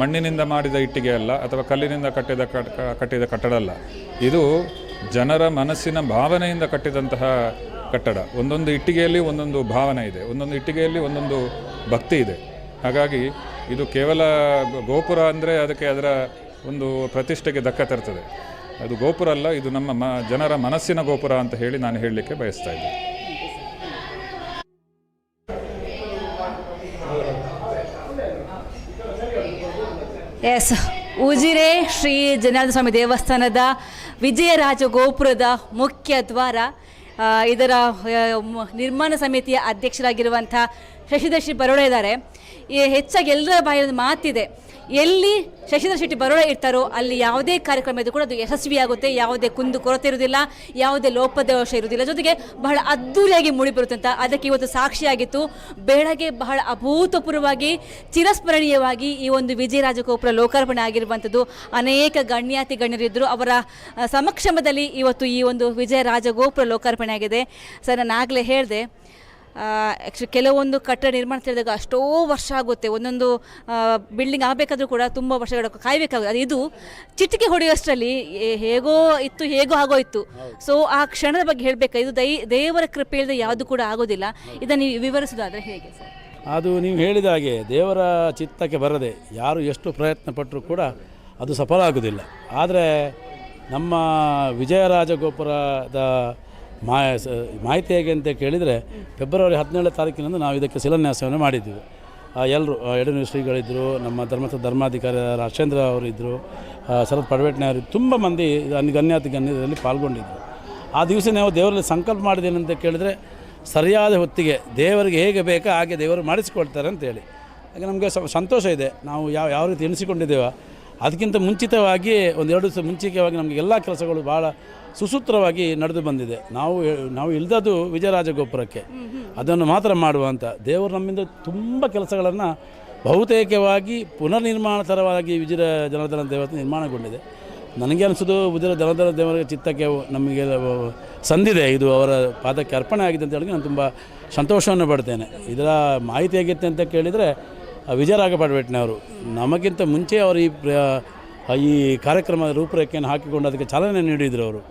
ಮಣ್ಣಿನಿಂದ ಮಾಡಿದ ಇಟ್ಟಿಗೆ ಅಲ್ಲ, ಅಥವಾ ಕಲ್ಲಿನಿಂದ ಕಟ್ಟಿದ ಕಟ್ಟಡ ಅಲ್ಲ. ಇದು ಜನರ ಮನಸ್ಸಿನ ಭಾವನೆಯಿಂದ ಕಟ್ಟಿದಂತಹ ಕಟ್ಟಡ. ಒಂದೊಂದು ಇಟ್ಟಿಗೆಯಲ್ಲಿ ಒಂದೊಂದು ಭಾವನೆ ಇದೆ, ಒಂದೊಂದು ಇಟ್ಟಿಗೆಯಲ್ಲಿ ಒಂದೊಂದು ಭಕ್ತಿ ಇದೆ. ಹಾಗಾಗಿ ಇದು ಕೇವಲ ಗೋಪುರ ಅಂದರೆ ಅದಕ್ಕೆ ಅದರ ಒಂದು ಪ್ರತಿಷ್ಠೆಗೆ ಧಕ್ಕೆ ತರ್ತದೆ. ಅದು ಗೋಪುರ ಅಲ್ಲ, ಇದು ನಮ್ಮ ಜನರ ಮನಸ್ಸಿನ ಗೋಪುರ ಅಂತ ಹೇಳಿ ನಾನು ಹೇಳಲಿಕ್ಕೆ ಬಯಸ್ತಾ ಇದ್ದೆ. ಎಸ್, ಉಜಿರೆ ಶ್ರೀ ಜನಾರ್ದನ ಸ್ವಾಮಿ ದೇವಸ್ಥಾನದ ವಿಜಯ ರಾಜಗೋಪುರದ ಮುಖ್ಯ ದ್ವಾರ. ಇದರ ನಿರ್ಮಾಣ ಸಮಿತಿಯ ಅಧ್ಯಕ್ಷರಾಗಿರುವಂಥ ಶಶಿಧರ್ ಶೆಟ್ಟಿ ಬರೋಡ ಇದ್ದಾರೆ. ಹೆಚ್ಚಾಗಿ ಎಲ್ಲರ ಬಾಯಲ್ಲಿ ಮಾತಿದೆ, ಎಲ್ಲಿ ಶಶಿಧರ್ ಶೆಟ್ಟಿ ಬರೋಡ ಇರ್ತಾರೋ ಅಲ್ಲಿ ಯಾವುದೇ ಕಾರ್ಯಕ್ರಮ ಇದ್ರೂ ಕೂಡ ಅದು ಯಶಸ್ವಿಯಾಗುತ್ತೆ, ಯಾವುದೇ ಕುಂದು ಕೊರತೆ ಇರುವುದಿಲ್ಲ, ಯಾವುದೇ ಲೋಪದೋಷ ಇರುವುದಿಲ್ಲ, ಜೊತೆಗೆ ಬಹಳ ಅದ್ಧೂರಿಯಾಗಿ ಮೂಡಿಬರುತ್ತೆ ಅಂತ ಅದಕ್ಕೆ ಇವತ್ತು ಸಾಕ್ಷಿಯಾಗಿತ್ತು. ಬೆಳಗ್ಗೆ ಬಹಳ ಅಭೂತಪೂರ್ವವಾಗಿ ಚಿರಸ್ಮರಣೀಯವಾಗಿ ಈ ಒಂದು ವಿಜಯ ರಾಜಗೋಪುರ ಲೋಕಾರ್ಪಣೆ ಆಗಿರುವಂಥದ್ದು. ಅನೇಕ ಗಣ್ಯರಿದ್ದರು, ಅವರ ಸಮಕ್ಷಮದಲ್ಲಿ ಇವತ್ತು ಈ ಒಂದು ವಿಜಯ ರಾಜಗೋಪುರ ಲೋಕಾರ್ಪಣೆ ಆಗಿದೆ. ಸರ್, ನಾನು ಆಗಲೇ ಹೇಳಿದೆ, ಕೆಲವೊಂದು ಕಟ್ಟಡ ನಿರ್ಮಾಣ ತಿಳಿದಾಗ ಅಷ್ಟೋ ವರ್ಷ ಆಗುತ್ತೆ. ಒಂದೊಂದು ಬಿಲ್ಡಿಂಗ್ ಆಗಬೇಕಾದ್ರೂ ಕೂಡ ತುಂಬ ವರ್ಷಗಳ ಕಾಯಬೇಕಾಗುತ್ತೆ. ಅದು ಇದು ಚಿಟಿಕೆ ಹೊಡೆಯೋಷ್ಟರಲ್ಲಿ ಹೇಗೋ ಆಗೋಯ್ತು. ಸೊ ಆ ಕ್ಷಣದ ಬಗ್ಗೆ ಹೇಳಬೇಕು, ಇದು ದೇವರ ಕೃಪೆ ಇಲ್ಲದೆ ಯಾವುದು ಕೂಡ ಆಗೋದಿಲ್ಲ. ಇದನ್ನು ನೀವು ವಿವರಿಸೋದಾದರೆ ಹೇಗೆ ಸರ್? ಅದು ನೀವು ಹೇಳಿದ ಹಾಗೆ ದೇವರ ಚಿತ್ತಕ್ಕೆ ಬರದೆ ಯಾರು ಎಷ್ಟು ಪ್ರಯತ್ನ ಪಟ್ಟರೂ ಕೂಡ ಅದು ಸಫಲ ಆಗೋದಿಲ್ಲ. ಆದರೆ ನಮ್ಮ ವಿಜಯರಾಜಗೋಪುರದ ಮಾಹಿತಿ ಹೇಗೆ ಅಂತ ಕೇಳಿದರೆ, ಫೆಬ್ರವರಿ 17ನೇ ತಾರೀಕಿನಂದು ನಾವು ಇದಕ್ಕೆ ಶಿಲಾನ್ಯಾಸವನ್ನು ಮಾಡಿದ್ದೀವಿ. ಎಲ್ಲರೂ ಯಡನೂರು ಶ್ರೀಗಳಿದ್ದರು, ನಮ್ಮ ಧರ್ಮಾಧಿಕಾರಿ ರಾಜೇಂದ್ರ ಅವರಿದ್ದರು, ಶರತ್ ಪಡ್ಬೆಟ್ನಾಯರು, ತುಂಬ ಮಂದಿ ಗಣ್ಯದಲ್ಲಿ ಪಾಲ್ಗೊಂಡಿದ್ದರು. ಆ ದಿವಸ ನಾವು ದೇವರಲ್ಲಿ ಸಂಕಲ್ಪ ಮಾಡಿದ್ದೇನೆ ಅಂತ ಕೇಳಿದರೆ, ಸರಿಯಾದ ಹೊತ್ತಿಗೆ ದೇವರಿಗೆ ಹೇಗೆ ಬೇಕೋ ಹಾಗೆ ದೇವರು ಮಾಡಿಸಿಕೊಳ್ತಾರೆ ಅಂತೇಳಿ. ಹಾಗೆ ನಮಗೆ ಸಂತೋಷ ಇದೆ. ನಾವು ಯಾವ ರೀತಿ ಎಣಿಸಿಕೊಂಡಿದ್ದೇವೋ ಅದಕ್ಕಿಂತ ಮುಂಚಿತವಾಗಿ ಒಂದು 2 ದಿವಸ ಮುಂಚಿತವಾಗಿ ನಮಗೆ ಎಲ್ಲ ಕೆಲಸಗಳು ಭಾಳ ಸುಸೂತ್ರವಾಗಿ ನಡೆದು ಬಂದಿದೆ. ನಾವು ಇಳಿದದ್ದು ವಿಜಯರಾಜಗೋಪುರಕ್ಕೆ, ಅದನ್ನು ಮಾತ್ರ ಮಾಡುವಂಥ ದೇವರು ನಮ್ಮಿಂದ ತುಂಬ ಕೆಲಸಗಳನ್ನು ಬಹುತೇಕವಾಗಿ ಪುನರ್ನಿರ್ಮಾಣ ಥರವಾಗಿ ವಿಜಯ ಜನಾರ್ದನ ದೇವಸ್ಥಾನ ನಿರ್ಮಾಣಗೊಂಡಿದೆ. ನನಗೆ ಅನಿಸೋದು ವಿಜಯ ಜನಾರ್ದನ ದೇವರ ಚಿತ್ತಕ್ಕೆ ನಮಗೆ ಸಂದಿದೆ, ಇದು ಅವರ ಪಾದಕ್ಕೆ ಅರ್ಪಣೆ ಆಗಿದೆ ಅಂತ ಹೇಳಿ ನಾನು ತುಂಬ ಸಂತೋಷವನ್ನು ಪಡ್ತೇನೆ. ಇದರ ಮಾಹಿತಿ ಹೇಗಿತ್ತು ಅಂತ ಕೇಳಿದರೆ ವಿಜಯರಾಘ ಪಡ್ವೆಟ್ನವರು ನಮಗಿಂತ ಮುಂಚೆ ಅವರು ಈ ಕಾರ್ಯಕ್ರಮದ ರೂಪರೇಖೆಯನ್ನು ಹಾಕಿಕೊಂಡು ಅದಕ್ಕೆ ಚಾಲನೆ ನೀಡಿದರು.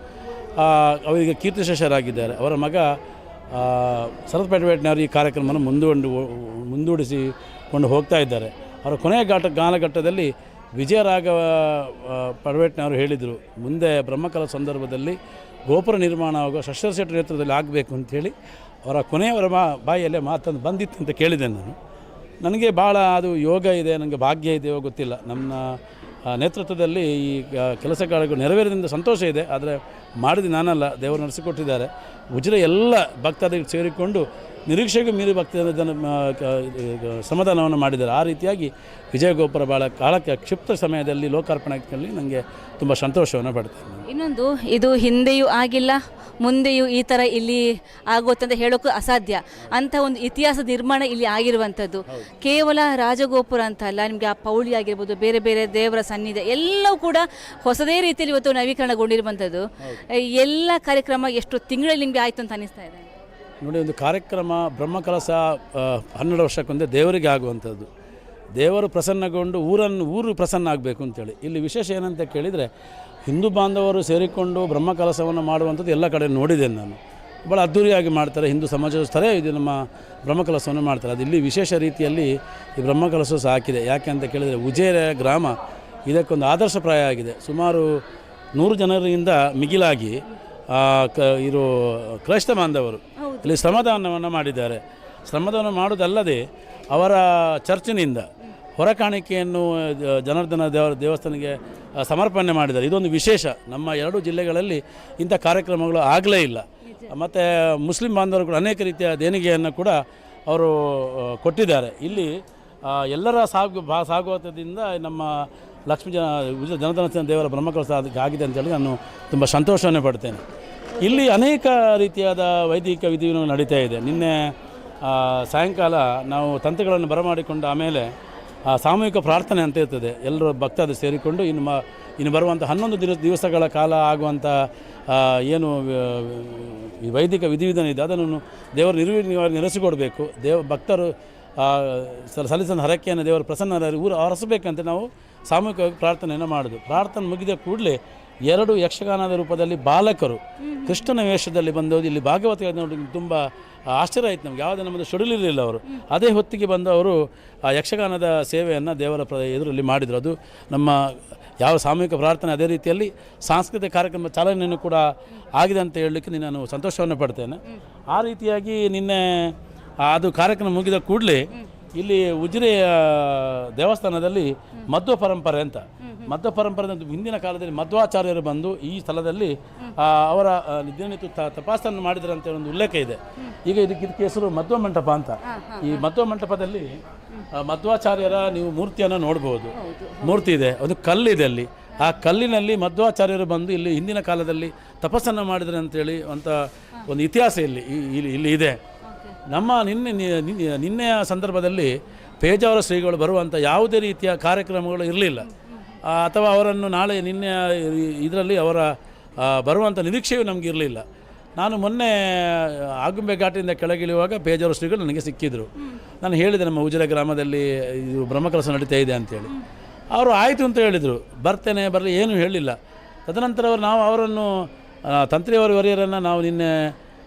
ಅವರಿಗೆ ಕೀರ್ತಿಶೇಷರಾಗಿದ್ದಾರೆ. ಅವರ ಮಗ ಶರತ್ ಪಡ್ವೆಟ್ನವರು ಈ ಕಾರ್ಯಕ್ರಮವನ್ನು ಮುಂದೂಡಿಸಿಕೊಂಡು ಹೋಗ್ತಾ ಇದ್ದಾರೆ. ಅವರ ಕೊನೆಯ ಕಾಲಘಟ್ಟದಲ್ಲಿ ವಿಜಯರಾಘವ ಪಡ್ವೆಟ್ನವರು ಹೇಳಿದರು, ಮುಂದೆ ಬ್ರಹ್ಮಕಲಾ ಸಂದರ್ಭದಲ್ಲಿ ಗೋಪುರ ನಿರ್ಮಾಣ ಆಗುವ ಶಸ್ತ್ರಶೆಟ್ಟಿ ನೇತೃತ್ವದಲ್ಲಿ ಆಗಬೇಕು ಅಂಥೇಳಿ ಅವರ ಕೊನೆಯವರ ಬಾಯಿಯಲ್ಲೇ ಮಾತನ್ನು ಬಂದಿತ್ತು ಅಂತ ಕೇಳಿದ್ದೇನೆ ನಾನು. ನನಗೆ ಭಾಳ ಅದು ಯೋಗ ಇದೆ, ನನಗೆ ಭಾಗ್ಯ ಇದೆಯೋ ಗೊತ್ತಿಲ್ಲ. ನಮ್ಮ ನೇತೃತ್ವದಲ್ಲಿ ಈ ಕೆಲಸಗಳು ನೆರವೇರಿದಿಂದ ಸಂತೋಷ ಇದೆ. ಆದರೆ ಮಾಡಿದ ನಾನಲ್ಲ, ದೇವರು ನಡೆಸಿಕೊಟ್ಟಿದ್ದಾರೆ. ಉಜಿರೆ ಎಲ್ಲ ಭಕ್ತಾದಿಗಳು ಸೇರಿಕೊಂಡು ನಿರೀಕ್ಷೆಗೂ ಮೀರಿ ಶ್ರಮದಾನವನ್ನು ಮಾಡಿದ್ದಾರೆ. ಆ ರೀತಿಯಾಗಿ ವಿಜಯಗೋಪುರ ಭಾಳ ಕಾಲಕ್ಕೆ ಕ್ಷಿಪ್ತ ಸಮಯದಲ್ಲಿ ಲೋಕಾರ್ಪಣೆಯಲ್ಲಿ ನನಗೆ ತುಂಬ ಸಂತೋಷವನ್ನು ಪಡ್ತೇನೆ. ಇನ್ನೊಂದು, ಇದು ಹಿಂದೆಯೂ ಆಗಿಲ್ಲ, ಮುಂದೆಯೂ ಈ ಥರ ಇಲ್ಲಿ ಆಗುತ್ತಂತ ಹೇಳೋಕ್ಕೂ ಅಸಾಧ್ಯ. ಅಂಥ ಒಂದು ಇತಿಹಾಸ ನಿರ್ಮಾಣ ಇಲ್ಲಿ ಆಗಿರುವಂಥದ್ದು. ಕೇವಲ ರಾಜಗೋಪುರ ಅಂತ ಅಲ್ಲ, ನಿಮಗೆ ಆ ಪೌಳಿ ಆಗಿರ್ಬೋದು, ಬೇರೆ ಬೇರೆ ದೇವರ ಸನ್ನಿಧಿ ಎಲ್ಲವೂ ಕೂಡ ಹೊಸದೇ ರೀತಿಯಲ್ಲಿ ಇವತ್ತು ನವೀಕರಣಗೊಂಡಿರುವಂಥದ್ದು. ಎಲ್ಲ ಕಾರ್ಯಕ್ರಮ ಎಷ್ಟು ತಿಂಗಳಲ್ಲಿ ನಿಮಗೆ ಆಯಿತು ಅಂತ ಅನಿಸ್ತಾ ಇದೆ? ನೋಡಿ, ಒಂದು ಕಾರ್ಯಕ್ರಮ ಬ್ರಹ್ಮಕಲಶ 12 ವರ್ಷಕ್ಕೊಂದೇ ದೇವರಿಗೆ ಆಗುವಂಥದ್ದು. ದೇವರು ಪ್ರಸನ್ನಗೊಂಡು ಊರು ಪ್ರಸನ್ನ ಆಗಬೇಕು ಅಂತೇಳಿ. ಇಲ್ಲಿ ವಿಶೇಷ ಏನಂತ ಕೇಳಿದರೆ, ಹಿಂದೂ ಬಾಂಧವರು ಸೇರಿಕೊಂಡು ಬ್ರಹ್ಮಕಲಶವನ್ನು ಮಾಡುವಂಥದ್ದು ಎಲ್ಲ ಕಡೆ ನೋಡಿದ್ದೇನೆ ನಾನು. ಭಾಳ ಅದ್ಧೂರಿಯಾಗಿ ಮಾಡ್ತಾರೆ. ಹಿಂದೂ ಸಮಾಜಸ್ಥರೇ ಇದು ನಮ್ಮ ಬ್ರಹ್ಮಕಲಶವನ್ನು ಮಾಡ್ತಾರೆ. ಅದು ಇಲ್ಲಿ ವಿಶೇಷ ರೀತಿಯಲ್ಲಿ ಈ ಬ್ರಹ್ಮಕಲಶ ಹಾಕಿದೆ. ಯಾಕೆ ಅಂತ ಕೇಳಿದರೆ, ಉಜಿರೆ ಗ್ರಾಮ ಇದಕ್ಕೊಂದು ಆದರ್ಶಪ್ರಾಯ ಆಗಿದೆ. ಸುಮಾರು 100 ಜನರಿಂದ ಮಿಗಿಲಾಗಿ ಇರೋ ಕ್ರೈಸ್ತ ಬಾಂಧವರು ಇಲ್ಲಿ ಶ್ರಮದಾನವನ್ನು ಮಾಡಿದ್ದಾರೆ. ಶ್ರಮದಾನ ಮಾಡೋದಲ್ಲದೆ ಅವರ ಚರ್ಚಿನಿಂದ ಹೊರ ಕಾಣಿಕೆಯನ್ನು ಜನಾರ್ದನ ದೇವಸ್ಥಾನಕ್ಕೆ ಸಮರ್ಪಣೆ ಮಾಡಿದ್ದಾರೆ. ಇದೊಂದು ವಿಶೇಷ. ನಮ್ಮ 2 ಜಿಲ್ಲೆಗಳಲ್ಲಿ ಇಂಥ ಕಾರ್ಯಕ್ರಮಗಳು ಆಗಲೇ ಇಲ್ಲ. ಮತ್ತು ಮುಸ್ಲಿಂ ಬಾಂಧವರು ಕೂಡ ಅನೇಕ ರೀತಿಯ ದೇಣಿಗೆಯನ್ನು ಕೂಡ ಅವರು ಕೊಟ್ಟಿದ್ದಾರೆ. ಇಲ್ಲಿ ಎಲ್ಲರ ಸಾಗುವತದಿಂದ ನಮ್ಮ ಜನಾರ್ದನ ದೇವರ ಬ್ರಹ್ಮಕಲಶ ಆಗಿದೆ ಅಂತೇಳಿ ನಾನು ತುಂಬ ಸಂತೋಷವನ್ನು ಪಡ್ತೇನೆ. ಇಲ್ಲಿ ಅನೇಕ ರೀತಿಯಾದ ವೈದಿಕ ವಿಧಿಗಳು ನಡೀತಾ ಇದೆ. ನಿನ್ನೆ ಸಾಯಂಕಾಲ ನಾವು ತಂತ್ರಗಳನ್ನು ಬರಮಾಡಿಕೊಂಡು ಆಮೇಲೆ ಸಾಮೂಹಿಕ ಪ್ರಾರ್ಥನೆ ಅಂತ ಇರ್ತದೆ. ಎಲ್ಲರೂ ಭಕ್ತಾದರು ಸೇರಿಕೊಂಡು ಇನ್ನು ಬರುವಂಥ 11 ದಿವಸಗಳ ಕಾಲ ಆಗುವಂಥ ಏನು ಈ ವೈದಿಕ ವಿಧಿವಿಧಾನ ಇದೆ ಅದನ್ನು ದೇವರು ನೆಲೆಸಿಕೊಡಬೇಕು. ಭಕ್ತರು ಸಲ್ಲಿಸಿದ ಹರಕೆಯನ್ನು ದೇವರು ಪ್ರಸನ್ನ ಊರು ಹರಸಬೇಕಂತ ನಾವು ಸಾಮೂಹಿಕವಾಗಿ ಪ್ರಾರ್ಥನೆಯನ್ನು ಮಾಡೋದು. ಪ್ರಾರ್ಥನೆ ಮುಗಿದ ಕೂಡಲೇ 2 ಯಕ್ಷಗಾನದ ರೂಪದಲ್ಲಿ ಬಾಲಕರು ಕೃಷ್ಣನ ವೇಷದಲ್ಲಿ ಬಂದವರು ಇಲ್ಲಿ ಭಾಗವತ ನೋಡಿ ತುಂಬ ಆಶ್ಚರ್ಯ ಆಯಿತು ನಮಗೆ. ಯಾವುದೇ ನಮ್ಮದು ಶೆಡ್ಯೂಲ್ ಅವರು ಅದೇ ಹೊತ್ತಿಗೆ ಬಂದವರು ಆ ಯಕ್ಷಗಾನದ ಸೇವೆಯನ್ನು ದೇವರ ಎದುರಲ್ಲಿ ಮಾಡಿದರು. ಅದು ನಮ್ಮ ಯಾವ ಸಾಮೂಹಿಕ ಪ್ರಾರ್ಥನೆ ಅದೇ ರೀತಿಯಲ್ಲಿ ಸಾಂಸ್ಕೃತಿಕ ಕಾರ್ಯಕ್ರಮ ಚಾಲನೆಯನ್ನು ಕೂಡ ಆಗಿದೆ ಅಂತ ಹೇಳಲಿಕ್ಕೆ ನಾನು ಸಂತೋಷವನ್ನು ಪಡ್ತೇನೆ. ಆ ರೀತಿಯಾಗಿ ನಿನ್ನೆ ಅದು ಕಾರ್ಯಕ್ರಮ ಮುಗಿದ ಕೂಡಲೇ ಇಲ್ಲಿ ಉಜಿರೆಯ ದೇವಸ್ಥಾನದಲ್ಲಿ ಮಧ್ವ ಪರಂಪರೆ ಅಂತ ಹಿಂದಿನ ಕಾಲದಲ್ಲಿ ಮಧ್ವಾಚಾರ್ಯರು ಬಂದು ಈ ಸ್ಥಳದಲ್ಲಿ ಅವರ ದಿನನಿತ್ಯ ತಪಾಸಣೆ ಮಾಡಿದ್ರಂತೆ ಒಂದು ಉಲ್ಲೇಖ ಇದೆ. ಈಗ ಇದಕ್ಕೆ ಹೆಸರು ಮಧ್ವ ಮಂಟಪ ಅಂತ. ಈ ಮಧ್ವ ಮಂಟಪದಲ್ಲಿ ಮಧ್ವಾಚಾರ್ಯರ ನೀವು ಮೂರ್ತಿಯನ್ನು ನೋಡ್ಬೋದು. ಮೂರ್ತಿ ಇದೆ, ಒಂದು ಕಲ್ಲಿದೆ ಅಲ್ಲಿ. ಆ ಕಲ್ಲಿನಲ್ಲಿ ಮಧ್ವಾಚಾರ್ಯರು ಬಂದು ಇಲ್ಲಿ ಹಿಂದಿನ ಕಾಲದಲ್ಲಿ ತಪಸ್ಸನ್ನು ಮಾಡಿದ್ರು ಅಂತೇಳಿ ಅಂತ ಒಂದು ಇತಿಹಾಸ ಇಲ್ಲಿ ಇದೆ. ನಮ್ಮ ನಿನ್ನೆಯ ಸಂದರ್ಭದಲ್ಲಿ ಪೇಜಾವರ ಶ್ರೀಗಳು ಬರುವಂಥ ಯಾವುದೇ ರೀತಿಯ ಕಾರ್ಯಕ್ರಮಗಳು ಇರಲಿಲ್ಲ, ಅಥವಾ ಅವರನ್ನು ನಾಳೆ ನಿನ್ನೆ ಇದರಲ್ಲಿ ಅವರ ಬರುವಂಥ ನಿರೀಕ್ಷೆಯೂ ನಮಗೆ ಇರಲಿಲ್ಲ. ನಾನು ಮೊನ್ನೆ ಆಗುಂಬೆ ಘಾಟಿಯಿಂದ ಕೆಳಗಿಳಿಯುವಾಗ ಪೇಜಾವರ ಶ್ರೀಗಳು ನನಗೆ ಸಿಕ್ಕಿದ್ರು. ನಾನು ಹೇಳಿದೆ ನಮ್ಮ ಉಜಿರೆ ಗ್ರಾಮದಲ್ಲಿ ಇದು ಬ್ರಹ್ಮಕಲಶ ನಡೀತಾ ಇದೆ ಅಂತೇಳಿ. ಅವರು ಆಯಿತು ಅಂತ ಹೇಳಿದರು. ಬರ್ತೇನೆ ಬರಲಿ ಏನೂ ಹೇಳಿಲ್ಲ. ತದನಂತರ ನಾವು ಅವರನ್ನು ತಂತ್ರಿಯವರಿವರಿಯರನ್ನು ನಾವು ನಿನ್ನೆ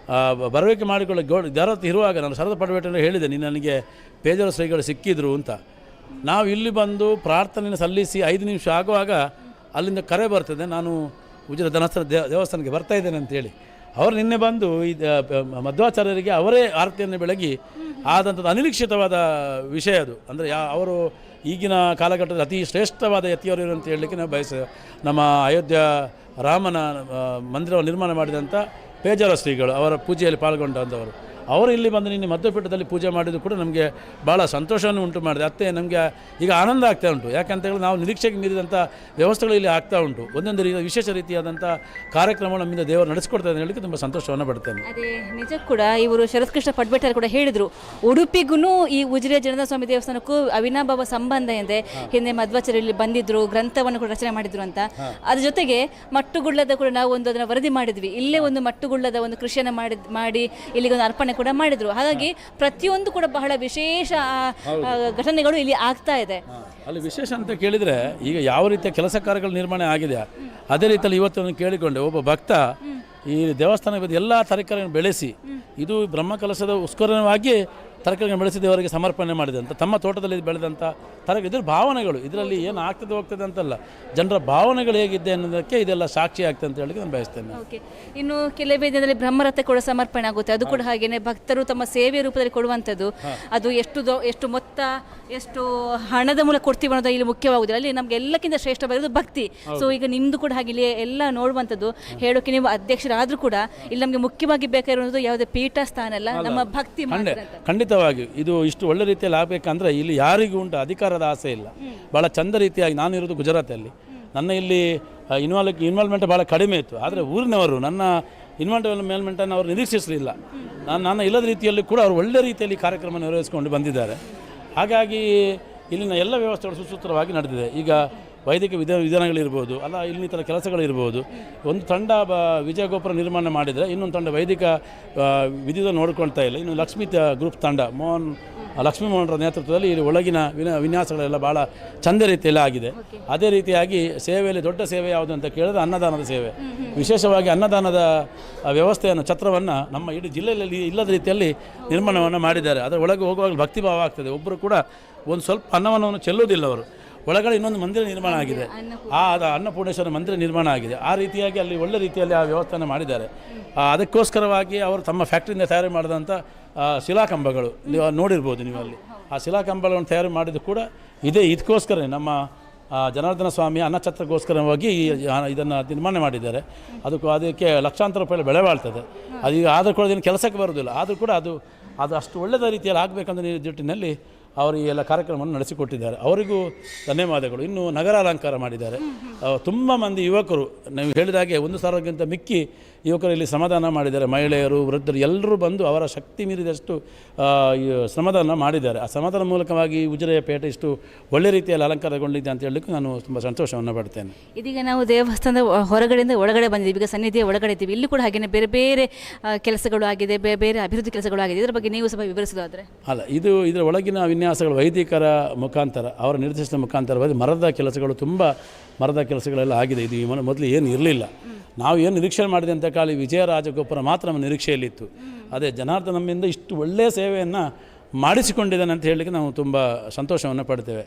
ಬರವೇಕೆ ಮಾಡಿಕೊಳ್ಳಿ ಜಾರತಿ ಇರುವಾಗ ನಾನು ಶರತ್ ಪಡ್ವೆಟ್ನವರು ಹೇಳಿದೆ, ನೀನು ನನಗೆ ಪೇಜಾವರ ಶ್ರೀಗಳು ಸಿಕ್ಕಿದ್ರು ಅಂತ. ನಾವು ಇಲ್ಲಿ ಬಂದು ಪ್ರಾರ್ಥನೆಯನ್ನು ಸಲ್ಲಿಸಿ 5 ನಿಮಿಷ ಆಗುವಾಗ ಅಲ್ಲಿಂದ ಕರೆ ಬರ್ತದೆ, ನಾನು ಉಜಿರೆ ಧನಸ್ಥಳ ದೇವಸ್ಥಾನಕ್ಕೆ ಬರ್ತಾ ಇದ್ದೇನೆ ಅಂತೇಳಿ. ಅವರು ನಿನ್ನೆ ಬಂದು ಈ ಮಧ್ವಾಚಾರ್ಯರಿಗೆ ಅವರೇ ಆರತಿಯನ್ನು ಬೆಳಗಿ ಆದಂಥದ್ದು ಅನಿರೀಕ್ಷಿತವಾದ ವಿಷಯ ಅದು. ಅಂದರೆ ಅವರು ಈಗಿನ ಕಾಲಘಟ್ಟದ ಅತಿ ಶ್ರೇಷ್ಠವಾದ ಯತಿಯವರು ಅಂತ ಹೇಳಲಿಕ್ಕೆ ನಾವು ನಮ್ಮ ಅಯೋಧ್ಯ ರಾಮನ ಮಂದಿರವನ್ನು ನಿರ್ಮಾಣ ಮಾಡಿದಂಥ ಪೇಜಾವರ ಶ್ರೀಗಳು ಅವರ ಪೂಜೆಯಲ್ಲಿ ಪಾಲ್ಗೊಂಡಂಥವರು. ಅವರು ಇಲ್ಲಿ ಬಂದು ನಿನ್ನೆ ಮಧ್ಯಪೀಠದಲ್ಲಿ ಪೂಜೆ ಮಾಡಿದ್ದು ಕೂಡ ನಮಗೆ ಭಾಳ ಸಂತೋಷವನ್ನು ಉಂಟು ಮಾಡಿದೆ. ಅತ್ತೆ ನಮಗೆ ಈಗ ಆನಂದ ಆಗ್ತಾ ಉಂಟು. ಯಾಕಂತ ಹೇಳಿದ್ರೆ ನಾವು ನಿರೀಕ್ಷೆಗೆ ಮೀರಿದಂಥ ವ್ಯವಸ್ಥೆಗಳು ಇಲ್ಲಿ ಆಗ್ತಾ ಉಂಟು. ಒಂದೊಂದು ವಿಶೇಷ ರೀತಿಯಾದಂಥ ಕಾರ್ಯಕ್ರಮ ನಮ್ಮಿಂದ ದೇವರು ನಡೆಸ್ಕೊಡ್ತಾ ಇದೆ ಹೇಳಲಿಕ್ಕೆ ತುಂಬ ಸಂತೋಷವನ್ನು ಪಡ್ತೇನೆ. ಅದೇ ನಿಜ ಕೂಡ ಇವರು ಶರತ್ಕೃಷ್ಣ ಪಡ್ಬೇಟರ್ ಕೂಡ ಹೇಳಿದರು, ಉಡುಪಿಗೂ ಈ ಉಜಿರೆ ಜನಾರ್ದನ ಸ್ವಾಮಿ ದೇವಸ್ಥಾನಕ್ಕೂ ಅವಿನಾಭಾವ ಸಂಬಂಧ ಇದೆ. ಹಿಂದೆ ಮಧ್ವಾಚಾರ್ಯರು ಬಂದಿದ್ರು, ಗ್ರಂಥವನ್ನು ಕೂಡ ರಚನೆ ಮಾಡಿದ್ರು ಅಂತ. ಅದ್ರ ಜೊತೆಗೆ ಮಟ್ಟುಗುಳ್ಳದ ಕೂಡ ನಾವು ಅದನ್ನು ವರದಿ ಮಾಡಿದ್ವಿ. ಇಲ್ಲೇ ಒಂದು ಮಟ್ಟುಗುಳ್ಳದ ಒಂದು ಕೃಷಿಯನ್ನು ಮಾಡಿ ಇಲ್ಲಿಗೆ ಒಂದು ಅರ್ಪಣೆ ಕೂಡ ಮಾಡಿದ್ರು. ಹಾಗಾಗಿ ಪ್ರತಿಯೊಂದು ಕೂಡ ಬಹಳ ವಿಶೇಷ ಘಟನೆಗಳು ಇಲ್ಲಿ ಆಗ್ತಾ ಇದೆ. ಅಲ್ಲಿ ವಿಶೇಷ ಅಂತ ಕೇಳಿದರೆ ಈಗ ಯಾವ ರೀತಿಯ ಕೆಲಸ ಕಾರ್ಯಗಳು ನಿರ್ಮಾಣ ಆಗಿದೆ ಅದೇ ರೀತಿಯಲ್ಲಿ ಇವತ್ತು ಕೇಳಿಕೊಂಡೆ, ಒಬ್ಬ ಭಕ್ತ ಈ ದೇವಸ್ಥಾನದ ಎಲ್ಲ ತರಕಾರಿಯನ್ನು ಬೆಳೆಸಿ ಇದು ಬ್ರಹ್ಮಕಲಶದ ಉಸ್ಕರವಾಗಿ ತರಕಾರಿಗಳನ್ನು ಬೆಳೆಸಿ ದೇವರಿಗೆ ಸಮರ್ಪಣೆ ಮಾಡಿದೆ ಅಂತ. ತಮ್ಮ ತೋಟದಲ್ಲಿ ಬೆಳೆದಂಥ ಇದ್ರ ಭಾವನೆಗಳು ಇದರಲ್ಲಿ ಏನು ಆಗ್ತದೆ ಹೋಗ್ತದೆ ಅಂತಲ್ಲ, ಜನರ ಭಾವನೆಗಳು ಹೇಗಿದೆ ಅನ್ನೋದಕ್ಕೆ ಇದೆಲ್ಲ ಸಾಕ್ಷಿ ಆಗ್ತದೆ ಅಂತ ಹೇಳಿ ನಾನು ಬಯಸ್ತೇನೆ. ಓಕೆ, ಇನ್ನು ಕೆಲವೇ ದಿನದಲ್ಲಿ ಬ್ರಹ್ಮರಥ ಕೂಡ ಸಮರ್ಪಣೆ ಆಗುತ್ತೆ. ಅದು ಕೂಡ ಹಾಗೇನೆ ಭಕ್ತರು ತಮ್ಮ ಸೇವೆ ರೂಪದಲ್ಲಿ ಕೊಡುವಂಥದ್ದು. ಅದು ಎಷ್ಟು ಮೊತ್ತ, ಎಷ್ಟು ಹಣದ ಮೂಲಕ ಕೊಡ್ತೀವಿ ಅನ್ನೋದು ಇಲ್ಲಿ ಮುಖ್ಯವಾಗುದಿಲ್ಲ. ಅಲ್ಲಿ ನಮ್ಗೆ ಎಲ್ಲಕ್ಕಿಂತ ಶ್ರೇಷ್ಠವಾಗಿರೋದು ಭಕ್ತಿ. ಸೊ ಈಗ ನಿಮ್ದು ಕೂಡ ಹಾಗೆ ಇಲ್ಲಿ ಎಲ್ಲ ನೋಡುವಂಥದ್ದು. ಹೇಳೋಕೆ ನೀವು ಅಧ್ಯಕ್ಷರಾದರೂ ಕೂಡ ಇಲ್ಲಿ ನಮಗೆ ಮುಖ್ಯವಾಗಿ ಬೇಕಾಗಿರೋದು ಯಾವುದೇ ಪೀಠ ಸ್ಥಾನ ಅಲ್ಲ, ನಮ್ಮ ಭಕ್ತಿ ಮಾತ್ರ ಅಂತ. ಖಂಡಿತವಾಗಿ ಇದು ಇಷ್ಟು ಒಳ್ಳೆ ರೀತಿಯಲ್ಲಿ ಆಗಬೇಕಂದ್ರೆ ಇಲ್ಲಿ ಯಾರಿಗೂ ಉಂಟು ಅಧಿಕಾರದ ಆಸೆ ಇಲ್ಲ. ಭಾಳ ಚಂದ ರೀತಿಯಾಗಿ ನಾನು ಇರೋದು ಗುಜರಾತಲ್ಲಿ, ನನ್ನ ಇಲ್ಲಿ ಇನ್ವಾಲ್ವ್ಮೆಂಟ್ ಭಾಳ ಕಡಿಮೆ ಇತ್ತು. ಆದರೆ ಊರಿನವರು ನನ್ನ ಇನ್ವಾಲ್ವ್ಮೆಂಟನ್ನು ಅವರು ನಿರೀಕ್ಷಿಸಲಿಲ್ಲ. ನನ್ನ ಇಲ್ಲದ ರೀತಿಯಲ್ಲಿ ಕೂಡ ಅವರು ಒಳ್ಳೆ ರೀತಿಯಲ್ಲಿ ಕಾರ್ಯಕ್ರಮ ನಿರ್ವಹಿಸಿಕೊಂಡು ಬಂದಿದ್ದಾರೆ. ಹಾಗಾಗಿ ಇಲ್ಲಿನ ಎಲ್ಲ ವ್ಯವಸ್ಥೆಗಳು ಸುಸೂತ್ರವಾಗಿ ನಡೆದಿದೆ. ಈಗ ವೈದಿಕ ವಿಧಾನಗಳಿರ್ಬೋದು, ಅಲ್ಲ ಇನ್ನಿತರ ಕೆಲಸಗಳಿರ್ಬೋದು. ಒಂದು ತಂಡ ವಿಜಯಗೋಪುರ ನಿರ್ಮಾಣ ಮಾಡಿದರೆ ಇನ್ನೊಂದು ತಂಡ ವೈದಿಕ ವಿಧಿಯನ್ನು ನೋಡ್ಕೊಳ್ತಾ ಇಲ್ಲ. ಇನ್ನು ಲಕ್ಷ್ಮೀ ಗ್ರೂಪ್ ತಂಡ ಲಕ್ಷ್ಮೀ ಮೋಹನ್ರ ನೇತೃತ್ವದಲ್ಲಿ ಇಲ್ಲಿ ಒಳಗಿನ ವಿನ್ಯಾಸಗಳೆಲ್ಲ ಭಾಳ ಚಂದ ರೀತಿಯಲ್ಲಿ ಆಗಿದೆ. ಅದೇ ರೀತಿಯಾಗಿ ಸೇವೆಯಲ್ಲಿ ದೊಡ್ಡ ಸೇವೆ ಯಾವುದು ಅಂತ ಕೇಳಿದ್ರೆ ಅನ್ನದಾನದ ಸೇವೆ. ವಿಶೇಷವಾಗಿ ಅನ್ನದಾನದ ವ್ಯವಸ್ಥೆಯನ್ನು ಛತ್ರವನ್ನು ನಮ್ಮ ಇಡೀ ಜಿಲ್ಲೆಯಲ್ಲಿ ಇಲ್ಲದ ರೀತಿಯಲ್ಲಿ ನಿರ್ಮಾಣವನ್ನು ಮಾಡಿದ್ದಾರೆ. ಅದರ ಒಳಗೆ ಹೋಗುವಾಗ ಭಕ್ತಿಭಾವ ಆಗ್ತದೆ. ಒಬ್ಬರು ಕೂಡ ಒಂದು ಸ್ವಲ್ಪ ಅನ್ನವನ್ನು ಚೆಲ್ಲುವುದಿಲ್ಲ. ಅವರು ಒಳಗಡೆ ಇನ್ನೊಂದು ಮಂದಿರ ನಿರ್ಮಾಣ ಆಗಿದೆ, ಅದು ಅನ್ನಪೂರ್ಣೇಶ್ವರ ಮಂದಿರ ನಿರ್ಮಾಣ ಆಗಿದೆ. ಆ ರೀತಿಯಾಗಿ ಅಲ್ಲಿ ಒಳ್ಳೆ ರೀತಿಯಲ್ಲಿ ಆ ವ್ಯವಸ್ಥೆಯನ್ನು ಮಾಡಿದ್ದಾರೆ. ಅದಕ್ಕೋಸ್ಕರವಾಗಿ ಅವರು ತಮ್ಮ ಫ್ಯಾಕ್ಟ್ರಿಯಿಂದ ತಯಾರು ಮಾಡಿದಂಥ ಶಿಲಾಕಂಬಗಳು ನೀವು ನೋಡಿರ್ಬೋದು. ನೀವು ಅಲ್ಲಿ ಆ ಶಿಲಾಕಂಬಗಳನ್ನು ತಯಾರು ಮಾಡಿದ್ದು ಕೂಡ ಇದಕ್ಕೋಸ್ಕರ ನಮ್ಮ ಜನಾರ್ದನ ಸ್ವಾಮಿಯ ಅನ್ನಛತ್ರಗೋಸ್ಕರವಾಗಿ ಇದನ್ನು ನಿರ್ಮಾಣ ಮಾಡಿದ್ದಾರೆ. ಅದಕ್ಕೆ ಲಕ್ಷಾಂತರ ರೂಪಾಯಿ ಬೆಲೆ ಬಾಳ್ತದೆ. ಅದೀಗ ಆದರೂ ಕೂಡ ಇದನ್ನು ಕೆಲಸಕ್ಕೆ ಬರೋದಿಲ್ಲ. ಆದರೂ ಕೂಡ ಅದು ಅಷ್ಟು ಒಳ್ಳೆಯ ರೀತಿಯಲ್ಲಿ ಆಗಬೇಕಂತ ನಿಟ್ಟಿನಲ್ಲಿ ಅವರು ಈ ಎಲ್ಲ ಕಾರ್ಯಕ್ರಮವನ್ನು ನಡೆಸಿಕೊಟ್ಟಿದ್ದಾರೆ. ಅವರಿಗೂ ಧನ್ಯವಾದಗಳು. ಇನ್ನು ನಗರ ಅಲಂಕಾರ ಮಾಡಿದ್ದಾರೆ. ತುಂಬ ಮಂದಿ ಯುವಕರು, ನೀವು ಹೇಳಿದಾಗೆ 1,000ಕ್ಕಿಂತ ಮಿಕ್ಕಿ ಯುವಕರು ಇಲ್ಲಿ ಶ್ರಮದಾನ ಮಾಡಿದ್ದಾರೆ. ಮಹಿಳೆಯರು, ವೃದ್ಧರು ಎಲ್ಲರೂ ಬಂದು ಅವರ ಶಕ್ತಿ ಮೀರಿದಷ್ಟು ಶ್ರಮದಾನ ಮಾಡಿದ್ದಾರೆ. ಆ ಶ್ರಮದಾನ ಮೂಲಕವಾಗಿ ಉಜಿರೆಯ ಪೇಟೆ ಇಷ್ಟು ಒಳ್ಳೆ ರೀತಿಯಲ್ಲಿ ಅಲಂಕಾರಗೊಂಡಿದೆ ಅಂತ ಹೇಳಲಿಕ್ಕೆ ನಾನು ತುಂಬ ಸಂತೋಷವನ್ನು ಪಡ್ತೇನೆ. ಇದೀಗ ನಾವು ದೇವಸ್ಥಾನದ ಹೊರಗಡೆಯಿಂದ ಒಳಗಡೆ ಬಂದಿದ್ದೀವಿ. ಈಗ ಸನ್ನಿಧಿಯ ಒಳಗಡೆ ಇದ್ದೀವಿ. ಇಲ್ಲಿ ಕೂಡ ಹಾಗೆಯೇ ಬೇರೆ ಬೇರೆ ಕೆಲಸಗಳು ಆಗಿದೆ, ಬೇರೆ ಅಭಿವೃದ್ಧಿ ಕೆಲಸಗಳು ಆಗಿದೆ. ಇದರ ಬಗ್ಗೆ ನೀವು ಸ್ವಲ್ಪ ವಿವರಿಸೋದಾದರೆ? ಅಲ್ಲ, ಇದರ ಒಳಗಿನ ವಿನ್ಯಾಸಗಳು ವೈದಿಕರ ಮುಖಾಂತರ, ಅವರ ನಿರ್ದೇಶನದ ಮುಖಾಂತರವಾಗಿ ಮರದ ಕೆಲಸಗಳು, ತುಂಬ ಮರದ ಕೆಲಸಗಳೆಲ್ಲ ಆಗಿದೆ. ಇದು ಮೊದಲು ಏನು ಇರಲಿಲ್ಲ. ನಾವು ಏನು ನಿರೀಕ್ಷೆ ಮಾಡಿದೆ ಅಂತ ಕಾಲಿ ವಿಜಯರಾಜಗೋಪುರ ಮಾತ್ರ ನಮ್ಮ ನಿರೀಕ್ಷೆಯಲ್ಲಿತ್ತು. ಅದೇ ಜನಾರ್ದನ ನಮ್ಮಿಂದ ಇಷ್ಟು ಒಳ್ಳೆಯ ಸೇವೆಯನ್ನು ಮಾಡಿಸಿಕೊಂಡಿದ್ದಾನೆ ಅಂತ ಹೇಳಲಿಕ್ಕೆ ನಾವು ತುಂಬ ಸಂತೋಷವನ್ನು ಪಡ್ತೇವೆ.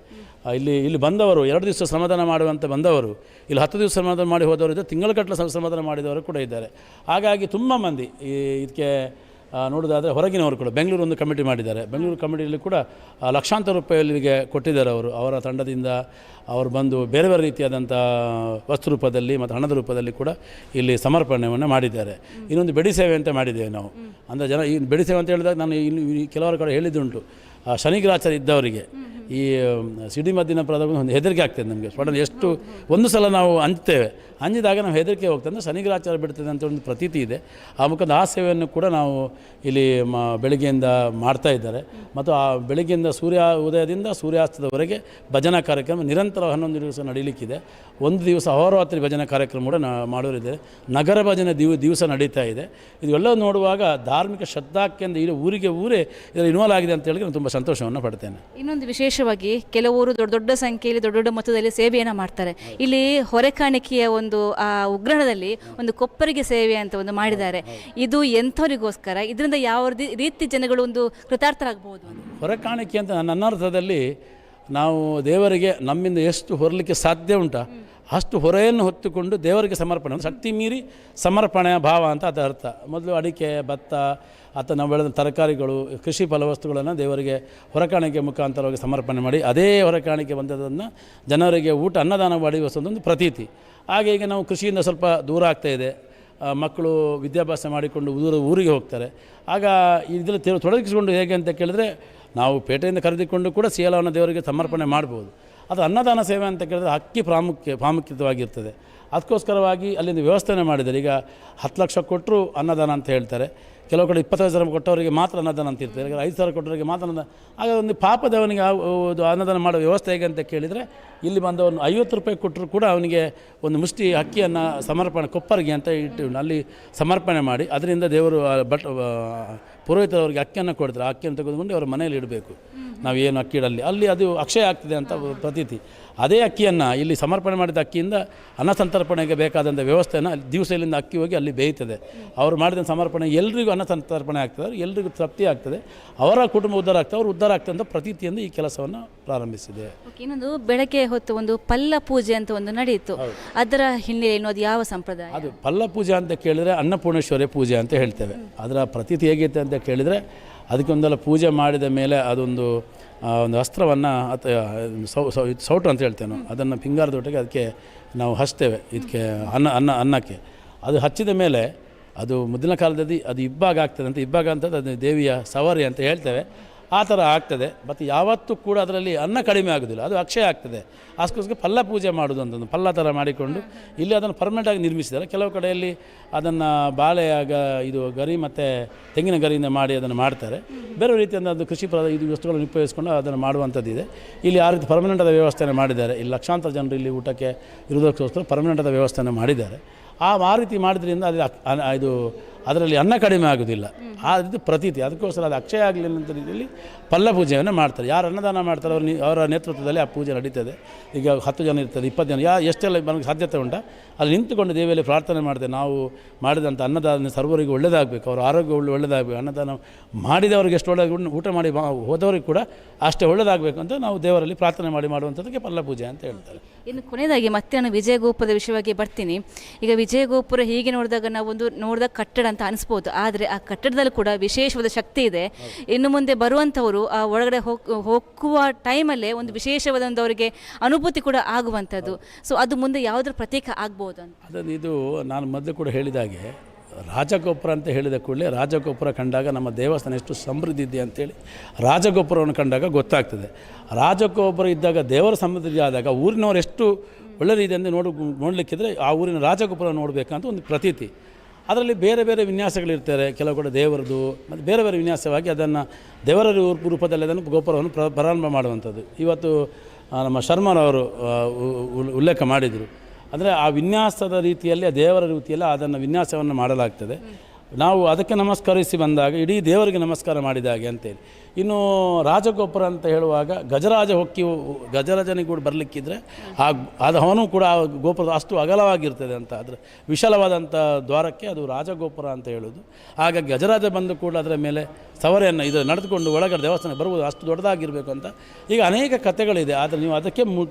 ಇಲ್ಲಿ ಬಂದವರು 2 ದಿವಸ ಶ್ರಮದಾನ ಮಾಡುವಂಥ ಬಂದವರು, ಇಲ್ಲಿ 10 ದಿವಸ ಶ್ರಮದಾನ ಮಾಡಿ ಹೋದವರು ಇದ್ದಾರೆ, ತಿಂಗಳ ಶ್ರಮದಾನ ಮಾಡಿದವರು ಕೂಡ ಇದ್ದಾರೆ. ಹಾಗಾಗಿ ತುಂಬ ಮಂದಿ ಇದಕ್ಕೆ ನೋಡೋದಾದರೆ ಹೊರಗಿನವರು ಕೂಡ ಬೆಂಗಳೂರು ಒಂದು ಕಮಿಟಿ ಮಾಡಿದ್ದಾರೆ. ಬೆಂಗಳೂರು ಕಮಿಟಿಯಲ್ಲಿ ಕೂಡ ಲಕ್ಷಾಂತರ ರೂಪಾಯಿಗೆ ಕೊಟ್ಟಿದ್ದಾರೆ. ಅವರ ತಂಡದಿಂದ ಅವರು ಬಂದು ಬೇರೆ ಬೇರೆ ರೀತಿಯಾದಂಥ ವಸ್ತು ರೂಪದಲ್ಲಿ ಮತ್ತು ಹಣದ ರೂಪದಲ್ಲಿ ಕೂಡ ಇಲ್ಲಿ ಸಮರ್ಪಣೆಯನ್ನು ಮಾಡಿದ್ದಾರೆ. ಇನ್ನೊಂದು ಬೆಡಿ ಸೇವೆ ಅಂತ ಮಾಡಿದ್ದೇವೆ ನಾವು. ಅಂದರೆ ಈ ಬೆಡಿ ಸೇವೆ ಅಂತ ಹೇಳಿದಾಗ ನಾನು ಇನ್ನು ಕೆಲವರ ಕಡೆ ಹೇಳಿದ್ದುಂಟು, ಶನಿಗ್ರಾಚಾರ ಇದ್ದವರಿಗೆ ಈ ಸಿಡಿಮದ್ದಿನ ಪ್ರದಾಗ ಒಂದು ಹೆದರಿಕೆ ಆಗ್ತದೆ ನಮಗೆ. ಸಡನ್ ಒಂದು ಸಲ ನಾವು ಅಂಜಿದಾಗ ನಾವು ಹೆದರಿಕೆ ಹೋಗ್ತದೆ. ಅಂದರೆ ಶನಿಗ್ರಾಚಾರ ಬಿಡ್ತದೆ ಅಂತ ಒಂದು ಪ್ರತೀತಿ ಇದೆ. ಆ ಮುಖಾಂತರ ಆ ಸೇವೆಯನ್ನು ಕೂಡ ನಾವು ಇಲ್ಲಿ ಬೆಳಗ್ಗೆಯಿಂದ ಮಾಡ್ತಾ ಇದ್ದಾರೆ. ಮತ್ತು ಆ ಬೆಳಗ್ಗೆಯಿಂದ ಉದಯದಿಂದ ಸೂರ್ಯಾಸ್ತದವರೆಗೆ ಭಜನಾ ಕಾರ್ಯಕ್ರಮ ನಿರಂತರ 11 ದಿವಸ ನಡೀಲಿಕ್ಕಿದೆ. ಒಂದು ದಿವಸ ಅಹೋರಾತ್ರಿ ಭಜನಾ ಕಾರ್ಯಕ್ರಮ ಕೂಡ ಮಾಡೋರಿದೆ. ನಗರ ಭಜನೆ ದಿವಸ ನಡೀತಾ ಇದೆ. ಇದೆಲ್ಲ ನೋಡುವಾಗ ಧಾರ್ಮಿಕ ಶ್ರದ್ಧಾಕ್ಕೆಂದು ಇಡೀ ಊರೇ ಇದರಲ್ಲಿ ಇನ್ವಾಲ್ವ್ ಆಗಿದೆ ಅಂತ ಹೇಳಿ ನಾನು ತುಂಬ ಸಂತೋಷವನ್ನು ಪಡ್ತೇನೆ. ಇನ್ನೊಂದು ವಿಶೇಷವಾಗಿ ಕೆಲವರು ದೊಡ್ಡ ಸಂಖ್ಯೆಯಲ್ಲಿ ದೊಡ್ಡ ಮೊತ್ತದಲ್ಲಿ ಸೇವೆಯನ್ನು ಮಾಡ್ತಾರೆ. ಇಲ್ಲಿ ಹೊರೆಕಾಣಿಕೆಯ ಒಂದು ಉಗ್ರಾಣದಲ್ಲಿ ಒಂದು ಕೊಪ್ಪರಿಗೆ ಸೇವೆ ಅಂತ ಒಂದು ಮಾಡಿದ್ದಾರೆ. ಇದು ಎಂಥವರಿಗೋಸ್ಕರ? ಇದರಿಂದ ಯಾವ ರೀತಿ ಜನಗಳು ಒಂದು ಕೃತಾರ್ಥರಾಗಬಹುದು? ಹೊರೆಕಾಣಿಕೆ ಅಂತ ನನ್ನ ಅರ್ಥದಲ್ಲಿ ನಾವು ದೇವರಿಗೆ ನಮ್ಮಿಂದ ಎಷ್ಟು ಹೊರಲಿಕ್ಕೆ ಸಾಧ್ಯ ಉಂಟಾ ಅಷ್ಟು ಹೊರೆಯನ್ನು ಹೊತ್ತುಕೊಂಡು ದೇವರಿಗೆ ಸಮರ್ಪಣೆ, ಶಕ್ತಿ ಮೀರಿ ಸಮರ್ಪಣೆಯ ಭಾವ ಅಂತ ಅದರ ಅರ್ಥ. ಮೊದಲು ಅಡಿಕೆ, ಭತ್ತ ಅಥವಾ ನಾವು ಬೆಳೆದ ತರಕಾರಿಗಳು, ಕೃಷಿ ಫಲವಸ್ತುಗಳನ್ನು ದೇವರಿಗೆ ಹೊರಕಾಣಿಕೆ ಮುಖಾಂತರವಾಗಿ ಸಮರ್ಪಣೆ ಮಾಡಿ ಅದೇ ಹೊರಕಾಣಿಕೆ ಬಂದದನ್ನು ಜನರಿಗೆ ಅನ್ನದಾನ ಮಾಡಿ ಒಂದು ಪ್ರತೀತಿ. ಹಾಗೆ ಈಗ ನಾವು ಕೃಷಿಯಿಂದ ಸ್ವಲ್ಪ ದೂರ ಆಗ್ತಾಯಿದೆ. ಮಕ್ಕಳು ವಿದ್ಯಾಭ್ಯಾಸ ಮಾಡಿಕೊಂಡು ಊರಿಗೆ ಹೋಗ್ತಾರೆ. ಆಗ ಇದರಲ್ಲಿ ತೊಡಗಿಸಿಕೊಂಡು ಹೇಗೆ ಅಂತ ಕೇಳಿದ್ರೆ ನಾವು ಪೇಟೆಯಿಂದ ಖರೀದಿಕೊಂಡು ಕೂಡ ಸಿಯಲವನ್ನು ದೇವರಿಗೆ ಸಮರ್ಪಣೆ ಮಾಡ್ಬೋದು. ಅದು ಅನ್ನದಾನ ಸೇವೆ ಅಂತ ಕೇಳಿದ್ರೆ ಅಕ್ಕಿ ಪ್ರಾಮುಖ್ಯವಾಗಿರ್ತದೆ. ಅದಕ್ಕೋಸ್ಕರವಾಗಿ ಅಲ್ಲಿಂದ ವ್ಯವಸ್ಥೆನೇ ಮಾಡಿದ್ದಾರೆ. ಈಗ 10 ಲಕ್ಷ ಕೊಟ್ಟರು ಅನ್ನದಾನ ಅಂತ ಹೇಳ್ತಾರೆ, ಕೆಲವು ಕಡೆ 25,000 ಕೊಟ್ಟವರಿಗೆ ಮಾತ್ರ ಅನ್ನದಾನ ಅಂತ ಇರ್ತಾರೆ, 5,000 ಕೊಟ್ಟವರಿಗೆ ಮಾತ್ರ ಅನ್ನದಾನ. ಆಗ ಒಂದು ಪಾಪದವನಿಗೆ ಅನ್ನದಾನ ಮಾಡೋ ವ್ಯವಸ್ಥೆ ಹೇಗೆ ಅಂತ ಕೇಳಿದರೆ ಇಲ್ಲಿ ಬಂದವನು 50 ರೂಪಾಯಿ ಕೊಟ್ಟರು ಕೂಡ ಅವನಿಗೆ ಒಂದು ಮುಷ್ಟಿ ಅಕ್ಕಿಯನ್ನು ಸಮರ್ಪಣೆ ಕೊಪ್ಪರಿಗೆ ಅಂತ ಇಟ್ಟು ಅಲ್ಲಿ ಸಮರ್ಪಣೆ ಮಾಡಿ ಅದರಿಂದ ದೇವರು ಪುರೋಹಿತರವರಿಗೆ ಅಕ್ಕಿಯನ್ನು ಕೊಡ್ತಾರೆ. ಆ ಅಕ್ಕಿಯನ್ನು ತೆಗೆದುಕೊಂಡು ಅವರ ಮನೆಯಲ್ಲಿ ಇಡಬೇಕು. ನಾವು ಏನು ಅಕ್ಕಿ ಇಡಲ್ಲಿ ಅಲ್ಲಿ ಅದು ಅಕ್ಷಯ ಆಗ್ತದೆ ಅಂತ ಪ್ರತೀತಿ. ಅದೇ ಅಕ್ಕಿಯನ್ನು ಇಲ್ಲಿ ಸಮರ್ಪಣೆ ಮಾಡಿದ ಅಕ್ಕಿಯಿಂದ ಅನ್ನ ಸಂತರ್ಪಣೆಗೆ ಬೇಕಾದಂಥ ವ್ಯವಸ್ಥೆಯನ್ನು ದಿವಸ ಇಲ್ಲಿಂದ ಅಕ್ಕಿ ಹೋಗಿ ಅಲ್ಲಿ ಬೇಯ್ತದೆ. ಅವರು ಮಾಡಿದ ಸಮರ್ಪಣೆ ಎಲ್ರಿಗೂ ಅನ್ನ ಸಂತರ್ಪಣೆ ಆಗ್ತದೆ, ಎಲ್ರಿಗೂ ತೃಪ್ತಿ ಆಗ್ತದೆ, ಅವರ ಕುಟುಂಬ ಉದ್ಧಾರ ಆಗ್ತದೆ, ಅವರು ಉದ್ಧಾರ ಆಗ್ತದೆ ಅಂತ ಪ್ರತೀತಿಯಿಂದ ಈ ಕೆಲಸವನ್ನು ಪ್ರಾರಂಭಿಸಿದೆ. ಇನ್ನೊಂದು ಬೆಳಗ್ಗೆ ಹೊತ್ತು ಒಂದು ಪಲ್ಲ ಪೂಜೆ ಅಂತ ಒಂದು ನಡೆಯಿತು, ಅದರ ಹಿನ್ನೆಲೆ ಏನು, ಅದು ಯಾವ ಸಂಪ್ರದಾಯ? ಅದು ಪಲ್ಲ ಪೂಜೆ ಅಂತ ಕೇಳಿದರೆ ಅನ್ನಪೂರ್ಣೇಶ್ವರಿ ಪೂಜೆ ಅಂತ ಹೇಳ್ತೇವೆ. ಅದರ ಪ್ರತೀತಿ ಹೇಗಿತ್ತು ಅಂತ ಕೇಳಿದರೆ ಅದಕ್ಕೊಂದೆಲ್ಲ ಪೂಜೆ ಮಾಡಿದ ಮೇಲೆ ಅದೊಂದು ಒಂದು ಅಸ್ತ್ರವನ್ನು ಸೌಟು ಅಂತ ಹೇಳ್ತೇವೆ ನಾವು, ಅದನ್ನು ಪಿಂಗಾರದೊಟ್ಟಿಗೆ ಅದಕ್ಕೆ ನಾವು ಹಚ್ತೇವೆ ಇದಕ್ಕೆ ಅನ್ನಕ್ಕೆ. ಅದು ಹಚ್ಚಿದ ಮೇಲೆ ಅದು ಮೊದಲಿನ ಕಾಲದಲ್ಲಿ ಅದು ಇಬ್ಬಾಗ ಆಗ್ತದೆ ಅಂತ, ಇಬ್ಬಾಗ ಅಂತದ್ದು ಅದು ದೇವಿಯ ಸವಾರಿ ಅಂತ ಹೇಳ್ತೇವೆ, ಆ ಥರ ಆಗ್ತದೆ. ಮತ್ತು ಯಾವತ್ತೂ ಕೂಡ ಅದರಲ್ಲಿ ಅನ್ನ ಕಡಿಮೆ ಆಗೋದಿಲ್ಲ, ಅದು ಅಕ್ಷಯ ಆಗ್ತದೆ. ಅದಕ್ಕೋಸ್ಕರ ಪಲ್ಲ ಪೂಜೆ ಮಾಡೋದು ಅಂತಂದು ಪಲ್ಲ ಥರ ಮಾಡಿಕೊಂಡು ಇಲ್ಲಿ ಅದನ್ನು ಪರ್ಮನೆಂಟಾಗಿ ನಿರ್ಮಿಸಿದ್ದಾರೆ. ಕೆಲವು ಕಡೆಯಲ್ಲಿ ಅದನ್ನು ಬಾಳೆಯಾಗ ಇದು ಗರಿ ಮತ್ತು ತೆಂಗಿನ ಗರಿಯಿಂದ ಮಾಡಿ ಅದನ್ನು ಮಾಡ್ತಾರೆ. ಬೇರೆ ರೀತಿಯಿಂದ ಅದು ಕೃಷಿ ಇದು ವಸ್ತುಗಳನ್ನು ಉಪಯೋಗಿಸ್ಕೊಂಡು ಅದನ್ನು ಮಾಡುವಂಥದ್ದಿದೆ. ಇಲ್ಲಿ ಆ ರೀತಿ ಪರ್ಮನೆಂಟಾದ ವ್ಯವಸ್ಥೆಯನ್ನು ಮಾಡಿದ್ದಾರೆ. ಇಲ್ಲಿ ಲಕ್ಷಾಂತರ ಜನರು ಇಲ್ಲಿ ಊಟಕ್ಕೆ ಇರೋದಕ್ಕೋಸ್ಕರ ಪರ್ಮನೆಂಟಾದ ವ್ಯವಸ್ಥೆಯನ್ನು ಮಾಡಿದ್ದಾರೆ. ಆ ರೀತಿ ಮಾಡಿದ್ರಿಂದ ಇದು ಅದರಲ್ಲಿ ಅನ್ನ ಕಡಿಮೆ ಆಗೋದಿಲ್ಲ, ಇದು ಪ್ರತೀತಿ. ಅದಕ್ಕೋಸ್ಕರ ಅದು ಅಕ್ಷಯ ಆಗಲಿಲ್ಲ ಅಂತ ರೀತಿಯಲ್ಲಿ ಪಲ್ಲ ಪೂಜೆಯನ್ನು ಮಾಡ್ತಾರೆ. ಯಾರು ಅನ್ನದಾನ ಮಾಡ್ತಾರೆ ಅವರ ನೇತೃತ್ವದಲ್ಲಿ ಆ ಪೂಜೆ ನಡೀತದೆ. ಈಗ 10 ಜನ ಇರ್ತದೆ, 20 ಜನ, ಎಷ್ಟೆಲ್ಲ ನಮಗೆ ಸಾಧ್ಯತೆ ಉಂಟ ಅಲ್ಲಿ ನಿಂತುಕೊಂಡು ದೇವಿಯಲ್ಲಿ ಪ್ರಾರ್ಥನೆ ಮಾಡ್ತೇವೆ. ನಾವು ಮಾಡಿದಂಥ ಅನ್ನದಾನ ಸರ್ವರಿಗೂ ಒಳ್ಳೆಯದಾಗಬೇಕು, ಅವರ ಆರೋಗ್ಯ ಒಳ್ಳೆಯದಾಗಬೇಕು, ಅನ್ನದಾನ ಮಾಡಿದವರಿಗೆ ಎಷ್ಟು ಒಳ್ಳೆಯ ಊಟ ಮಾಡಿ ಹೋದವರಿಗೆ ಕೂಡ ಅಷ್ಟೇ ಒಳ್ಳೆಯದಾಗಬೇಕು ಅಂತ ನಾವು ದೇವರಲ್ಲಿ ಪ್ರಾರ್ಥನೆ ಮಾಡುವಂಥದ್ದಕ್ಕೆ ಪಲ್ಲ ಪೂಜೆ ಅಂತ ಹೇಳ್ತಾರೆ. ಇನ್ನು ಕೊನೆಯದಾಗಿ ಮತ್ತೆ ನಾನು ವಿಜಯಗೋಪುರದ ವಿಷಯವಾಗಿ ಬರ್ತೀನಿ. ಈಗ ವಿಜಯಗೋಪುರ ಹೀಗೆ ನೋಡಿದಾಗ ನಾವು ನೋಡಿದ ಕಟ್ಟಡ ಅಂತ ಅನಿಸ್ಬೋದು, ಆದರೆ ಆ ಕಟ್ಟಡದಲ್ಲಿ ಕೂಡ ವಿಶೇಷವಾದ ಶಕ್ತಿ ಇದೆ. ಇನ್ನು ಮುಂದೆ ಬರುವಂಥವರು ಆ ಒಳಗಡೆ ಹೋಗುವ ಟೈಮಲ್ಲೇ ಒಂದು ವಿಶೇಷವಾದಂಥ ಅವರಿಗೆ ಅನುಭೂತಿ ಕೂಡ ಆಗುವಂಥದ್ದು. ಸೊ ಅದು ಮುಂದೆ ಯಾವುದರ ಪ್ರತೀಕ ಆಗ್ಬೋದು ಅಂತ. ಅದನ್ನು ಇದು ನಾನು ಮೊದಲು ಕೂಡ ಹೇಳಿದಾಗೆ ರಾಜಗೋಪುರ ಅಂತ ಹೇಳಿದ ಕೂಡಲೇ ರಾಜಗೋಪುರ ಕಂಡಾಗ ನಮ್ಮ ದೇವಸ್ಥಾನ ಎಷ್ಟು ಸಮೃದ್ಧಿ ಇದೆ ಅಂತೇಳಿ ರಾಜಗೋಪುರವನ್ನು ಕಂಡಾಗ ಗೊತ್ತಾಗ್ತದೆ. ರಾಜಗೋಪುರ ಇದ್ದಾಗ ದೇವರ ಸಮೃದ್ಧಿ ಆದಾಗ ಊರಿನವರು ಎಷ್ಟು ಒಳ್ಳೆ ರೀತಿಯಿಂದ ನೋಡಲಿಕ್ಕಿದ್ರೆ ಆ ಊರಿನ ರಾಜಗೋಪುರ ನೋಡಬೇಕಂತ ಒಂದು ಪ್ರತೀತಿ. ಅದರಲ್ಲಿ ಬೇರೆ ಬೇರೆ ವಿನ್ಯಾಸಗಳಿರ್ತಾರೆ, ಕೆಲವು ಕಡೆ ದೇವರದು ಮತ್ತು ಬೇರೆ ಬೇರೆ ವಿನ್ಯಾಸವಾಗಿ ಅದನ್ನು ದೇವರ ರೂಪದಲ್ಲಿ ಅದನ್ನು ಗೋಪುರವನ್ನು ಪ್ರಾರಂಭ ಮಾಡುವಂಥದ್ದು. ಇವತ್ತು ನಮ್ಮ ಶರ್ಮನವರು ಉಲ್ಲೇಖ ಮಾಡಿದರು. ಅಂದರೆ ಆ ವಿನ್ಯಾಸದ ರೀತಿಯಲ್ಲಿ ಆ ದೇವರ ರೀತಿಯಲ್ಲಿ ಅದನ್ನು ವಿನ್ಯಾಸವನ್ನು ಮಾಡಲಾಗ್ತದೆ. ನಾವು ಅದಕ್ಕೆ ನಮಸ್ಕರಿಸಿ ಬಂದಾಗ ಇಡೀ ದೇವರಿಗೆ ನಮಸ್ಕಾರ ಮಾಡಿದಾಗೆ ಅಂತೇಳಿ. ಇನ್ನು ರಾಜಗೋಪುರ ಅಂತ ಹೇಳುವಾಗ ಗಜರಾಜನಿಗೆ ಕೂಡ ಬರಲಿಕ್ಕಿದ್ರೆ ಅವನು ಕೂಡ ಆ ಗೋಪುರ ಅಷ್ಟು ಅಗಲವಾಗಿರ್ತದೆ ಅಂತ, ಅದರ ವಿಶಾಲವಾದಂಥ ದ್ವಾರಕ್ಕೆ ಅದು ರಾಜಗೋಪುರ ಅಂತ ಹೇಳೋದು. ಹಾಗಾಗಿ ಗಜರಾಜ ಬಂದು ಕೂಡ ಅದರ ಮೇಲೆ ಸವರೆಯನ್ನು ಇದು ನಡೆದುಕೊಂಡು ಒಳಗಡೆ ದೇವಸ್ಥಾನ ಬರ್ಬೋದು, ಅಷ್ಟು ದೊಡ್ಡದಾಗಿರಬೇಕು ಅಂತ ಈಗ ಅನೇಕ ಕಥೆಗಳಿದೆ. ಆದರೆ ನೀವು ಅದಕ್ಕೆ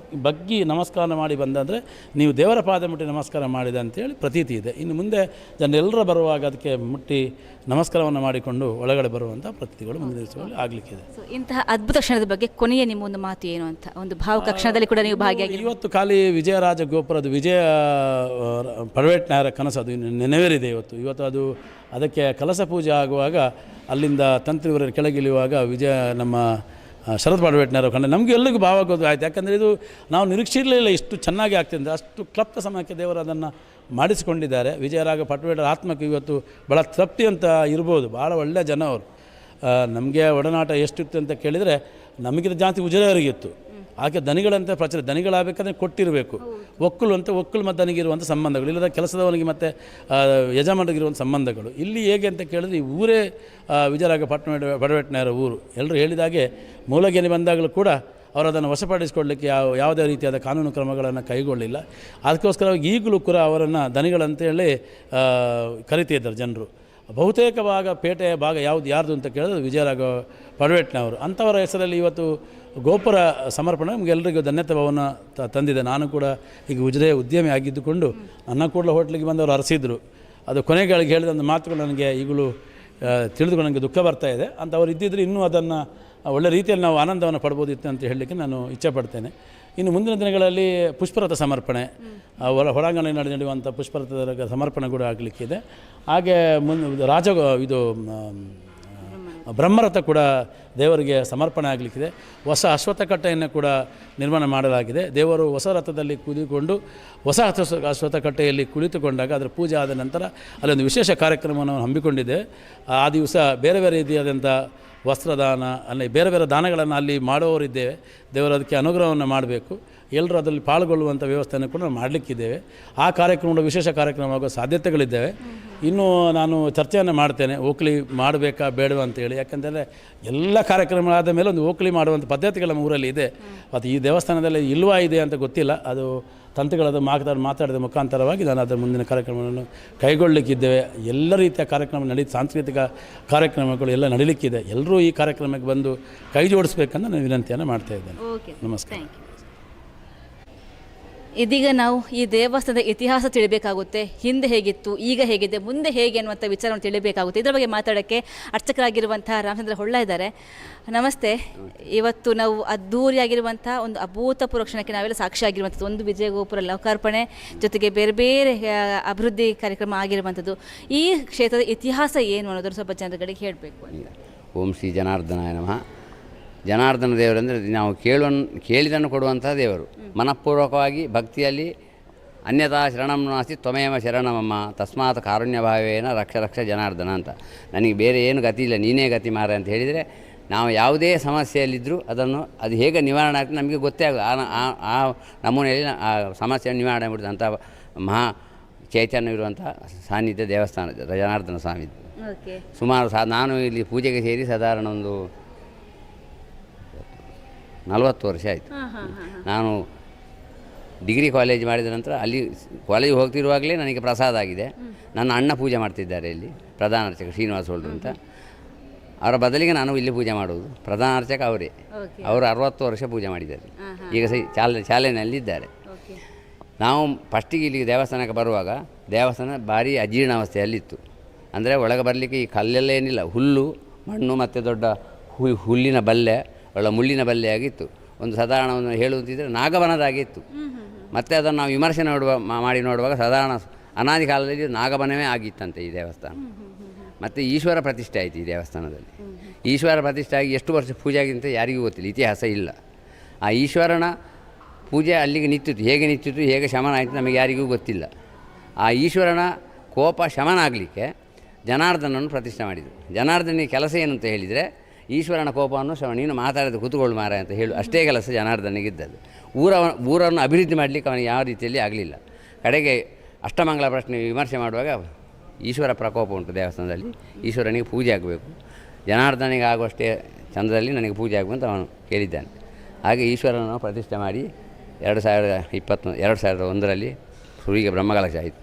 ಬಗ್ಗಿ ನಮಸ್ಕಾರ ಮಾಡಿ ಬಂದಂದರೆ ನೀವು ದೇವರ ಪಾದ ಮುಟ್ಟಿ ನಮಸ್ಕಾರ ಮಾಡಿದೆ ಅಂತೇಳಿ ಪ್ರತೀತಿ ಇದೆ. ಇನ್ನು ಮುಂದೆ ಜನರೆಲ್ಲರೂ ಬರುವಾಗ ಅದಕ್ಕೆ ಮುಟ್ಟಿ ನಮಸ್ಕಾರವನ್ನು ಮಾಡಿಕೊಂಡು ಒಳಗಡೆ ಬರುವಂಥ ಪ್ರತೀತಿಗಳು ಮುಂದಿನ ದಿವಸಗಳಲ್ಲಿ ಆಗಲಿಕ್ಕಿದೆ. ಇಂತಹ ಅದ್ಭುತ ಕ್ಷಣದ ಬಗ್ಗೆ ಕೊನೆಯ ನಿಮ್ಮ ಒಂದು ಮಾತು ಏನು ಅಂತ, ಒಂದು ಭಾವುಕ ಕ್ಷಣದಲ್ಲಿ ಕೂಡ ನೀವು ಭಾಗಿಯಾಗಿ. ಇವತ್ತು ಖಾಲಿ ವಿಜಯರಾಜ ಗೋಪುರದ ವಿಜಯ ಪಡವೇಟ್ನಾಯರ ಕನಸು ಅದು ನೆನವೇರಿದೆ. ಇವತ್ತು ಅದು ಅದಕ್ಕೆ ಕಲಶ ಪೂಜೆ ಆಗುವಾಗ ಅಲ್ಲಿಂದ ತಂತ್ರಿವರ ಕೆಳಗಿಳಿಯುವಾಗ ನಮ್ಮ ಶರತ್ ಪಡವೇಟ್ನಾಯರು ಕಂಡು ನಮಗೆ ಎಲ್ಲರಿಗೂ ಭಾವಾಗೋದು ಆಯಿತು. ಯಾಕಂದರೆ ಇದು ನಾವು ನಿರೀಕ್ಷಿರಲಿಲ್ಲ ಇಷ್ಟು ಚೆನ್ನಾಗಿ ಆಗ್ತಿದೆ. ಅಷ್ಟು ಕ್ಲಪ್ತ ಸಮಯಕ್ಕೆ ದೇವರು ಅದನ್ನು ಮಾಡಿಸಿಕೊಂಡಿದ್ದಾರೆ. ವಿಜಯರಾಘ ಪಡವೇಟರ ಆತ್ಮಕ್ಕೆ ಇವತ್ತು ಭಾಳ ತೃಪ್ತಿ ಅಂತ ಇರ್ಬೋದು. ಭಾಳ ಒಳ್ಳೆಯ ಜನ ಅವರು. ನಮಗೆ ಒಡನಾಟ ಎಷ್ಟಿತ್ತು ಅಂತ ಕೇಳಿದರೆ ನಮಗಿಂತ ಜಾಸ್ತಿ ಉಜಿರೆಯವರಿಗಿತ್ತು. ಆಕೆ ದನಿಗಳಂತೆ ಪ್ರಚಾರ, ದನಿಗಳಾಗಬೇಕಾದ್ರೆ ಕೊಟ್ಟಿರಬೇಕು. ಒಕ್ಕಲು ಮತ್ತು ದನಿಗಿರುವಂಥ ಸಂಬಂಧಗಳು, ಇಲ್ಲದ ಕೆಲಸದವನಿಗೆ ಮತ್ತು ಯಜಮಾನರಿಗಿರುವಂಥ ಸಂಬಂಧಗಳು. ಇಲ್ಲಿ ಹೇಗೆ ಅಂತ ಕೇಳಿದ್ರೆ ಈ ಊರೇ ವಿಜಯರಾಘ ಪಡವೇಟ್ನಾಯರ ಊರು. ಎಲ್ಲರೂ ಹೇಳಿದಾಗೆ ಮೂಲಗೇನಿ ಬಂದಾಗಲೂ ಕೂಡ ಅವರು ಅದನ್ನು ವಶಪಡಿಸಿಕೊಳ್ಳಲಿಕ್ಕೆ ಯಾವುದೇ ರೀತಿಯಾದ ಕಾನೂನು ಕ್ರಮಗಳನ್ನು ಕೈಗೊಳ್ಳಿಲ್ಲ. ಅದಕ್ಕೋಸ್ಕರ ಈಗಲೂ ಕೂಡ ಅವರನ್ನು ದನಿಗಳಂತೇಳಿ ಕರಿತಿದ್ದಾರೆ ಜನರು. ಬಹುತೇಕ ಪೇಟೆಯ ಭಾಗ ಯಾರ್ದು ಅಂತ ಕೇಳಿದ್ರೆ ವಿಜಯರಾಘ ಪಡವೇಟ್ನವರು. ಅಂಥವರ ಹೆಸರಲ್ಲಿ ಇವತ್ತು ಗೋಪುರ ಸಮರ್ಪಣೆ ನಮಗೆಲ್ಲರಿಗೂ ಧನ್ಯತೆ ಭಾವನ ತಂದಿದೆ. ನಾನು ಕೂಡ ಈಗ ಉಜಿರೆಯ ಉದ್ಯಮಿ ಆಗಿದ್ದುಕೊಂಡು ನನ್ನ ಕೂಡಲೇ ಹೋಟ್ಲಿಗೆ ಬಂದವರು ಅರಸಿದ್ರು. ಅದು ಕೊನೆಗಳಿಗೆ ಹೇಳಿದಂಥ ಮಾತುಗಳು ನನಗೆ ಈಗಲೂ ತಿಳಿದುಕೊಂಡು ನನಗೆ ದುಃಖ ಬರ್ತಾಯಿದೆ. ಅಂಥವ್ರು ಇದ್ದಿದ್ರೆ ಇನ್ನೂ ಅದನ್ನು ಒಳ್ಳೆ ರೀತಿಯಲ್ಲಿ ನಾವು ಆನಂದವನ್ನು ಪಡ್ಬೋದಿತ್ತು ಅಂತ ಹೇಳಲಿಕ್ಕೆ ನಾನು ಇಚ್ಛೆಪಡ್ತೇನೆ. ಇನ್ನು ಮುಂದಿನ ದಿನಗಳಲ್ಲಿ ಪುಷ್ಪರಥ ಸಮರ್ಪಣೆ, ಹೊರಾಂಗಣದಲ್ಲಿ ನಡೆಯುವಂಥ ಪುಷ್ಪರಥದ ಸಮರ್ಪಣೆ ಕೂಡ ಆಗಲಿಕ್ಕಿದೆ. ಹಾಗೆ ಇದು ಬ್ರಹ್ಮರಥ ಕೂಡ ದೇವರಿಗೆ ಸಮರ್ಪಣೆ ಆಗಲಿಕ್ಕಿದೆ. ಹೊಸ ಅಶ್ವತ್ಥ ಕಟ್ಟೆಯನ್ನು ಕೂಡ ನಿರ್ಮಾಣ ಮಾಡಲಾಗಿದೆ. ದೇವರು ಹೊಸ ರಥದಲ್ಲಿ ಕುಳಿತುಕೊಂಡು ಹೊಸ ಅಶ್ವತ್ಥ ಕಟ್ಟೆಯಲ್ಲಿ ಕುಳಿತುಕೊಂಡಾಗ ಅದರ ಪೂಜೆ ಆದ ನಂತರ ಅಲ್ಲೊಂದು ವಿಶೇಷ ಕಾರ್ಯಕ್ರಮವನ್ನು ಹಮ್ಮಿಕೊಂಡಿದೆ. ಆ ದಿವಸ ಬೇರೆ ಬೇರೆ ರೀತಿಯಾದಂಥ ವಸ್ತ್ರದಾನ, ಅಲ್ಲಿ ಬೇರೆ ಬೇರೆ ದಾನಗಳನ್ನು ಅಲ್ಲಿ ಮಾಡುವವರಿದ್ದೇವೆ. ದೇವರು ಅದಕ್ಕೆ ಅನುಗ್ರಹವನ್ನು ಮಾಡಬೇಕು. ಎಲ್ಲರೂ ಅದರಲ್ಲಿ ಪಾಲ್ಗೊಳ್ಳುವಂಥ ವ್ಯವಸ್ಥೆಯನ್ನು ಕೂಡ ನಾವು ಮಾಡಲಿಕ್ಕಿದ್ದೇವೆ. ಆ ಕಾರ್ಯಕ್ರಮದ ವಿಶೇಷ ಕಾರ್ಯಕ್ರಮವಾಗುವ ಸಾಧ್ಯತೆಗಳಿದ್ದೇವೆ. ಇನ್ನೂ ನಾನು ಚರ್ಚೆಯನ್ನು ಮಾಡ್ತೇನೆ, ಓಕ್ಲಿ ಮಾಡಬೇಕಾ ಬೇಡವಾ ಅಂತೇಳಿ. ಯಾಕೆಂದರೆ ಎಲ್ಲ ಕಾರ್ಯಕ್ರಮಗಳಾದ ಮೇಲೆ ಒಂದು ಓಕ್ಲಿ ಮಾಡುವಂಥ ಪದ್ಧತಿಗಳು ನಮ್ಮ ಊರಲ್ಲಿ ಇದೆ. ಮತ್ತು ಈ ದೇವಸ್ಥಾನದಲ್ಲಿ ಇಲ್ವಾ ಇದೆ ಅಂತ ಗೊತ್ತಿಲ್ಲ. ಅದು ತಂತ್ರಗಳದ್ದು ಮಾತಾಡಿದ ಮುಖಾಂತರವಾಗಿ ನಾನು ಅದರ ಮುಂದಿನ ಕಾರ್ಯಕ್ರಮವನ್ನು ಕೈಗೊಳ್ಳಲಿಕ್ಕಿದ್ದೇವೆ. ಎಲ್ಲ ರೀತಿಯ ಕಾರ್ಯಕ್ರಮ ಸಾಂಸ್ಕೃತಿಕ ಕಾರ್ಯಕ್ರಮಗಳು ಎಲ್ಲ ನಡೀಲಿಕ್ಕಿದೆ. ಎಲ್ಲರೂ ಈ ಕಾರ್ಯಕ್ರಮಕ್ಕೆ ಬಂದು ಕೈ ಜೋಡಿಸ್ಬೇಕಂತ ನಾನು ವಿನಂತಿಯನ್ನು ಮಾಡ್ತಾ ಇದ್ದೇನೆ. ನಮಸ್ಕಾರ. ಇದೀಗ ನಾವು ಈ ದೇವಸ್ಥಾನದ ಇತಿಹಾಸ ತಿಳಿಬೇಕಾಗುತ್ತೆ. ಹಿಂದೆ ಹೇಗಿತ್ತು, ಈಗ ಹೇಗಿದೆ, ಮುಂದೆ ಹೇಗೆ ಅನ್ನುವಂಥ ವಿಚಾರವನ್ನು ತಿಳಿಬೇಕಾಗುತ್ತೆ. ಇದರ ಬಗ್ಗೆ ಮಾತಾಡೋಕ್ಕೆ ಅರ್ಚಕರಾಗಿರುವಂತಹ ರಾಮಚಂದ್ರ ಹೊಳ್ಳ ಇದ್ದಾರೆ. ನಮಸ್ತೆ. ಇವತ್ತು ನಾವು ಅದ್ಧೂರಿಯಾಗಿರುವಂಥ ಒಂದು ಅಭೂತಪೂರ್ವ ಕ್ಷಣಕ್ಕೆ ನಾವೆಲ್ಲ ಸಾಕ್ಷಿಯಾಗಿರುವಂಥದ್ದು. ಒಂದು ವಿಜಯಗೋಪುರ ಲೋಕಾರ್ಪಣೆ, ಜೊತೆಗೆ ಬೇರೆ ಬೇರೆ ಅಭಿವೃದ್ಧಿ ಕಾರ್ಯಕ್ರಮ ಆಗಿರುವಂಥದ್ದು. ಈ ಕ್ಷೇತ್ರದ ಇತಿಹಾಸ ಏನು ಅನ್ನೋದನ್ನು ಸ್ವಲ್ಪ ಜನಗಳಿಗೆ ಹೇಳಬೇಕು ಅಂತ. ಓಂ ಶ್ರೀ ಜನಾರ್ದನಾಯ ನಮಃ. ಜನಾರ್ದನ ದೇವರಂದರೆ ನಾವು ಕೇಳಿದನ್ನು ಕೊಡುವಂಥ ದೇವರು. ಮನಃಪೂರ್ವಕವಾಗಿ ಭಕ್ತಿಯಲ್ಲಿ ಅನ್ಯಥಾ ಶರಣಂ ನಾಸ್ತಿ ತ್ವಮೇವ ಶರಣಮಮ್ಮ ತಸ್ಮಾತ್ ಕಾರುಣ್ಯಭಾವೇನ ರಕ್ಷ ರಕ್ಷ ಜನಾರ್ದನ ಅಂತ. ನನಗೆ ಬೇರೆ ಏನು ಗತಿ ಇಲ್ಲ, ನೀನೇ ಗತಿ ಮಾರ ಅಂತ ಹೇಳಿದರೆ ನಾವು ಯಾವುದೇ ಸಮಸ್ಯೆಯಲ್ಲಿದ್ದರೂ ಅದು ಹೇಗೆ ನಿವಾರಣೆ ಆಗ್ತದೆ ನಮಗೆ ಗೊತ್ತೇ ಆಗೋದು. ಆ ನಮೂನೆಯಲ್ಲಿ ಆ ಸಮಸ್ಯೆಯನ್ನು ನಿವಾರಣೆ ಮಾಡಿದಂಥ ಮಹಾ ಚೈತನ್ಯವಿರುವಂಥ ಸಾನ್ನಿಧ್ಯ ದೇವಸ್ಥಾನ ಜನಾರ್ದನ ಸ್ವಾಮಿ. ಸುಮಾರು ನಾನು ಇಲ್ಲಿ ಪೂಜೆಗೆ ಸೇರಿ ಸಾಧಾರಣ ಒಂದು 40 ವರ್ಷ ಆಯಿತು. ನಾನು ಡಿಗ್ರಿ ಕಾಲೇಜ್ ಮಾಡಿದ ನಂತರ ಅಲ್ಲಿ ಕಾಲೇಜಿಗೆ ಹೋಗ್ತಿರುವಾಗಲೇ ನನಗೆ ಪ್ರಸಾದ ಆಗಿದೆ. ನನ್ನ ಅಣ್ಣ ಪೂಜೆ ಮಾಡ್ತಿದ್ದಾರೆ ಇಲ್ಲಿ, ಪ್ರಧಾನ ಅರ್ಚಕ ಶ್ರೀನಿವಾಸ ಹೊಳ್ಳು ಅಂತ. ಅವರ ಬದಲಿಗೆ ನಾನು ಇಲ್ಲಿ ಪೂಜೆ ಮಾಡೋದು. ಪ್ರಧಾನ ಅರ್ಚಕ ಅವರೇ. ಅವರು 60 ವರ್ಷ ಪೂಜೆ ಮಾಡಿದ್ದಾರೆ. ಈಗ ಶಾಲೆಯಲ್ಲಿದ್ದಾರೆ. ನಾವು ಫಸ್ಟಿಗೆ ಇಲ್ಲಿಗೆ ದೇವಸ್ಥಾನಕ್ಕೆ ಬರುವಾಗ ದೇವಸ್ಥಾನ ಭಾರಿ ಅಜೀರ್ಣಾವಸ್ಥೆಯಲ್ಲಿತ್ತು. ಅಂದರೆ ಒಳಗೆ ಬರಲಿಕ್ಕೆ ಈ ಕಲ್ಲೆಲ್ಲ ಏನಿಲ್ಲ, ಹುಲ್ಲು ಮಣ್ಣು ಮತ್ತು ದೊಡ್ಡ ಹುಲ್ಲಿನ ಬಲ್ಲೆ, ಒಳ್ಳೆ ಮುಳ್ಳಿನ ಬಲ್ಲೆ ಆಗಿತ್ತು. ಒಂದು ಸಾಧಾರಣ ಒಂದು ಹೇಳುವಂತಿದ್ದರೆ ನಾಗಬನದಾಗಿತ್ತು. ಮತ್ತು ಅದನ್ನು ನಾವು ವಿಮರ್ಶೆ ಮಾಡಿ ನೋಡುವಾಗ ಸಾಧಾರಣ ಅನಾದಿ ಕಾಲದಲ್ಲಿ ನಾಗಬನವೇ ಆಗಿತ್ತಂತೆ ಈ ದೇವಸ್ಥಾನ. ಮತ್ತು ಈಶ್ವರ ಪ್ರತಿಷ್ಠೆ ಆಯಿತು ಈ ದೇವಸ್ಥಾನದಲ್ಲಿ. ಈಶ್ವರ ಪ್ರತಿಷ್ಠೆ ಆಗಿ ಎಷ್ಟು ವರ್ಷ ಪೂಜೆ ಆಗಿಂತ ಯಾರಿಗೂ ಗೊತ್ತಿಲ್ಲ, ಇತಿಹಾಸ ಇಲ್ಲ. ಆ ಈಶ್ವರನ ಪೂಜೆ ಅಲ್ಲಿಗೆ ನಿಂತಿತ್ತು. ಹೇಗೆ ನಿಂತಿತ್ತು, ಹೇಗೆ ಶಮನ ಆಯಿತು ನಮಗೆ ಯಾರಿಗೂ ಗೊತ್ತಿಲ್ಲ. ಆ ಈಶ್ವರನ ಕೋಪ ಶಮನ ಆಗಲಿಕ್ಕೆ ಜನಾರ್ದನನ್ನು ಪ್ರತಿಷ್ಠೆ ಮಾಡಿದರು. ಜನಾರ್ದನಿಗೆ ಕೆಲಸ ಏನು ಅಂತ ಹೇಳಿದರೆ ಈಶ್ವರನ ಕೋಪವನ್ನು ನೀನು ಮಾತಾಡೋದು ಕೂತ್ಕೊಳ್ಳು ಮಾರ ಅಂತ ಹೇಳು, ಅಷ್ಟೇ ಕೆಲಸ ಜನಾರ್ದನಿಗಿದ್ದದ್ದು. ಊರನ್ನು ಅಭಿವೃದ್ಧಿ ಮಾಡಲಿಕ್ಕೆ ಅವನಿಗೆ ಯಾವ ರೀತಿಯಲ್ಲಿ ಆಗಲಿಲ್ಲ. ಕಡೆಗೆ ಅಷ್ಟಮಂಗಲ ಪ್ರಶ್ನೆ ವಿಮರ್ಶೆ ಮಾಡುವಾಗ ಈಶ್ವರ ಪ್ರಕೋಪ ಉಂಟು ದೇವಸ್ಥಾನದಲ್ಲಿ, ಈಶ್ವರನಿಗೆ ಪೂಜೆ ಆಗಬೇಕು, ಜನಾರ್ದನಿಗೆ ಆಗುವಷ್ಟೇ ಚಂದದಲ್ಲಿ ನನಗೆ ಪೂಜೆ ಆಗಬೇಕಂತ ಅವನು ಕೇಳಿದ್ದಾನೆ. ಹಾಗೆ ಈಶ್ವರನ ಪ್ರತಿಷ್ಠೆ ಮಾಡಿ 2001ರಲ್ಲಿ ಸುರಿಗೆ ಬ್ರಹ್ಮಕಲಶ ಆಯಿತು.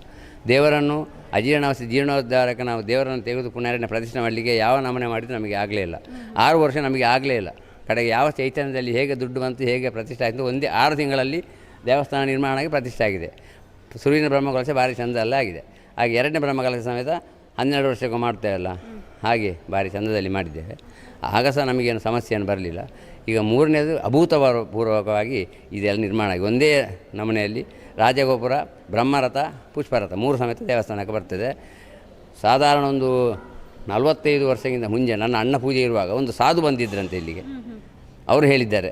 ದೇವರನ್ನು ಅಜೀರ್ಣಾವಸ್ಥೆ ಜೀರ್ಣೋದ್ಧಾರಕ್ಕೆ ನಾವು ದೇವರನ್ನು ತೆಗೆದು ಪುನಃ ಪ್ರತಿಷ್ಠೆ ಮಾಡಲಿಕ್ಕೆ ಯಾವ ನಮೂನೆ ಮಾಡಿದರೂ ನಮಗೆ ಆಗಲೇ ಇಲ್ಲ. 6 ವರ್ಷ ನಮಗೆ ಆಗಲೇ ಇಲ್ಲ. ಕಡೆಗೆ ಯಾವ ಚೈತನ್ಯದಲ್ಲಿ ಹೇಗೆ ದುಡ್ಡು ಬಂತು, ಹೇಗೆ ಪ್ರತಿಷ್ಠೆ ಆಯಿತು, ಒಂದೇ 6 ತಿಂಗಳಲ್ಲಿ ದೇವಸ್ಥಾನ ನಿರ್ಮಾಣ ಆಗಿ ಪ್ರತಿಷ್ಠೆ ಆಗಿದೆ. ಸೂರ್ಯನ ಬ್ರಹ್ಮಕಲಶ ಭಾರಿ ಚಂದಲ್ಲ ಆಗಿದೆ. ಹಾಗೆ 2ನೇ ಬ್ರಹ್ಮಕಲಶ ಸಮೇತ 12 ವರ್ಷಕ್ಕೂ ಮಾಡ್ತೇವಲ್ಲ, ಹಾಗೆ ಭಾರಿ ಚಂದದಲ್ಲಿ ಮಾಡಿದ್ದೇವೆ. ಆಗ ಸಹ ನಮಗೇನು ಸಮಸ್ಯೆಯನ್ನು ಬರಲಿಲ್ಲ. ಈಗ 3ನೇದು ಅಭೂತಪೂರ್ವಕವಾಗಿ ಇದೆಲ್ಲ ನಿರ್ಮಾಣ ಆಗಿ ಒಂದೇ ನಮೂನೆಯಲ್ಲಿ ರಾಜಗೋಪುರ, ಬ್ರಹ್ಮರಥ, ಪುಷ್ಪರಥ 3 ಸಮೇತ ದೇವಸ್ಥಾನಕ್ಕೆ ಬರ್ತದೆ. ಸಾಧಾರಣ ಒಂದು 45 ವರ್ಷಕ್ಕಿಂತ ಮುಂಚೆ ನನ್ನ ಅಣ್ಣ ಪೂಜೆ ಇರುವಾಗ ಒಂದು ಸಾಧು ಬಂದಿದ್ದರಂತೆ ಇಲ್ಲಿಗೆ. ಅವರು ಹೇಳಿದ್ದಾರೆ,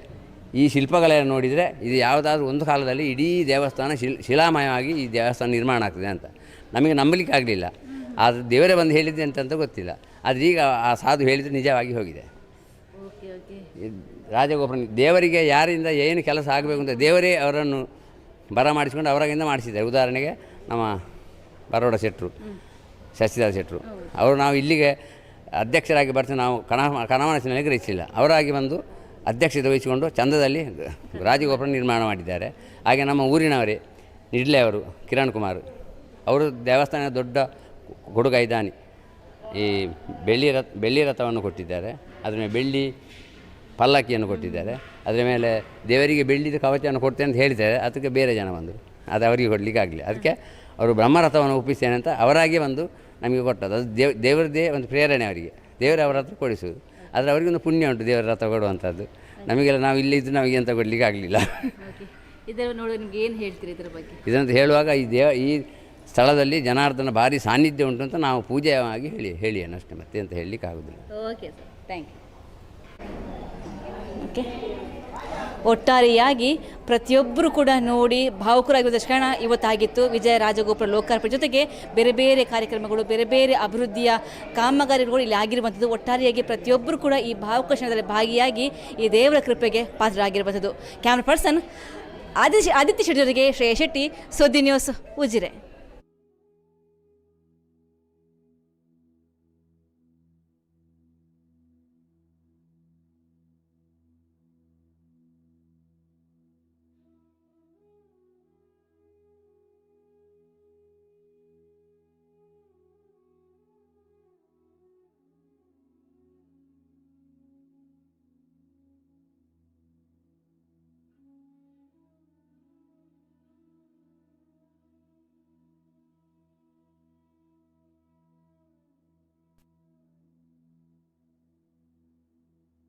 ಈ ಶಿಲ್ಪಗಳೆಲ್ಲ ನೋಡಿದರೆ ಇದು ಯಾವುದಾದ್ರೂ ಒಂದು ಕಾಲದಲ್ಲಿ ಇಡೀ ದೇವಸ್ಥಾನ ಶಿಲಾಮಯವಾಗಿ ಈ ದೇವಸ್ಥಾನ ನಿರ್ಮಾಣ ಆಗ್ತದೆ ಅಂತ. ನಮಗೆ ನಂಬಲಿಕ್ಕೆ ಆಗಲಿಲ್ಲ. ಆದರೆ ದೇವರೇ ಬಂದು ಹೇಳಿದ್ದೆ ಅಂತಂತ ಗೊತ್ತಿಲ್ಲ. ಆದರೆ ಈಗ ಆ ಸಾಧು ಹೇಳಿದರೆ ನಿಜವಾಗಿ ಹೋಗಿದೆ. ರಾಜಗೋಪುರ ದೇವರಿಗೆ ಯಾರಿಂದ ಏನು ಕೆಲಸ ಆಗಬೇಕು ಅಂತ ದೇವರೇ ಅವರನ್ನು ಬರಮಾಡಿಸಿಕೊಂಡು ಅವರಾಗಿಂದ ಮಾಡಿಸಿದ್ದಾರೆ. ಉದಾಹರಣೆಗೆ ನಮ್ಮ ಬರೋಡ ಶೆಟ್ಟರು, ಶಶಿಧರ ಶೆಟ್ಟರು ಅವರು ನಾವು ಇಲ್ಲಿಗೆ ಅಧ್ಯಕ್ಷರಾಗಿ ಬರ್ತೀವಿ, ನಾವು ಕಣಮನಸ್ಸಿನಲ್ಲಿ ಗ್ರಹಿಸಿಲ್ಲ. ಅವರಾಗಿ ಬಂದು ಅಧ್ಯಕ್ಷತೆ ವಹಿಸಿಕೊಂಡು ಚಂದದಲ್ಲಿ ರಾಜಗೋಪುರ ನಿರ್ಮಾಣ ಮಾಡಿದ್ದಾರೆ. ಹಾಗೆ ನಮ್ಮ ಊರಿನವರೇ ನಿಡ್ಲೆ ಅವರು ಕಿರಣ್ ಕುಮಾರ್ ಅವರು ದೇವಸ್ಥಾನದ ದೊಡ್ಡ ಕೊಡುಗ ಇದ್ದಾನೆ. ಈ ಬೆಳ್ಳಿ ರಥವನ್ನು ಕೊಟ್ಟಿದ್ದಾರೆ, ಅದರ ಮೇಲೆ ಬೆಳ್ಳಿ ಪಲ್ಲಕ್ಕಿಯನ್ನು ಕೊಟ್ಟಿದ್ದಾರೆ, ಅದರ ಮೇಲೆ ದೇವರಿಗೆ ಬೆಳ್ಳಿದ ಕವಚವನ್ನು ಕೊಡ್ತೇನೆ ಅಂತ ಹೇಳಿದ್ದಾರೆ. ಅದಕ್ಕೆ ಬೇರೆ ಜನ ಬಂದರು, ಅದು ಅವರಿಗೆ ಕೊಡಲಿಕ್ಕೆ ಆಗಲಿ. ಅದಕ್ಕೆ ಅವರು ಬ್ರಹ್ಮರಥವನ್ನು ಒಪ್ಪಿಸ್ತೇನೆ ಅಂತ ಅವರಾಗಿ ಬಂದು ನಮಗೆ ಕೊಟ್ಟದ್ದು. ಅದು ದೇವರದ್ದೇ ಒಂದು ಪ್ರೇರಣೆ ಅವರಿಗೆ, ದೇವರೇ ಅವರ ಹತ್ರ ಕೊಡಿಸುವುದು. ಆದರೆ ಅವರಿಗೊಂದು ಪುಣ್ಯ ಉಂಟು ದೇವರ ರಥ ಕೊಡುವಂಥದ್ದು. ನಮಗೆಲ್ಲ ನಾವು ಇಲ್ಲಿದ್ದು ನಮಗೆ ಅಂತ ಕೊಡಲಿಕ್ಕೆ ಆಗಲಿಲ್ಲ. ಇದರ ನೋಡಿ ನಿಮ್ಗೆ ಏನು ಹೇಳ್ತೀರಿ ಇದರ ಬಗ್ಗೆ? ಇದಂತ ಹೇಳುವಾಗ ಈ ಸ್ಥಳದಲ್ಲಿ ಜನಾರ್ದನ ಭಾರಿ ಸಾನ್ನಿಧ್ಯ ಉಂಟು ಅಂತ ನಾವು ಪೂಜೆಯಾಗಿ ಹೇಳಿ ಅಷ್ಟೇ, ಮತ್ತೆ ಅಂತ ಹೇಳಲಿಕ್ಕೆ ಆಗೋದಿಲ್ಲ. Okay sir, thank you. Okay, ಒಟ್ಟಾರೆಯಾಗಿ ಪ್ರತಿಯೊಬ್ಬರು ಕೂಡ ನೋಡಿ ಭಾವುಕರಾಗಿರುವ ಕ್ಷಣ ಇವತ್ತಾಗಿತ್ತು. ವಿಜಯ ರಾಜಗೋಪುರ ಲೋಕಾರ್ಪಣೆ ಜೊತೆಗೆ ಬೇರೆ ಬೇರೆ ಕಾರ್ಯಕ್ರಮಗಳು, ಬೇರೆ ಬೇರೆ ಅಭಿವೃದ್ಧಿಯ ಕಾಮಗಾರಿಗಳು ಇಲ್ಲಿ ಆಗಿರುವಂಥದ್ದು. ಒಟ್ಟಾರೆಯಾಗಿ ಪ್ರತಿಯೊಬ್ಬರು ಕೂಡ ಈ ಭಾವುಕ ಕ್ಷಣದಲ್ಲಿ ಭಾಗಿಯಾಗಿ ಈ ದೇವರ ಕೃಪೆಗೆ ಪಾತ್ರರಾಗಿರುವಂಥದ್ದು. ಕ್ಯಾಮ್ರಾ ಪರ್ಸನ್ ಆದಿತ್ಯ ಶೆಟ್ಟಿ ಅವರಿಗೆ ಶ್ರೇಯ ಶೆಟ್ಟಿ, ಸುದ್ದಿ ನ್ಯೂಸ್, ಉಜಿರೆ.